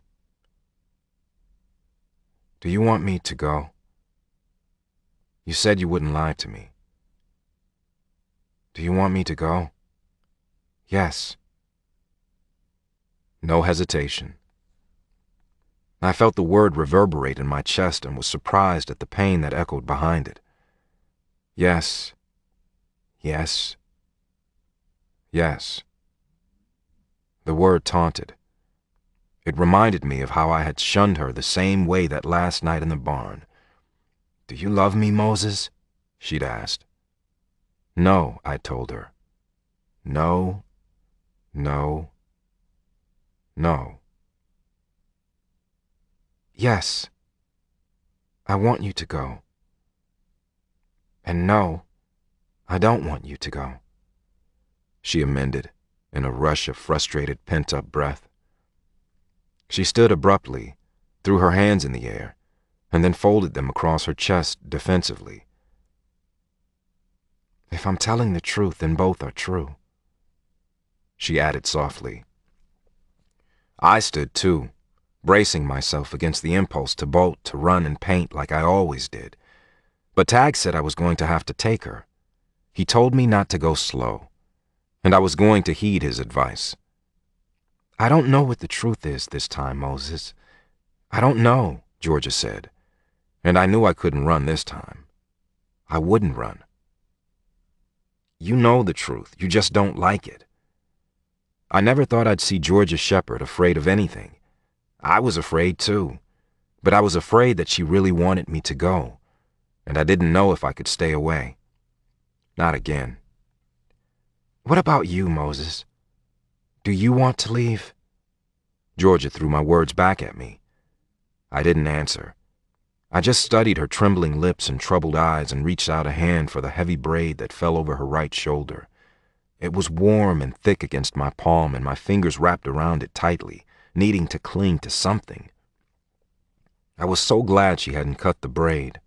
Do you want me to go? You said you wouldn't lie to me. Do you want me to go? Yes. No hesitation. I felt the word reverberate in my chest and was surprised at the pain that echoed behind it. Yes. Yes. Yes. The word taunted. It reminded me of how I had shunned her the same way that last night in the barn. Do you love me, Moses? She'd asked. No, I told her. No. No. No. Yes. I want you to go. And no, I don't want you to go, she amended in a rush of frustrated, pent-up breath. She stood abruptly, threw her hands in the air, and then folded them across her chest defensively. If I'm telling the truth, then both are true, she added softly. I stood too, bracing myself against the impulse to bolt, to run and paint like I always did. But Tag said I was going to have to take her. He told me not to go slow, and I was going to heed his advice. I don't know what the truth is this time, Moses. I don't know, Georgia said, and I knew I couldn't run this time. I wouldn't run. You know the truth, you just don't like it. I never thought I'd see Georgia Shepherd afraid of anything. I was afraid too, but I was afraid that she really wanted me to go, and I didn't know if I could stay away. Not again. What about you, Moses? Do you want to leave? Georgia threw my words back at me. I didn't answer. I just studied her trembling lips and troubled eyes and reached out a hand for the heavy braid that fell over her right shoulder. It was warm and thick against my palm, and my fingers wrapped around it tightly, needing to cling to something. I was so glad she hadn't cut the braid.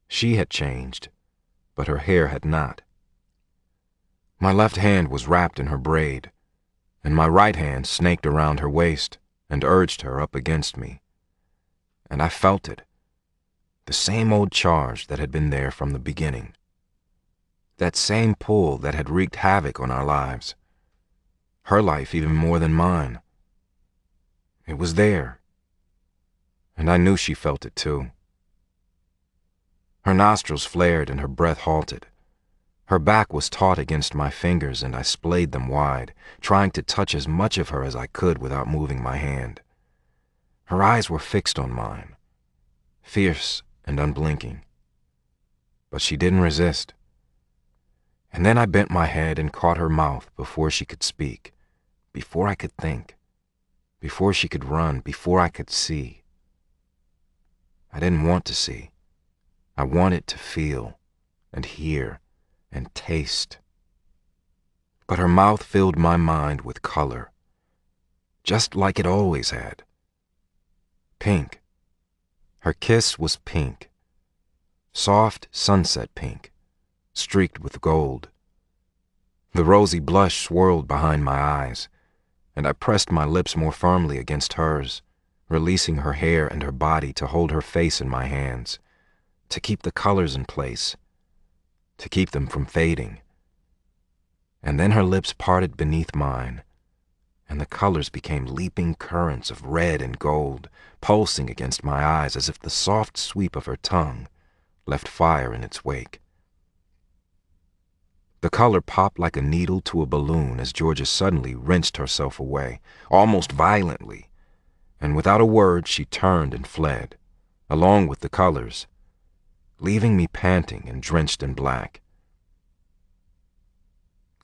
She had changed, but her hair had not. My left hand was wrapped in her braid, and my right hand snaked around her waist and urged her up against me. And I felt it, the same old charge that had been there from the beginning. That same pull that had wreaked havoc on our lives. Her life even more than mine. It was there. And I knew she felt it too. Her nostrils flared and her breath halted. Her back was taut against my fingers and I splayed them wide, trying to touch as much of her as I could without moving my hand. Her eyes were fixed on mine, fierce and unblinking. But she didn't resist. And then I bent my head and caught her mouth before she could speak, before I could think, before she could run, before I could see. I didn't want to see. I wanted to feel and hear and taste. But her mouth filled my mind with color, just like it always had. Pink. Her kiss was pink. Soft sunset pink, streaked with gold. The rosy blush swirled behind my eyes, and I pressed my lips more firmly against hers, releasing her hair and her body to hold her face in my hands, to keep the colors in place, to keep them from fading. And then her lips parted beneath mine, and the colors became leaping currents of red and gold, pulsing against my eyes as if the soft sweep of her tongue left fire in its wake. The color popped like a needle to a balloon as Georgia suddenly wrenched herself away, almost violently, and without a word she turned and fled, along with the colors, leaving me panting and drenched in black.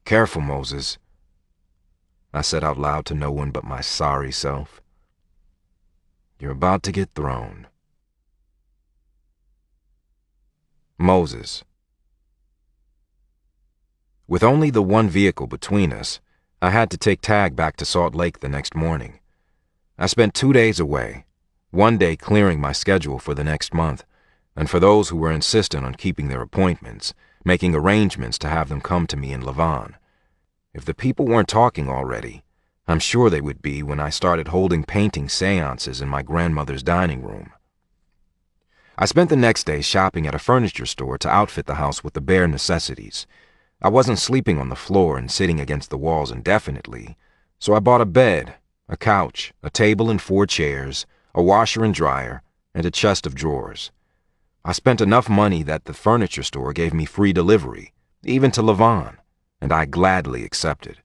"Careful, Moses," I said out loud to no one but my sorry self. "You're about to get thrown." Moses. With only the one vehicle between us, I had to take Tag back to Salt Lake the next morning. I spent 2 days away, one day clearing my schedule for the next month, and for those who were insistent on keeping their appointments, making arrangements to have them come to me in Lavon. If the people weren't talking already, I'm sure they would be when I started holding painting seances in my grandmother's dining room. I spent the next day shopping at a furniture store to outfit the house with the bare necessities. I wasn't sleeping on the floor and sitting against the walls indefinitely, so I bought a bed, a couch, a table and 4 chairs, a washer and dryer, and a chest of drawers. I spent enough money that the furniture store gave me free delivery, even to Lavon, and I gladly accepted.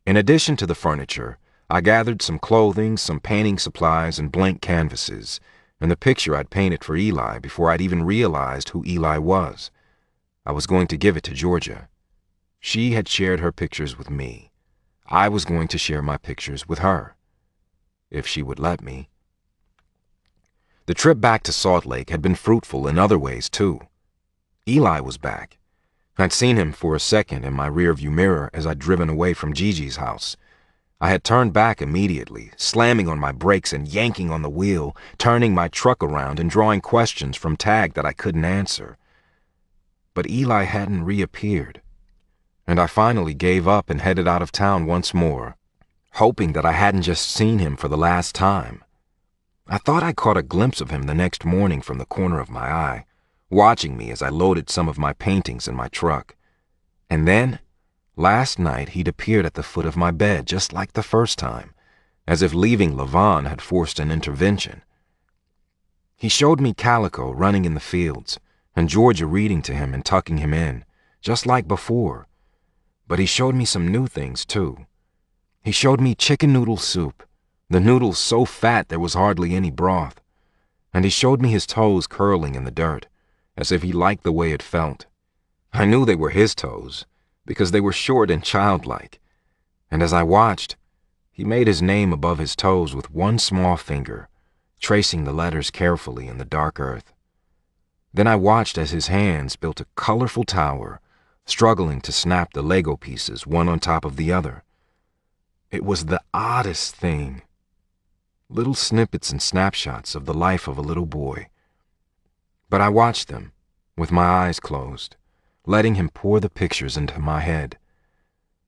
In addition to the furniture, I gathered some clothing, some painting supplies, and blank canvases, and the picture I'd painted for Eli before I'd even realized who Eli was. I was going to give it to Georgia. She had shared her pictures with me. I was going to share my pictures with her, if she would let me. The trip back to Salt Lake had been fruitful in other ways, too. Eli was back. I'd seen him for a second in my rearview mirror as I'd driven away from Gigi's house. I had turned back immediately, slamming on my brakes and yanking on the wheel, turning my truck around and drawing questions from Tag that I couldn't answer. But Eli hadn't reappeared, and I finally gave up and headed out of town once more, hoping that I hadn't just seen him for the last time. I thought I caught a glimpse of him the next morning from the corner of my eye, watching me as I loaded some of my paintings in my truck. And then, last night, he'd appeared at the foot of my bed just like the first time, as if leaving Lavon had forced an intervention. He showed me Calico running in the fields, and Georgia reading to him and tucking him in, just like before. But he showed me some new things, too. He showed me chicken noodle soup, the noodles so fat there was hardly any broth. And he showed me his toes curling in the dirt, as if he liked the way it felt. I knew they were his toes, because they were short and childlike. And as I watched, he made his name above his toes with one small finger, tracing the letters carefully in the dark earth. Then I watched as his hands built a colorful tower, struggling to snap the Lego pieces one on top of the other. It was the oddest thing. Little snippets and snapshots of the life of a little boy. But I watched them, with my eyes closed, letting him pour the pictures into my head.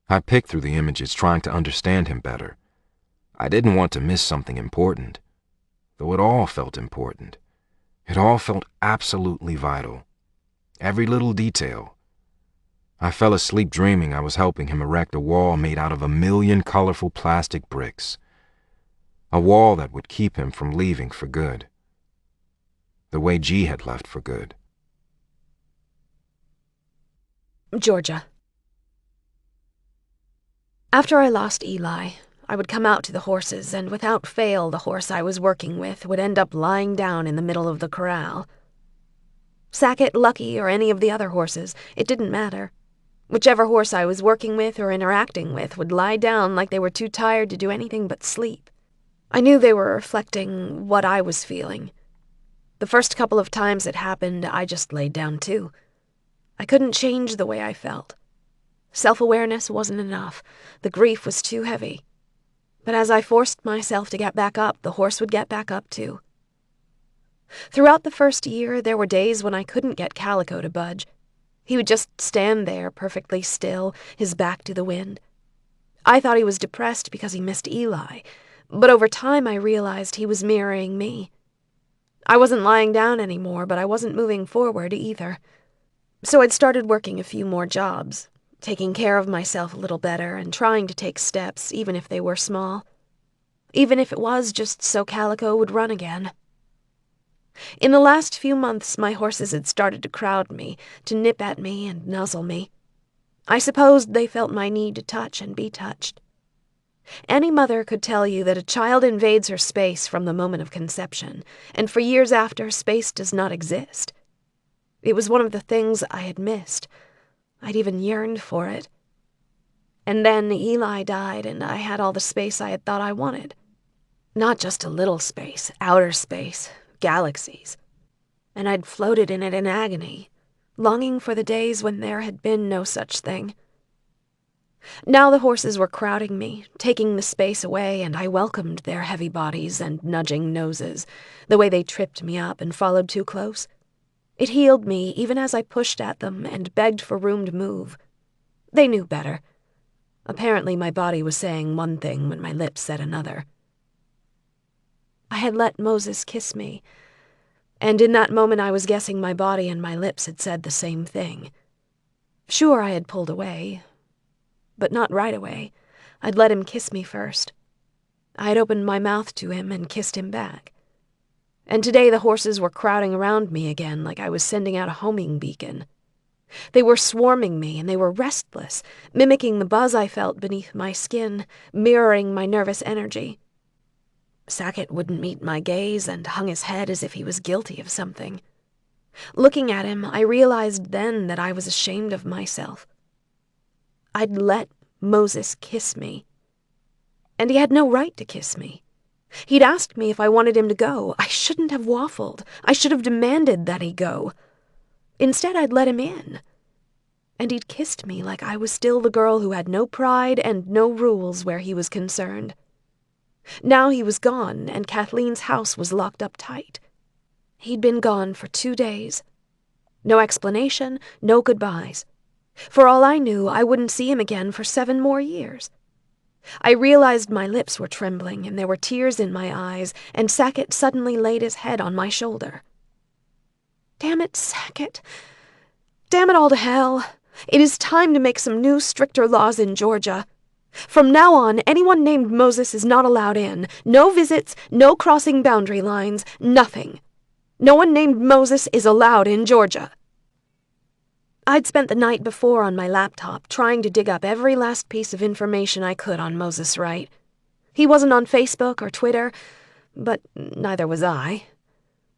I picked through the images, trying to understand him better. I didn't want to miss something important, though it all felt important. It all felt absolutely vital. Every little detail. I fell asleep dreaming I was helping him erect a wall made out of 1,000,000 colorful plastic bricks. A wall that would keep him from leaving for good. The way G had left for good. Georgia. After I lost Eli, I would come out to the horses, and without fail the horse I was working with would end up lying down in the middle of the corral. Sackett, Lucky, or any of the other horses, it didn't matter. Whichever horse I was working with or interacting with would lie down like they were too tired to do anything but sleep. I knew they were reflecting what I was feeling. The first couple of times it happened, I just laid down too. I couldn't change the way I felt. Self-awareness wasn't enough. The grief was too heavy. But as I forced myself to get back up, the horse would get back up too. Throughout the first year, there were days when I couldn't get Calico to budge. He would just stand there perfectly still, his back to the wind. I thought he was depressed because he missed Eli, but over time I realized he was mirroring me. I wasn't lying down anymore, but I wasn't moving forward either. So I'd started working a few more jobs, taking care of myself a little better and trying to take steps, even if they were small. Even if it was just so Calico would run again. In the last few months, my horses had started to crowd me, to nip at me and nuzzle me. I supposed they felt my need to touch and be touched. Any mother could tell you that a child invades her space from the moment of conception, and for years after, space does not exist. It was one of the things I had missed. I'd even yearned for it. And then Eli died, and I had all the space I had thought I wanted. Not just a little space, outer space, galaxies. And I'd floated in it in agony, longing for the days when there had been no such thing. Now the horses were crowding me, taking the space away, and I welcomed their heavy bodies and nudging noses, the way they tripped me up and followed too close. It healed me even as I pushed at them and begged for room to move. They knew better. Apparently my body was saying one thing when my lips said another. I had let Moses kiss me, and in that moment I was guessing my body and my lips had said the same thing. Sure, I had pulled away, but not right away. I'd let him kiss me first. I had opened my mouth to him and kissed him back. And today the horses were crowding around me again like I was sending out a homing beacon. They were swarming me, and they were restless, mimicking the buzz I felt beneath my skin, mirroring my nervous energy. Sackett wouldn't meet my gaze and hung his head as if he was guilty of something. Looking at him, I realized then that I was ashamed of myself. I'd let Moses kiss me. And he had no right to kiss me. He'd asked me if I wanted him to go. I shouldn't have waffled. I should have demanded that he go. Instead, I'd let him in. And he'd kissed me like I was still the girl who had no pride and no rules where he was concerned. Now he was gone, and Kathleen's house was locked up tight. He'd been gone for 2 days. No explanation, no goodbyes. For all I knew, I wouldn't see him again for 7 more years. I realized my lips were trembling, and there were tears in my eyes, and Sackett suddenly laid his head on my shoulder. Damn it, Sackett. Damn it all to hell. It is time to make some new, stricter laws in Georgia. From now on, anyone named Moses is not allowed in. No visits, no crossing boundary lines, nothing. No one named Moses is allowed in Georgia. I'd spent the night before on my laptop trying to dig up every last piece of information I could on Moses Wright. He wasn't on Facebook or Twitter, but neither was I.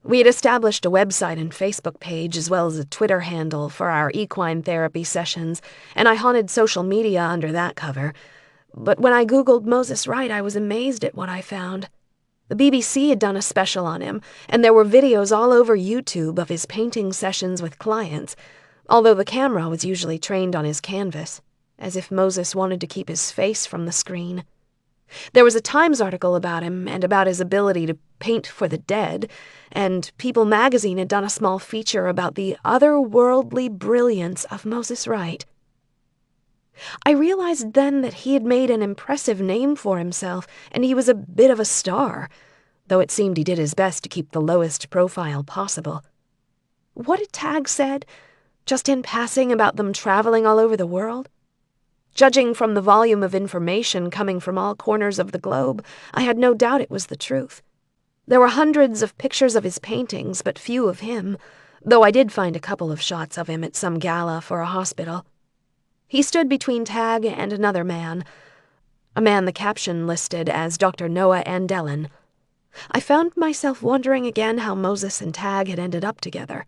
We had established a website and Facebook page as well as a Twitter handle for our equine therapy sessions, and I haunted social media under that cover. But when I Googled Moses Wright, I was amazed at what I found. The BBC had done a special on him, and there were videos all over YouTube of his painting sessions with clients, although the camera was usually trained on his canvas, as if Moses wanted to keep his face from the screen. There was a Times article about him and about his ability to paint for the dead, and People magazine had done a small feature about the otherworldly brilliance of Moses Wright. I realized then that he had made an impressive name for himself, and he was a bit of a star, though it seemed he did his best to keep the lowest profile possible. What had Tag said? Just in passing about them traveling all over the world? Judging from the volume of information coming from all corners of the globe, I had no doubt it was the truth. There were hundreds of pictures of his paintings, but few of him, though I did find a couple of shots of him at some gala for a hospital. He stood between Tag and another man, a man the caption listed as Dr. Noah Andelen. I found myself wondering again how Moses and Tag had ended up together.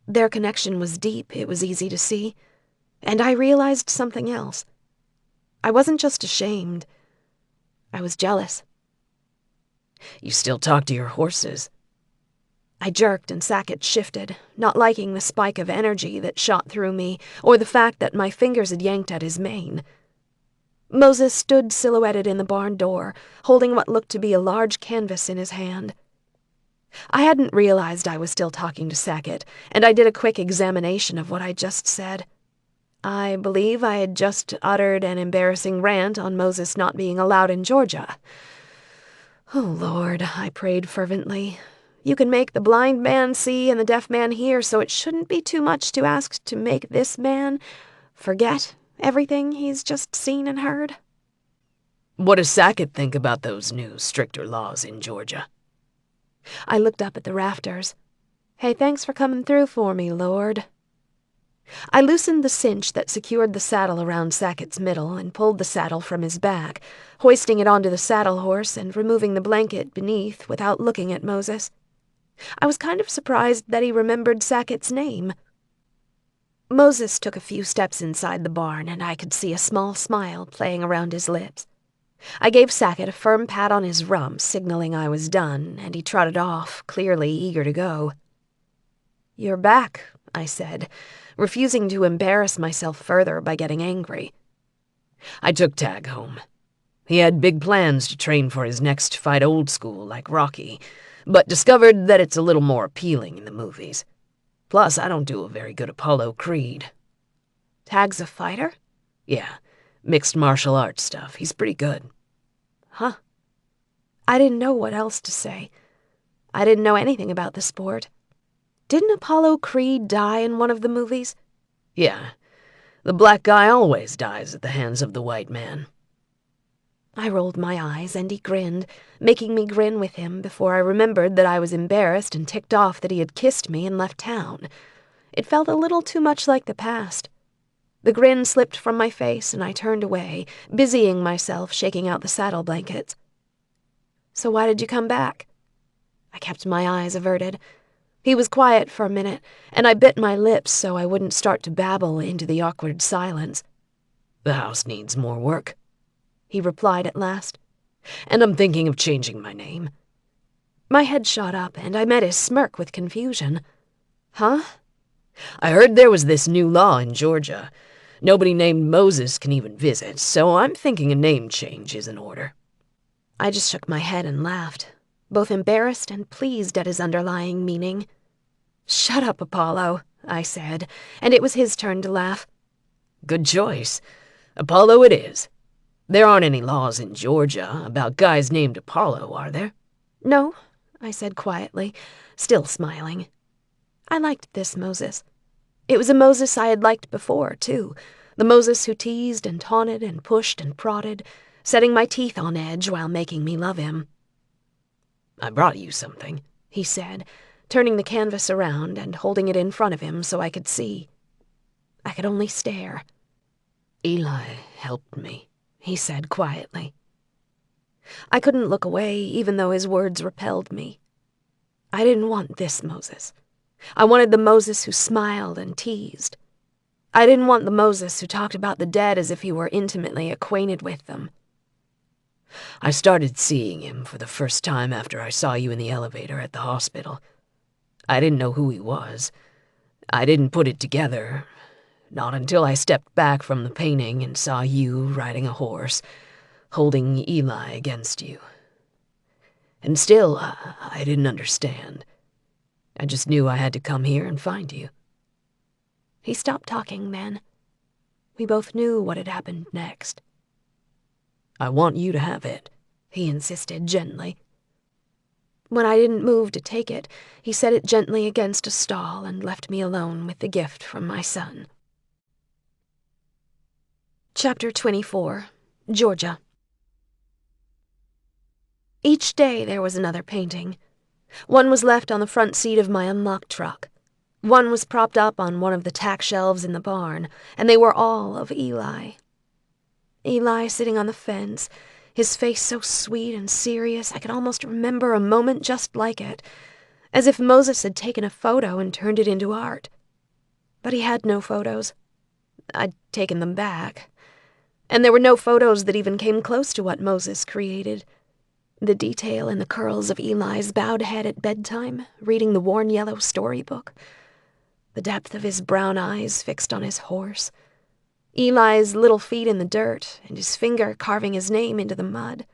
Their connection was deep, it was easy to see. And I realized something else. I wasn't just ashamed. I was jealous. You still talk to your horses? I jerked and Sackett shifted, not liking the spike of energy that shot through me, or the fact that my fingers had yanked at his mane. Moses stood silhouetted in the barn door, holding what looked to be a large canvas in his hand. I hadn't realized I was still talking to Sackett, and I did a quick examination of what I just said. I believe I had just uttered an embarrassing rant on Moses not being allowed in Georgia. Oh, Lord, I prayed fervently. You can make the blind man see and the deaf man hear, so it shouldn't be too much to ask to make this man forget everything he's just seen and heard. What does Sackett think about those new, stricter laws in Georgia? I looked up at the rafters. Hey, thanks for coming through for me, Lord. I loosened the cinch that secured the saddle around Sackett's middle and pulled the saddle from his back, hoisting it onto the saddle horse and removing the blanket beneath without looking at Moses. I was kind of surprised that he remembered Sackett's name. Moses took a few steps inside the barn, and I could see a small smile playing around his lips. I gave Sackett a firm pat on his rump, signaling I was done, and he trotted off, clearly eager to go. "You're back," I said, refusing to embarrass myself further by getting angry. I took Tag home. He had big plans to train for his next fight old school like Rocky, but discovered that it's a little more appealing in the movies. Plus, I don't do a very good Apollo Creed. Tag's a fighter? Yeah, mixed martial arts stuff. He's pretty good. Huh. I didn't know what else to say. I didn't know anything about the sport. Didn't Apollo Creed die in one of the movies? Yeah, the black guy always dies at the hands of the white man. I rolled my eyes, and he grinned, making me grin with him before I remembered that I was embarrassed and ticked off that he had kissed me and left town. It felt a little too much like the past. The grin slipped from my face, and I turned away, busying myself shaking out the saddle blankets. So why did you come back? I kept my eyes averted. He was quiet for a minute, and I bit my lips so I wouldn't start to babble into the awkward silence. The house needs more work, he replied at last, and I'm thinking of changing my name. My head shot up, and I met his smirk with confusion. Huh? I heard there was this new law in Georgia. Nobody named Moses can even visit, so I'm thinking a name change is in order. I just shook my head and laughed, both embarrassed and pleased at his underlying meaning. Shut up, Apollo, I said, and it was his turn to laugh. Good choice. Apollo it is. There aren't any laws in Georgia about guys named Apollo, are there? No, I said quietly, still smiling. I liked this Moses. It was a Moses I had liked before, too, the Moses who teased and taunted and pushed and prodded, setting my teeth on edge while making me love him. I brought you something, he said, turning the canvas around and holding it in front of him so I could see. I could only stare. Eli helped me, he said quietly. I couldn't look away, even though his words repelled me. I didn't want this Moses. I wanted the Moses who smiled and teased. I didn't want the Moses who talked about the dead as if he were intimately acquainted with them. I started seeing him for the first time after I saw you in the elevator at the hospital. I didn't know who he was. I didn't put it together, not until I stepped back from the painting and saw you riding a horse, holding Eli against you. And still, I didn't understand. I just knew I had to come here and find you. He stopped talking then. We both knew what had happened next. I want you to have it, he insisted gently. When I didn't move to take it, he set it gently against a stall and left me alone with the gift from my son. Chapter 24. Georgia. Each day there was another painting. One was left on the front seat of my unlocked truck. One was propped up on one of the tack shelves in the barn, and they were all of Eli. Eli sitting on the fence, his face so sweet and serious I could almost remember a moment just like it, as if Moses had taken a photo and turned it into art. But he had no photos. I'd taken them back. And there were no photos that even came close to what Moses created. The detail in the curls of Eli's bowed head at bedtime, reading the worn yellow storybook. The depth of his brown eyes fixed on his horse. Eli's little feet in the dirt, and his finger carving his name into the mud.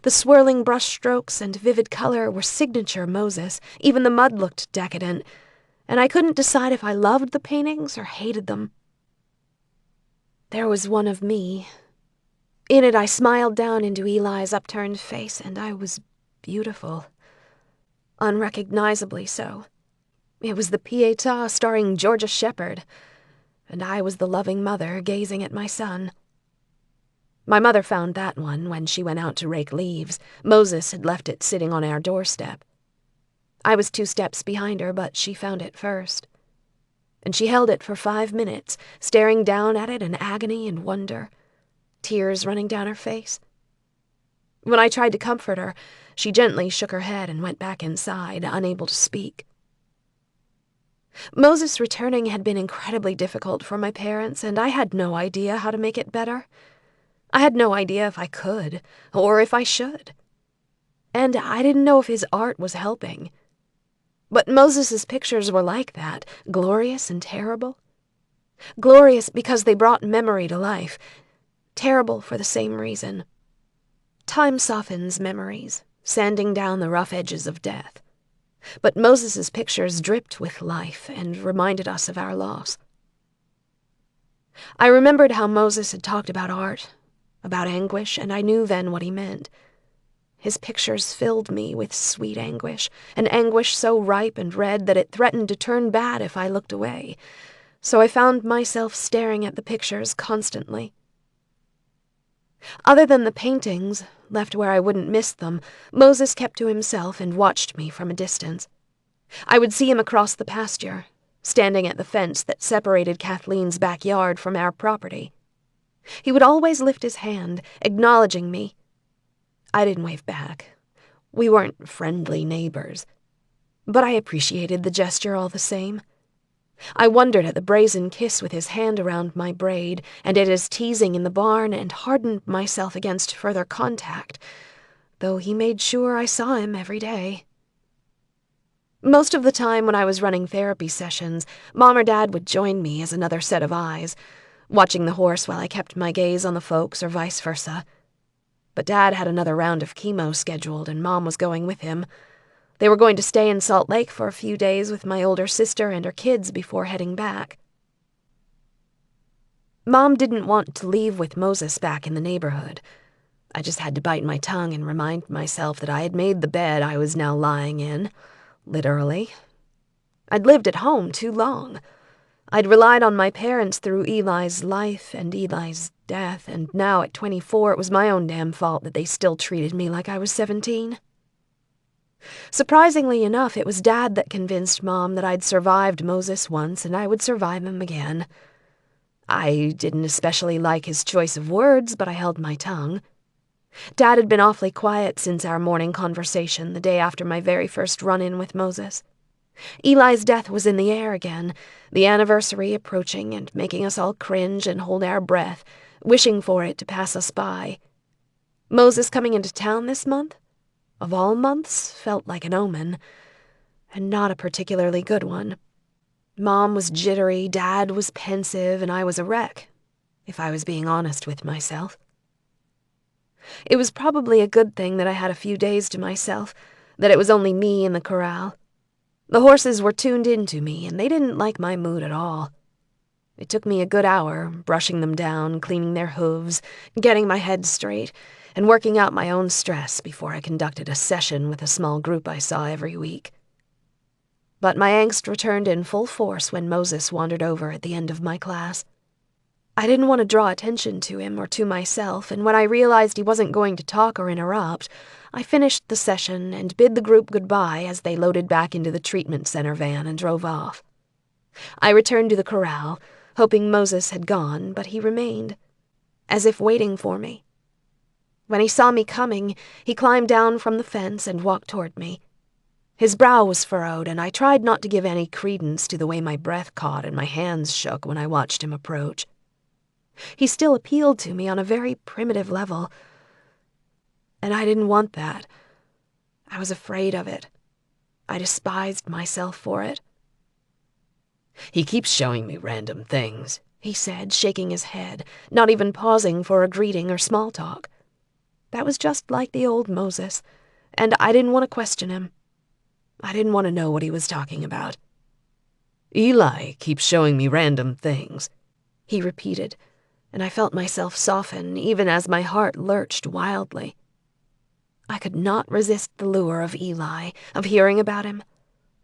The swirling brush strokes and vivid color were signature Moses. Even the mud looked decadent, and I couldn't decide if I loved the paintings or hated them. There was one of me. In it I smiled down into Eli's upturned face, and I was beautiful. Unrecognizably so. It was the Pietà starring Georgia Shepherd, and I was the loving mother gazing at my son. My mother found that one when she went out to rake leaves. Moses had left it sitting on our doorstep. I was 2 steps behind her, but she found it first. And she held it for 5 minutes, staring down at it in agony and wonder, tears running down her face. When I tried to comfort her, she gently shook her head and went back inside, unable to speak. Moses returning had been incredibly difficult for my parents, and I had no idea how to make it better. I had no idea if I could, or if I should. And I didn't know if his art was helping. But Moses's pictures were like that, glorious and terrible. Glorious because they brought memory to life, terrible for the same reason. Time softens memories, sanding down the rough edges of death. But Moses's pictures dripped with life and reminded us of our loss. I remembered how Moses had talked about art, about anguish, and I knew then what he meant. His pictures filled me with sweet anguish, an anguish so ripe and red that it threatened to turn bad if I looked away. So I found myself staring at the pictures constantly. Other than the paintings, left where I wouldn't miss them, Moses kept to himself and watched me from a distance. I would see him across the pasture, standing at the fence that separated Kathleen's backyard from our property. He would always lift his hand, acknowledging me. I didn't wave back. We weren't friendly neighbors. But I appreciated the gesture all the same. I wondered at the brazen kiss with his hand around my braid, and at his teasing in the barn, and hardened myself against further contact, though he made sure I saw him every day. Most of the time when I was running therapy sessions, Mom or Dad would join me as another set of eyes, watching the horse while I kept my gaze on the folks or vice versa. But Dad had another round of chemo scheduled, and Mom was going with him. They were going to stay in Salt Lake for a few days with my older sister and her kids before heading back. Mom didn't want to leave with Moses back in the neighborhood. I just had to bite my tongue and remind myself that I had made the bed I was now lying in, literally. I'd lived at home too long. I'd relied on my parents through Eli's life and Eli's death, and now at 24 it was my own damn fault that they still treated me like I was 17. Surprisingly enough, it was Dad that convinced Mom that I'd survived Moses once and I would survive him again. I didn't especially like his choice of words, but I held my tongue. Dad had been awfully quiet since our morning conversation the day after my very first run-in with Moses. Eli's death was in the air again, the anniversary approaching and making us all cringe and hold our breath, wishing for it to pass us by. Moses coming into town this month? Of all months, felt like an omen, and not a particularly good one. Mom was jittery, Dad was pensive, and I was a wreck, if I was being honest with myself. It was probably a good thing that I had a few days to myself, that it was only me in the corral. The horses were tuned into me, and they didn't like my mood at all. It took me a good hour, brushing them down, cleaning their hooves, getting my head straight, and working out my own stress before I conducted a session with a small group I saw every week. But my angst returned in full force when Moses wandered over at the end of my class. I didn't want to draw attention to him or to myself, and when I realized he wasn't going to talk or interrupt, I finished the session and bid the group goodbye as they loaded back into the treatment center van and drove off. I returned to the corral, hoping Moses had gone, but he remained, as if waiting for me. When he saw me coming, he climbed down from the fence and walked toward me. His brow was furrowed, and I tried not to give any credence to the way my breath caught and my hands shook when I watched him approach. He still appealed to me on a very primitive level, and I didn't want that. I was afraid of it. I despised myself for it. He keeps showing me random things, he said, shaking his head, not even pausing for a greeting or small talk. That was just like the old Moses, and I didn't want to question him. I didn't want to know what he was talking about. Eli keeps showing me random things, he repeated, and I felt myself soften even as my heart lurched wildly. I could not resist the lure of Eli, of hearing about him,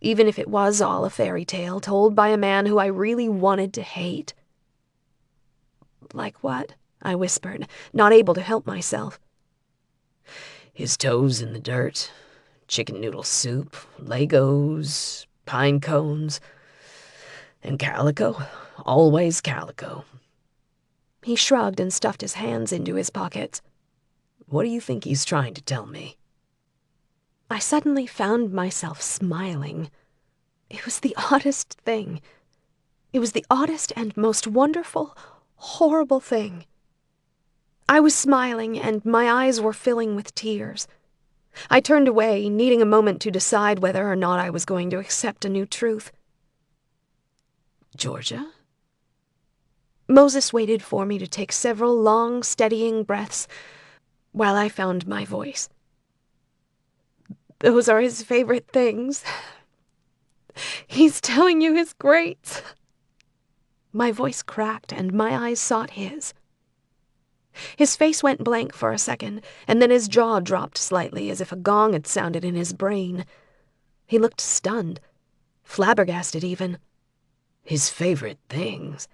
even if it was all a fairy tale told by a man who I really wanted to hate. Like what? I whispered, not able to help myself. His toes in the dirt, chicken noodle soup, Legos, pine cones, and calico. Always calico. He shrugged and stuffed his hands into his pockets. What do you think he's trying to tell me? I suddenly found myself smiling. It was the oddest thing. It was the oddest and most wonderful, horrible thing. I was smiling, and my eyes were filling with tears. I turned away, needing a moment to decide whether or not I was going to accept a new truth. Georgia? Moses waited for me to take several long, steadying breaths while I found my voice. Those are his favorite things. He's telling you his greats. My voice cracked and my eyes sought his. His face went blank for a second, and then his jaw dropped slightly as if a gong had sounded in his brain. He looked stunned, flabbergasted even. His favorite things.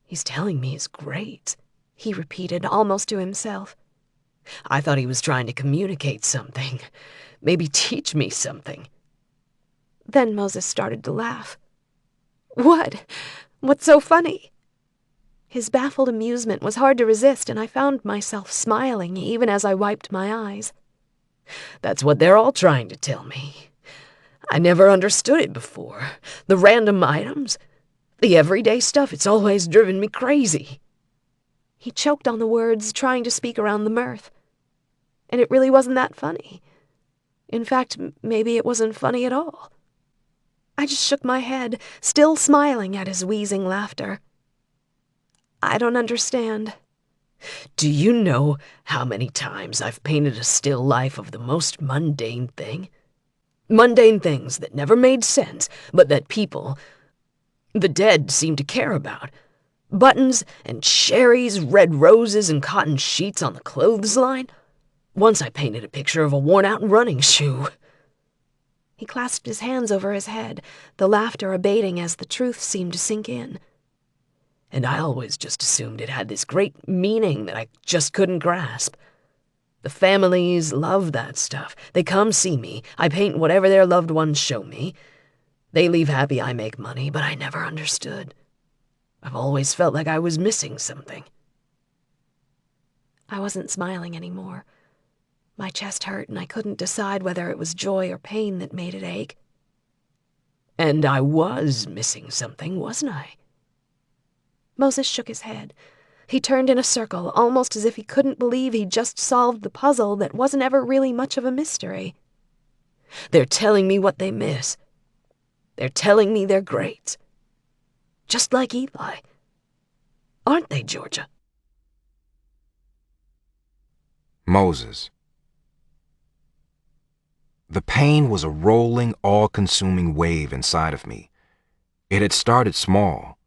He's telling me his greats, he repeated, almost to himself. I thought he was trying to communicate something, maybe teach me something. Then Moses started to laugh. What? What's so funny? His baffled amusement was hard to resist, and I found myself smiling even as I wiped my eyes. That's what they're all trying to tell me. I never understood it before. The random items, the everyday stuff, it's always driven me crazy. He choked on the words, trying to speak around the mirth. And it really wasn't that funny. In fact, maybe it wasn't funny at all. I just shook my head, still smiling at his wheezing laughter. I don't understand. Do you know how many times I've painted a still life of the most mundane thing? Mundane things that never made sense, but that people, the dead, seem to care about. Buttons and cherries, red roses and cotton sheets on the clothesline. Once I painted a picture of a worn-out running shoe. He clasped his hands over his head, the laughter abating as the truth seemed to sink in. And I always just assumed it had this great meaning that I just couldn't grasp. The families love that stuff. They come see me. I paint whatever their loved ones show me. They leave happy, I make money, but I never understood. I've always felt like I was missing something. I wasn't smiling anymore. My chest hurt, and I couldn't decide whether it was joy or pain that made it ache. And I was missing something, wasn't I? Moses shook his head. He turned in a circle, almost as if he couldn't believe he'd just solved the puzzle that wasn't ever really much of a mystery. They're telling me what they miss. They're telling me they're great. Just like Eli. Aren't they, Georgia? Moses. The pain was a rolling, all-consuming wave inside of me. It had started small.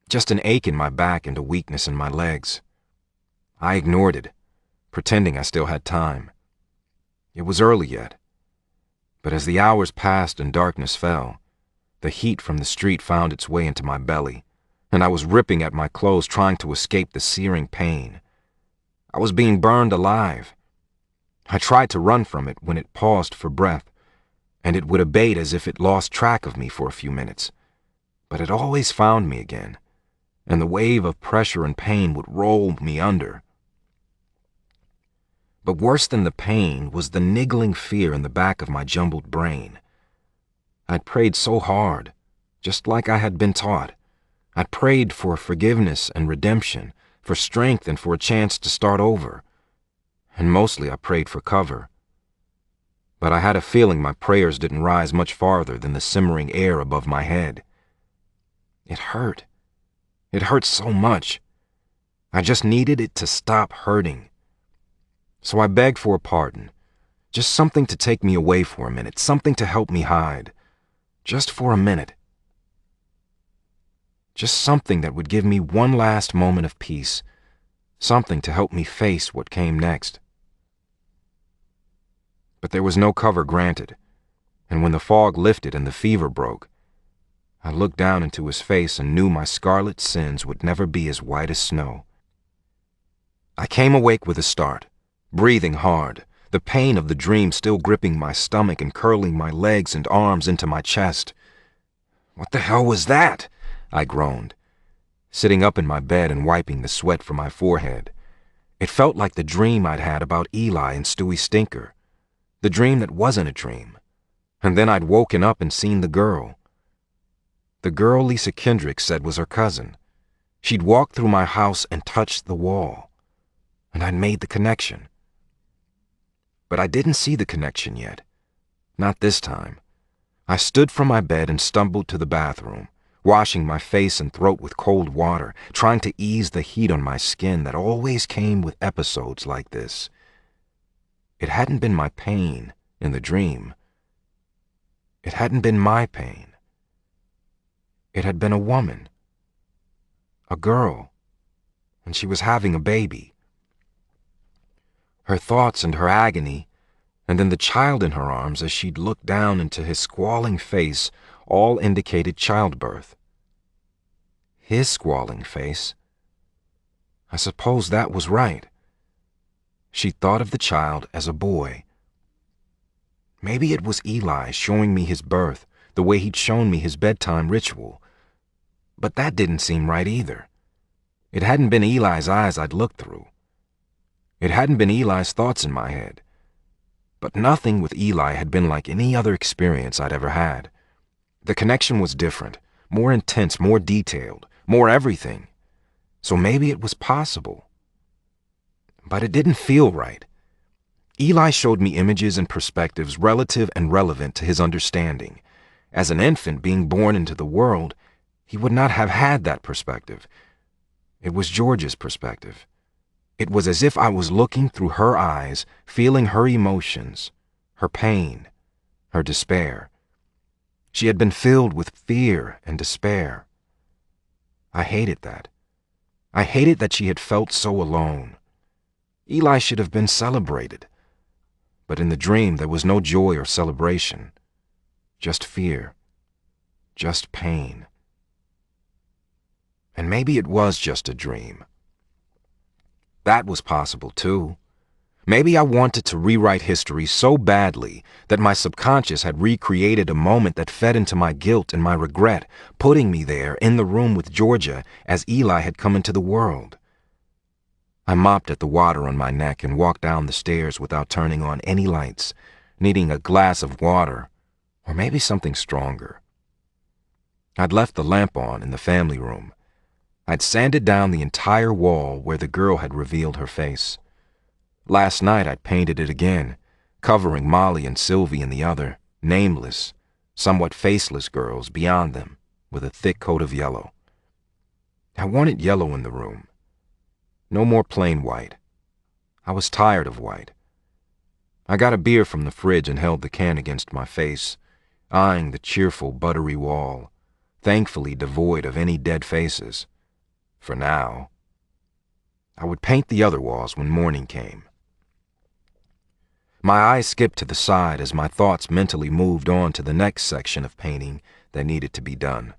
just an ache in my back and a weakness in my legs. I ignored it, pretending I still had time. It was early yet, but as the hours passed and darkness fell, the heat from the street found its way into my belly, and I was ripping at my clothes trying to escape the searing pain. I was being burned alive. I tried to run from it when it paused for breath, and it would abate as if it lost track of me for a few minutes. But it always found me again, and the wave of pressure and pain would roll me under. But worse than the pain was the niggling fear in the back of my jumbled brain. I'd prayed so hard, just like I had been taught. I'd prayed for forgiveness and redemption, for strength and for a chance to start over. And mostly I prayed for cover. But I had a feeling my prayers didn't rise much farther than the simmering air above my head. It hurt. It hurt so much. I just needed it to stop hurting. So I begged for a pardon. Just something to take me away for a minute, something to help me hide. Just for a minute. Just something that would give me one last moment of peace. Something to help me face what came next. But there was no cover granted, and when the fog lifted and the fever broke, I looked down into his face and knew my scarlet sins would never be as white as snow. I came awake with a start, breathing hard, the pain of the dream still gripping my stomach and curling my legs and arms into my chest. "What the hell was that?" I groaned, sitting up in my bed and wiping the sweat from my forehead. It felt like the dream I'd had about Eli and Stewie Stinker, the dream that wasn't a dream. And then I'd woken up and seen the girl Lisa Kendrick said was her cousin. She'd walked through my house and touched the wall, and I'd made the connection. But I didn't see the connection yet. Not this time. I stood from my bed and stumbled to the bathroom, washing my face and throat with cold water, trying to ease the heat on my skin that always came with episodes like this. It hadn't been my pain in the dream. It hadn't been my pain. It had been a woman. A girl. And she was having a baby. Her thoughts and her agony, and then the child in her arms as she'd looked down into his squalling face, all indicated childbirth. His squalling face. I suppose that was right. She thought of the child as a boy. Maybe it was Eli showing me his birth, the way he'd shown me his bedtime ritual. But that didn't seem right either. It hadn't been Eli's eyes I'd looked through. It hadn't been Eli's thoughts in my head. But nothing with Eli had been like any other experience I'd ever had. The connection was different, more intense, more detailed, more everything. So maybe it was possible. But it didn't feel right. Eli showed me images and perspectives relative and relevant to his understanding. As an infant being born into the world, he would not have had that perspective. It was George's perspective. It was as if I was looking through her eyes, feeling her emotions, her pain, her despair. She had been filled with fear and despair. I hated that. I hated that she had felt so alone. Eli should have been celebrated. But in the dream there was no joy or celebration. Just fear. Just pain. And maybe it was just a dream. That was possible too. Maybe I wanted to rewrite history so badly that my subconscious had recreated a moment that fed into my guilt and my regret, putting me there in the room with Georgia as Eli had come into the world. I mopped at the water on my neck and walked down the stairs without turning on any lights, needing a glass of water or maybe something stronger. I'd left the lamp on in the family room. I'd sanded down the entire wall where the girl had revealed her face. Last night I'd painted it again, covering Molly and Sylvie and the other, nameless, somewhat faceless girls beyond them with a thick coat of yellow. I wanted yellow in the room. No more plain white. I was tired of white. I got a beer from the fridge and held the can against my face, eyeing the cheerful, buttery wall, thankfully devoid of any dead faces. For now. I would paint the other walls when morning came. My eyes skipped to the side as my thoughts mentally moved on to the next section of painting that needed to be done.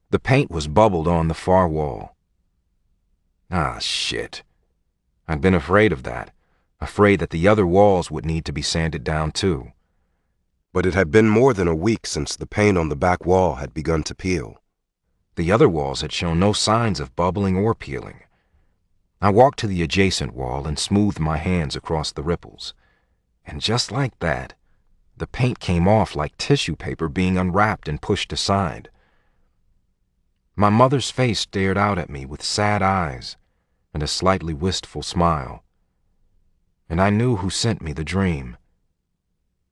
The paint was bubbled on the far wall. Ah, shit. I'd been afraid of that, afraid that the other walls would need to be sanded down too. But it had been more than a week since the paint on the back wall had begun to peel. The other walls had shown no signs of bubbling or peeling. I walked to the adjacent wall and smoothed my hands across the ripples. And just like that, the paint came off like tissue paper being unwrapped and pushed aside. My mother's face stared out at me with sad eyes and a slightly wistful smile. And I knew who sent me the dream.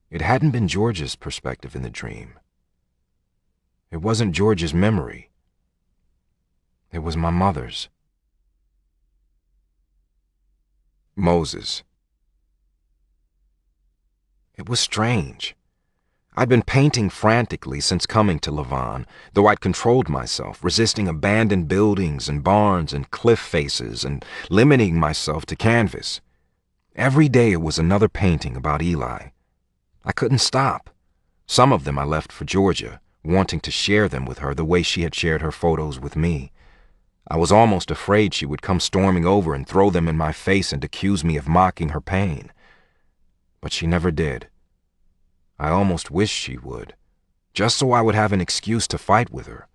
It hadn't been George's perspective in the dream. It wasn't George's memory. It was my mother's. Moses. It was strange. I'd been painting frantically since coming to Levon, though I'd controlled myself, resisting abandoned buildings and barns and cliff faces and limiting myself to canvas. Every day it was another painting about Eli. I couldn't stop. Some of them I left for Georgia, wanting to share them with her the way she had shared her photos with me. I was almost afraid she would come storming over and throw them in my face and accuse me of mocking her pain. But she never did. I almost wished she would, just so I would have an excuse to fight with her,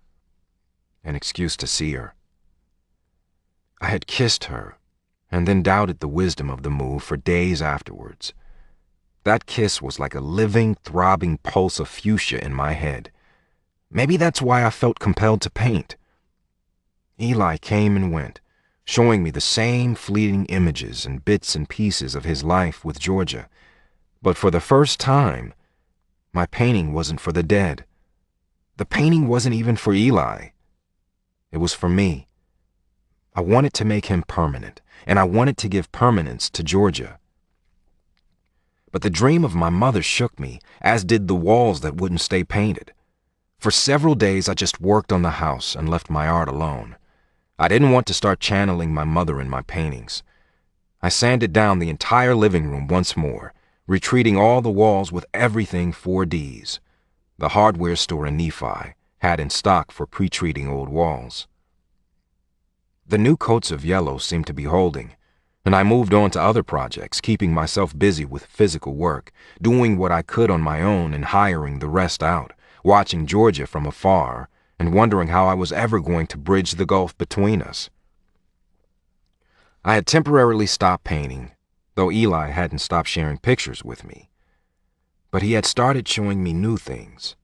an excuse to see her. I had kissed her, and then doubted the wisdom of the move for days afterwards. That kiss was like a living, throbbing pulse of fuchsia in my head. Maybe that's why I felt compelled to paint. Eli came and went, showing me the same fleeting images and bits and pieces of his life with Georgia. But for the first time, my painting wasn't for the dead. The painting wasn't even for Eli. It was for me. I wanted to make him permanent, and I wanted to give permanence to Georgia. But the dream of my mother shook me, as did the walls that wouldn't stay painted. For several days I just worked on the house and left my art alone. I didn't want to start channeling my mother in my paintings. I sanded down the entire living room once more, retreating all the walls with everything 4Ds. The hardware store in Nephi had in stock for pre-treating old walls. The new coats of yellow seemed to be holding, and I moved on to other projects, keeping myself busy with physical work, doing what I could on my own and hiring the rest out, watching Georgia from afar, and wondering how I was ever going to bridge the gulf between us. I had temporarily stopped painting, though Eli hadn't stopped sharing pictures with me. But he had started showing me new things.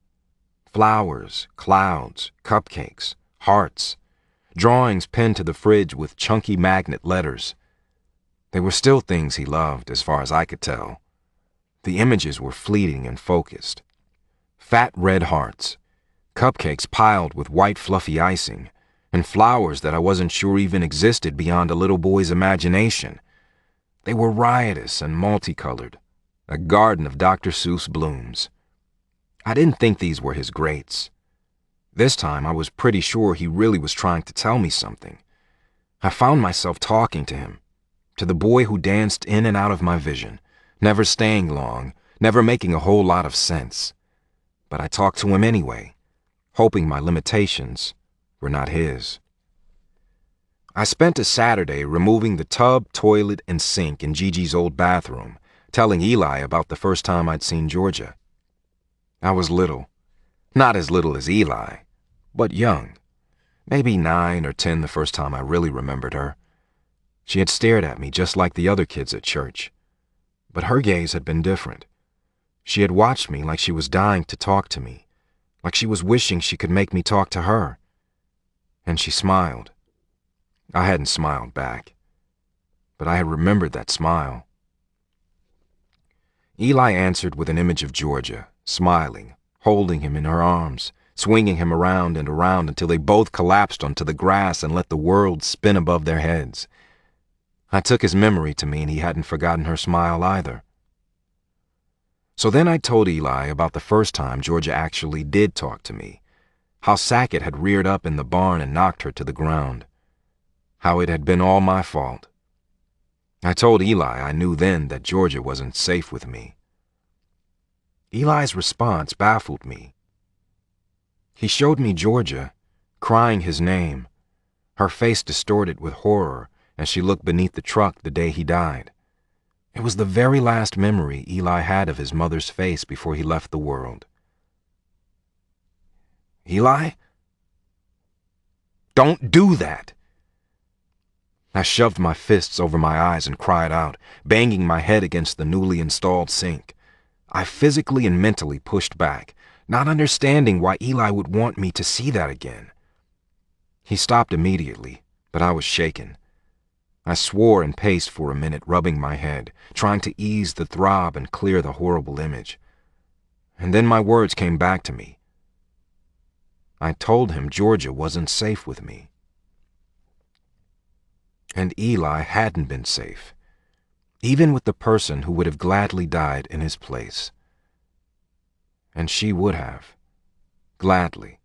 Flowers, clouds, cupcakes, hearts, drawings pinned to the fridge with chunky magnet letters. They were still things he loved, as far as I could tell. The images were fleeting and focused. Fat red hearts, cupcakes piled with white fluffy icing, and flowers that I wasn't sure even existed beyond a little boy's imagination. They were riotous and multicolored, a garden of Dr. Seuss blooms. I didn't think these were his greats. This time I was pretty sure he really was trying to tell me something. I found myself talking to him, to the boy who danced in and out of my vision, never staying long, never making a whole lot of sense. But I talked to him anyway, hoping my limitations were not his. I spent a Saturday removing the tub, toilet, and sink in Gigi's old bathroom, telling Eli about the first time I'd seen Georgia. I was little. Not as little as Eli, but young. Maybe 9 or 10 the first time I really remembered her. She had stared at me just like the other kids at church. But her gaze had been different. She had watched me like she was dying to talk to me, like she was wishing she could make me talk to her. And she smiled. I hadn't smiled back, but I had remembered that smile. Eli answered with an image of Georgia, smiling, holding him in her arms, swinging him around and around until they both collapsed onto the grass and let the world spin above their heads. I took his memory to mean he hadn't forgotten her smile either. So then I told Eli about the first time Georgia actually did talk to me, how Sackett had reared up in the barn and knocked her to the ground. how it had been all my fault. I told Eli I knew then that Georgia wasn't safe with me. Eli's response baffled me. He showed me Georgia, crying his name, her face distorted with horror as she looked beneath the truck the day he died. It was the very last memory Eli had of his mother's face before he left the world. Eli? Don't do that! I shoved my fists over my eyes and cried out, banging my head against the newly installed sink. I physically and mentally pushed back, not understanding why Eli would want me to see that again. He stopped immediately, but I was shaken. I swore and paced for a minute, rubbing my head, trying to ease the throb and clear the horrible image. And then my words came back to me. I told him Georgia wasn't safe with me. And Eli hadn't been safe, even with the person who would have gladly died in his place. And she would have. Gladly.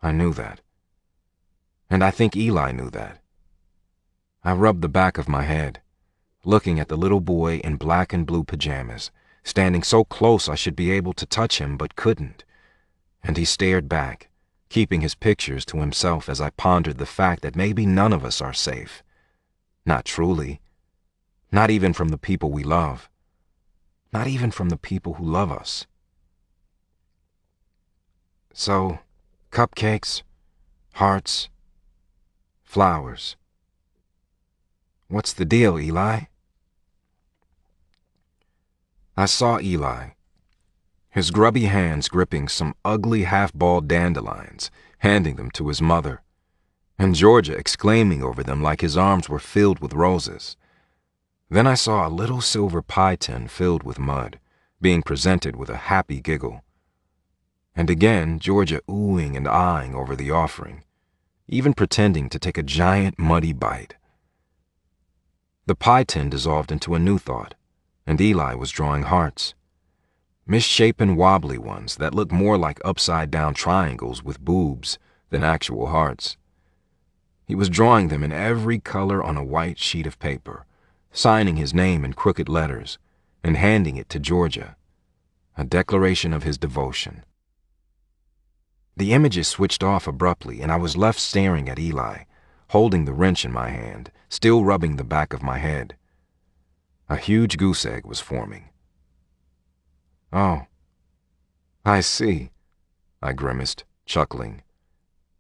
I knew that. And I think Eli knew that. I rubbed the back of my head, looking at the little boy in black and blue pajamas, standing so close I should be able to touch him but couldn't. And he stared back, keeping his pictures to himself as I pondered the fact that maybe none of us are safe. Not truly. Not even from the people we love. Not even from the people who love us. So, cupcakes, hearts, flowers. What's the deal, Eli? I saw Eli, his grubby hands gripping some ugly half-balled dandelions, handing them to his mother, and Georgia exclaiming over them like his arms were filled with roses. Then I saw a little silver pie tin filled with mud, being presented with a happy giggle. And again, Georgia oohing and eyeing over the offering, even pretending to take a giant muddy bite. The pie tin dissolved into a new thought, and Eli was drawing hearts. Misshapen wobbly ones that looked more like upside-down triangles with boobs than actual hearts. He was drawing them in every color on a white sheet of paper, signing his name in crooked letters, and handing it to Georgia, a declaration of his devotion. The images switched off abruptly, and I was left staring at Eli, holding the wrench in my hand, still rubbing the back of my head. A huge goose egg was forming. Oh, I see, I grimaced, chuckling.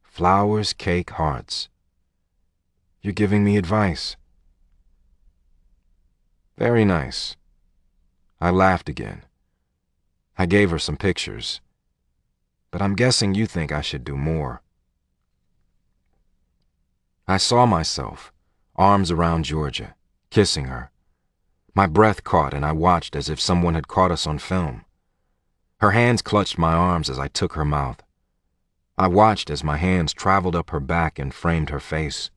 Flowers, cake, hearts. You're giving me advice. Very nice. I laughed again. I gave her some pictures, but I'm guessing you think I should do more. I saw myself, arms around Georgia, kissing her. My breath caught and I watched as if someone had caught us on film. Her hands clutched my arms as I took her mouth. I watched as my hands traveled up her back and framed her face.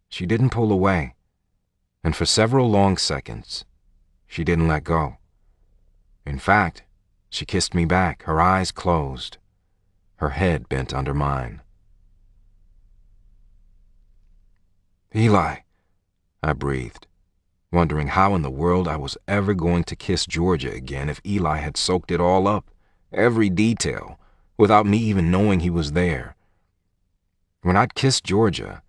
She didn't pull away, and for several long seconds, she didn't let go. In fact, she kissed me back, her eyes closed, her head bent under mine. Eli, I breathed, wondering how in the world I was ever going to kiss Georgia again if Eli had soaked it all up, every detail, without me even knowing he was there. When I'd kissed Georgia,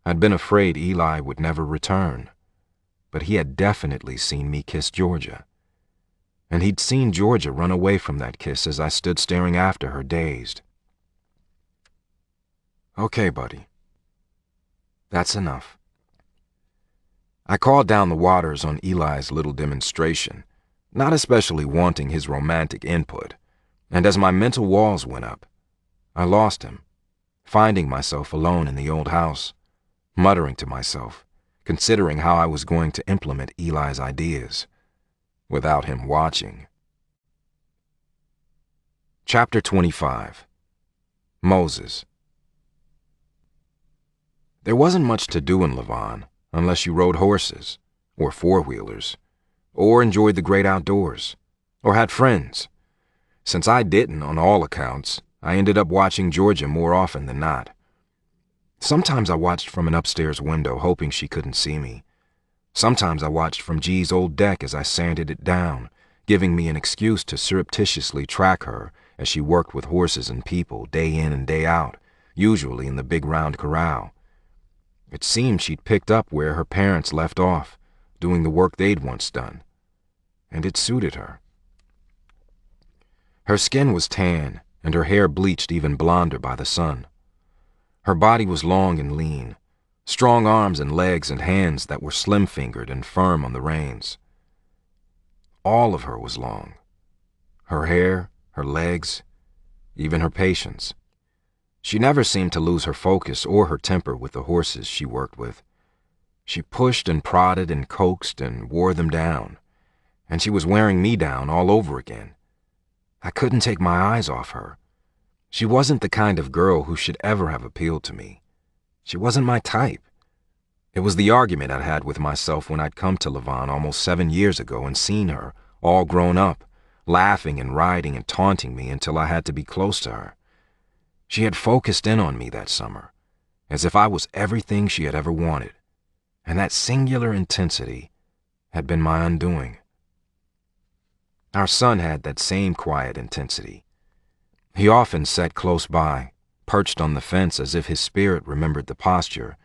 I'd been afraid Eli would never return, but he had definitely seen me kiss Georgia. And he'd seen Georgia run away from that kiss as I stood staring after her, dazed. Okay, buddy. That's enough. I called down the waters on Eli's little demonstration, not especially wanting his romantic input, and as my mental walls went up, I lost him, finding myself alone in the old house, muttering to myself, considering how I was going to implement Eli's ideas, without him watching. Chapter 25. Moses. There wasn't much to do in Lavon unless you rode horses, or four-wheelers, or enjoyed the great outdoors, or had friends. Since I didn't, on all accounts, I ended up watching Georgia more often than not. Sometimes I watched from an upstairs window, hoping she couldn't see me. Sometimes I watched from G's old deck as I sanded it down, giving me an excuse to surreptitiously track her as she worked with horses and people day in and day out, usually in the big round corral. It seemed she'd picked up where her parents left off, doing the work they'd once done, and it suited her. Her skin was tan, and her hair bleached even blonder by the sun. Her body was long and lean, strong arms and legs and hands that were slim-fingered and firm on the reins. All of her was long. Her hair, her legs, even her patience. She never seemed to lose her focus or her temper with the horses she worked with. She pushed and prodded and coaxed and wore them down, and she was wearing me down all over again. I couldn't take my eyes off her. She wasn't the kind of girl who should ever have appealed to me. She wasn't my type. It was the argument I'd had with myself when I'd come to Levant almost 7 years ago and seen her, all grown up, laughing and riding and taunting me until I had to be close to her. She had focused in on me that summer, as if I was everything she had ever wanted, and that singular intensity had been my undoing. Our son had that same quiet intensity. He often sat close by, perched on the fence as if his spirit remembered the posture,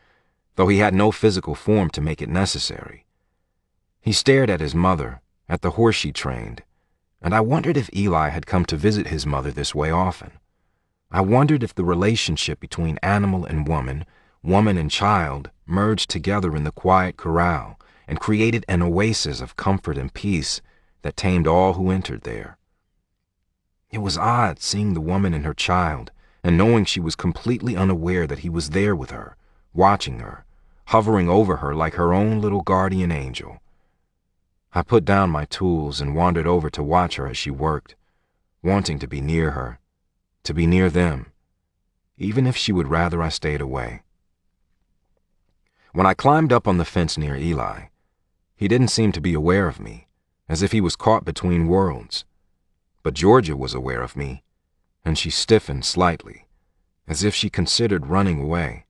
though he had no physical form to make it necessary. He stared at his mother, at the horse she trained, and I wondered if Eli had come to visit his mother this way often. I wondered if the relationship between animal and woman and child, merged together in the quiet corral and created an oasis of comfort and peace that tamed all who entered there. It was odd seeing the woman and her child, and knowing she was completely unaware that he was there with her, watching her, hovering over her like her own little guardian angel. I put down my tools and wandered over to watch her as she worked, wanting to be near her, to be near them, even if she would rather I stayed away. When I climbed up on the fence near Eli, he didn't seem to be aware of me, as if he was caught between worlds. But Georgia was aware of me, and she stiffened slightly, as if she considered running away.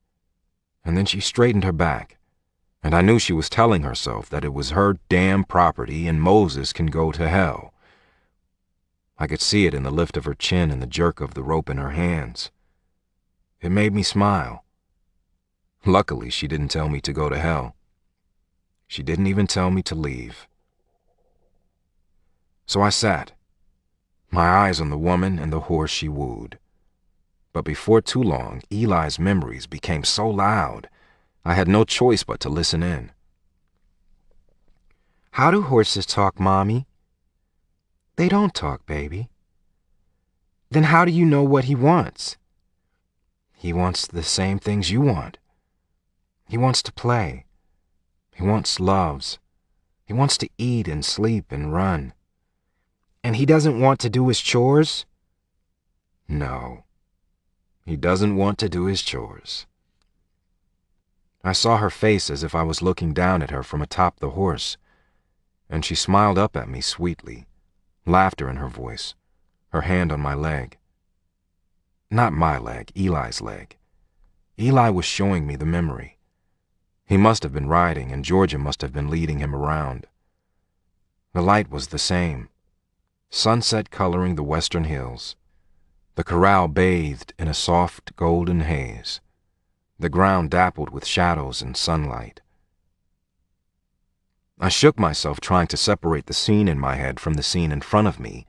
And then she straightened her back, and I knew she was telling herself that it was her damn property and Moses can go to hell. I could see it in the lift of her chin and the jerk of the rope in her hands. It made me smile. Luckily, she didn't tell me to go to hell. She didn't even tell me to leave. So I sat, my eyes on the woman and the horse she wooed. But before too long, Eli's memories became so loud, I had no choice but to listen in. How do horses talk, Mommy? They don't talk, baby. Then how do you know what he wants? He wants the same things you want. He wants to play. He wants loves. He wants to eat and sleep and run. And he doesn't want to do his chores? No, he doesn't want to do his chores. I saw her face as if I was looking down at her from atop the horse, and she smiled up at me sweetly, laughter in her voice, her hand on my leg. Not my leg, Eli's leg. Eli was showing me the memory. He must have been riding, and Georgia must have been leading him around. The light was the same, sunset coloring the western hills. The corral bathed in a soft golden haze, the ground dappled with shadows and sunlight. I shook myself trying to separate the scene in my head from the scene in front of me,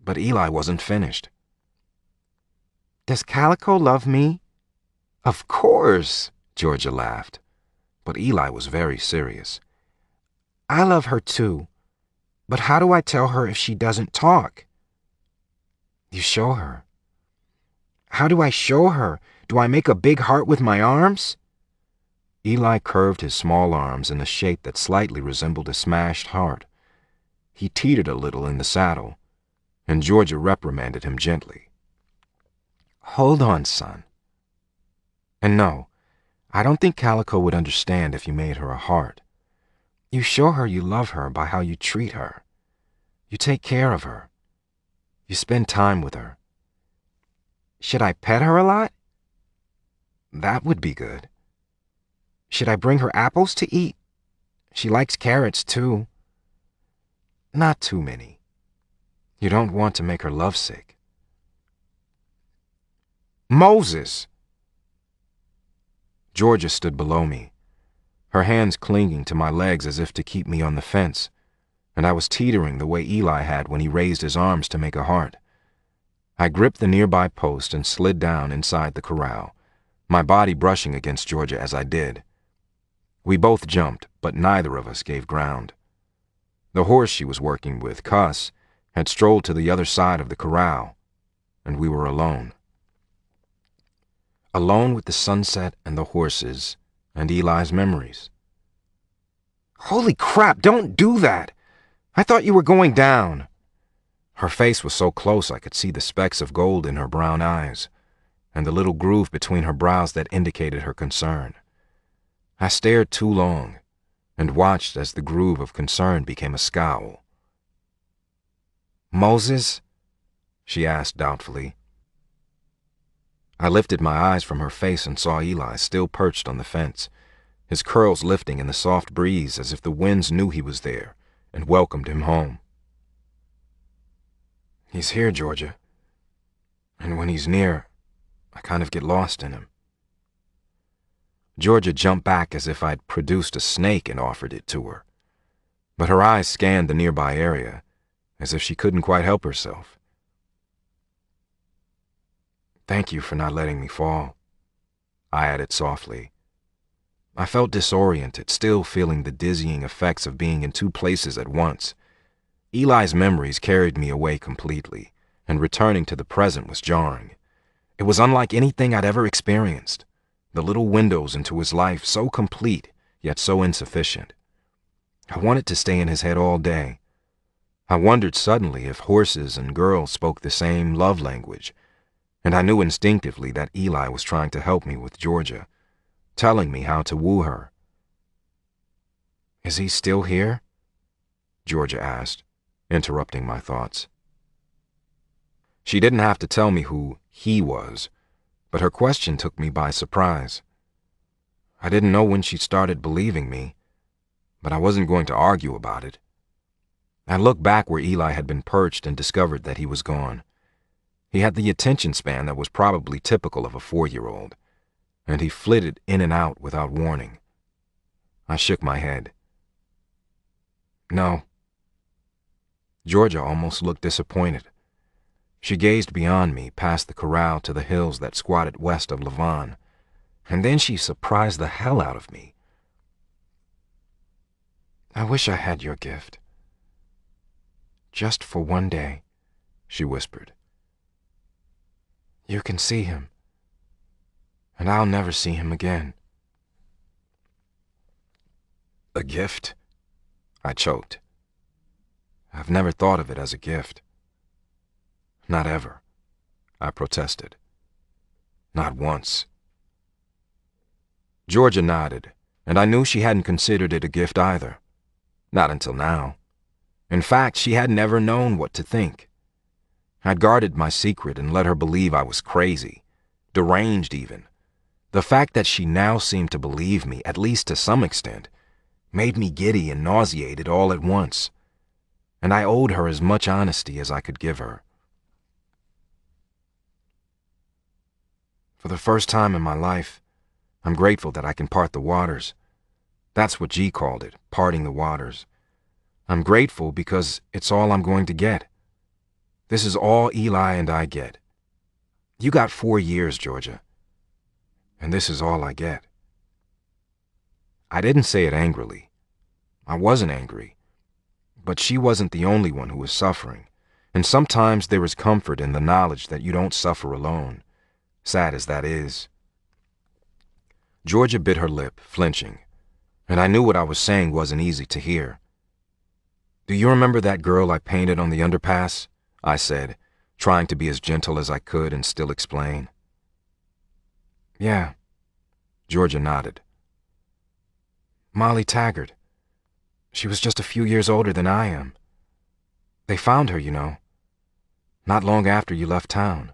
but Eli wasn't finished. Does Calico love me? Of course, Georgia laughed, but Eli was very serious. I love her too, but how do I tell her if she doesn't talk? You show her. How do I show her? Do I make a big heart with my arms? Eli curved his small arms in a shape that slightly resembled a smashed heart. He teetered a little in the saddle, and Georgia reprimanded him gently. Hold on, son. And no, I don't think Calico would understand if you made her a heart. You show her you love her by how you treat her. You take care of her. You spend time with her. Should I pet her a lot? That would be good. Should I bring her apples to eat? She likes carrots, too. Not too many. You don't want to make her lovesick. Moses! Georgia stood below me, her hands clinging to my legs as if to keep me on the fence, and I was teetering the way Eli had when he raised his arms to make a heart. I gripped the nearby post and slid down inside the corral, my body brushing against Georgia as I did. We both jumped, but neither of us gave ground. The horse she was working with, Cuss, had strolled to the other side of the corral, and we were alone. Alone with the sunset and the horses and Eli's memories. Holy crap, don't do that! I thought you were going down. Her face was so close I could see the specks of gold in her brown eyes, and the little groove between her brows that indicated her concern. I stared too long, and watched as the groove of concern became a scowl. Moses? She asked doubtfully. I lifted my eyes from her face and saw Eli still perched on the fence, his curls lifting in the soft breeze as if the winds knew he was there and welcomed him home. He's here, Georgia. And when he's near, I kind of get lost in him. Georgia jumped back as if I'd produced a snake and offered it to her. But her eyes scanned the nearby area, as if she couldn't quite help herself. Thank you for not letting me fall, I added softly. I felt disoriented, still feeling the dizzying effects of being in two places at once. Eli's memories carried me away completely, and returning to the present was jarring. It was unlike anything I'd ever experienced. The little windows into his life so complete, yet so insufficient. I wanted to stay in his head all day. I wondered suddenly if horses and girls spoke the same love language, and I knew instinctively that Eli was trying to help me with Georgia, telling me how to woo her. Is he still here? Georgia asked, interrupting my thoughts. She didn't have to tell me who he was, but her question took me by surprise. I didn't know when she started believing me, but I wasn't going to argue about it. I looked back where Eli had been perched and discovered that he was gone. He had the attention span that was probably typical of a 4-year-old, and he flitted in and out without warning. I shook my head. No. Georgia almost looked disappointed. She gazed beyond me, past the corral to the hills that squatted west of Lavon, and then she surprised the hell out of me. I wish I had your gift. Just for one day, she whispered. You can see him, and I'll never see him again. A gift? I choked. I've never thought of it as a gift. Not ever, I protested. Not once. Georgia nodded, and I knew she hadn't considered it a gift either. Not until now. In fact, she had never known what to think. I'd guarded my secret and let her believe I was crazy, deranged even. The fact that she now seemed to believe me, at least to some extent, made me giddy and nauseated all at once, and I owed her as much honesty as I could give her. For the first time in my life, I'm grateful that I can part the waters. That's what G called it, parting the waters. I'm grateful because it's all I'm going to get. This is all Eli and I get. You got 4 years, Georgia, and this is all I get. I didn't say it angrily. I wasn't angry, but she wasn't the only one who was suffering, and sometimes there is comfort in the knowledge that you don't suffer alone, sad as that is. Georgia bit her lip, flinching, and I knew what I was saying wasn't easy to hear. Do you remember that girl I painted on the underpass? I said, trying to be as gentle as I could and still explain. Yeah, Georgia nodded. Molly Taggart. She was just a few years older than I am. They found her, you know, not long after you left town.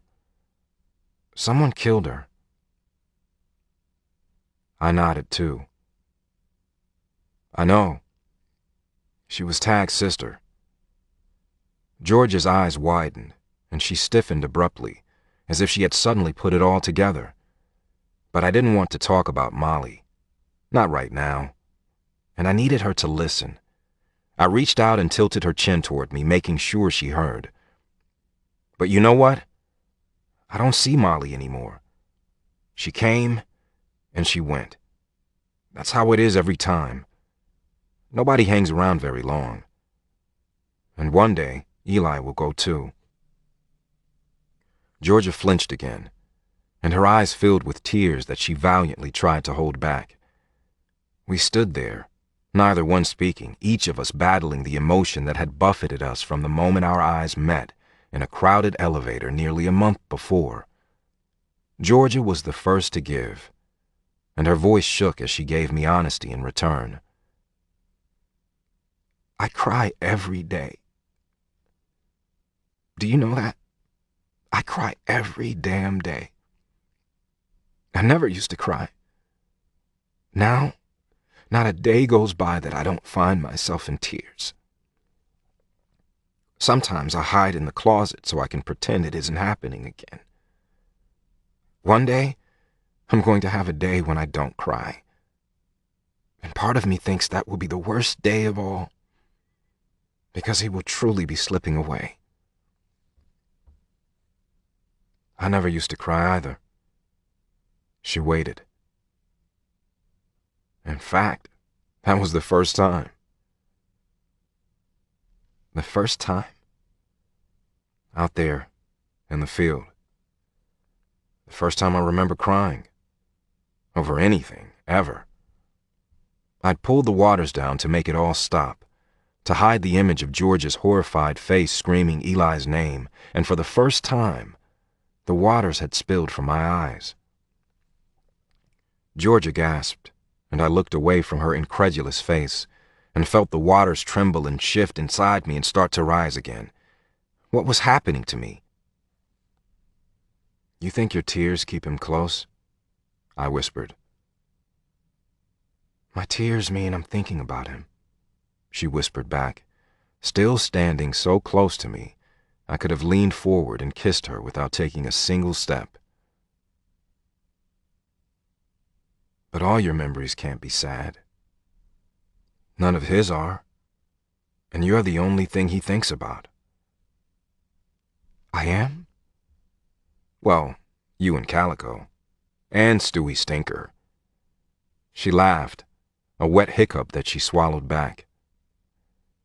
Someone killed her. I nodded too. I know. She was Tag's sister. George's eyes widened, and she stiffened abruptly, as if she had suddenly put it all together. But I didn't want to talk about Molly. Not right now. And I needed her to listen. I reached out and tilted her chin toward me, making sure she heard. But you know what? I don't see Molly anymore. She came, and she went. That's how it is every time. Nobody hangs around very long. And one day, Eli will go too. Georgia flinched again, and her eyes filled with tears that she valiantly tried to hold back. We stood there, neither one speaking, each of us battling the emotion that had buffeted us from the moment our eyes met in a crowded elevator nearly a month before. Georgia was the first to give, and her voice shook as she gave me honesty in return. I cry every day. Do you know that? I cry every damn day. I never used to cry. Now, not a day goes by that I don't find myself in tears. Sometimes I hide in the closet so I can pretend it isn't happening again. One day, I'm going to have a day when I don't cry. And part of me thinks that will be the worst day of all, because he will truly be slipping away. I never used to cry either. She waited. In fact, that was the first time. The first time? Out there, in the field. The first time I remember crying. Over anything, ever. I'd pulled the waters down to make it all stop, to hide the image of George's horrified face screaming Eli's name, and for the first time, the waters had spilled from my eyes. Georgia gasped, and I looked away from her incredulous face and felt the waters tremble and shift inside me and start to rise again. What was happening to me? You think your tears keep him close? I whispered. My tears mean I'm thinking about him, she whispered back, still standing so close to me I could have leaned forward and kissed her without taking a single step. But all your memories can't be sad. None of his are. And you're the only thing he thinks about. I am? Well, you and Calico. And Stewie Stinker. She laughed, a wet hiccup that she swallowed back.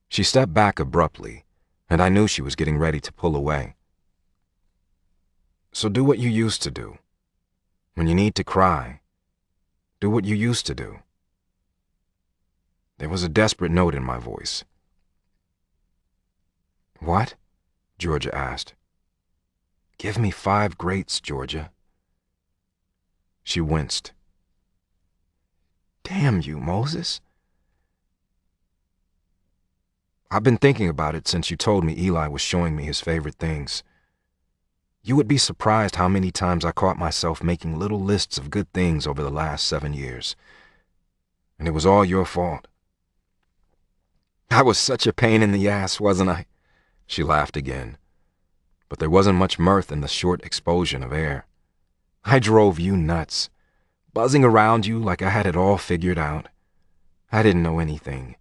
She stepped back abruptly, and I knew she was getting ready to pull away. So do what you used to do. When you need to cry, do what you used to do. There was a desperate note in my voice. What? Georgia asked. Give me 5 greats, Georgia. She winced. Damn you, Moses. I've been thinking about it since you told me Eli was showing me his favorite things. You would be surprised how many times I caught myself making little lists of good things over the last 7 years. And it was all your fault. I was such a pain in the ass, wasn't I? She laughed again. But there wasn't much mirth in the short explosion of air. I drove you nuts, buzzing around you like I had it all figured out. I didn't know anything,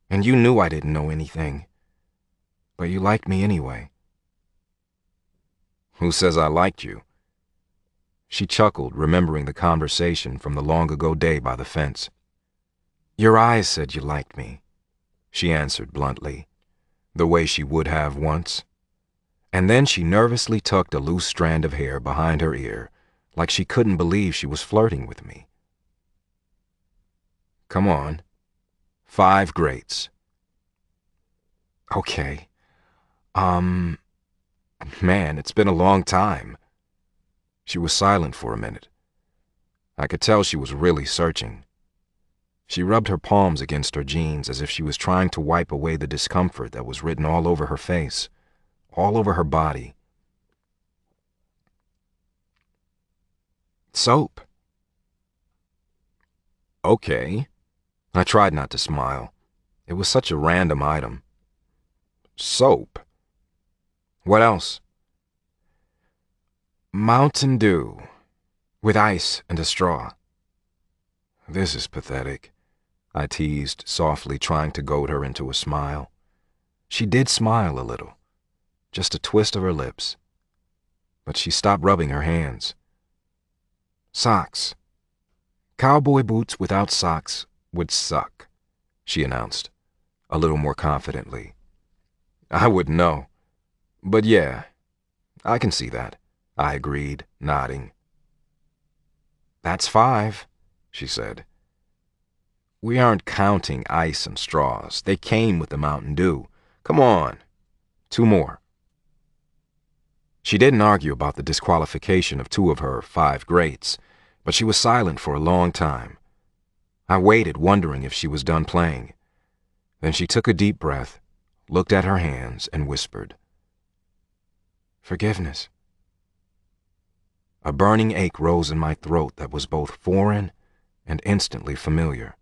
and you knew I didn't know anything. But you liked me anyway. Who says I liked you? She chuckled, remembering the conversation from the long-ago day by the fence. Your eyes said you liked me, she answered bluntly, the way she would have once. And then she nervously tucked a loose strand of hair behind her ear, like she couldn't believe she was flirting with me. Come on. 5 greats. Okay. Man, it's been a long time. She was silent for a minute. I could tell she was really searching. She rubbed her palms against her jeans as if she was trying to wipe away the discomfort that was written all over her face, all over her body. Soap. Okay. I tried not to smile. It was such a random item. Soap. What else? Mountain Dew. With ice and a straw. This is pathetic, I teased softly, trying to goad her into a smile. She did smile a little, just a twist of her lips. But she stopped rubbing her hands. Socks. Cowboy boots without socks would suck, she announced, a little more confidently. I wouldn't know. But yeah, I can see that, I agreed, nodding. That's 5, she said. We aren't counting ice and straws. They came with the Mountain Dew. Come on. 2 more. She didn't argue about the disqualification of 2 of her 5 greats, but she was silent for a long time. I waited, wondering if she was done playing. Then she took a deep breath, looked at her hands, and whispered, Forgiveness. A burning ache rose in my throat that was both foreign and instantly familiar.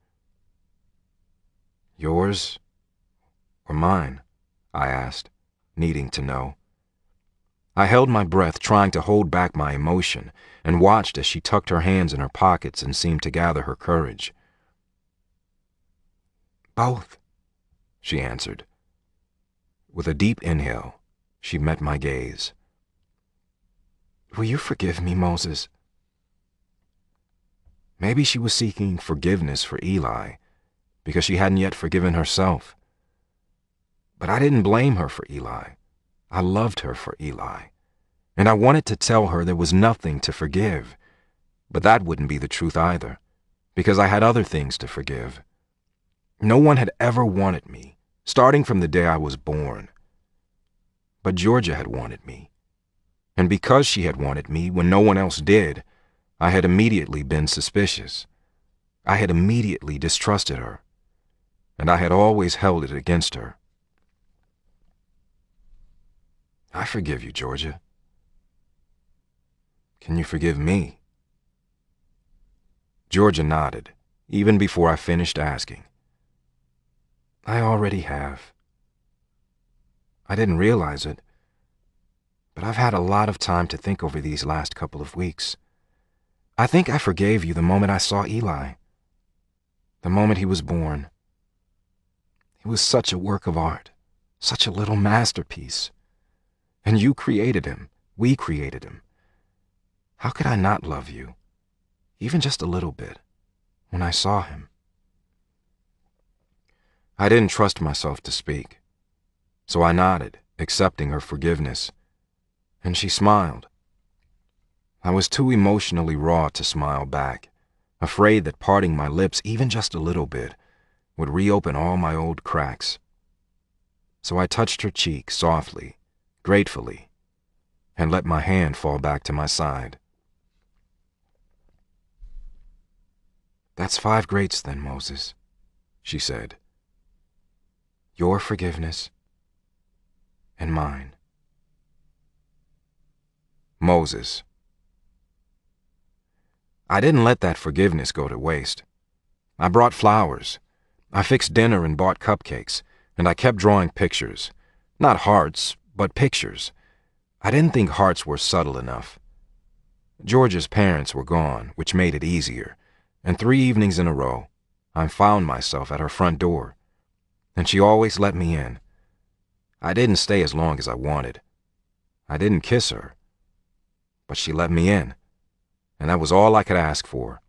Yours or mine? I asked, needing to know. I held my breath, trying to hold back my emotion, and watched as she tucked her hands in her pockets and seemed to gather her courage. Both, she answered. With a deep inhale, she met my gaze. Will you forgive me, Moses? Maybe she was seeking forgiveness for Eli, because she hadn't yet forgiven herself. But I didn't blame her for Eli. I loved her for Eli, and I wanted to tell her there was nothing to forgive. But that wouldn't be the truth either, because I had other things to forgive. No one had ever wanted me, starting from the day I was born. But Georgia had wanted me. And because she had wanted me when no one else did, I had immediately been suspicious. I had immediately distrusted her, and I had always held it against her. I forgive you, Georgia. Can you forgive me? Georgia nodded, even before I finished asking. I already have. I didn't realize it, but I've had a lot of time to think over these last couple of weeks. I think I forgave you the moment I saw Eli, the moment he was born. He was such a work of art, such a little masterpiece. And you created him. We created him. How could I not love you, even just a little bit, when I saw him? I didn't trust myself to speak, so I nodded, accepting her forgiveness, and she smiled. I was too emotionally raw to smile back, afraid that parting my lips even just a little bit would reopen all my old cracks. So I touched her cheek softly, gratefully, and let my hand fall back to my side. That's 5 greats then, Moses, she said. Your forgiveness and mine. Moses. I didn't let that forgiveness go to waste. I brought flowers. I fixed dinner and bought cupcakes, and I kept drawing pictures. Not hearts, but pictures. I didn't think hearts were subtle enough. Georgia's parents were gone, which made it easier, and 3 evenings in a row, I found myself at her front door, and she always let me in. I didn't stay as long as I wanted. I didn't kiss her, but she let me in, and that was all I could ask for.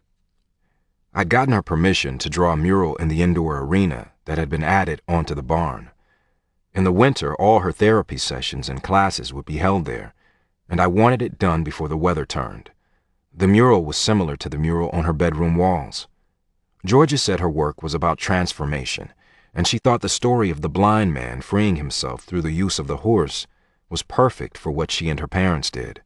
I'd gotten her permission to draw a mural in the indoor arena that had been added onto the barn. In the winter, all her therapy sessions and classes would be held there, and I wanted it done before the weather turned. The mural was similar to the mural on her bedroom walls. Georgia said her work was about transformation, and she thought the story of the blind man freeing himself through the use of the horse was perfect for what she and her parents did.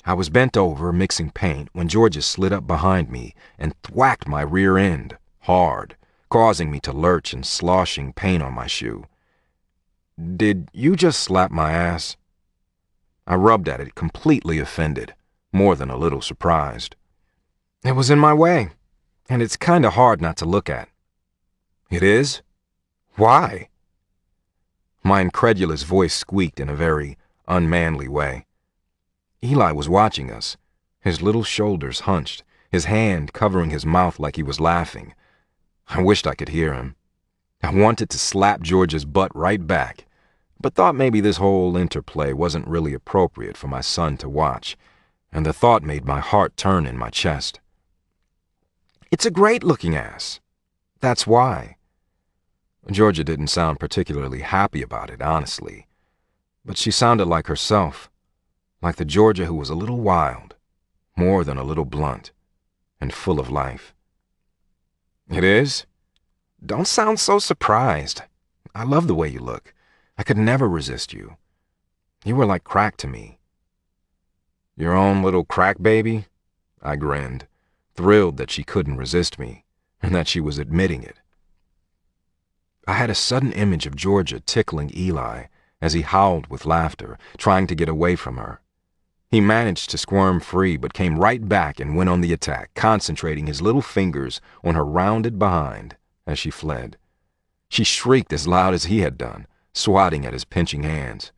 I was bent over, mixing paint, when Georgia slid up behind me and thwacked my rear end, hard, causing me to lurch and sloshing paint on my shoe. Did you just slap my ass? I rubbed at it, completely offended, more than a little surprised. It was in my way. And it's kinda hard not to look at. It is? Why? My incredulous voice squeaked in a very unmanly way. Eli was watching us, his little shoulders hunched, his hand covering his mouth like he was laughing. I wished I could hear him. I wanted to slap Georgia's butt right back, but thought maybe this whole interplay wasn't really appropriate for my son to watch, and the thought made my heart turn in my chest. It's a great-looking ass. That's why. Georgia didn't sound particularly happy about it, honestly, but she sounded like herself, like the Georgia who was a little wild, more than a little blunt, and full of life. It is? Don't sound so surprised. I love the way you look. I could never resist you. You were like crack to me. Your own little crack baby? I grinned, thrilled that she couldn't resist me, and that she was admitting it. I had a sudden image of Georgia tickling Eli as he howled with laughter, trying to get away from her. He managed to squirm free, but came right back and went on the attack, concentrating his little fingers on her rounded behind as she fled. She shrieked as loud as he had done, swatting at his pinching hands.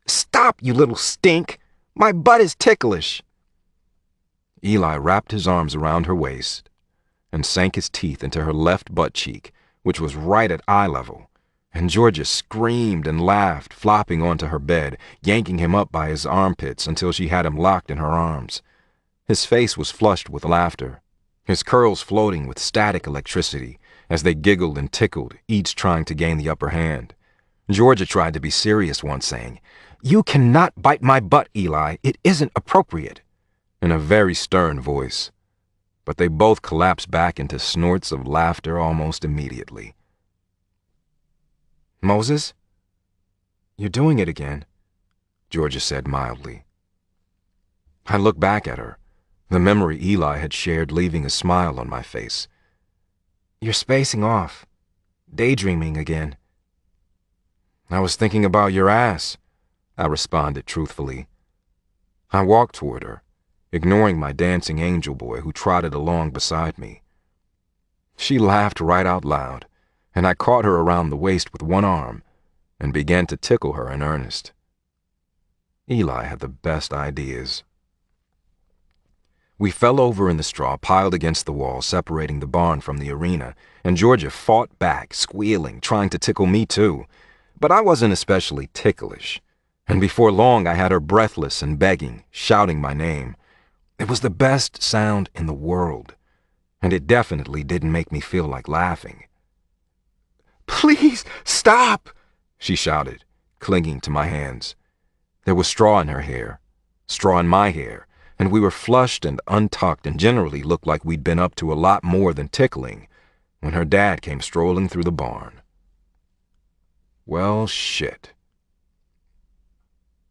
"Stop, you little stink! My butt is ticklish!" Eli wrapped his arms around her waist and sank his teeth into her left butt cheek, which was right at eye level, and Georgia screamed and laughed, flopping onto her bed, yanking him up by his armpits until she had him locked in her arms. His face was flushed with laughter, his curls floating with static electricity as they giggled and tickled, each trying to gain the upper hand. Georgia tried to be serious once, saying, "You cannot bite my butt, Eli. It isn't appropriate," in a very stern voice. But they both collapsed back into snorts of laughter almost immediately. "Moses, you're doing it again," Georgia said mildly. I looked back at her, the memory Eli had shared leaving a smile on my face. "You're spacing off, daydreaming again." "I was thinking about your ass," I responded truthfully. I walked toward her, ignoring my dancing angel boy who trotted along beside me. She laughed right out loud, and I caught her around the waist with one arm and began to tickle her in earnest. Eli had the best ideas. We fell over in the straw piled against the wall separating the barn from the arena, and Georgia fought back, squealing, trying to tickle me too. But I wasn't especially ticklish, and before long I had her breathless and begging, shouting my name. It was the best sound in the world, and it definitely didn't make me feel like laughing. "Please, stop!" she shouted, clinging to my hands. There was straw in her hair, straw in my hair, and we were flushed and untucked and generally looked like we'd been up to a lot more than tickling when her dad came strolling through the barn. Well, shit.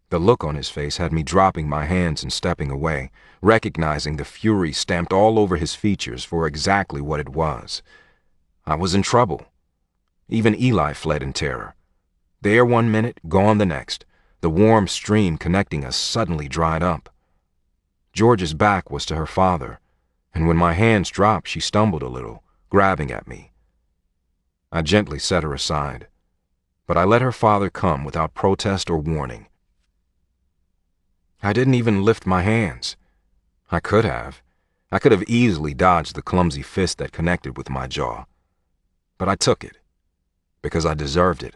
The look on his face had me dropping my hands and stepping away, recognizing the fury stamped all over his features for exactly what it was. I was in trouble. Even Eli fled in terror. There 1 minute, gone the next. The warm stream connecting us suddenly dried up. Georgia's back was to her father, and when my hands dropped, she stumbled a little, grabbing at me. I gently set her aside, but I let her father come without protest or warning. I didn't even lift my hands. I could have. I could have easily dodged the clumsy fist that connected with my jaw. But I took it, because I deserved it.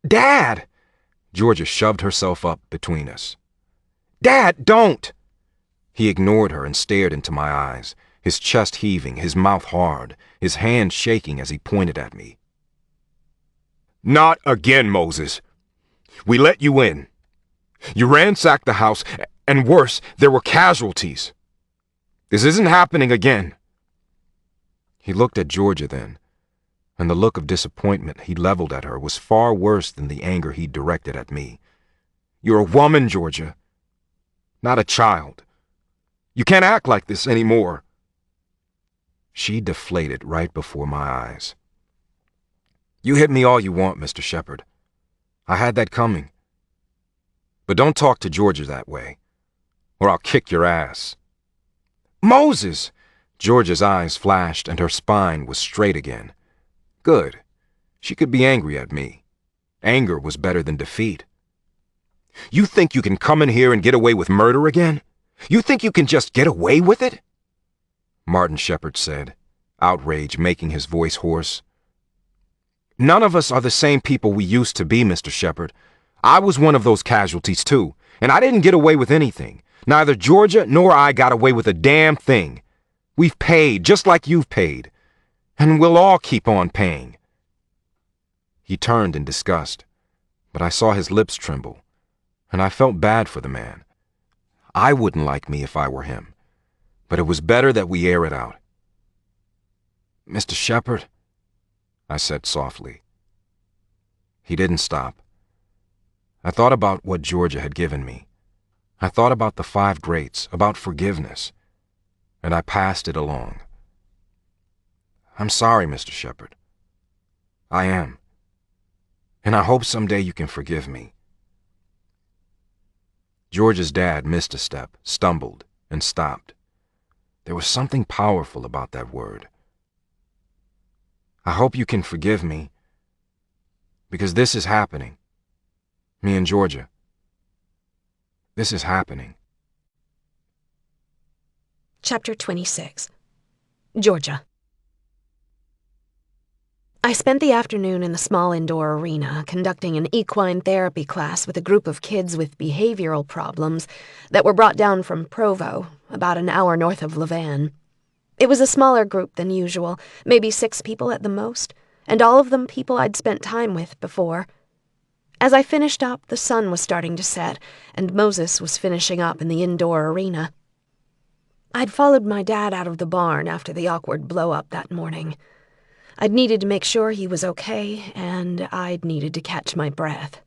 "Dad!" Georgia shoved herself up between us. "Dad, don't!" He ignored her and stared into my eyes, his chest heaving, his mouth hard, his hand shaking as he pointed at me. "Not again, Moses. We let you in. You ransacked the house, and worse, there were casualties. This isn't happening again." He looked at Georgia then, and the look of disappointment he leveled at her was far worse than the anger he directed at me. "You're a woman, Georgia, not a child. You can't act like this anymore." She deflated right before my eyes. "You hit me all you want, Mr. Shepherd. I had that coming. But don't talk to Georgia that way, or I'll kick your ass." "Moses!" Georgia's eyes flashed and her spine was straight again. Good. She could be angry at me. Anger was better than defeat. You think you can come in here and get away with murder again? You think you can just get away with it? Martin Shepard said, outrage making his voice hoarse. None of us are the same people we used to be, Mr. Shepard. I was one of those casualties too, and I didn't get away with anything. Neither Georgia nor I got away with a damn thing. We've paid just like you've paid, and we'll all keep on paying. He turned in disgust, but I saw his lips tremble, and I felt bad for the man. I wouldn't like me if I were him, but it was better that we air it out. Mr. Shepard, I said softly. He didn't stop. I thought about what Georgia had given me. I thought about the 5 greats, about forgiveness, and I passed it along. I'm sorry, Mr. Shepard. I am. And I hope someday you can forgive me. Georgia's dad missed a step, stumbled, and stopped. There was something powerful about that word. I hope you can forgive me, because this is happening. Me and Georgia. This is happening. Chapter 26. Georgia. I spent the afternoon in the small indoor arena conducting an equine therapy class with a group of kids with behavioral problems that were brought down from Provo, about an hour north of Louvain. It was a smaller group than usual, maybe 6 people at the most, and all of them people I'd spent time with before. As I finished up, the sun was starting to set, and Moses was finishing up in the indoor arena. I'd followed my dad out of the barn after the awkward blow-up that morning. I'd needed to make sure he was okay, and I'd needed to catch my breath.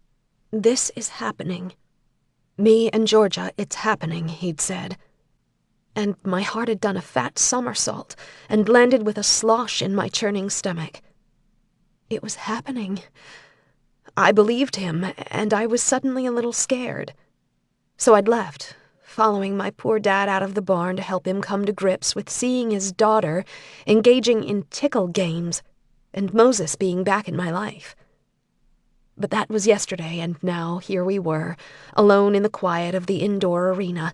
This is happening. Me and Georgia, it's happening, he'd said. And my heart had done a fat somersault and landed with a slosh in my churning stomach. It was happening. I believed him, and I was suddenly a little scared. So I'd left, following my poor dad out of the barn to help him come to grips with seeing his daughter engaging in tickle games and Moses being back in my life. But that was yesterday, and now here we were, alone in the quiet of the indoor arena.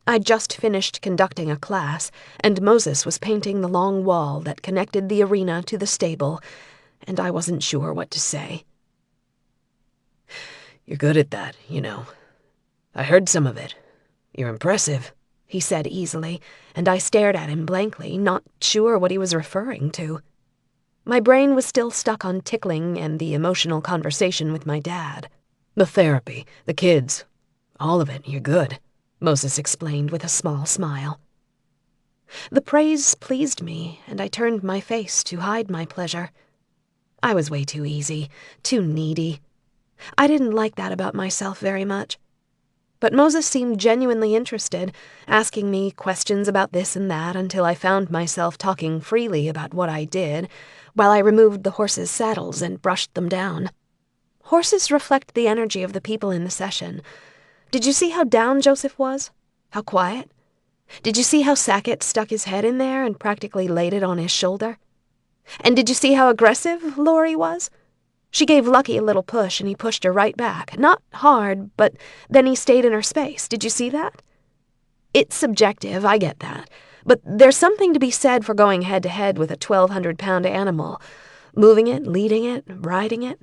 I'd just finished conducting a class, and Moses was painting the long wall that connected the arena to the stable, and I wasn't sure what to say. You're good at that, you know. I heard some of it. You're impressive, he said easily, and I stared at him blankly, not sure what he was referring to. My brain was still stuck on tickling and the emotional conversation with my dad. The therapy, the kids, all of it, you're good, Moses explained with a small smile. The praise pleased me, and I turned my face to hide my pleasure. I was way too easy, too needy. I didn't like that about myself very much. But Moses seemed genuinely interested, asking me questions about this and that until I found myself talking freely about what I did, while I removed the horses' saddles and brushed them down. Horses reflect the energy of the people in the session. Did you see how down Joseph was? How quiet? Did you see how Sackett stuck his head in there and practically laid it on his shoulder? And did you see how aggressive Lori was? She gave Lucky a little push, and he pushed her right back. Not hard, but then he stayed in her space. Did you see that? It's subjective, I get that. But there's something to be said for going head-to-head with a 1,200-pound animal, moving it, leading it, riding it.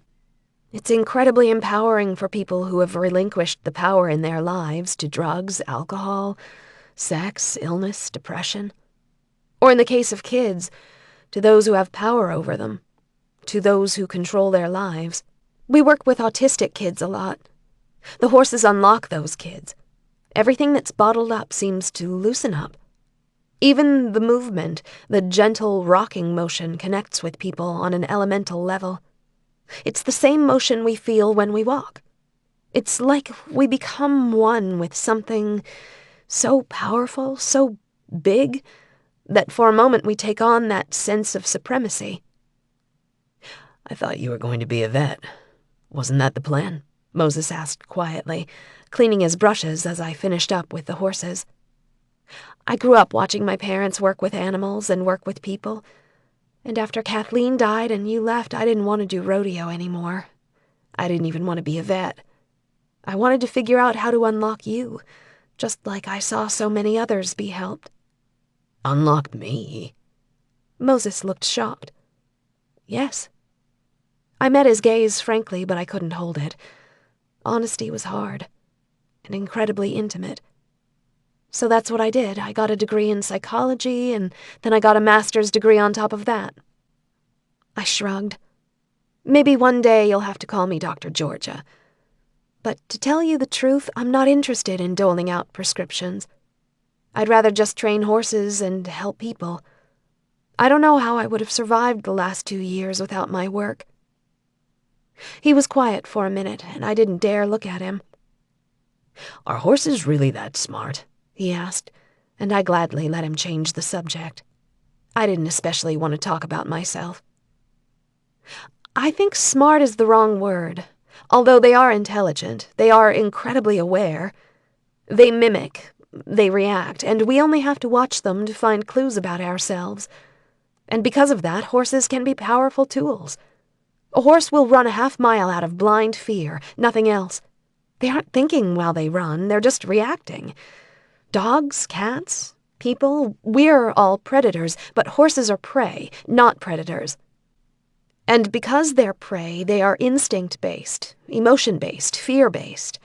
It's incredibly empowering for people who have relinquished the power in their lives to drugs, alcohol, sex, illness, depression. Or in the case of kids, to those who have power over them. To those who control their lives. We work with autistic kids a lot. The horses unlock those kids. Everything that's bottled up seems to loosen up. Even the movement, the gentle rocking motion connects with people on an elemental level. It's the same motion we feel when we walk. It's like we become one with something so powerful, so big, that for a moment we take on that sense of supremacy. I thought you were going to be a vet. Wasn't that the plan? Moses asked quietly, cleaning his brushes as I finished up with the horses. I grew up watching my parents work with animals and work with people. And after Kathleen died and you left, I didn't want to do rodeo anymore. I didn't even want to be a vet. I wanted to figure out how to unlock you, just like I saw so many others be helped. Unlock me? Moses looked shocked. Yes. I met his gaze frankly, but I couldn't hold it. Honesty was hard, and incredibly intimate. So that's what I did. I got a degree in psychology, and then I got a master's degree on top of that. I shrugged. Maybe one day you'll have to call me Dr. Georgia. But to tell you the truth, I'm not interested in doling out prescriptions. I'd rather just train horses and help people. I don't know how I would have survived the last 2 years without my work. He was quiet for a minute, and I didn't dare look at him. Are horses really that smart? He asked, and I gladly let him change the subject. I didn't especially want to talk about myself. I think smart is the wrong word. Although they are intelligent, they are incredibly aware. They mimic, they react, and we only have to watch them to find clues about ourselves. And because of that, horses can be powerful tools. A horse will run a half-mile out of blind fear, nothing else. They aren't thinking while they run, they're just reacting. Dogs, cats, people, we're all predators, but horses are prey, not predators. And because they're prey, they are instinct-based, emotion-based, fear-based.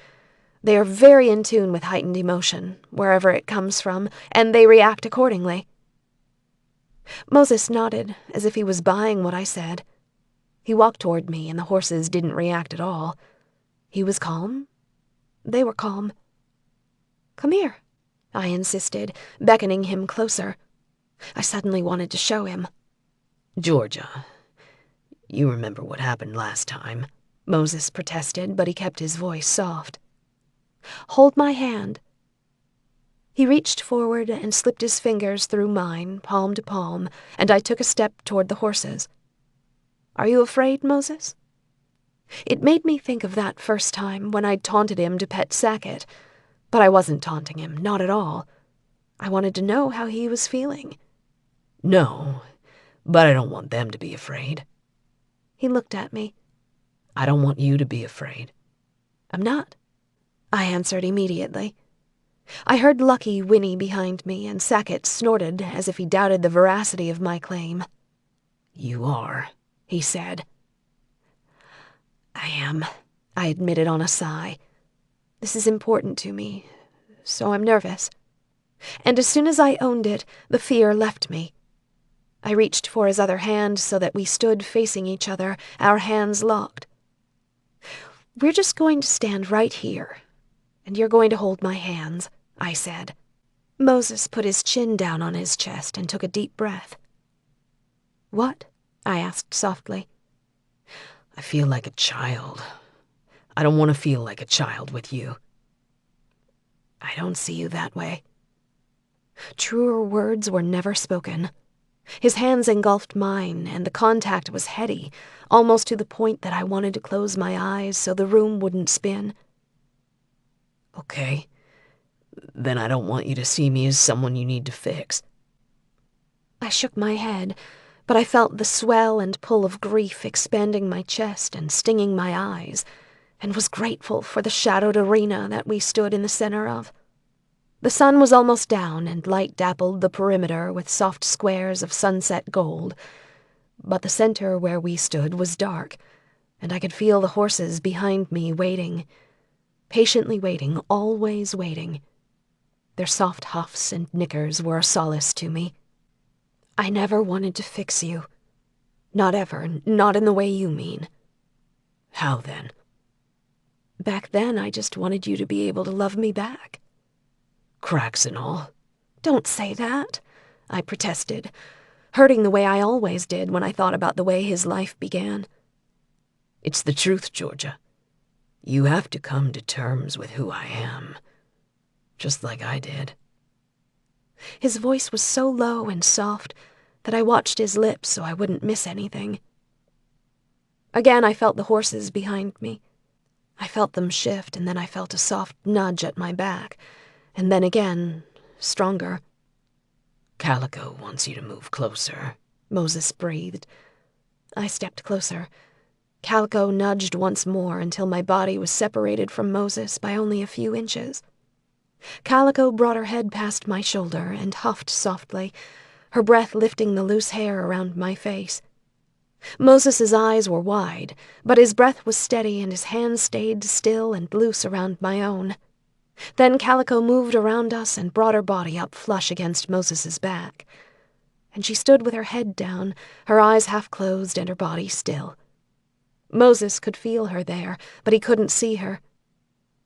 They are very in tune with heightened emotion, wherever it comes from, and they react accordingly. Moses nodded, as if he was buying what I said. He walked toward me, and the horses didn't react at all. He was calm. They were calm. Come here, I insisted, beckoning him closer. I suddenly wanted to show him. Georgia, you remember what happened last time? Moses protested, but he kept his voice soft. Hold my hand. He reached forward and slipped his fingers through mine, palm to palm, and I took a step toward the horses. Are you afraid, Moses? It made me think of that first time when I'd taunted him to pet Sackett, but I wasn't taunting him, not at all. I wanted to know how he was feeling. No, but I don't want them to be afraid. He looked at me. I don't want you to be afraid. I'm not, I answered immediately. I heard Lucky whinny behind me, and Sackett snorted as if he doubted the veracity of my claim. You are, he said. I am, I admitted on a sigh. This is important to me, so I'm nervous. And as soon as I owned it, the fear left me. I reached for his other hand so that we stood facing each other, our hands locked. We're just going to stand right here, and you're going to hold my hands, I said. Moses put his chin down on his chest and took a deep breath. What? I asked softly. I feel like a child. I don't want to feel like a child with you. I don't see you that way. Truer words were never spoken. His hands engulfed mine, and the contact was heady, almost to the point that I wanted to close my eyes so the room wouldn't spin. Okay. Then I don't want you to see me as someone you need to fix. I shook my head, but I felt the swell and pull of grief expanding my chest and stinging my eyes, and was grateful for the shadowed arena that we stood in the center of. The sun was almost down, and light dappled the perimeter with soft squares of sunset gold, but the center where we stood was dark, and I could feel the horses behind me waiting, patiently waiting, always waiting. Their soft huffs and nickers were a solace to me. I never wanted to fix you. Not ever, not in the way you mean. How then? Back then, I just wanted you to be able to love me back. Cracks and all. Don't say that, I protested, hurting the way I always did when I thought about the way his life began. It's the truth, Georgia. You have to come to terms with who I am, just like I did. His voice was so low and soft that I watched his lips so I wouldn't miss anything. Again, I felt the horses behind me. I felt them shift, and then I felt a soft nudge at my back, and then again, stronger. "Calico wants you to move closer," Moses breathed. I stepped closer. Calico nudged once more until my body was separated from Moses by only a few inches. Calico brought her head past my shoulder and huffed softly, her breath lifting the loose hair around my face. Moses's eyes were wide, but his breath was steady and his hands stayed still and loose around my own. Then Calico moved around us and brought her body up flush against Moses's back. And she stood with her head down, her eyes half closed and her body still. Moses could feel her there, but he couldn't see her.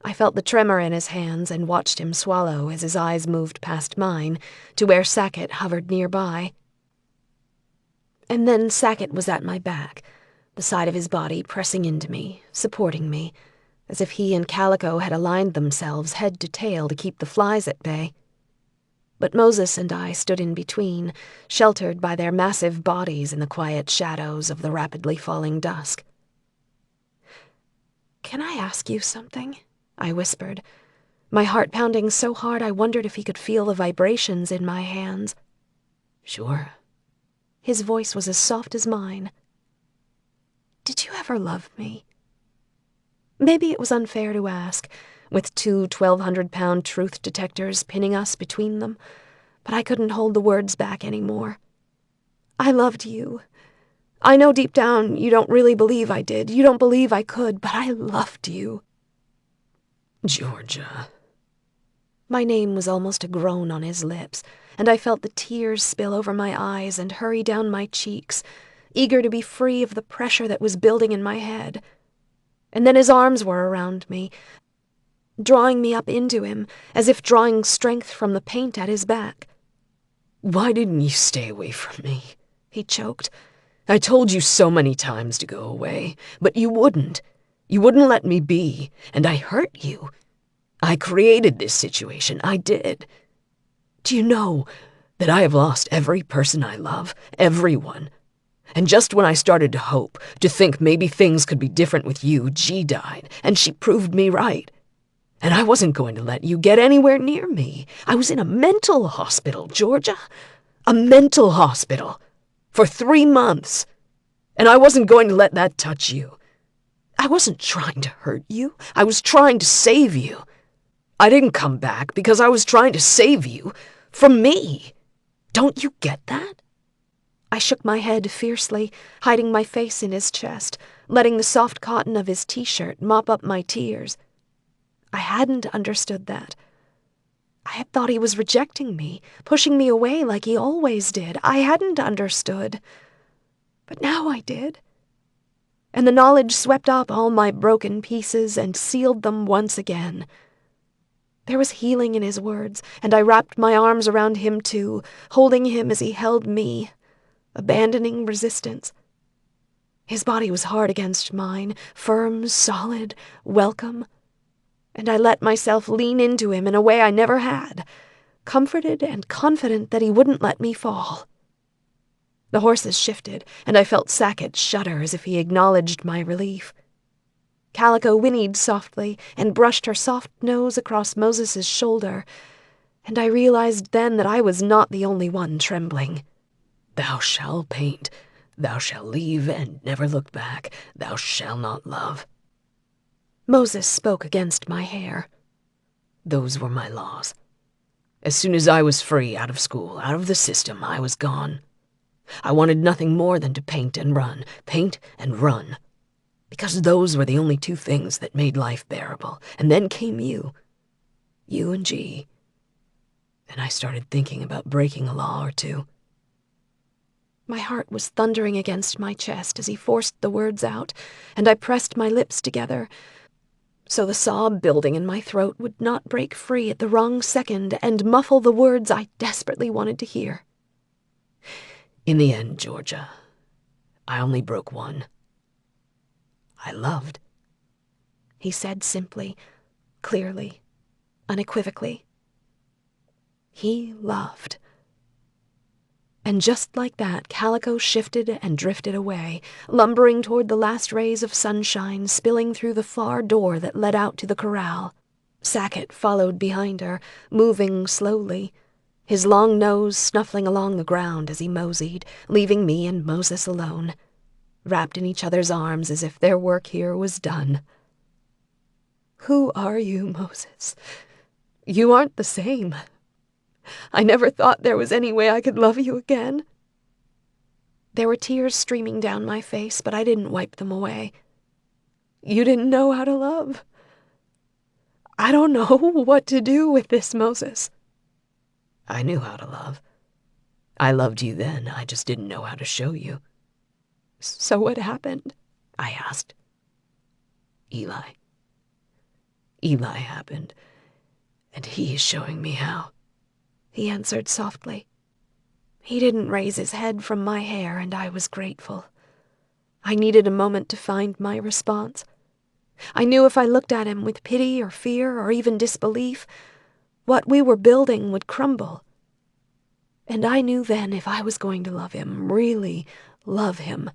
I felt the tremor in his hands and watched him swallow as his eyes moved past mine to where Sackett hovered nearby. And then Sackett was at my back, the side of his body pressing into me, supporting me, as if he and Calico had aligned themselves head to tail to keep the flies at bay. But Moses and I stood in between, sheltered by their massive bodies in the quiet shadows of the rapidly falling dusk. "Can I ask you something?" I whispered, my heart pounding so hard I wondered if he could feel the vibrations in my hands. "Sure." His voice was as soft as mine. "Did you ever love me?" Maybe it was unfair to ask, with two 1,200-pound truth detectors pinning us between them, but I couldn't hold the words back anymore. "I loved you. I know deep down you don't really believe I did. You don't believe I could, but I loved you." "Georgia." My name was almost a groan on his lips, and I felt the tears spill over my eyes and hurry down my cheeks, eager to be free of the pressure that was building in my head. And then his arms were around me, drawing me up into him, as if drawing strength from the paint at his back. "Why didn't you stay away from me?" he choked. "I told you so many times to go away, but you wouldn't. You wouldn't let me be, and I hurt you. I created this situation, I did. Do you know that I have lost every person I love, everyone? And just when I started to hope, to think maybe things could be different with you, G died, and she proved me right. And I wasn't going to let you get anywhere near me. I was in a mental hospital, Georgia. A mental hospital. For 3 months. And I wasn't going to let that touch you. I wasn't trying to hurt you. I was trying to save you. I didn't come back because I was trying to save you from me. Don't you get that?" I shook my head fiercely, hiding my face in his chest, letting the soft cotton of his t-shirt mop up my tears. I hadn't understood that. I had thought he was rejecting me, pushing me away like he always did. I hadn't understood. But now I did. And the knowledge swept up all my broken pieces and sealed them once again. There was healing in his words, and I wrapped my arms around him too, holding him as he held me, abandoning resistance. His body was hard against mine, firm, solid, welcome, and I let myself lean into him in a way I never had, comforted and confident that he wouldn't let me fall. The horses shifted, and I felt Sackett shudder as if he acknowledged my relief. Calico whinnied softly and brushed her soft nose across Moses's shoulder, and I realized then that I was not the only one trembling. "Thou shalt paint, thou shalt leave and never look back, thou shalt not love." Moses spoke against my hair. "Those were my laws. As soon as I was free, out of school, out of the system, I was gone. I wanted nothing more than to paint and run, because those were the only 2 things that made life bearable. And then came you and G. And I started thinking about breaking a law or 2. My heart was thundering against my chest as he forced the words out, and I pressed my lips together, so the sob building in my throat would not break free at the wrong second and muffle the words I desperately wanted to hear. "In the end, Georgia, I only broke 1. I loved," he said simply, clearly, unequivocally. He loved. And just like that, Calico shifted and drifted away, lumbering toward the last rays of sunshine spilling through the far door that led out to the corral. Sackett followed behind her, moving slowly, his long nose snuffling along the ground as he moseyed, leaving me and Moses alone, wrapped in each other's arms as if their work here was done. "Who are you, Moses? You aren't the same. I never thought there was any way I could love you again." There were tears streaming down my face, but I didn't wipe them away. "You didn't know how to love. I don't know what to do with this, Moses." I knew how to love. I loved you then, I just didn't know how to show you. "So what happened?" I asked. Eli. Eli happened, and he is showing me how," he answered softly. He didn't raise his head from my hair, and I was grateful. I needed a moment to find my response. I knew if I looked at him with pity or fear or even disbelief, what we were building would crumble. And I knew then if I was going to love him, really love him,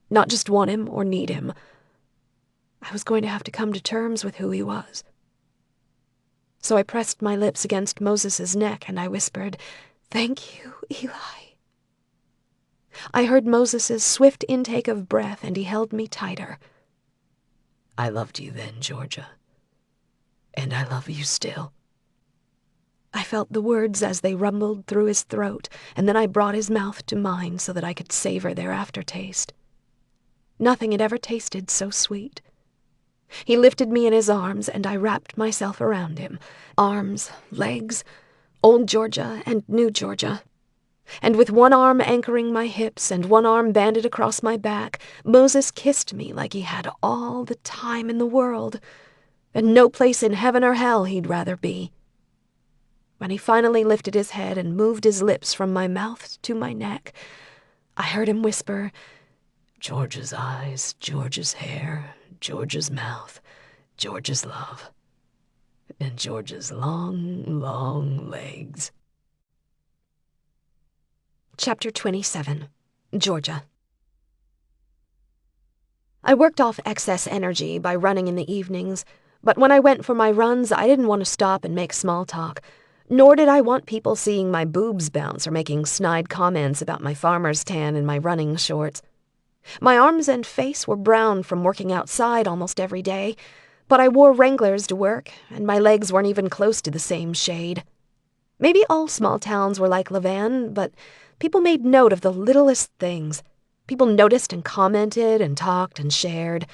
not just want him or need him, I was going to have to come to terms with who he was. So I pressed my lips against Moses's neck and I whispered, "Thank you, Eli." I heard Moses's swift intake of breath and he held me tighter. "I loved you then, Georgia, and I love you still." I felt the words as they rumbled through his throat, and then I brought his mouth to mine so that I could savor their aftertaste. Nothing had ever tasted so sweet. He lifted me in his arms, and I wrapped myself around him. Arms, legs, old Georgia and new Georgia. And with one arm anchoring my hips and one arm banded across my back, Moses kissed me like he had all the time in the world, and no place in heaven or hell he'd rather be. When he finally lifted his head and moved his lips from my mouth to my neck, I heard him whisper, "George's eyes, George's hair, George's mouth, George's love, and George's long, long legs." Chapter 27. Georgia. I worked off excess energy by running in the evenings, but when I went for my runs, I didn't want to stop and make small talk, nor did I want people seeing my boobs bounce or making snide comments about my farmer's tan and my running shorts. My arms and face were brown from working outside almost every day, but I wore Wranglers to work, and my legs weren't even close to the same shade. Maybe all small towns were like Levan, but people made note of the littlest things. People noticed and commented and talked and shared.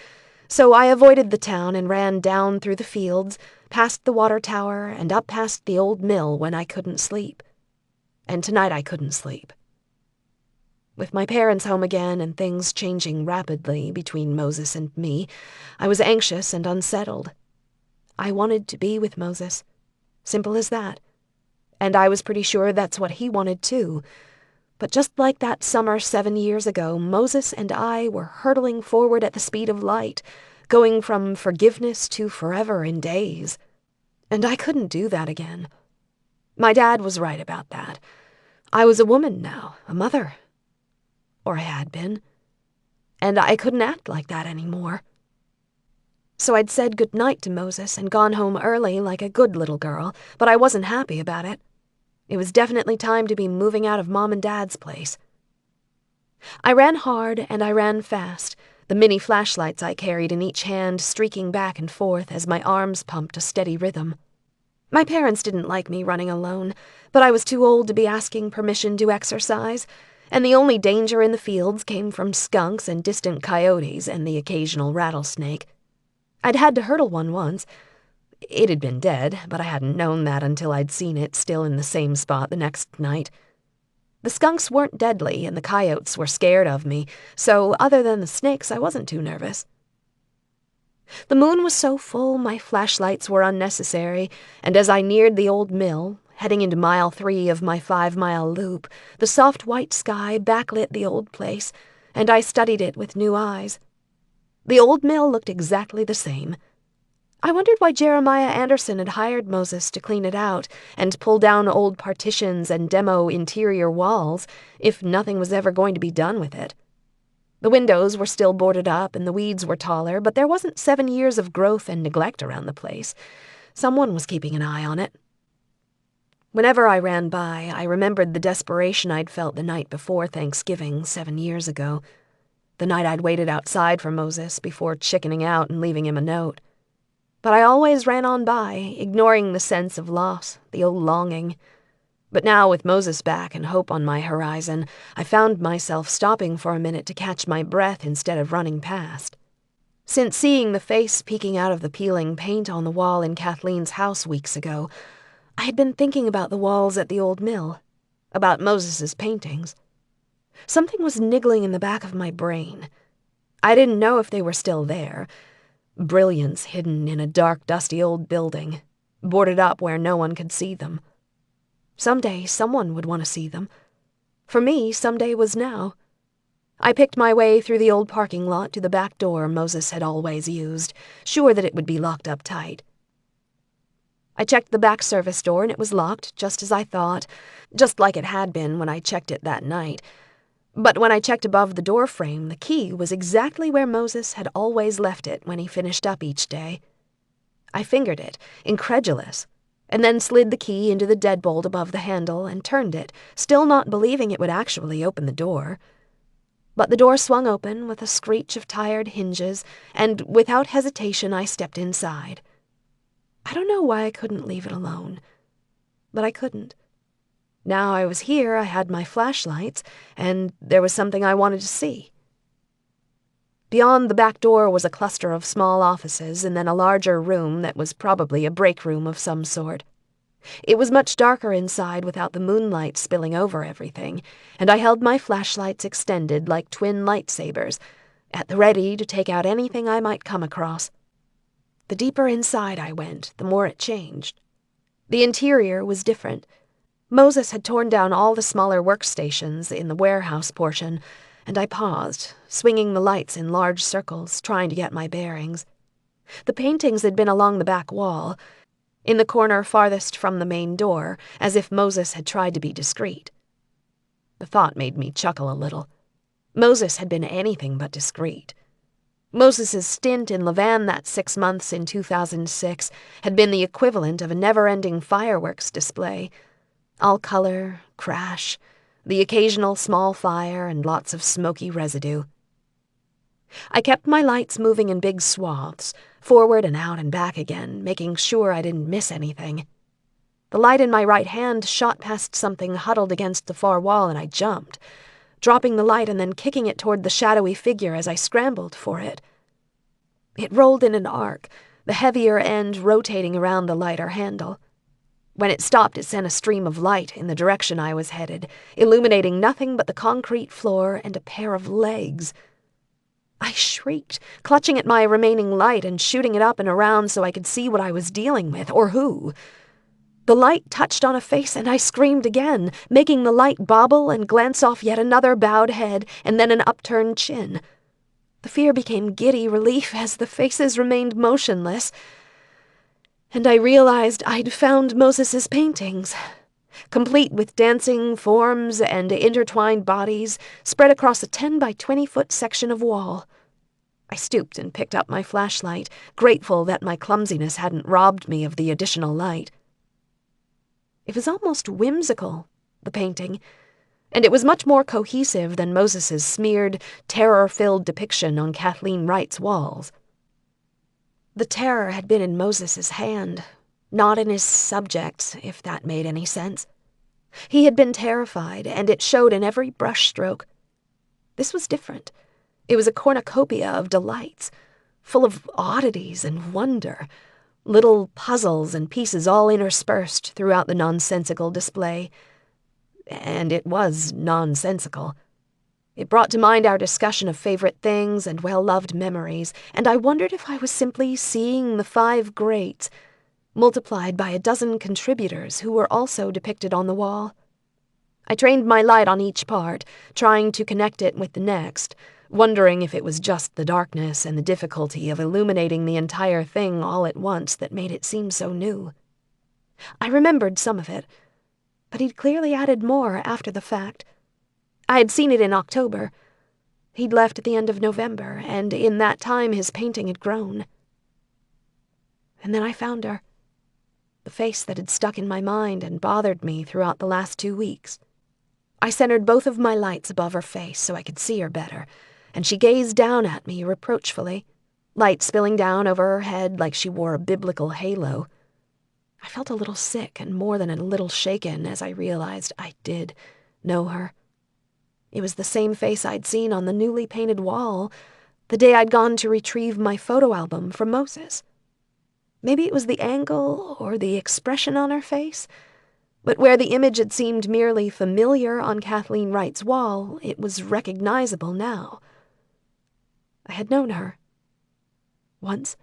So I avoided the town and ran down through the fields, past the water tower, and up past the old mill when I couldn't sleep. And tonight I couldn't sleep. With my parents home again and things changing rapidly between Moses and me, I was anxious and unsettled. I wanted to be with Moses. Simple as that. And I was pretty sure that's what he wanted too. But just like that summer 7 years ago, Moses and I were hurtling forward at the speed of light, going from forgiveness to forever in days. And I couldn't do that again. My dad was right about that. I was a woman now, a mother. Or I had been. And I couldn't act like that anymore. So I'd said goodnight to Moses and gone home early like a good little girl, but I wasn't happy about it. It was definitely time to be moving out of Mom and Dad's place. I ran hard and I ran fast, the mini flashlights I carried in each hand streaking back and forth as my arms pumped a steady rhythm. My parents didn't like me running alone, but I was too old to be asking permission to exercise, and the only danger in the fields came from skunks and distant coyotes and the occasional rattlesnake. I'd had to hurdle one once. It had been dead, but I hadn't known that until I'd seen it still in the same spot the next night. The skunks weren't deadly, and the coyotes were scared of me, so other than the snakes, I wasn't too nervous. The moon was so full my flashlights were unnecessary, and as I neared the old mill, heading into mile 3 of my 5-mile loop, the soft white sky backlit the old place, and I studied it with new eyes. The old mill looked exactly the same. I wondered why Jeremiah Anderson had hired Moses to clean it out and pull down old partitions and demo interior walls if nothing was ever going to be done with it. The windows were still boarded up and the weeds were taller, but there wasn't 7 years of growth and neglect around the place. Someone was keeping an eye on it. Whenever I ran by, I remembered the desperation I'd felt the night before Thanksgiving 7 years ago, the night I'd waited outside for Moses before chickening out and leaving him a note. But I always ran on by, ignoring the sense of loss, the old longing. But now, with Moses back and hope on my horizon, I found myself stopping for a minute to catch my breath instead of running past. Since seeing the face peeking out of the peeling paint on the wall in Kathleen's house weeks ago, I had been thinking about the walls at the old mill, about Moses's paintings. Something was niggling in the back of my brain. I didn't know if they were still there. Brilliance hidden in a dark, dusty old building, boarded up where no one could see them. Someday, someone would want to see them. For me, someday was now. I picked my way through the old parking lot to the back door Moses had always used, sure that it would be locked up tight. I checked the back service door and it was locked, just as I thought, just like it had been when I checked it that night. But when I checked above the door frame, the key was exactly where Moses had always left it when he finished up each day. I fingered it, incredulous, and then slid the key into the deadbolt above the handle and turned it, still not believing it would actually open the door. But the door swung open with a screech of tired hinges, and without hesitation I stepped inside. I don't know why I couldn't leave it alone, but I couldn't. Now I was here, I had my flashlights, and there was something I wanted to see. Beyond the back door was a cluster of small offices and then a larger room that was probably a break room of some sort. It was much darker inside without the moonlight spilling over everything, and I held my flashlights extended like twin lightsabers, at the ready to take out anything I might come across. The deeper inside I went, the more it changed. The interior was different. Moses had torn down all the smaller workstations in the warehouse portion, and I paused, swinging the lights in large circles, trying to get my bearings. The paintings had been along the back wall, in the corner farthest from the main door, as if Moses had tried to be discreet. The thought made me chuckle a little. Moses had been anything but discreet. Moses's stint in Levan that 6 months in 2006 had been the equivalent of a never-ending fireworks display. All color, crash, the occasional small fire, and lots of smoky residue. I kept my lights moving in big swaths, forward and out and back again, making sure I didn't miss anything. The light in my right hand shot past something huddled against the far wall, and I jumped, dropping the light and then kicking it toward the shadowy figure as I scrambled for it. It rolled in an arc, the heavier end rotating around the lighter handle. When it stopped, it sent a stream of light in the direction I was headed, illuminating nothing but the concrete floor and a pair of legs. I shrieked, clutching at my remaining light and shooting it up and around so I could see what I was dealing with, or who. The light touched on a face, and I screamed again, making the light bobble and glance off yet another bowed head and then an upturned chin. The fear became giddy relief as the faces remained motionless, and I realized I'd found Moses's paintings, complete with dancing forms and intertwined bodies spread across a 10 by 20-foot section of wall. I stooped and picked up my flashlight, grateful that my clumsiness hadn't robbed me of the additional light. It was almost whimsical, the painting, and it was much more cohesive than Moses's smeared, terror-filled depiction on Kathleen Wright's walls. The terror had been in Moses's hand, not in his subject, if that made any sense. He had been terrified, and it showed in every brushstroke. This was different. It was a cornucopia of delights, full of oddities and wonder, little puzzles and pieces all interspersed throughout the nonsensical display. And it was nonsensical. It brought to mind our discussion of favorite things and well-loved memories, and I wondered if I was simply seeing the 5 greats, multiplied by a dozen contributors who were also depicted on the wall. I trained my light on each part, trying to connect it with the next, wondering if it was just the darkness and the difficulty of illuminating the entire thing all at once that made it seem so new. I remembered some of it, but he'd clearly added more after the fact. I had seen it in October. He'd left at the end of November, and in that time his painting had grown. And then I found her. the face that had stuck in my mind and bothered me throughout the last 2 weeks. I centered both of my lights above her face so I could see her better, and she gazed down at me reproachfully, light spilling down over her head like she wore a biblical halo. I felt a little sick and more than a little shaken as I realized I did know her. It was the same face I'd seen on the newly painted wall the day I'd gone to retrieve my photo album from Moses. Maybe it was the angle or the expression on her face, but where the image had seemed merely familiar on Kathleen Wright's wall, it was recognizable now. I had known her. Once.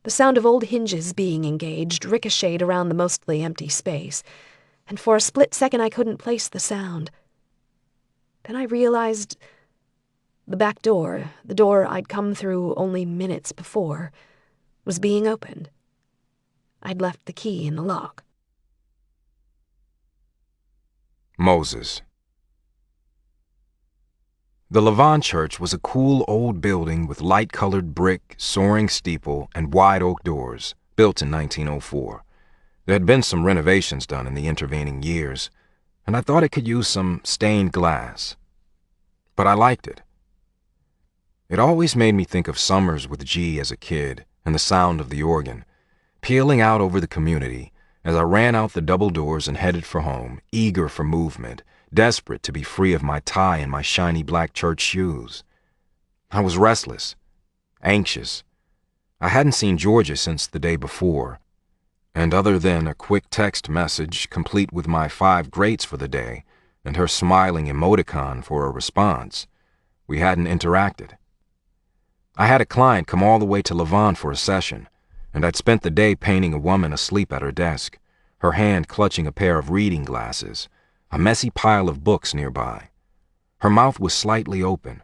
The sound of old hinges being engaged ricocheted around the mostly empty space, and for a split second I couldn't place the sound. Then I realized the back door, the door I'd come through only minutes before, was being opened. I'd left the key in the lock. Moses. The Levant Church was a cool old building with light-colored brick, soaring steeple, and wide oak doors, built in 1904. There had been some renovations done in the intervening years, and I thought it could use some stained glass. But I liked it. It always made me think of summers with G as a kid and the sound of the organ, pealing out over the community as I ran out the double doors and headed for home, eager for movement, desperate to be free of my tie and my shiny black church shoes. I was restless, anxious. I hadn't seen Georgia since the day before, and other than a quick text message complete with my 5 greats for the day and her smiling emoticon for a response, we hadn't interacted. I had a client come all the way to Levant for a session, and I'd spent the day painting a woman asleep at her desk, her hand clutching a pair of reading glasses, a messy pile of books nearby. Her mouth was slightly open,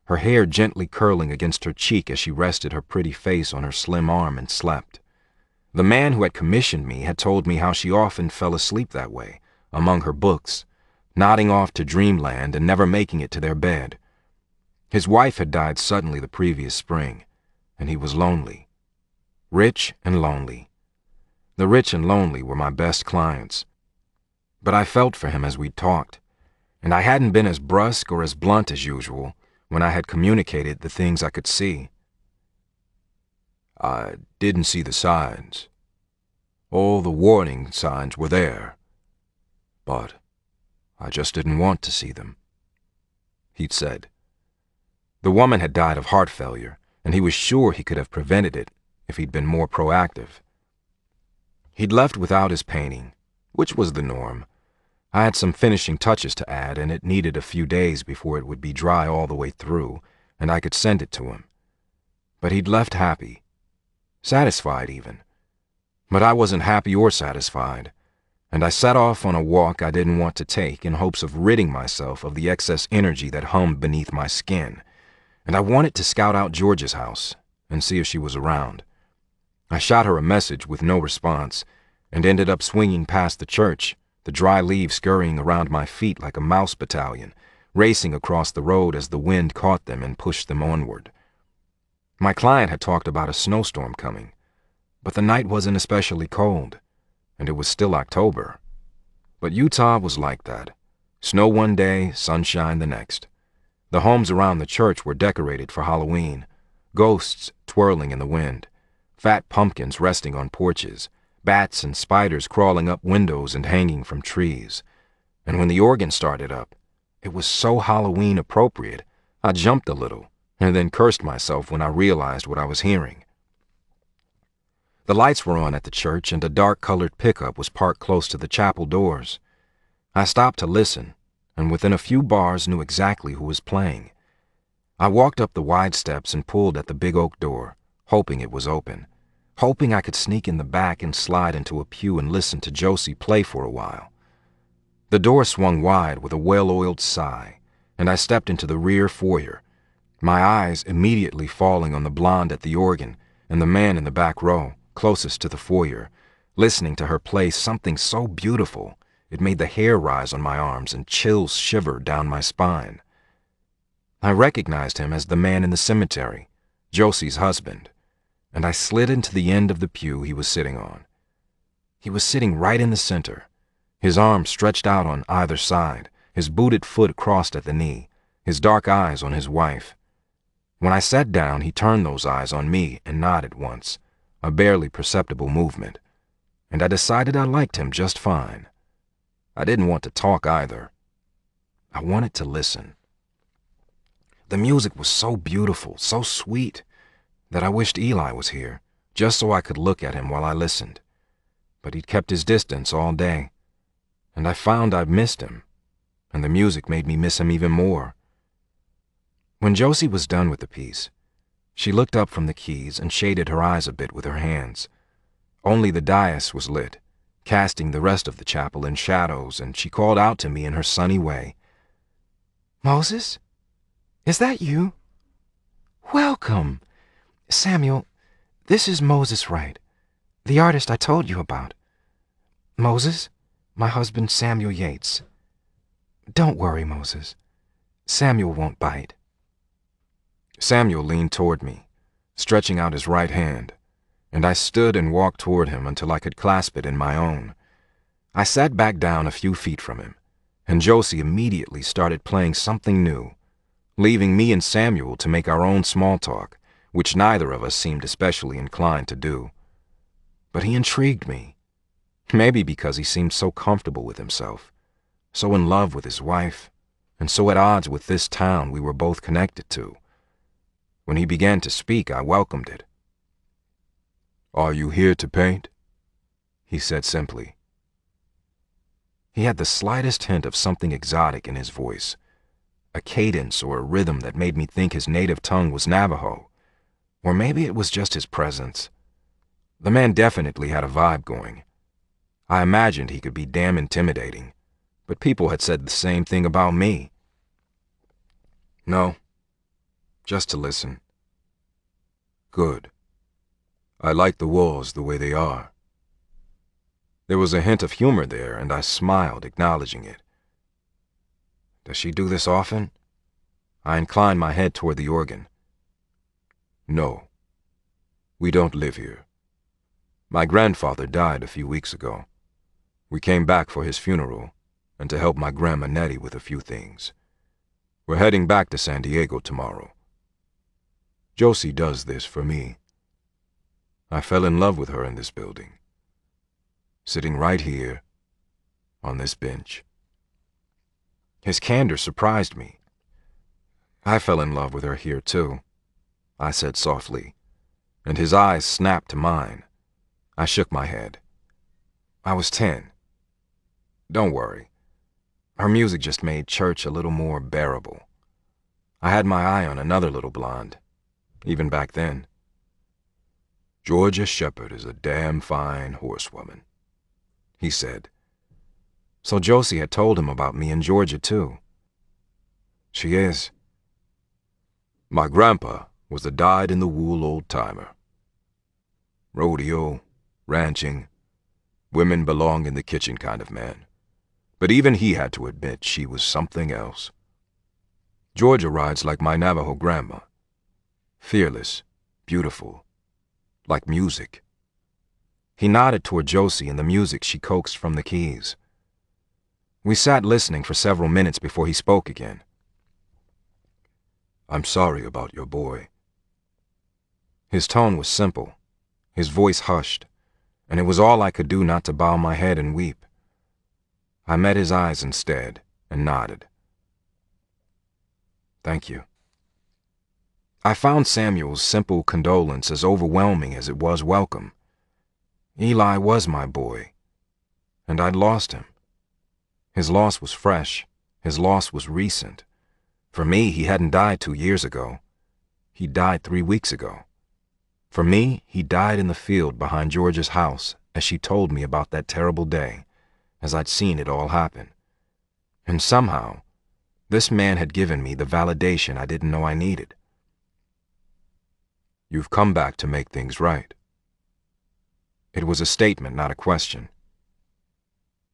her hair gently curling against her cheek as she rested her pretty face on her slim arm and slept. The man who had commissioned me had told me how she often fell asleep that way, among her books, nodding off to dreamland and never making it to their bed. His wife had died suddenly the previous spring, and he was lonely. Rich and lonely. The rich and lonely were my best clients. But I felt for him as we talked, and I hadn't been as brusque or as blunt as usual when I had communicated the things I could see. I didn't see the signs. All the warning signs were there, but I just didn't want to see them, he'd said. The woman had died of heart failure, and he was sure he could have prevented it if he'd been more proactive. He'd left without his painting, which was the norm. I had some finishing touches to add, and it needed a few days before it would be dry all the way through, and I could send it to him. But he'd left happy, satisfied even. But I wasn't happy or satisfied, and I set off on a walk I didn't want to take in hopes of ridding myself of the excess energy that hummed beneath my skin, and I wanted to scout out George's house and see if she was around. I shot her a message with no response and ended up swinging past the church, the dry leaves scurrying around my feet like a mouse battalion, racing across the road as the wind caught them and pushed them onward. My client had talked about a snowstorm coming, but the night wasn't especially cold, and it was still October. But Utah was like that. Snow one day, sunshine the next. The homes around the church were decorated for Halloween, ghosts twirling in the wind, fat pumpkins resting on porches, bats and spiders crawling up windows and hanging from trees. And when the organ started up, it was so Halloween appropriate, I jumped a little and then cursed myself when I realized what I was hearing. The lights were on at the church and a dark-colored pickup was parked close to the chapel doors. I stopped to listen, and within a few bars knew exactly who was playing. I walked up the wide steps and pulled at the big oak door, hoping it was open, hoping I could sneak in the back and slide into a pew and listen to Josie play for a while. The door swung wide with a well-oiled sigh, and I stepped into the rear foyer, my eyes immediately falling on the blonde at the organ and the man in the back row, closest to the foyer, listening to her play something so beautiful it made the hair rise on my arms and chills shiver down my spine. I recognized him as the man in the cemetery, Josie's husband. and I slid into the end of the pew he was sitting on. He was sitting right in the center, his arms stretched out on either side, his booted foot crossed at the knee, his dark eyes on his wife. When I sat down, he turned those eyes on me and nodded once, a barely perceptible movement, and I decided I liked him just fine. I didn't want to talk either. I wanted to listen. The music was so beautiful, so sweet, that I wished Eli was here, just so I could look at him while I listened. But he'd kept his distance all day, and I found I'd missed him, and the music made me miss him even more. When Josie was done with the piece, she looked up from the keys and shaded her eyes a bit with her hands. Only the dais was lit, casting the rest of the chapel in shadows, and she called out to me in her sunny way, "Moses, is that you? Welcome. Samuel, this is Moses Wright, the artist I told you about. Moses, my husband Samuel Yates. Don't worry, Moses. Samuel won't bite." Samuel leaned toward me, stretching out his right hand, and I stood and walked toward him until I could clasp it in my own. I sat back down a few feet from him, and Josie immediately started playing something new, leaving me and Samuel to make our own small talk, which neither of us seemed especially inclined to do. But he intrigued me, maybe because he seemed so comfortable with himself, so in love with his wife, and so at odds with this town we were both connected to. When he began to speak, I welcomed it. "Are you here to paint?" he said simply. He had the slightest hint of something exotic in his voice, a cadence or a rhythm that made me think his native tongue was Navajo, or maybe it was just his presence. The man definitely had a vibe going. I imagined he could be damn intimidating, but people had said the same thing about me. No, just to listen. Good. I like the walls the way they are. There was a hint of humor there, and I smiled, acknowledging it. Does she do this often? I inclined my head toward the organ. No. We don't live here. My grandfather died a few weeks ago. We came back for his funeral and to help my grandma Nettie with a few things. We're heading back to San Diego tomorrow. Josie does this for me. I fell in love with her in this building, sitting right here on this bench. His candor surprised me. I fell in love with her here too, I said softly, and his eyes snapped to mine. I shook my head. I was 10. Don't worry. Her music just made church a little more bearable. I had my eye on another little blonde, even back then. Georgia Shepherd is a damn fine horsewoman, he said. So Josie had told him about me and Georgia too. She is. My grandpa was a dyed-in-the-wool old-timer. Rodeo, ranching, women belong in the kitchen kind of man. But even he had to admit she was something else. Georgia rides like my Navajo grandma. Fearless, beautiful, like music. He nodded toward Josie and the music she coaxed from the keys. We sat listening for several minutes before he spoke again. I'm sorry about your boy. His tone was simple, his voice hushed, and it was all I could do not to bow my head and weep. I met his eyes instead and nodded. Thank you. I found Samuel's simple condolence as overwhelming as it was welcome. Eli was my boy, and I'd lost him. His loss was fresh, his loss was recent. For me, he hadn't died 2 years ago. He died 3 weeks ago. For me, he died in the field behind Georgia's house as she told me about that terrible day, as I'd seen it all happen. And somehow, this man had given me the validation I didn't know I needed. You've come back to make things right. It was a statement, not a question.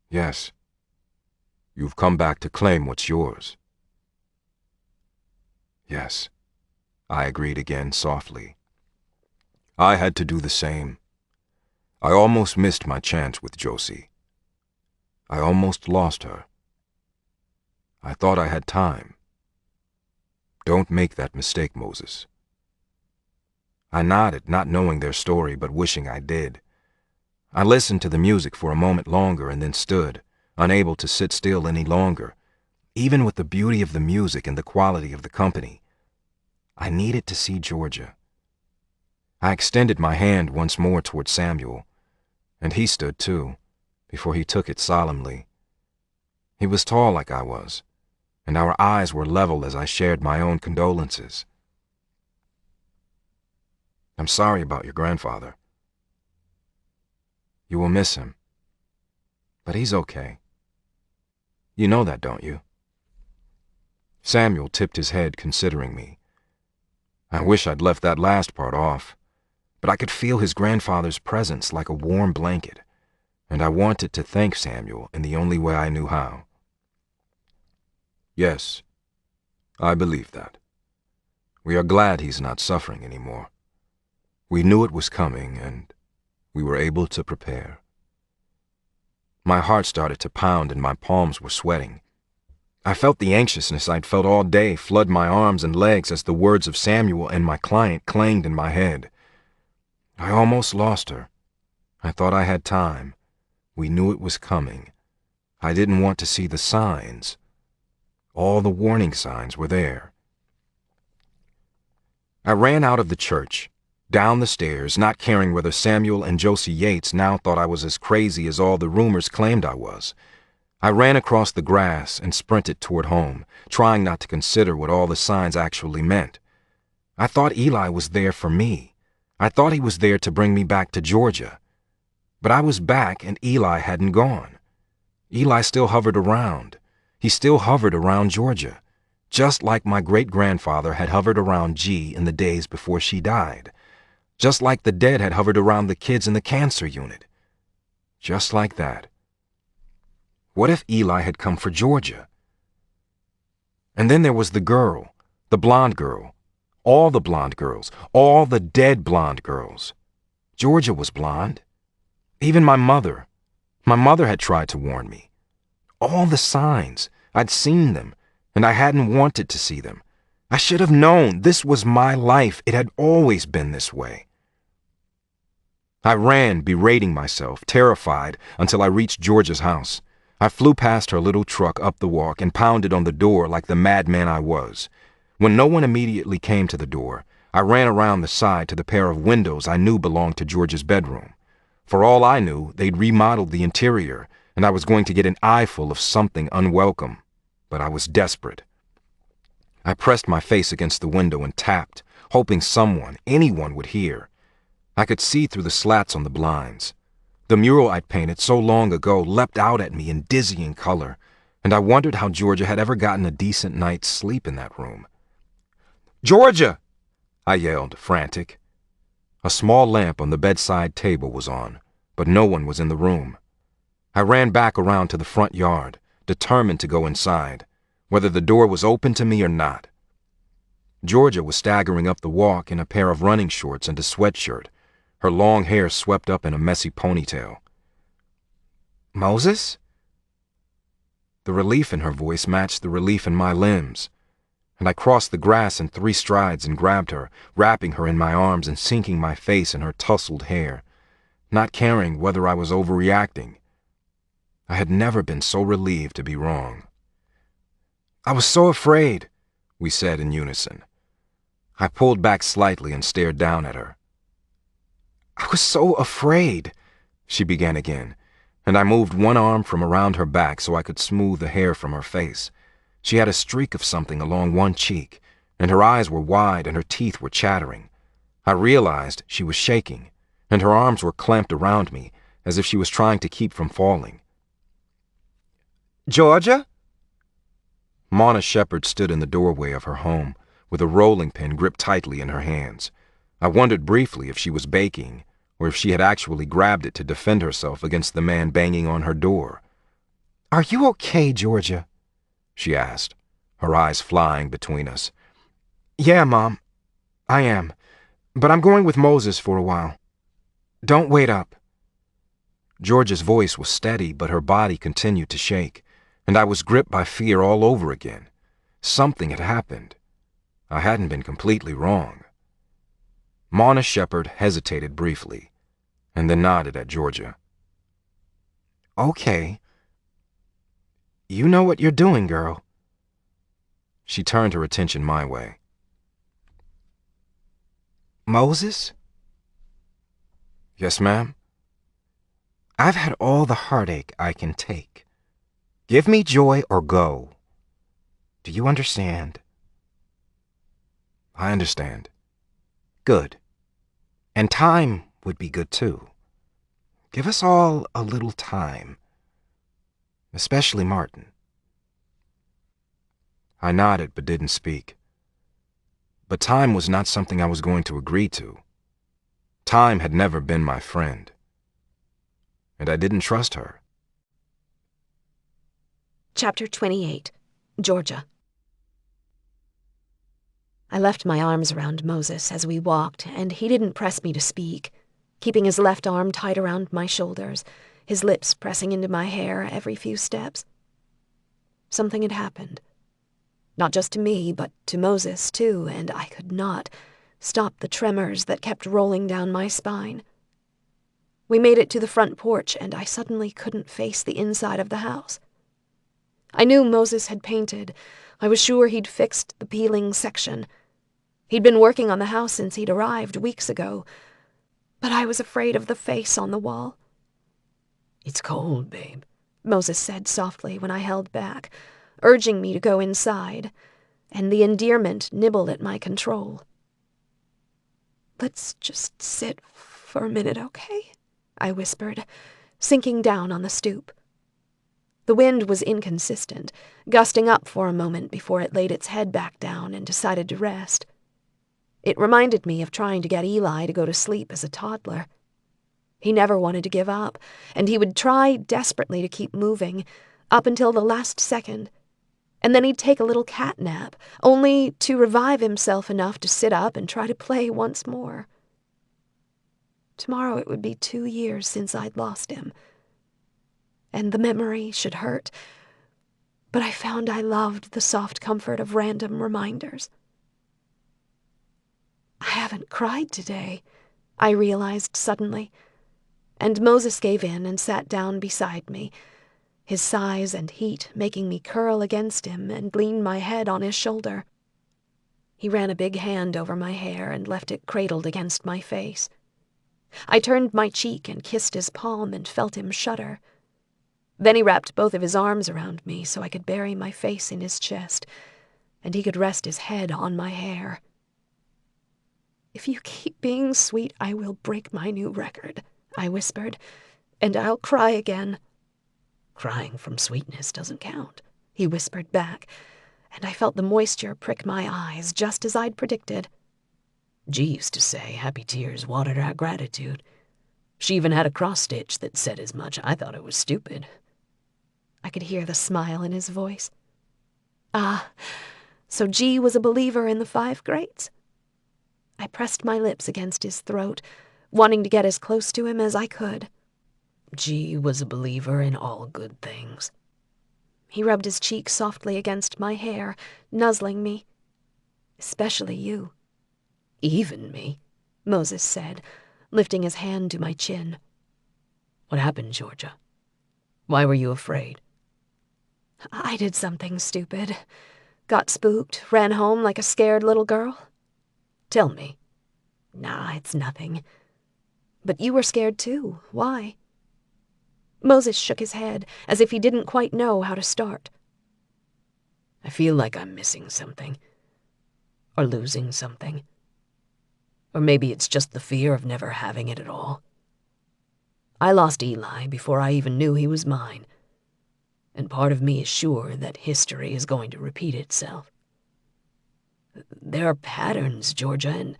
Yes. You've come back to claim what's yours. Yes, I agreed again softly. I had to do the same. I almost missed my chance with Josie. I almost lost her. I thought I had time. Don't make that mistake, Moses. I nodded, not knowing their story, but wishing I did. I listened to the music for a moment longer and then stood, unable to sit still any longer. Even with the beauty of the music and the quality of the company, I needed to see Georgia. I extended my hand once more toward Samuel, and he stood too, before he took it solemnly. He was tall like I was, and our eyes were level as I shared my own condolences. I'm sorry about your grandfather. You will miss him, but he's okay. You know that, don't you? Samuel tipped his head, considering me. I wish I'd left that last part off, but I could feel his grandfather's presence like a warm blanket, and I wanted to thank Samuel in the only way I knew how. Yes, I believe that. We are glad he's not suffering anymore. We knew it was coming, and we were able to prepare. My heart started to pound and my palms were sweating. I felt the anxiousness I'd felt all day flood my arms and legs as the words of Samuel and my client clanged in my head. I almost lost her. I thought I had time. We knew it was coming. I didn't want to see the signs. All the warning signs were there. I ran out of the church, down the stairs, not caring whether Samuel and Josie Yates now thought I was as crazy as all the rumors claimed I was. I ran across the grass and sprinted toward home, trying not to consider what all the signs actually meant. I thought Eli was there for me. I thought he was there to bring me back to Georgia. But I was back and Eli hadn't gone. Eli still hovered around. He still hovered around Georgia, just like my great-grandfather had hovered around G in the days before she died. Just like the dead had hovered around the kids in the cancer unit. Just like that. What if Eli had come for Georgia? And then there was the girl, the blonde girl, all the blonde girls, all the dead blonde girls. Georgia was blonde. Even my mother had tried to warn me. All the signs, I'd seen them, and I hadn't wanted to see them. I should have known this was my life. It had always been this way. I ran, berating myself, terrified, until I reached Georgia's house. I flew past her little truck up the walk and pounded on the door like the madman I was. When no one immediately came to the door, I ran around the side to the pair of windows I knew belonged to Georgia's bedroom. For all I knew, they'd remodeled the interior, and I was going to get an eyeful of something unwelcome. But I was desperate. I pressed my face against the window and tapped, hoping someone, anyone would hear. I could see through the slats on the blinds. The mural I'd painted so long ago leapt out at me in dizzying color, and I wondered how Georgia had ever gotten a decent night's sleep in that room. "Georgia!" I yelled, frantic. A small lamp on the bedside table was on, but no one was in the room. I ran back around to the front yard, determined to go inside, whether the door was open to me or not. Georgia was staggering up the walk in a pair of running shorts and a sweatshirt, her long hair swept up in a messy ponytail. "Moses?" The relief in her voice matched the relief in my limbs, and I crossed the grass in 3 strides and grabbed her, wrapping her in my arms and sinking my face in her tousled hair, not caring whether I was overreacting. I had never been so relieved to be wrong. "I was so afraid," we said in unison. I pulled back slightly and stared down at her. "I was so afraid," she began again, and I moved one arm from around her back so I could smooth the hair from her face. She had a streak of something along one cheek, and her eyes were wide and her teeth were chattering. I realized she was shaking, and her arms were clamped around me as if she was trying to keep from falling. "Georgia?" Mona Shepherd stood in the doorway of her home, with a rolling pin gripped tightly in her hands. I wondered briefly if she was baking, or if she had actually grabbed it to defend herself against the man banging on her door. "Are you okay, Georgia?" she asked, her eyes flying between us. "Yeah, Mom, I am. But I'm going with Moses for a while. Don't wait up. Georgia's voice was steady, but her body continued to shake, and I was gripped by fear all over again. Something had happened. I hadn't been completely wrong. Mona Shepherd hesitated briefly, and then nodded at Georgia. Okay. You know what you're doing, girl. She turned her attention my way. Moses? Yes, ma'am? I've had all the heartache I can take. Give me joy or go. Do you understand? I understand. Good. And time would be good too. Give us all a little time. Especially Martin. I nodded but didn't speak. But time was not something I was going to agree to. Time had never been my friend. And I didn't trust her. Chapter 28. Georgia. I left my arms around Moses as we walked, and he didn't press me to speak, keeping his left arm tight around my shoulders, his lips pressing into my hair every few steps. Something had happened. Not just to me, but to Moses, too, and I could not stop the tremors that kept rolling down my spine. We made it to the front porch, and I suddenly couldn't face the inside of the house. I knew Moses had painted. I was sure he'd fixed the peeling section. He'd been working on the house since he'd arrived weeks ago, but I was afraid of the face on the wall. "It's cold, babe," Moses said softly when I held back, urging me to go inside, and the endearment nibbled at my control. "Let's just sit for a minute, okay?" I whispered, sinking down on the stoop. The wind was inconsistent, gusting up for a moment before it laid its head back down and decided to rest. It reminded me of trying to get Eli to go to sleep as a toddler. He never wanted to give up, and he would try desperately to keep moving, up until the last second, and then he'd take a little cat nap, only to revive himself enough to sit up and try to play once more. Tomorrow it would be 2 years since I'd lost him, and the memory should hurt, but I found I loved the soft comfort of random reminders. I haven't cried today, I realized suddenly, and Moses gave in and sat down beside me, his size and heat making me curl against him and lean my head on his shoulder. He ran a big hand over my hair and left it cradled against my face. I turned my cheek and kissed his palm and felt him shudder. Then he wrapped both of his arms around me so I could bury my face in his chest, and he could rest his head on my hair. "If you keep being sweet, I will break my new record," I whispered, "and I'll cry again." "Crying from sweetness doesn't count," he whispered back, and I felt the moisture prick my eyes just as I'd predicted. G used to say happy tears watered our gratitude. She even had a cross-stitch that said as much. I thought it was stupid. I could hear the smile in his voice. Ah, so G was a believer in the 5 greats? I pressed my lips against his throat, wanting to get as close to him as I could. G was a believer in all good things. He rubbed his cheek softly against my hair, nuzzling me. "Especially you." "Even me," Moses said, lifting his hand to my chin. "What happened, Georgia? Why were you afraid?" "I did something stupid. Got spooked, ran home like a scared little girl." "Tell me." "Nah, it's nothing. But you were scared too. Why?" Moses shook his head, as if he didn't quite know how to start. "I feel like I'm missing something. Or losing something. Or maybe it's just the fear of never having it at all. I lost Eli before I even knew he was mine, and part of me is sure that history is going to repeat itself. There are patterns, Georgia, and—"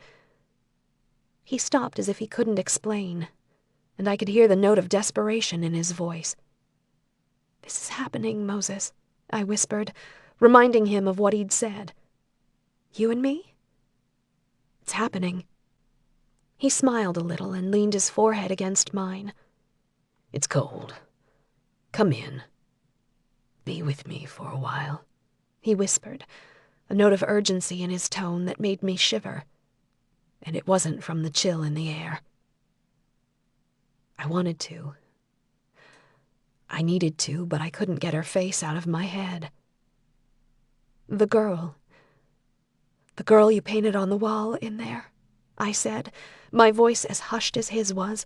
He stopped as if he couldn't explain, and I could hear the note of desperation in his voice. "This is happening, Moses," I whispered, reminding him of what he'd said. "You and me? It's happening." He smiled a little and leaned his forehead against mine. It's cold. Come in. Be with me for a while, he whispered, a note of urgency in his tone that made me shiver. And it wasn't from the chill in the air. I wanted to. I needed to, but I couldn't get her face out of my head. The girl you painted on the wall in there, I said, my voice as hushed as his was.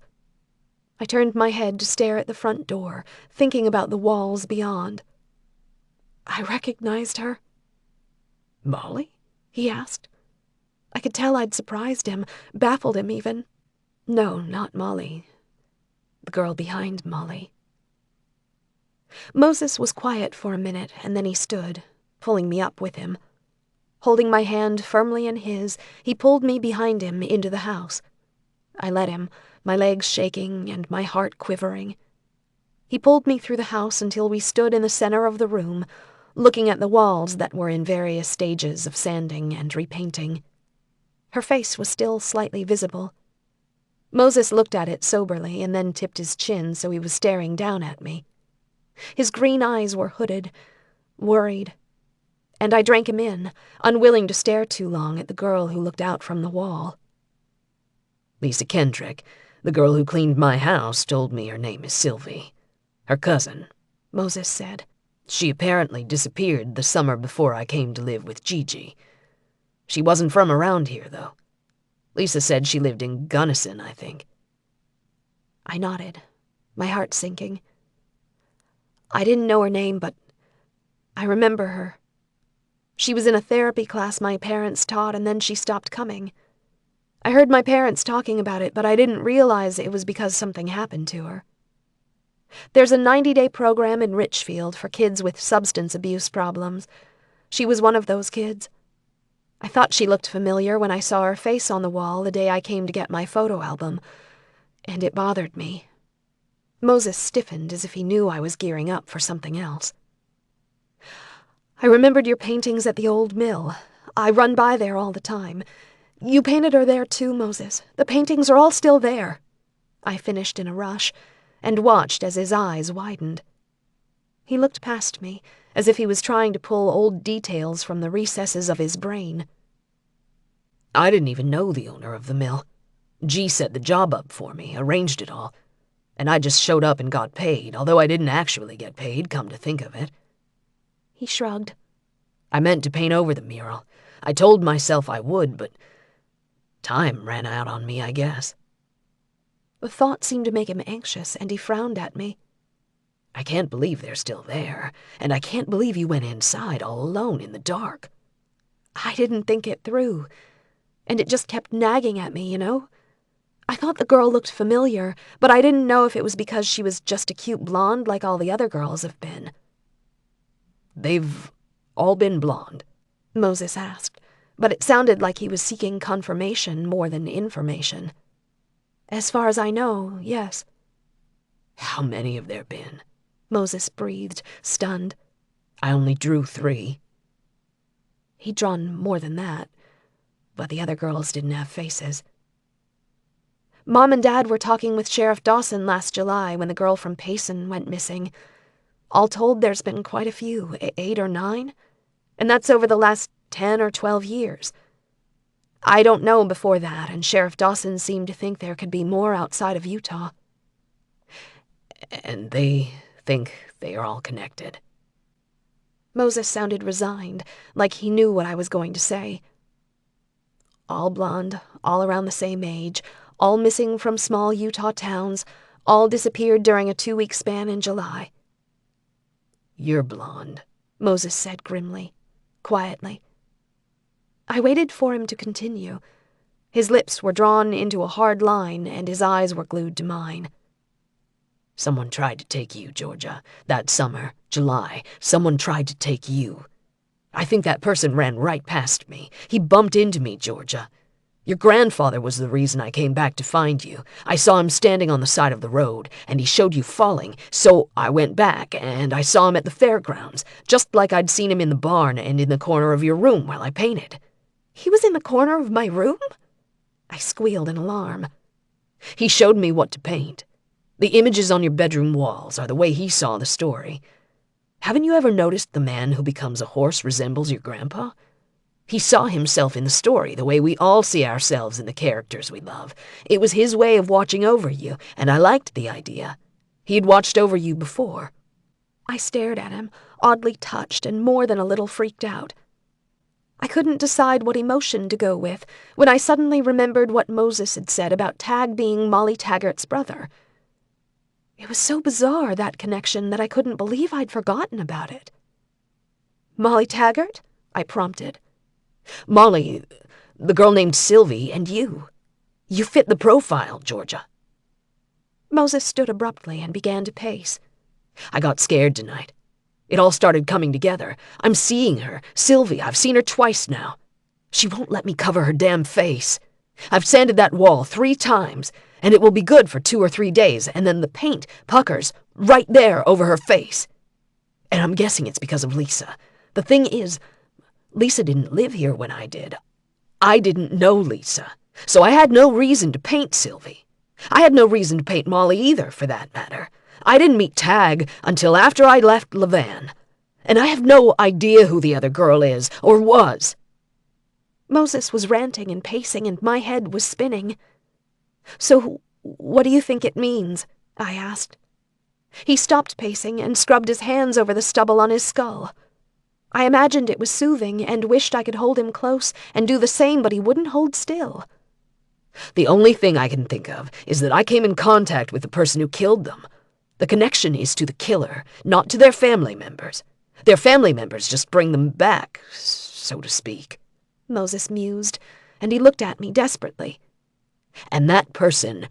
I turned my head to stare at the front door, thinking about the walls beyond. I recognized her. Molly? He asked. I could tell I'd surprised him, baffled him even. No, not Molly. The girl behind Molly. Moses was quiet for a minute, and then he stood, pulling me up with him. Holding my hand firmly in his, he pulled me behind him into the house. I let him, my legs shaking and my heart quivering. He pulled me through the house until we stood in the center of the room, looking at the walls that were in various stages of sanding and repainting. Her face was still slightly visible. Moses looked at it soberly and then tipped his chin so he was staring down at me. His green eyes were hooded, worried, and I drank him in, unwilling to stare too long at the girl who looked out from the wall. Lisa Kendrick, the girl who cleaned my house, told me her name is Sylvie. Her cousin, Moses said. She apparently disappeared the summer before I came to live with Gigi. She wasn't from around here, though. Lisa said she lived in Gunnison, I think. I nodded, my heart sinking. I didn't know her name, but I remember her. She was in a therapy class my parents taught, and then she stopped coming. I heard my parents talking about it, but I didn't realize it was because something happened to her. There's a 90-day program in Richfield for kids with substance abuse problems. She was one of those kids. I thought she looked familiar when I saw her face on the wall the day I came to get my photo album, and it bothered me. Moses stiffened as if he knew I was gearing up for something else. I remembered your paintings at the old mill. I run by there all the time. You painted her there too, Moses. The paintings are all still there. I finished in a rush, and watched as his eyes widened. He looked past me, as if he was trying to pull old details from the recesses of his brain. I didn't even know the owner of the mill. G set the job up for me, arranged it all. And I just showed up and got paid, although I didn't actually get paid, come to think of it. He shrugged. I meant to paint over the mural. I told myself I would, but time ran out on me, I guess. The thought seemed to make him anxious, and he frowned at me. I can't believe they're still there, and I can't believe you went inside all alone in the dark. I didn't think it through, and it just kept nagging at me, you know? I thought the girl looked familiar, but I didn't know if it was because she was just a cute blonde like all the other girls have been. They've all been blonde? Moses asked, but it sounded like he was seeking confirmation more than information. As far as I know, yes. How many have there been? Moses breathed, stunned. I only drew 3. He'd drawn more than that, but the other girls didn't have faces. Mom and Dad were talking with Sheriff Dawson last July when the girl from Payson went missing. All told, there's been quite a few, 8 or 9, and that's over the last 10 or 12 years. I don't know before that, and Sheriff Dawson seemed to think there could be more outside of Utah. And they think they are all connected. Moses sounded resigned, like he knew what I was going to say. All blonde, all around the same age, all missing from small Utah towns, all disappeared during a 2-week span in July. You're blonde, Moses said grimly, quietly. I waited for him to continue. His lips were drawn into a hard line, and his eyes were glued to mine. Someone tried to take you, Georgia. That summer, July, someone tried to take you. I think that person ran right past me. He bumped into me, Georgia. Your grandfather was the reason I came back to find you. I saw him standing on the side of the road, and he showed you falling, so I went back, and I saw him at the fairgrounds, just like I'd seen him in the barn and in the corner of your room while I painted. He was in the corner of my room? I squealed in alarm. He showed me what to paint. The images on your bedroom walls are the way he saw the story. Haven't you ever noticed the man who becomes a horse resembles your grandpa? He saw himself in the story the way we all see ourselves in the characters we love. It was his way of watching over you, and I liked the idea. He had watched over you before. I stared at him, oddly touched and more than a little freaked out. I couldn't decide what emotion to go with when I suddenly remembered what Moses had said about Tag being Molly Taggart's brother. It was so bizarre, that connection, that I couldn't believe I'd forgotten about it. "Molly Taggart?" I prompted. Molly, the girl named Sylvie, and you. You fit the profile, Georgia. Moses stood abruptly and began to pace. I got scared tonight. It all started coming together. I'm seeing her. Sylvie, I've seen her twice now. She won't let me cover her damn face. I've sanded that wall 3 times, and it will be good for 2 or 3 days, and then the paint puckers right there over her face. And I'm guessing it's because of Lisa. The thing is, Lisa didn't live here when I did. I didn't know Lisa, so I had no reason to paint Sylvie. I had no reason to paint Molly either, for that matter. I didn't meet Tag until after I left Levan, and I have no idea who the other girl is, or was. Moses was ranting and pacing, and my head was spinning. "So, what do you think it means?" I asked. He stopped pacing and scrubbed his hands over the stubble on his skull. I imagined it was soothing and wished I could hold him close and do the same, but he wouldn't hold still. The only thing I can think of is that I came in contact with the person who killed them. The connection is to the killer, not to their family members. Their family members just bring them back, so to speak. Moses mused, and he looked at me desperately. And that person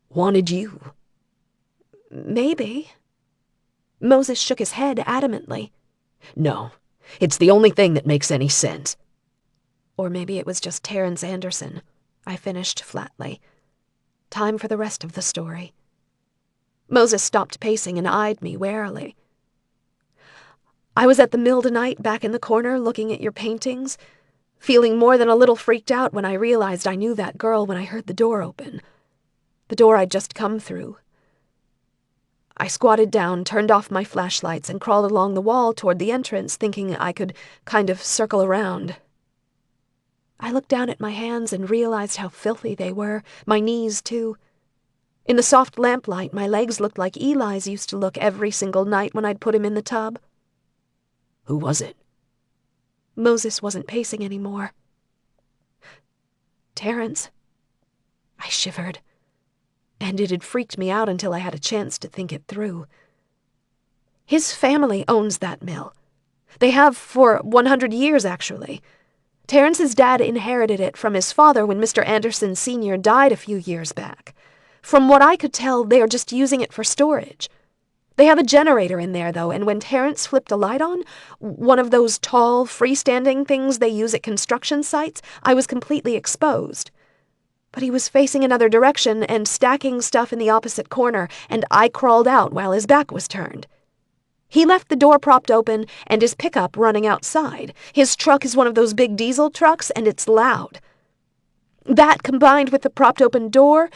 wanted you. Maybe. Moses shook his head adamantly. No, it's the only thing that makes any sense. Or maybe it was just Terence Anderson, I finished flatly. Time for the rest of the story. Moses stopped pacing and eyed me warily. "I was at the mill tonight, back in the corner, looking at your paintings, feeling more than a little freaked out when I realized I knew that girl when I heard the door open. The door I'd just come through. I squatted down, turned off my flashlights, and crawled along the wall toward the entrance, thinking I could kind of circle around. I looked down at my hands and realized how filthy they were, my knees too. In the soft lamplight, my legs looked like Eli's used to look every single night when I'd put him in the tub." Who was it? Moses wasn't pacing anymore. "Terence." I shivered, and it had freaked me out until I had a chance to think it through. "His family owns that mill. They have for 100 years, actually. Terence's dad inherited it from his father when Mr. Anderson Sr. died a few years back. From what I could tell, they are just using it for storage. They have a generator in there, though, and when Terence flipped a light on, one of those tall, freestanding things they use at construction sites, I was completely exposed. But he was facing another direction and stacking stuff in the opposite corner, and I crawled out while his back was turned. He left the door propped open and his pickup running outside. His truck is one of those big diesel trucks, and it's loud. That, combined with the propped open door,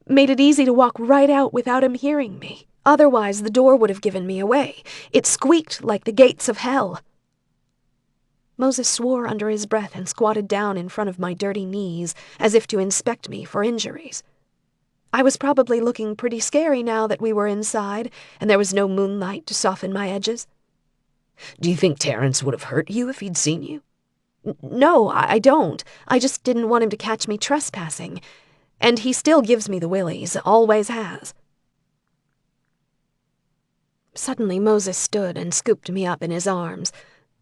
made it easy to walk right out without him hearing me. Otherwise, the door would have given me away. It squeaked like the gates of hell." Moses swore under his breath and squatted down in front of my dirty knees, as if to inspect me for injuries. I was probably looking pretty scary now that we were inside, and there was no moonlight to soften my edges. Do you think Terence would have hurt you if he'd seen you? No, I don't. I just didn't want him to catch me trespassing. And he still gives me the willies, always has. Suddenly Moses stood and scooped me up in his arms,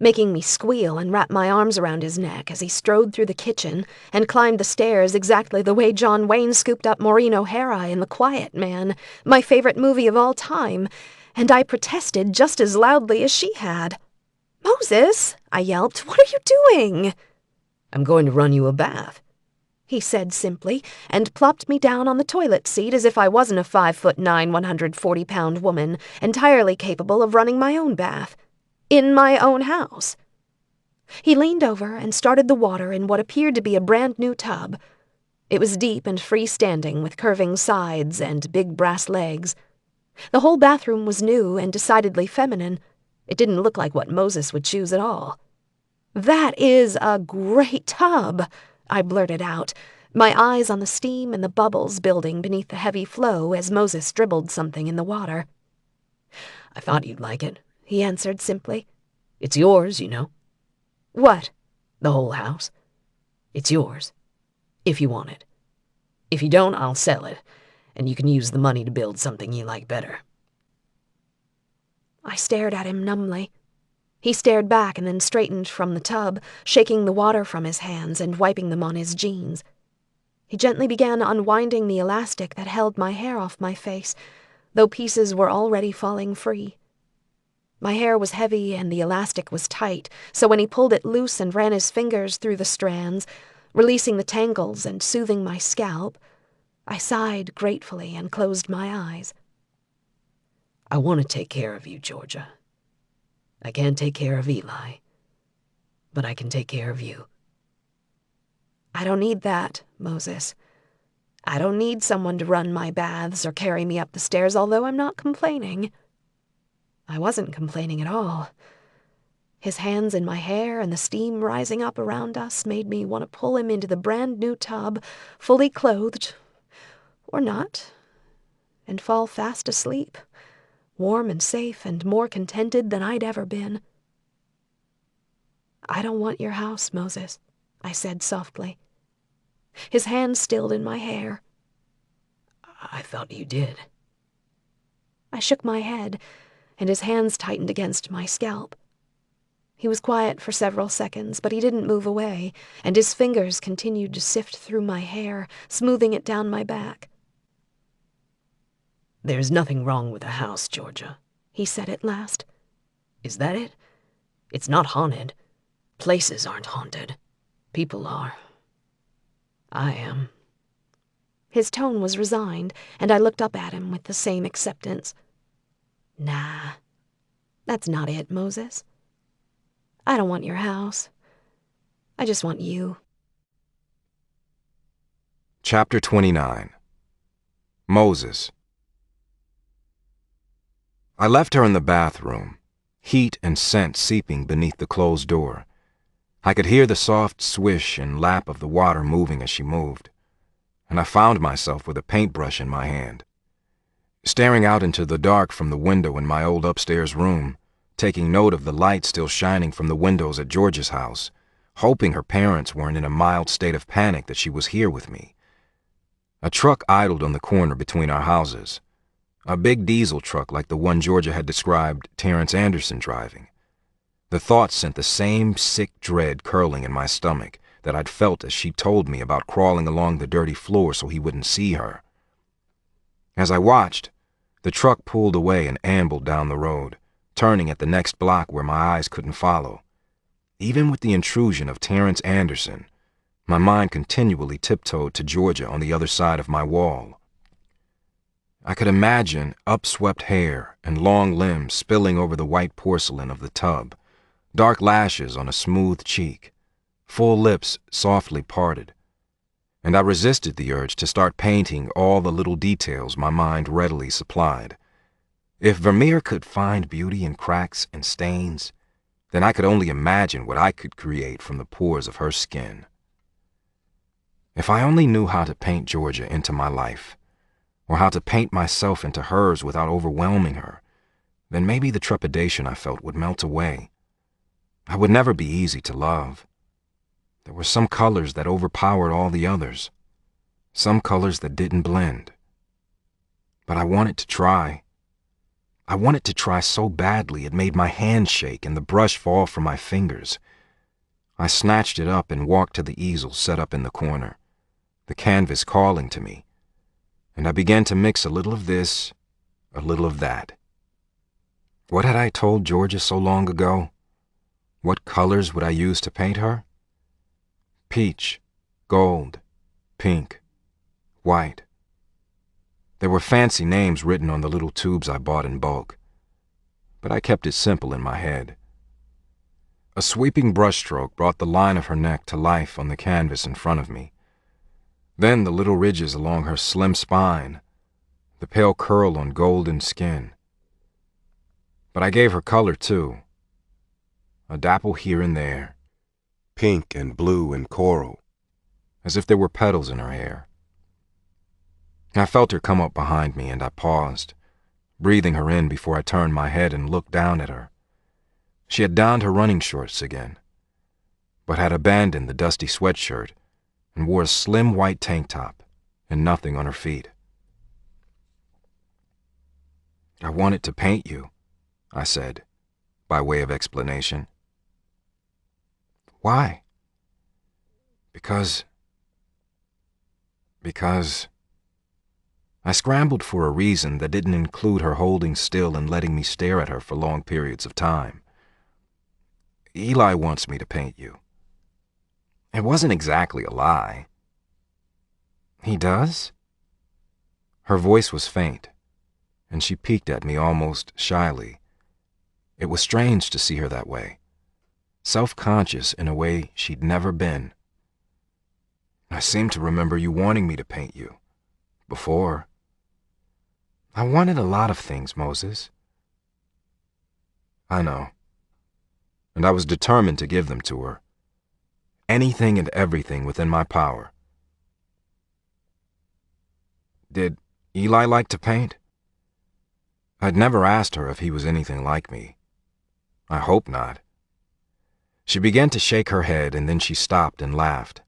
making me squeal and wrap my arms around his neck as he strode through the kitchen and climbed the stairs exactly the way John Wayne scooped up Maureen O'Hara in The Quiet Man, my favorite movie of all time, and I protested just as loudly as she had. "Moses," I yelped, "what are you doing?" "I'm going to run you a bath," he said simply, and plopped me down on the toilet seat as if I wasn't a 5'9", 140-pound woman, entirely capable of running my own bath. In my own house. He leaned over and started the water in what appeared to be a brand-new tub. It was deep and freestanding with curving sides and big brass legs. The whole bathroom was new and decidedly feminine. It didn't look like what Moses would choose at all. "That is a great tub," I blurted out, my eyes on the steam and the bubbles building beneath the heavy flow as Moses dribbled something in the water. "I thought you'd like it," he answered simply. "It's yours, you know." "What?" "The whole house. It's yours, if you want it. If you don't, I'll sell it, and you can use the money to build something you like better." I stared at him numbly. He stared back and then straightened from the tub, shaking the water from his hands and wiping them on his jeans. He gently began unwinding the elastic that held my hair off my face, though pieces were already falling free. My hair was heavy and the elastic was tight, so when he pulled it loose and ran his fingers through the strands, releasing the tangles and soothing my scalp, I sighed gratefully and closed my eyes. "I want to take care of you, Georgia. I can't take care of Eli, but I can take care of you." "I don't need that, Moses. I don't need someone to run my baths or carry me up the stairs, although I'm not complaining." I wasn't complaining at all. His hands in my hair and the steam rising up around us made me want to pull him into the brand-new tub, fully clothed, or not, and fall fast asleep, warm and safe and more contented than I'd ever been. "I don't want your house, Moses," I said softly. His hand stilled in my hair. "I thought you did." I shook my head, and his hands tightened against my scalp. He was quiet for several seconds, but he didn't move away, and his fingers continued to sift through my hair, smoothing it down my back. "There's nothing wrong with the house, Georgia," he said at last. "Is that it? It's not haunted. Places aren't haunted. People are. I am." His tone was resigned, and I looked up at him with the same acceptance. "Nah, that's not it, Moses. I don't want your house. I just want you." Chapter 29. Moses. I left her in the bathroom, heat and scent seeping beneath the closed door. I could hear the soft swish and lap of the water moving as she moved, and I found myself with a paintbrush in my hand. Staring out into the dark from the window in my old upstairs room, taking note of the light still shining from the windows at George's house, hoping her parents weren't in a mild state of panic that she was here with me. A truck idled on the corner between our houses, a big diesel truck like the one Georgia had described Terrence Anderson driving. The thought sent the same sick dread curling in my stomach that I'd felt as she told me about crawling along the dirty floor so he wouldn't see her. As I watched, the truck pulled away and ambled down the road, turning at the next block where my eyes couldn't follow. Even with the intrusion of Terrence Anderson, my mind continually tiptoed to Georgia on the other side of my wall. I could imagine upswept hair and long limbs spilling over the white porcelain of the tub, dark lashes on a smooth cheek, full lips softly parted, and I resisted the urge to start painting all the little details my mind readily supplied. If Vermeer could find beauty in cracks and stains, then I could only imagine what I could create from the pores of her skin. If I only knew how to paint Georgia into my life, or how to paint myself into hers without overwhelming her, then maybe the trepidation I felt would melt away. I would never be easy to love. There were some colors that overpowered all the others, some colors that didn't blend. But I wanted to try. I wanted to try so badly it made my hand shake and the brush fall from my fingers. I snatched it up and walked to the easel set up in the corner, the canvas calling to me, and I began to mix a little of this, a little of that. What had I told Georgia so long ago? What colors would I use to paint her? Peach, gold, pink, white. There were fancy names written on the little tubes I bought in bulk, but I kept it simple in my head. A sweeping brushstroke brought the line of her neck to life on the canvas in front of me. Then the little ridges along her slim spine, the pale curl on golden skin. But I gave her color too, a dapple here and there, Pink and blue and coral. as if there were petals in her hair. I felt her come up behind me, and I paused, breathing her in before I turned my head and looked down at her. She had donned her running shorts again, but had abandoned the dusty sweatshirt and wore a slim white tank top and nothing on her feet. "I wanted to paint you," I said, by way of explanation. "Why?" Because... I scrambled for a reason that didn't include her holding still and letting me stare at her for long periods of time. "Eli wants me to paint you." It wasn't exactly a lie. "He does?" Her voice was faint, and she peeked at me almost shyly. It was strange to see her that way, self-conscious in a way she'd never been. "I seem to remember you wanting me to paint you. Before." "I wanted a lot of things, Moses." "I know. And I was determined to give them to her. Anything and everything within my power." "Did Eli like to paint?" I'd never asked her if he was anything like me. I hope not. She began to shake her head, and then she stopped and laughed.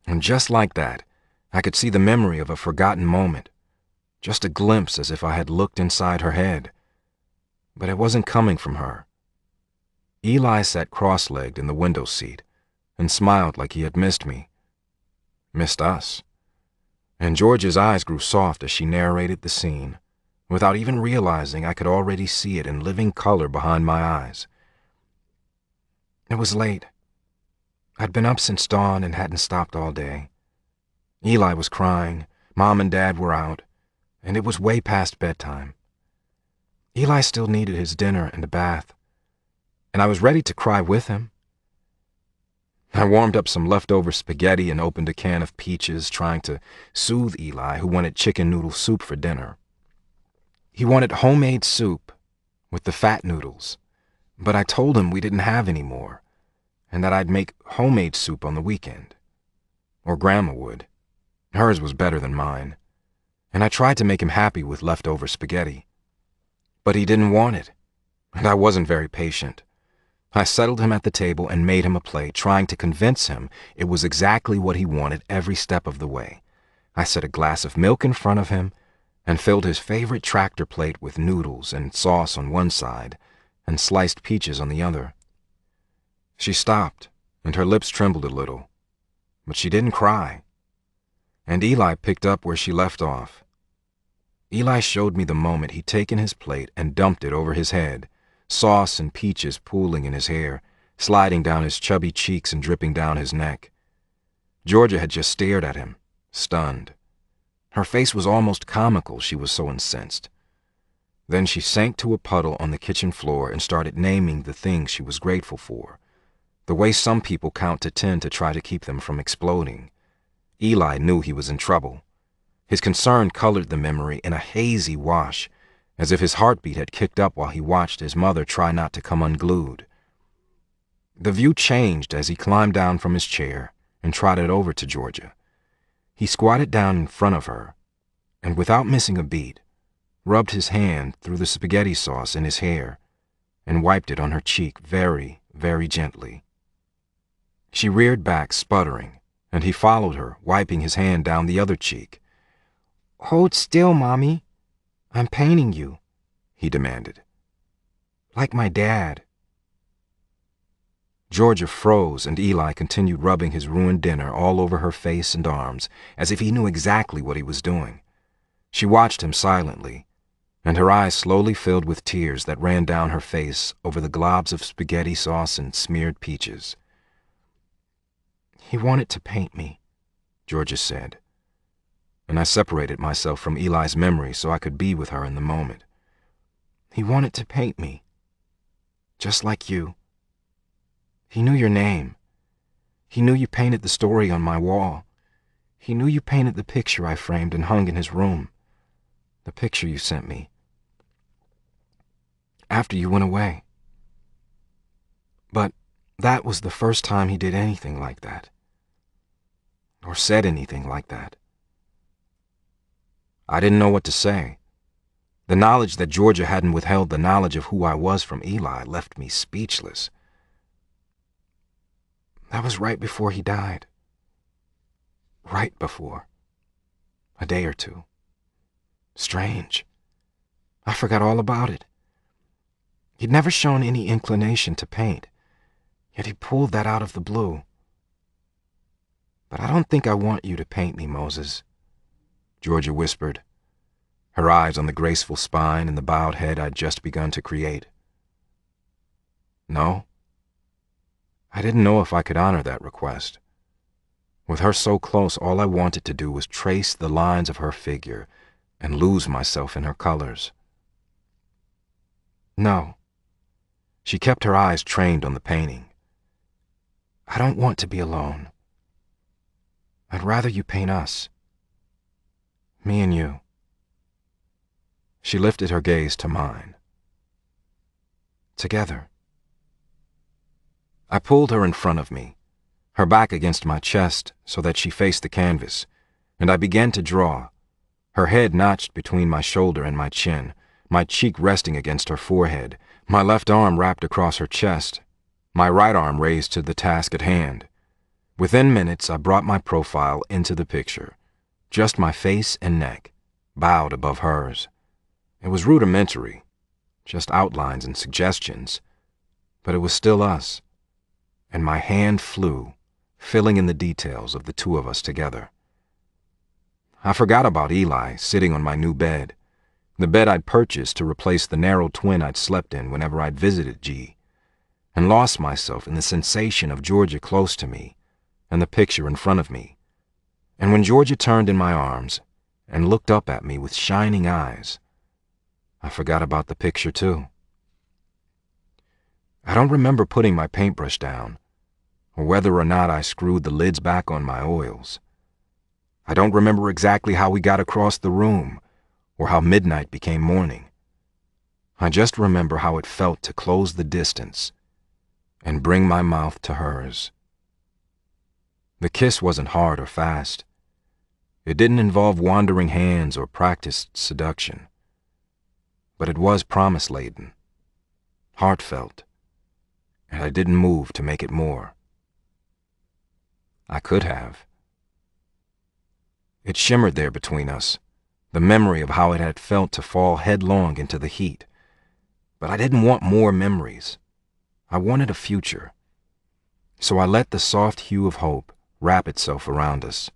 And just like that, I could see the memory of a forgotten moment, just a glimpse as if I had looked inside her head. But it wasn't coming from her. Eli sat cross-legged in the window seat and smiled like he had missed me. Missed us. And George's eyes grew soft as she narrated the scene, without even realizing I could already see it in living color behind my eyes. "It was late. I'd been up since dawn and hadn't stopped all day. Eli was crying, Mom and Dad were out, and it was way past bedtime. Eli still needed his dinner and a bath, and I was ready to cry with him. I warmed up some leftover spaghetti and opened a can of peaches, trying to soothe Eli, who wanted chicken noodle soup for dinner. He wanted homemade soup with the fat noodles, but I told him we didn't have any more, and that I'd make homemade soup on the weekend. Or Grandma would. Hers was better than mine. And I tried to make him happy with leftover spaghetti. But he didn't want it, and I wasn't very patient. I settled him at the table and made him a plate, trying to convince him it was exactly what he wanted every step of the way. I set a glass of milk in front of him and filled his favorite tractor plate with noodles and sauce on one side and sliced peaches on the other. She stopped, and her lips trembled a little, but she didn't cry. And Eli picked up where she left off. Eli showed me the moment he'd taken his plate and dumped it over his head, sauce and peaches pooling in his hair, sliding down his chubby cheeks and dripping down his neck. Georgia had just stared at him, stunned. Her face was almost comical, she was so incensed. Then she sank to a puddle on the kitchen floor and started naming the things she was grateful for, the way some people count to 10 to try to keep them from exploding. Eli knew he was in trouble. His concern colored the memory in a hazy wash, as if his heartbeat had kicked up while he watched his mother try not to come unglued. The view changed as he climbed down from his chair and trotted over to Georgia. He squatted down in front of her, and without missing a beat, rubbed his hand through the spaghetti sauce in his hair and wiped it on her cheek very, very gently. She reared back, sputtering, and he followed her, wiping his hand down the other cheek. "Hold still, Mommy. I'm painting you," he demanded. "Like my dad." Georgia froze, and Eli continued rubbing his ruined dinner all over her face and arms, as if he knew exactly what he was doing. She watched him silently, and her eyes slowly filled with tears that ran down her face over the globs of spaghetti sauce and smeared peaches. "He wanted to paint me," Georgia said, and I separated myself from Eli's memory so I could be with her in the moment. "He wanted to paint me, just like you. He knew your name. He knew you painted the story on my wall. He knew you painted the picture I framed and hung in his room. The picture you sent me. After you went away. But that was the first time he did anything like that. Or said anything like that. I didn't know what to say. The knowledge that Georgia hadn't withheld the knowledge of who I was from Eli left me speechless. That was right before he died. Right before. A day or two. Strange. I forgot all about it. He'd never shown any inclination to paint, yet he pulled that out of the blue. But I don't think I want you to paint me, Moses, Georgia whispered, her eyes on the graceful spine and the bowed head I'd just begun to create. No? I didn't know if I could honor that request. With her so close, all I wanted to do was trace the lines of her figure and lose myself in her colors. No. She kept her eyes trained on the painting. I don't want to be alone. I'd rather you paint us. Me and you. She lifted her gaze to mine. Together. I pulled her in front of me, her back against my chest so that she faced the canvas, and I began to draw, her head notched between my shoulder and my chin, my cheek resting against her forehead, my left arm wrapped across her chest, my right arm raised to the task at hand. Within minutes, I brought my profile into the picture, just my face and neck, bowed above hers. It was rudimentary, just outlines and suggestions, but it was still us, and my hand flew, filling in the details of the two of us together. I forgot about Eli sitting on my new bed, the bed I'd purchased to replace the narrow twin I'd slept in whenever I'd visited G, and lost myself in the sensation of Georgia close to me and the picture in front of me. And when Georgia turned in my arms and looked up at me with shining eyes, I forgot about the picture too. I don't remember putting my paintbrush down, or whether or not I screwed the lids back on my oils. I don't remember exactly how we got across the room, or how midnight became morning. I just remember how it felt to close the distance and bring my mouth to hers. The kiss wasn't hard or fast. It didn't involve wandering hands or practiced seduction. But it was promise-laden, heartfelt, and I didn't move to make it more. I could have. It shimmered there between us, the memory of how it had felt to fall headlong into the heat. But I didn't want more memories. I wanted a future. So I let the soft hue of hope wrap itself around us.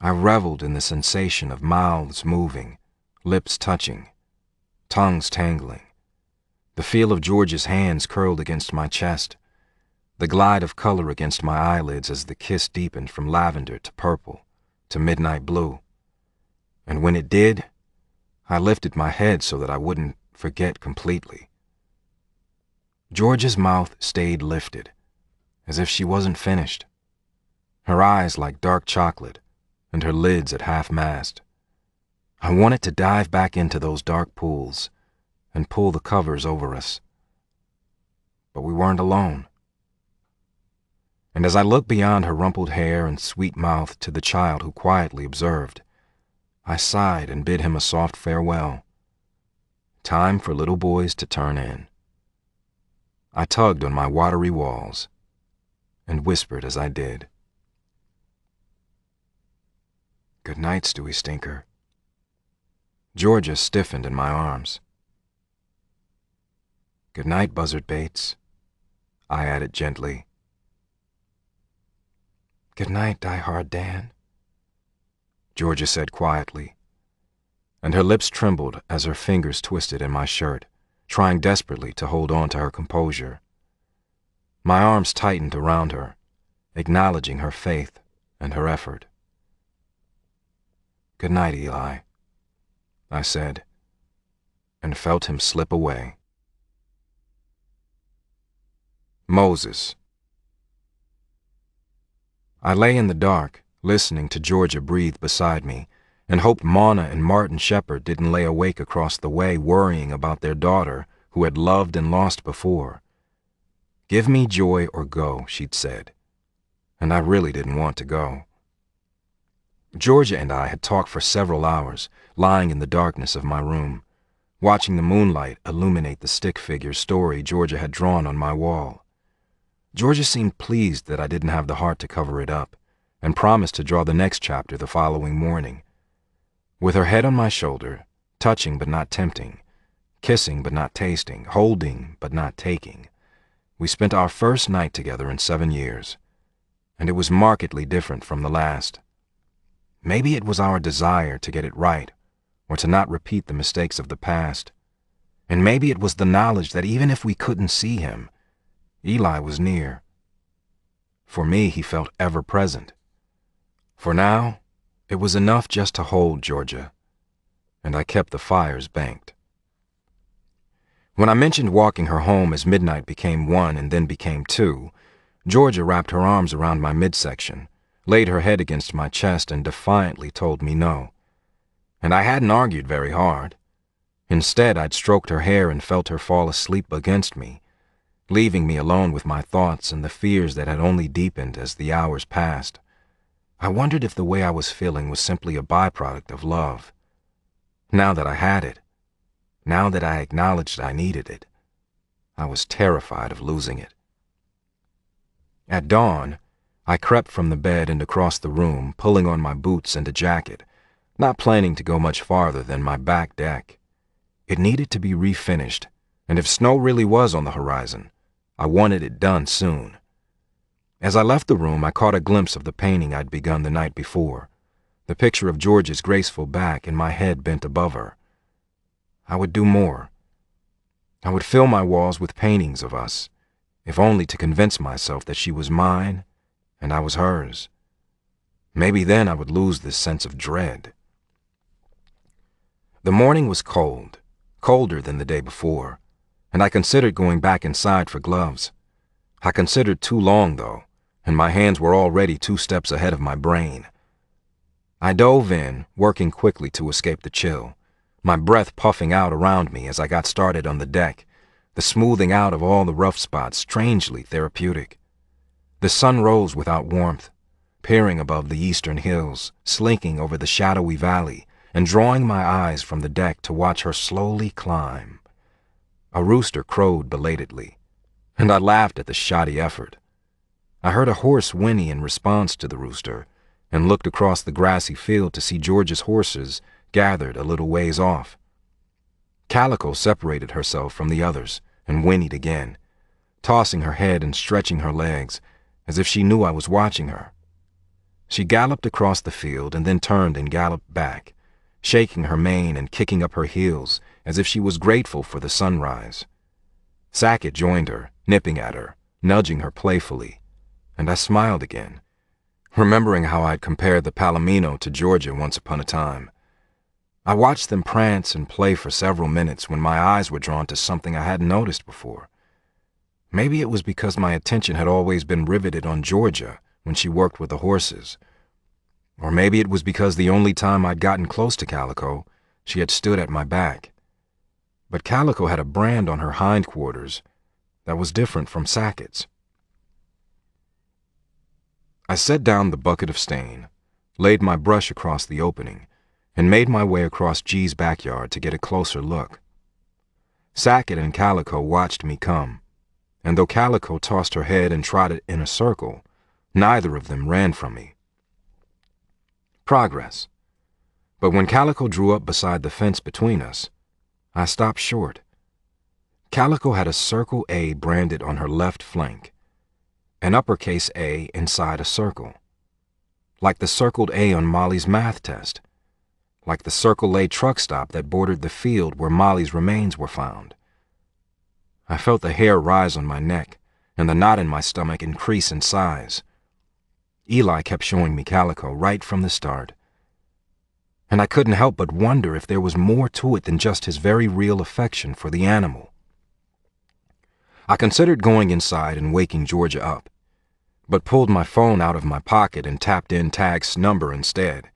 I reveled in the sensation of mouths moving, lips touching, tongues tangling, the feel of George's hands curled against my chest, the glide of color against my eyelids as the kiss deepened from lavender to purple to midnight blue. And when it did, I lifted my head so that I wouldn't forget completely. George's mouth stayed lifted, as if she wasn't finished, her eyes like dark chocolate and her lids at half-mast. I wanted to dive back into those dark pools and pull the covers over us. But we weren't alone. And as I looked beyond her rumpled hair and sweet mouth to the child who quietly observed, I sighed and bid him a soft farewell. Time for little boys to turn in. I tugged on my watery walls and whispered as I did. Good night, Stewie Stinker. Georgia stiffened in my arms. Good night, Buzzard Bates, I added gently. Good night, Die Hard Dan, Georgia said quietly, and her lips trembled as her fingers twisted in my shirt, trying desperately to hold on to her composure. My arms tightened around her, acknowledging her faith and her effort. Good night, Eli, I said, and felt him slip away. Moses. I lay in the dark, listening to Georgia breathe beside me, and hoped Mona and Martin Shepherd didn't lay awake across the way worrying about their daughter who had loved and lost before. "Give me joy or go," she'd said, and I really didn't want to go. Georgia and I had talked for several hours, lying in the darkness of my room, watching the moonlight illuminate the stick figure story Georgia had drawn on my wall. Georgia seemed pleased that I didn't have the heart to cover it up, and promised to draw the next chapter the following morning. With her head on my shoulder, touching but not tempting, kissing but not tasting, holding but not taking, we spent our first night together in 7 years, and it was markedly different from the last. Maybe it was our desire to get it right, or to not repeat the mistakes of the past, and maybe it was the knowledge that even if we couldn't see him, Eli was near. For me, he felt ever present. For now, it was enough just to hold Georgia, and I kept the fires banked. When I mentioned walking her home as midnight became 1 and then became 2, Georgia wrapped her arms around my midsection, laid her head against my chest, and defiantly told me no. And I hadn't argued very hard. Instead, I'd stroked her hair and felt her fall asleep against me, leaving me alone with my thoughts and the fears that had only deepened as the hours passed. I wondered if the way I was feeling was simply a byproduct of love. Now that I had it, now that I acknowledged I needed it, I was terrified of losing it. At dawn, I crept from the bed and across the room, pulling on my boots and a jacket, not planning to go much farther than my back deck. It needed to be refinished, and if snow really was on the horizon, I wanted it done soon. As I left the room, I caught a glimpse of the painting I'd begun the night before, the picture of George's graceful back and my head bent above her. I would do more. I would fill my walls with paintings of us, if only to convince myself that she was mine and I was hers. Maybe then I would lose this sense of dread. The morning was cold, colder than the day before, and I considered going back inside for gloves. I considered too long, though, and my hands were already 2 steps ahead of my brain. I dove in, working quickly to escape the chill, my breath puffing out around me as I got started on the deck, the smoothing out of all the rough spots strangely therapeutic. The sun rose without warmth, peering above the eastern hills, slinking over the shadowy valley, and drawing my eyes from the deck to watch her slowly climb. A rooster crowed belatedly, and I laughed at the shoddy effort. I heard a hoarse whinny in response to the rooster, and looked across the grassy field to see George's horses gathered a little ways off. Calico separated herself from the others and whinnied again, tossing her head and stretching her legs, as if she knew I was watching her. She galloped across the field and then turned and galloped back, shaking her mane and kicking up her heels as if she was grateful for the sunrise. Sackett joined her, nipping at her, nudging her playfully, and I smiled again, remembering how I'd compared the Palomino to Georgia once upon a time. I watched them prance and play for several minutes when my eyes were drawn to something I hadn't noticed before. Maybe it was because my attention had always been riveted on Georgia when she worked with the horses. Or maybe it was because the only time I'd gotten close to Calico, she had stood at my back. But Calico had a brand on her hindquarters that was different from Sackett's. I set down the bucket of stain, laid my brush across the opening, and made my way across G's backyard to get a closer look. Sackett and Calico watched me come, and though Calico tossed her head and trotted in a circle, neither of them ran from me. Progress. But when Calico drew up beside the fence between us, I stopped short. Calico had a circle A branded on her left flank, an uppercase A inside a circle, like the circled A on Molly's math test, like the Circle A truck stop that bordered the field where Molly's remains were found. I felt the hair rise on my neck and the knot in my stomach increase in size. Eli kept showing me Calico right from the start, and I couldn't help but wonder if there was more to it than just his very real affection for the animal. I considered going inside and waking Georgia up, but pulled my phone out of my pocket and tapped in Tag's number instead,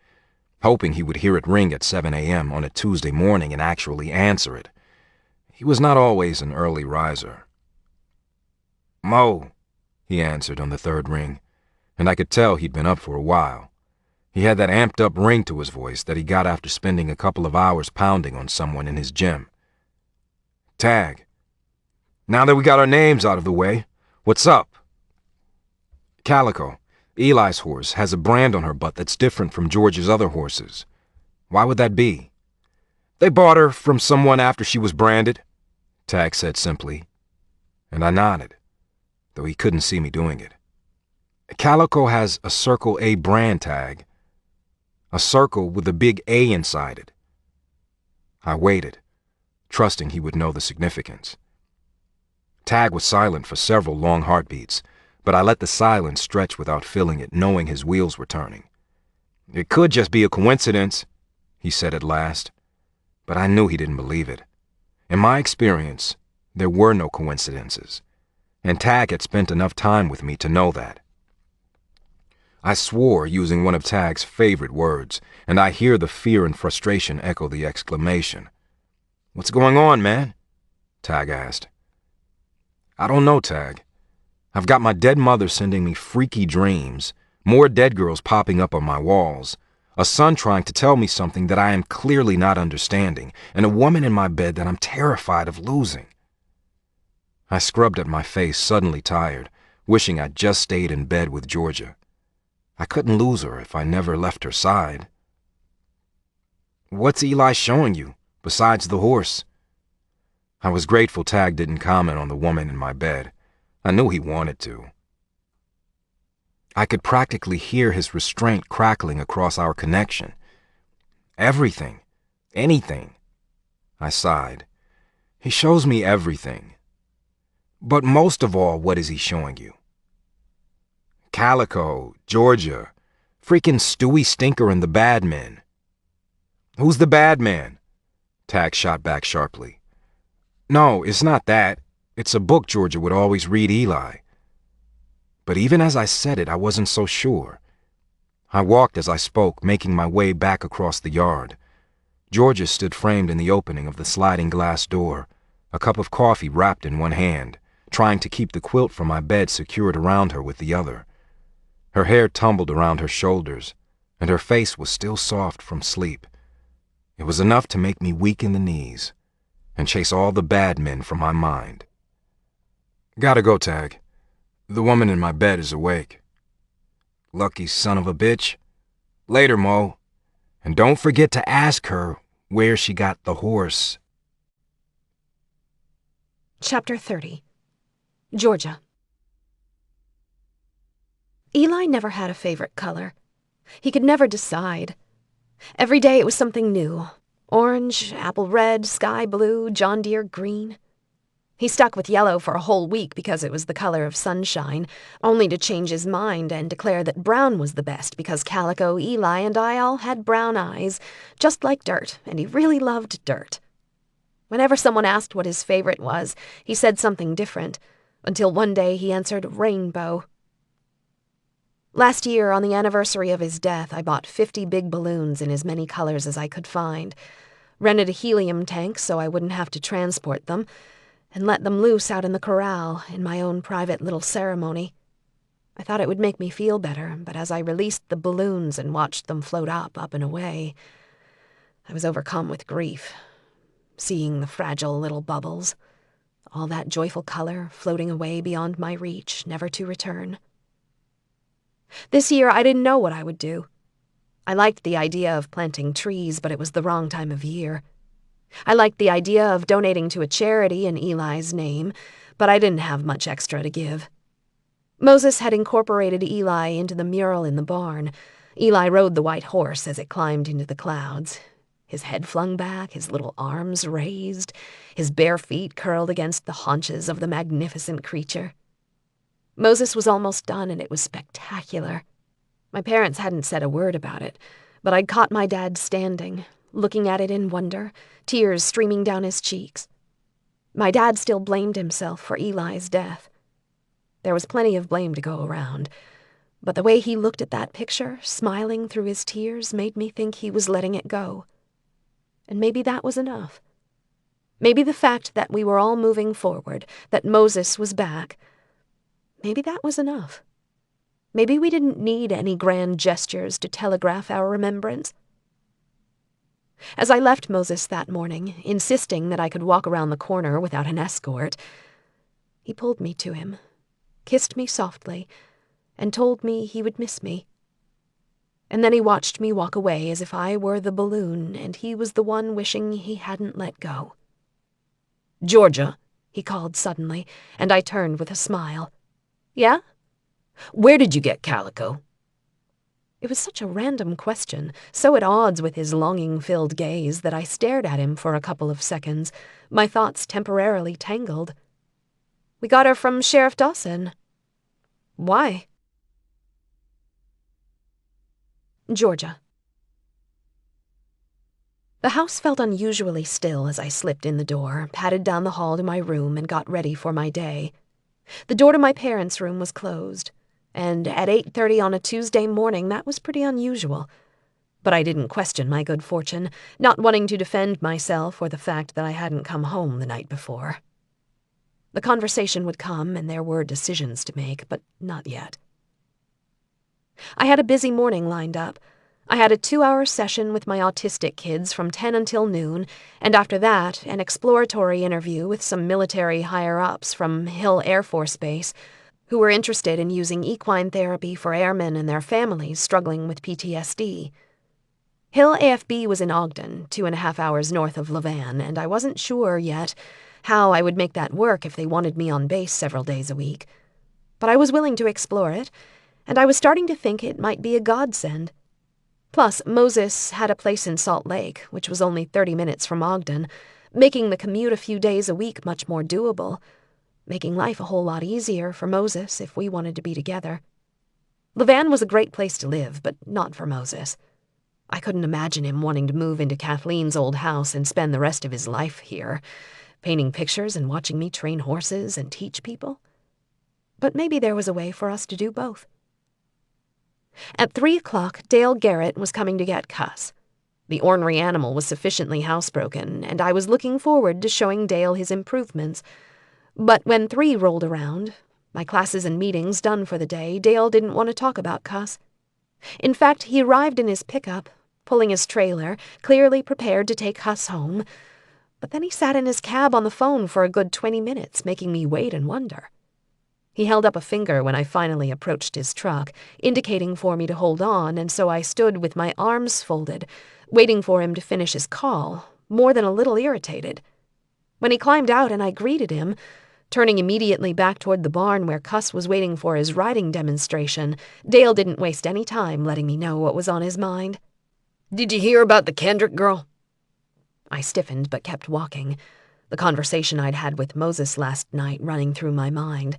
hoping he would hear it ring at 7 a.m. on a Tuesday morning and actually answer it. He was not always an early riser. "Mo," he answered on the third ring, and I could tell he'd been up for a while. He had that amped-up ring to his voice that he got after spending a couple of hours pounding on someone in his gym. "Tag, now that we got our names out of the way, what's up?" "Calico, Eli's horse, has a brand on her butt that's different from George's other horses. Why would that be?" "They bought her from someone after she was branded," Tag said simply, and I nodded, though he couldn't see me doing it. "Calico has a Circle A brand tag. A circle with a big A inside it." I waited, trusting he would know the significance. Tag was silent for several long heartbeats, but I let the silence stretch without feeling it, knowing his wheels were turning. "It could just be a coincidence," he said at last, but I knew he didn't believe it. In my experience, there were no coincidences, and Tag had spent enough time with me to know that. I swore using one of Tag's favorite words, and I hear the fear and frustration echo the exclamation. "What's going on, man?" Tag asked. "I don't know, Tag. I've got my dead mother sending me freaky dreams, more dead girls popping up on my walls, a son trying to tell me something that I am clearly not understanding, and a woman in my bed that I'm terrified of losing." I scrubbed at my face, suddenly tired, wishing I'd just stayed in bed with Georgia. I couldn't lose her if I never left her side. "What's Eli showing you, besides the horse?" I was grateful Tag didn't comment on the woman in my bed. I knew he wanted to. I could practically hear his restraint crackling across our connection. "Everything. Anything." I sighed. "He shows me everything. But most of all, what is he showing you?" "Calico, Georgia, freaking Stewie Stinker and the bad men." "Who's the bad man?" Tag shot back sharply. "No, it's not that. It's a book Georgia would always read Eli." But even as I said it, I wasn't so sure. I walked as I spoke, making my way back across the yard. Georgia stood framed in the opening of the sliding glass door, a cup of coffee wrapped in one hand, trying to keep the quilt from my bed secured around her with the other. Her hair tumbled around her shoulders, and her face was still soft from sleep. It was enough to make me weak in the knees and chase all the bad men from my mind. "Gotta go, Tag. The woman in my bed is awake." "Lucky son of a bitch. Later, Mo. And don't forget to ask her where she got the horse." Chapter 30. Georgia. Eli never had a favorite color. He could never decide. Every day it was something new. Orange, apple red, sky blue, John Deere green. He stuck with yellow for a whole week because it was the color of sunshine, only to change his mind and declare that brown was the best because Calico, Eli, and I all had brown eyes, just like dirt, and he really loved dirt. Whenever someone asked what his favorite was, he said something different, until one day he answered rainbow. Last year, on the anniversary of his death, I bought 50 big balloons in as many colors as I could find, rented a helium tank so I wouldn't have to transport them, and let them loose out in the corral in my own private little ceremony. I thought it would make me feel better, but as I released the balloons and watched them float up and away, I was overcome with grief, seeing the fragile little bubbles, all that joyful color floating away beyond my reach, never to return. This year, I didn't know what I would do. I liked the idea of planting trees, but it was the wrong time of year. I liked the idea of donating to a charity in Eli's name, but I didn't have much extra to give. Moses had incorporated Eli into the mural in the barn. Eli rode the white horse as it climbed into the clouds, his head flung back, his little arms raised, his bare feet curled against the haunches of the magnificent creature. Moses was almost done, and it was spectacular. My parents hadn't said a word about it, but I'd caught my dad standing, looking at it in wonder, tears streaming down his cheeks. My dad still blamed himself for Eli's death. There was plenty of blame to go around, but the way he looked at that picture, smiling through his tears, made me think he was letting it go. And maybe that was enough. Maybe the fact that we were all moving forward, that Moses was back, maybe that was enough. Maybe we didn't need any grand gestures to telegraph our remembrance. As I left Moses that morning, insisting that I could walk around the corner without an escort, he pulled me to him, kissed me softly, and told me he would miss me. And then he watched me walk away as if I were the balloon and he was the one wishing he hadn't let go. "Georgia," he called suddenly, and I turned with a smile. "Yeah?" "Where did you get Calico?" It was such a random question, so at odds with his longing-filled gaze that I stared at him for a couple of seconds, my thoughts temporarily tangled. "We got her from Sheriff Dawson." "Why?" Georgia. The house felt unusually still as I slipped in the door, padded down the hall to my room, and got ready for my day. The door to my parents' room was closed, and at 8:30 on a Tuesday morning that was pretty unusual. But I didn't question my good fortune, not wanting to defend myself or the fact that I hadn't come home the night before. The conversation would come, and there were decisions to make, but not yet. I had a busy morning lined up. I had a 2-hour session with my autistic kids from 10 until noon, and after that, an exploratory interview with some military higher-ups from Hill Air Force Base who were interested in using equine therapy for airmen and their families struggling with PTSD. Hill AFB was in Ogden, 2.5 hours north of Levan, and I wasn't sure yet how I would make that work if they wanted me on base several days a week. But I was willing to explore it, and I was starting to think it might be a godsend. Plus, Moses had a place in Salt Lake, which was only 30 minutes from Ogden, making the commute a few days a week much more doable, making life a whole lot easier for Moses if we wanted to be together. Levan was a great place to live, but not for Moses. I couldn't imagine him wanting to move into Kathleen's old house and spend the rest of his life here, painting pictures and watching me train horses and teach people. But maybe there was a way for us to do both. At 3 o'clock, Dale Garrett was coming to get Cuss. The ornery animal was sufficiently housebroken, and I was looking forward to showing Dale his improvements. But when 3 rolled around, my classes and meetings done for the day, Dale didn't want to talk about Cuss. In fact, he arrived in his pickup, pulling his trailer, clearly prepared to take Cuss home. But then he sat in his cab on the phone for a good 20 minutes, making me wait and wonder. He held up a finger when I finally approached his truck, indicating for me to hold on, and so I stood with my arms folded, waiting for him to finish his call, more than a little irritated. When he climbed out and I greeted him, turning immediately back toward the barn where Cuss was waiting for his riding demonstration, Dale didn't waste any time letting me know what was on his mind. "Did you hear about the Kendrick girl?" I stiffened but kept walking, the conversation I'd had with Moses last night running through my mind.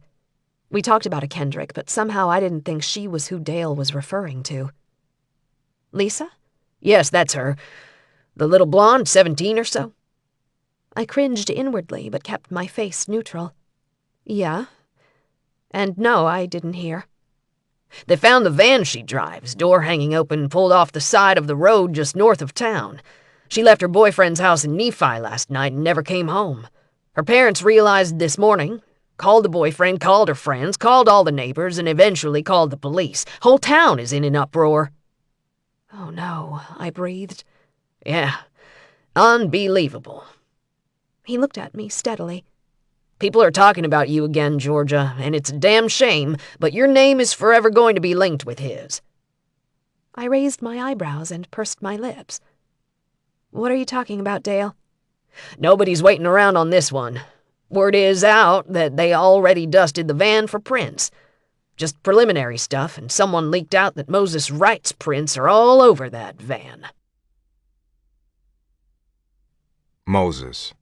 We talked about a Kendrick, but somehow I didn't think she was who Dale was referring to. "Lisa?" "Yes, that's her. The little blonde, 17 or so." I cringed inwardly, but kept my face neutral. "Yeah. And no, I didn't hear." "They found the van she drives, door hanging open, pulled off the side of the road just north of town. She left her boyfriend's house in Nephi last night and never came home. Her parents realized this morning, called the boyfriend, called her friends, called all the neighbors, and eventually called the police. Whole town is in an uproar." "Oh no," I breathed. "Yeah, unbelievable." He looked at me steadily. "People are talking about you again, Georgia, and it's a damn shame, but your name is forever going to be linked with his." I raised my eyebrows and pursed my lips. "What are you talking about, Dale?" "Nobody's waiting around on this one. Word is out that they already dusted the van for prints. Just preliminary stuff, and someone leaked out that Moses Wright's prints are all over that van." Moses.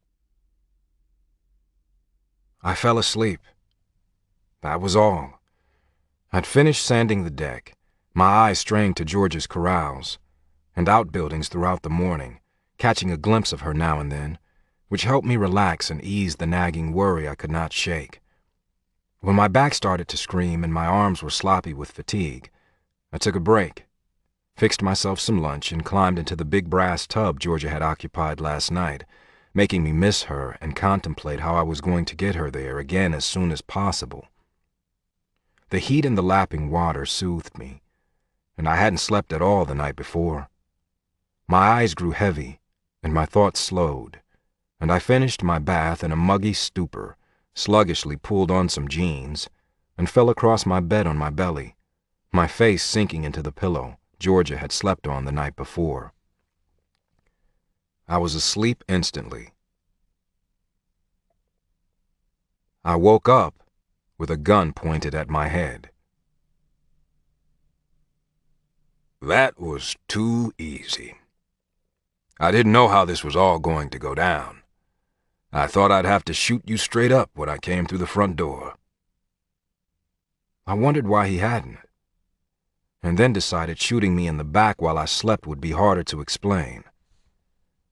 I fell asleep. That was all. I'd finished sanding the deck, my eyes straying to George's corrals and outbuildings throughout the morning, catching a glimpse of her now and then, which helped me relax and ease the nagging worry I could not shake. When my back started to scream and my arms were sloppy with fatigue, I took a break, fixed myself some lunch, and climbed into the big brass tub Georgia had occupied last night, making me miss her and contemplate how I was going to get her there again as soon as possible. The heat in the lapping water soothed me, and I hadn't slept at all the night before. My eyes grew heavy, and my thoughts slowed, and I finished my bath in a muggy stupor, sluggishly pulled on some jeans, and fell across my bed on my belly, my face sinking into the pillow Georgia had slept on the night before. I was asleep instantly. I woke up with a gun pointed at my head. That was too easy. I didn't know how this was all going to go down. I thought I'd have to shoot you straight up when I came through the front door. I wondered why he hadn't, and then decided shooting me in the back while I slept would be harder to explain.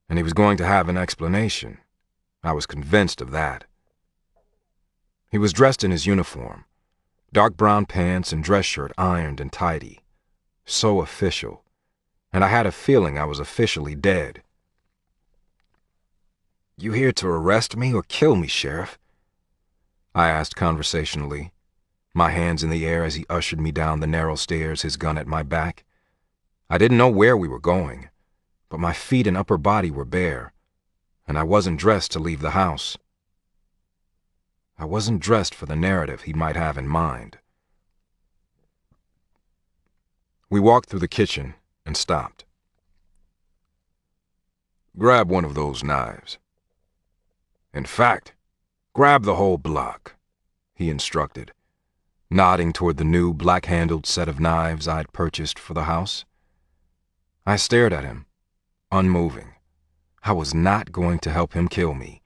And he was going to have an explanation. I was convinced of that. He was dressed in his uniform, dark brown pants and dress shirt ironed and tidy. So official, and I had a feeling I was officially dead. "You here to arrest me or kill me, Sheriff?" I asked conversationally, my hands in the air as he ushered me down the narrow stairs, his gun at my back. I didn't know where we were going, but my feet and upper body were bare, and I wasn't dressed to leave the house. I wasn't dressed for the narrative he might have in mind. We walked through the kitchen and stopped. "Grab one of those knives. In fact, grab the whole block," he instructed, nodding toward the new black-handled set of knives I'd purchased for the house. I stared at him, unmoving. I was not going to help him kill me.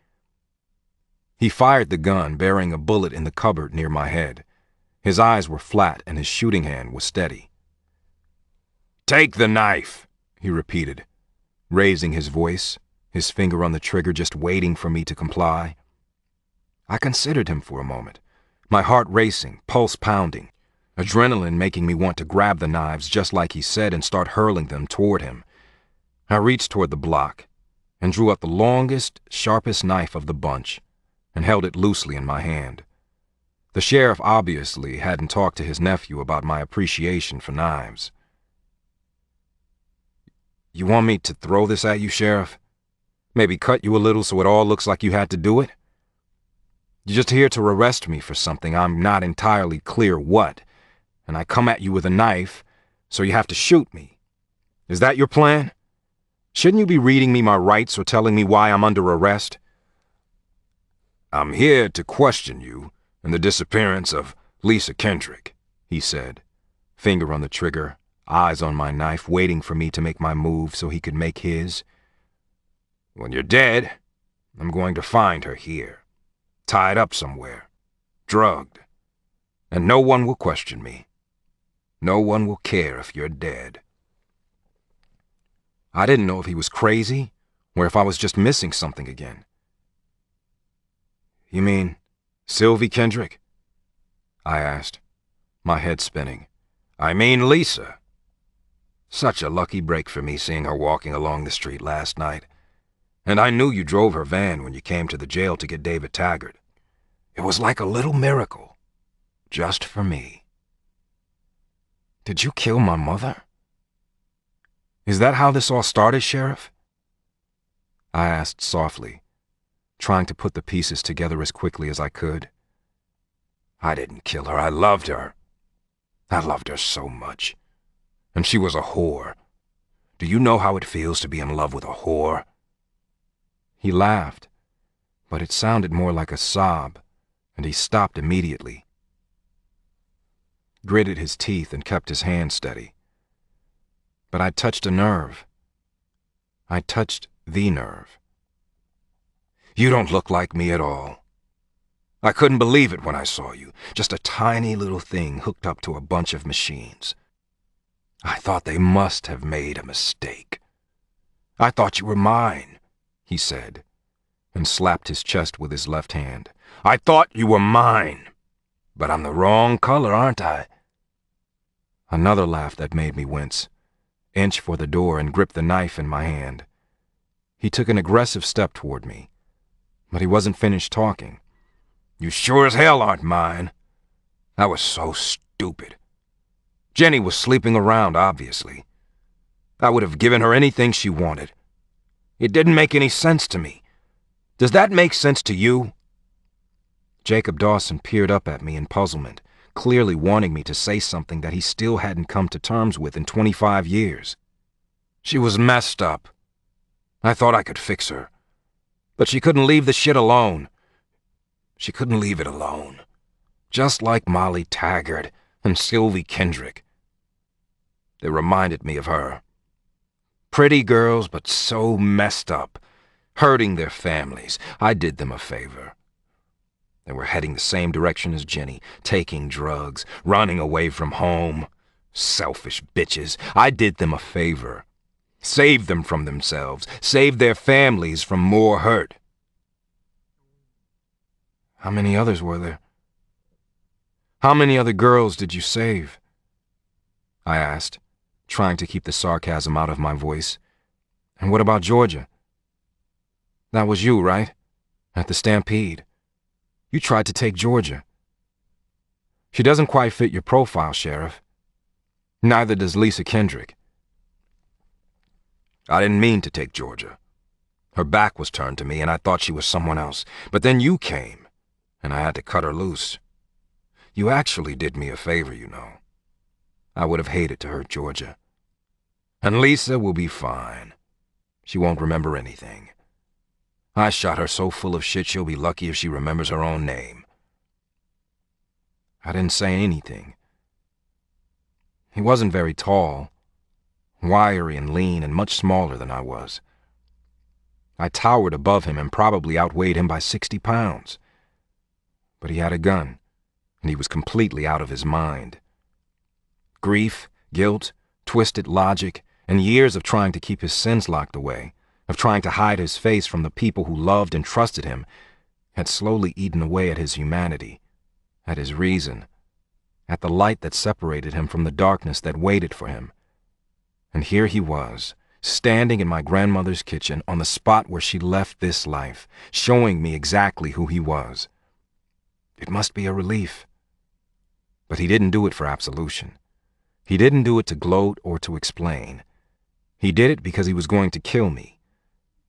He fired the gun, burying a bullet in the cupboard near my head. His eyes were flat and his shooting hand was steady. "Take the knife," he repeated, raising his voice, his finger on the trigger just waiting for me to comply. I considered him for a moment, my heart racing, pulse pounding, adrenaline making me want to grab the knives just like he said and start hurling them toward him. I reached toward the block and drew up the longest, sharpest knife of the bunch and held it loosely in my hand. The sheriff obviously hadn't talked to his nephew about my appreciation for knives. "You want me to throw this at you, Sheriff? Maybe cut you a little so it all looks like you had to do it? You're just here to arrest me for something I'm not entirely clear what, and I come at you with a knife, so you have to shoot me. Is that your plan? Shouldn't you be reading me my rights or telling me why I'm under arrest?" "I'm here to question you and the disappearance of Lisa Kendrick," he said, finger on the trigger, eyes on my knife, waiting for me to make my move so he could make his. "When you're dead, I'm going to find her here, tied up somewhere, drugged, and no one will question me. No one will care if you're dead." I didn't know if he was crazy or if I was just missing something again. "You mean Sylvie Kendrick?" I asked, my head spinning. "I mean Lisa. Such a lucky break for me seeing her walking along the street last night. And I knew you drove her van when you came to the jail to get David Taggart. It was like a little miracle, just for me." "Did you kill my mother? Is that how this all started, Sheriff?" I asked softly, trying to put the pieces together as quickly as I could. "I didn't kill her. I loved her. I loved her so much. And she was a whore. Do you know how it feels to be in love with a whore?" He laughed, but it sounded more like a sob, and he stopped immediately. Gritted his teeth and kept his hand steady. But I touched a nerve. I touched the nerve. "You don't look like me at all. I couldn't believe it when I saw you, just a tiny little thing hooked up to a bunch of machines. I thought they must have made a mistake. I thought you were mine," he said, and slapped his chest with his left hand. "I thought you were mine. But I'm the wrong color, aren't I? Another laugh that made me wince, inch for the door and grip the knife in my hand. He took an aggressive step toward me, but he wasn't finished talking. You sure as hell aren't mine. I was so stupid. Jenny was sleeping around, obviously. I would have given her anything she wanted. It didn't make any sense to me. Does that make sense to you? Jacob Dawson peered up at me in puzzlement, clearly wanting me to say something that he still hadn't come to terms with in 25 years. She was messed up. I thought I could fix her. But she couldn't leave the shit alone. She couldn't leave it alone. Just like Molly Taggart and Sylvie Kendrick. They reminded me of her. Pretty girls, but so messed up, hurting their families. I did them a favor. They were heading the same direction as Jenny, taking drugs, running away from home. Selfish bitches. I did them a favor. Saved them from themselves. Saved their families from more hurt. How many others were there? How many other girls did you save? I asked, trying to keep the sarcasm out of my voice. And what about Georgia? That was you, right? At the stampede. You tried to take Georgia. She doesn't quite fit your profile, Sheriff. Neither does Lisa Kendrick. I didn't mean to take Georgia. Her back was turned to me and I thought she was someone else. But then you came, and I had to cut her loose. You actually did me a favor, you know. I would have hated to hurt Georgia. And Lisa will be fine. She won't remember anything. I shot her so full of shit she'll be lucky if she remembers her own name. I didn't say anything. He wasn't very tall, wiry and lean and much smaller than I was. I towered above him and probably outweighed him by 60 pounds. But he had a gun, and he was completely out of his mind. Grief, guilt, twisted logic, and years of trying to keep his sins locked away, of trying to hide his face from the people who loved and trusted him, had slowly eaten away at his humanity, at his reason, at the light that separated him from the darkness that waited for him. And here he was, standing in my grandmother's kitchen on the spot where she left this life, showing me exactly who he was. It must be a relief. But he didn't do it for absolution. He didn't do it to gloat or to explain. He did it because he was going to kill me.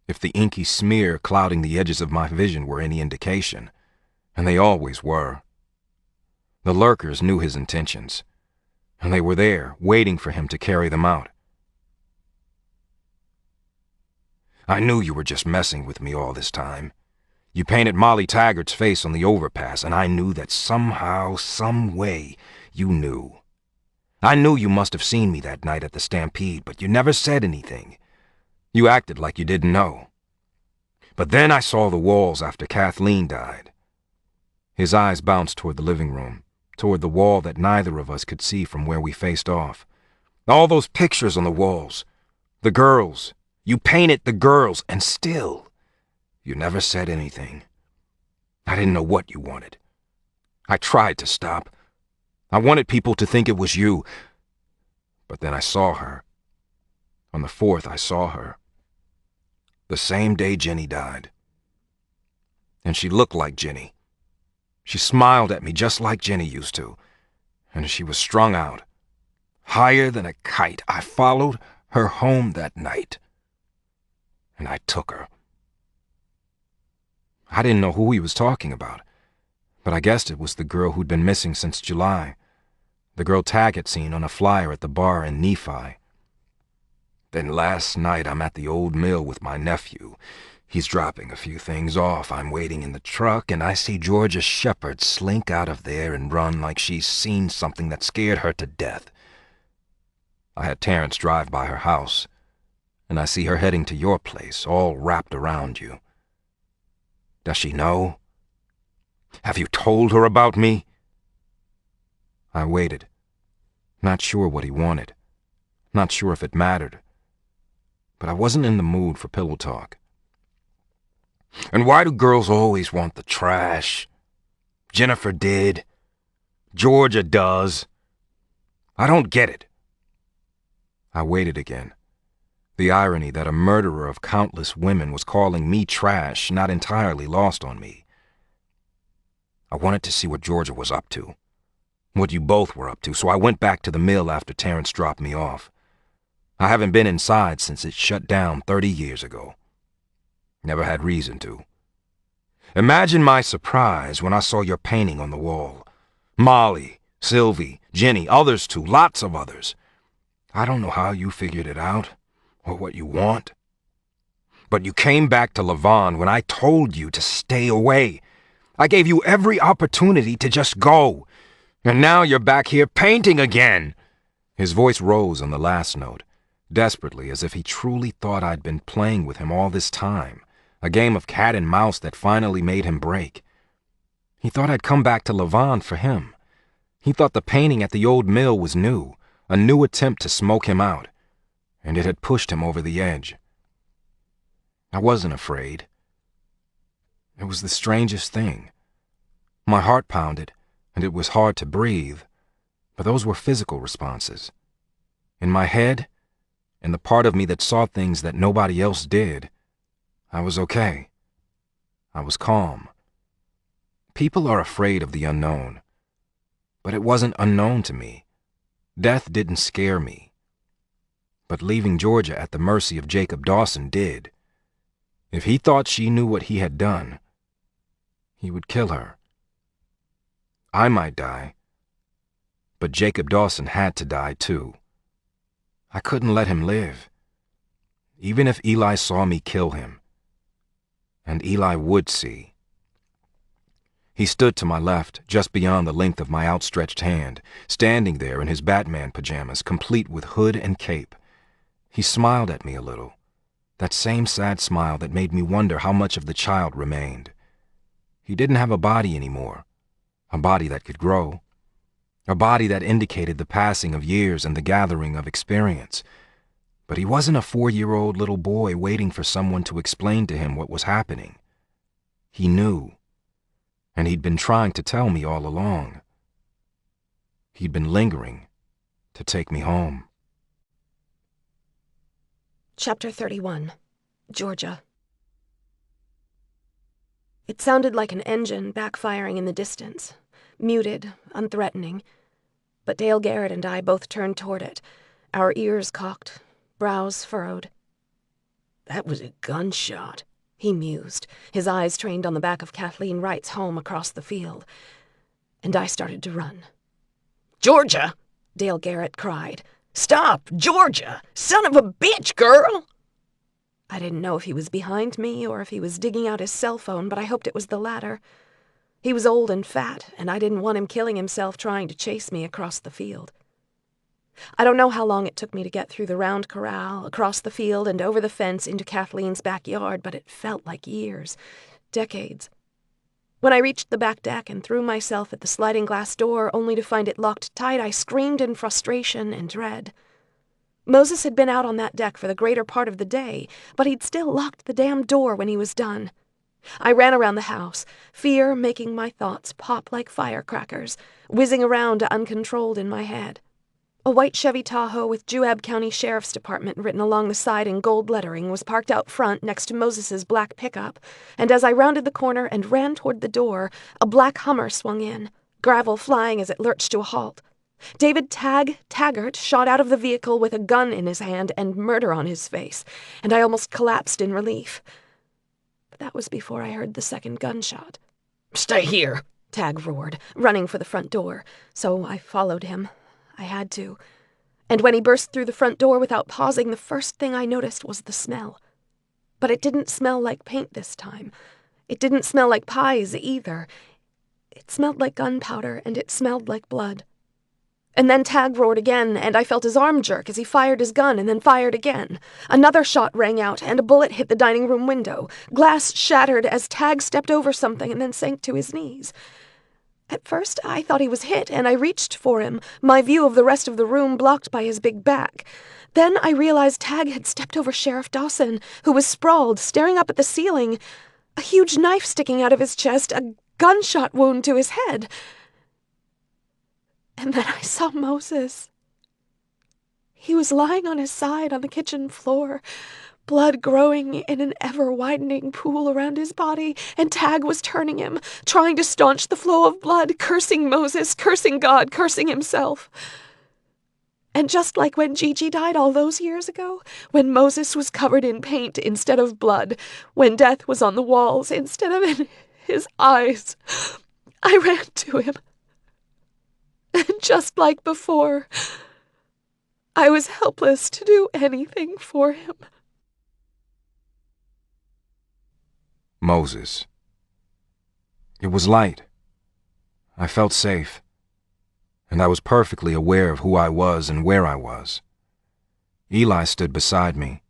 If the inky smear clouding the edges of my vision were any indication, and they always were. The lurkers knew his intentions, and they were there, waiting for him to carry them out. I knew you were just messing with me all this time. You painted Molly Taggart's face on the overpass, and I knew that somehow, some way, you knew. I knew you must have seen me that night at the stampede, but you never said anything. You acted like you didn't know. But then I saw the walls after Kathleen died. His eyes bounced toward the living room, toward the wall that neither of us could see from where we faced off. All those pictures on the walls. The girls. You painted the girls, and still, you never said anything. I didn't know what you wanted. I tried to stop. I wanted people to think it was you. But then I saw her. On the 4th, I saw her. The same day Jenny died. And she looked like Jenny. She smiled at me just like Jenny used to. And she was strung out. Higher than a kite. I followed her home that night. And I took her. I didn't know who he was talking about, but I guessed it was the girl who'd been missing since July. The girl Tag had seen on a flyer at the bar in Nephi. Then last night I'm at the old mill with my nephew. He's dropping a few things off. I'm waiting in the truck, and I see Georgia Shepherd slink out of there and run like she's seen something that scared her to death. I had Terrence drive by her house, and I see her heading to your place, all wrapped around you. Does she know? Have you told her about me? I waited, not sure what he wanted, not sure if it mattered, but I wasn't in the mood for pillow talk. And why do girls always want the trash? Jennifer did. Georgia does. I don't get it. I waited again. The irony that a murderer of countless women was calling me trash not entirely lost on me. I wanted to see what Georgia was up to, what you both were up to, so I went back to the mill after Terrence dropped me off. I haven't been inside since it shut down 30 years ago. Never had reason to. Imagine my surprise when I saw your painting on the wall. Molly, Sylvie, Jenny, others too, lots of others. I don't know how you figured it out, or what you want. But you came back to Lavon when I told you to stay away. I gave you every opportunity to just go. And now you're back here painting again. His voice rose on the last note, desperately, as if he truly thought I'd been playing with him all this time, a game of cat and mouse that finally made him break. He thought I'd come back to Lavon for him. He thought the painting at the old mill was new, a new attempt to smoke him out, and it had pushed him over the edge. I wasn't afraid. It was the strangest thing. My heart pounded, and it was hard to breathe, but those were physical responses. In my head, in the part of me that saw things that nobody else did, I was okay. I was calm. People are afraid of the unknown, but it wasn't unknown to me. Death didn't scare me. But leaving Georgia at the mercy of Jacob Dawson did. If he thought she knew what he had done, he would kill her. I might die, but Jacob Dawson had to die too. I couldn't let him live, even if Eli saw me kill him. And Eli would see. He stood to my left, just beyond the length of my outstretched hand, standing there in his Batman pajamas, complete with hood and cape. He smiled at me a little, that same sad smile that made me wonder how much of the child remained. He didn't have a body anymore, a body that could grow, a body that indicated the passing of years and the gathering of experience. But he wasn't a 4-year-old little boy waiting for someone to explain to him what was happening. He knew. And he'd been trying to tell me all along. He'd been lingering to take me home. Chapter 31. Georgia. It sounded like an engine backfiring in the distance, muted, unthreatening. But Dale Garrett and I both turned toward it, our ears cocked, brows furrowed. That was a gunshot, he mused, his eyes trained on the back of Kathleen Wright's home across the field. And I started to run. Georgia! Dale Garrett cried. Stop! Georgia! Son of a bitch, girl! I didn't know if he was behind me or if he was digging out his cell phone, but I hoped it was the latter. He was old and fat, and I didn't want him killing himself trying to chase me across the field. I don't know how long it took me to get through the round corral, across the field, and over the fence into Kathleen's backyard, but it felt like years, decades. When I reached the back deck and threw myself at the sliding glass door, only to find it locked tight, I screamed in frustration and dread. Moses had been out on that deck for the greater part of the day, but he'd still locked the damn door when he was done. I ran around the house, fear making my thoughts pop like firecrackers, whizzing around uncontrolled in my head. A white Chevy Tahoe with Juab County Sheriff's Department written along the side in gold lettering was parked out front next to Moses's black pickup, and as I rounded the corner and ran toward the door, a black Hummer swung in, gravel flying as it lurched to a halt. David Taggart shot out of the vehicle with a gun in his hand and murder on his face, and I almost collapsed in relief. But that was before I heard the second gunshot. Stay here, Tag roared, running for the front door, so I followed him. I had to. And when he burst through the front door without pausing, the first thing I noticed was the smell. But it didn't smell like paint this time. It didn't smell like pies either. It smelled like gunpowder, and it smelled like blood. And then Tag roared again, and I felt his arm jerk as he fired his gun and then fired again. Another shot rang out, and a bullet hit the dining room window. Glass shattered as Tag stepped over something and then sank to his knees. At first, I thought he was hit, and I reached for him, my view of the rest of the room blocked by his big back. Then I realized Tag had stepped over Sheriff Dawson, who was sprawled, staring up at the ceiling, a huge knife sticking out of his chest, a gunshot wound to his head. And then I saw Moses. He was lying on his side on the kitchen floor, blood growing in an ever-widening pool around his body, and Tag was turning him, trying to staunch the flow of blood, cursing Moses, cursing God, cursing himself. And just like when Gigi died all those years ago, when Moses was covered in paint instead of blood, when death was on the walls instead of in his eyes, I ran to him. And just like before, I was helpless to do anything for him. Moses. It was light. I felt safe, and I was perfectly aware of who I was and where I was. Eli stood beside me,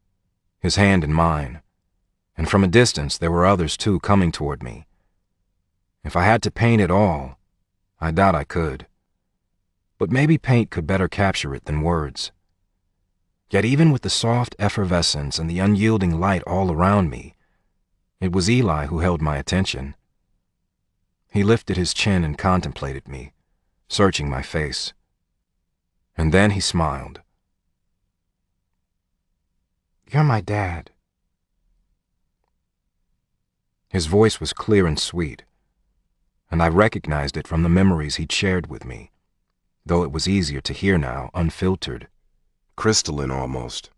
his hand in mine, and from a distance there were others too coming toward me. If I had to paint it all, I doubt I could. But maybe paint could better capture it than words. Yet even with the soft effervescence and the unyielding light all around me, it was Eli who held my attention. He lifted his chin and contemplated me, searching my face. And then he smiled. You're my dad. His voice was clear and sweet, and I recognized it from the memories he'd shared with me, though it was easier to hear now, unfiltered. Crystalline almost.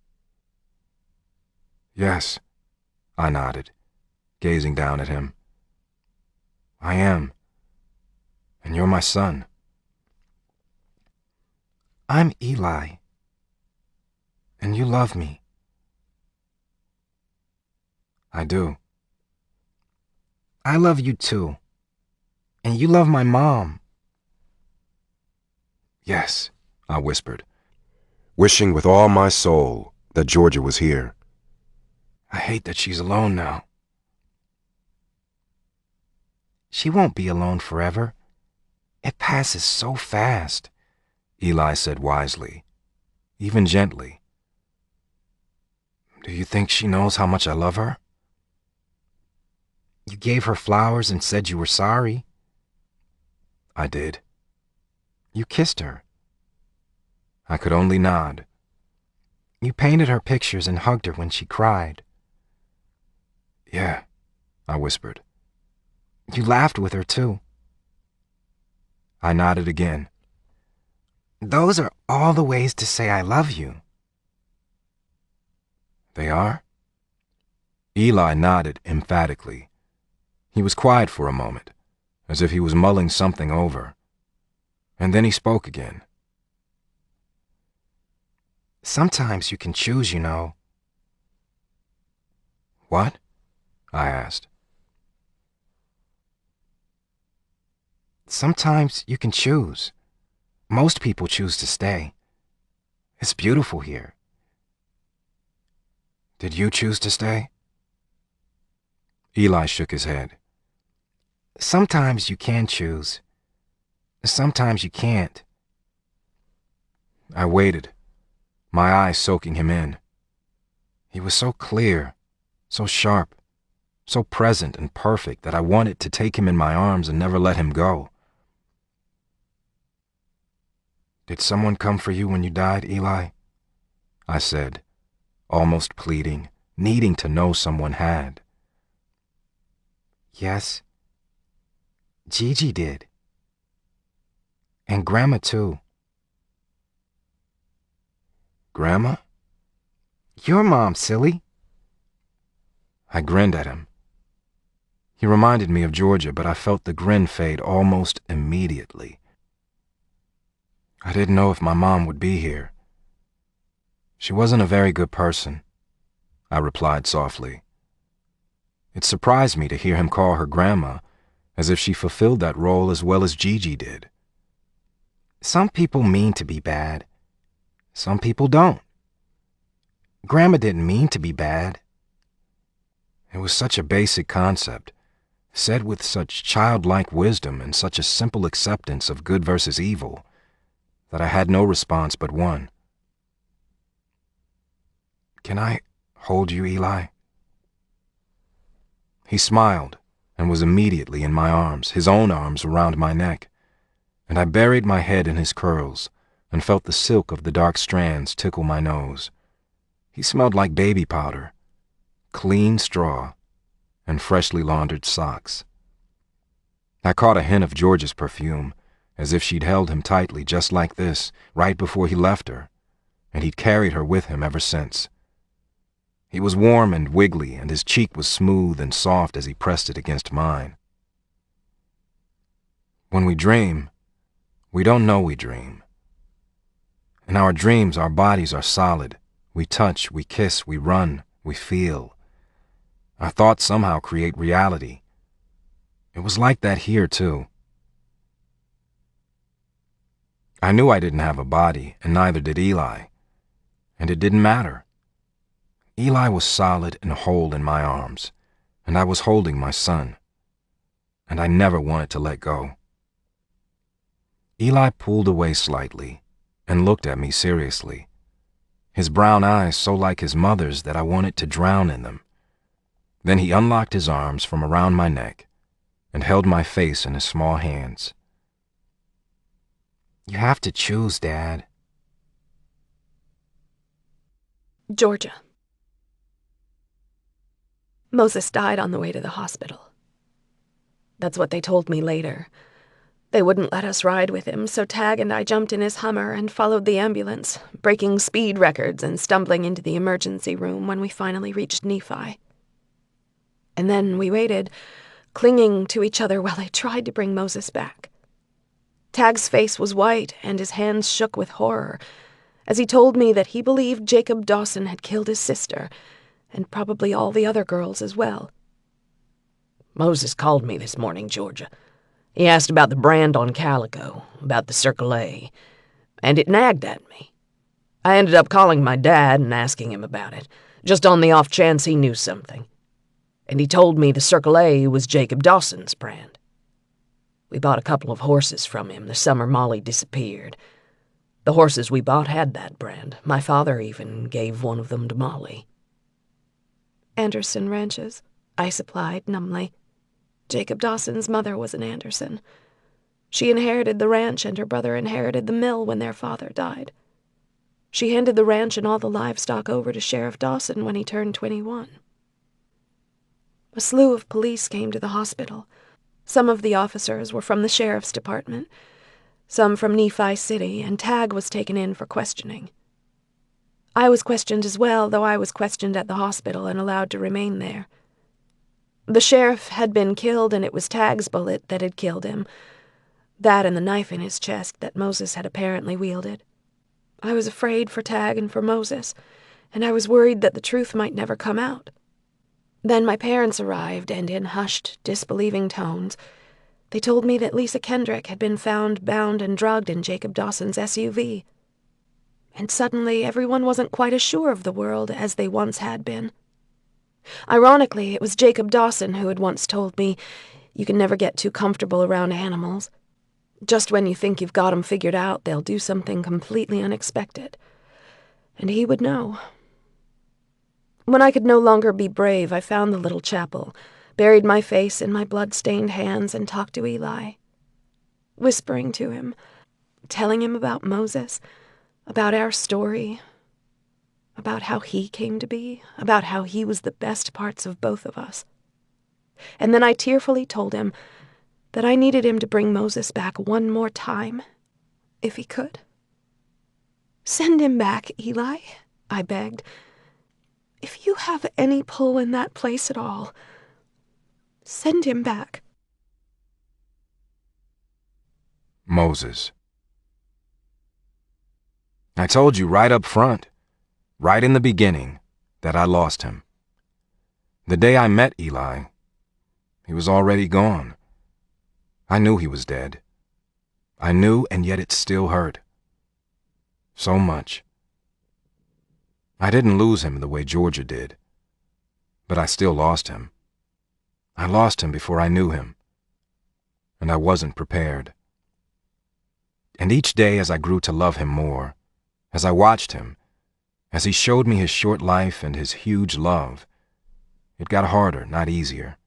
Yes, I nodded, gazing down at him. I am. And you're my son. I'm Eli. And you love me. I do. I love you too. And you love my mom. Yes, I whispered, wishing with all my soul that Georgia was here. I hate that she's alone now. She won't be alone forever. It passes so fast, Eli said wisely, even gently. Do you think she knows how much I love her? You gave her flowers and said you were sorry. I did. You kissed her. I could only nod. You painted her pictures and hugged her when she cried. Yeah, I whispered. You laughed with her too. I nodded again. Those are all the ways to say I love you. They are? Eli nodded emphatically. He was quiet for a moment, as if he was mulling something over. And then he spoke again. Sometimes you can choose, you know. What? I asked. Sometimes you can choose. Most people choose to stay. It's beautiful here. Did you choose to stay? Eli shook his head. Sometimes you can choose. Sometimes you can't. I waited, my eyes soaking him in. He was so clear, so sharp, so present and perfect that I wanted to take him in my arms and never let him go. Did someone come for you when you died, Eli? I said, almost pleading, needing to know someone had. Yes. Gigi did. And Grandma too. Grandma? Your mom, silly. I grinned at him. He reminded me of Georgia, but I felt the grin fade almost immediately. I didn't know if my mom would be here. She wasn't a very good person, I replied softly. It surprised me to hear him call her grandma, as if she fulfilled that role as well as Gigi did. Some people mean to be bad. Some people don't. Grandma didn't mean to be bad. It was such a basic concept, said with such childlike wisdom and such a simple acceptance of good versus evil, that I had no response but one. Can I hold you, Eli? He smiled and was immediately in my arms, his own arms around my neck. and I buried my head in his curls and felt the silk of the dark strands tickle my nose. He smelled like baby powder, clean straw, and freshly laundered socks. I caught a hint of George's perfume, as if she'd held him tightly just like this right before he left her, and he'd carried her with him ever since. He was warm and wiggly, and his cheek was smooth and soft as he pressed it against mine. When we dream, we don't know we dream. In our dreams, our bodies are solid. We touch, we kiss, we run, we feel. Our thoughts somehow create reality. It was like that here, too. I knew I didn't have a body, and neither did Eli. And it didn't matter. Eli was solid and whole in my arms, and I was holding my son. And I never wanted to let go. Eli pulled away slightly and looked at me seriously, his brown eyes so like his mother's that I wanted to drown in them. Then he unlocked his arms from around my neck and held my face in his small hands. "You have to choose, Dad." Georgia. Moses died on the way to the hospital. That's what they told me later. They wouldn't let us ride with him, so Tag and I jumped in his Hummer and followed the ambulance, breaking speed records and stumbling into the emergency room when we finally reached Nephi. And then we waited, clinging to each other while they tried to bring Moses back. Tag's face was white and his hands shook with horror as he told me that he believed Jacob Dawson had killed his sister, and probably all the other girls as well. Moses called me this morning, Georgia. He asked about the brand on calico, about the Circle A, and it nagged at me. I ended up calling my dad and asking him about it, just on the off chance he knew something. And he told me the Circle A was Jacob Dawson's brand. We bought a couple of horses from him the summer Molly disappeared. The horses we bought had that brand. My father even gave one of them to Molly. Anderson Ranches, I supplied numbly. Jacob Dawson's mother was an Anderson. She inherited the ranch and her brother inherited the mill when their father died. She handed the ranch and all the livestock over to Sheriff Dawson when he turned 21. A slew of police came to the hospital. Some of the officers were from the sheriff's department, some from Nephi City, and Tag was taken in for questioning. I was questioned as well, though I was questioned at the hospital and allowed to remain there. The sheriff had been killed, and it was Tag's bullet that had killed him. That and the knife in his chest that Moses had apparently wielded. I was afraid for Tag and for Moses, and I was worried that the truth might never come out. Then my parents arrived, and in hushed, disbelieving tones, they told me that Lisa Kendrick had been found bound and drugged in Jacob Dawson's SUV. And suddenly everyone wasn't quite as sure of the world as they once had been. Ironically, it was Jacob Dawson who had once told me, "You can never get too comfortable around animals. Just when you think you've got 'em figured out, they'll do something completely unexpected." And he would know. When I could no longer be brave, I found the little chapel, buried my face in my blood-stained hands, and talked to Eli, whispering to him, telling him about Moses, about our story, about how he came to be, about how he was the best parts of both of us. And then I tearfully told him that I needed him to bring Moses back one more time, if he could. "Send him back, Eli," I begged. "If you have any pull in that place at all, send him back." Moses. I told you right up front, right in the beginning, that I lost him. The day I met Eli, he was already gone. I knew he was dead. I knew, and yet it still hurt. So much. I didn't lose him the way Georgia did, but I still lost him. I lost him before I knew him, and I wasn't prepared. And each day as I grew to love him more, as I watched him, as he showed me his short life and his huge love, it got harder, not easier.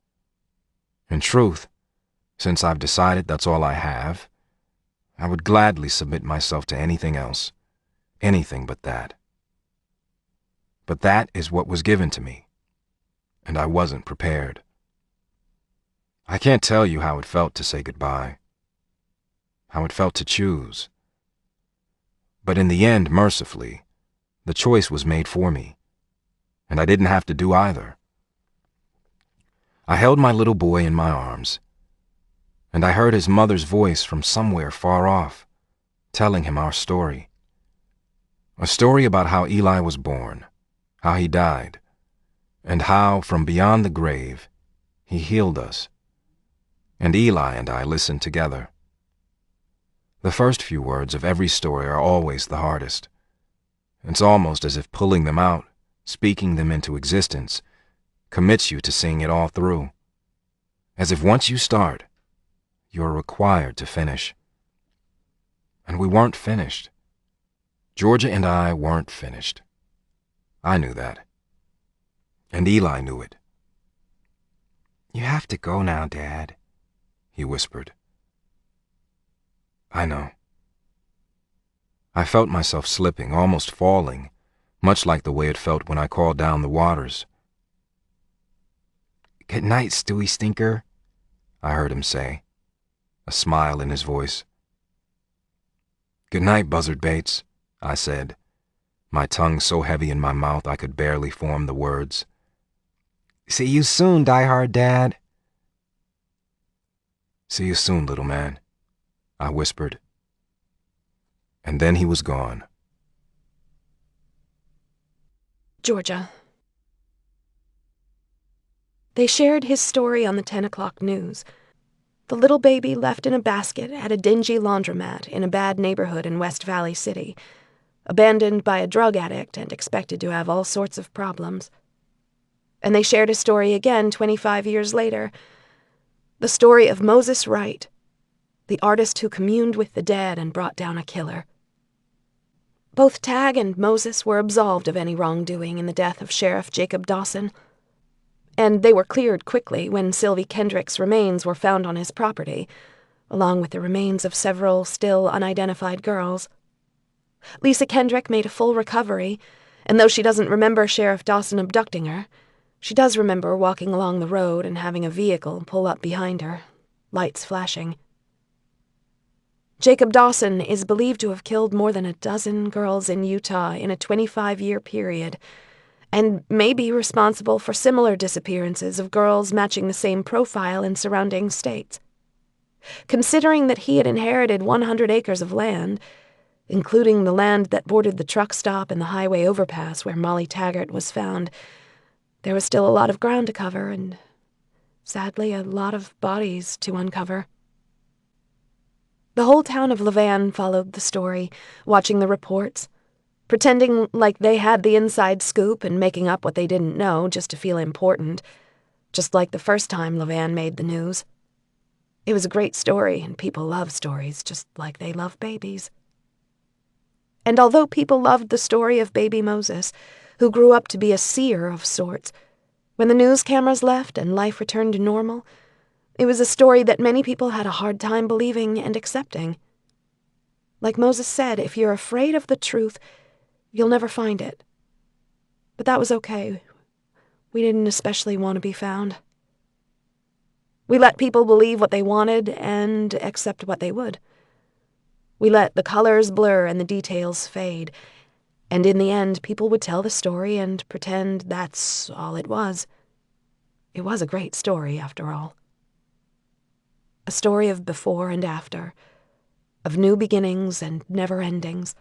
In truth, since I've decided that's all I have, I would gladly submit myself to anything else, anything but that. But that is what was given to me, and I wasn't prepared. I can't tell you how it felt to say goodbye, how it felt to choose. But in the end, mercifully, the choice was made for me, and I didn't have to do either. I held my little boy in my arms, and I heard his mother's voice from somewhere far off, telling him our story. A story about how Eli was born, how he died, and how, from beyond the grave, he healed us. And Eli and I listened together. The first few words of every story are always the hardest. It's almost as if pulling them out, speaking them into existence, commits you to seeing it all through. As if once you start, you're required to finish. And we weren't finished. Georgia and I weren't finished. I knew that. And Eli knew it. You have to go now, Dad, he whispered. I know. I felt myself slipping, almost falling, much like the way it felt when I called down the waters. Good night, Stewie Stinker, I heard him say, a smile in his voice. Good night, Buzzard Bates, I said, my tongue so heavy in my mouth I could barely form the words. See you soon, Die-Hard Dad. See you soon, little man, I whispered. And then he was gone. Georgia. They shared his story on the 10 o'clock news. The little baby left in a basket at a dingy laundromat in a bad neighborhood in West Valley City, abandoned by a drug addict and expected to have all sorts of problems. And they shared his story again 25 years later. The story of Moses Wright, the artist who communed with the dead and brought down a killer. Both Tag and Moses were absolved of any wrongdoing in the death of Sheriff Jacob Dawson, and they were cleared quickly when Sylvie Kendrick's remains were found on his property, along with the remains of several still unidentified girls. Lisa Kendrick made a full recovery, and though she doesn't remember Sheriff Dawson abducting her, she does remember walking along the road and having a vehicle pull up behind her, lights flashing. Jacob Dawson is believed to have killed more than a dozen girls in Utah in a 25-year period, and may be responsible for similar disappearances of girls matching the same profile in surrounding states. Considering that he had inherited 100 acres of land, including the land that bordered the truck stop and the highway overpass where Molly Taggart was found, there was still a lot of ground to cover and, sadly, a lot of bodies to uncover. The whole town of Levan followed the story, watching the reports, pretending like they had the inside scoop and making up what they didn't know just to feel important, just like the first time Levan made the news. It was a great story, and people love stories just like they love babies. And although people loved the story of baby Moses, who grew up to be a seer of sorts, when the news cameras left and life returned to normal, it was a story that many people had a hard time believing and accepting. Like Moses said, if you're afraid of the truth, you'll never find it. But that was okay. We didn't especially want to be found. We let people believe what they wanted and accept what they would. We let the colors blur and the details fade, and in the end, people would tell the story and pretend that's all it was. It was a great story, after all. A story of before and after, of new beginnings and never endings.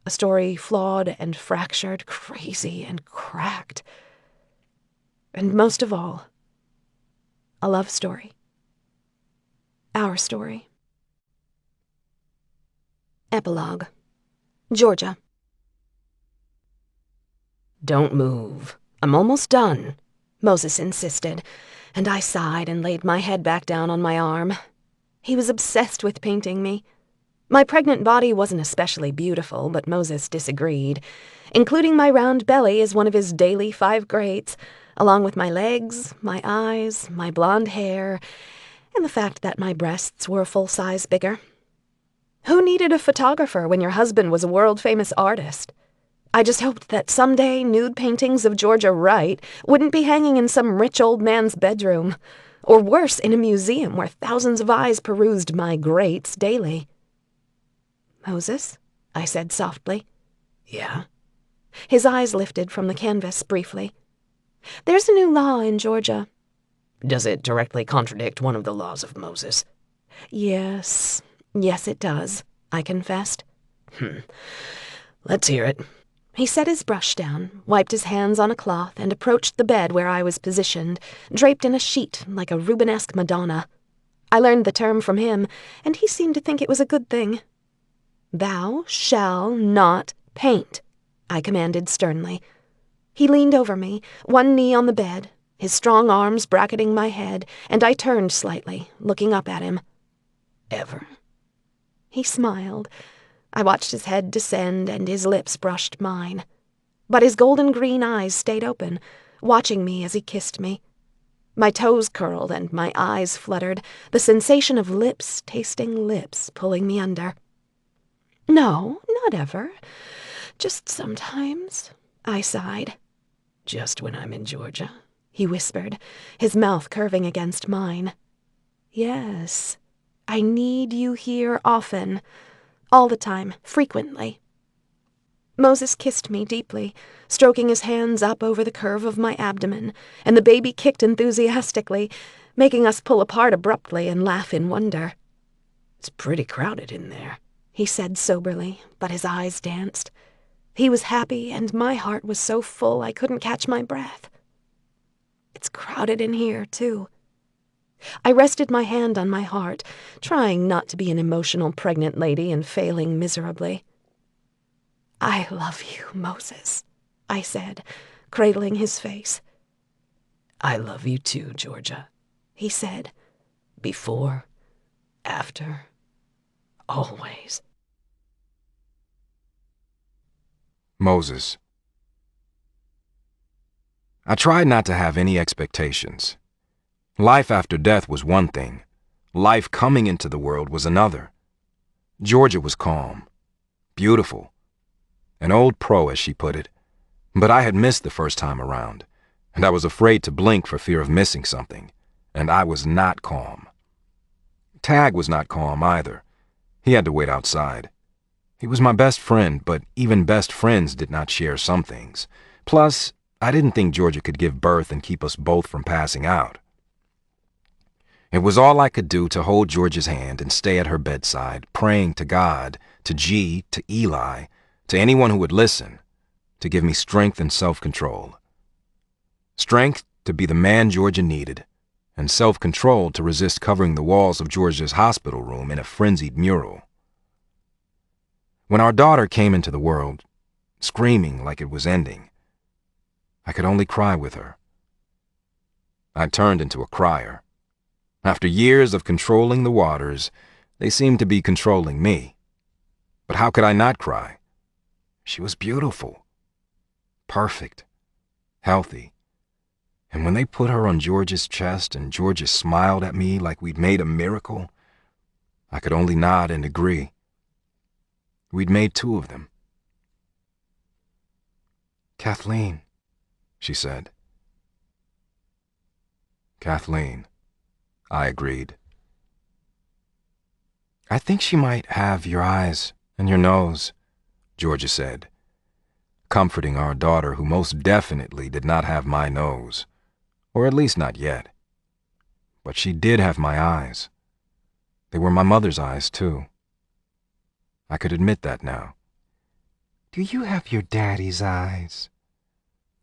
A story flawed and fractured, crazy and cracked. And most of all, a love story. Our story. Epilogue. Georgia. Don't move. I'm almost done, Moses insisted, and I sighed and laid my head back down on my arm. He was obsessed with painting me. My pregnant body wasn't especially beautiful, but Moses disagreed, including my round belly as one of his daily 5 grades, along with my legs, my eyes, my blonde hair, and the fact that my breasts were a full size bigger. Who needed a photographer when your husband was a world-famous artist? I just hoped that someday nude paintings of Georgia Wright wouldn't be hanging in some rich old man's bedroom, or worse, in a museum where thousands of eyes perused my greats daily. "Moses?" I said softly. Yeah? His eyes lifted from the canvas briefly. "There's a new law in Georgia." Does it directly contradict one of the laws of Moses? Yes, it does, I confessed. Let's hear it. He set his brush down, wiped his hands on a cloth, and approached the bed where I was positioned, draped in a sheet like a Rubenesque Madonna. I learned the term from him, and he seemed to think it was a good thing. "Thou shall not paint," I commanded sternly. He leaned over me, one knee on the bed, his strong arms bracketing my head, and I turned slightly, looking up at him. Ever? He smiled. I watched his head descend, and his lips brushed mine. But his golden-green eyes stayed open, watching me as he kissed me. My toes curled and my eyes fluttered, the sensation of lips tasting lips pulling me under. "No, not ever. Just sometimes," I sighed. "Just when I'm in Georgia?" he whispered, his mouth curving against mine. "Yes. I need you here often. All the time, frequently." Moses kissed me deeply, stroking his hands up over the curve of my abdomen, and the baby kicked enthusiastically, making us pull apart abruptly and laugh in wonder. "It's pretty crowded in there," he said soberly, but his eyes danced. He was happy, and my heart was so full I couldn't catch my breath. "It's crowded in here, too." I rested my hand on my heart, trying not to be an emotional pregnant lady and failing miserably. "I love you, Moses," I said, cradling his face. "I love you too, Georgia," he said. "Before, after, always." Moses. I tried not to have any expectations. Life after death was one thing. Life coming into the world was another. Georgia was calm, beautiful, an old pro, as she put it, but I had missed the first time around, and I was afraid to blink for fear of missing something, and I was not calm. Tag was not calm either. He had to wait outside. He was my best friend, but even best friends did not share some things. Plus, I didn't think Georgia could give birth and keep us both from passing out. It was all I could do to hold Georgia's hand and stay at her bedside, praying to God, to G, to Eli, to anyone who would listen, to give me strength and self-control. Strength to be the man Georgia needed, and self-control to resist covering the walls of Georgia's hospital room in a frenzied mural. When our daughter came into the world, screaming like it was ending, I could only cry with her. I turned into a crier. After years of controlling the waters, they seemed to be controlling me. But how could I not cry? She was beautiful, perfect, healthy. And when they put her on George's chest and Georgia smiled at me like we'd made a miracle, I could only nod and agree. We'd made two of them. "Kathleen," she said. "Kathleen," I agreed. "I think she might have your eyes and your nose," Georgia said, comforting our daughter who most definitely did not have my nose, or at least not yet. But she did have my eyes. They were my mother's eyes, too. I could admit that now. "Do you have your daddy's eyes?"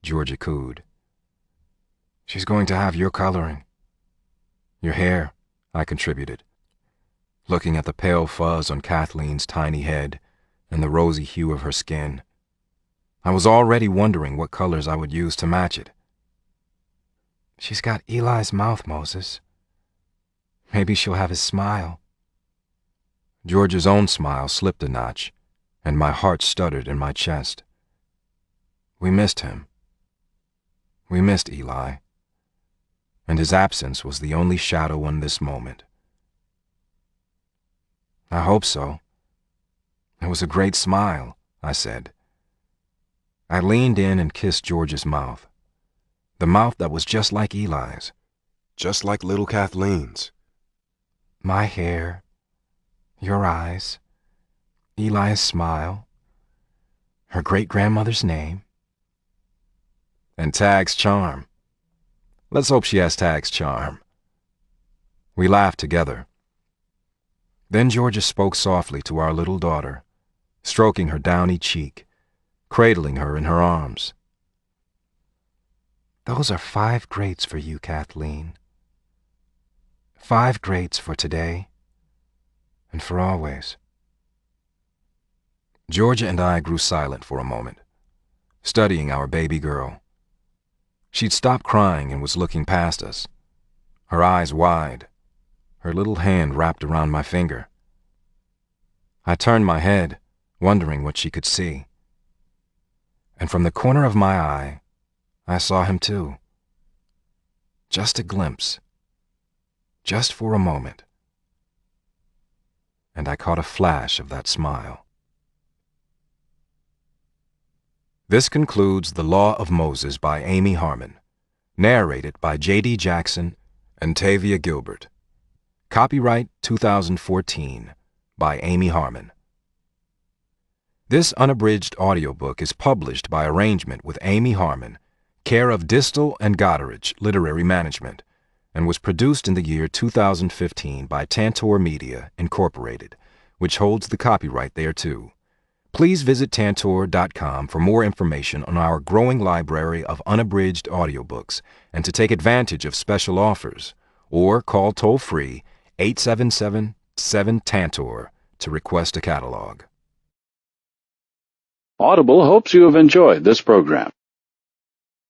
Georgia cooed. "She's going to have your coloring." "Your hair," I contributed, looking at the pale fuzz on Kathleen's tiny head and the rosy hue of her skin. I was already wondering what colors I would use to match it. "She's got Eli's mouth, Moses. Maybe she'll have his smile." Georgia's own smile slipped a notch, and my heart stuttered in my chest. We missed him. We missed Eli. And his absence was the only shadow on this moment. "I hope so," It was a great smile, I said. I leaned in and kissed George's mouth. The mouth that was just like Eli's. Just like little Kathleen's. My hair, your eyes, Eli's smile, her great-grandmother's name, and Tag's charm. Let's hope she has Tag's charm. We laughed together. Then Georgia spoke softly to our little daughter, stroking her downy cheek, cradling her in her arms. Those are 5 greats for you, Kathleen. 5 greats for today and for always. Georgia and I grew silent for a moment, studying our baby girl. She'd stopped crying and was looking past us, her eyes wide, her little hand wrapped around my finger. I turned my head, wondering what she could see. And from the corner of my eye, I saw him too. Just a glimpse. Just for a moment. And I caught a flash of that smile. This concludes The Law of Moses by Amy Harmon, narrated by J.D. Jackson and Tavia Gilbert. Copyright 2014 by Amy Harmon. This unabridged audiobook is published by arrangement with Amy Harmon, care of Distal and Goderich Literary Management, and was produced in the year 2015 by Tantor Media, Incorporated, which holds the copyright thereto. Please visit Tantor.com for more information on our growing library of unabridged audiobooks and to take advantage of special offers, or call toll-free 877-7-TANTOR to request a catalog. Audible hopes you have enjoyed this program.